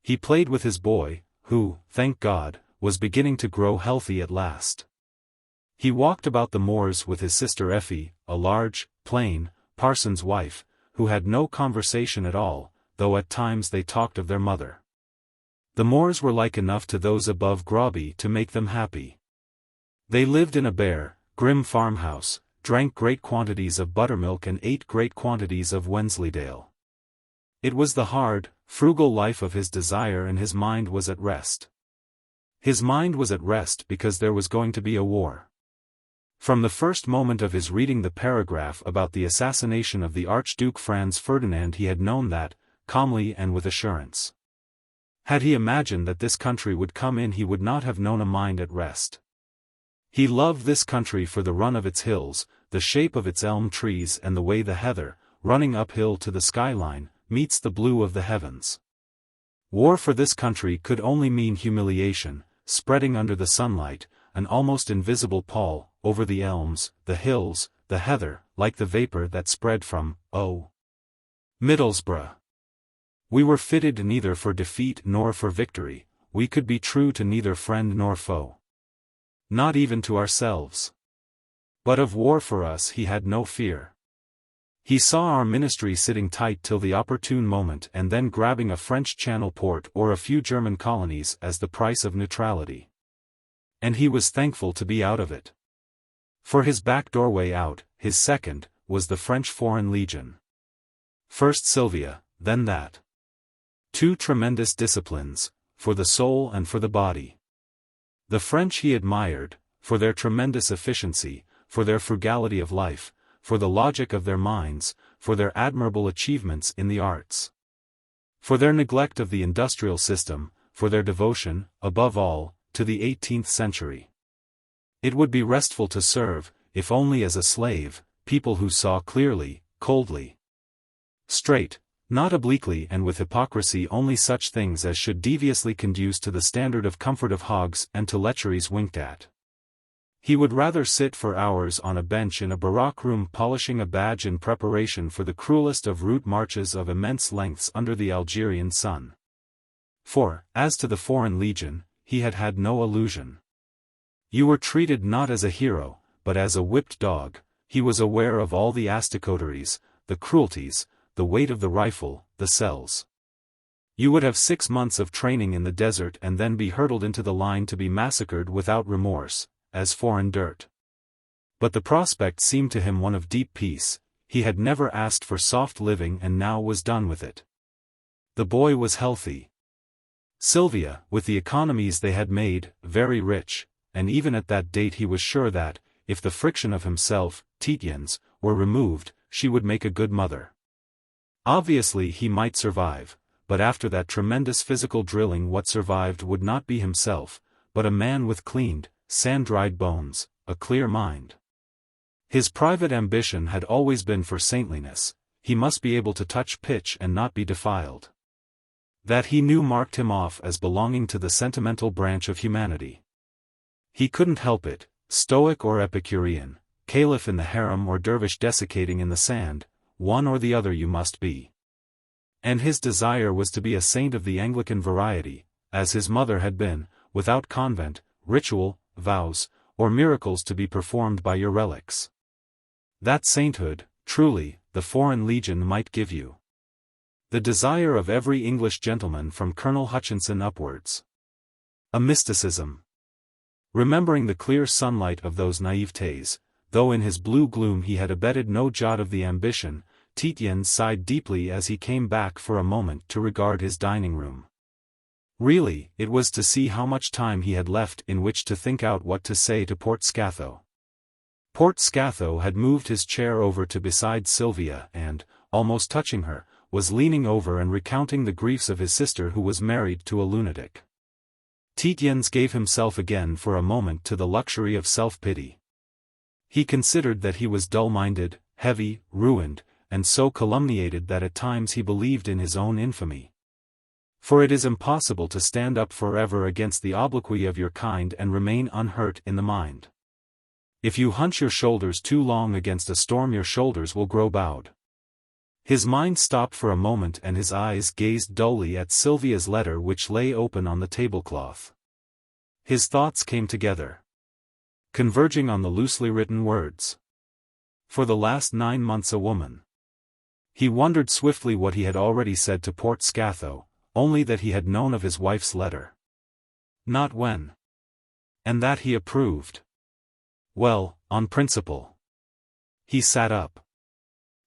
He played with his boy, who, thank God, was beginning to grow healthy at last. He walked about the moors with his sister Effie, a large, plain, parson's wife, who had no conversation at all, though at times they talked of their mother. The moors were like enough to those above Groby to make them happy. They lived in a bare, grim farmhouse, drank great quantities of buttermilk and ate great quantities of Wensleydale. It was the hard, frugal life of his desire, and his mind was at rest. His mind was at rest because there was going to be a war. From the first moment of his reading the paragraph about the assassination of the Archduke Franz Ferdinand he had known that, calmly and with assurance. Had he imagined that this country would come in he would not have known a mind at rest. He loved this country for the run of its hills, the shape of its elm trees and the way the heather, running uphill to the skyline, meets the blue of the heavens. War for this country could only mean humiliation, spreading under the sunlight, an almost invisible pall, over the elms, the hills, the heather, like the vapor that spread from, Middlesbrough. We were fitted neither for defeat nor for victory, we could be true to neither friend nor foe. Not even to ourselves. But of war for us he had no fear. He saw our ministry sitting tight till the opportune moment and then grabbing a French Channel port or a few German colonies as the price of neutrality. And he was thankful to be out of it. For his back doorway out, his second, was the French Foreign Legion. First Sylvia, then that. Two tremendous disciplines, for the soul and for the body. The French he admired, for their tremendous efficiency, for their frugality of life, for the logic of their minds, for their admirable achievements in the arts. For their neglect of the industrial system, for their devotion, above all, to the 18th century. It would be restful to serve, if only as a slave, people who saw clearly, coldly, straight, not obliquely and with hypocrisy only such things as should deviously conduce to the standard of comfort of hogs and to lecheries winked at. He would rather sit for hours on a bench in a barrack room polishing a badge in preparation for the cruelest of route marches of immense lengths under the Algerian sun. For, as to the Foreign Legion, he had had no illusion. You were treated not as a hero, but as a whipped dog. He was aware of all the asticoteries, the cruelties, the weight of the rifle, the cells. You would have 6 months of training in the desert and then be hurtled into the line to be massacred without remorse, as foreign dirt. But the prospect seemed to him one of deep peace. He had never asked for soft living and now was done with it. The boy was healthy. Sylvia, with the economies they had made, very rich, and even at that date he was sure that, if the friction of himself, Tietjens, were removed, she would make a good mother. Obviously he might survive, but after that tremendous physical drilling what survived would not be himself, but a man with cleaned, sand-dried bones, a clear mind. His private ambition had always been for saintliness. He must be able to touch pitch and not be defiled. That he knew marked him off as belonging to the sentimental branch of humanity. He couldn't help it, stoic or Epicurean, caliph in the harem or dervish desiccating in the sand, one or the other you must be. And his desire was to be a saint of the Anglican variety, as his mother had been, without convent, ritual, vows, or miracles to be performed by your relics. That sainthood, truly, the Foreign Legion might give you. The desire of every English gentleman from Colonel Hutchinson upwards. A mysticism. Remembering the clear sunlight of those naïvetés, though in his blue gloom he had abetted no jot of the ambition, Tietjens sighed deeply as he came back for a moment to regard his dining room. Really, it was to see how much time he had left in which to think out what to say to Port Scatho. Port Scatho had moved his chair over to beside Sylvia and, almost touching her, was leaning over and recounting the griefs of his sister who was married to a lunatic. Tietjens gave himself again for a moment to the luxury of self-pity. He considered that he was dull-minded, heavy, ruined, and so calumniated that at times he believed in his own infamy. For it is impossible to stand up forever against the obloquy of your kind and remain unhurt in the mind. If you hunch your shoulders too long against a storm your shoulders will grow bowed. His mind stopped for a moment and his eyes gazed dully at Sylvia's letter which lay open on the tablecloth. His thoughts came together, converging on the loosely written words. For the last 9 months a woman. He wondered swiftly what he had already said to Port Scatho, only that he had known of his wife's letter. Not when. And that he approved. Well, on principle. He sat up.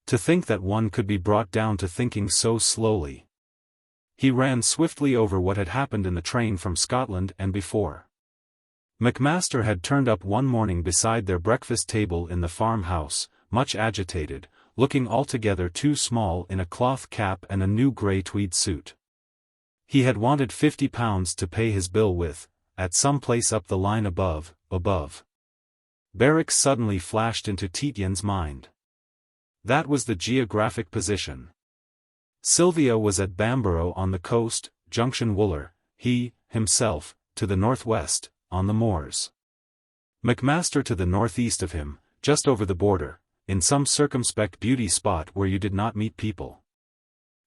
To think that one could be brought down to thinking so slowly. He ran swiftly over what had happened in the train from Scotland and before. Macmaster had turned up one morning beside their breakfast table in the farmhouse, much agitated, looking altogether too small in a cloth cap and a new grey tweed suit. He had wanted £50 to pay his bill with, at some place up the line above. Barracks suddenly flashed into Tietjens' mind. That was the geographic position. Sylvia was at Bamborough on the coast, Junction Wooler, he, himself, to the northwest, on the moors. Macmaster to the northeast of him, just over the border, in some circumspect beauty spot where you did not meet people.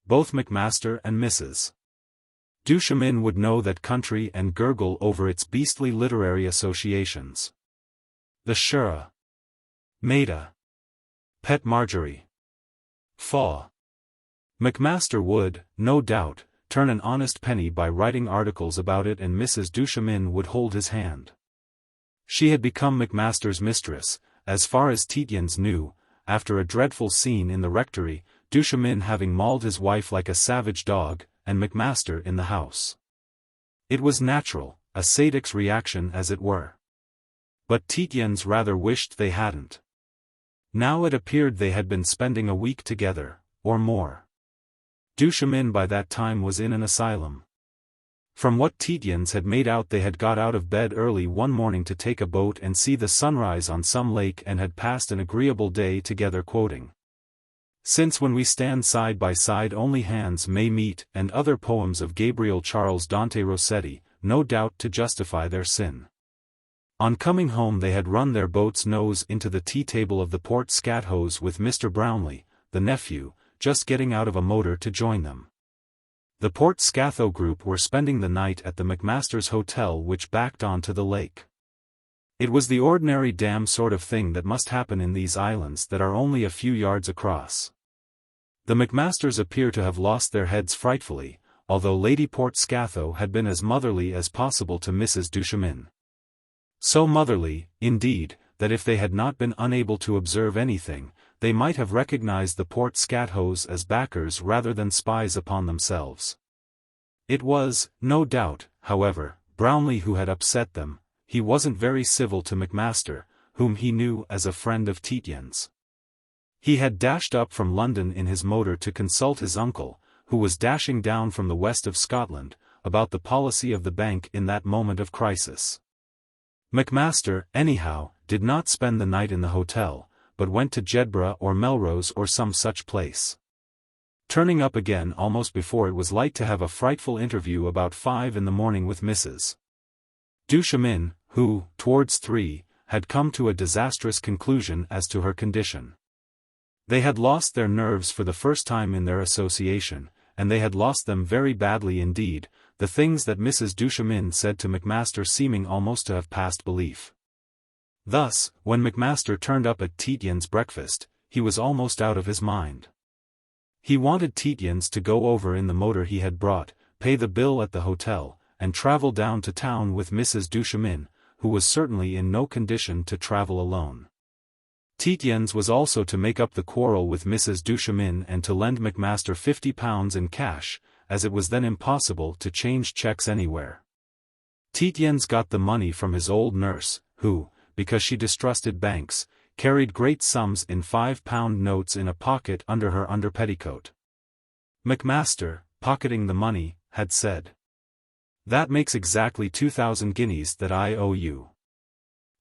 Both Macmaster and Mrs. Duchemin would know that country and gurgle over its beastly literary associations. The Shura. Maida. Pet Marjorie. Faw. Macmaster would, no doubt, turn an honest penny by writing articles about it, and Mrs. Duchemin would hold his hand. She had become Macmaster's mistress, as far as Tietjens knew, after a dreadful scene in the rectory, Duchemin having mauled his wife like a savage dog, and Macmaster in the house. It was natural, a sadic's reaction as it were. But Tietjens rather wished they hadn't. Now it appeared they had been spending a week together, or more. Duchemin by that time was in an asylum. From what Tietjens had made out, they had got out of bed early one morning to take a boat and see the sunrise on some lake, and had passed an agreeable day together, quoting, "Since when we stand side by side only hands may meet," and other poems of Gabriel Charles Dante Rossetti, no doubt to justify their sin. On coming home they had run their boat's nose into the tea-table of the Port Scathos with Mr. Brownlee, the nephew, just getting out of a motor to join them. The Port Scatho group were spending the night at the Macmaster's hotel, which backed onto the lake. It was the ordinary damn sort of thing that must happen in these islands that are only a few yards across. The Macmasters appear to have lost their heads frightfully, although Lady Port Scatho had been as motherly as possible to Mrs. Duchemin. So motherly, indeed, that if they had not been unable to observe anything, they might have recognized the Port Scathos as backers rather than spies upon themselves. It was, no doubt, however, Brownlee who had upset them. He wasn't very civil to Macmaster, whom he knew as a friend of Tietjens. He had dashed up from London in his motor to consult his uncle, who was dashing down from the west of Scotland, about the policy of the bank in that moment of crisis. Macmaster, anyhow, did not spend the night in the hotel, but went to Jedburgh or Melrose or some such place. Turning up again almost before it was light to have a frightful interview about 5 in the morning with Mrs. Duchemin, who, towards 3, had come to a disastrous conclusion as to her condition. They had lost their nerves for the first time in their association, and they had lost them very badly indeed, the things that Mrs. Duchemin said to Macmaster seeming almost to have passed belief. Thus, when Macmaster turned up at Tietjens' breakfast, he was almost out of his mind. He wanted Tietjens to go over in the motor he had brought, pay the bill at the hotel, and travel down to town with Mrs. Duchemin, who was certainly in no condition to travel alone. Tietjens was also to make up the quarrel with Mrs. Duchemin and to lend Macmaster £50 in cash, as it was then impossible to change cheques anywhere. Tietjens got the money from his old nurse, who, because she distrusted banks, carried great sums in £5 notes in a pocket under her underpetticoat. Macmaster, pocketing the money, had said, "That makes exactly 2,000 guineas that I owe you.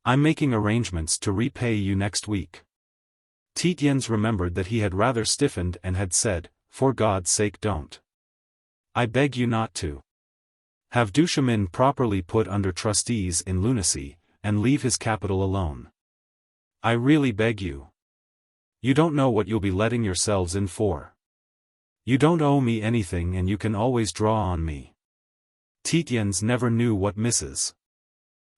I'm making arrangements to repay you next week." Tietjens remembered that he had rather stiffened and had said, "For God's sake don't. I beg you not to. Have Duchemin properly put under trustees in lunacy, and leave his capital alone. I really beg you. You don't know what you'll be letting yourselves in for. You don't owe me anything and you can always draw on me." Tietjens never knew what Mrs.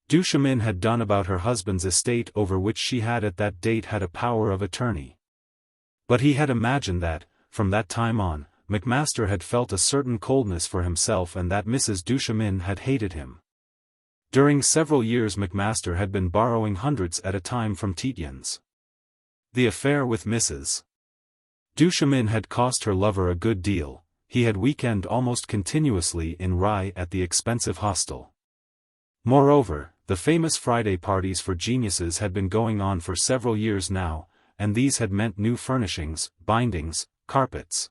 Duchemin had done about her husband's estate, over which she had at that date had a power of attorney. But he had imagined that, from that time on, Macmaster had felt a certain coldness for himself and that Mrs. Duchemin had hated him. During several years Macmaster had been borrowing hundreds at a time from Tietjens. The affair with Mrs. Duchemin had cost her lover a good deal. He had weekend almost continuously in Rye at the expensive hostel. Moreover, the famous Friday parties for geniuses had been going on for several years now, and these had meant new furnishings, bindings, carpets,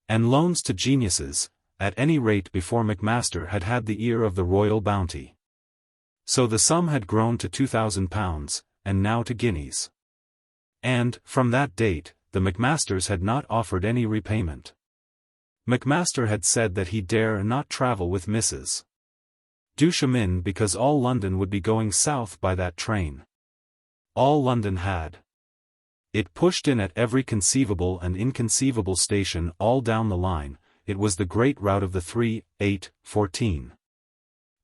and loans to geniuses, at any rate before Macmaster had had the ear of the royal bounty. So the sum had grown to £2,000, and now to guineas. And, from that date, the Macmasters had not offered any repayment. Macmaster had said that he dare not travel with Mrs. Duchemin because all London would be going south by that train. All London had. It pushed in at every conceivable and inconceivable station all down the line. It was the great route of the 3, 8, 14.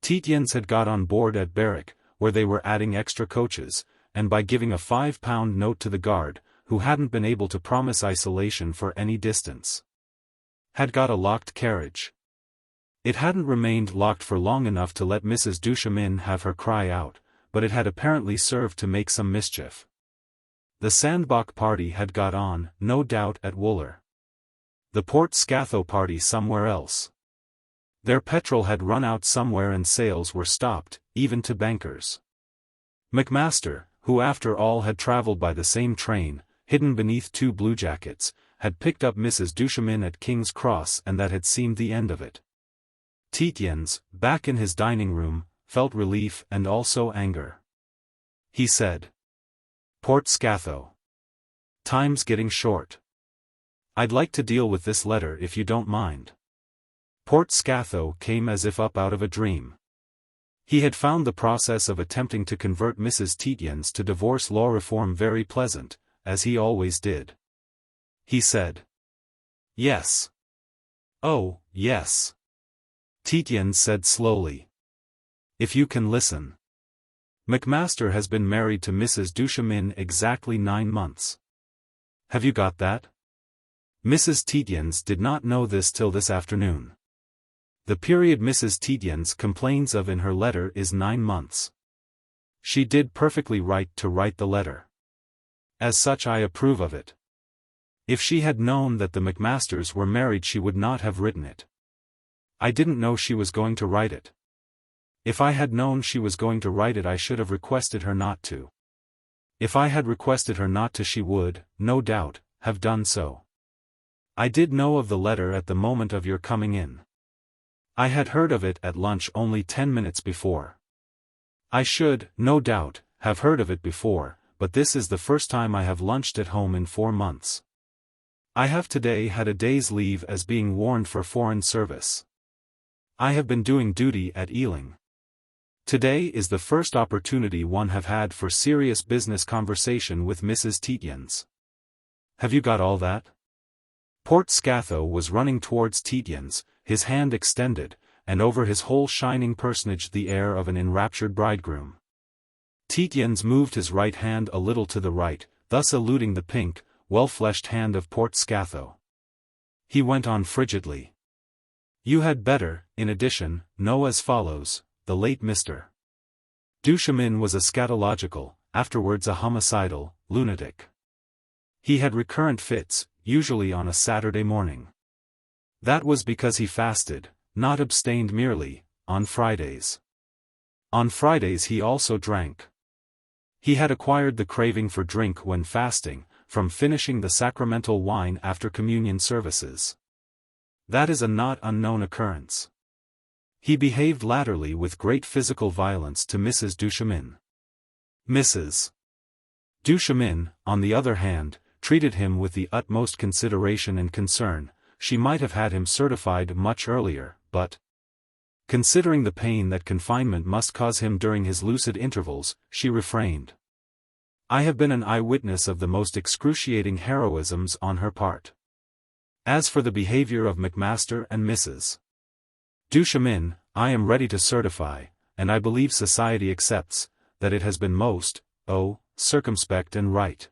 Tietjens had got on board at Berwick, where they were adding extra coaches, and by giving a £5 note to the guard, who hadn't been able to promise isolation for any distance, had got a locked carriage. It hadn't remained locked for long enough to let Mrs. Duchemin have her cry out, but it had apparently served to make some mischief. The Sandbach party had got on, no doubt, at Wooler. The Port Scatho party somewhere else. Their petrol had run out somewhere and sales were stopped, even to bankers. Macmaster, who after all had travelled by the same train, hidden beneath 2 bluejackets, had picked up Mrs. Duchemin at King's Cross, and that had seemed the end of it. Tietjens, back in his dining room, felt relief and also anger. He said, "Port Scatho. Time's getting short. I'd like to deal with this letter if you don't mind." Port Scatho came as if up out of a dream. He had found the process of attempting to convert Mrs. Tietjens to divorce law reform very pleasant, as he always did. He said, "Yes." "Oh, yes," Tietjens said slowly. "If you can listen. Macmaster has been married to Mrs. Duchemin exactly 9 months. Have you got that?" Mrs. Tietjens did not know this till this afternoon. The period Mrs. Tietjens complains of in her letter is 9 months. She did perfectly right to write the letter. As such, I approve of it. If she had known that the Macmasters were married, she would not have written it. I didn't know she was going to write it. If I had known she was going to write it, I should have requested her not to. If I had requested her not to, she would, no doubt, have done so. I did know of the letter at the moment of your coming in. I had heard of it at lunch only 10 minutes before. I should, no doubt, have heard of it before, but this is the first time I have lunched at home in 4 months. I have today had a day's leave as being warned for foreign service. I have been doing duty at Ealing. Today is the first opportunity one have had for serious business conversation with Mrs. Tietjens. Have you got all that?" Port Scatho was running towards Tietjens, his hand extended, and over his whole shining personage the air of an enraptured bridegroom. Tietjens moved his right hand a little to the right, thus eluding the pink, well-fleshed hand of Port Scatho. He went on frigidly. "You had better, in addition, know as follows: the late Mr. Duchemin was a scatological, afterwards a homicidal, lunatic. He had recurrent fits, usually on a Saturday morning. That was because he fasted, not abstained merely, on Fridays. On Fridays he also drank. He had acquired the craving for drink when fasting, from finishing the sacramental wine after communion services. That is a not unknown occurrence. He behaved latterly with great physical violence to Mrs. Duchemin. Mrs. Duchemin, on the other hand, treated him with the utmost consideration and concern. She might have had him certified much earlier, but, considering the pain that confinement must cause him during his lucid intervals, she refrained. I have been an eyewitness of the most excruciating heroisms on her part. As for the behavior of Macmaster and Mrs. Duchemin, I am ready to certify, and I believe society accepts, that it has been most, circumspect and right.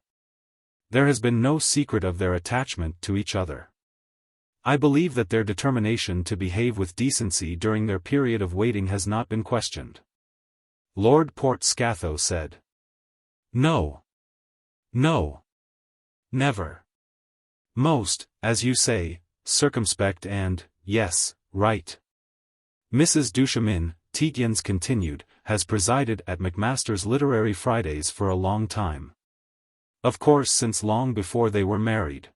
There has been no secret of their attachment to each other. I believe that their determination to behave with decency during their period of waiting has not been questioned." Lord Port Scatho said. "No. No. Never. Most, as you say, circumspect and, yes, right. Mrs. Duchemin," Tietjens continued, "has presided at Macmaster's Literary Fridays for a long time. Of course, since long before they were married.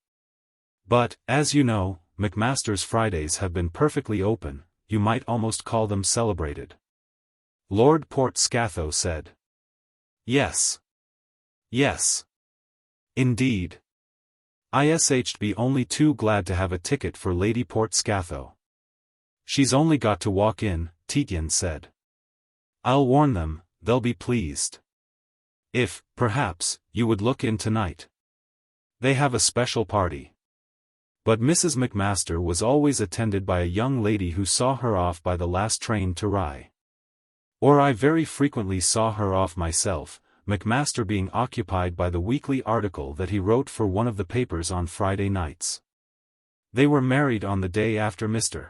But, as you know, Macmaster's Fridays have been perfectly open, you might almost call them celebrated." Lord Port Scatho said. "Yes. Yes. Indeed. I'd be only too glad to have a ticket for Lady Portscatho. She's only got to walk in, Tietjens said. I'll warn them, they'll be pleased. If, perhaps, you would look in tonight. They have a special party. But Mrs. Macmaster was always attended by a young lady who saw her off by the last train to Rye. Or I very frequently saw her off myself, Macmaster being occupied by the weekly article that he wrote for one of the papers on Friday nights. They were married on the day after Mr.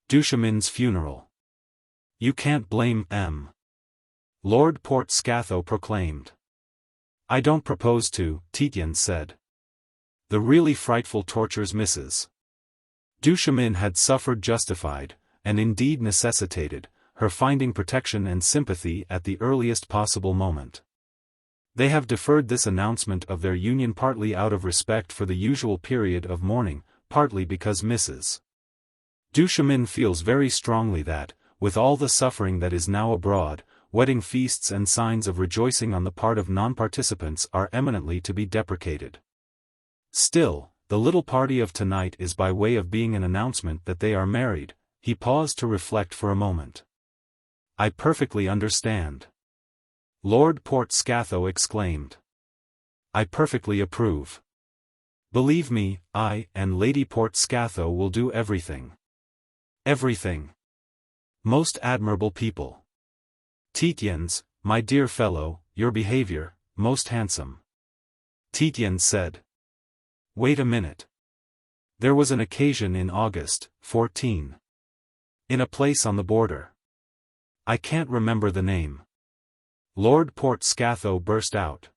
Duchemin's funeral. You can't blame M. Lord Portscatho proclaimed. I don't propose to, Tietjens said. The really frightful tortures Mrs. Duchemin had suffered justified, and indeed necessitated, her finding protection and sympathy at the earliest possible moment. They have deferred this announcement of their union partly out of respect for the usual period of mourning, partly because Mrs. Duchemin feels very strongly that, with all the suffering that is now abroad, wedding feasts and signs of rejoicing on the part of non-participants are eminently to be deprecated. Still, the little party of tonight is by way of being an announcement that they are married. He paused to reflect for a moment. I perfectly understand. Lord Portscatho exclaimed. I perfectly approve. Believe me, I and Lady Portscatho will do everything. Everything. Most admirable people. Tietjens, my dear fellow, your behavior, most handsome. Tietjens said. Wait a minute. There was an occasion in August, 14. In a place on the border. I can't remember the name. Lord Portscatho burst out.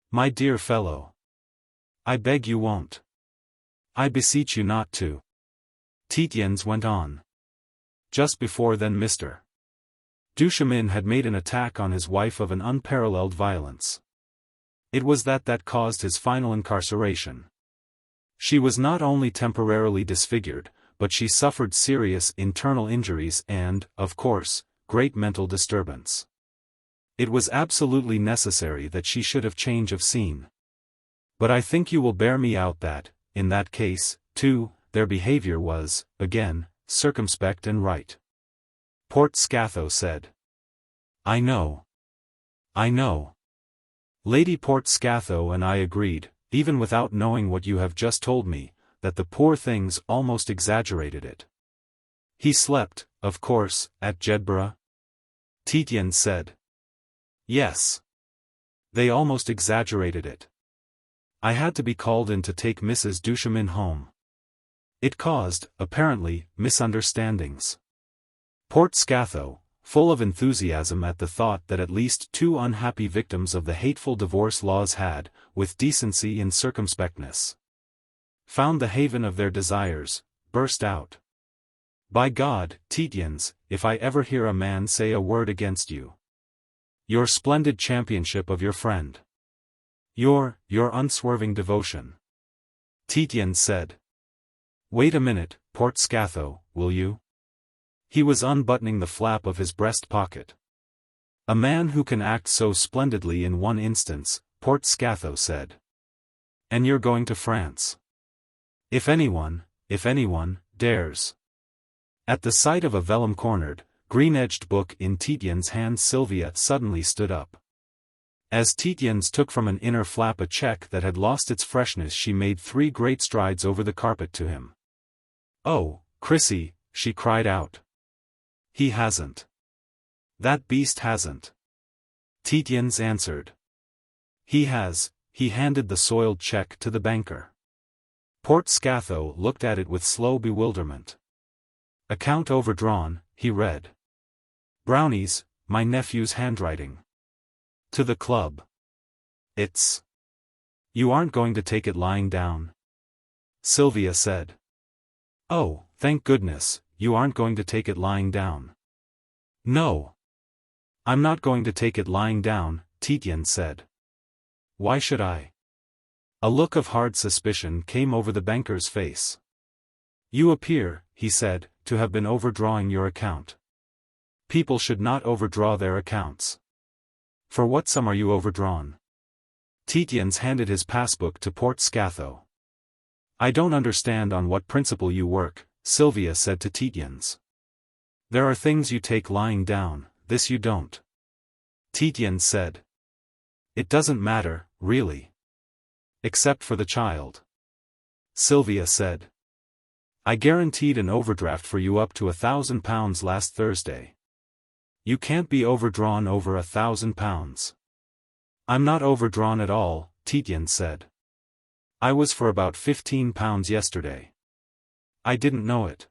My dear fellow. I beg you won't. I beseech you not to. Tietjens went on. Just before then Mr. Duchemin had made an attack on his wife of an unparalleled violence. It was that caused his final incarceration. She was not only temporarily disfigured, but she suffered serious internal injuries and, of course, great mental disturbance. It was absolutely necessary that she should have change of scene. But I think you will bear me out that, in that case, too, their behavior was, again, circumspect and right. Portscatho said. I know. I know. Lady Portscatho and I agreed, even without knowing what you have just told me, that the poor things almost exaggerated it. He slept, of course, at Jedburgh? Tietjens said. Yes. They almost exaggerated it. I had to be called in to take Mrs. Duchemin home. It caused, apparently, misunderstandings. Portscatho, full of enthusiasm at the thought that at least 2 unhappy victims of the hateful divorce laws had, with decency and circumspectness, found the haven of their desires, burst out. By God, Tietjens, if I ever hear a man say a word against you. Your splendid championship of your friend. Your unswerving devotion. Tietjens said. Wait a minute, Portscatho, will you? He was unbuttoning the flap of his breast pocket. A man who can act so splendidly in one instance, Portscatho said. And you're going to France. If anyone, dares. At the sight of a vellum-cornered, green-edged book in Tietjens' hand Sylvia suddenly stood up. As Tietjens took from an inner flap a cheque that had lost its freshness she made 3 great strides over the carpet to him. Oh, Chrissy, she cried out. He hasn't. That beast hasn't. Tietjens answered. He has. He handed the soiled cheque to the banker. Portscatho looked at it with slow bewilderment. Account overdrawn, he read. Brownies, my nephew's handwriting. To the club. It's. You aren't going to take it lying down? Sylvia said. Oh, thank goodness, you aren't going to take it lying down. No. I'm not going to take it lying down, Tietjens said. Why should I? A look of hard suspicion came over the banker's face. You appear, he said, to have been overdrawing your account. People should not overdraw their accounts. For what sum are you overdrawn? Tietjens handed his passbook to Port Scatho. I don't understand on what principle you work, Sylvia said to Tietjens. There are things you take lying down, this you don't. Tietjens said. It doesn't matter, really. Except for the child. Sylvia said. I guaranteed an overdraft for you up to £1,000 last Thursday. You can't be overdrawn over £1,000. I'm not overdrawn at all, Tietjens said. I was for about £15 yesterday. I didn't know it.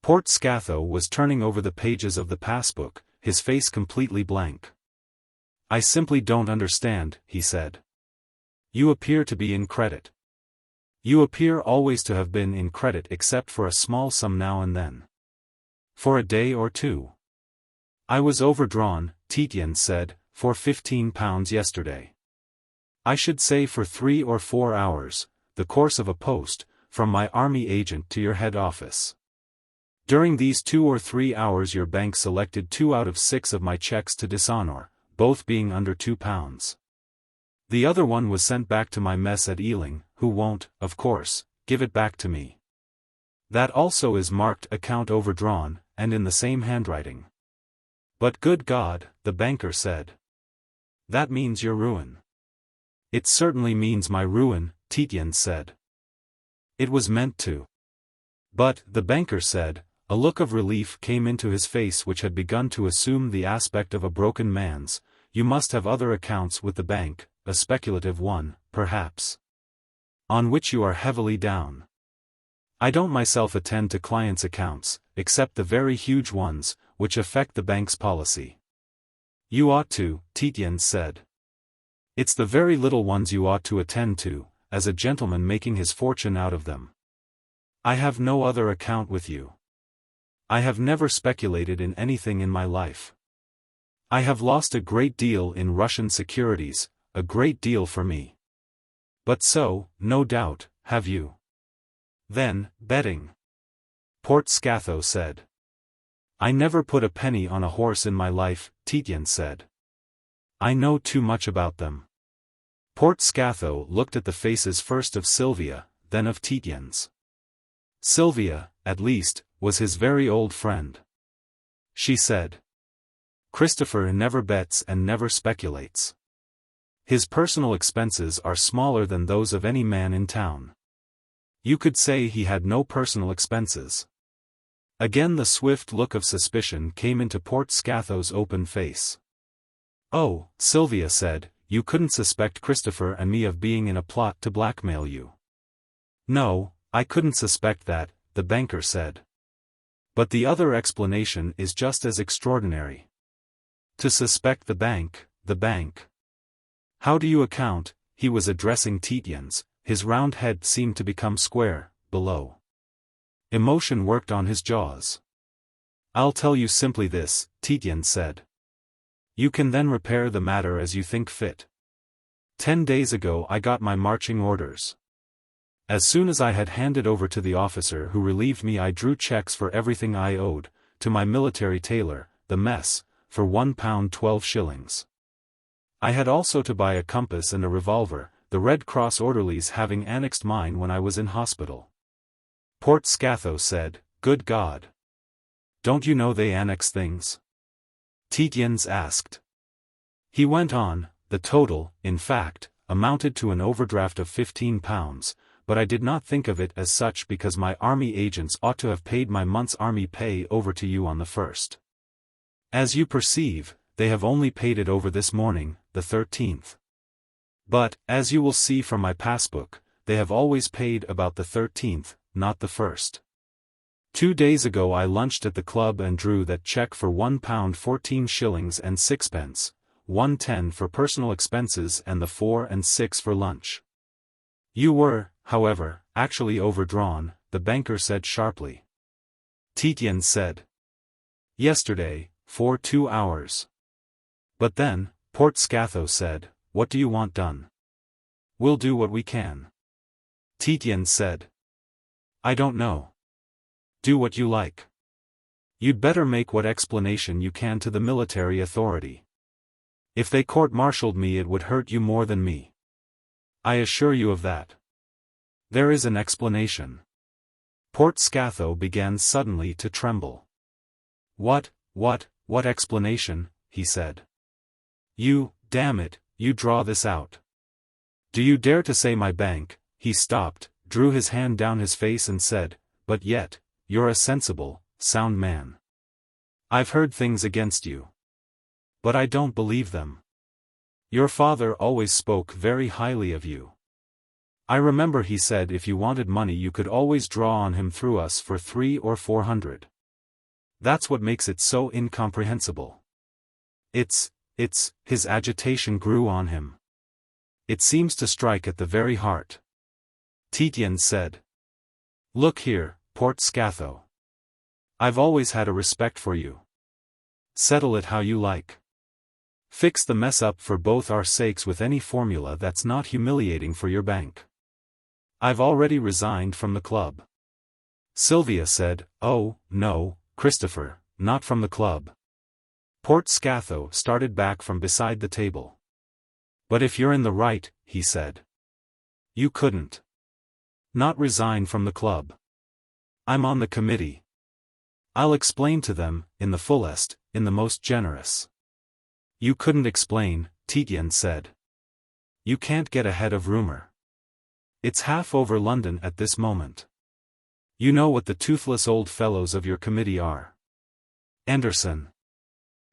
Port Scatho was turning over the pages of the passbook, his face completely blank. I simply don't understand, he said. You appear to be in credit. You appear always to have been in credit except for a small sum now and then. For a day or two. I was overdrawn, Tietjens said, for £15 yesterday. I should say for 3 or 4 hours, the course of a post, from my army agent to your head office. During these 2 or 3 hours your bank selected 2 out of 6 of my checks to dishonor, both being under £2. The other one was sent back to my mess at Ealing, who won't, of course, give it back to me. That also is marked account overdrawn, and in the same handwriting. But good God, the banker said. That means your ruin. It certainly means my ruin, Tietjens said. It was meant to. But, the banker said, a look of relief came into his face which had begun to assume the aspect of a broken man's. You must have other accounts with the bank, a speculative one, perhaps. On which you are heavily down. I don't myself attend to clients' accounts, except the very huge ones, which affect the bank's policy. You ought to, Tietjens said. It's the very little ones you ought to attend to, as a gentleman making his fortune out of them. I have no other account with you. I have never speculated in anything in my life. I have lost a great deal in Russian securities, a great deal for me. But so, no doubt, have you. Then, betting. Port Scatho said. I never put a penny on a horse in my life, Tietjens said. I know too much about them. Port Scatho looked at the faces first of Sylvia, then of Tietjens. Sylvia, at least, was his very old friend. She said. Christopher never bets and never speculates. His personal expenses are smaller than those of any man in town. You could say he had no personal expenses. Again the swift look of suspicion came into Port Scatho's open face. Oh, Sylvia said, you couldn't suspect Christopher and me of being in a plot to blackmail you. No, I couldn't suspect that, the banker said. But the other explanation is just as extraordinary. To suspect the bank. How do you account? He was addressing Tietjens, his round head seemed to become square, below. Emotion worked on his jaws. I'll tell you simply this, Tietjens said. You can then repair the matter as you think fit. 10 days ago I got my marching orders. As soon as I had handed over to the officer who relieved me I drew checks for everything I owed, to my military tailor, the mess, for £1.12. I had also to buy a compass and a revolver, the Red Cross orderlies having annexed mine when I was in hospital. Port Scatho said, Good God! Don't you know they annex things? Tietjens asked. He went on, the total, in fact, amounted to an overdraft of £15, but I did not think of it as such because my army agents ought to have paid my month's army pay over to you on the 1st. As you perceive, they have only paid it over this morning, the 13th. But, as you will see from my passbook, they have always paid about the 13th, not the 1st. 2 days ago I lunched at the club and drew that cheque for £1.14 and sixpence, £1.10 for personal expenses and the 4 and 6 for lunch. You were, however, actually overdrawn, the banker said sharply. Tietjens said. Yesterday, for 2 hours. But then, Port Scatho said, what do you want done? We'll do what we can. Tietjens said. I don't know. Do what you like. You'd better make what explanation you can to the military authority. If they court-martialed me it would hurt you more than me. I assure you of that. There is an explanation. Port Scatho began suddenly to tremble. What explanation, he said. You, damn it, you draw this out. Do you dare to say my bank? He stopped, drew his hand down his face and said, but yet, you're a sensible, sound man. I've heard things against you. But I don't believe them. Your father always spoke very highly of you. I remember he said if you wanted money you could always draw on him through us for 300 or 400. That's what makes it so incomprehensible. It's, his agitation grew on him. It seems to strike at the very heart. Tietjens said. Look here, Port Scatho. I've always had a respect for you. Settle it how you like. Fix the mess up for both our sakes with any formula that's not humiliating for your bank. I've already resigned from the club. Sylvia said, oh, no, Christopher, not from the club. Port Scatho started back from beside the table. But if you're in the right, he said. You couldn't. Not resign from the club. I'm on the committee. I'll explain to them, in the fullest, in the most generous. You couldn't explain, Tietjens said. You can't get ahead of rumor. It's half over London at this moment. You know what the toothless old fellows of your committee are. Anderson.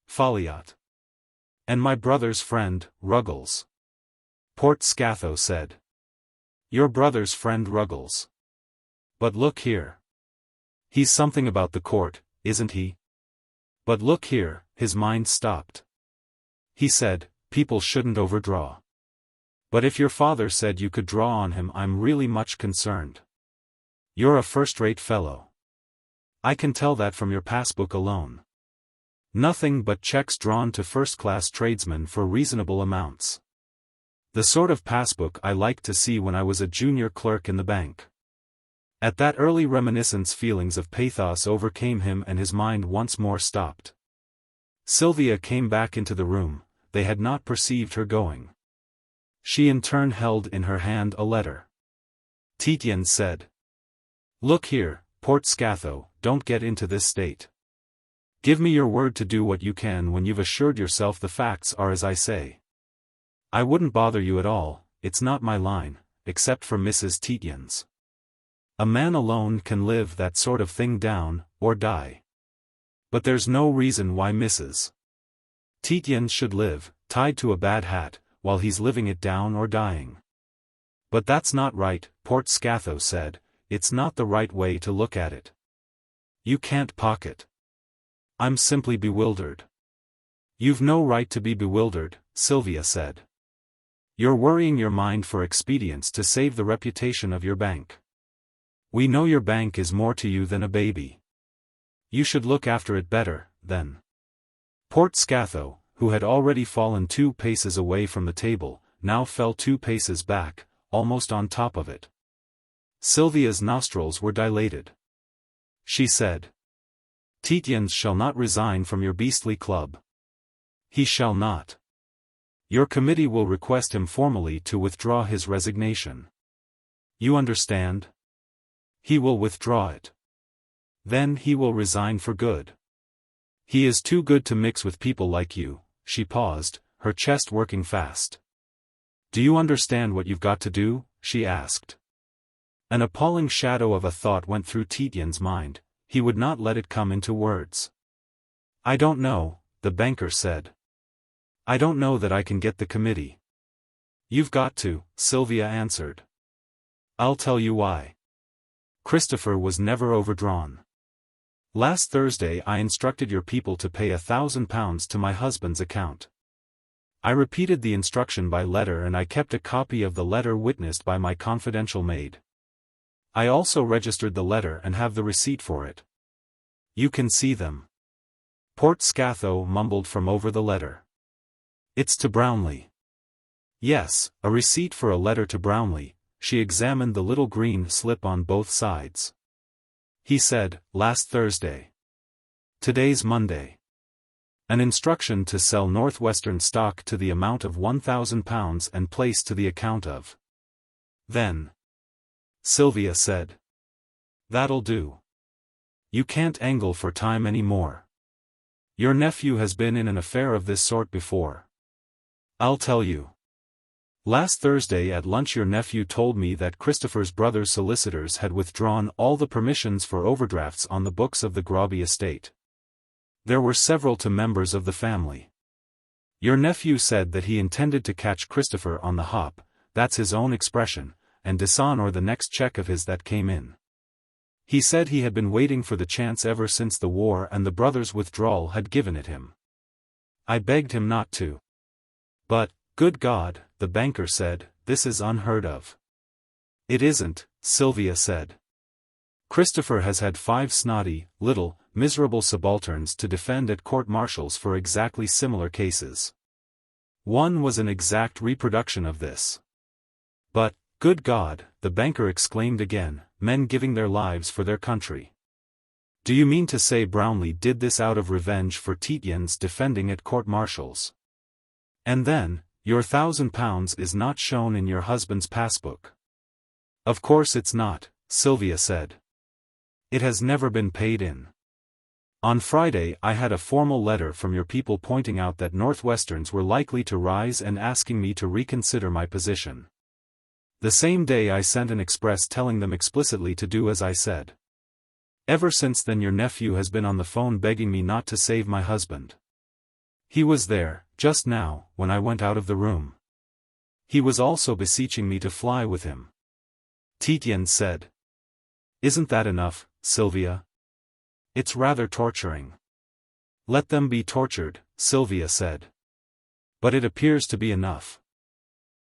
Folliot. And my brother's friend, Ruggles. Port Scatho said. Your brother's friend Ruggles. But look here. He's something about the court, isn't he? But look here, his mind stopped. He said, people shouldn't overdraw. But if your father said you could draw on him I'm really much concerned. You're a first-rate fellow. I can tell that from your passbook alone. Nothing but checks drawn to first-class tradesmen for reasonable amounts. The sort of passbook I liked to see when I was a junior clerk in the bank. At that early reminiscence feelings of pathos overcame him and his mind once more stopped. Sylvia came back into the room, they had not perceived her going. She in turn held in her hand a letter. Tietjens said. Look here, Port Scatho, don't get into this state. Give me your word to do what you can when you've assured yourself the facts are as I say. I wouldn't bother you at all, it's not my line, except for Mrs. Tietjens. A man alone can live that sort of thing down, or die. But there's no reason why Mrs. Tietjens should live, tied to a bad hat, while he's living it down or dying. But that's not right, Port Scatho said, it's not the right way to look at it. You can't pocket. I'm simply bewildered. You've no right to be bewildered, Sylvia said. You're worrying your mind for expedients to save the reputation of your bank. We know your bank is more to you than a baby. You should look after it better, then. Port Scatho, who had already fallen 2 paces away from the table, now fell 2 paces back, almost on top of it. Sylvia's nostrils were dilated. She said. Tietjens shall not resign from your beastly club. He shall not. Your committee will request him formally to withdraw his resignation. You understand? He will withdraw it. Then he will resign for good. He is too good to mix with people like you. She paused, her chest working fast. Do you understand what you've got to do? She asked. An appalling shadow of a thought went through Tietjens' mind, he would not let it come into words. I don't know, the banker said. I don't know that I can get the committee. You've got to, Sylvia answered. I'll tell you why. Christopher was never overdrawn. Last Thursday I instructed your people to pay £1,000 to my husband's account. I repeated the instruction by letter and I kept a copy of the letter witnessed by my confidential maid. I also registered the letter and have the receipt for it. You can see them. Port Scatho mumbled from over the letter. It's to Brownlee. Yes, a receipt for a letter to Brownlee. She examined the little green slip on both sides. He said, last Thursday. Today's Monday. An instruction to sell Northwestern stock to the amount of £1,000 and place to the account of Then. Sylvia said. That'll do. You can't angle for time any more. Your nephew has been in an affair of this sort before. I'll tell you. Last Thursday at lunch your nephew told me that Christopher's brother's solicitors had withdrawn all the permissions for overdrafts on the books of the Groby estate. There were several to members of the family. Your nephew said that he intended to catch Christopher on the hop, that's his own expression, and dishonor the next check of his that came in. He said he had been waiting for the chance ever since the war and the brother's withdrawal had given it him. I begged him not to. But, good God, the banker said, this is unheard of. It isn't, Sylvia said. Christopher has had 5 snotty, little, miserable subalterns to defend at court-martials for exactly similar cases. One was an exact reproduction of this. But, good God, the banker exclaimed again, men giving their lives for their country. Do you mean to say Brownlee did this out of revenge for Tietjens defending at court-martials? And then, your £1,000 is not shown in your husband's passbook. Of course it's not, Sylvia said. It has never been paid in. On Friday I had a formal letter from your people pointing out that Northwesterns were likely to rise and asking me to reconsider my position. The same day I sent an express telling them explicitly to do as I said. Ever since then your nephew has been on the phone begging me not to save my husband. He was there, just now, when I went out of the room. He was also beseeching me to fly with him. Tietjens said. Isn't that enough, Sylvia? It's rather torturing. Let them be tortured, Sylvia said. But it appears to be enough.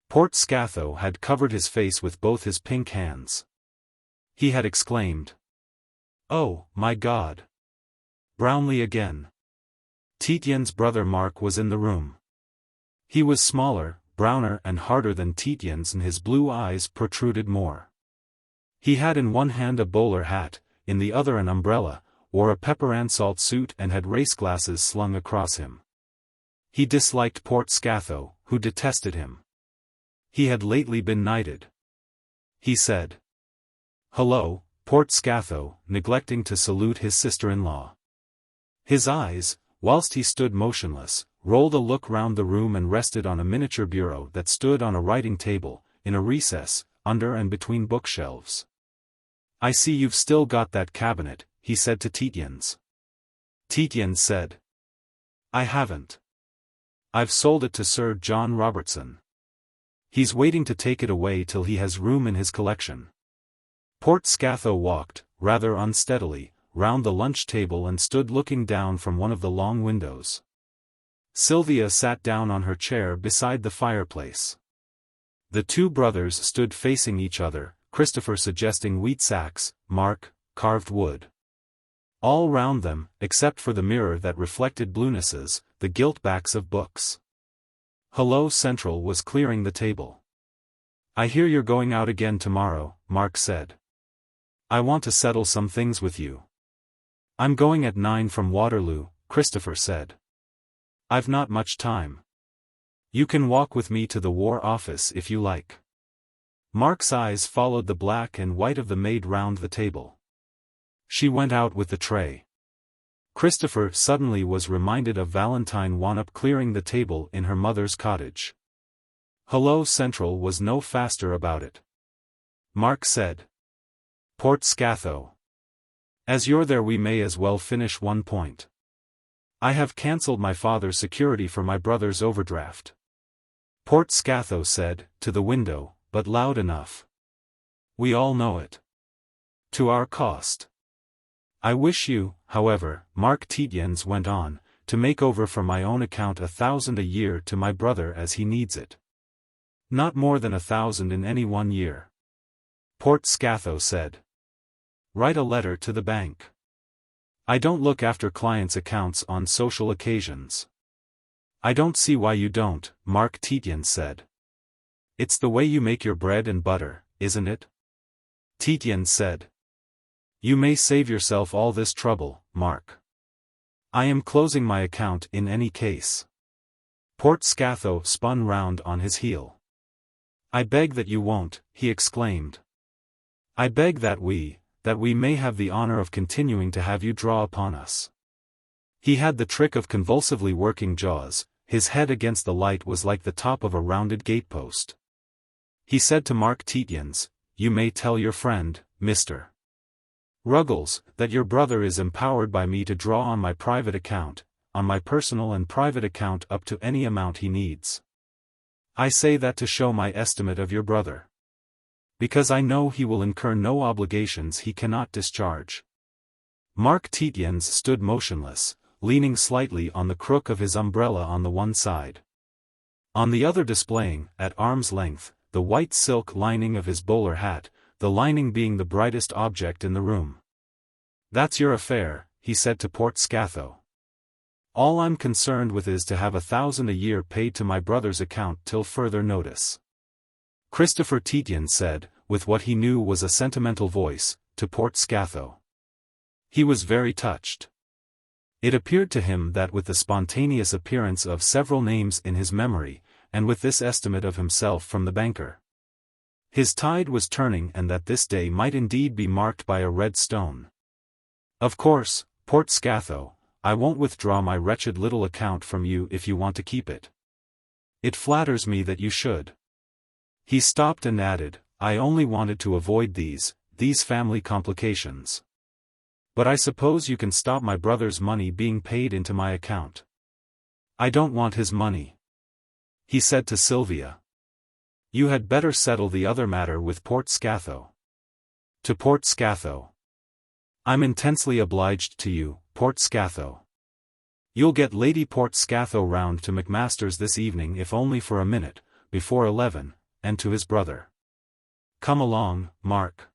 Port Scatho had covered his face with both his pink hands. He had exclaimed. Oh, my God! Brownlee again. Tietjens' brother Mark was in the room. He was smaller, browner and harder than Tietjens and his blue eyes protruded more. He had in one hand a bowler hat, in the other an umbrella, wore a pepper-and-salt suit and had race glasses slung across him. He disliked Port Scatho, who detested him. He had lately been knighted. He said. Hello, Port Scatho, neglecting to salute his sister-in-law. His eyes, whilst he stood motionless, rolled a look round the room and rested on a miniature bureau that stood on a writing table, in a recess, under and between bookshelves. I see you've still got that cabinet, he said to Tietjens. Tietjens said. I haven't. I've sold it to Sir John Robertson. He's waiting to take it away till he has room in his collection. Port Scatho walked, rather unsteadily, round the lunch table and stood looking down from one of the long windows. Sylvia sat down on her chair beside the fireplace. The two brothers stood facing each other, Christopher suggesting wheat sacks, Mark, carved wood. All round them, except for the mirror that reflected bluenesses, the gilt backs of books. Hello Central was clearing the table. I hear you're going out again tomorrow, Mark said. I want to settle some things with you. I'm going at 9 from Waterloo, Christopher said. I've not much time. You can walk with me to the War Office if you like. Mark's eyes followed the black and white of the maid round the table. She went out with the tray. Christopher suddenly was reminded of Valentine Wannop clearing the table in her mother's cottage. Hello Central was no faster about it. Mark said. Port Scatho. As you're there we may as well finish one point. I have cancelled my father's security for my brother's overdraft. Port Scatho said, to the window, but loud enough. We all know it. To our cost. I wish you, however, Mark Tietjens went on, to make over from my own account 1,000 a year to my brother as he needs it. Not more than 1,000 in any 1 year. Port Scatho said. Write a letter to the bank. I don't look after clients' accounts on social occasions. I don't see why you don't, Mark Tietjens said. It's the way you make your bread and butter, isn't it? Tietjens said. You may save yourself all this trouble, Mark. I am closing my account in any case. Port Scatho spun round on his heel. "I beg that you won't," he exclaimed. "I beg that we may have the honor of continuing to have you draw upon us." He had the trick of convulsively working jaws, his head against the light was like the top of a rounded gatepost. He said to Mark Tietjens, "You may tell your friend, Mr. Ruggles, that your brother is empowered by me to draw on my private account, on my personal and private account up to any amount he needs. I say that to show my estimate of your brother. Because I know he will incur no obligations he cannot discharge." Mark Tietjens stood motionless, leaning slightly on the crook of his umbrella on the one side. On the other displaying, at arm's length, the white silk lining of his bowler hat, the lining being the brightest object in the room. "That's your affair," he said to Port Scatho. "All I'm concerned with is to have 1,000 a year paid to my brother's account till further notice." Christopher Tietjens said, with what he knew was a sentimental voice, to Port Scatho. He was very touched. It appeared to him that with the spontaneous appearance of several names in his memory, and with this estimate of himself from the banker, his tide was turning and that this day might indeed be marked by a red stone. "Of course, Port Scatho, I won't withdraw my wretched little account from you if you want to keep it. It flatters me that you should." He stopped and added, "I only wanted to avoid these family complications. But I suppose you can stop my brother's money being paid into my account." "I don't want his money," he said to Sylvia. "You had better settle the other matter with Port Scatho." To Port Scatho. "I'm intensely obliged to you, Port Scatho. You'll get Lady Port Scatho round to Macmaster's this evening if only for a minute, before 11, and to his brother. Come along, Mark.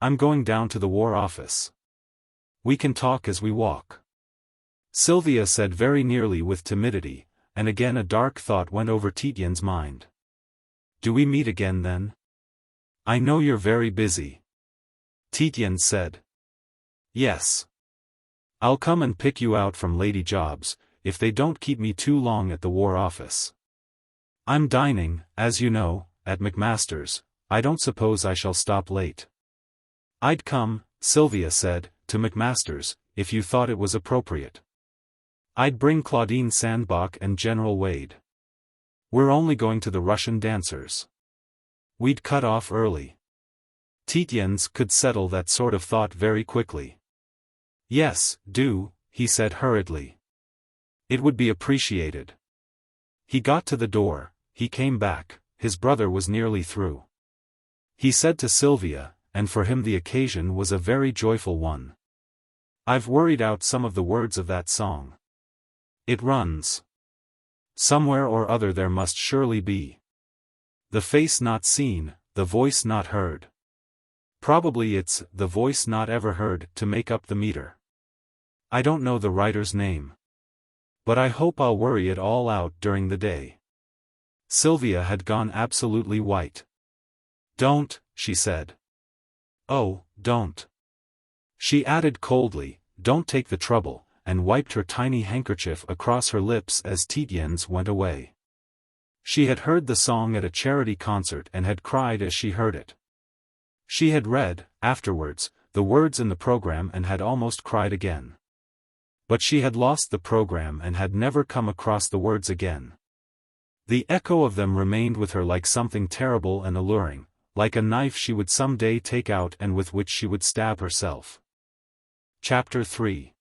I'm going down to the War Office. We can talk as we walk." Sylvia said very nearly with timidity, and again a dark thought went over Tietjens' mind. "Do we meet again then?" "I know you're very busy," Tietjens said. "Yes. I'll come and pick you out from Lady Job's, if they don't keep me too long at the War Office. I'm dining, as you know, at Macmaster's. I don't suppose I shall stop late." "I'd come," Sylvia said, "to Macmaster's, if you thought it was appropriate. I'd bring Claudine Sandbach and General Wade. We're only going to the Russian dancers. We'd cut off early." Tietjens could settle that sort of thought very quickly. "Yes, do," he said hurriedly. "It would be appreciated." He got to the door, he came back, his brother was nearly through. He said to Sylvia, and for him the occasion was a very joyful one, "I've worried out some of the words of that song. It runs. Somewhere or other there must surely be the face not seen, the voice not heard. Probably it's the voice not ever heard to make up the meter. I don't know the writer's name. But I hope I'll worry it all out during the day." Sylvia had gone absolutely white. "Don't," she said. "Oh, don't." She added coldly, "Don't take the trouble," and wiped her tiny handkerchief across her lips as Tietjens went away. She had heard the song at a charity concert and had cried as she heard it. She had read, afterwards, the words in the program and had almost cried again. But she had lost the program and had never come across the words again. The echo of them remained with her like something terrible and alluring, like a knife she would some day take out and with which she would stab herself. Chapter 3.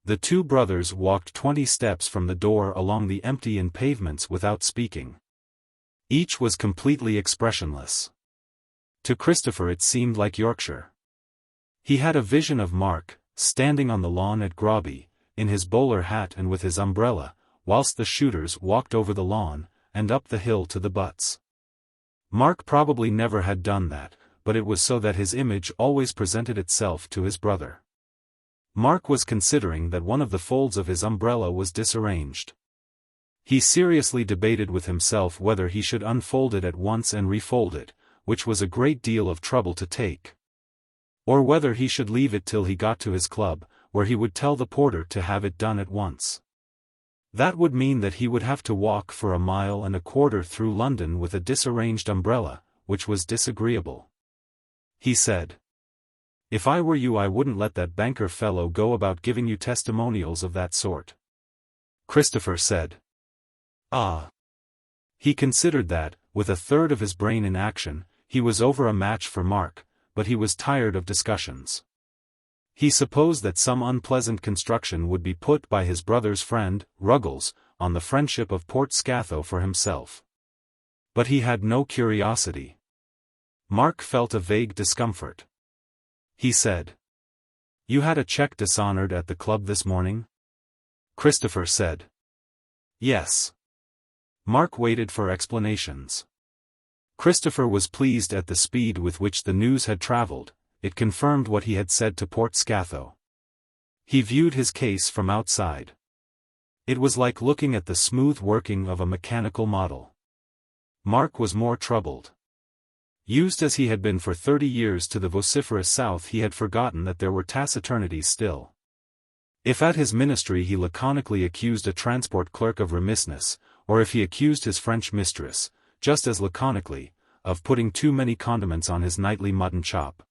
The two brothers walked 20 steps from the door along the empty pavements without speaking. Each was completely expressionless. To Christopher it seemed like Yorkshire. He had a vision of Mark, standing on the lawn at Groby, in his bowler hat and with his umbrella, whilst the shooters walked over the lawn, and up the hill to the butts. Mark probably never had done that, but it was so that his image always presented itself to his brother. Mark was considering that one of the folds of his umbrella was disarranged. He seriously debated with himself whether he should unfold it at once and refold it, which was a great deal of trouble to take. Or whether he should leave it till he got to his club, where he would tell the porter to have it done at once. That would mean that he would have to walk for 1.25 miles through London with a disarranged umbrella, which was disagreeable. He said, "If I were you, I wouldn't let that banker fellow go about giving you testimonials of that sort." Christopher said, "Ah." He considered that, with 1/3 of his brain in action, he was over a match for Mark, but he was tired of discussions. He supposed that some unpleasant construction would be put by his brother's friend, Ruggles, on the friendship of Port Scatho for himself. But he had no curiosity. Mark felt a vague discomfort. He said, "You had a check dishonored at the club this morning?" Christopher said, "Yes." Mark waited for explanations. Christopher was pleased at the speed with which the news had traveled. It confirmed what he had said to Port Scatho. He viewed his case from outside. It was like looking at the smooth working of a mechanical model. Mark was more troubled. Used as he had been for 30 years to the vociferous South, he had forgotten that there were taciturnities still. If at his ministry he laconically accused a transport clerk of remissness, or if he accused his French mistress, just as laconically, of putting too many condiments on his nightly mutton chop,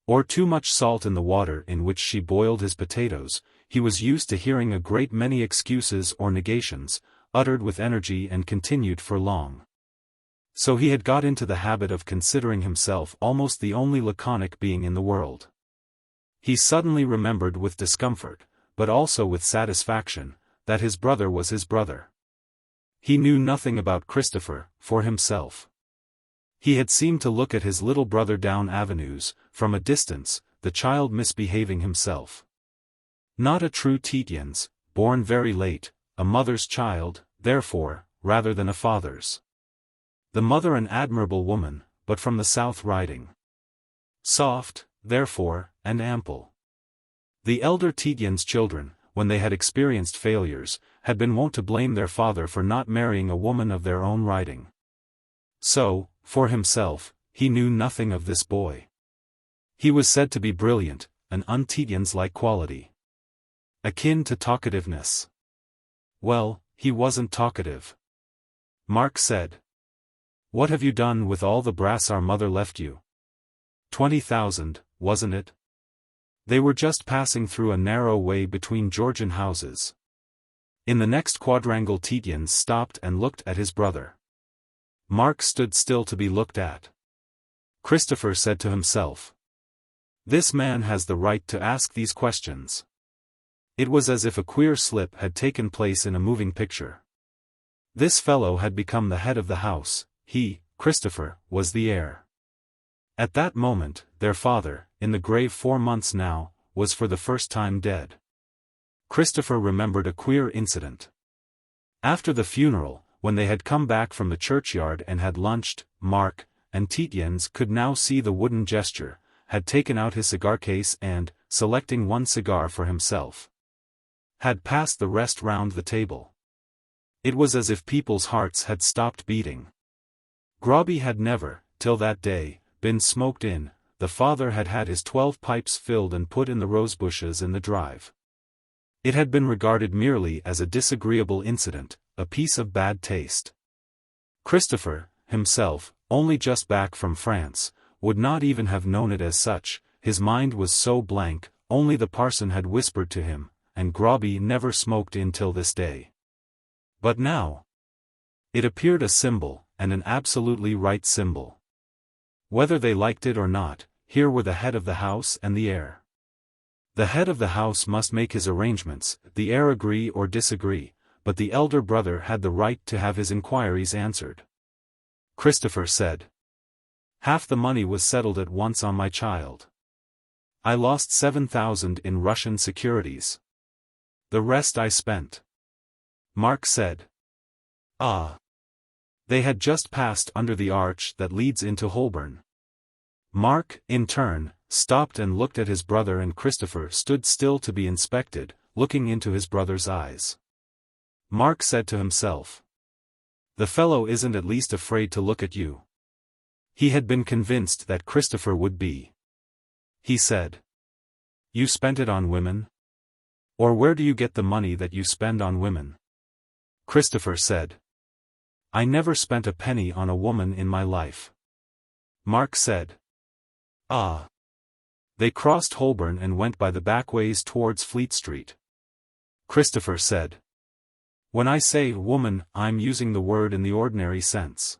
or too much salt in the water in which she boiled his potatoes, he was used to hearing a great many excuses or negations, uttered with energy and continued for long. So he had got into the habit of considering himself almost the only laconic being in the world. He suddenly remembered with discomfort, but also with satisfaction, that his brother was his brother. He knew nothing about Christopher, for himself. He had seemed to look at his little brother down avenues, from a distance, the child misbehaving himself. Not a true Tietjens, born very late, a mother's child, therefore, rather than a father's. The mother an admirable woman, but from the South Riding. Soft, therefore, and ample. The elder Tietjens children, when they had experienced failures, had been wont to blame their father for not marrying a woman of their own riding. So, for himself, he knew nothing of this boy. He was said to be brilliant, an un-Tietjens-like quality. Akin to talkativeness. Well, he wasn't talkative. Mark said, "What have you done with all the brass our mother left you?" 20,000, wasn't it? They were just passing through a narrow way between Georgian houses. In the next quadrangle Tietjens stopped and looked at his brother. Mark stood still to be looked at. Christopher said to himself, "This man has the right to ask these questions." It was as if a queer slip had taken place in a moving picture. This fellow had become the head of the house, he, Christopher, was the heir. At that moment, their father, in the grave 4 months now, was for the first time dead. Christopher remembered a queer incident. After the funeral, when they had come back from the churchyard and had lunched, Mark, and Tietjens could now see the wooden gesture, had taken out his cigar case and, selecting one cigar for himself, had passed the rest round the table. It was as if people's hearts had stopped beating. Grobby had never, till that day, been smoked in. The father had had his 12 pipes filled and put in the rosebushes in the drive. It had been regarded merely as a disagreeable incident, a piece of bad taste. Christopher, himself, only just back from France, would not even have known it as such, his mind was so blank, only the parson had whispered to him, and Grobby never smoked in till this day. But now, it appeared a symbol, and an absolutely right symbol. Whether they liked it or not, here were the head of the house and the heir. The head of the house must make his arrangements, the heir agree or disagree, but the elder brother had the right to have his inquiries answered. Christopher said, "Half the money was settled at once on my child. I lost 7,000 in Russian securities. The rest I spent." Mark said, "Ah." They had just passed under the arch that leads into Holborn. Mark, in turn, stopped and looked at his brother, and Christopher stood still to be inspected, looking into his brother's eyes. Mark said to himself, "The fellow isn't at least afraid to look at you." He had been convinced that Christopher would be. He said, "You spent it on women? Or where do you get the money that you spend on women?" Christopher said. "I never spent a penny on a woman in my life." Mark said. "Ah." They crossed Holborn and went by the back ways towards Fleet Street. Christopher said. "When I say woman, I'm using the word in the ordinary sense.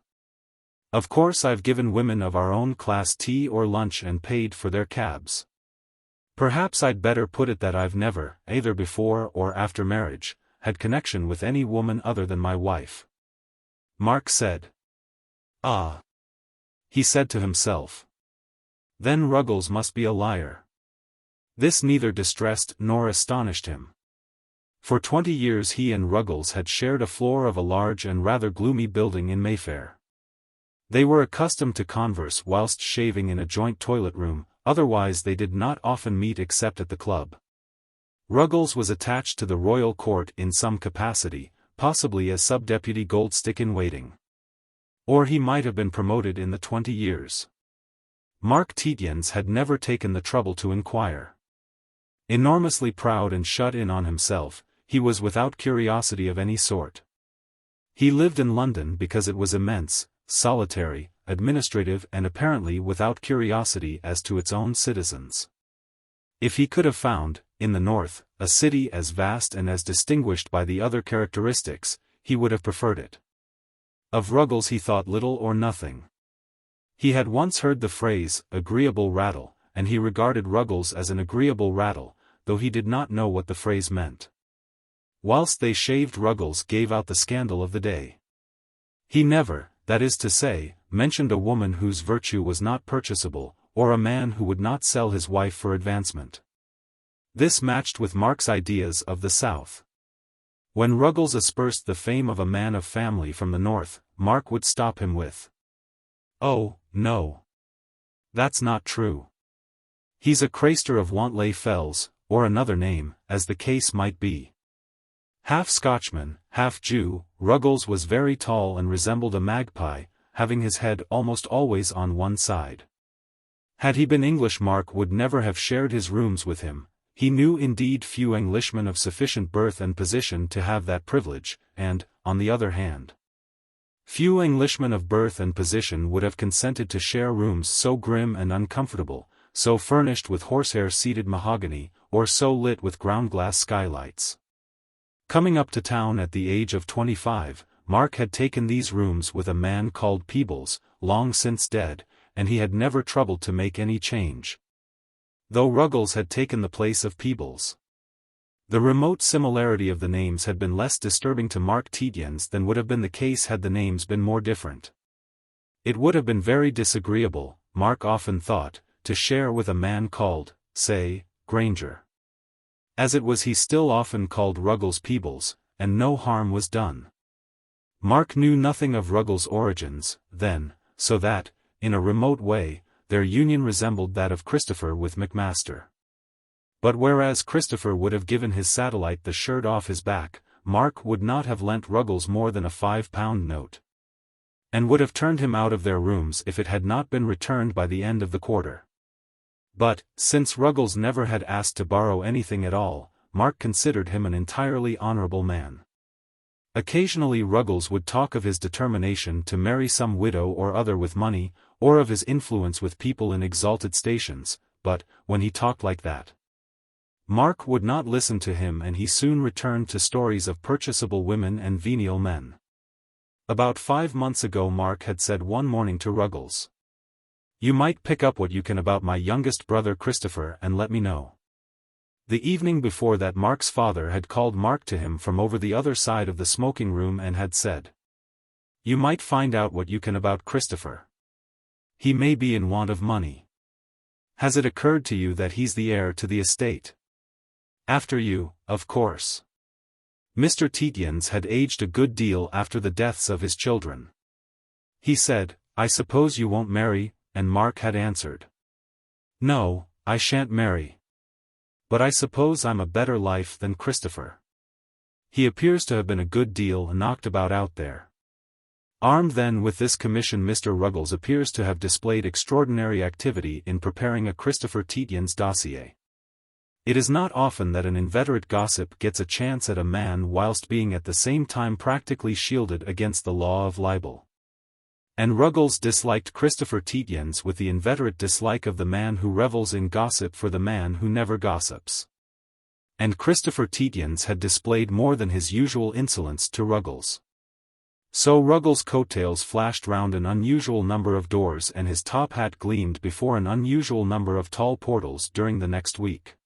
Of course I've given women of our own class tea or lunch and paid for their cabs. Perhaps I'd better put it that I've never, either before or after marriage, had connection with any woman other than my wife." Mark said. "Ah." He said to himself. Then Ruggles must be a liar. This neither distressed nor astonished him. For 20 years he and Ruggles had shared a floor of a large and rather gloomy building in Mayfair. They were accustomed to converse whilst shaving in a joint toilet room, otherwise they did not often meet except at the club. Ruggles was attached to the royal court in some capacity, possibly as sub-deputy goldstick-in-waiting. Or he might have been promoted in the 20 years. Mark Tietjens had never taken the trouble to inquire. Enormously proud and shut in on himself, he was without curiosity of any sort. He lived in London because it was immense, solitary, administrative and apparently without curiosity as to its own citizens. If he could have found, in the north, a city as vast and as distinguished by the other characteristics, he would have preferred it. Of Ruggles he thought little or nothing. He had once heard the phrase, agreeable rattle, and he regarded Ruggles as an agreeable rattle, though he did not know what the phrase meant. Whilst they shaved, Ruggles gave out the scandal of the day. He never, that is to say, mentioned a woman whose virtue was not purchasable, or a man who would not sell his wife for advancement. This matched with Mark's ideas of the South. When Ruggles aspersed the fame of a man of family from the North, Mark would stop him with, "Oh, no. That's not true. He's a craister of Wantley Fells, or another name, as the case might be." Half Scotchman, half Jew, Ruggles was very tall and resembled a magpie, having his head almost always on one side. Had he been English, Mark would never have shared his rooms with him. He knew indeed few Englishmen of sufficient birth and position to have that privilege, and, on the other hand, few Englishmen of birth and position would have consented to share rooms so grim and uncomfortable, so furnished with horsehair-seated mahogany, or so lit with ground-glass skylights. Coming up to town at the age of 25, Mark had taken these rooms with a man called Peebles, long since dead, and he had never troubled to make any change. Though Ruggles had taken the place of Peebles. The remote similarity of the names had been less disturbing to Mark Tietjens than would have been the case had the names been more different. It would have been very disagreeable, Mark often thought, to share with a man called, say, Granger. As it was, he still often called Ruggles Peebles, and no harm was done. Mark knew nothing of Ruggles' origins, then, so that, in a remote way, their union resembled that of Christopher with Macmaster. But whereas Christopher would have given his satellite the shirt off his back, Mark would not have lent Ruggles more than a £5 note. And would have turned him out of their rooms if it had not been returned by the end of the quarter. But, since Ruggles never had asked to borrow anything at all, Mark considered him an entirely honourable man. Occasionally Ruggles would talk of his determination to marry some widow or other with money, or of his influence with people in exalted stations, but, when he talked like that, Mark would not listen to him, and he soon returned to stories of purchasable women and venial men. About 5 months ago Mark had said one morning to Ruggles, "You might pick up what you can about my youngest brother Christopher and let me know." The evening before that Mark's father had called Mark to him from over the other side of the smoking room and had said, "You might find out what you can about Christopher. He may be in want of money. Has it occurred to you that he's the heir to the estate? After you, of course." Mr. Tietjens had aged a good deal after the deaths of his children. He said, "I suppose you won't marry," and Mark had answered, "No, I shan't marry. But I suppose I'm a better life than Christopher. He appears to have been a good deal knocked about out there." Armed then with this commission, Mr. Ruggles appears to have displayed extraordinary activity in preparing a Christopher Tietjens dossier. It is not often that an inveterate gossip gets a chance at a man whilst being at the same time practically shielded against the law of libel. And Ruggles disliked Christopher Tietjens with the inveterate dislike of the man who revels in gossip for the man who never gossips. And Christopher Tietjens had displayed more than his usual insolence to Ruggles. So Ruggles' coattails flashed round an unusual number of doors and his top hat gleamed before an unusual number of tall portals during the next week.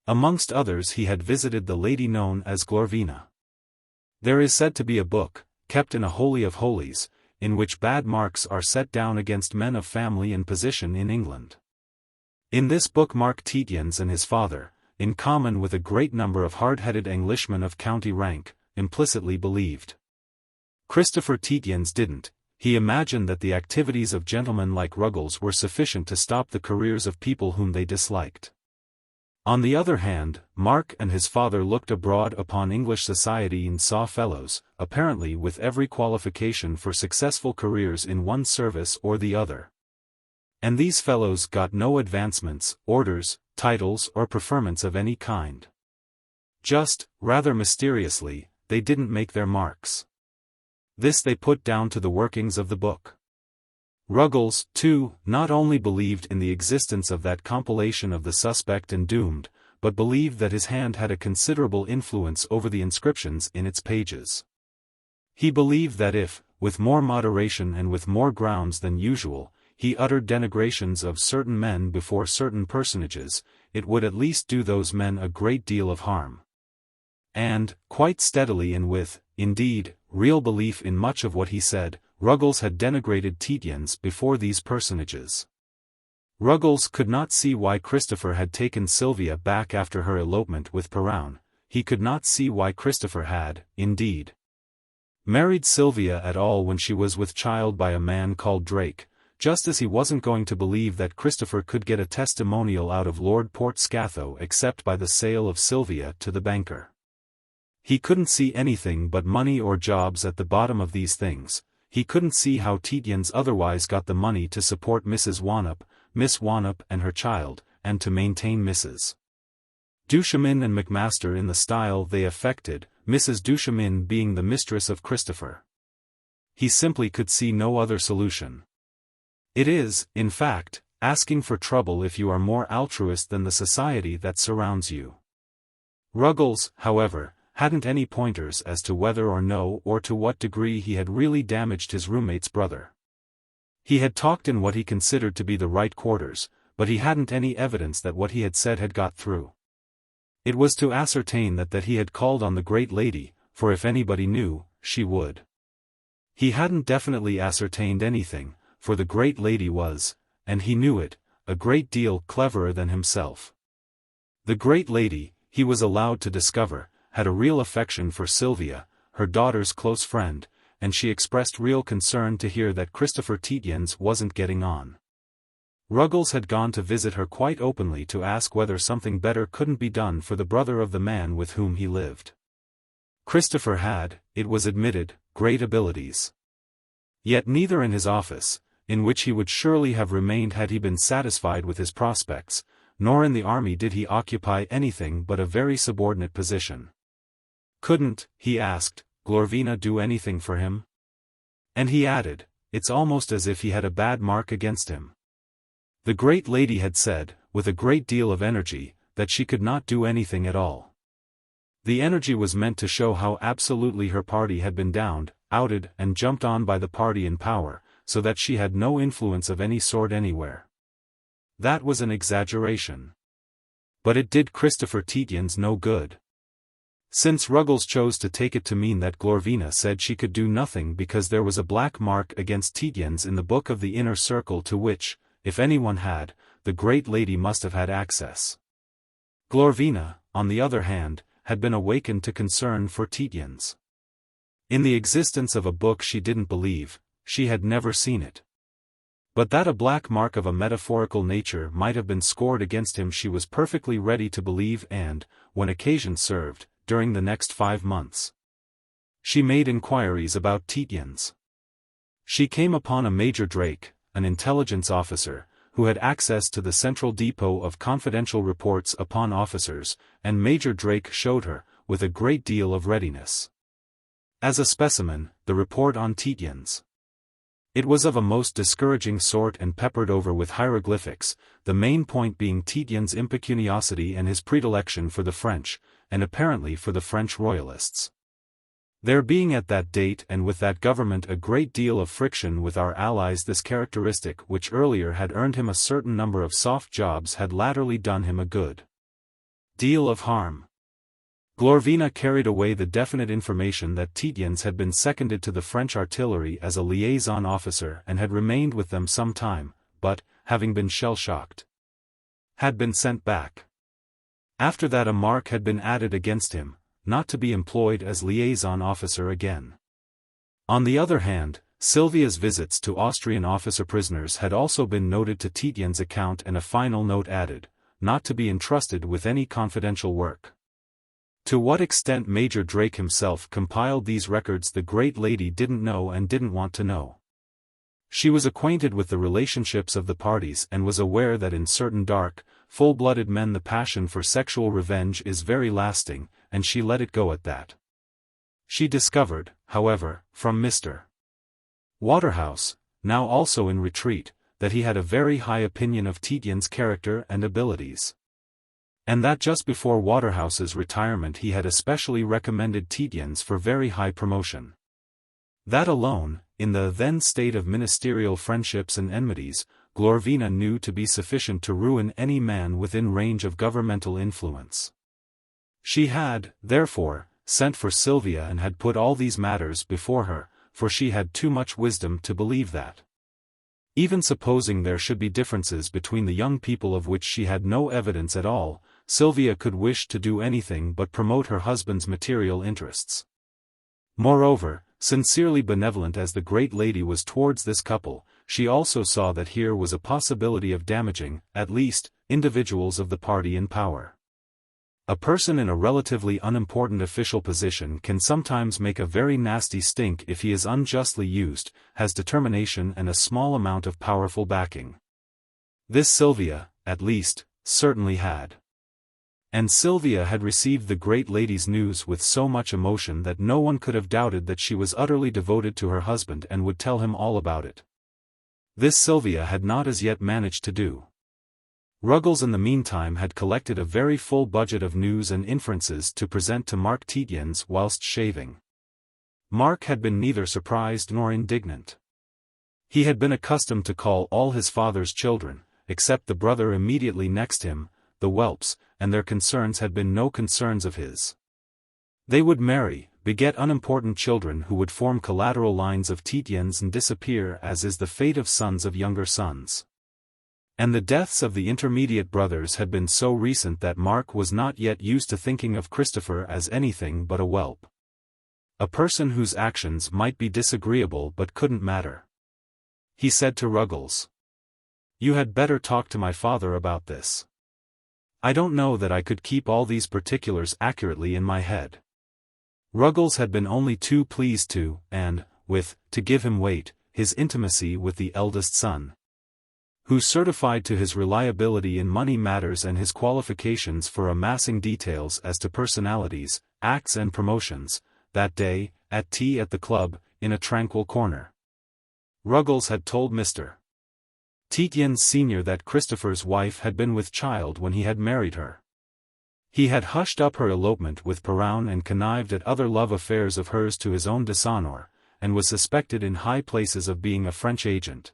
Amongst others he had visited the lady known as Glorvina. There is said to be a book, kept in a holy of holies, in which bad marks are set down against men of family and position in England. In this book Mark Tietjens and his father, in common with a great number of hard-headed Englishmen of county rank, implicitly believed. Christopher Tietjens didn't. He imagined that the activities of gentlemen like Ruggles were sufficient to stop the careers of people whom they disliked. On the other hand, Mark and his father looked abroad upon English society and saw fellows, apparently with every qualification for successful careers in one service or the other. And these fellows got no advancements, orders, titles or preferments of any kind. Just, rather mysteriously, they didn't make their marks. This they put down to the workings of the book. Ruggles, too, not only believed in the existence of that compilation of the suspect and doomed, but believed that his hand had a considerable influence over the inscriptions in its pages. He believed that if, with more moderation and with more grounds than usual, he uttered denigrations of certain men before certain personages, it would at least do those men a great deal of harm. And, quite steadily and with, indeed, real belief in much of what he said, Ruggles had denigrated Tietjens before these personages. Ruggles could not see why Christopher had taken Sylvia back after her elopement with Perowne. He could not see why Christopher had, indeed, married Sylvia at all when she was with child by a man called Drake, just as he wasn't going to believe that Christopher could get a testimonial out of Lord Portskatho except by the sale of Sylvia to the banker. He couldn't see anything but money or jobs at the bottom of these things. He couldn't see how Tietjens otherwise got the money to support Mrs. Wannop, Miss Wannop and her child, and to maintain Mrs. Duchemin and Macmaster in the style they affected, Mrs. Duchemin being the mistress of Christopher. He simply could see no other solution. It is, in fact, asking for trouble if you are more altruist than the society that surrounds you. Ruggles, however, hadn't any pointers as to whether or no or to what degree he had really damaged his roommate's brother. He had talked in what he considered to be the right quarters, but he hadn't any evidence that what he had said had got through. It was to ascertain that he had called on the great lady, for if anybody knew, she would. He hadn't definitely ascertained anything, for the great lady was, and he knew it, a great deal cleverer than himself. The great lady, he was allowed to discover, had a real affection for Sylvia, her daughter's close friend, and she expressed real concern to hear that Christopher Tietjens wasn't getting on. Ruggles had gone to visit her quite openly to ask whether something better couldn't be done for the brother of the man with whom he lived. Christopher had, it was admitted, great abilities. Yet neither in his office, in which he would surely have remained had he been satisfied with his prospects, nor in the army did he occupy anything but a very subordinate position. Couldn't, he asked, Glorvina do anything for him? And he added, it's almost as if he had a bad mark against him. The great lady had said, with a great deal of energy, that she could not do anything at all. The energy was meant to show how absolutely her party had been downed, outed and jumped on by the party in power, so that she had no influence of any sort anywhere. That was an exaggeration. But it did Christopher Tietjens no good. Since Ruggles chose to take it to mean that Glorvina said she could do nothing because there was a black mark against Tietjens in the book of the inner circle to which, if anyone had, the great lady must have had access. Glorvina, on the other hand, had been awakened to concern for Tietjens. In the existence of a book she didn't believe, she had never seen it. But that a black mark of a metaphorical nature might have been scored against him she was perfectly ready to believe and, when occasion served, during the next 5 months, she made inquiries about Tietjens. She came upon a Major Drake, an intelligence officer, who had access to the central depot of confidential reports upon officers, and Major Drake showed her, with a great deal of readiness. As a specimen, the report on Tietjens. It was of a most discouraging sort and peppered over with hieroglyphics, the main point being Tietjens' impecuniosity and his predilection for the French, and apparently for the French royalists. There being at that date and with that government a great deal of friction with our allies, this characteristic which earlier had earned him a certain number of soft jobs had latterly done him a good deal of harm. Glorvina carried away the definite information that Tietjens had been seconded to the French artillery as a liaison officer and had remained with them some time, but, having been shell-shocked, had been sent back. After that a mark had been added against him, not to be employed as liaison officer again. On the other hand, Sylvia's visits to Austrian officer-prisoners had also been noted to Tietjens' account and a final note added, not to be entrusted with any confidential work. To what extent Major Drake himself compiled these records the great lady didn't know and didn't want to know. She was acquainted with the relationships of the parties and was aware that in certain dark, full-blooded men the passion for sexual revenge is very lasting, and she let it go at that. She discovered, however, from Mr. Waterhouse, now also in retreat, that he had a very high opinion of Tietjens' character and abilities. And that just before Waterhouse's retirement he had especially recommended Tietjens for very high promotion. That alone, in the then state of ministerial friendships and enmities, Glorvina knew to be sufficient to ruin any man within range of governmental influence. She had, therefore, sent for Sylvia and had put all these matters before her, for she had too much wisdom to believe that, even supposing there should be differences between the young people of which she had no evidence at all, Sylvia could wish to do anything but promote her husband's material interests. Moreover, sincerely benevolent as the great lady was towards this couple, she also saw that here was a possibility of damaging, at least, individuals of the party in power. A person in a relatively unimportant official position can sometimes make a very nasty stink if he is unjustly used, has determination and a small amount of powerful backing. This Sylvia, at least, certainly had. And Sylvia had received the great lady's news with so much emotion that no one could have doubted that she was utterly devoted to her husband and would tell him all about it. This Sylvia had not as yet managed to do. Ruggles in the meantime had collected a very full budget of news and inferences to present to Mark Tietjens whilst shaving. Mark had been neither surprised nor indignant. He had been accustomed to call all his father's children, except the brother immediately next him, the whelps, and their concerns had been no concerns of his. They would marry, beget unimportant children who would form collateral lines of Tietjens and disappear as is the fate of sons of younger sons. And the deaths of the intermediate brothers had been so recent that Mark was not yet used to thinking of Christopher as anything but a whelp. A person whose actions might be disagreeable but couldn't matter. He said to Ruggles, "You had better talk to my father about this. I don't know that I could keep all these particulars accurately in my head." Ruggles had been only too pleased to, and, to give him weight, his intimacy with the eldest son, who certified to his reliability in money matters and his qualifications for amassing details as to personalities, acts and promotions, that day, at tea at the club, in a tranquil corner. Ruggles had told Mr. Tietjens Sr. that Christopher's wife had been with child when he had married her. He had hushed up her elopement with Perowne and connived at other love affairs of hers to his own dishonor, and was suspected in high places of being a French agent,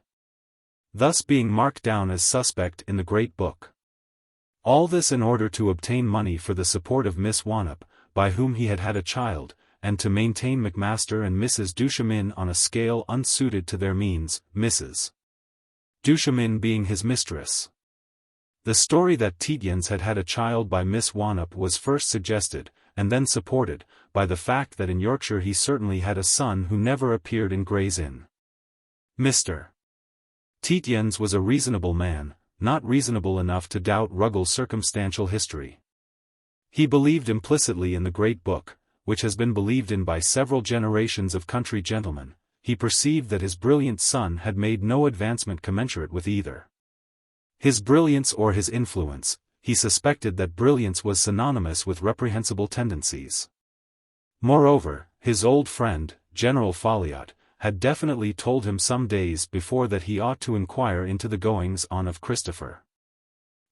thus being marked down as suspect in the great book. All this in order to obtain money for the support of Miss Wannop, by whom he had had a child, and to maintain Macmaster and Mrs. Duchemin on a scale unsuited to their means, Mrs. Duchemin being his mistress. The story that Tietjens had had a child by Miss Wannop was first suggested, and then supported, by the fact that in Yorkshire he certainly had a son who never appeared in Gray's Inn. Mr. Tietjens was a reasonable man, not reasonable enough to doubt Ruggles' circumstantial history. He believed implicitly in the great book, which has been believed in by several generations of country gentlemen. He perceived that his brilliant son had made no advancement commensurate with either. His brilliance or his influence, he suspected that brilliance was synonymous with reprehensible tendencies. Moreover, his old friend, General Folliot, had definitely told him some days before that he ought to inquire into the goings-on of Christopher.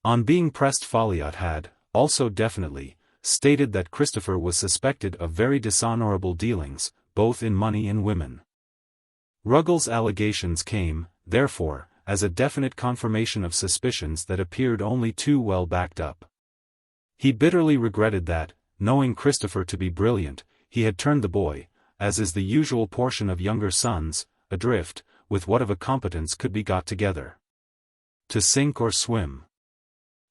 On being pressed, Folliot had, also definitely, stated that Christopher was suspected of very dishonorable dealings, both in money and women. Ruggles' allegations came, therefore, as a definite confirmation of suspicions that appeared only too well backed up. He bitterly regretted that, knowing Christopher to be brilliant, he had turned the boy, as is the usual portion of younger sons, adrift, with what of a competence could be got together. To sink or swim.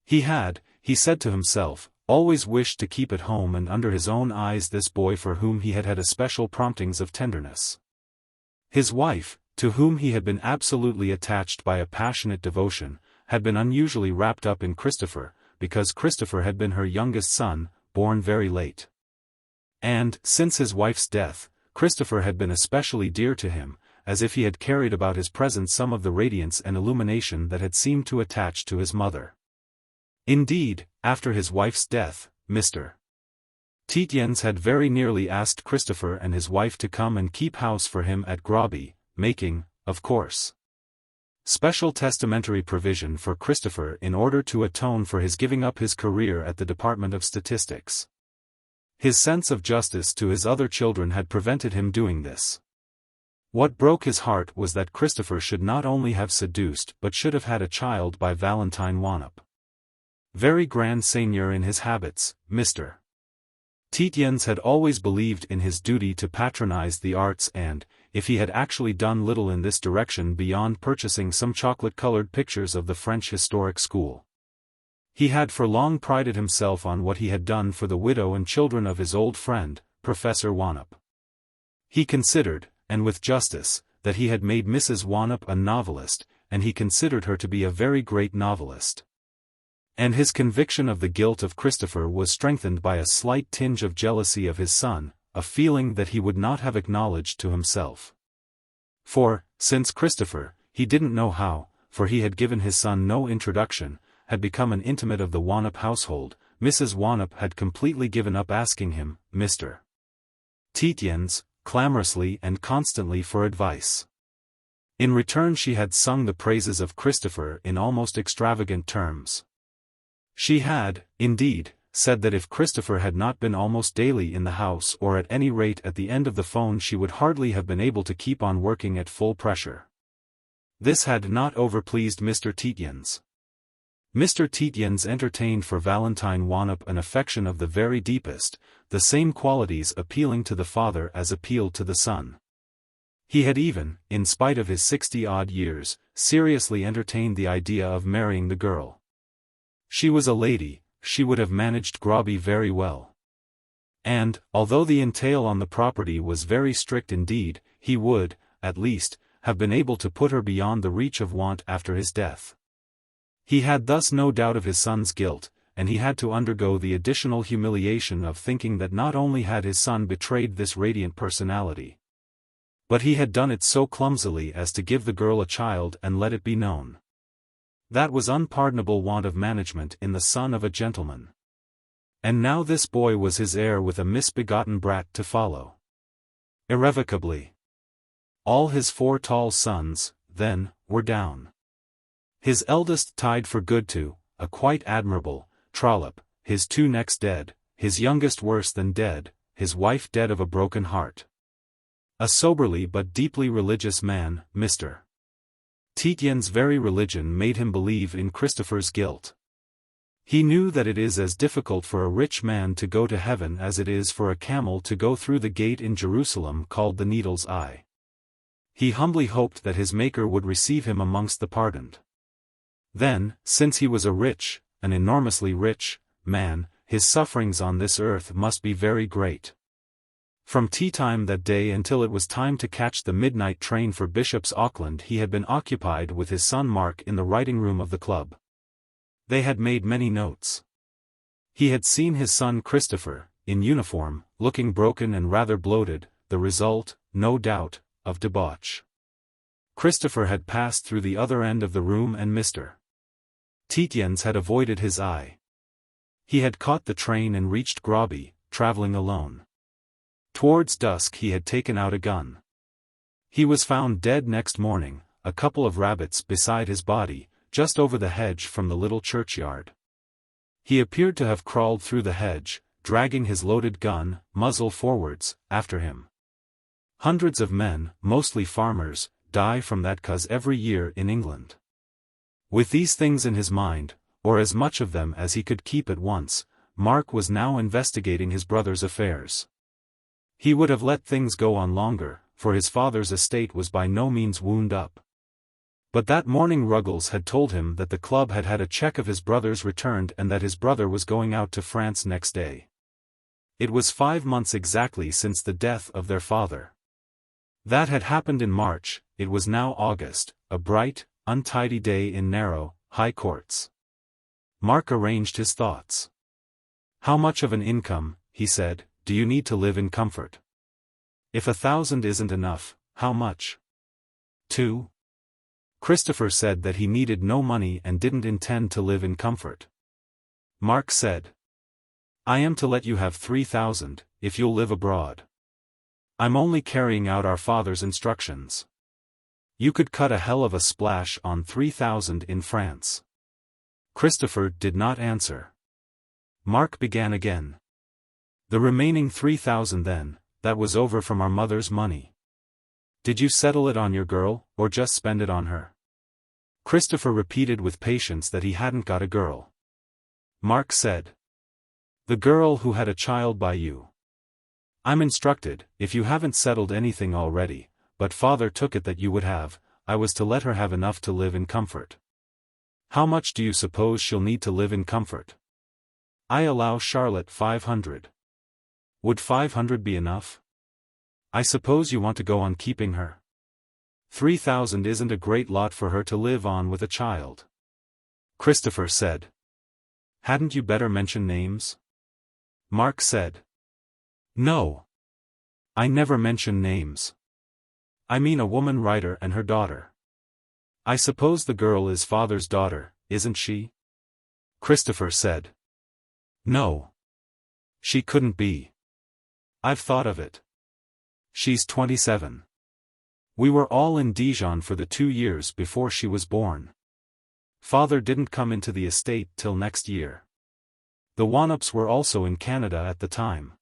He had, he said to himself, always wished to keep at home and under his own eyes this boy for whom he had had especial promptings of tenderness. His wife, to whom he had been absolutely attached by a passionate devotion, had been unusually wrapped up in Christopher, because Christopher had been her youngest son, born very late. And, since his wife's death, Christopher had been especially dear to him, as if he had carried about his presence some of the radiance and illumination that had seemed to attach to his mother. Indeed, after his wife's death, Mr. Tietjens had very nearly asked Christopher and his wife to come and keep house for him at Groby, making, of course, special testamentary provision for Christopher in order to atone for his giving up his career at the Department of Statistics. His sense of justice to his other children had prevented him doing this. What broke his heart was that Christopher should not only have seduced but should have had a child by Valentine Wannop. Very grand seigneur in his habits, Mr. Tietjens had always believed in his duty to patronize the arts and, if he had actually done little in this direction beyond purchasing some chocolate-colored pictures of the French historic school, he had for long prided himself on what he had done for the widow and children of his old friend, Professor Wannop. He considered, and with justice, that he had made Mrs. Wannop a novelist, and he considered her to be a very great novelist. And his conviction of the guilt of Christopher was strengthened by a slight tinge of jealousy of his son, a feeling that he would not have acknowledged to himself. For, since Christopher, he didn't know how, for he had given his son no introduction, had become an intimate of the Wannop household, Mrs. Wannop had completely given up asking him, Mr. Tietjens, clamorously and constantly for advice. In return she had sung the praises of Christopher in almost extravagant terms. She had, indeed, said that if Christopher had not been almost daily in the house or at any rate at the end of the phone she would hardly have been able to keep on working at full pressure. This had not overpleased Mr. Tietjens. Mr. Tietjens entertained for Valentine Wannop an affection of the very deepest, the same qualities appealing to the father as appealed to the son. He had even, in spite of his 60-odd years, seriously entertained the idea of marrying the girl. She was a lady, she would have managed Groby very well. And, although the entail on the property was very strict indeed, he would, at least, have been able to put her beyond the reach of want after his death. He had thus no doubt of his son's guilt, and he had to undergo the additional humiliation of thinking that not only had his son betrayed this radiant personality, but he had done it so clumsily as to give the girl a child and let it be known. That was unpardonable want of management in the son of a gentleman. And now this boy was his heir with a misbegotten brat to follow. Irrevocably. All his 4 tall sons, then, were down. His eldest tied for good to, a quite admirable, Trollope, his 2 next dead, his youngest worse than dead, his wife dead of a broken heart. A soberly but deeply religious man, Mr. Tietjens' very religion made him believe in Christopher's guilt. He knew that it is as difficult for a rich man to go to heaven as it is for a camel to go through the gate in Jerusalem called the Needle's Eye. He humbly hoped that his Maker would receive him amongst the pardoned. Then, since he was a rich, an enormously rich, man, his sufferings on this earth must be very great. From tea-time that day until it was time to catch the midnight train for Bishop's Auckland he had been occupied with his son Mark in the writing-room of the club. They had made many notes. He had seen his son Christopher, in uniform, looking broken and rather bloated, the result, no doubt, of debauch. Christopher had passed through the other end of the room and Mr. Tietjens had avoided his eye. He had caught the train and reached Groby, traveling alone. Towards dusk he had taken out a gun. He was found dead next morning, a couple of rabbits beside his body, just over the hedge from the little churchyard. He appeared to have crawled through the hedge, dragging his loaded gun, muzzle forwards, after him. Hundreds of men, mostly farmers, die from that cause every year in England. With these things in his mind, or as much of them as he could keep at once, Mark was now investigating his brother's affairs. He would have let things go on longer, for his father's estate was by no means wound up. But that morning Ruggles had told him that the club had had a cheque of his brother's returned and that his brother was going out to France next day. It was 5 months exactly since the death of their father. That had happened in March. It was now August, a bright, untidy day in narrow, high courts. Mark arranged his thoughts. "How much of an income," he said, "do you need to live in comfort? If 1,000 isn't enough, how much? 2? Christopher said that he needed no money and didn't intend to live in comfort. Mark said, "I am to let you have 3,000, if you'll live abroad. I'm only carrying out our father's instructions. You could cut a hell of a splash on 3,000 in France." Christopher did not answer. Mark began again. "The remaining 3,000 then, that was over from our mother's money. Did you settle it on your girl, or just spend it on her?" Christopher repeated with patience that he hadn't got a girl. Mark said, "The girl who had a child by you. I'm instructed, if you haven't settled anything already, but father took it that you would have, I was to let her have enough to live in comfort. How much do you suppose she'll need to live in comfort?" "I allow Charlotte 500. Would 500 be enough? I suppose you want to go on keeping her? 3,000 isn't a great lot for her to live on with a child." Christopher said, "Hadn't you better mention names?" Mark said, "No. I never mention names. I mean a woman writer and her daughter. I suppose the girl is father's daughter, isn't she?" Christopher said, "No. She couldn't be. I've thought of it. She's 27. We were all in Dijon for the 2 years before she was born. Father didn't come into the estate till next year. The Wanups were also in Canada at the time.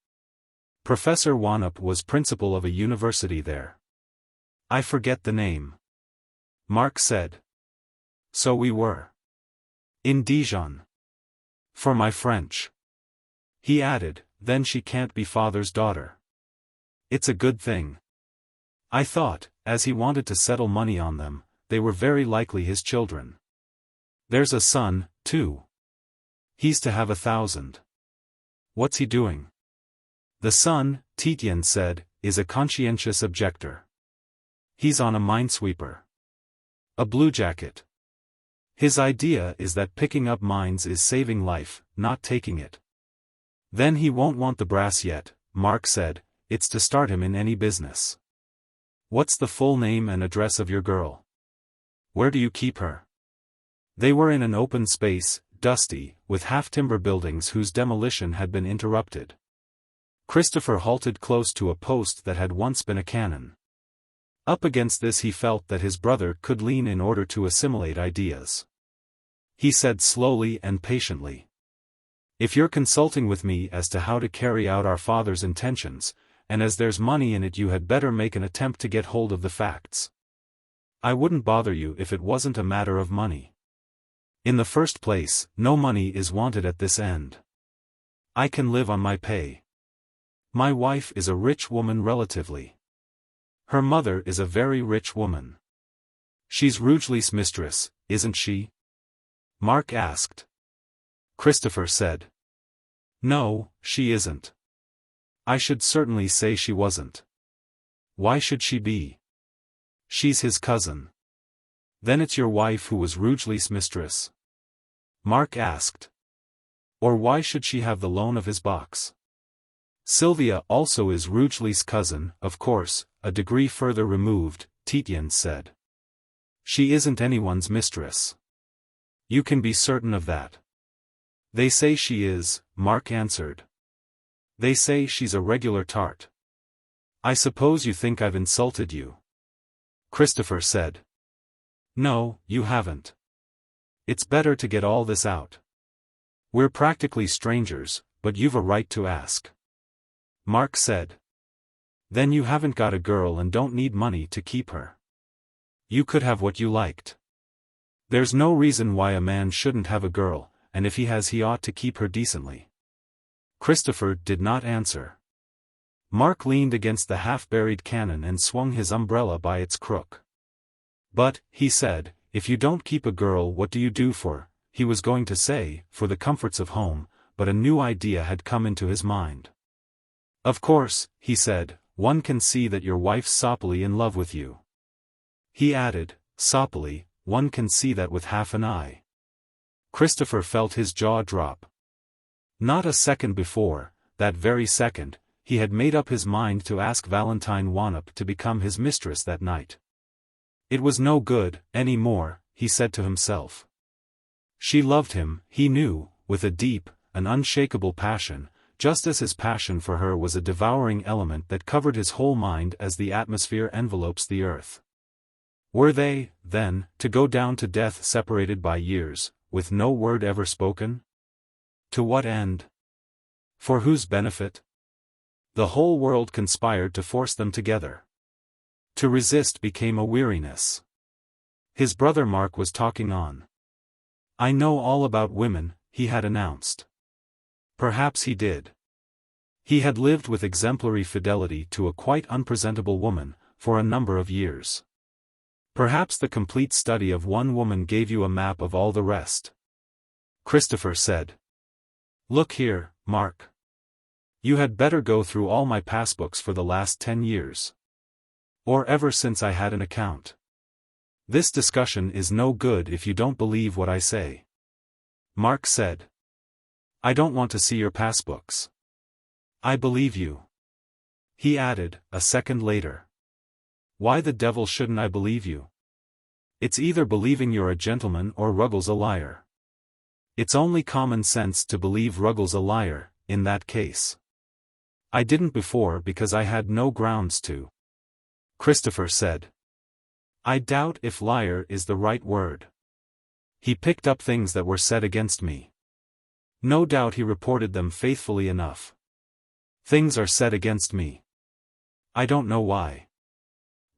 Professor Wanup was principal of a university there. I forget the name." Mark said, "So we were in Dijon. For my French." He added, "Then she can't be father's daughter. It's a good thing. I thought, as he wanted to settle money on them, they were very likely his children. There's a son, too. He's to have 1,000. What's he doing?" "The son," Tietjens said, "is a conscientious objector. He's on a minesweeper. A bluejacket. His idea is that picking up mines is saving life, not taking it. Then he won't want the brass yet," Mark said, "it's to start him in any business. What's the full name and address of your girl? Where do you keep her?" They were in an open space, dusty, with half-timber buildings whose demolition had been interrupted. Christopher halted close to a post that had once been a cannon. Up against this he felt that his brother could lean in order to assimilate ideas. He said slowly and patiently, "If you're consulting with me as to how to carry out our father's intentions, and as there's money in it, you had better make an attempt to get hold of the facts. I wouldn't bother you if it wasn't a matter of money. In the first place, no money is wanted at this end. I can live on my pay. My wife is a rich woman relatively. Her mother is a very rich woman. She's Rugeley's mistress, isn't she?" Mark asked. Christopher said, "No, she isn't. I should certainly say she wasn't. Why should she be? She's his cousin." "Then it's your wife who was Rugeley's mistress?" Mark asked. "Or why should she have the loan of his box? Sylvia also is Rugeley's cousin, of course, a degree further removed," Tietjens said. "She isn't anyone's mistress. You can be certain of that. They say she is, Mark answered. They say she's a regular tart. I suppose you think I've insulted you? Christopher said. No, you haven't. It's better to get all this out. We're practically strangers, but you've a right to ask. Mark said. Then you haven't got a girl and don't need money to keep her. You could have what you liked. There's no reason why a man shouldn't have a girl, and if he has he ought to keep her decently. Christopher did not answer. Mark leaned against the half-buried cannon and swung his umbrella by its crook. But, he said, if you don't keep a girl, what do you do for, he was going to say, for the comforts of home, but a new idea had come into his mind. Of course, he said, one can see that your wife's soppily in love with you. He added, soppily, one can see that with half an eye. Christopher felt his jaw drop. Not a second before, that very second, he had made up his mind to ask Valentine Wannop to become his mistress that night. It was no good, any more, he said to himself. She loved him, he knew, with a deep, an unshakable passion, just as his passion for her was a devouring element that covered his whole mind as the atmosphere envelopes the earth. Were they, then, to go down to death separated by years, with no word ever spoken? To what end? For whose benefit? The whole world conspired to force them together. To resist became a weariness. His brother Mark was talking on. I know all about women, he had announced. Perhaps he did. He had lived with exemplary fidelity to a quite unpresentable woman, for a number of years. Perhaps the complete study of one woman gave you a map of all the rest. Christopher said. Look here, Mark. You had better go through all my passbooks for the last 10 years. Or ever since I had an account. This discussion is no good if you don't believe what I say. Mark said. I don't want to see your passbooks. I believe you. He added, a second later. Why the devil shouldn't I believe you? It's either believing you're a gentleman or Ruggles a liar. It's only common sense to believe Ruggles a liar, in that case. I didn't before because I had no grounds to. Christopher said. I doubt if liar is the right word. He picked up things that were said against me. No doubt he reported them faithfully enough. Things are said against me. I don't know why.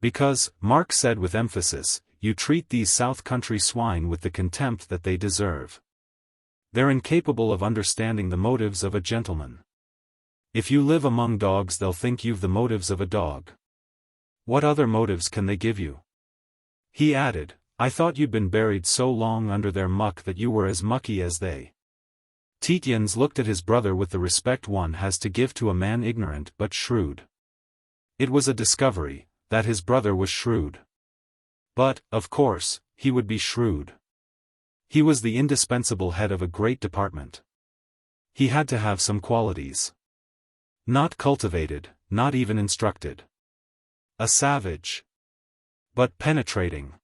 Because, Mark said with emphasis, you treat these South Country swine with the contempt that they deserve. They're incapable of understanding the motives of a gentleman. If you live among dogs they'll think you've the motives of a dog. What other motives can they give you? He added, I thought you'd been buried so long under their muck that you were as mucky as they. Tietjens looked at his brother with the respect one has to give to a man ignorant but shrewd. It was a discovery, that his brother was shrewd. But, of course, he would be shrewd. He was the indispensable head of a great department. He had to have some qualities. Not cultivated, not even instructed. A savage. But penetrating.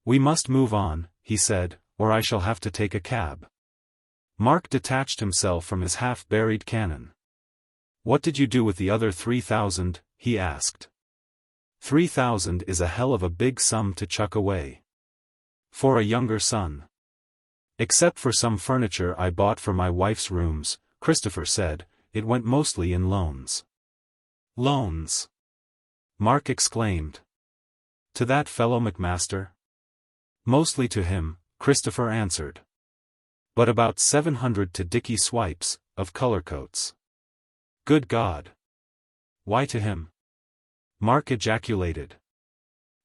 We must move on, he said, or I shall have to take a cab. Mark detached himself from his half-buried cannon. What did you do with the other 3,000, he asked. 3,000 is a hell of a big sum to chuck away. For a younger son. Except for some furniture I bought for my wife's rooms, Christopher said, it went mostly in loans. Loans? Mark exclaimed. To that fellow Macmaster? Mostly to him, Christopher answered. But about 700 to Dickie Swipes, of Colourcoats. Good God! Why to him? Mark ejaculated.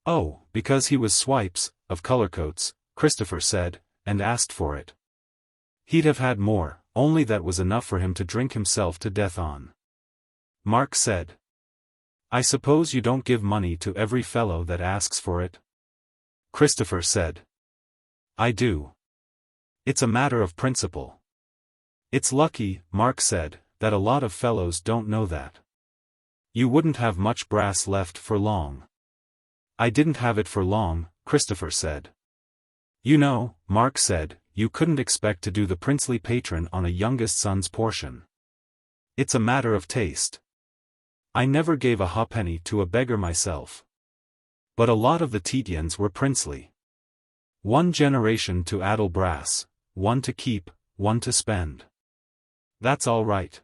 Oh, because he was Swipes, of Colourcoats, Christopher said, and asked for it. He'd have had more, only that was enough for him to drink himself to death on. Mark said. I suppose you don't give money to every fellow that asks for it? Christopher said. I do. It's a matter of principle. It's lucky, Mark said, that a lot of fellows don't know that. You wouldn't have much brass left for long. I didn't have it for long, Christopher said. You know, Mark said, you couldn't expect to do the princely patron on a youngest son's portion. It's a matter of taste. I never gave a halfpenny to a beggar myself. But a lot of the Tietjens were princely. One generation to addle brass, one to keep, one to spend. That's all right.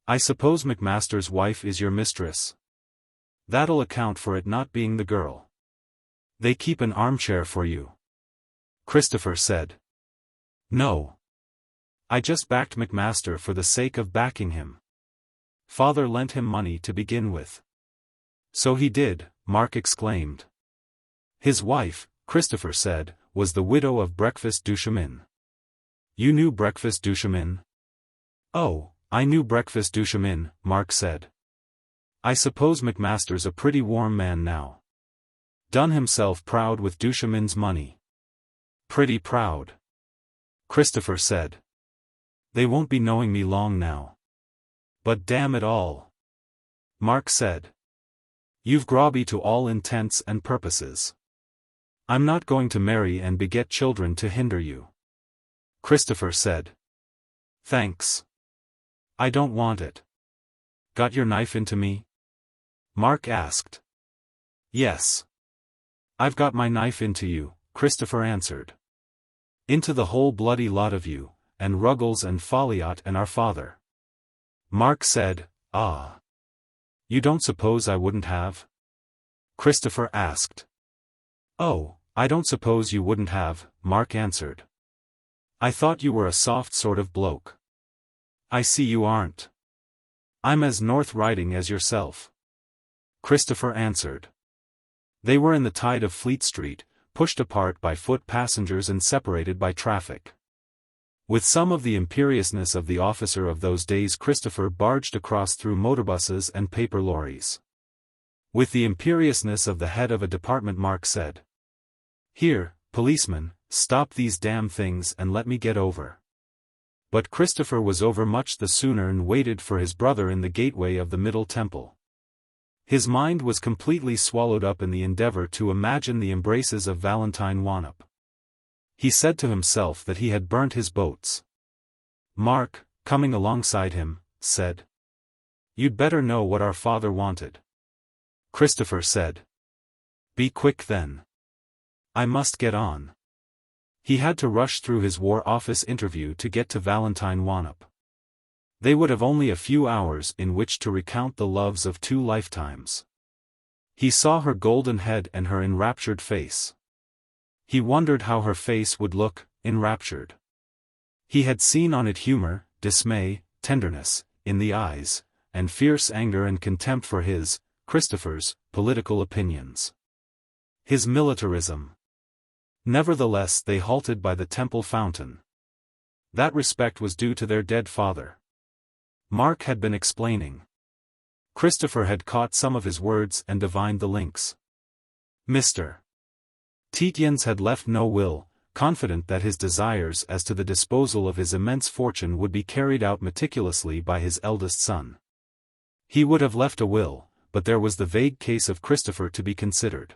I suppose Macmaster's wife is your mistress. That'll account for it not being the girl. They keep an armchair for you. Christopher said. No. I just backed Macmaster for the sake of backing him. Father lent him money to begin with. So he did, Mark exclaimed. His wife, Christopher said, was the widow of Breakfast du Chemin. You knew Breakfast du Chemin? Oh, I knew Breakfast du Chemin, Mark said. I suppose Macmaster's a pretty warm man now. Done himself proud with du Chemin's money. Pretty proud. Christopher said. They won't be knowing me long now. But damn it all. Mark said. You've grobby to all intents and purposes. I'm not going to marry and beget children to hinder you. Christopher said. Thanks. I don't want it. Got your knife into me? Mark asked. Yes. I've got my knife into you, Christopher answered. Into the whole bloody lot of you, and Ruggles and Folliot and our father. Mark said, Ah. You don't suppose I wouldn't have? Christopher asked. Oh, I don't suppose you wouldn't have, Mark answered. I thought you were a soft sort of bloke. I see you aren't. I'm as North Riding as yourself. Christopher answered. They were in the tide of Fleet Street, pushed apart by foot passengers and separated by traffic. With some of the imperiousness of the officer of those days, Christopher barged across through motorbuses and paper lorries. With the imperiousness of the head of a department, Mark said. Here, policeman, stop these damn things and let me get over. But Christopher was over much the sooner and waited for his brother in the gateway of the Middle Temple. His mind was completely swallowed up in the endeavor to imagine the embraces of Valentine Wanop. He said to himself that he had burnt his boats. Mark, coming alongside him, said. You'd better know what our father wanted. Christopher said. Be quick then. I must get on. He had to rush through his War Office interview to get to Valentine Wanop. They would have only a few hours in which to recount the loves of 2 lifetimes. He saw her golden head and her enraptured face. He wondered how her face would look, enraptured. He had seen on it humor, dismay, tenderness, in the eyes, and fierce anger and contempt for his, Christopher's, political opinions. His militarism. Nevertheless, they halted by the temple fountain. That respect was due to their dead father. Mark had been explaining. Christopher had caught some of his words and divined the links. Mr. Tietjens had left no will, confident that his desires as to the disposal of his immense fortune would be carried out meticulously by his eldest son. He would have left a will, but there was the vague case of Christopher to be considered.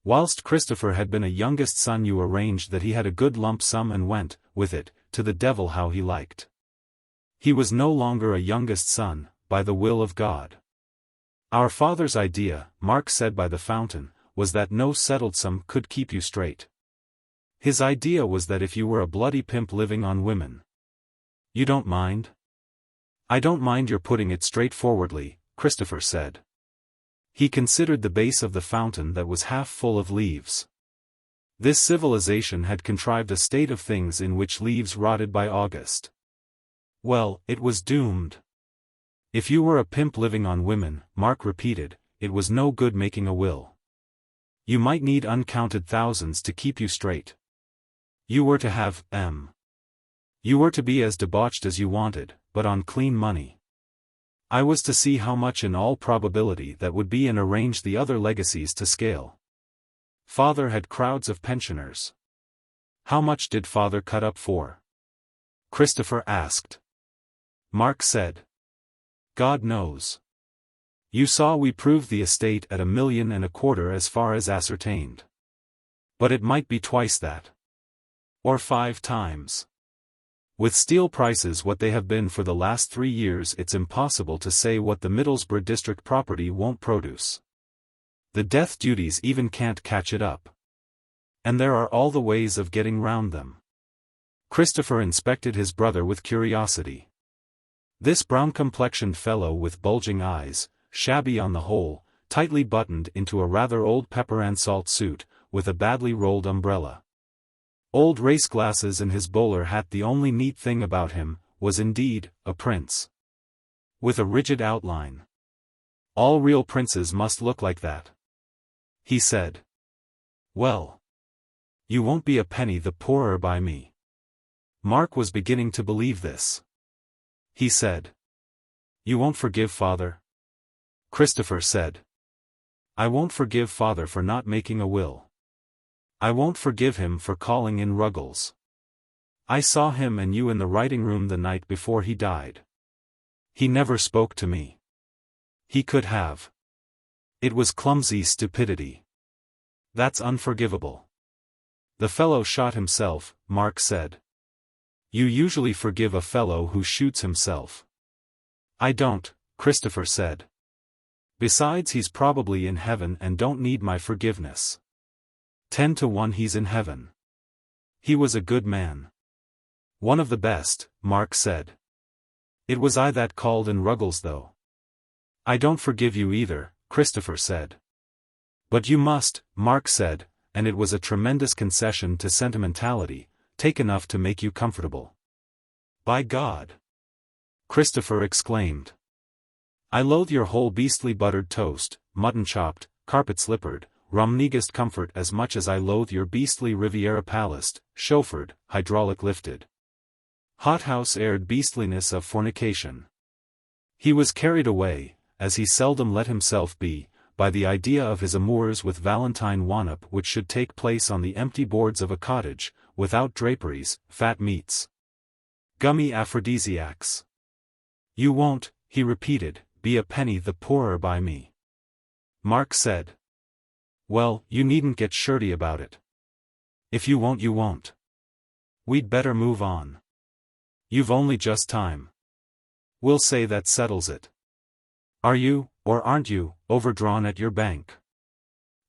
Whilst Christopher had been a youngest son, you arranged that he had a good lump sum and went, with it, to the devil how he liked. He was no longer a youngest son, by the will of God. Our father's idea, Mark said by the fountain, was that no settled sum could keep you straight. His idea was that if you were a bloody pimp living on women. You don't mind? I don't mind your putting it straightforwardly, Christopher said. He considered the base of the fountain that was half full of leaves. This civilization had contrived a state of things in which leaves rotted by August. Well, it was doomed. If you were a pimp living on women, Mark repeated, it was no good making a will. You might need uncounted thousands to keep you straight. You were to have, You were to be as debauched as you wanted, but on clean money. I was to see how much in all probability that would be and arrange the other legacies to scale. Father had crowds of pensioners. How much did father cut up for? Christopher asked. Mark said. God knows. You saw we proved the estate at $1.25 million as far as ascertained. But it might be twice that. Or 5 times. With steel prices what they have been for the last 3 years, it's impossible to say what the Middlesbrough district property won't produce. The death duties even can't catch it up. And there are all the ways of getting round them. Christopher inspected his brother with curiosity. This brown-complexioned fellow with bulging eyes, shabby on the whole, tightly buttoned into a rather old pepper-and salt suit, with a badly rolled umbrella. Old race glasses and his bowler hat. The only neat thing about him was indeed a prince. With a rigid outline. All real princes must look like that. He said. Well. You won't be a penny the poorer by me. Mark was beginning to believe this. He said. You won't forgive father? Christopher said. I won't forgive father for not making a will. I won't forgive him for calling in Ruggles. I saw him and you in the writing room the night before he died. He never spoke to me. He could have. It was clumsy stupidity. That's unforgivable. The fellow shot himself, Mark said. You usually forgive a fellow who shoots himself. I don't, Christopher said. Besides, he's probably in heaven and don't need my forgiveness. 10 to 1 he's in heaven. He was a good man. One of the best, Mark said. It was I that called in Ruggles though. I don't forgive you either, Christopher said. But you must, Mark said, and it was a tremendous concession to sentimentality, take enough to make you comfortable. By God! Christopher exclaimed. I loathe your whole beastly buttered toast, mutton chopped, carpet slippered, rum-negast comfort as much as I loathe your beastly Riviera palaced, chauffeured, hydraulic lifted, hothouse aired beastliness of fornication. He was carried away, as he seldom let himself be, by the idea of his amours with Valentine Wannop, which should take place on the empty boards of a cottage, without draperies, fat meats, gummy aphrodisiacs. You won't, he repeated, be a penny the poorer by me. Mark said. Well, you needn't get shirty about it. If you won't, you won't. We'd better move on. You've only just time. We'll say that settles it. Are you, or aren't you, overdrawn at your bank?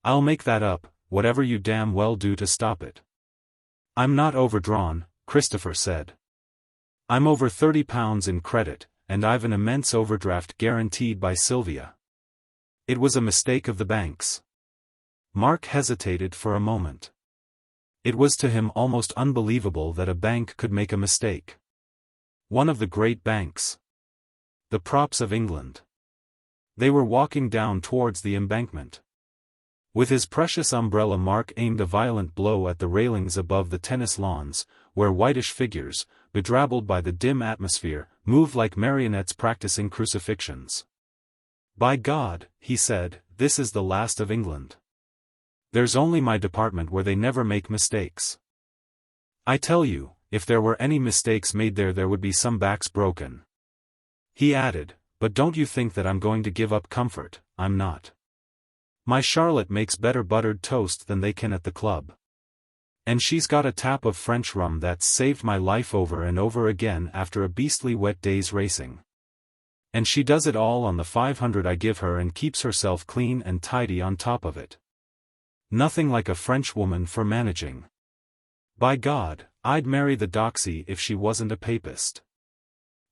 I'll make that up, whatever you damn well do to stop it. I'm not overdrawn, Christopher said. I'm over £30 in credit, and I've an immense overdraft guaranteed by Sylvia. It was a mistake of the bank's. Mark hesitated for a moment. It was to him almost unbelievable that a bank could make a mistake. One of the great banks. The props of England. They were walking down towards the embankment. With his precious umbrella Mark aimed a violent blow at the railings above the tennis lawns, where whitish figures, bedrabbled by the dim atmosphere, moved like marionettes practicing crucifixions. By God, he said, this is the last of England. There's only my department where they never make mistakes. I tell you, if there were any mistakes made there would be some backs broken. He added, but don't you think that I'm going to give up comfort, I'm not. My Charlotte makes better buttered toast than they can at the club. And she's got a tap of French rum that's saved my life over and over again after a beastly wet day's racing. And she does it all on the 500 I give her and keeps herself clean and tidy on top of it. Nothing like a French woman for managing. By God, I'd marry the doxy if she wasn't a papist.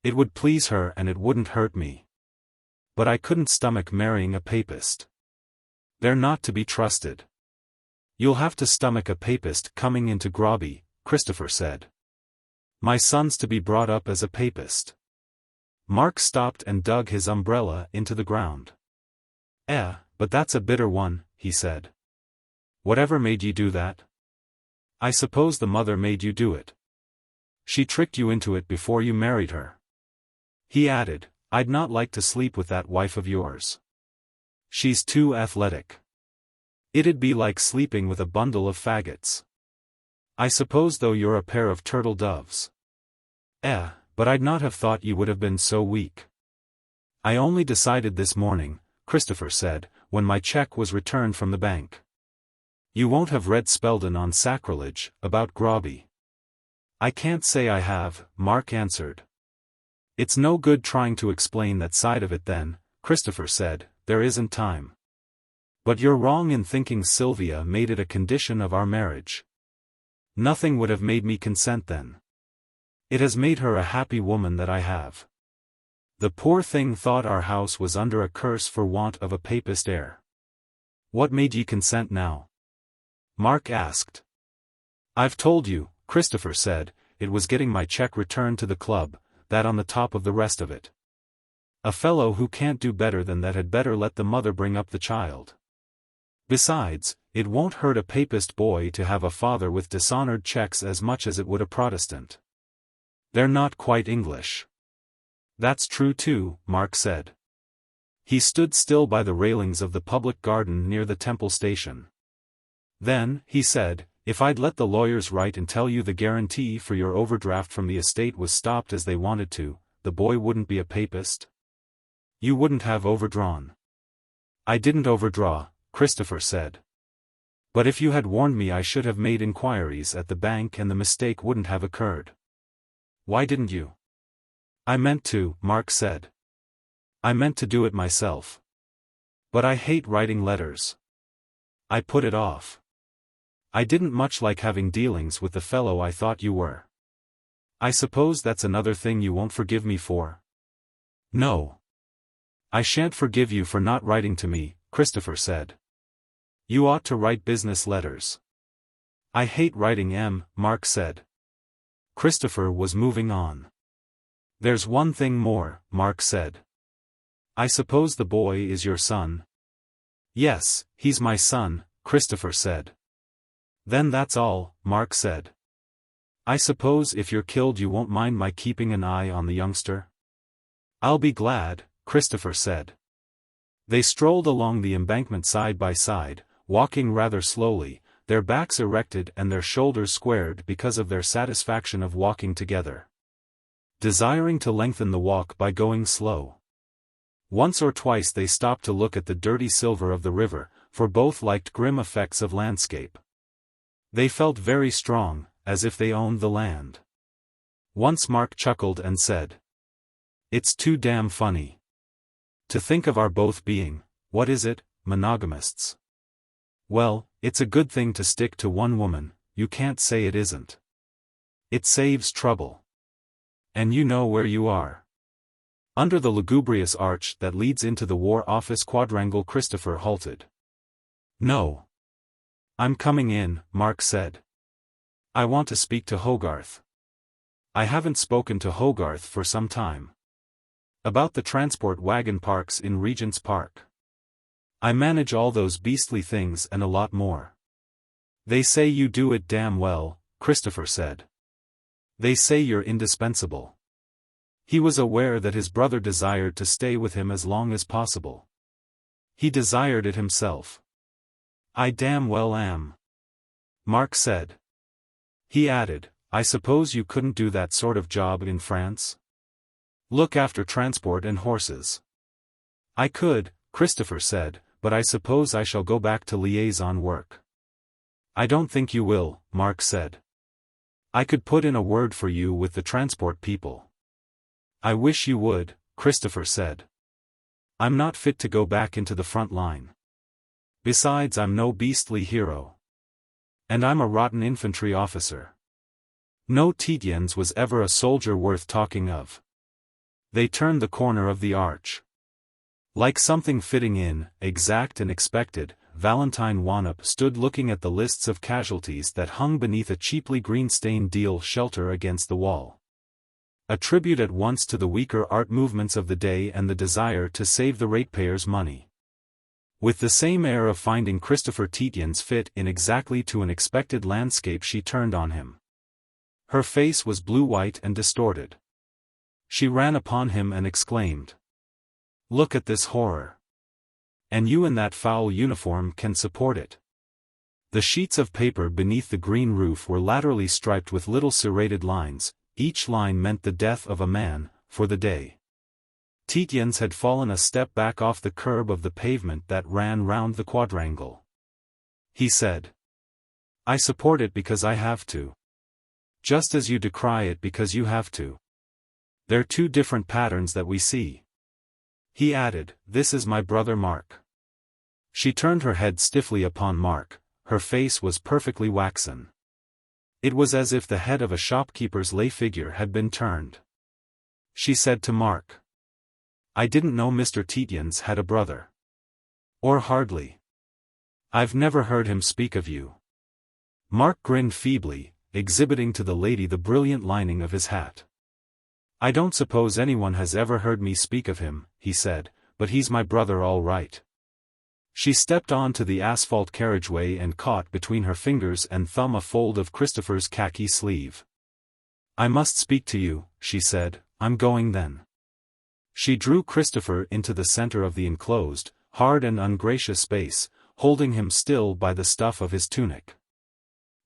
It would please her and it wouldn't hurt me. But I couldn't stomach marrying a papist. They're not to be trusted. You'll have to stomach a papist coming into Grobby, Christopher said. My son's to be brought up as a papist. Mark stopped and dug his umbrella into the ground. But that's a bitter one, he said. Whatever made you do that? I suppose the mother made you do it. She tricked you into it before you married her. He added, I'd not like to sleep with that wife of yours. She's too athletic. It'd be like sleeping with a bundle of faggots. I suppose though you're a pair of turtle doves. But I'd not have thought you would have been so weak. I only decided this morning, Christopher said, when my check was returned from the bank. You won't have read Spelden on Sacrilege, about Groby. I can't say I have, Mark answered. It's no good trying to explain that side of it then, Christopher said, there isn't time. But you're wrong in thinking Sylvia made it a condition of our marriage. Nothing would have made me consent then. It has made her a happy woman that I have. The poor thing thought our house was under a curse for want of a papist heir. What made ye consent now? Mark asked. I've told you, Christopher said, it was getting my check returned to the club, that on the top of the rest of it. A fellow who can't do better than that had better let the mother bring up the child. Besides, it won't hurt a papist boy to have a father with dishonored checks as much as it would a Protestant. They're not quite English. That's true too, Mark said. He stood still by the railings of the public garden near the Temple station. Then, he said, if I'd let the lawyers write and tell you the guarantee for your overdraft from the estate was stopped as they wanted to, the boy wouldn't be a papist? You wouldn't have overdrawn. I didn't overdraw, Christopher said. But if you had warned me I should have made inquiries at the bank and the mistake wouldn't have occurred. Why didn't you? I meant to, Mark said. I meant to do it myself. But I hate writing letters. I put it off. I didn't much like having dealings with the fellow I thought you were. I suppose that's another thing you won't forgive me for? No. I shan't forgive you for not writing to me, Christopher said. You ought to write business letters. I hate writing, Mark said. Christopher was moving on. There's one thing more, Mark said. I suppose the boy is your son? Yes, he's my son, Christopher said. Then that's all, Mark said. I suppose if you're killed you won't mind my keeping an eye on the youngster? I'll be glad, Christopher said. They strolled along the embankment side by side, walking rather slowly, their backs erected and their shoulders squared because of their satisfaction of walking together. Desiring to lengthen the walk by going slow. Once or twice they stopped to look at the dirty silver of the river, for both liked grim effects of landscape. They felt very strong, as if they owned the land. Once Mark chuckled and said, "It's too damn funny. To think of our both being, what is it, monogamists? Well, it's a good thing to stick to one woman, you can't say it isn't. It saves trouble. And you know where you are." Under the lugubrious arch that leads into the War Office quadrangle Christopher halted. "No. I'm coming in," Mark said. "I want to speak to Hogarth. I haven't spoken to Hogarth for some time. About the transport wagon parks in Regent's Park. I manage all those beastly things and a lot more." "They say you do it damn well," Christopher said. "They say you're indispensable." He was aware that his brother desired to stay with him as long as possible. He desired it himself. "I damn well am," Mark said. He added, "I suppose you couldn't do that sort of job in France? Look after transport and horses." "I could," Christopher said, "but I suppose I shall go back to liaison work." "I don't think you will," Mark said. "I could put in a word for you with the transport people." "I wish you would," Christopher said. "I'm not fit to go back into the front line. Besides, I'm no beastly hero. And I'm a rotten infantry officer. No Tietjens was ever a soldier worth talking of." They turned the corner of the arch. Like something fitting in, exact and expected, Valentine Wannop stood looking at the lists of casualties that hung beneath a cheaply green-stained deal shelter against the wall. A tribute at once to the weaker art movements of the day and the desire to save the ratepayers' money. With the same air of finding Christopher Tietjens fit in exactly to an expected landscape, she turned on him. Her face was blue-white and distorted. She ran upon him and exclaimed, "Look at this horror! And you in that foul uniform can support it." The sheets of paper beneath the green roof were laterally striped with little serrated lines, each line meant the death of a man, for the day. Tietjens had fallen a step back off the curb of the pavement that ran round the quadrangle. He said, I support it because I have to. Just as you decry it because you have to. They're two different patterns that we see. He added, "This is my brother Mark." She turned her head stiffly upon Mark, her face was perfectly waxen. It was as if the head of a shopkeeper's lay figure had been turned. She said to Mark, "I didn't know Mr. Tietjens had a brother." "Or hardly. I've never heard him speak of you." Mark grinned feebly, exhibiting to the lady the brilliant lining of his hat. "I don't suppose anyone has ever heard me speak of him," he said, "but he's my brother all right." She stepped on to the asphalt carriageway and caught between her fingers and thumb a fold of Christopher's khaki sleeve. "I must speak to you," she said, "I'm going then." She drew Christopher into the center of the enclosed, hard and ungracious space, holding him still by the stuff of his tunic.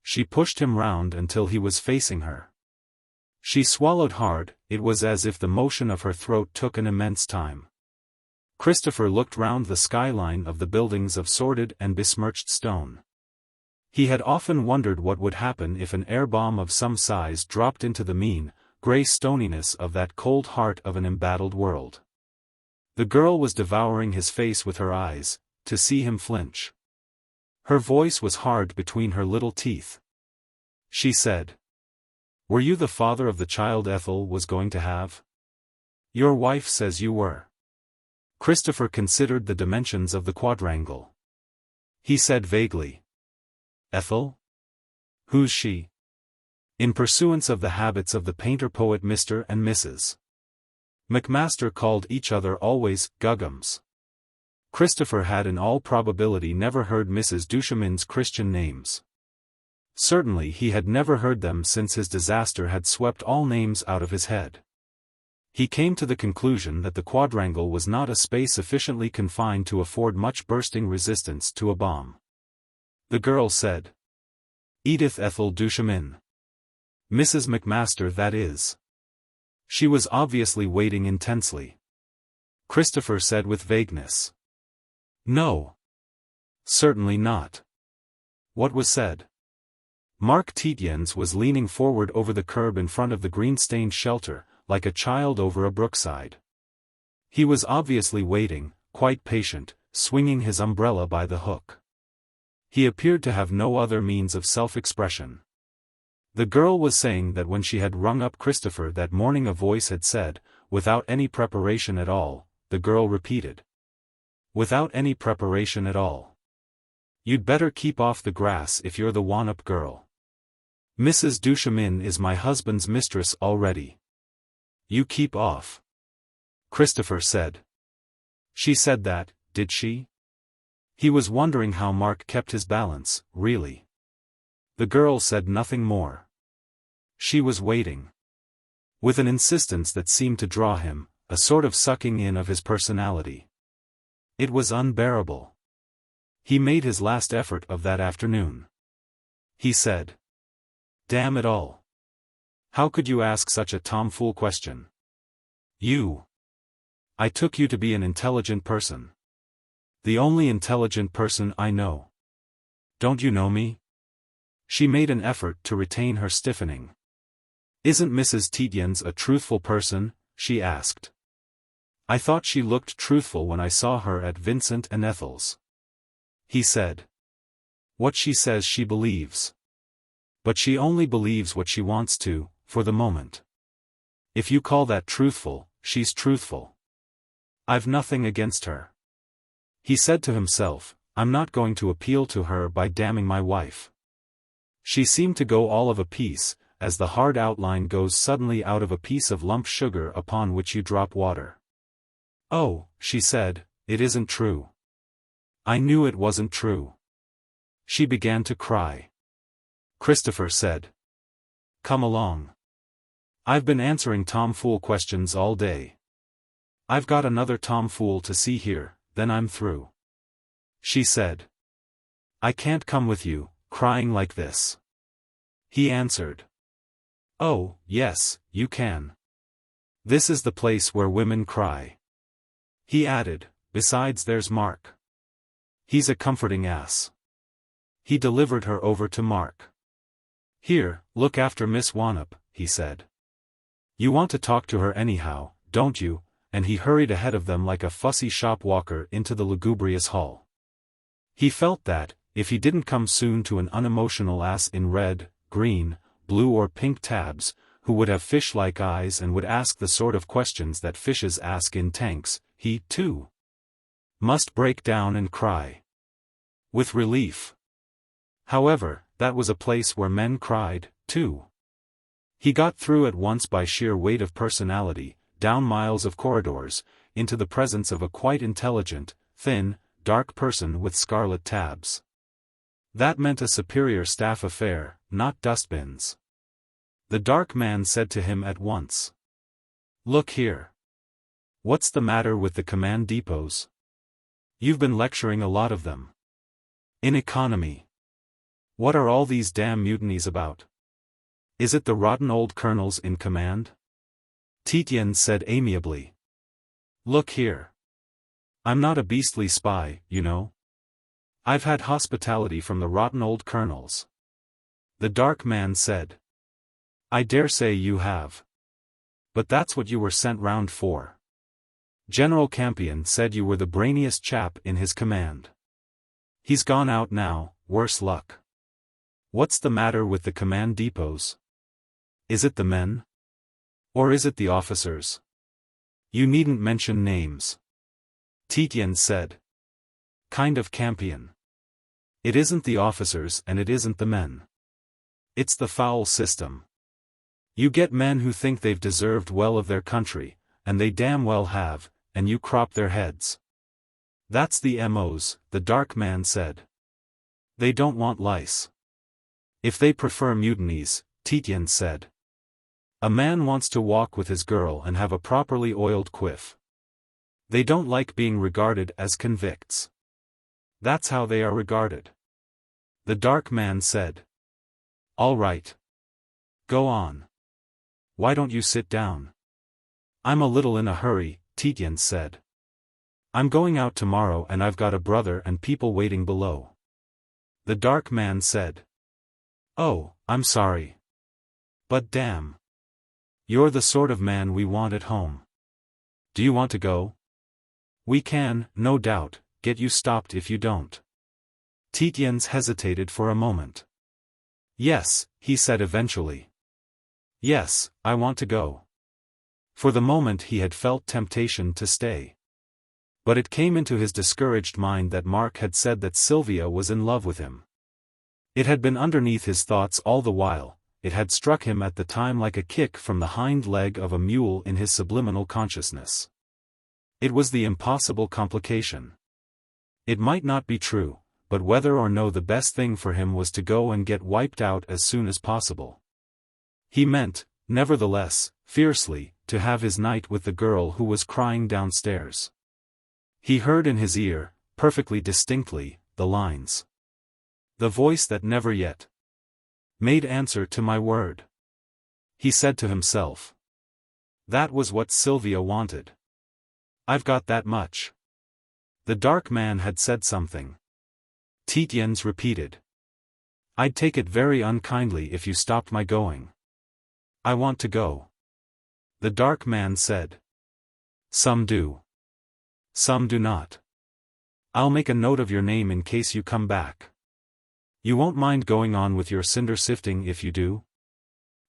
She pushed him round until he was facing her. She swallowed hard, it was as if the motion of her throat took an immense time. Christopher looked round the skyline of the buildings of sordid and besmirched stone. He had often wondered what would happen if an air bomb of some size dropped into the mean, grey stoniness of that cold heart of an embattled world. The girl was devouring his face with her eyes, to see him flinch. Her voice was hard between her little teeth. She said, "Were you the father of the child Ethel was going to have?" "Your wife says you were." Christopher considered the dimensions of the quadrangle. He said vaguely, "Ethel? Who's she?" In pursuance of the habits of the painter-poet Mr. and Mrs. Macmaster called each other always Guggums. Christopher had in all probability never heard Mrs. Duchemin's Christian names. Certainly he had never heard them since his disaster had swept all names out of his head. He came to the conclusion that the quadrangle was not a space sufficiently confined to afford much bursting resistance to a bomb. The girl said, "Edith Ethel Duchemin. Mrs. Macmaster, that is." She was obviously waiting intensely. Christopher said with vagueness, "No. Certainly not." What was said? Mark Tietjens was leaning forward over the curb in front of the green-stained shelter, like a child over a brookside. He was obviously waiting, quite patient, swinging his umbrella by the hook. He appeared to have no other means of self-expression. The girl was saying that when she had rung up Christopher that morning a voice had said, without any preparation at all, the girl repeated. "Without any preparation at all. You'd better keep off the grass if you're the one-up girl. Mrs. Duchemin is my husband's mistress already. You keep off." Christopher said. "She said that, did she?" He was wondering how Mark kept his balance, really. The girl said nothing more. She was waiting. With an insistence that seemed to draw him, a sort of sucking in of his personality. It was unbearable. He made his last effort of that afternoon. He said, "Damn it all. How could you ask such a tomfool question? You. I took you to be an intelligent person. The only intelligent person I know. Don't you know me?" She made an effort to retain her stiffening. "Isn't Mrs. Tietjens a truthful person?" she asked. "I thought she looked truthful when I saw her at Vincent and Ethel's." He said, "What she says she believes. But she only believes what she wants to, for the moment. If you call that truthful, she's truthful. I've nothing against her." He said to himself, "I'm not going to appeal to her by damning my wife." She seemed to go all of a piece, as the hard outline goes suddenly out of a piece of lump sugar upon which you drop water. "Oh," she said, "it isn't true. I knew it wasn't true." She began to cry. Christopher said, "Come along. I've been answering tomfool questions all day. I've got another tomfool to see here, then I'm through." She said, "I can't come with you, crying like this." He answered, "Oh, yes, you can. This is the place where women cry." He added, "Besides there's Mark. He's a comforting ass." He delivered her over to Mark. "Here, look after Miss Wannop," he said. "You want to talk to her anyhow, don't you?" And he hurried ahead of them like a fussy shop walker into the lugubrious hall. He felt that, if he didn't come soon to an unemotional ass in red, green, blue or pink tabs, who would have fish-like eyes and would ask the sort of questions that fishes ask in tanks, he, too, must break down and cry with relief. However, that was a place where men cried, too. He got through at once by sheer weight of personality, down miles of corridors, into the presence of a quite intelligent, thin, dark person with scarlet tabs. That meant a superior staff affair, not dustbins. The dark man said to him at once, "Look here. What's the matter with the command depots? You've been lecturing a lot of them. In economy. What are all these damn mutinies about? Is it the rotten old colonels in command?" Tietjens said amiably, "Look here. I'm not a beastly spy, you know. I've had hospitality from the rotten old colonels." The dark man said, "I dare say you have. But that's what you were sent round for. General Campion said you were the brainiest chap in his command. He's gone out now, worse luck. What's the matter with the command depots? Is it the men? Or is it the officers? You needn't mention names." Tietjens said, "Kind of Campion. It isn't the officers and it isn't the men. It's the foul system. You get men who think they've deserved well of their country, and they damn well have, and you crop their heads. That's the MOs," the dark man said. "They don't want lice. If they prefer mutinies," Tietjens said. "A man wants to walk with his girl and have a properly oiled quiff. They don't like being regarded as convicts. That's how they are regarded." The dark man said, "All right. Go on. Why don't you sit down?" "I'm a little in a hurry," Tietjens said. "I'm going out tomorrow and I've got a brother and people waiting below." The dark man said, "Oh, I'm sorry. But damn. You're the sort of man we want at home. Do you want to go? We can, no doubt, get you stopped if you don't." Tietjens hesitated for a moment. "Yes," he said eventually. "Yes, I want to go." For the moment he had felt temptation to stay. But it came into his discouraged mind that Mark had said that Sylvia was in love with him. It had been underneath his thoughts all the while. It had struck him at the time like a kick from the hind leg of a mule in his subliminal consciousness. It was the impossible complication. It might not be true, but whether or no the best thing for him was to go and get wiped out as soon as possible. He meant, nevertheless, fiercely, to have his night with the girl who was crying downstairs. He heard in his ear, perfectly distinctly, the lines. "The voice that never yet made answer to my word." He said to himself. That was what Sylvia wanted. "I've got that much." The dark man had said something. Tietjens repeated. "I'd take it very unkindly if you stopped my going. I want to go." The dark man said. "Some do. Some do not. I'll make a note of your name in case you come back. You won't mind going on with your cinder sifting if you do?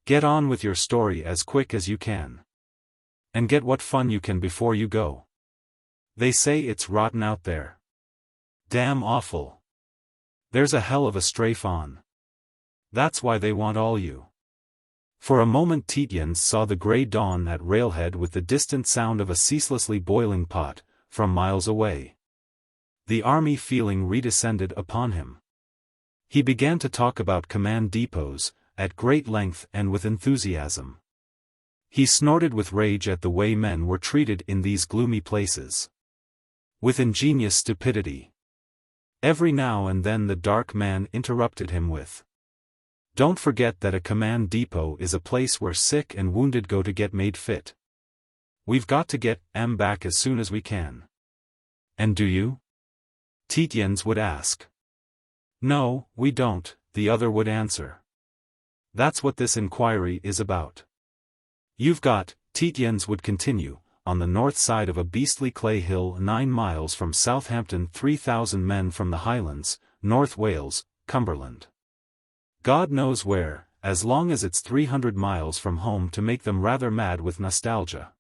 Get on with your story as quick as you can. And get what fun you can before you go. They say it's rotten out there. Damn awful. There's a hell of a strafe on. That's why they want all you." For a moment Tietjens saw the grey dawn at railhead with the distant sound of a ceaselessly boiling pot, from miles away. The army feeling redescended upon him. He began to talk about command depots, at great length and with enthusiasm. He snorted with rage at the way men were treated in these gloomy places. With ingenious stupidity. Every now and then the dark man interrupted him with, "Don't forget that a command depot is a place where sick and wounded go to get made fit. We've got to get M back as soon as we can." "And do you?" Tietjens would ask. No, we don't, the other would answer. That's what this inquiry is about. You've got, Tietjens would continue, on the north side of a beastly clay hill 9 miles from Southampton 3,000 men from the Highlands, North Wales, Cumberland. God knows where, as long as it's 300 miles from home to make them rather mad with nostalgia.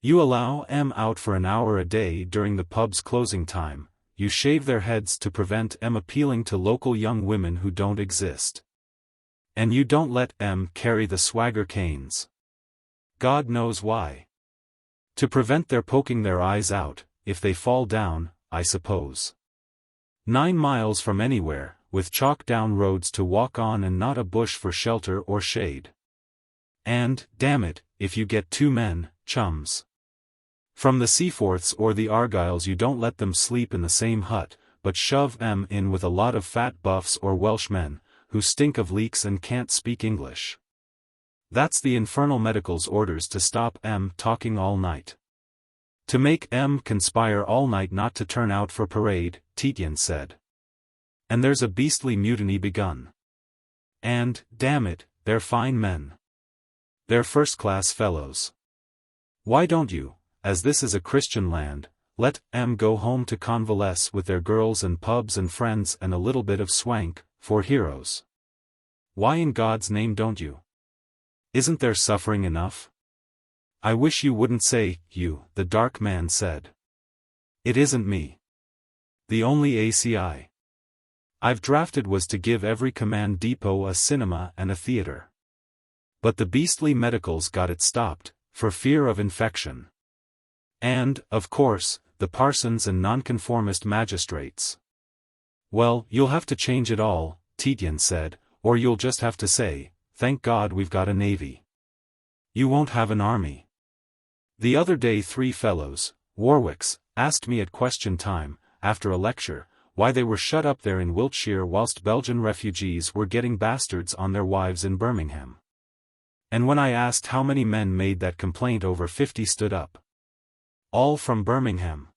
You allow M out for an hour a day during the pub's closing time, you shave their heads to prevent M appealing to local young women who don't exist. And you don't let M carry the swagger canes. God knows why. To prevent their poking their eyes out, if they fall down, I suppose. 9 miles from anywhere, with chalk-down roads to walk on and not a bush for shelter or shade. And, damn it, if you get 2 men, chums from the Seaforths or the Argylls, you don't let them sleep in the same hut, but shove M in with a lot of fat buffs or Welshmen, who stink of leeks and can't speak English. That's the infernal medical's orders to stop M talking all night. To make M conspire all night not to turn out for parade, Tietjens said. And there's a beastly mutiny begun. And, damn it, they're fine men. They're first-class fellows. Why don't you, as this is a Christian land, let M go home to convalesce with their girls and pubs and friends and a little bit of swank, for heroes? Why in God's name don't you? Isn't there suffering enough? I wish you wouldn't say, you, the dark man said. It isn't me. The only ACI I've drafted was to give every command depot a cinema and a theater. But the beastly medicals got it stopped, for fear of infection. And, of course, the parsons and nonconformist magistrates. Well, you'll have to change it all, Tietjens said, or you'll just have to say, thank God we've got a navy. You won't have an army. The other day 3 fellows, Warwicks, asked me at question time, after a lecture, why they were shut up there in Wiltshire whilst Belgian refugees were getting bastards on their wives in Birmingham. And when I asked how many men made that complaint, over 50 stood up. All from Birmingham.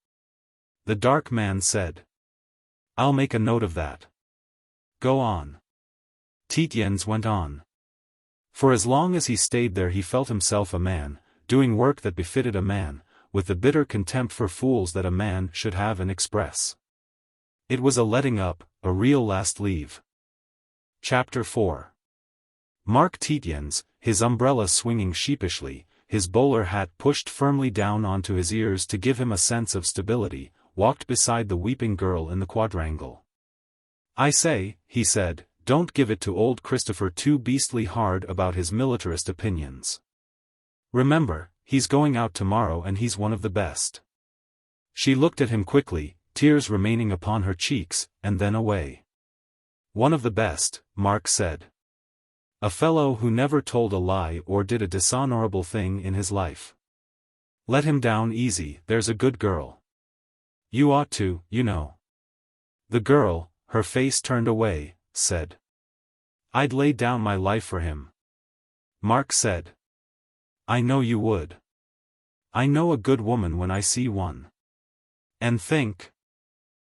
The dark man said. I'll make a note of that. Go on. Tietjens went on. For as long as he stayed there he felt himself a man, doing work that befitted a man, with the bitter contempt for fools that a man should have and express. It was a letting up, a real last leave. Chapter 4. Mark Tietjens, his umbrella swinging sheepishly, his bowler hat pushed firmly down onto his ears to give him a sense of stability, walked beside the weeping girl in the quadrangle. I say, he said, don't give it to old Christopher too beastly hard about his militarist opinions. Remember, he's going out tomorrow and he's one of the best. She looked at him quickly, tears remaining upon her cheeks, and then away. One of the best, Mark said. A fellow who never told a lie or did a dishonorable thing in his life. Let him down easy, there's a good girl. You ought to, you know. The girl, her face turned away, said. I'd lay down my life for him. Mark said. I know you would. I know a good woman when I see one. And think.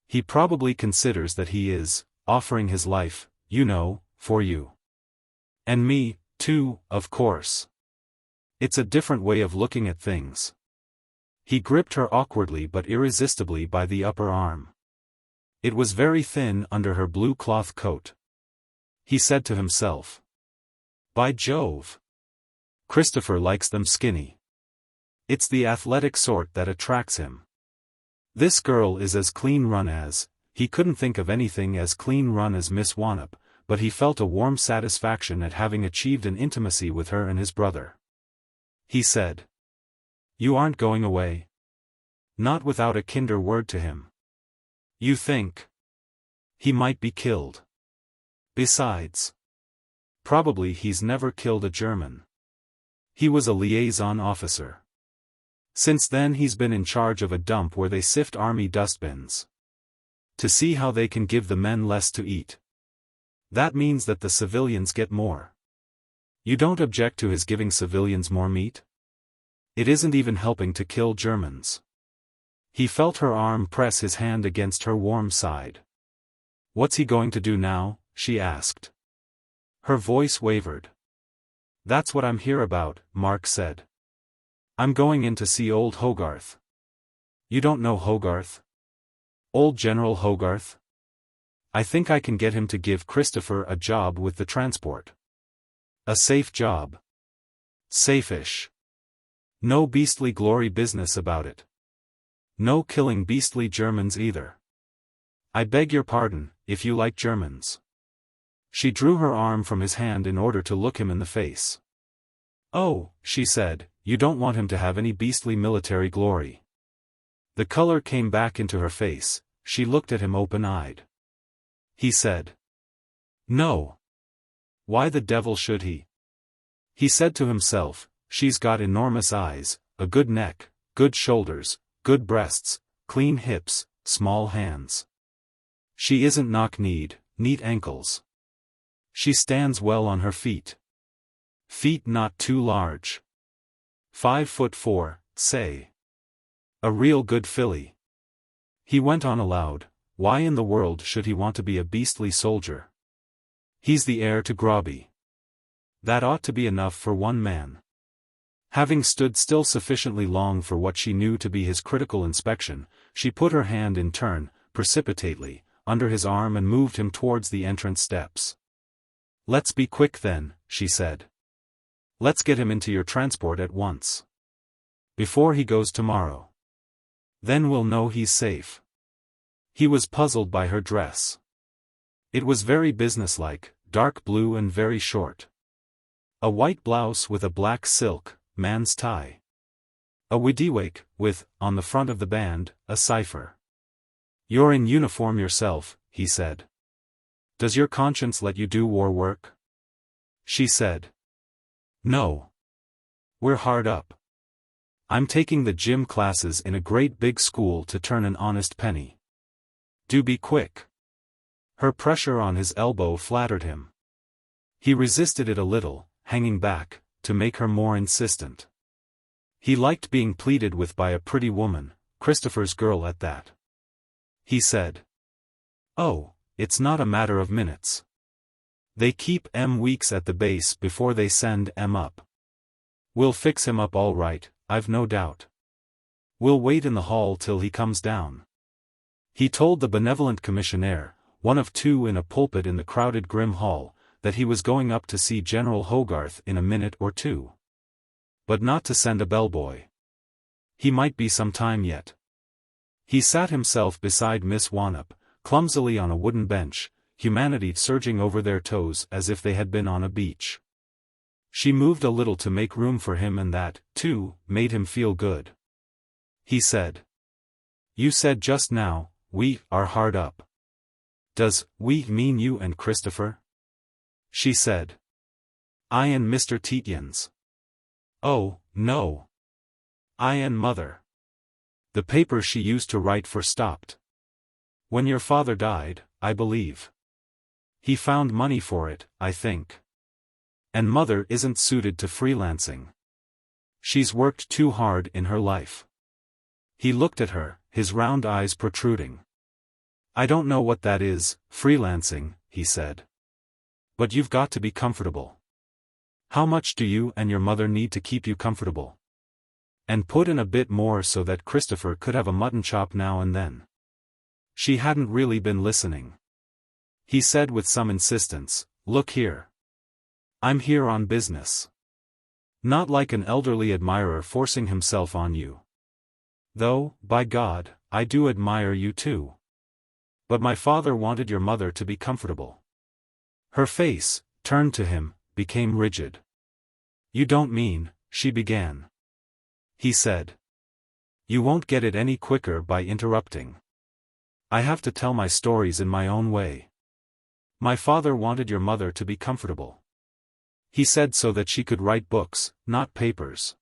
He probably considers that he is, offering his life, you know, for you. And me, too, of course. It's a different way of looking at things. He gripped her awkwardly but irresistibly by the upper arm. It was very thin under her blue cloth coat. He said to himself. By Jove! Christopher likes them skinny. It's the athletic sort that attracts him. This girl is as clean run as, he couldn't think of anything as clean run as Miss Wannop, but he felt a warm satisfaction at having achieved an intimacy with her and his brother. He said. You aren't going away? Not without a kinder word to him. You think? He might be killed. Besides. Probably he's never killed a German. He was a liaison officer. Since then he's been in charge of a dump where they sift army dustbins. To see how they can give the men less to eat. That means that the civilians get more. You don't object to his giving civilians more meat? It isn't even helping to kill Germans. He felt her arm press his hand against her warm side. What's he going to do now? She asked. Her voice wavered. That's what I'm here about, Mark said. I'm going in to see old Hogarth. You don't know Hogarth? Old General Hogarth? I think I can get him to give Christopher a job with the transport. A safe job. Safe-ish. No beastly glory business about it. No killing beastly Germans either. I beg your pardon, if you like Germans. She drew her arm from his hand in order to look him in the face. Oh, she said, you don't want him to have any beastly military glory. The color came back into her face, she looked at him open-eyed. He said. No. Why the devil should he? He said to himself, she's got enormous eyes, a good neck, good shoulders, good breasts, clean hips, small hands. She isn't knock-kneed, neat ankles. She stands well on her feet. Feet not too large. 5'4", say. A real good filly. He went on aloud, why in the world should he want to be a beastly soldier? He's the heir to Grobby. That ought to be enough for one man. Having stood still sufficiently long for what she knew to be his critical inspection, she put her hand in turn, precipitately, under his arm and moved him towards the entrance steps. Let's be quick then, she said. Let's get him into your transport at once. Before he goes tomorrow. Then we'll know he's safe. He was puzzled by her dress. It was very businesslike, dark blue and very short. A white blouse with a black silk, man's tie. A widiwake, with, on the front of the band, a cipher. You're in uniform yourself, he said. Does your conscience let you do war work? She said. No. We're hard up. I'm taking the gym classes in a great big school to turn an honest penny. Do be quick. Her pressure on his elbow flattered him. He resisted it a little, hanging back, to make her more insistent. He liked being pleaded with by a pretty woman, Christopher's girl at that. He said. Oh, it's not a matter of minutes. They keep weeks at the base before they send up. We'll fix him up all right, I've no doubt. We'll wait in the hall till he comes down. He told the benevolent commissionaire, one of two in a pulpit in the crowded grim hall, that he was going up to see General Hogarth in a minute or two. But not to send a bellboy. He might be some time yet. He sat himself beside Miss Wannop, clumsily on a wooden bench, humanity surging over their toes as if they had been on a beach. She moved a little to make room for him and that, too, made him feel good. He said. You said just now, we are hard up. Does we mean you and Christopher? She said. I and Mr. Tietjens. Oh, no. I and Mother. The paper she used to write for stopped. When your father died, I believe. He found money for it, I think. And Mother isn't suited to freelancing. She's worked too hard in her life. He looked at her, his round eyes protruding. I don't know what that is, freelancing, he said. But you've got to be comfortable. How much do you and your mother need to keep you comfortable? And put in a bit more so that Christopher could have a mutton chop now and then. She hadn't really been listening. He said with some insistence, look here. I'm here on business. Not like an elderly admirer forcing himself on you. Though, by God, I do admire you too. But my father wanted your mother to be comfortable. Her face, turned to him, became rigid. You don't mean, she began. He said. You won't get it any quicker by interrupting. I have to tell my stories in my own way. My father wanted your mother to be comfortable. He said so that she could write books, not papers.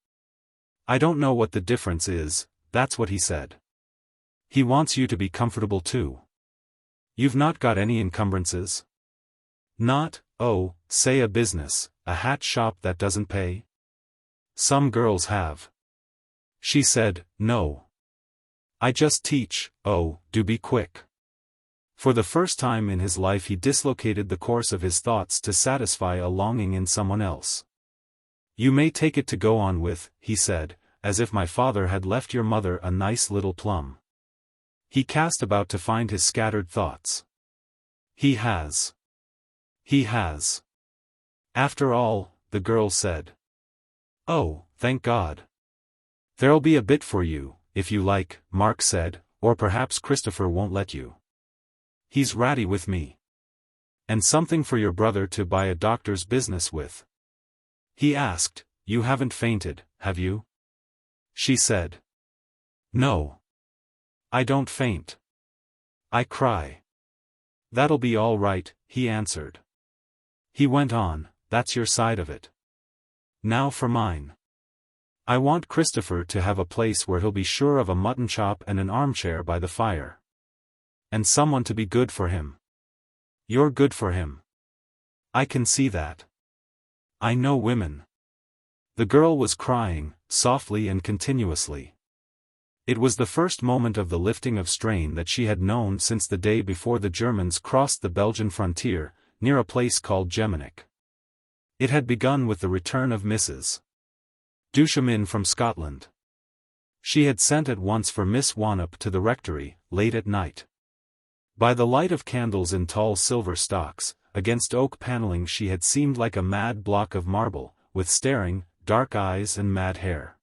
I don't know what the difference is, that's what he said. He wants you to be comfortable too. You've not got any encumbrances? Not, oh, say a business, a hat shop that doesn't pay? Some girls have. She said, no. I just teach, oh, do be quick. For the first time in his life he dislocated the course of his thoughts to satisfy a longing in someone else. "You may take it to go on with," he said, "as if my father had left your mother a nice little plum." He cast about to find his scattered thoughts. He has. After all, the girl said. "Oh, thank God. There'll be a bit for you, if you like," Mark said, "or perhaps Christopher won't let you. He's ratty with me. And something for your brother to buy a doctor's business with." He asked, "You haven't fainted, have you?" She said. "No. I don't faint. I cry." "That'll be all right," he answered. He went on, "That's your side of it. Now for mine. I want Christopher to have a place where he'll be sure of a mutton chop and an armchair by the fire. And someone to be good for him. You're good for him. I can see that. I know women." The girl was crying, softly and continuously. It was the first moment of the lifting of strain that she had known since the day before the Germans crossed the Belgian frontier, near a place called Geminic. It had begun with the return of Mrs. Duchemin from Scotland. She had sent at once for Miss Wannop to the rectory, late at night. By the light of candles in tall silver stocks, against oak paneling she had seemed like a mad block of marble, with staring, dark eyes and mad hair.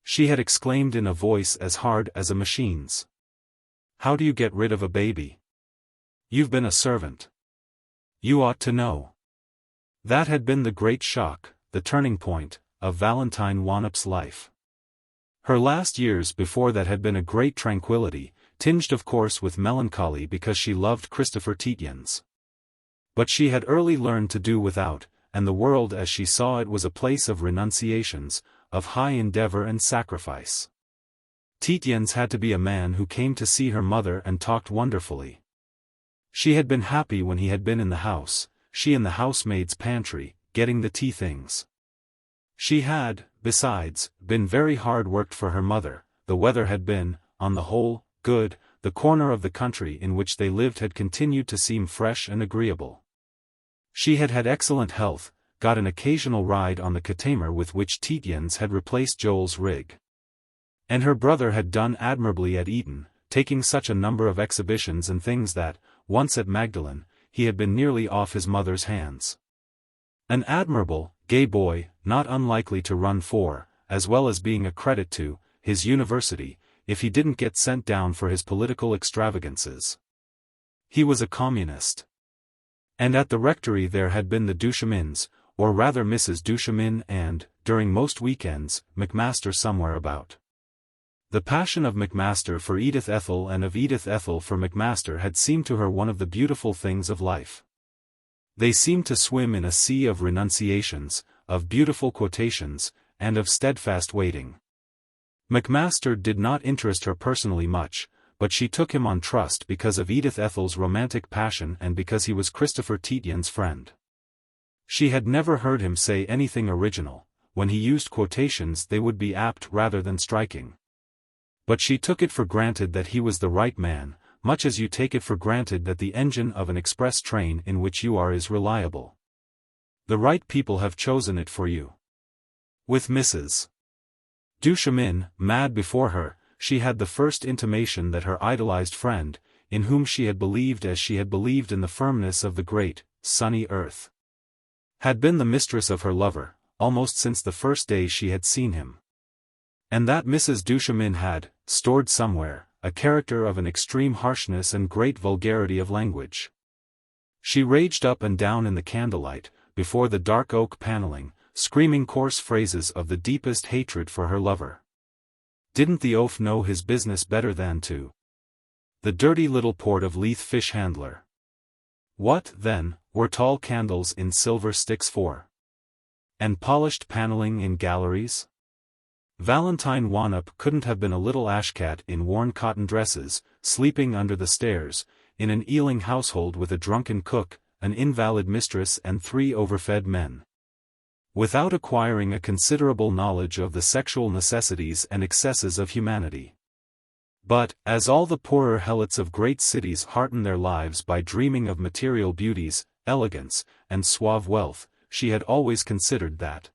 She had exclaimed in a voice as hard as a machine's. "How do you get rid of a baby? You've been a servant. You ought to know." That had been the great shock, the turning point, of Valentine Wannop's life. Her last years before that had been a great tranquility, tinged of course with melancholy because she loved Christopher Tietjens. But she had early learned to do without, and the world as she saw it was a place of renunciations, of high endeavor and sacrifice. Tietjens had to be a man who came to see her mother and talked wonderfully. She had been happy when he had been in the house, she in the housemaid's pantry, getting the tea things. She had, besides, been very hard worked for her mother. The weather had been, on the whole, good, the corner of the country in which they lived had continued to seem fresh and agreeable. She had had excellent health, got an occasional ride on the Katamer with which Tietjens had replaced Joel's rig. And her brother had done admirably at Eton, taking such a number of exhibitions and things that, once at Magdalen, he had been nearly off his mother's hands. An admirable, gay boy, not unlikely to run for, as well as being a credit to, his university, if he didn't get sent down for his political extravagances. He was a communist. And at the rectory there had been the Duchemins, or rather Mrs. Duchemin and, during most weekends, Macmaster somewhere about. The passion of Macmaster for Edith Ethel and of Edith Ethel for Macmaster had seemed to her one of the beautiful things of life. They seemed to swim in a sea of renunciations, of beautiful quotations, and of steadfast waiting. Macmaster did not interest her personally much, but she took him on trust because of Edith Ethel's romantic passion and because he was Christopher Tietjens' friend. She had never heard him say anything original. When he used quotations they would be apt rather than striking. But she took it for granted that he was the right man, much as you take it for granted that the engine of an express train in which you are is reliable. The right people have chosen it for you. With Mrs. Duchemin, mad before her, she had the first intimation that her idolized friend, in whom she had believed as she had believed in the firmness of the great, sunny earth, had been the mistress of her lover, almost since the first day she had seen him. And that Mrs. Duchemin had, stored somewhere, a character of an extreme harshness and great vulgarity of language. She raged up and down in the candlelight, before the dark oak paneling, screaming coarse phrases of the deepest hatred for her lover. Didn't the oaf know his business better than to? The dirty little port of Leith fish handler. What, then, were tall candles in silver sticks for? And polished paneling in galleries? Valentine Wannop couldn't have been a little ashcat in worn cotton dresses, sleeping under the stairs, in an Ealing household with a drunken cook, an invalid mistress and 3 overfed men. Without acquiring a considerable knowledge of the sexual necessities and excesses of humanity. But, as all the poorer helots of great cities hearten their lives by dreaming of material beauties, elegance, and suave wealth, she had always considered that,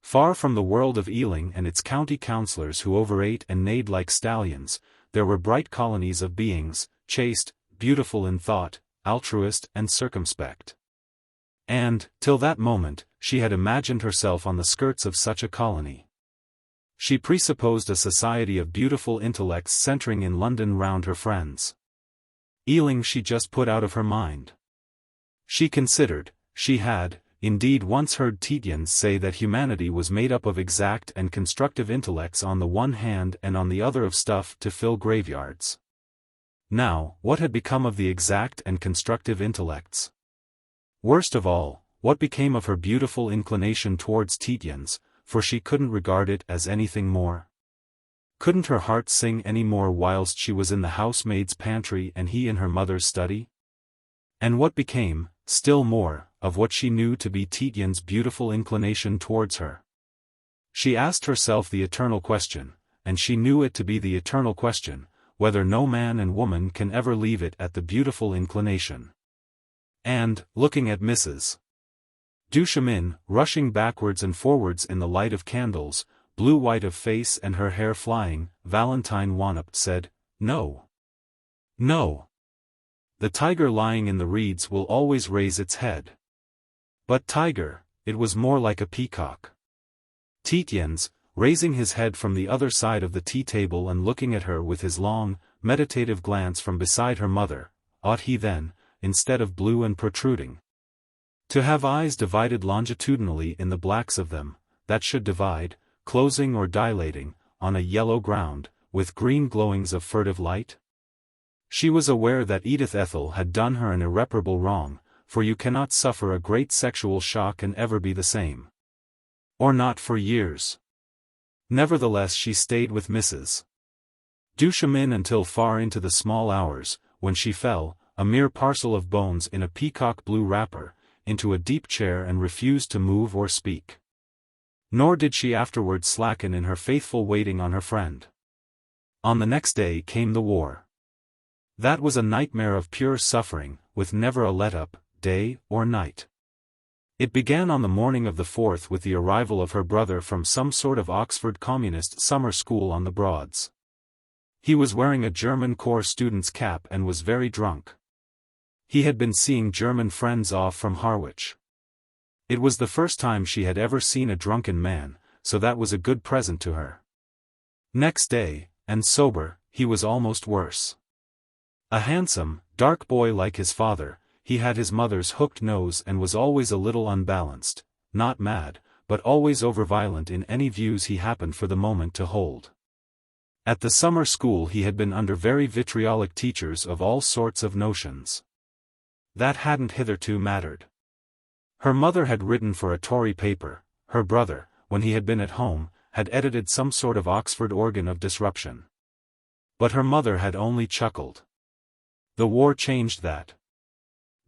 far from the world of Ealing and its county councillors who overate and neighed like stallions, there were bright colonies of beings, chaste, beautiful in thought, altruist and circumspect. And, till that moment, she had imagined herself on the skirts of such a colony. She presupposed a society of beautiful intellects centering in London round her friends. Ealing she just put out of her mind. She considered, she had, indeed once heard Tietjens say that humanity was made up of exact and constructive intellects on the one hand and on the other of stuff to fill graveyards. Now, what had become of the exact and constructive intellects? Worst of all, what became of her beautiful inclination towards Tietjens, for she couldn't regard it as anything more? Couldn't her heart sing any more whilst she was in the housemaid's pantry and he in her mother's study? And what became, still more, of what she knew to be Tietjens' beautiful inclination towards her? She asked herself the eternal question, and she knew it to be the eternal question, whether no man and woman can ever leave it at the beautiful inclination. And, looking at Mrs. Duchemin, rushing backwards and forwards in the light of candles, blue-white of face and her hair flying, Valentine Wannop said, "No. No. The tiger lying in the reeds will always raise its head." But tiger, it was more like a peacock. Tietjens, raising his head from the other side of the tea-table and looking at her with his long, meditative glance from beside her mother, ought he then, instead of blue and protruding, to have eyes divided longitudinally in the blacks of them, that should divide, closing or dilating, on a yellow ground, with green glowings of furtive light? She was aware that Edith Ethel had done her an irreparable wrong, for you cannot suffer a great sexual shock and ever be the same. Or not for years. Nevertheless she stayed with Mrs. Duchemin until far into the small hours, when she fell, a mere parcel of bones in a peacock-blue wrapper, into a deep chair and refused to move or speak. Nor did she afterwards slacken in her faithful waiting on her friend. On the next day came the war. That was a nightmare of pure suffering, with never a let-up, day or night. It began on the morning of the 4th with the arrival of her brother from some sort of Oxford communist summer school on the Broads. He was wearing a German corps student's cap and was very drunk. He had been seeing German friends off from Harwich. It was the first time she had ever seen a drunken man, so that was a good present to her. Next day, and sober, he was almost worse. A handsome, dark boy like his father, he had his mother's hooked nose and was always a little unbalanced, not mad, but always over-violent in any views he happened for the moment to hold. At the summer school he had been under very vitriolic teachers of all sorts of notions. That hadn't hitherto mattered. Her mother had written for a Tory paper, her brother, when he had been at home, had edited some sort of Oxford organ of disruption. But her mother had only chuckled. The war changed that.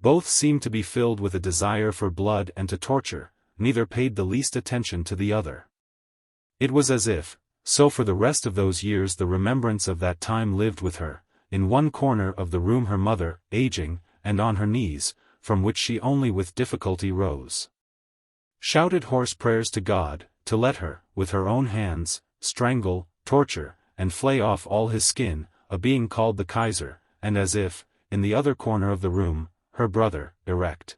Both seemed to be filled with a desire for blood and to torture, neither paid the least attention to the other. It was as if, so for the rest of those years the remembrance of that time lived with her, in one corner of the room her mother, aging, and on her knees, from which she only with difficulty rose, shouted hoarse prayers to God, to let her, with her own hands, strangle, torture, and flay off all his skin, a being called the Kaiser, and as if, in the other corner of the room, her brother, erect,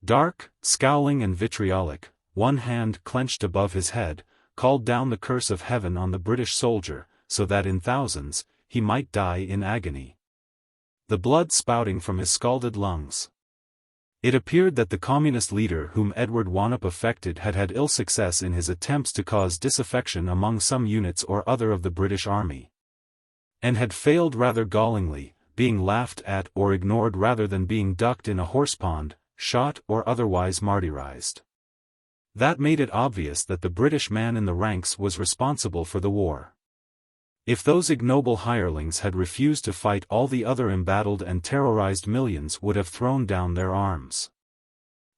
dark, scowling and vitriolic, one hand clenched above his head, called down the curse of heaven on the British soldier, so that in thousands, he might die in agony, the blood spouting from his scalded lungs. It appeared that the communist leader whom Edward Wannop affected had had ill success in his attempts to cause disaffection among some units or other of the British Army, and had failed rather gallingly, being laughed at or ignored rather than being ducked in a horsepond, shot or otherwise martyrized. That made it obvious that the British man in the ranks was responsible for the war. If those ignoble hirelings had refused to fight, all the other embattled and terrorized millions would have thrown down their arms.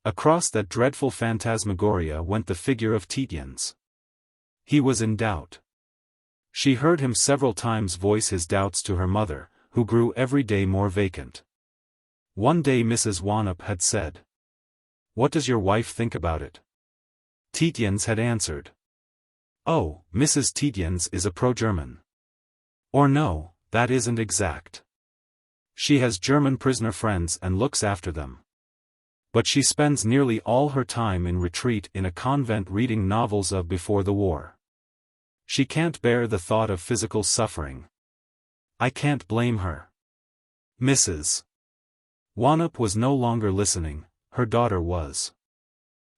Across that dreadful phantasmagoria went the figure of Tietjens. He was in doubt. She heard him several times voice his doubts to her mother, who grew every day more vacant. One day Mrs. Wannop had said, "What does your wife think about it?" Tietjens had answered, "Oh, Mrs. Tietjens is a pro-German." Or no, that isn't exact. She has German prisoner friends and looks after them. But she spends nearly all her time in retreat in a convent reading novels of before the war. She can't bear the thought of physical suffering. I can't blame her. Mrs. Wannop was no longer listening, her daughter was.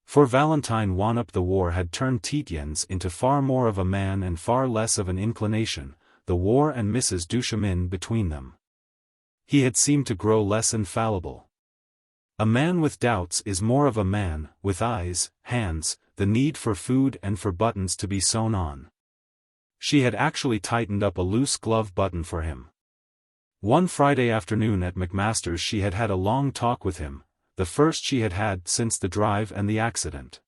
For Valentine Wannop the war had turned Tietjens into far more of a man and far less of an inclination, the war and Mrs. Duchemin between them. He had seemed to grow less infallible. A man with doubts is more of a man, with eyes, hands, the need for food and for buttons to be sewn on. She had actually tightened up a loose glove button for him. One Friday afternoon at Macmaster's she had had a long talk with him, the first she had had since the drive and the accident.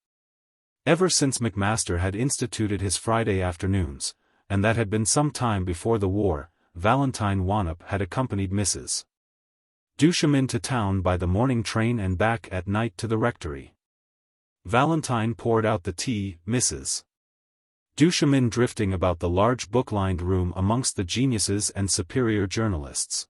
Ever since Macmaster had instituted his Friday afternoons, and that had been some time before the war, Valentine Wannop had accompanied Mrs. Duchemin to town by the morning train and back at night to the rectory. Valentine poured out the tea, Mrs. Duchemin drifting about the large book-lined room amongst the geniuses and superior journalists.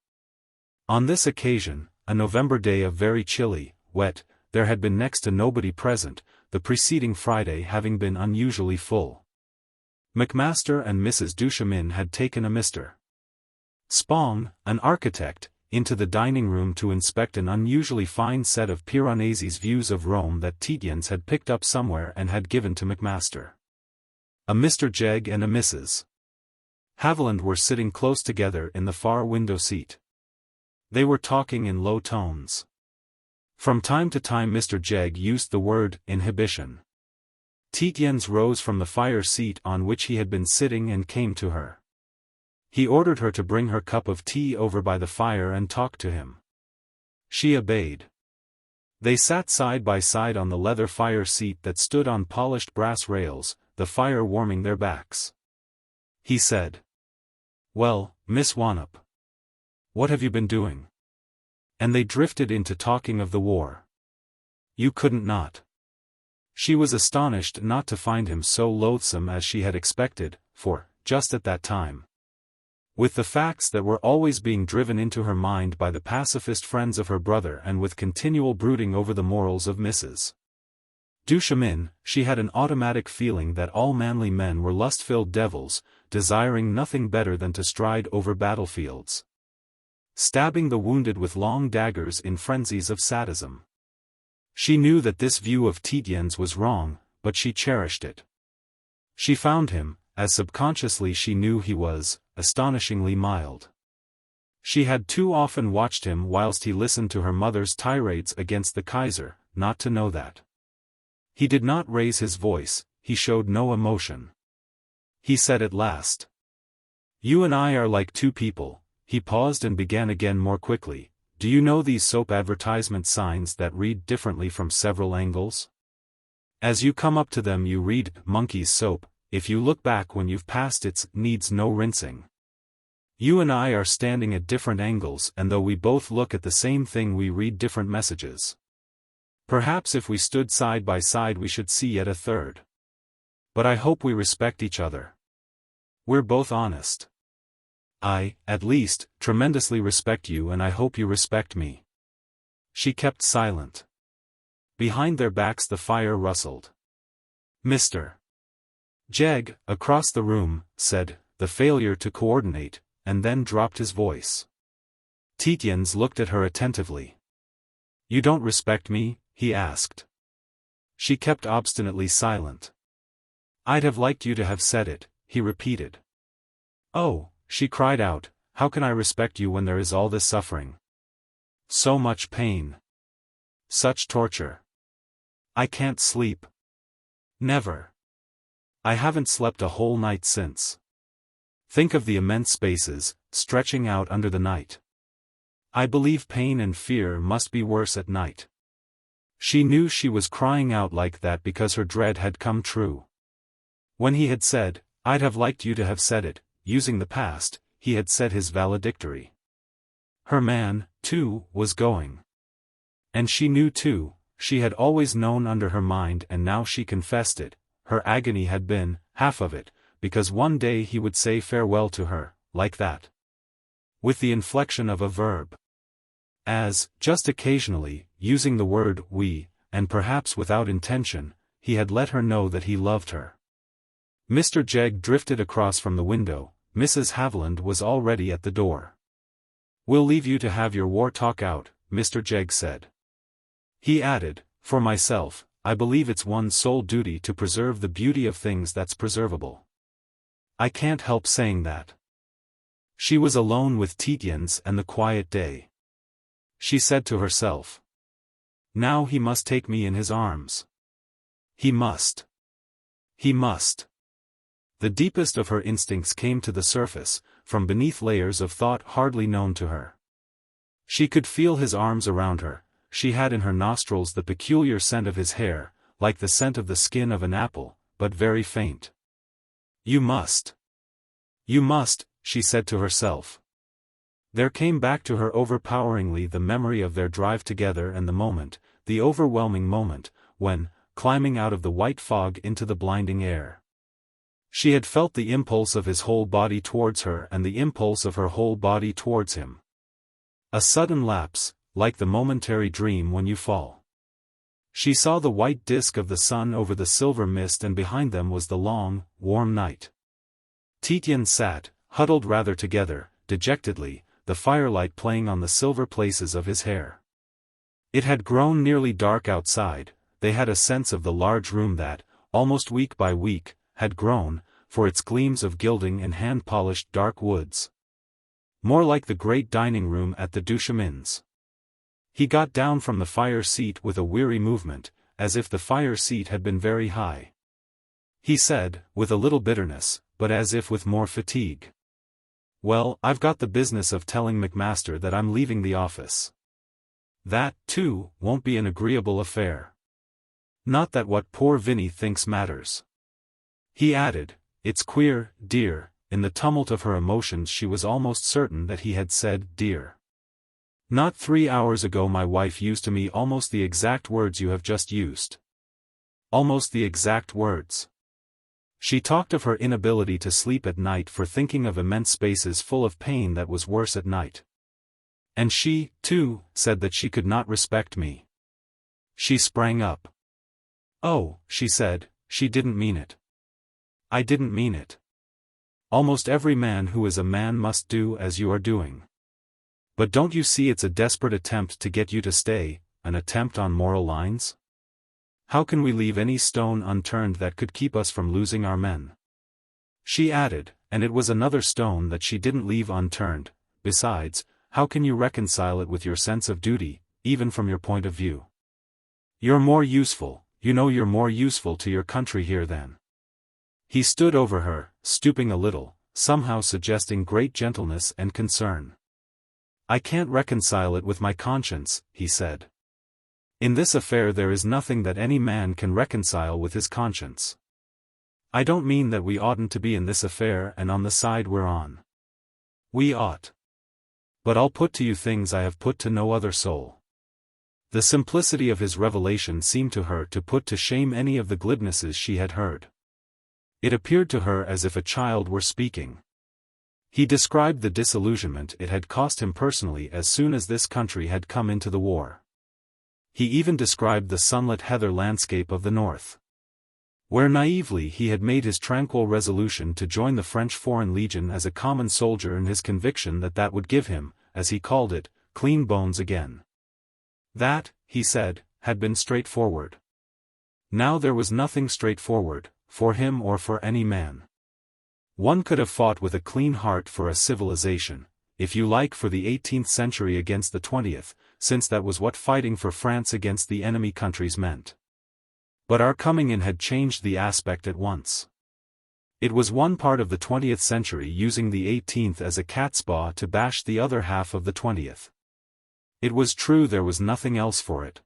On this occasion, a November day of very chilly, wet, there had been next to nobody present, the preceding Friday having been unusually full. Macmaster and Mrs. Duchemin had taken a Mr. Spong, an architect, into the dining room to inspect an unusually fine set of Piranesi's views of Rome that Tietjens had picked up somewhere and had given to Macmaster. A Mr. Jeg and a Mrs. Haviland were sitting close together in the far window seat. They were talking in low tones. From time to time Mr. Jeg used the word inhibition. Tietjens rose from the fire seat on which he had been sitting and came to her. He ordered her to bring her cup of tea over by the fire and talk to him. She obeyed. They sat side by side on the leather fire seat that stood on polished brass rails, the fire warming their backs. He said, "Well, Miss Wannop, what have you been doing?" And they drifted into talking of the war. You couldn't not. She was astonished not to find him so loathsome as she had expected, for, just at that time, with the facts that were always being driven into her mind by the pacifist friends of her brother and with continual brooding over the morals of Mrs. Duchemin, she had an automatic feeling that all manly men were lust-filled devils, desiring nothing better than to stride over battlefields, stabbing the wounded with long daggers in frenzies of sadism. She knew that this view of Tietjens was wrong, but she cherished it. She found him, as subconsciously she knew he was, astonishingly mild. She had too often watched him whilst he listened to her mother's tirades against the Kaiser, not to know that. He did not raise his voice, he showed no emotion. He said at last, "You and I are like two people." He paused and began again more quickly. "Do you know these soap advertisement signs that read differently from several angles? As you come up to them you read, Monkey's Soap, if you look back when you've passed it needs no rinsing. You and I are standing at different angles and though we both look at the same thing we read different messages. Perhaps if we stood side by side we should see yet a third. But I hope we respect each other. We're both honest. I, at least, tremendously respect you and I hope you respect me." She kept silent. Behind their backs the fire rustled. Mr. Jeg, across the room, said, "The failure to coordinate," and then dropped his voice. Tietjens looked at her attentively. "You don't respect me?" he asked. She kept obstinately silent. "I'd have liked you to have said it," he repeated. "Oh," she cried out, "how can I respect you when there is all this suffering? So much pain. Such torture. I can't sleep. Never. I haven't slept a whole night since. Think of the immense spaces, stretching out under the night. I believe pain and fear must be worse at night." She knew she was crying out like that because her dread had come true. When he had said, "I'd have liked you to have said it," using the past, he had said his valedictory. Her man, too, was going. And she knew too, she had always known under her mind and now she confessed it, her agony had been, half of it, because one day he would say farewell to her, like that. With the inflection of a verb. As, just occasionally, using the word we, and perhaps without intention, he had let her know that he loved her. Mr. Jegg drifted across from the window, Mrs. Haviland was already at the door. "We'll leave you to have your war talk out," Mr. Jegg said. He added, "For myself, I believe it's one's sole duty to preserve the beauty of things that's preservable. I can't help saying that." She was alone with Tietjens and the quiet day. She said to herself, "Now he must take me in his arms. He must. He must." The deepest of her instincts came to the surface, from beneath layers of thought hardly known to her. She could feel his arms around her, she had in her nostrils the peculiar scent of his hair, like the scent of the skin of an apple, but very faint. "You must. You must," she said to herself. There came back to her overpoweringly the memory of their drive together and the moment, the overwhelming moment, when, climbing out of the white fog into the blinding air, she had felt the impulse of his whole body towards her and the impulse of her whole body towards him. A sudden lapse, like the momentary dream when you fall. She saw the white disk of the sun over the silver mist and behind them was the long, warm night. Tietjens sat, huddled rather together, dejectedly, the firelight playing on the silver places of his hair. It had grown nearly dark outside, they had a sense of the large room that, almost week by week, had grown, for its gleams of gilding and hand-polished dark woods, more like the great dining room at the Duchemins. He got down from the fire seat with a weary movement, as if the fire seat had been very high. He said, with a little bitterness, but as if with more fatigue, "Well, I've got the business of telling Macmaster that I'm leaving the office. That, too, won't be an agreeable affair. Not that what poor Vinnie thinks matters." He added, "It's queer, dear," in the tumult of her emotions she was almost certain that he had said, "dear." "Not 3 hours ago my wife used to me almost the exact words you have just used. Almost the exact words. She talked of her inability to sleep at night for thinking of immense spaces full of pain that was worse at night. And she, too, said that she could not respect me." She sprang up. "Oh," she said, "she didn't mean it. I didn't mean it. Almost every man who is a man must do as you are doing. But don't you see it's a desperate attempt to get you to stay, an attempt on moral lines? How can we leave any stone unturned that could keep us from losing our men?" She added, "And it was another stone that she didn't leave unturned, besides, how can you reconcile it with your sense of duty, even from your point of view? You're more useful, you know you're more useful to your country here than—" He stood over her, stooping a little, somehow suggesting great gentleness and concern. "I can't reconcile it with my conscience," he said. "In this affair there is nothing that any man can reconcile with his conscience. I don't mean that we oughtn't to be in this affair and on the side we're on. We ought. But I'll put to you things I have put to no other soul." The simplicity of his revelation seemed to her to put to shame any of the glibnesses she had heard. It appeared to her as if a child were speaking. He described the disillusionment it had cost him personally as soon as this country had come into the war. He even described the sunlit heather landscape of the north, where naively he had made his tranquil resolution to join the French Foreign Legion as a common soldier in his conviction that that would give him, as he called it, clean bones again. That, he said, had been straightforward. Now there was nothing straightforward, for him or for any man. One could have fought with a clean heart for a civilization, if you like for the 18th century against the 20th, since that was what fighting for France against the enemy countries meant. But our coming in had changed the aspect at once. It was one part of the 20th century using the 18th as a catspaw to bash the other half of the 20th. It was true there was nothing else for it.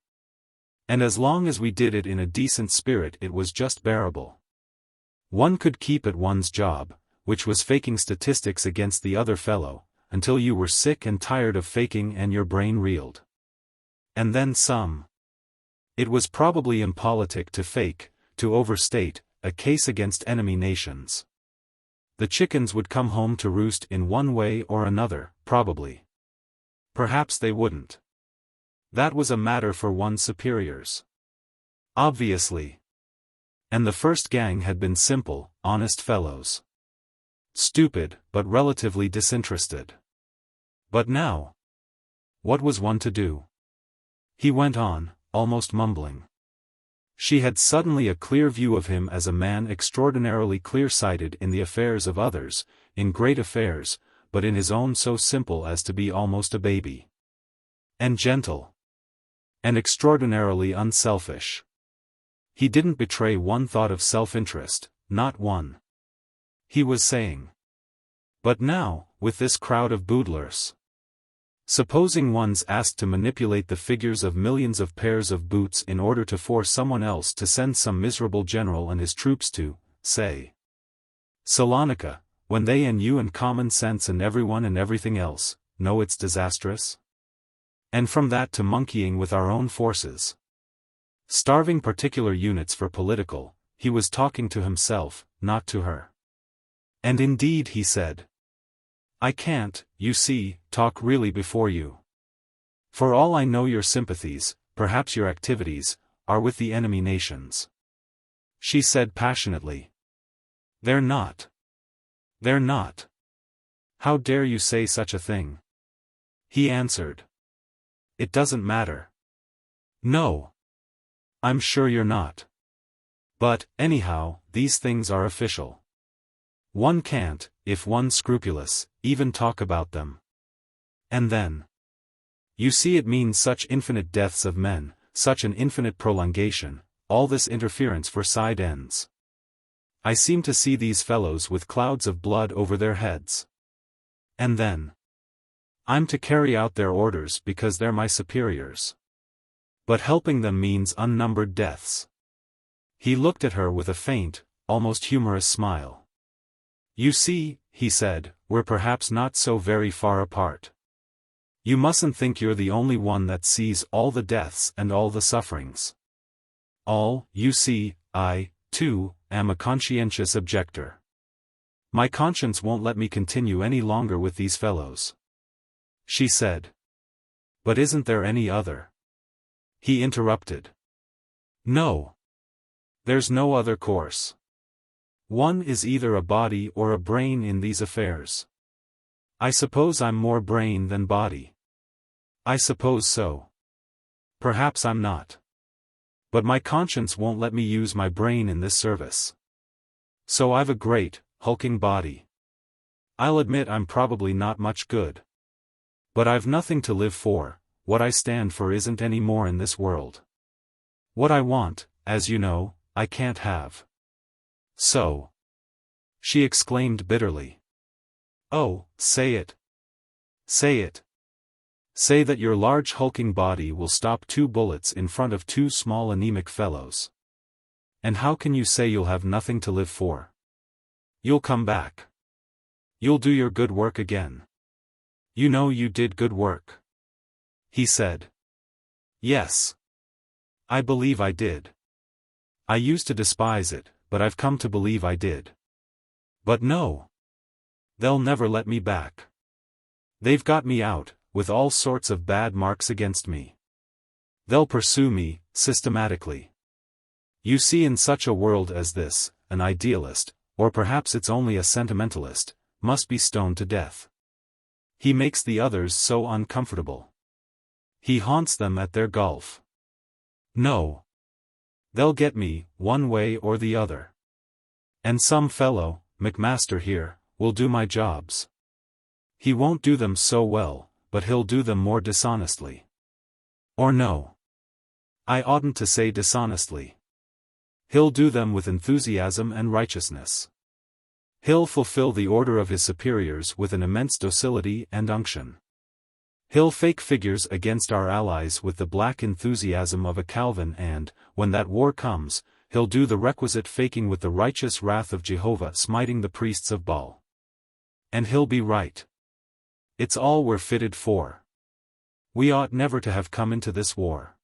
And as long as we did it in a decent spirit it was just bearable. One could keep at one's job, which was faking statistics against the other fellow, until you were sick and tired of faking and your brain reeled. And then some. It was probably impolitic to fake, to overstate, a case against enemy nations. The chickens would come home to roost in one way or another, probably. Perhaps they wouldn't. That was a matter for one's superiors. Obviously. And the first gang had been simple, honest fellows. Stupid, but relatively disinterested. But now? What was one to do? He went on, almost mumbling. She had suddenly a clear view of him as a man extraordinarily clear-sighted in the affairs of others, in great affairs, but in his own so simple as to be almost a baby. And gentle. And extraordinarily unselfish. He didn't betray one thought of self-interest, not one. He was saying. But now, with this crowd of boodlers. Supposing one's asked to manipulate the figures of millions of pairs of boots in order to force someone else to send some miserable general and his troops to, say, Salonika, when they and you and common sense and everyone and everything else, know it's disastrous? And from that to monkeying with our own forces. Starving particular units for political, he was talking to himself, not to her. And indeed he said. I can't, you see, talk really before you. For all I know your sympathies, perhaps your activities, are with the enemy nations. She said passionately. They're not. They're not. How dare you say such a thing? He answered. It doesn't matter. No. I'm sure you're not. But, anyhow, these things are official. One can't, if one's scrupulous, even talk about them. And then. You see, it means such infinite deaths of men, such an infinite prolongation, all this interference for side ends. I seem to see these fellows with clouds of blood over their heads. And then. I'm to carry out their orders because they're my superiors. But helping them means unnumbered deaths. He looked at her with a faint, almost humorous smile. You see, he said, we're perhaps not so very far apart. You mustn't think you're the only one that sees all the deaths and all the sufferings. You see, I, too, am a conscientious objector. My conscience won't let me continue any longer with these fellows. She said. But isn't there any other? He interrupted. No. There's no other course. One is either a body or a brain in these affairs. I suppose I'm more brain than body. I suppose so. Perhaps I'm not. But my conscience won't let me use my brain in this service. So I've a great, hulking body. I'll admit I'm probably not much good. But I've nothing to live for, what I stand for isn't any more in this world. What I want, as you know, I can't have. So. She exclaimed bitterly. Oh, say it. Say it. Say that your large hulking body will stop 2 bullets in front of 2 small anemic fellows. And how can you say you'll have nothing to live for? You'll come back. You'll do your good work again. You know you did good work. He said. Yes. I believe I did. I used to despise it, but I've come to believe I did. But no. They'll never let me back. They've got me out, with all sorts of bad marks against me. They'll pursue me, systematically. You see, in such a world as this, an idealist, or perhaps it's only a sentimentalist, must be stoned to death. He makes the others so uncomfortable. He haunts them at their golf. No. They'll get me, one way or the other. And some fellow, Macmaster here, will do my jobs. He won't do them so well, but he'll do them more dishonestly. Or no. I oughtn't to say dishonestly. He'll do them with enthusiasm and righteousness. He'll fulfill the order of his superiors with an immense docility and unction. He'll fake figures against our allies with the black enthusiasm of a Calvin and, when that war comes, he'll do the requisite faking with the righteous wrath of Jehovah smiting the priests of Baal. And he'll be right. It's all we're fitted for. We ought never to have come into this war.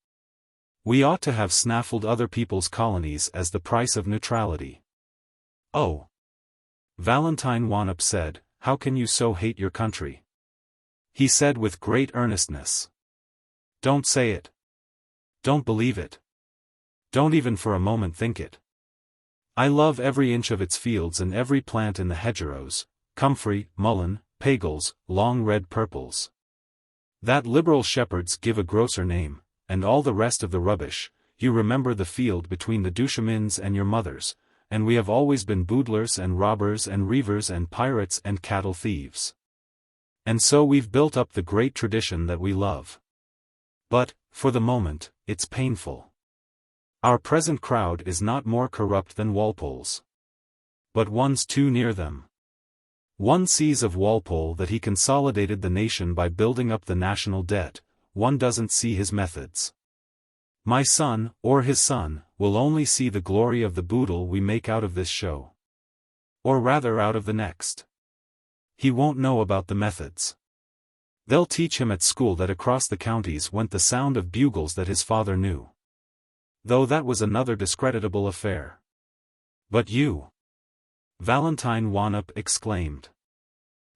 We ought to have snaffled other people's colonies as the price of neutrality. Oh! Valentine Wanop said, how can you so hate your country? He said with great earnestness. Don't say it. Don't believe it. Don't even for a moment think it. I love every inch of its fields and every plant in the hedgerows, comfrey, mullein, pagels, long red purples. That liberal shepherds give a grosser name, and all the rest of the rubbish. You remember the field between the Duchemins and your mothers, and we have always been boodlers and robbers and reivers and pirates and cattle thieves. And so we've built up the great tradition that we love. But, for the moment, it's painful. Our present crowd is not more corrupt than Walpole's. But one's too near them. One sees of Walpole that he consolidated the nation by building up the national debt, one doesn't see his methods. My son, or his son, will only see the glory of the boodle we make out of this show. Or rather out of the next. He won't know about the methods. They'll teach him at school that across the counties went the sound of bugles that his father knew. Though that was another discreditable affair. But you! Valentine Wanop exclaimed.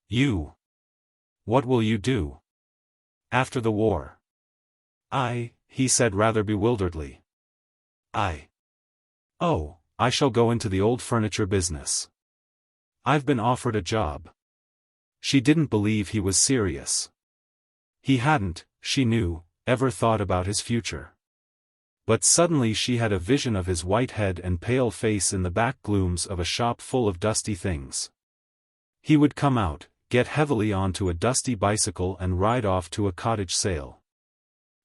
You! What will you do? After the war? He said rather bewilderedly. Oh, I shall go into the old furniture business. I've been offered a job. She didn't believe he was serious. He hadn't, she knew, ever thought about his future. But suddenly she had a vision of his white head and pale face in the back glooms of a shop full of dusty things. He would come out, get heavily onto a dusty bicycle and ride off to a cottage sale.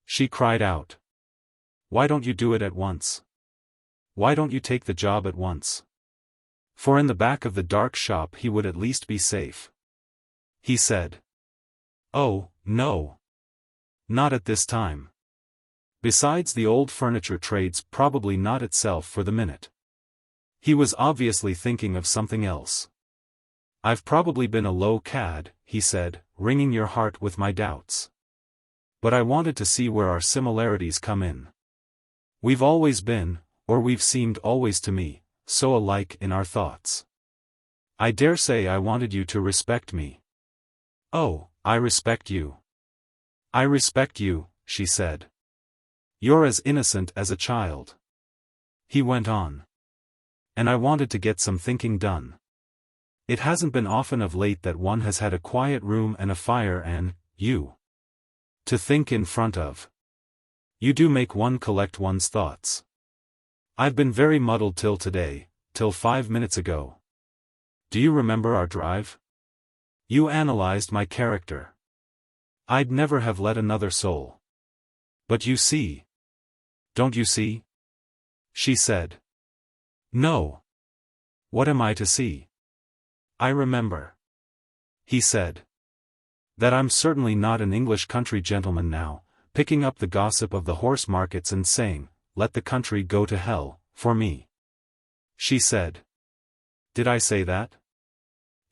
She cried out. Why don't you do it at once? Why don't you take the job at once? For in the back of the dark shop he would at least be safe. He said. Oh, no. Not at this time. Besides, the old furniture trade's probably not itself for the minute. He was obviously thinking of something else. I've probably been a low cad, he said, wringing your heart with my doubts. But I wanted to see where our similarities come in. We've always been, or we've seemed always to me, so alike in our thoughts. I dare say I wanted you to respect me. Oh, I respect you. I respect you, she said. You're as innocent as a child. He went on. And I wanted to get some thinking done. It hasn't been often of late that one has had a quiet room and a fire and, you. To think in front of. You do make one collect one's thoughts. I've been very muddled till today, till 5 minutes ago. Do you remember our drive? You analyzed my character. I'd never have let another soul. But you see. Don't you see? She said. No. What am I to see? I remember. He said. That I'm certainly not an English country gentleman now, picking up the gossip of the horse markets and saying, let the country go to hell, for me. She said. Did I say that?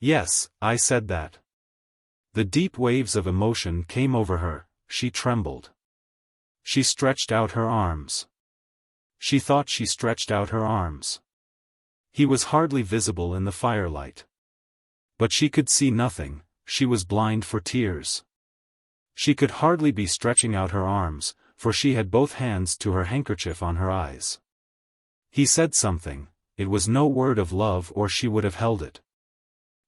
Yes, I said that. The deep waves of emotion came over her, she trembled. She stretched out her arms. She thought she stretched out her arms. He was hardly visible in the firelight. But she could see nothing, she was blind for tears. She could hardly be stretching out her arms, for she had both hands to her handkerchief on her eyes. He said something, it was no word of love or she would have held it.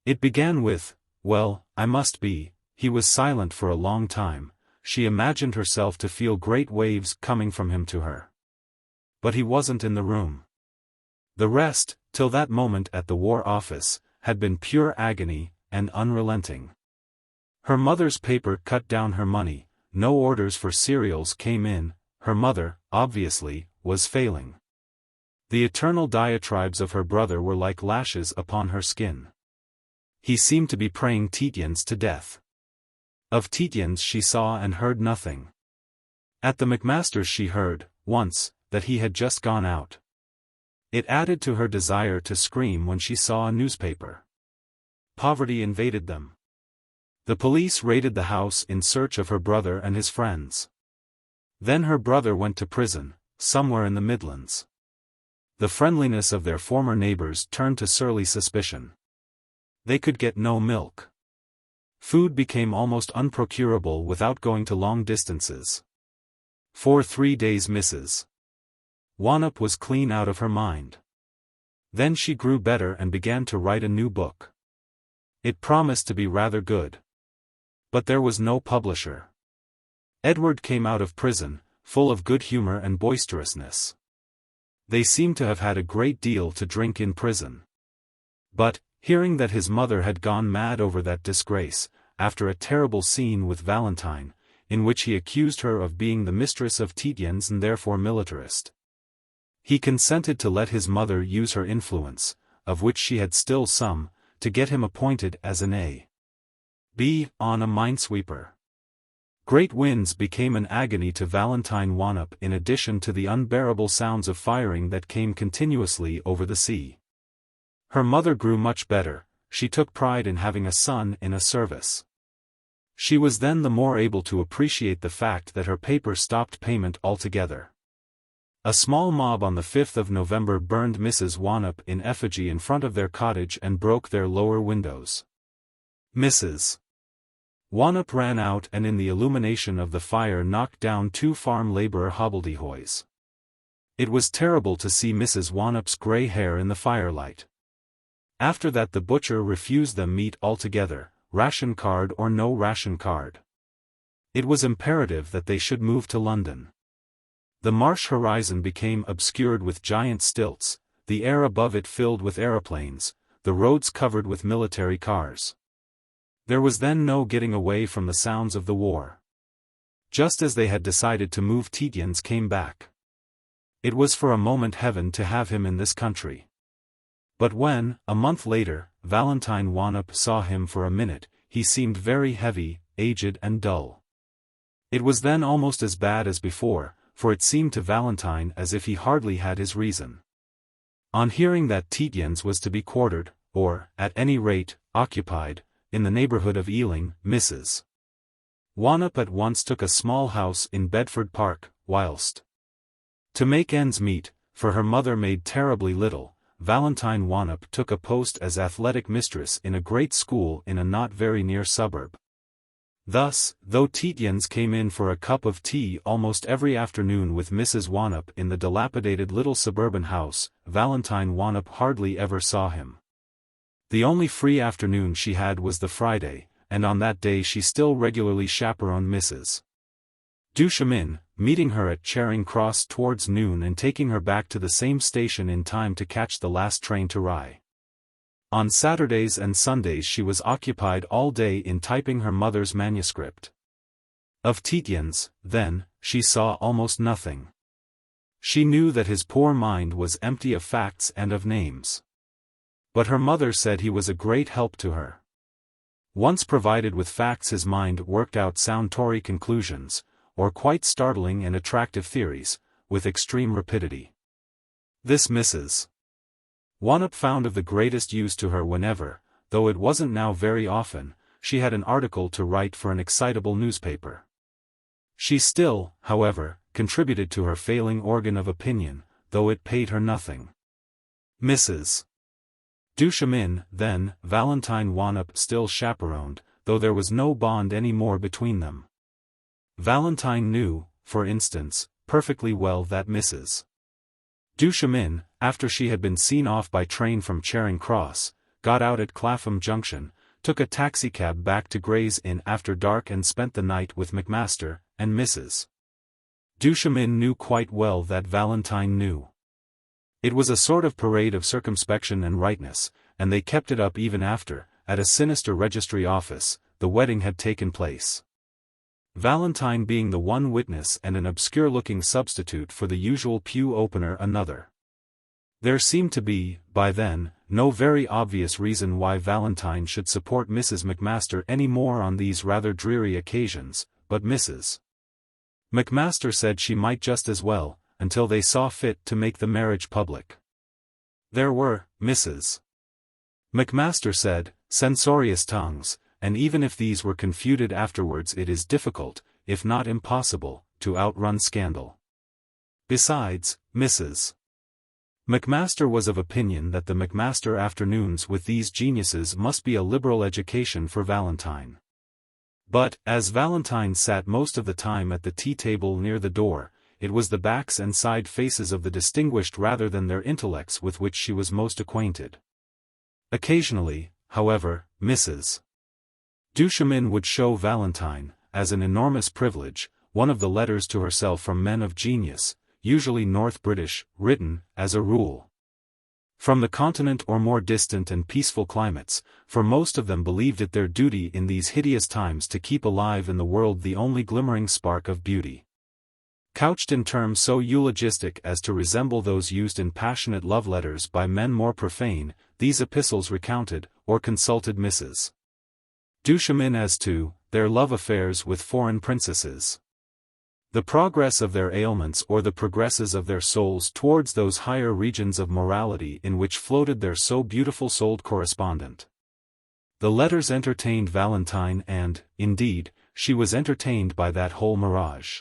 It began with, well, I must be. He was silent for a long time. She imagined herself to feel great waves coming from him to her. But he wasn't in the room. The rest, till that moment at the War Office, had been pure agony, and unrelenting. Her mother's paper cut down her money, no orders for cereals came in, her mother, obviously, was failing. The eternal diatribes of her brother were like lashes upon her skin. He seemed to be praying Tietjens to death. Of Tietjens she saw and heard nothing. At the Macmasters she heard, once, that he had just gone out. It added to her desire to scream when she saw a newspaper. Poverty invaded them. The police raided the house in search of her brother and his friends. Then her brother went to prison, somewhere in the Midlands. The friendliness of their former neighbors turned to surly suspicion. They could get no milk. Food became almost unprocurable without going to long distances. For 3 days Mrs. Wannop was clean out of her mind. Then she grew better and began to write a new book. It promised to be rather good. But there was no publisher. Edward came out of prison, full of good humor and boisterousness. They seemed to have had a great deal to drink in prison. But, hearing that his mother had gone mad over that disgrace, after a terrible scene with Valentine, in which he accused her of being the mistress of Tietjens and therefore militarist, he consented to let his mother use her influence, of which she had still some, to get him appointed as an A.B. on a minesweeper. Great winds became an agony to Valentine Wannop in addition to the unbearable sounds of firing that came continuously over the sea. Her mother grew much better, she took pride in having a son in a service. She was then the more able to appreciate the fact that her paper stopped payment altogether. A small mob on the 5th of November burned Mrs. Wannop in effigy in front of their cottage and broke their lower windows. Mrs. Wannop ran out and in the illumination of the fire knocked down 2 farm laborer hobbledehoys. It was terrible to see Mrs. Wannop's grey hair in the firelight. After that the butcher refused them meat altogether, ration card or no ration card. It was imperative that they should move to London. The marsh horizon became obscured with giant stilts, the air above it filled with aeroplanes, the roads covered with military cars. There was then no getting away from the sounds of the war. Just as they had decided to move, Tietjens came back. It was for a moment heaven to have him in this country. But when, a month later, Valentine Wannop saw him for a minute, he seemed very heavy, aged and dull. It was then almost as bad as before, for it seemed to Valentine as if he hardly had his reason. On hearing that Tietjens was to be quartered, or, at any rate, occupied, in the neighborhood of Ealing, Mrs. Wannop at once took a small house in Bedford Park, whilst, to make ends meet, for her mother made terribly little, Valentine Wannop took a post as athletic mistress in a great school in a not very near suburb. Thus, though Tietjens came in for a cup of tea almost every afternoon with Mrs. Wannop in the dilapidated little suburban house, Valentine Wannop hardly ever saw him. The only free afternoon she had was the Friday, and on that day she still regularly chaperoned Mrs. Duchemin, meeting her at Charing Cross towards noon and taking her back to the same station in time to catch the last train to Rye. On Saturdays and Sundays she was occupied all day in typing her mother's manuscript. Of Tietjens, then, she saw almost nothing. She knew that his poor mind was empty of facts and of names. But her mother said he was a great help to her. Once provided with facts his mind worked out sound Tory conclusions, or quite startling and attractive theories, with extreme rapidity. This Mrs. Wannop found of the greatest use to her whenever, though it wasn't now very often, she had an article to write for an excitable newspaper. She still, however, contributed to her failing organ of opinion, though it paid her nothing. Mrs. Duchemin, then, Valentine Wannop still chaperoned, though there was no bond any more between them. Valentine knew, for instance, perfectly well that Mrs. Duchemin, after she had been seen off by train from Charing Cross, got out at Clapham Junction, took a taxicab back to Gray's Inn after dark and spent the night with Macmaster, and Mrs. Duchemin knew quite well that Valentine knew. It was a sort of parade of circumspection and rightness, and they kept it up even after, at a sinister registry office, the wedding had taken place. Valentine being the one witness and an obscure-looking substitute for the usual pew opener another. There seemed to be, by then, no very obvious reason why Valentine should support Mrs. Macmaster any more on these rather dreary occasions, but Mrs. Macmaster said she might just as well, until they saw fit to make the marriage public. There were, Mrs. Macmaster said, censorious tongues, and even if these were confuted afterwards it is difficult, if not impossible, to outrun scandal. Besides, Mrs. Macmaster was of opinion that the Macmaster afternoons with these geniuses must be a liberal education for Valentine. But, as Valentine sat most of the time at the tea-table near the door, it was the backs and side faces of the distinguished rather than their intellects with which she was most acquainted. Occasionally, however, Mrs. Duchemin would show Valentine, as an enormous privilege, one of the letters to herself from men of genius, usually North British, written, as a rule, from the continent or more distant and peaceful climates, for most of them believed it their duty in these hideous times to keep alive in the world the only glimmering spark of beauty. Couched in terms so eulogistic as to resemble those used in passionate love letters by men more profane, these epistles recounted, or consulted Mrs. Duchemin as to their love affairs with foreign princesses, the progress of their ailments or the progresses of their souls towards those higher regions of morality in which floated their so beautiful-souled correspondent. The letters entertained Valentine and, indeed, she was entertained by that whole mirage.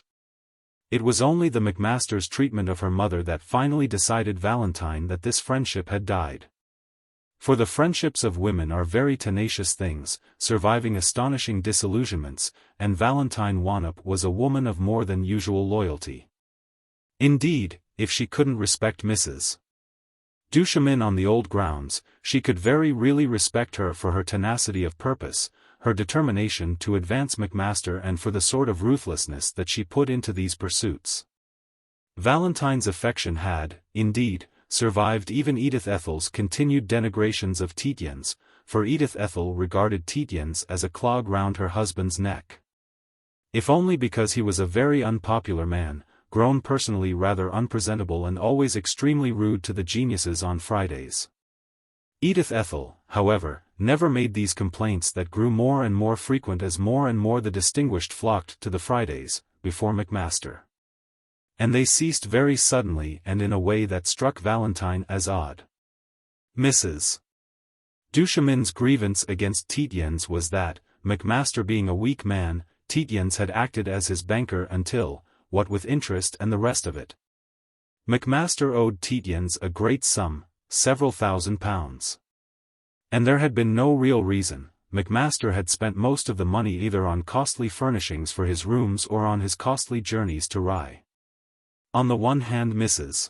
It was only the Macmaster's treatment of her mother that finally decided Valentine that this friendship had died. For the friendships of women are very tenacious things, surviving astonishing disillusionments, and Valentine Wannop was a woman of more than usual loyalty. Indeed, if she couldn't respect Mrs. Duchemin on the old grounds, she could very really respect her for her tenacity of purpose, her determination to advance Macmaster and for the sort of ruthlessness that she put into these pursuits. Valentine's affection had, indeed, survived even Edith Ethel's continued denegrations of Tietjens, for Edith Ethel regarded Tietjens as a clog round her husband's neck. If only because he was a very unpopular man, grown personally rather unpresentable and always extremely rude to the geniuses on Fridays. Edith Ethel, however, never made these complaints that grew more and more frequent as more and more the distinguished flocked to the Fridays, before Macmaster. And they ceased very suddenly and in a way that struck Valentine as odd. Mrs. Duchemin's grievance against Tietjens was that, Macmaster being a weak man, Tietjens had acted as his banker until, what with interest and the rest of it. Macmaster owed Tietjens a great sum, several £1,000s. And there had been no real reason. Macmaster had spent most of the money either on costly furnishings for his rooms or on his costly journeys to Rye. On the one hand Mrs.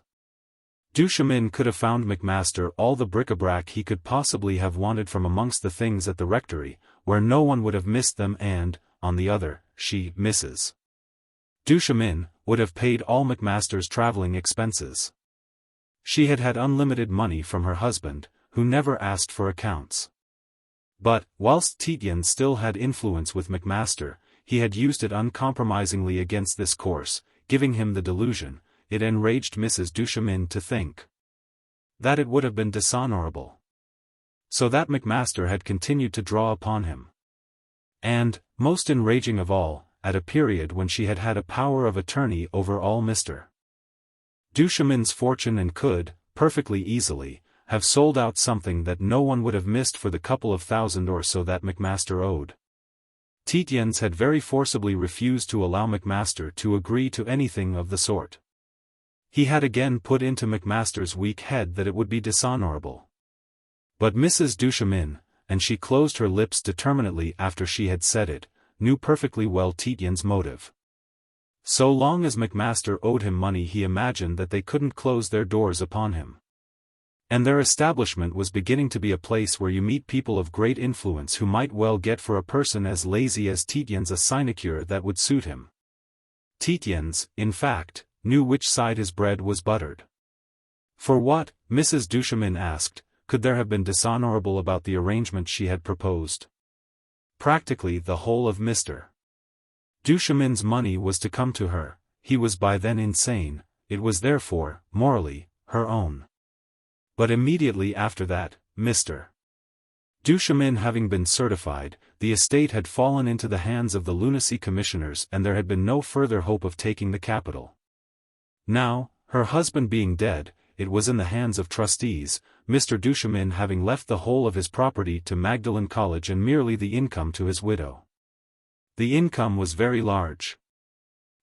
Duchemin could have found Macmaster all the bric-a-brac he could possibly have wanted from amongst the things at the rectory, where no one would have missed them and, on the other, she, Mrs. Duchemin, would have paid all Macmaster's travelling expenses. She had had unlimited money from her husband, who never asked for accounts. But, whilst Tietjens still had influence with Macmaster, he had used it uncompromisingly against this course, giving him the delusion, it enraged Mrs. Duchemin to think, that it would have been dishonourable. So that Macmaster had continued to draw upon him. And, most enraging of all, at a period when she had had a power of attorney over all Mr. Duchemin's fortune and could, perfectly easily, have sold out something that no one would have missed for the couple of thousand or so that Macmaster owed. Tietjens had very forcibly refused to allow Macmaster to agree to anything of the sort. He had again put into Macmaster's weak head that it would be dishonourable. But Mrs. Duchemin, and she closed her lips determinately after she had said it, knew perfectly well Tietjens' motive. So long as Macmaster owed him money he imagined that they couldn't close their doors upon him. And their establishment was beginning to be a place where you meet people of great influence who might well get for a person as lazy as Tietjens a sinecure that would suit him. Tietjens, in fact, knew which side his bread was buttered. For what, Mrs. Duchemin asked, could there have been dishonourable about the arrangement she had proposed? Practically the whole of Mr. Duchemin's money was to come to her, he was by then insane, it was therefore, morally, her own. But immediately after that, Mr. Duchemin having been certified, the estate had fallen into the hands of the lunacy commissioners and there had been no further hope of taking the capital. Now, her husband being dead, it was in the hands of trustees, Mr. Duchemin having left the whole of his property to Magdalen College and merely the income to his widow. The income was very large.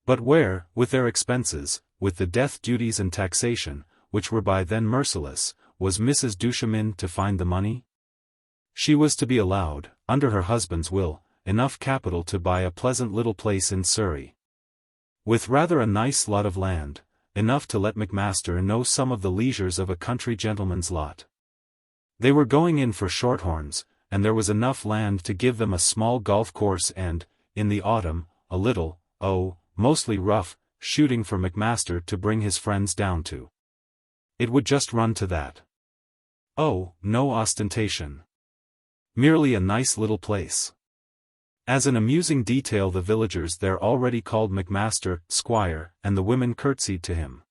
But where, with their expenses, with the death duties and taxation, which were by then merciless, was Mrs. Duchemin to find the money? She was to be allowed, under her husband's will, enough capital to buy a pleasant little place in Surrey, with rather a nice lot of land, enough to let Macmaster know some of the leisures of a country gentleman's lot. They were going in for Shorthorns, and there was enough land to give them a small golf course and, in the autumn, a little, mostly rough, shooting for Macmaster to bring his friends down to. It would just run to that. Oh, no ostentation. Merely a nice little place. As an amusing detail, the villagers there already called Macmaster Squire, and the women curtsied to him.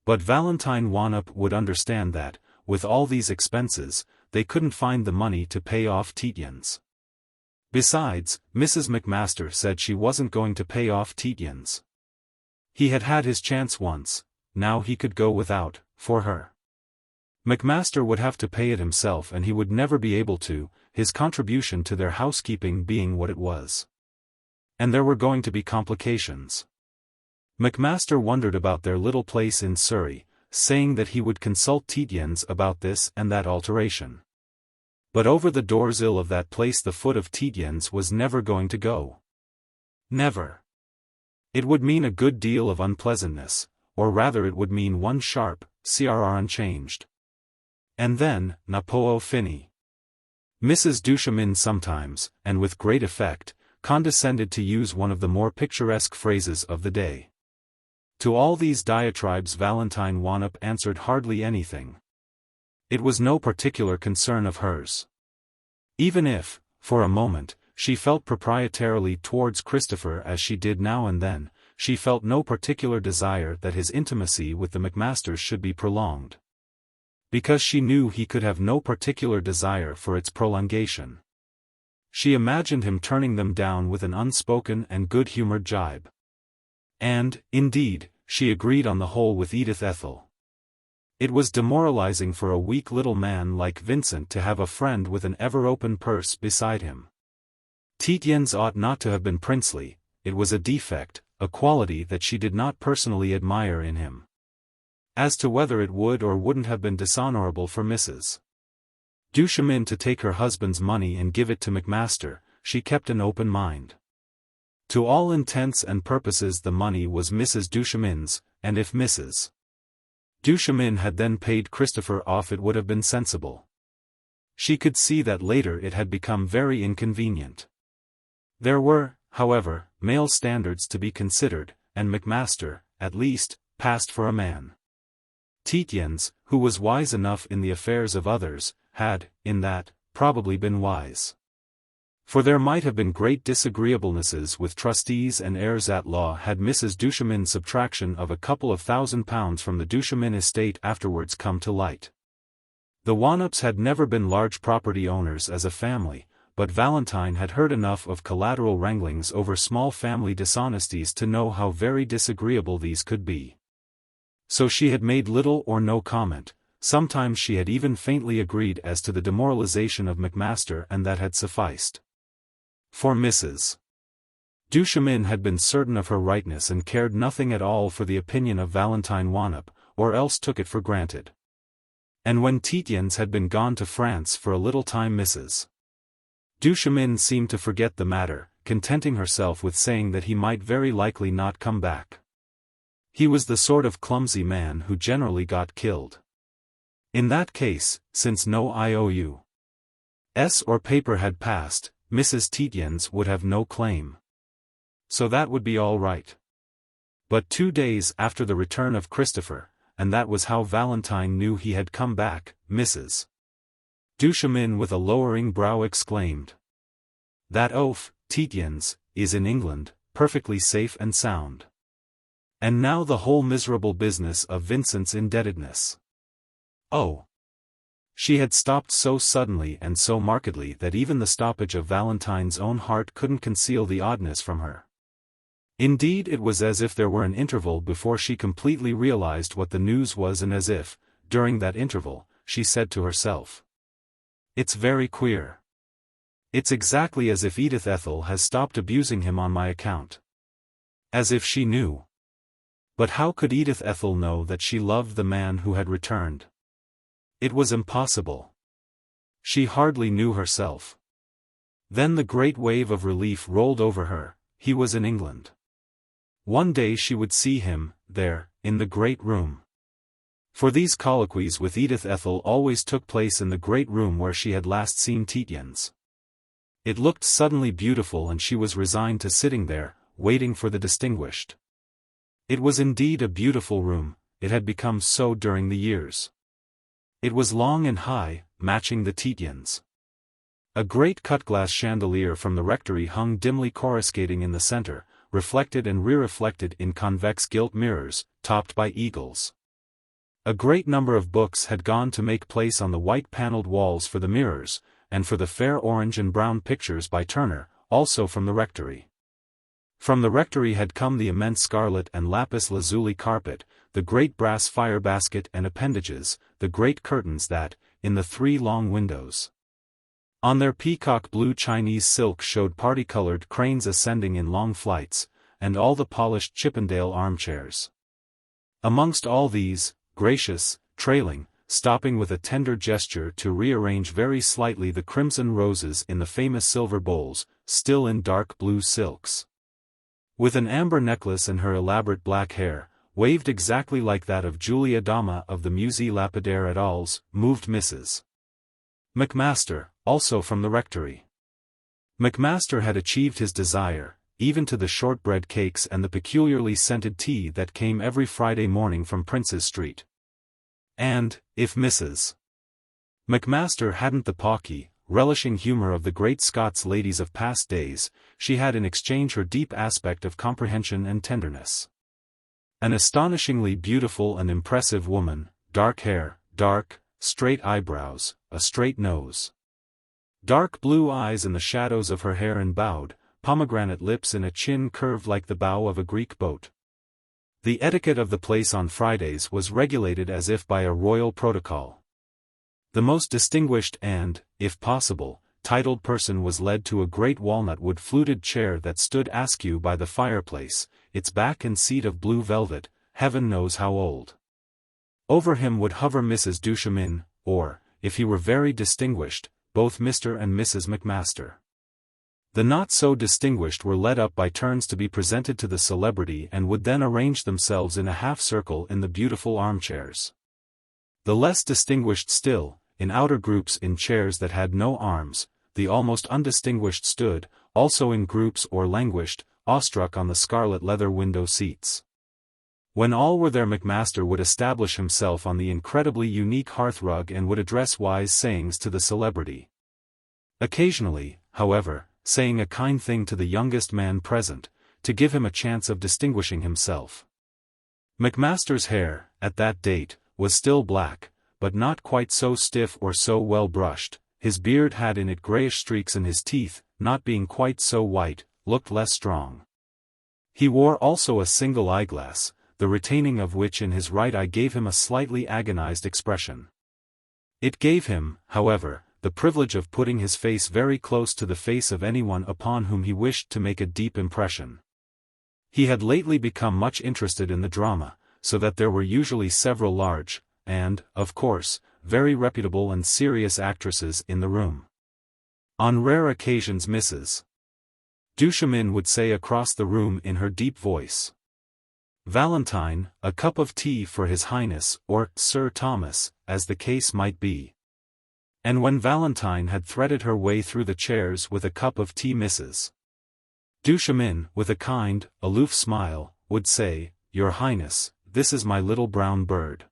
But Valentine Wannop would understand that, with all these expenses, they couldn't find the money to pay off Tietjens. Besides, Mrs. Macmaster said she wasn't going to pay off Tietjens. He had had his chance once, now he could go without, for her. Macmaster would have to pay it himself, and he would never be able to, his contribution to their housekeeping being what it was. And there were going to be complications. Macmaster wondered about their little place in Surrey, saying that he would consult Tietjens about this and that alteration. But over the doorsill of that place the foot of Tietjens was never going to go. Never. It would mean a good deal of unpleasantness, or rather it would mean one sharp, crr unchanged. And then, Napo Fini. Mrs. Duchemin sometimes, and with great effect, condescended to use one of the more picturesque phrases of the day. To all these diatribes Valentine Wannop answered hardly anything. It was no particular concern of hers. Even if, for a moment, she felt proprietarily towards Christopher as she did now and then, she felt no particular desire that his intimacy with the Macmasters should be prolonged. Because she knew he could have no particular desire for its prolongation. She imagined him turning them down with an unspoken and good-humoured jibe. And, indeed, she agreed on the whole with Edith Ethel. It was demoralizing for a weak little man like Vincent to have a friend with an ever-open purse beside him. Tietjens ought not to have been princely, it was a defect, a quality that she did not personally admire in him. As to whether it would or wouldn't have been dishonorable for Mrs. Duchemin to take her husband's money and give it to Macmaster, she kept an open mind. To all intents and purposes the money was Mrs. Duchemin's, and if Mrs. Duchemin had then paid Christopher off it would have been sensible. She could see that later it had become very inconvenient. There were, however, male standards to be considered, and Macmaster, at least, passed for a man. Tietjens, who was wise enough in the affairs of others, had, in that, probably been wise. For there might have been great disagreeablenesses with trustees and heirs at law had Mrs. Duchemin's subtraction of a couple of £1,000 from the Duchemin estate afterwards come to light. The Wannops had never been large property owners as a family, but Valentine had heard enough of collateral wranglings over small family dishonesties to know how very disagreeable these could be. So she had made little or no comment, sometimes she had even faintly agreed as to the demoralization of Macmaster, and that had sufficed. For Mrs. Duchemin had been certain of her rightness and cared nothing at all for the opinion of Valentine Wannop, or else took it for granted. And when Tietjens had been gone to France for a little time Mrs. Duchemin seemed to forget the matter, contenting herself with saying that he might very likely not come back. He was the sort of clumsy man who generally got killed. In that case, since no IOUs or paper had passed, Mrs. Tietjens would have no claim. So that would be all right. But 2 days after the return of Christopher, and that was how Valentine knew he had come back, Mrs. Duchemin with a lowering brow exclaimed. "That oaf, Tietjens, is in England, perfectly safe and sound. And now the whole miserable business of Vincent's indebtedness." Oh! She had stopped so suddenly and so markedly that even the stoppage of Valentine's own heart couldn't conceal the oddness from her. Indeed, it was as if there were an interval before she completely realized what the news was, and as if, during that interval, she said to herself, "It's very queer. It's exactly as if Edith Ethel has stopped abusing him on my account." As if she knew. But how could Edith Ethel know that she loved the man who had returned? It was impossible. She hardly knew herself. Then the great wave of relief rolled over her. He was in England. One day she would see him, there, in the great room. For these colloquies with Edith Ethel always took place in the great room where she had last seen Tietjens. It looked suddenly beautiful, and she was resigned to sitting there, waiting for the distinguished. It was indeed a beautiful room, it had become so during the years. It was long and high, matching the Tietjens. A great cut-glass chandelier from the rectory hung dimly coruscating in the center, reflected and re-reflected in convex gilt mirrors, topped by eagles. A great number of books had gone to make place on the white-paneled walls for the mirrors, and for the fair orange and brown pictures by Turner, also from the rectory. From the rectory had come the immense scarlet and lapis lazuli carpet, the great brass fire basket and appendages, the great curtains that, in the 3 long windows, on their peacock blue Chinese silk showed party-colored cranes ascending in long flights, and all the polished Chippendale armchairs. Amongst all these, gracious, trailing, stopping with a tender gesture to rearrange very slightly the crimson roses in the famous silver bowls, still in dark blue silks, with an amber necklace, and her elaborate black hair, waved exactly like that of Julia Dama of the Musée Lapidaire et al.'s, moved Mrs. Macmaster, also from the rectory. Macmaster had achieved his desire, even to the shortbread cakes and the peculiarly scented tea that came every Friday morning from Prince's Street. And, if Mrs. Macmaster hadn't the pawky, relishing humor of the great Scots ladies of past days, she had in exchange her deep aspect of comprehension and tenderness. An astonishingly beautiful and impressive woman, dark hair, dark, straight eyebrows, a straight nose, dark blue eyes in the shadows of her hair, and bowed, pomegranate lips in a chin curved like the bow of a Greek boat. The etiquette of the place on Fridays was regulated as if by a royal protocol. The most distinguished and, if possible, titled person was led to a great walnut-wood fluted chair that stood askew by the fireplace, its back and seat of blue velvet, heaven knows how old. Over him would hover Mrs. Duchemin, or, if he were very distinguished, both Mr. and Mrs. Macmaster. The not-so-distinguished were led up by turns to be presented to the celebrity, and would then arrange themselves in a half-circle in the beautiful armchairs. The less distinguished still, in outer groups in chairs that had no arms, the almost undistinguished stood, also in groups or languished, awestruck on the scarlet leather window seats. When all were there, Macmaster would establish himself on the incredibly unique hearthrug and would address wise sayings to the celebrity. Occasionally, however, saying a kind thing to the youngest man present, to give him a chance of distinguishing himself. Macmaster's hair, at that date, was still black, but not quite so stiff or so well brushed. His beard had in it grayish streaks, and his teeth, not being quite so white, looked less strong. He wore also a single eyeglass, the retaining of which in his right eye gave him a slightly agonized expression. It gave him, however, the privilege of putting his face very close to the face of anyone upon whom he wished to make a deep impression. He had lately become much interested in the drama, so that there were usually several large, and, of course, very reputable and serious actresses in the room. On rare occasions Mrs. Duchemin would say across the room in her deep voice, "Valentine, a cup of tea for His Highness," or "Sir Thomas," as the case might be. And when Valentine had threaded her way through the chairs with a cup of tea, Mrs. Duchemin, with a kind, aloof smile, would say, "Your Highness, this is my little brown bird."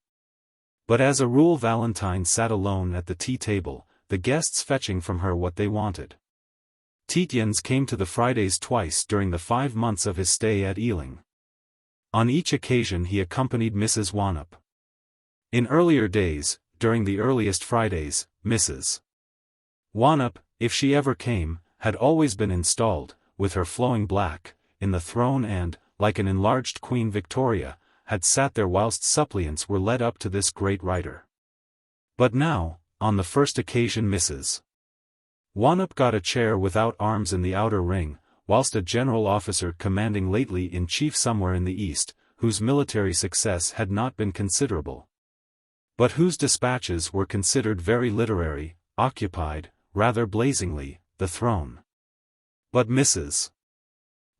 But as a rule Valentine sat alone at the tea-table, the guests fetching from her what they wanted. Tietjens came to the Fridays twice during the 5 months of his stay at Ealing. On each occasion he accompanied Mrs. Wannop. In earlier days, during the earliest Fridays, Mrs. Wannop, if she ever came, had always been installed, with her flowing black, in the throne and, like an enlarged Queen Victoria, had sat there whilst suppliants were led up to this great writer. But now, on the first occasion Mrs. Wannop got a chair without arms in the outer ring, whilst a general officer commanding lately in chief somewhere in the east, whose military success had not been considerable, but whose dispatches were considered very literary, occupied, rather blazingly, the throne. But Mrs.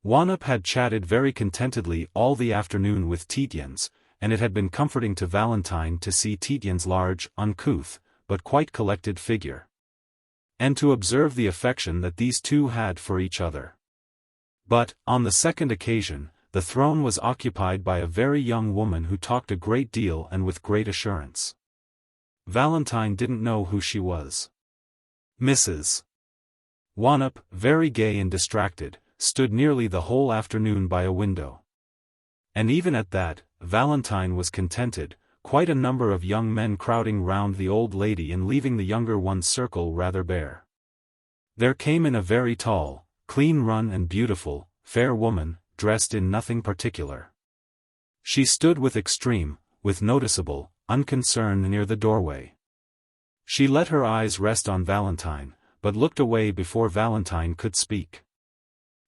Wannop had chatted very contentedly all the afternoon with Tietjens, and it had been comforting to Valentine to see Tietjens' large, uncouth, but quite collected figure, and to observe the affection that these two had for each other. But, on the second occasion, the throne was occupied by a very young woman who talked a great deal and with great assurance. Valentine didn't know who she was. Mrs. Wannop, very gay and distracted, stood nearly the whole afternoon by a window. And even at that, Valentine was contented, quite a number of young men crowding round the old lady and leaving the younger one's circle rather bare. There came in a very tall, clean-run and beautiful, fair woman, dressed in nothing particular. She stood with noticeable, unconcern near the doorway. She let her eyes rest on Valentine, but looked away before Valentine could speak.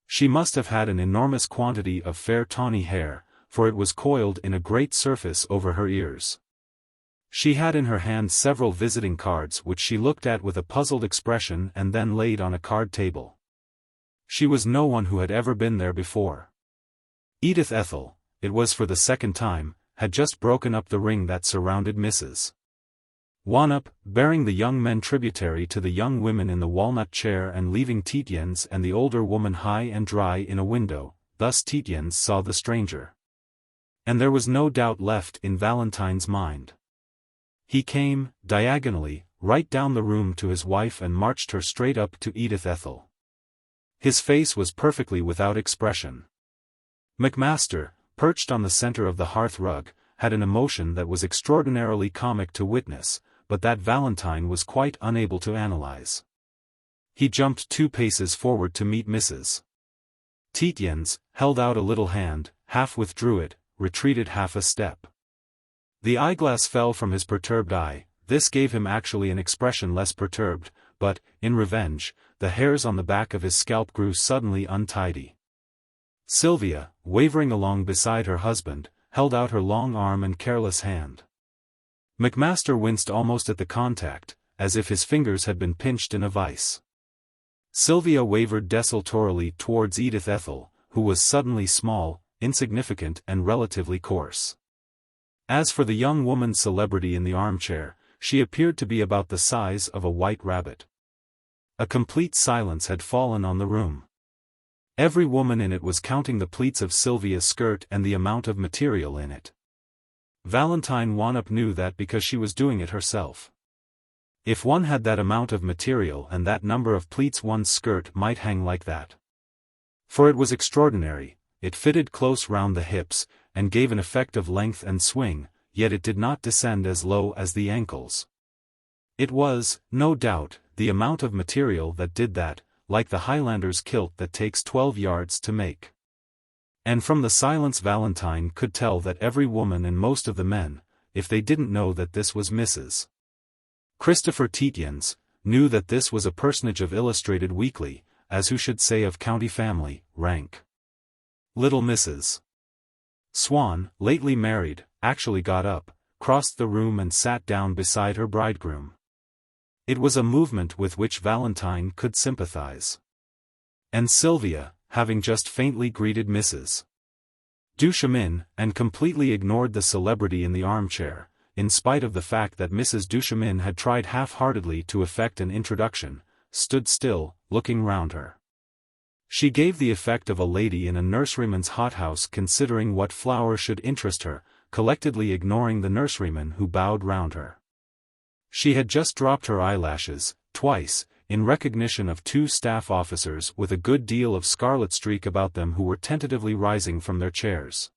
She must have had an enormous quantity of fair tawny hair, for it was coiled in a great surface over her ears. She had in her hand several visiting cards which she looked at with a puzzled expression and then laid on a card table. She was no one who had ever been there before. Edith Ethel, it was for the second time, had just broken up the ring that surrounded Mrs. Wannop, bearing the young men tributary to the young women in the walnut chair and leaving Tietjens and the older woman high and dry in a window. Thus Tietjens saw the stranger. And there was no doubt left in Valentine's mind. He came, diagonally, right down the room to his wife and marched her straight up to Edith Ethel. His face was perfectly without expression. Macmaster, perched on the centre of the hearth-rug, had an emotion that was extraordinarily comic to witness, but that Valentine was quite unable to analyze. He jumped 2 paces forward to meet Mrs. Tietjens, held out a little hand, half withdrew it, retreated half a step. The eyeglass fell from his perturbed eye. This gave him actually an expression less perturbed, but, in revenge, the hairs on the back of his scalp grew suddenly untidy. Sylvia, wavering along beside her husband, held out her long arm and careless hand. Macmaster winced almost at the contact, as if his fingers had been pinched in a vice. Sylvia wavered desultorily towards Edith Ethel, who was suddenly small, insignificant and relatively coarse. As for the young woman's celebrity in the armchair, she appeared to be about the size of a white rabbit. A complete silence had fallen on the room. Every woman in it was counting the pleats of Sylvia's skirt and the amount of material in it. Valentine Wannop knew that because she was doing it herself. If one had that amount of material and that number of pleats, one's skirt might hang like that. For it was extraordinary, it fitted close round the hips, and gave an effect of length and swing, yet it did not descend as low as the ankles. It was, no doubt, the amount of material that did that, like the Highlander's kilt that takes 12 yards to make. And from the silence Valentine could tell that every woman and most of the men, if they didn't know that this was Mrs. Christopher Tietjens, knew that this was a personage of Illustrated Weekly, as who should say of county family, rank. Little Mrs. Swan, lately married, actually got up, crossed the room and sat down beside her bridegroom. It was a movement with which Valentine could sympathize. And Sylvia, having just faintly greeted Mrs. Duchemin, and completely ignored the celebrity in the armchair, in spite of the fact that Mrs. Duchemin had tried half-heartedly to effect an introduction, stood still, looking round her. She gave the effect of a lady in a nurseryman's hothouse considering what flower should interest her, collectedly ignoring the nurseryman who bowed round her. She had just dropped her eyelashes, twice, in recognition of 2 staff officers with a good deal of scarlet streak about them who were tentatively rising from their chairs.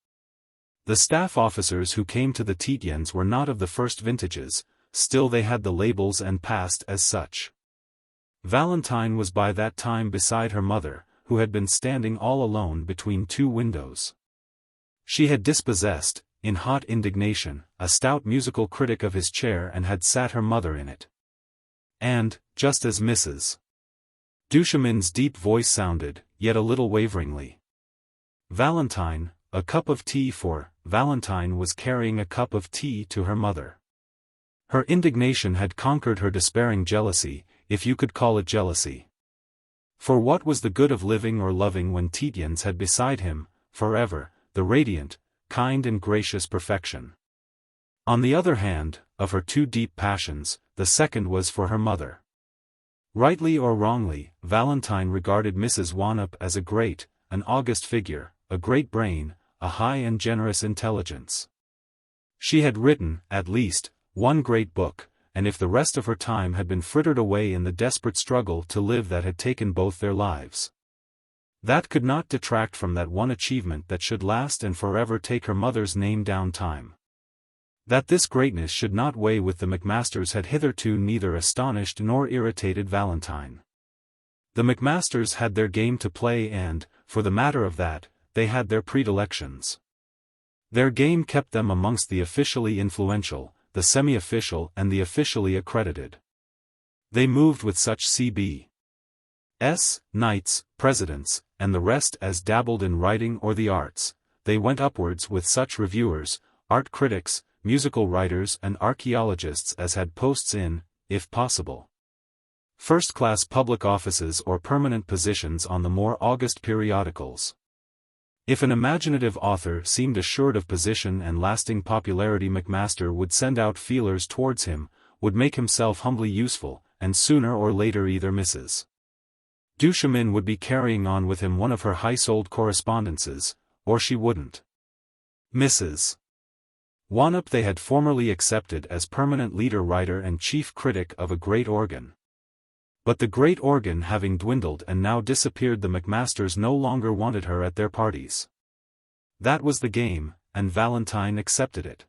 The staff officers who came to the Tietjens were not of the first vintages, still they had the labels and passed as such. Valentine was by that time beside her mother, who had been standing all alone between two windows. She had dispossessed, in hot indignation, a stout musical critic of his chair and had sat her mother in it. And, just as Mrs. Duchemin's deep voice sounded, yet a little waveringly, "Valentine, a cup of tea for," Valentine was carrying a cup of tea to her mother. Her indignation had conquered her despairing jealousy, if you could call it jealousy. For what was the good of living or loving when Tietjens had beside him, forever, the radiant, kind and gracious perfection? On the other hand, of her two deep passions, the second was for her mother. Rightly or wrongly, Valentine regarded Mrs. Wannop as a great, an august figure, a great brain, a high and generous intelligence. She had written, at least, one great book, and if the rest of her time had been frittered away in the desperate struggle to live that had taken both their lives, that could not detract from that one achievement that should last and forever take her mother's name down time. That this greatness should not weigh with the Macmasters had hitherto neither astonished nor irritated Valentine. The Macmasters had their game to play and, for the matter of that, they had their predilections. Their game kept them amongst the officially influential, the semi-official and the officially accredited. They moved with such C.B.'s, knights, presidents, and the rest as dabbled in writing or the arts. They went upwards with such reviewers, art critics, musical writers and archaeologists as had posts in, if possible, first-class public offices or permanent positions on the more august periodicals. If an imaginative author seemed assured of position and lasting popularity, Macmaster would send out feelers towards him, would make himself humbly useful, and sooner or later either Mrs. Duchemin would be carrying on with him one of her high-souled correspondences, or she wouldn't. Mrs. Wannop they had formerly accepted as permanent leader-writer and chief critic of a great organ. But the great organ having dwindled and now disappeared, the Macmasters no longer wanted her at their parties. That was the game, and Valentine accepted it.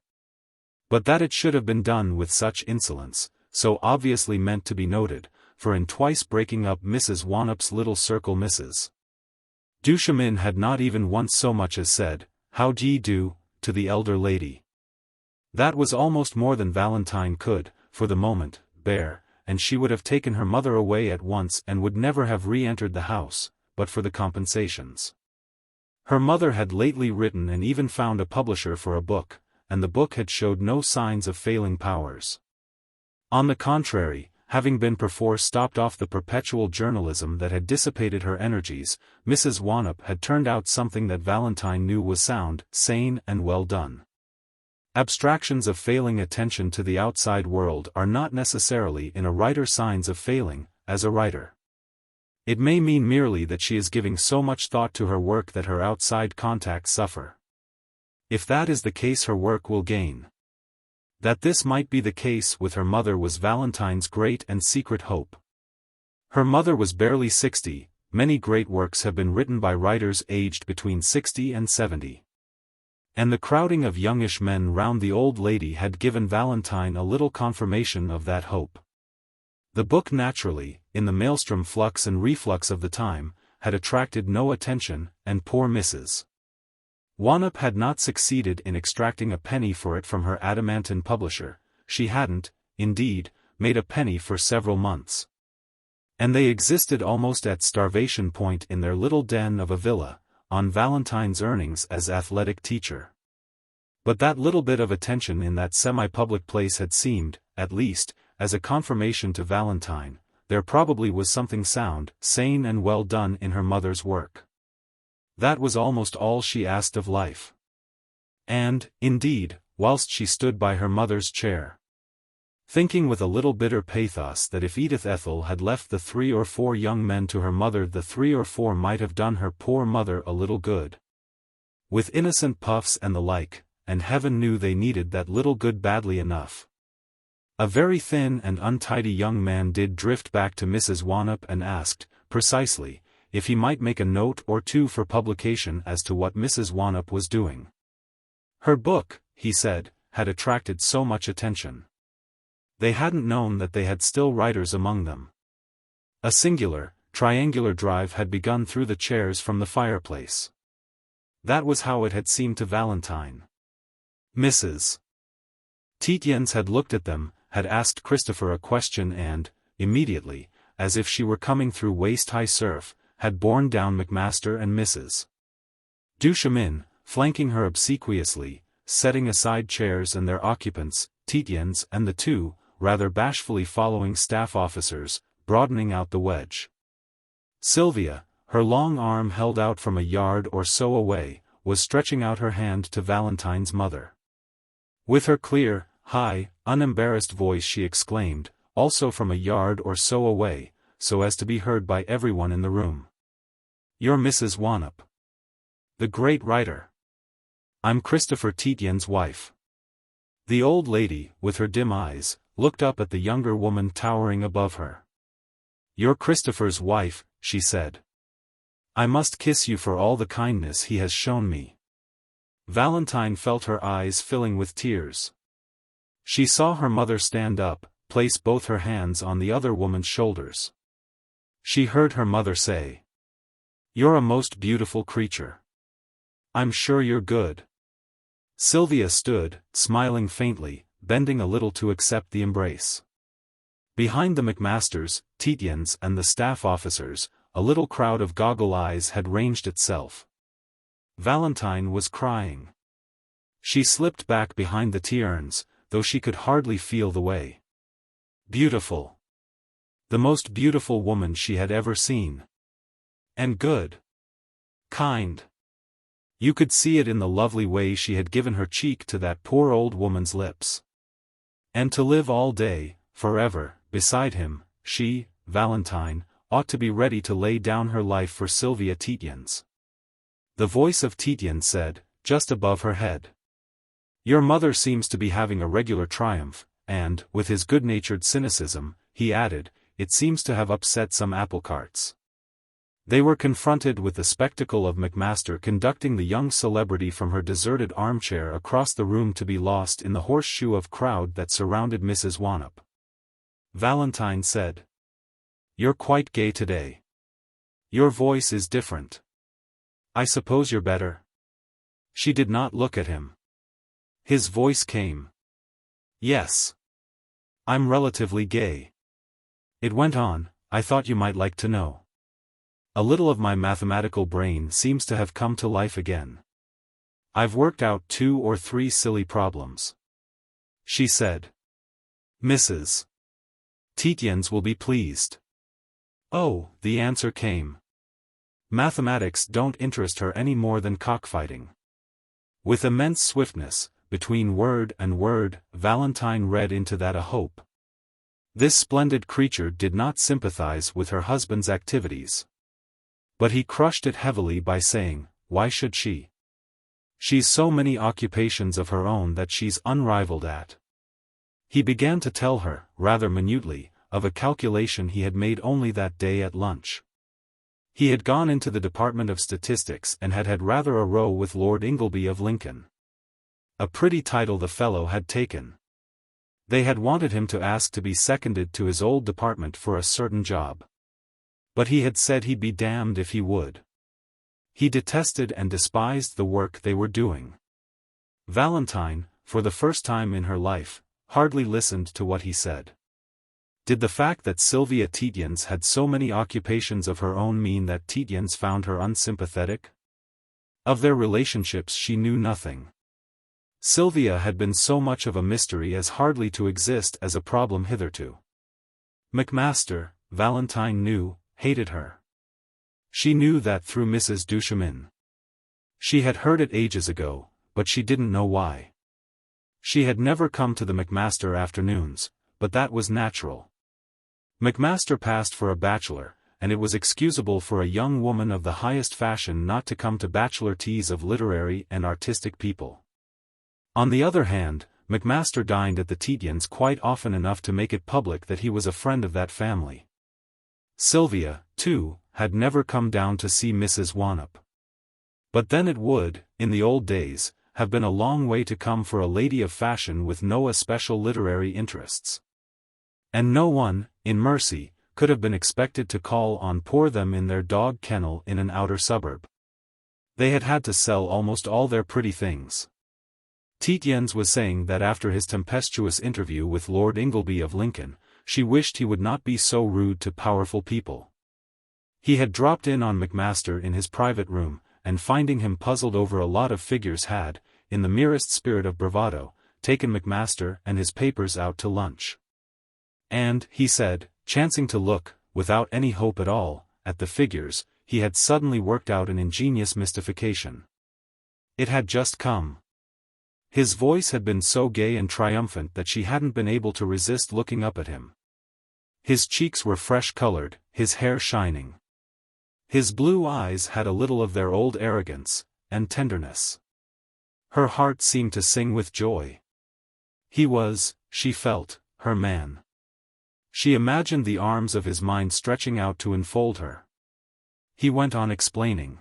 But that it should have been done with such insolence, so obviously meant to be noted, for in twice breaking up Mrs. Wannop's little circle Mrs. Duchemin had not even once so much as said, "How d'ye do," to the elder lady. That was almost more than Valentine could, for the moment, bear, and she would have taken her mother away at once and would never have re-entered the house, but for the compensations. Her mother had lately written and even found a publisher for a book, and the book had showed no signs of failing powers. On the contrary, having been perforce stopped off the perpetual journalism that had dissipated her energies, Mrs. Wannop had turned out something that Valentine knew was sound, sane and well done. Abstractions of failing attention to the outside world are not necessarily in a writer signs of failing, as a writer. It may mean merely that she is giving so much thought to her work that her outside contacts suffer. If that is the case, her work will gain. That this might be the case with her mother was Valentine's great and secret hope. Her mother was barely 60, many great works have been written by writers aged between 60 and 70. And the crowding of youngish men round the old lady had given Valentine a little confirmation of that hope. The book naturally, in the maelstrom flux and reflux of the time, had attracted no attention, and poor Mrs. Wannop had not succeeded in extracting a penny for it from her adamantine publisher. She hadn't, indeed, made a penny for several months. And they existed almost at starvation point in their little den of a villa, on Valentine's earnings as athletic teacher. But that little bit of attention in that semi-public place had seemed, at least, as a confirmation to Valentine, there probably was something sound, sane and well done in her mother's work. That was almost all she asked of life. And, indeed, whilst she stood by her mother's chair, thinking with a little bitter pathos that if Edith Ethel had left the 3 or 4 young men to her mother, the 3 or 4 might have done her poor mother a little good. With innocent puffs and the like, and heaven knew they needed that little good badly enough. A very thin and untidy young man did drift back to Mrs. Wannop and asked, precisely, if he might make a note or two for publication as to what Mrs. Wannop was doing. Her book, he said, had attracted so much attention. They hadn't known that they had still writers among them. A singular, triangular drive had begun through the chairs from the fireplace. That was how it had seemed to Valentine. Mrs. Tietjens had looked at them, had asked Christopher a question and, immediately, as if she were coming through waist-high surf, had borne down Macmaster and Mrs. Duchemin, flanking her obsequiously, setting aside chairs and their occupants, Tietjens and the two, rather bashfully following staff officers, broadening out the wedge. Sylvia, her long arm held out from a yard or so away, was stretching out her hand to Valentine's mother. With her clear, high, unembarrassed voice she exclaimed, also from a yard or so away, so as to be heard by everyone in the room. "You're Mrs. Wannop, the great writer. I'm Christopher Tietjens' wife." The old lady, with her dim eyes, looked up at the younger woman towering above her. "You're Christopher's wife," she said. "I must kiss you for all the kindness he has shown me." Valentine felt her eyes filling with tears. She saw her mother stand up, place both her hands on the other woman's shoulders. She heard her mother say, "You're a most beautiful creature. I'm sure you're good." Sylvia stood, smiling faintly, bending a little to accept the embrace. Behind the Macmasters, Tietjens and the staff officers, a little crowd of goggle eyes had ranged itself. Valentine was crying. She slipped back behind the tea urns, though she could hardly feel the way. Beautiful. The most beautiful woman she had ever seen. And good. Kind. You could see it in the lovely way she had given her cheek to that poor old woman's lips. And to live all day, forever, beside him, she, Valentine, ought to be ready to lay down her life for Sylvia Tietjens. The voice of Tietjens said, just above her head, "Your mother seems to be having a regular triumph," and, with his good-natured cynicism, he added, "It seems to have upset some apple carts." They were confronted with the spectacle of Macmaster conducting the young celebrity from her deserted armchair across the room to be lost in the horseshoe of crowd that surrounded Mrs. Wannop. Valentine said, "You're quite gay today. Your voice is different. I suppose you're better?" She did not look at him. His voice came. "Yes. I'm relatively gay." It went on, "I thought you might like to know. A little of my mathematical brain seems to have come to life again. I've worked out 2 or 3 silly problems." She said, "Mrs. Tietjens will be pleased." "Oh," the answer came. Mathematics don't interest her any more than cockfighting. With immense swiftness, between word and word, Valentine read into that a hope. This splendid creature did not sympathize with her husband's activities. But he crushed it heavily by saying, "Why should she? She's so many occupations of her own that she's unrivaled at." He began to tell her, rather minutely, of a calculation he had made only that day at lunch. He had gone into the Department of Statistics and had had rather a row with Lord Ingleby of Lincoln. A pretty title the fellow had taken. They had wanted him to ask to be seconded to his old department for a certain job. But he had said he'd be damned if he would. He detested and despised the work they were doing. Valentine, for the first time in her life, hardly listened to what he said. Did the fact that Sylvia Tietjens had so many occupations of her own mean that Tietjens found her unsympathetic? Of their relationships she knew nothing. Sylvia had been so much of a mystery as hardly to exist as a problem hitherto. Macmaster, Valentine knew, hated her. She knew that through Mrs. Duchemin. She had heard it ages ago, but she didn't know why. She had never come to the Macmaster afternoons, but that was natural. Macmaster passed for a bachelor, and it was excusable for a young woman of the highest fashion not to come to bachelor teas of literary and artistic people. On the other hand, Macmaster dined at the Tietjens quite often enough to make it public that he was a friend of that family. Sylvia, too, had never come down to see Mrs. Wannop. But then it would, in the old days, have been a long way to come for a lady of fashion with no especial literary interests. And no one, in mercy, could have been expected to call on poor them in their dog kennel in an outer suburb. They had had to sell almost all their pretty things. Tietjens was saying that after his tempestuous interview with Lord Ingleby of Lincoln, she wished he would not be so rude to powerful people. He had dropped in on Macmaster in his private room, and finding him puzzled over a lot of figures had, in the merest spirit of bravado, taken Macmaster and his papers out to lunch. And, he said, chancing to look, without any hope at all, at the figures, he had suddenly worked out an ingenious mystification. It had just come. His voice had been so gay and triumphant that she hadn't been able to resist looking up at him. His cheeks were fresh-colored, his hair shining. His blue eyes had a little of their old arrogance and tenderness. Her heart seemed to sing with joy. He was, she felt, her man. She imagined the arms of his mind stretching out to enfold her. He went on explaining.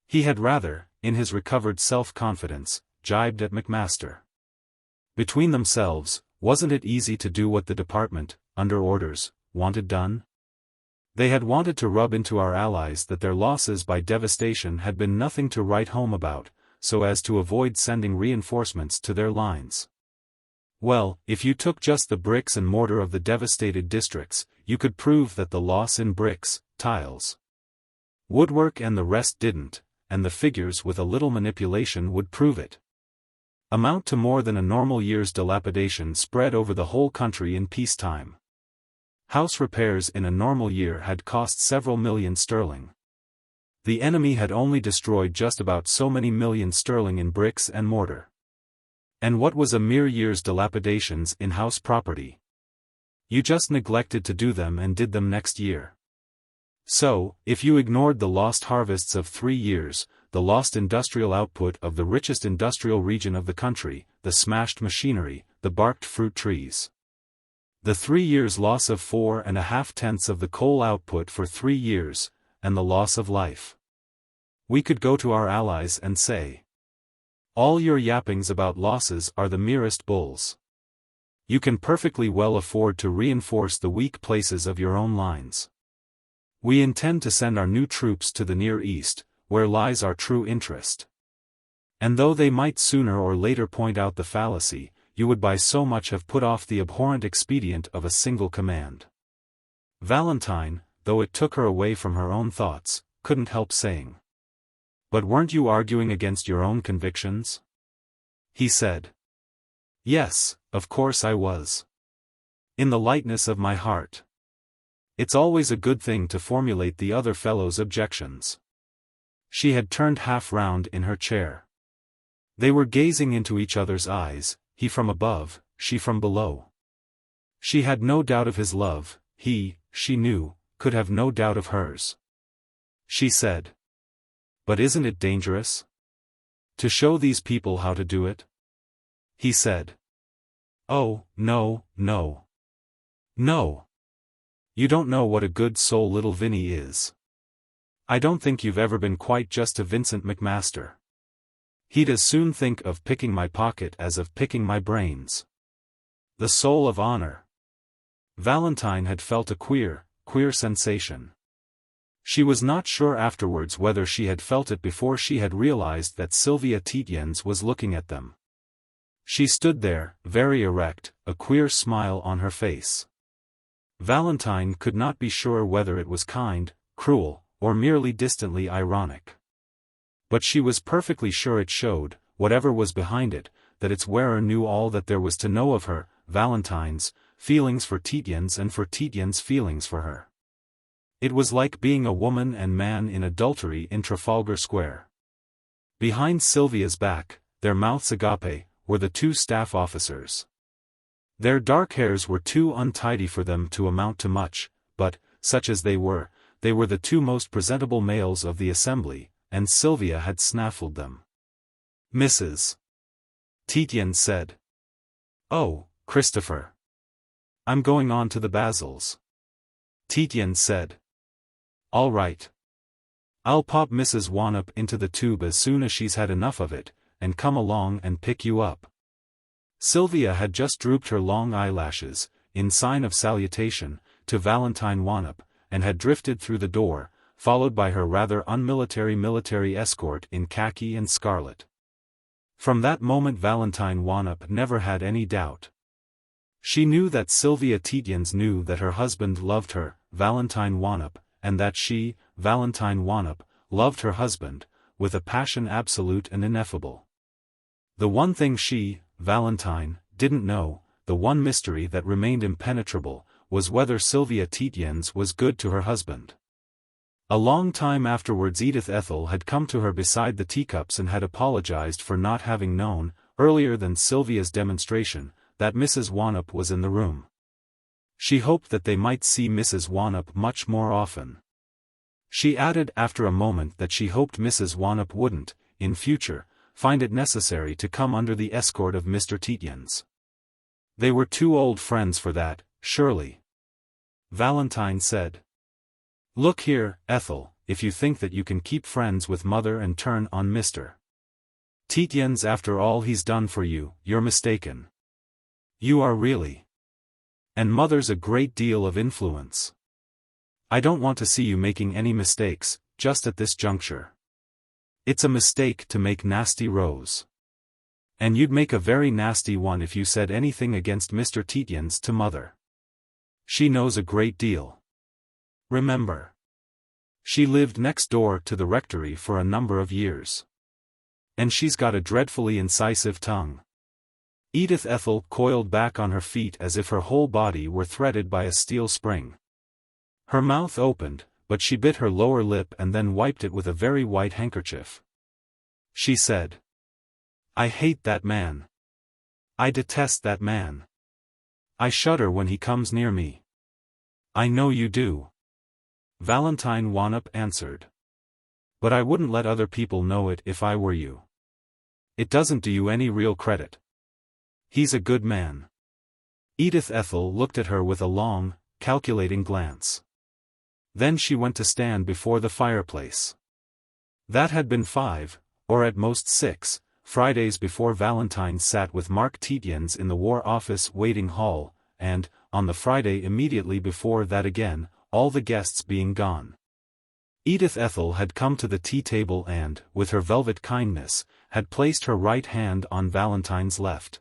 He had rather, in his recovered self-confidence, jibed at Macmaster. Between themselves, wasn't it easy to do what the department, under orders, wanted done? They had wanted to rub into our allies that their losses by devastation had been nothing to write home about, so as to avoid sending reinforcements to their lines. Well, if you took just the bricks and mortar of the devastated districts, you could prove that the loss in bricks, tiles, woodwork and the rest didn't, and the figures with a little manipulation would prove it. Amount to more than a normal year's dilapidation spread over the whole country in peacetime. House repairs in a normal year had cost several million sterling. The enemy had only destroyed just about so many million sterling in bricks and mortar. And what was a mere year's dilapidations in house property? You just neglected to do them and did them next year. So, if you ignored the lost harvests of 3 years, the lost industrial output of the richest industrial region of the country, the smashed machinery, the barked fruit trees, the 3 years' loss of 4.5 of the coal output for 3 years, and the loss of life, we could go to our allies and say, all your yappings about losses are the merest bulls. You can perfectly well afford to reinforce the weak places of your own lines. We intend to send our new troops to the Near East, where lies our true interest. And though they might sooner or later point out the fallacy, you would by so much have put off the abhorrent expedient of a single command. Valentine, though it took her away from her own thoughts, couldn't help saying. But weren't you arguing against your own convictions? He said. Yes, of course I was. In the lightness of my heart. It's always a good thing to formulate the other fellow's objections. She had turned half round in her chair. They were gazing into each other's eyes, he from above, she from below. She had no doubt of his love, he, she knew, could have no doubt of hers. She said. But isn't it dangerous? To show these people how to do it? He said. Oh, no, no. No. You don't know what a good soul little Vinny is. I don't think you've ever been quite just to Vincent Macmaster. He'd as soon think of picking my pocket as of picking my brains. The soul of honor. Valentine had felt a queer sensation. She was not sure afterwards whether she had felt it before she had realized that Sylvia Tietjens was looking at them. She stood there, very erect, a queer smile on her face. Valentine could not be sure whether it was kind, cruel, or merely distantly ironic. But she was perfectly sure it showed, whatever was behind it, that its wearer knew all that there was to know of her, Valentine's, feelings for Tietjens and for Tietjens' feelings for her. It was like being a woman and man in adultery in Trafalgar Square. Behind Sylvia's back, their mouths agape, were the 2 staff officers. Their dark hairs were too untidy for them to amount to much, but, such as they were the 2 most presentable males of the assembly, and Sylvia had snaffled them. Mrs. Tietjens said. Oh, Christopher. I'm going on to the Basils. Tietjens said. All right. I'll pop Mrs. Wannop into the tube as soon as she's had enough of it, and come along and pick you up. Sylvia had just drooped her long eyelashes, in sign of salutation, to Valentine Wanop, and had drifted through the door, followed by her rather unmilitary military escort in khaki and scarlet. From that moment Valentine Wanop never had any doubt. She knew that Sylvia Tietjens knew that her husband loved her, Valentine Wanop, and that she, Valentine Wanop, loved her husband, with a passion absolute and ineffable. The one thing she, Valentine, didn't know, the one mystery that remained impenetrable, was whether Sylvia Tietjens was good to her husband. A long time afterwards Edith Ethel had come to her beside the teacups and had apologized for not having known, earlier than Sylvia's demonstration, that Mrs. Wanop was in the room. She hoped that they might see Mrs. Wanop much more often. She added after a moment that she hoped Mrs. Wanop wouldn't, in future, find it necessary to come under the escort of Mr. Tietjens. They were too old friends for that, surely. Valentine said. Look here, Ethel, if you think that you can keep friends with Mother and turn on Mr. Tietjens after all he's done for you, you're mistaken. You are really. And Mother's a great deal of influence. I don't want to see you making any mistakes, just at this juncture. It's a mistake to make nasty rows. And you'd make a very nasty one if you said anything against Mr. Tietjens to Mother. She knows a great deal. Remember. She lived next door to the rectory for a number of years. And she's got a dreadfully incisive tongue. Edith Ethel coiled back on her feet as if her whole body were threaded by a steel spring. Her mouth opened, but she bit her lower lip and then wiped it with a very white handkerchief. She said, I hate that man. I detest that man. I shudder when he comes near me. I know you do. Valentine Wanop answered. But I wouldn't let other people know it if I were you. It doesn't do you any real credit. He's a good man. Edith Ethel looked at her with a long, calculating glance. Then she went to stand before the fireplace. That had been 5, or at most 6, Fridays before Valentine sat with Mark Tietjens in the War Office waiting hall, and, on the Friday immediately before that again, all the guests being gone. Edith Ethel had come to the tea table and, with her velvet kindness, had placed her right hand on Valentine's left.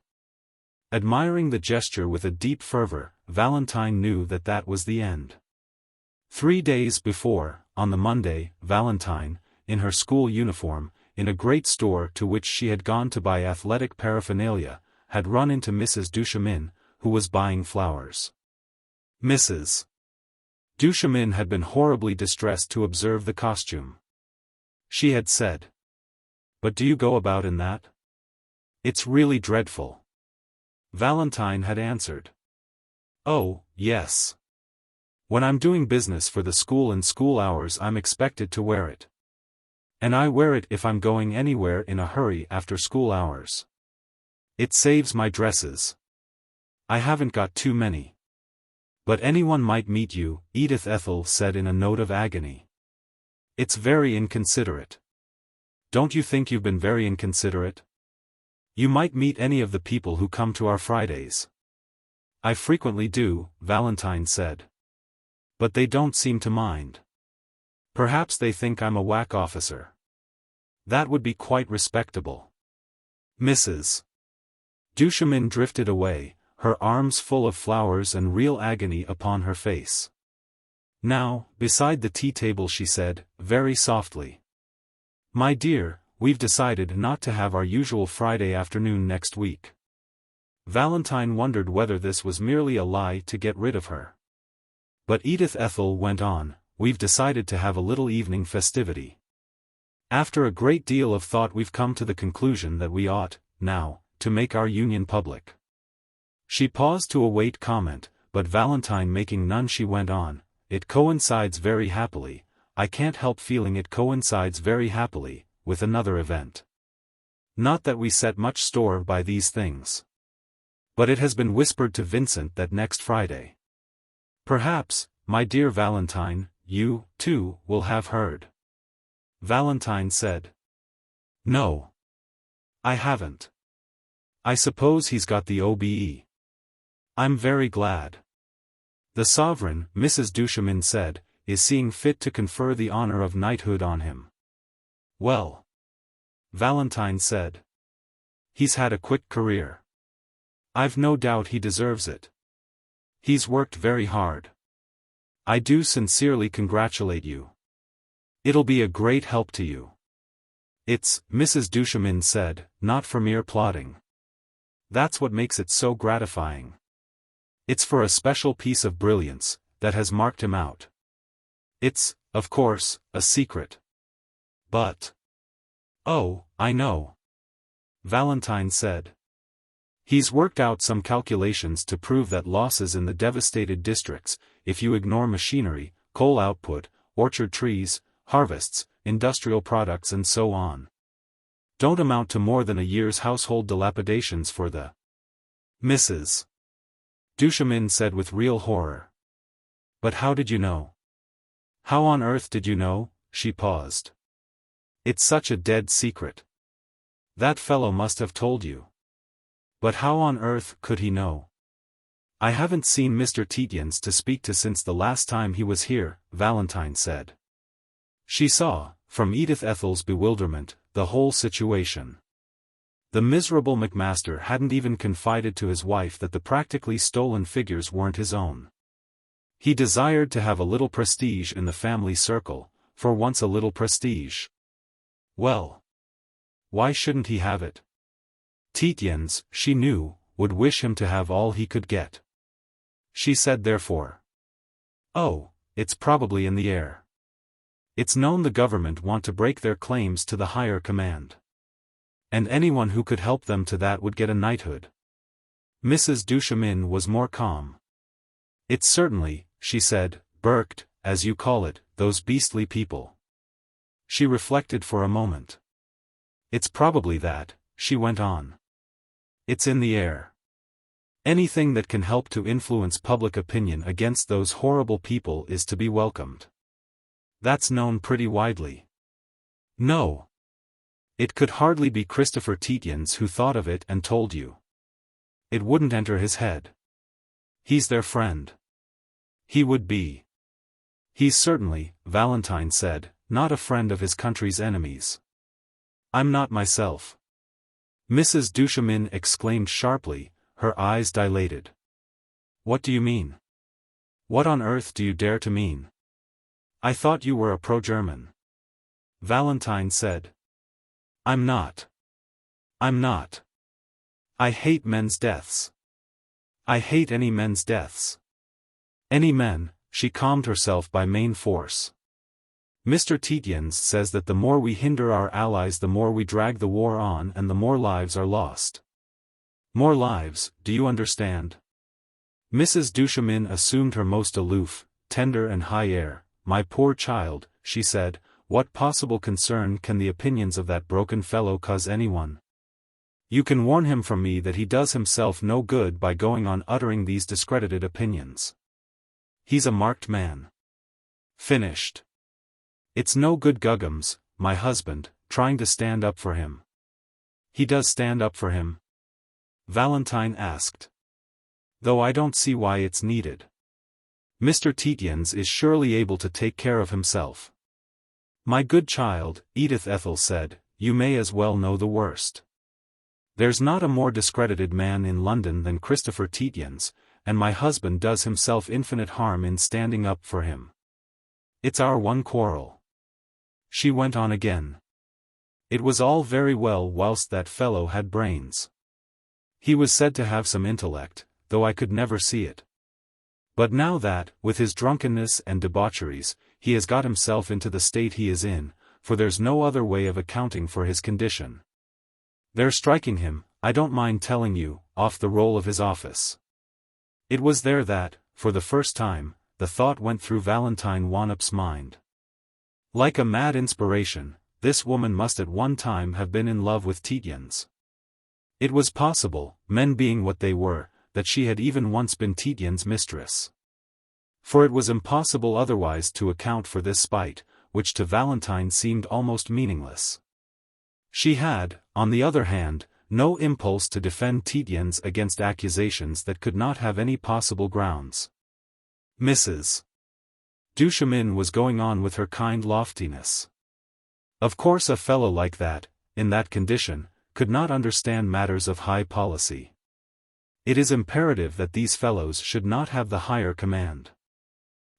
Admiring the gesture with a deep fervor, Valentine knew that that was the end. 3 days before, on the Monday, Valentine, in her school uniform, in a great store to which she had gone to buy athletic paraphernalia, had run into Mrs. Duchemin, who was buying flowers. Mrs. Duchemin had been horribly distressed to observe the costume. She had said, But do you go about in that? It's really dreadful. Valentine had answered. Oh, yes. When I'm doing business for the school in school hours I'm expected to wear it. And I wear it if I'm going anywhere in a hurry after school hours. It saves my dresses. I haven't got too many. But anyone might meet you, Edith Ethel said in a note of agony. It's very inconsiderate. Don't you think you've been very inconsiderate? You might meet any of the people who come to our Fridays. I frequently do, Valentine said. But they don't seem to mind. Perhaps they think I'm a whack officer. That would be quite respectable. Mrs. Duchemin drifted away, her arms full of flowers and real agony upon her face. Now, beside the tea table she said, very softly. My dear, we've decided not to have our usual Friday afternoon next week. Valentine wondered whether this was merely a lie to get rid of her. But Edith Ethel went on, we've decided to have a little evening festivity. After a great deal of thought we've come to the conclusion that we ought, now, to make our union public. She paused to await comment, but Valentine making none she went on, it coincides very happily, I can't help feeling it coincides very happily, with another event. Not that we set much store by these things. But it has been whispered to Vincent that next Friday. Perhaps, my dear Valentine, you, too, will have heard. Valentine said. No. I haven't. I suppose he's got the OBE. I'm very glad. The sovereign, Mrs. Duchemin said, is seeing fit to confer the honor of knighthood on him. Well, Valentine said. He's had a quick career. I've no doubt he deserves it. He's worked very hard. I do sincerely congratulate you. It'll be a great help to you. It's, Mrs. Duchemin said, not for mere plodding. That's what makes it so gratifying. It's for a special piece of brilliance, that has marked him out. It's, of course, a secret. But. Oh, I know. Valentine said. He's worked out some calculations to prove that losses in the devastated districts, if you ignore machinery, coal output, orchard trees, harvests, industrial products and so on, don't amount to more than a year's household dilapidations for the Mrs. Duchemin said with real horror. But how did you know? How on earth did you know? She paused. It's such a dead secret. That fellow must have told you. But how on earth could he know? I haven't seen Mr. Tietjens to speak to since the last time he was here, Valentine said. She saw, from Edith Ethel's bewilderment, the whole situation. The miserable Macmaster hadn't even confided to his wife that the practically stolen figures weren't his own. He desired to have a little prestige in the family circle, for once a little prestige. Well, why shouldn't he have it? Tietjens, she knew, would wish him to have all he could get. She said therefore. Oh, it's probably in the air. It's known the government want to break their claims to the higher command. And anyone who could help them to that would get a knighthood. Mrs. Duchemin was more calm. It's certainly, she said, burked, as you call it, those beastly people. She reflected for a moment. It's probably that, she went on. It's in the air. Anything that can help to influence public opinion against those horrible people is to be welcomed. That's known pretty widely. No. It could hardly be Christopher Tietjens who thought of it and told you. It wouldn't enter his head. He's their friend. He would be. He's certainly, Valentine said, not a friend of his country's enemies. I'm not myself. Mrs. Duchemin exclaimed sharply, her eyes dilated. What do you mean? What on earth do you dare to mean? I thought you were a pro-German. Valentine said. I'm not. I'm not. I hate men's deaths. I hate any men's deaths. Any men, she calmed herself by main force. Mr. Tietjens says that the more we hinder our allies the more we drag the war on and the more lives are lost. More lives, do you understand? Mrs. Duchemin assumed her most aloof, tender and high air. My poor child, she said, what possible concern can the opinions of that broken fellow cause anyone? You can warn him from me that he does himself no good by going on uttering these discredited opinions. He's a marked man. Finished. It's no good Guggums, my husband, trying to stand up for him. He does stand up for him? Valentine asked. Though I don't see why it's needed. Mr. Tietjens is surely able to take care of himself. My good child, Edith Ethel said, you may as well know the worst. There's not a more discredited man in London than Christopher Tietjens, and my husband does himself infinite harm in standing up for him. It's our one quarrel. She went on again. It was all very well whilst that fellow had brains. He was said to have some intellect, though I could never see it. But now that, with his drunkenness and debaucheries, he has got himself into the state he is in, for there's no other way of accounting for his condition. They're striking him, I don't mind telling you, off the roll of his office. It was there that, for the first time, the thought went through Valentine Wannop's mind. Like a mad inspiration, this woman must at one time have been in love with Tietjens. It was possible, men being what they were, that she had even once been Tietjens' mistress. For it was impossible otherwise to account for this spite, which to Valentine seemed almost meaningless. She had, on the other hand, no impulse to defend Tietjens against accusations that could not have any possible grounds. Mrs. Duchemin was going on with her kind loftiness. Of course a fellow like that, in that condition, could not understand matters of high policy. It is imperative that these fellows should not have the higher command.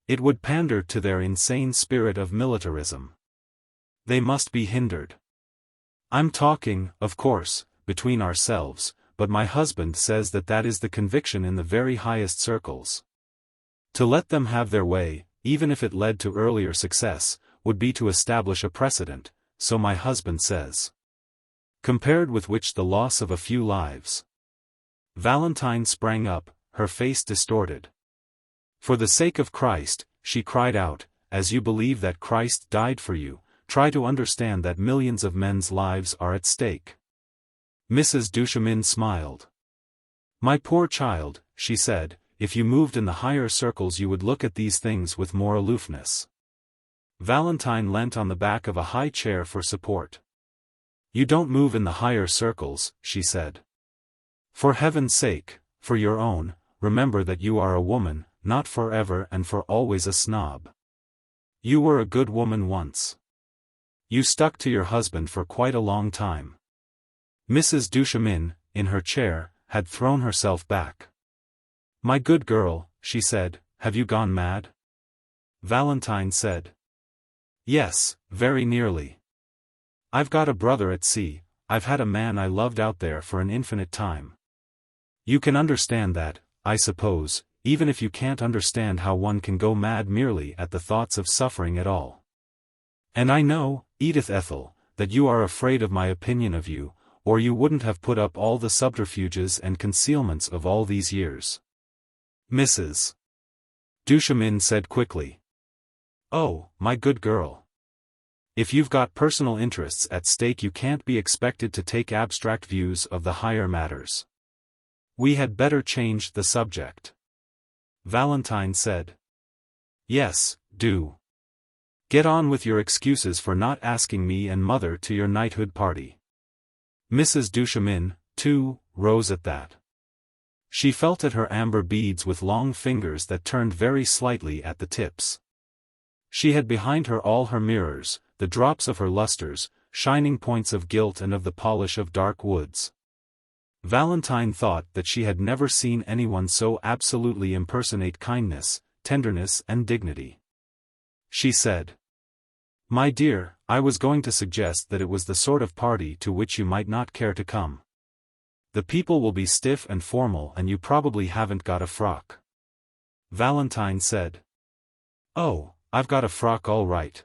It would pander to their insane spirit of militarism. They must be hindered. I'm talking, of course, between ourselves, but my husband says that that is the conviction in the very highest circles. To let them have their way, even if it led to earlier success, would be to establish a precedent, so my husband says. Compared with which the loss of a few lives. Valentine sprang up, her face distorted. For the sake of Christ, she cried out, as you believe that Christ died for you, try to understand that millions of men's lives are at stake. Mrs. Duchemin smiled. My poor child, she said, if you moved in the higher circles you would look at these things with more aloofness. Valentine leant on the back of a high chair for support. You don't move in the higher circles, she said. For heaven's sake, for your own, remember that you are a woman, not forever and for always a snob. You were a good woman once. You stuck to your husband for quite a long time. Mrs. Duchemin, in her chair, had thrown herself back. My good girl, she said, have you gone mad? Valentine said. Yes, very nearly. I've got a brother at sea, I've had a man I loved out there for an infinite time. You can understand that, I suppose, even if you can't understand how one can go mad merely at the thoughts of suffering at all. And I know, Edith Ethel, that you are afraid of my opinion of you, or you wouldn't have put up all the subterfuges and concealments of all these years. Mrs. Duchemin said quickly. Oh, my good girl. If you've got personal interests at stake you can't be expected to take abstract views of the higher matters. We had better change the subject. Valentine said. Yes, do. Get on with your excuses for not asking me and mother to your knighthood party. Mrs. Duchemin, too, rose at that. She felt at her amber beads with long fingers that turned very slightly at the tips. She had behind her all her mirrors, the drops of her lustres, shining points of gilt and of the polish of dark woods. Valentine thought that she had never seen anyone so absolutely impersonate kindness, tenderness and dignity. She said. My dear, I was going to suggest that it was the sort of party to which you might not care to come. The people will be stiff and formal and you probably haven't got a frock. Valentine said. Oh, I've got a frock all right.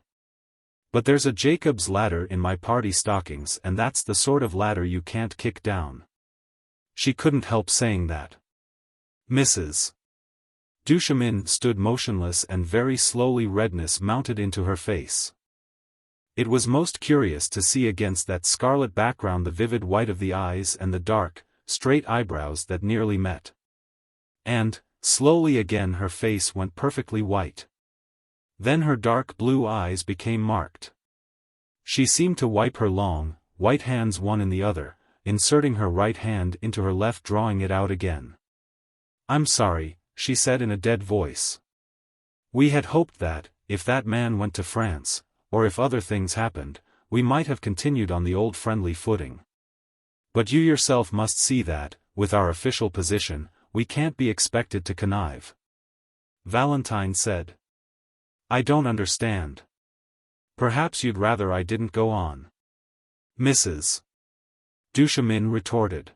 But there's a Jacob's ladder in my party stockings and that's the sort of ladder you can't kick down. She couldn't help saying that. Mrs. Duchemin stood motionless and very slowly redness mounted into her face. It was most curious to see against that scarlet background the vivid white of the eyes and the dark, straight eyebrows that nearly met. And, slowly again her face went perfectly white. Then her dark blue eyes became marked. She seemed to wipe her long, white hands one in the other, inserting her right hand into her left drawing it out again. I'm sorry, she said in a dead voice. We had hoped that, if that man went to France, or if other things happened, we might have continued on the old friendly footing. But you yourself must see that, with our official position, we can't be expected to connive. Valentine said. I don't understand. Perhaps you'd rather I didn't go on. Mrs. Duchemin retorted.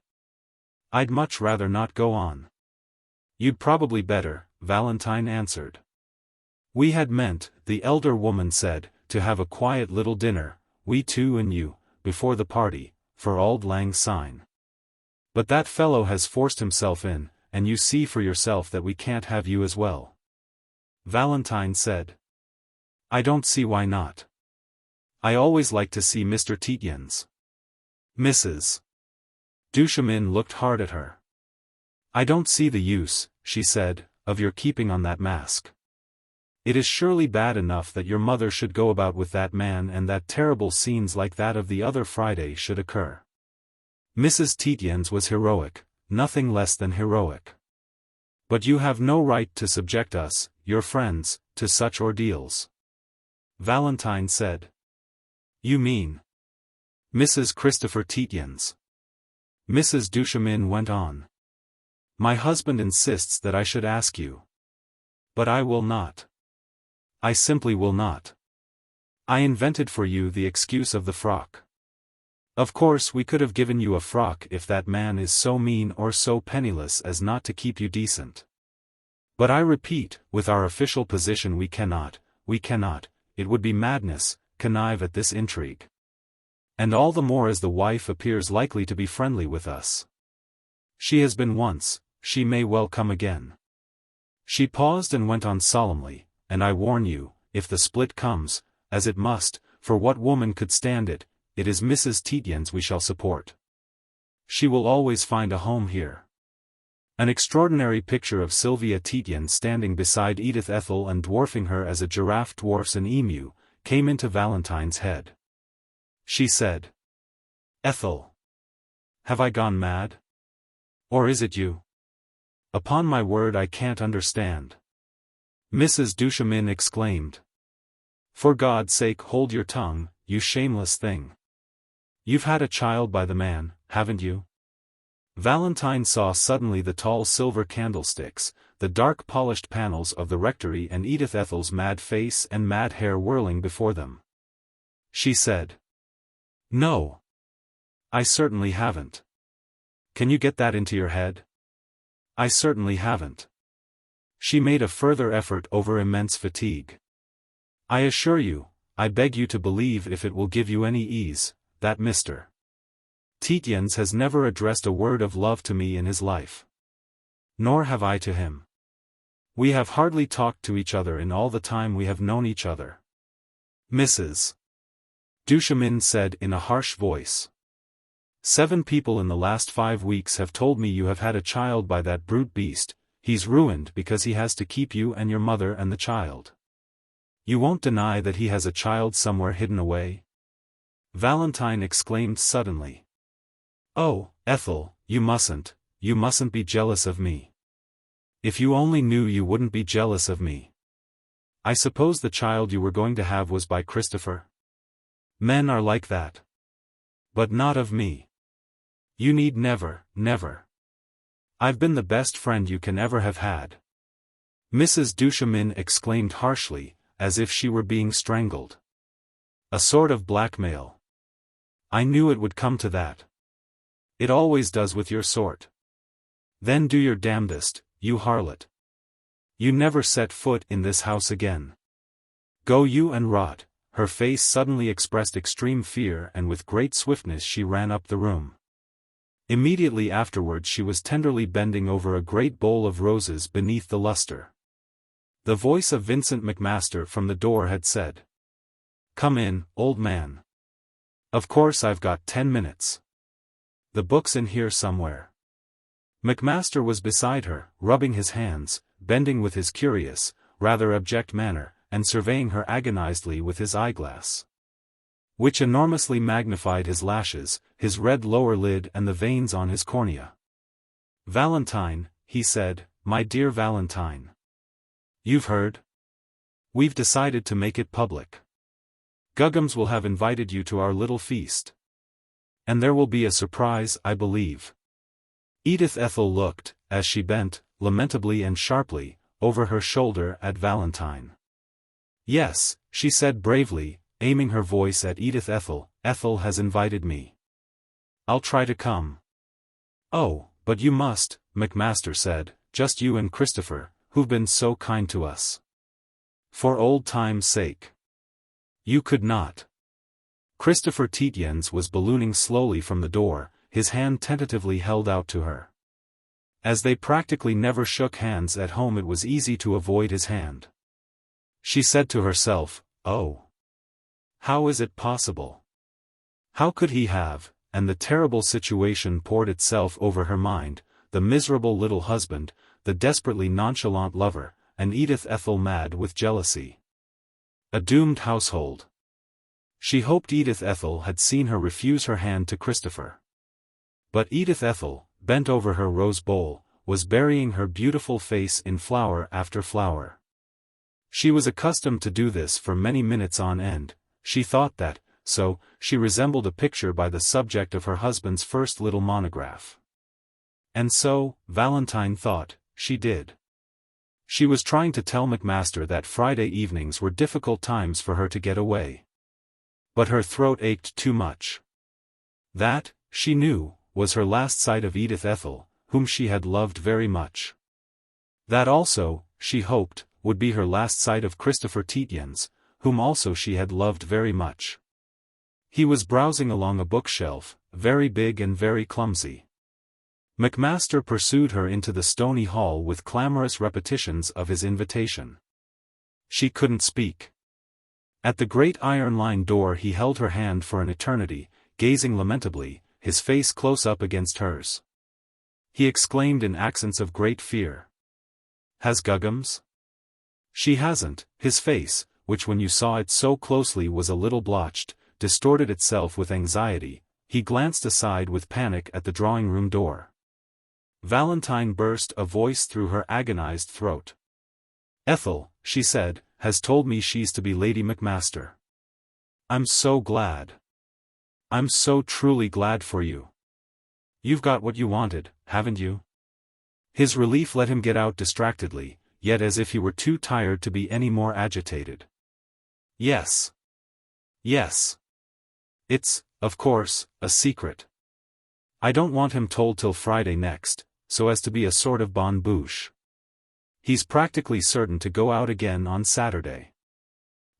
I'd much rather not go on. You'd probably better, Valentine answered. We had meant, the elder woman said, to have a quiet little dinner, we two and you, before the party, for Auld Lang Syne. But that fellow has forced himself in, and you see for yourself that we can't have you as well. Valentine said. I don't see why not. I always like to see Mr. Tietjens. Mrs. Duchemin looked hard at her. I don't see the use, she said, of your keeping on that mask. It is surely bad enough that your mother should go about with that man and that terrible scenes like that of the other Friday should occur. Mrs. Tietjens was heroic, nothing less than heroic. But you have no right to subject us, your friends, to such ordeals. Valentine said. You mean Mrs. Christopher Tietjens? Mrs. Duchemin went on. My husband insists that I should ask you. But I will not. I simply will not. I invented for you the excuse of the frock. Of course we could have given you a frock if that man is so mean or so penniless as not to keep you decent. But I repeat, with our official position we cannot, it would be madness, connive at this intrigue. And all the more as the wife appears likely to be friendly with us. She has been once, she may well come again. She paused and went on solemnly, and I warn you, if the split comes, as it must, for what woman could stand it, it is Mrs. Tietjens we shall support. She will always find a home here. An extraordinary picture of Sylvia Tietjens standing beside Edith Ethel and dwarfing her as a giraffe dwarfs an emu, came into Valentine's head. She said. Ethel. Have I gone mad? Or is it you? Upon my word I can't understand. Mrs. Duchemin exclaimed. For God's sake hold your tongue, you shameless thing. You've had a child by the man, haven't you? Valentine saw suddenly the tall silver candlesticks, the dark polished panels of the rectory and Edith Ethel's mad face and mad hair whirling before them. She said. No. I certainly haven't. Can you get that into your head? I certainly haven't. She made a further effort over immense fatigue. I assure you, I beg you to believe if it will give you any ease, that Mr. Tietjens has never addressed a word of love to me in his life. Nor have I to him. We have hardly talked to each other in all the time we have known each other. Mrs. Duchemin said in a harsh voice. 7 people in the last 5 weeks have told me you have had a child by that brute beast. He's ruined because he has to keep you and your mother and the child. You won't deny that he has a child somewhere hidden away? Valentine exclaimed suddenly. Oh, Ethel, you mustn't be jealous of me. If you only knew you wouldn't be jealous of me. I suppose the child you were going to have was by Christopher? Men are like that. But not of me. You need never. I've been the best friend you can ever have had. Mrs. Duchemin exclaimed harshly, as if she were being strangled. A sort of blackmail. I knew it would come to that. It always does with your sort. Then do your damnedest, you harlot. You never set foot in this house again. Go you and rot. Her face suddenly expressed extreme fear and with great swiftness she ran up the room. Immediately afterwards she was tenderly bending over a great bowl of roses beneath the lustre. The voice of Vincent Macmaster from the door had said. Come in, old man. Of course I've got 10 minutes. The book's in here somewhere. Macmaster was beside her, rubbing his hands, bending with his curious, rather abject manner, and surveying her agonizedly with his eyeglass, which enormously magnified his lashes, his red lower lid and the veins on his cornea. Valentine, he said, my dear Valentine. You've heard? We've decided to make it public. Guggums will have invited you to our little feast. And there will be a surprise, I believe. Edith Ethel looked, as she bent, lamentably and sharply, over her shoulder at Valentine. Yes, she said bravely, aiming her voice at Edith Ethel, Ethel has invited me. I'll try to come. Oh, but you must, Macmaster said, just you and Christopher, who've been so kind to us. For old time's sake. You could not. Christopher Tietjens was ballooning slowly from the door, his hand tentatively held out to her. As they practically never shook hands at home it was easy to avoid his hand. She said to herself, oh. How is it possible? How could he have, and the terrible situation poured itself over her mind, the miserable little husband, the desperately nonchalant lover, and Edith Ethel mad with jealousy. A doomed household. She hoped Edith Ethel had seen her refuse her hand to Christopher. But Edith Ethel, bent over her rose bowl, was burying her beautiful face in flower after flower. She was accustomed to do this for many minutes on end. She thought that, so, she resembled a picture by the subject of her husband's first little monograph. And so, Valentine thought, she did. She was trying to tell Macmaster that Friday evenings were difficult times for her to get away. But her throat ached too much. That, she knew, was her last sight of Edith Ethel, whom she had loved very much. That also, she hoped, would be her last sight of Christopher Tietjens, whom also she had loved very much. He was browsing along a bookshelf, very big and very clumsy. Macmaster pursued her into the stony hall with clamorous repetitions of his invitation. She couldn't speak. At the great iron-lined door he held her hand for an eternity, gazing lamentably, his face close up against hers. He exclaimed in accents of great fear. "Has Guggums?" "She hasn't." His face, which when you saw it so closely was a little blotched, distorted itself with anxiety. He glanced aside with panic at the drawing-room door. Valentine burst a voice through her agonized throat. "Ethel," she said, "has told me she's to be Lady Macmaster. I'm so glad. I'm so truly glad for you. You've got what you wanted, haven't you?" His relief let him get out distractedly, yet as if he were too tired to be any more agitated. "Yes. Yes. It's, of course, a secret. I don't want him told till Friday next, so as to be a sort of bonne bouche. He's practically certain to go out again on Saturday.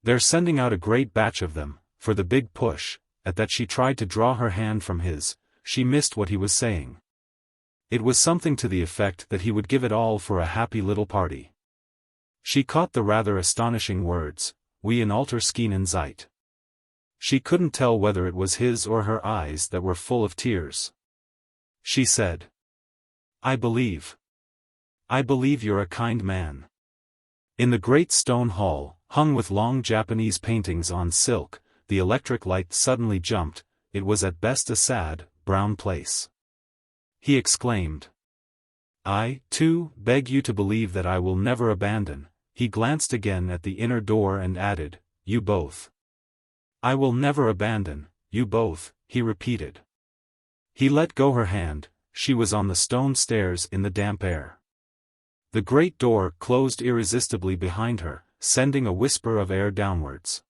They're sending out a great batch of them, for the big push." At that she tried to draw her hand from his. She missed what he was saying. It was something to the effect that he would give it all for a happy little party. She caught the rather astonishing words, "wie in alter schenen Zeit." She couldn't tell whether it was his or her eyes that were full of tears. She said, I believe you're a kind man." In the great stone hall, hung with long Japanese paintings on silk, the electric light suddenly jumped. It was at best a sad, brown place. He exclaimed, "I, too, beg you to believe that I will never abandon." He glanced again at the inner door and added, "You both." "I will never abandon, you both," he repeated. He let go her hand. She was on the stone stairs in the damp air. The great door closed irresistibly behind her, sending a whisper of air downwards.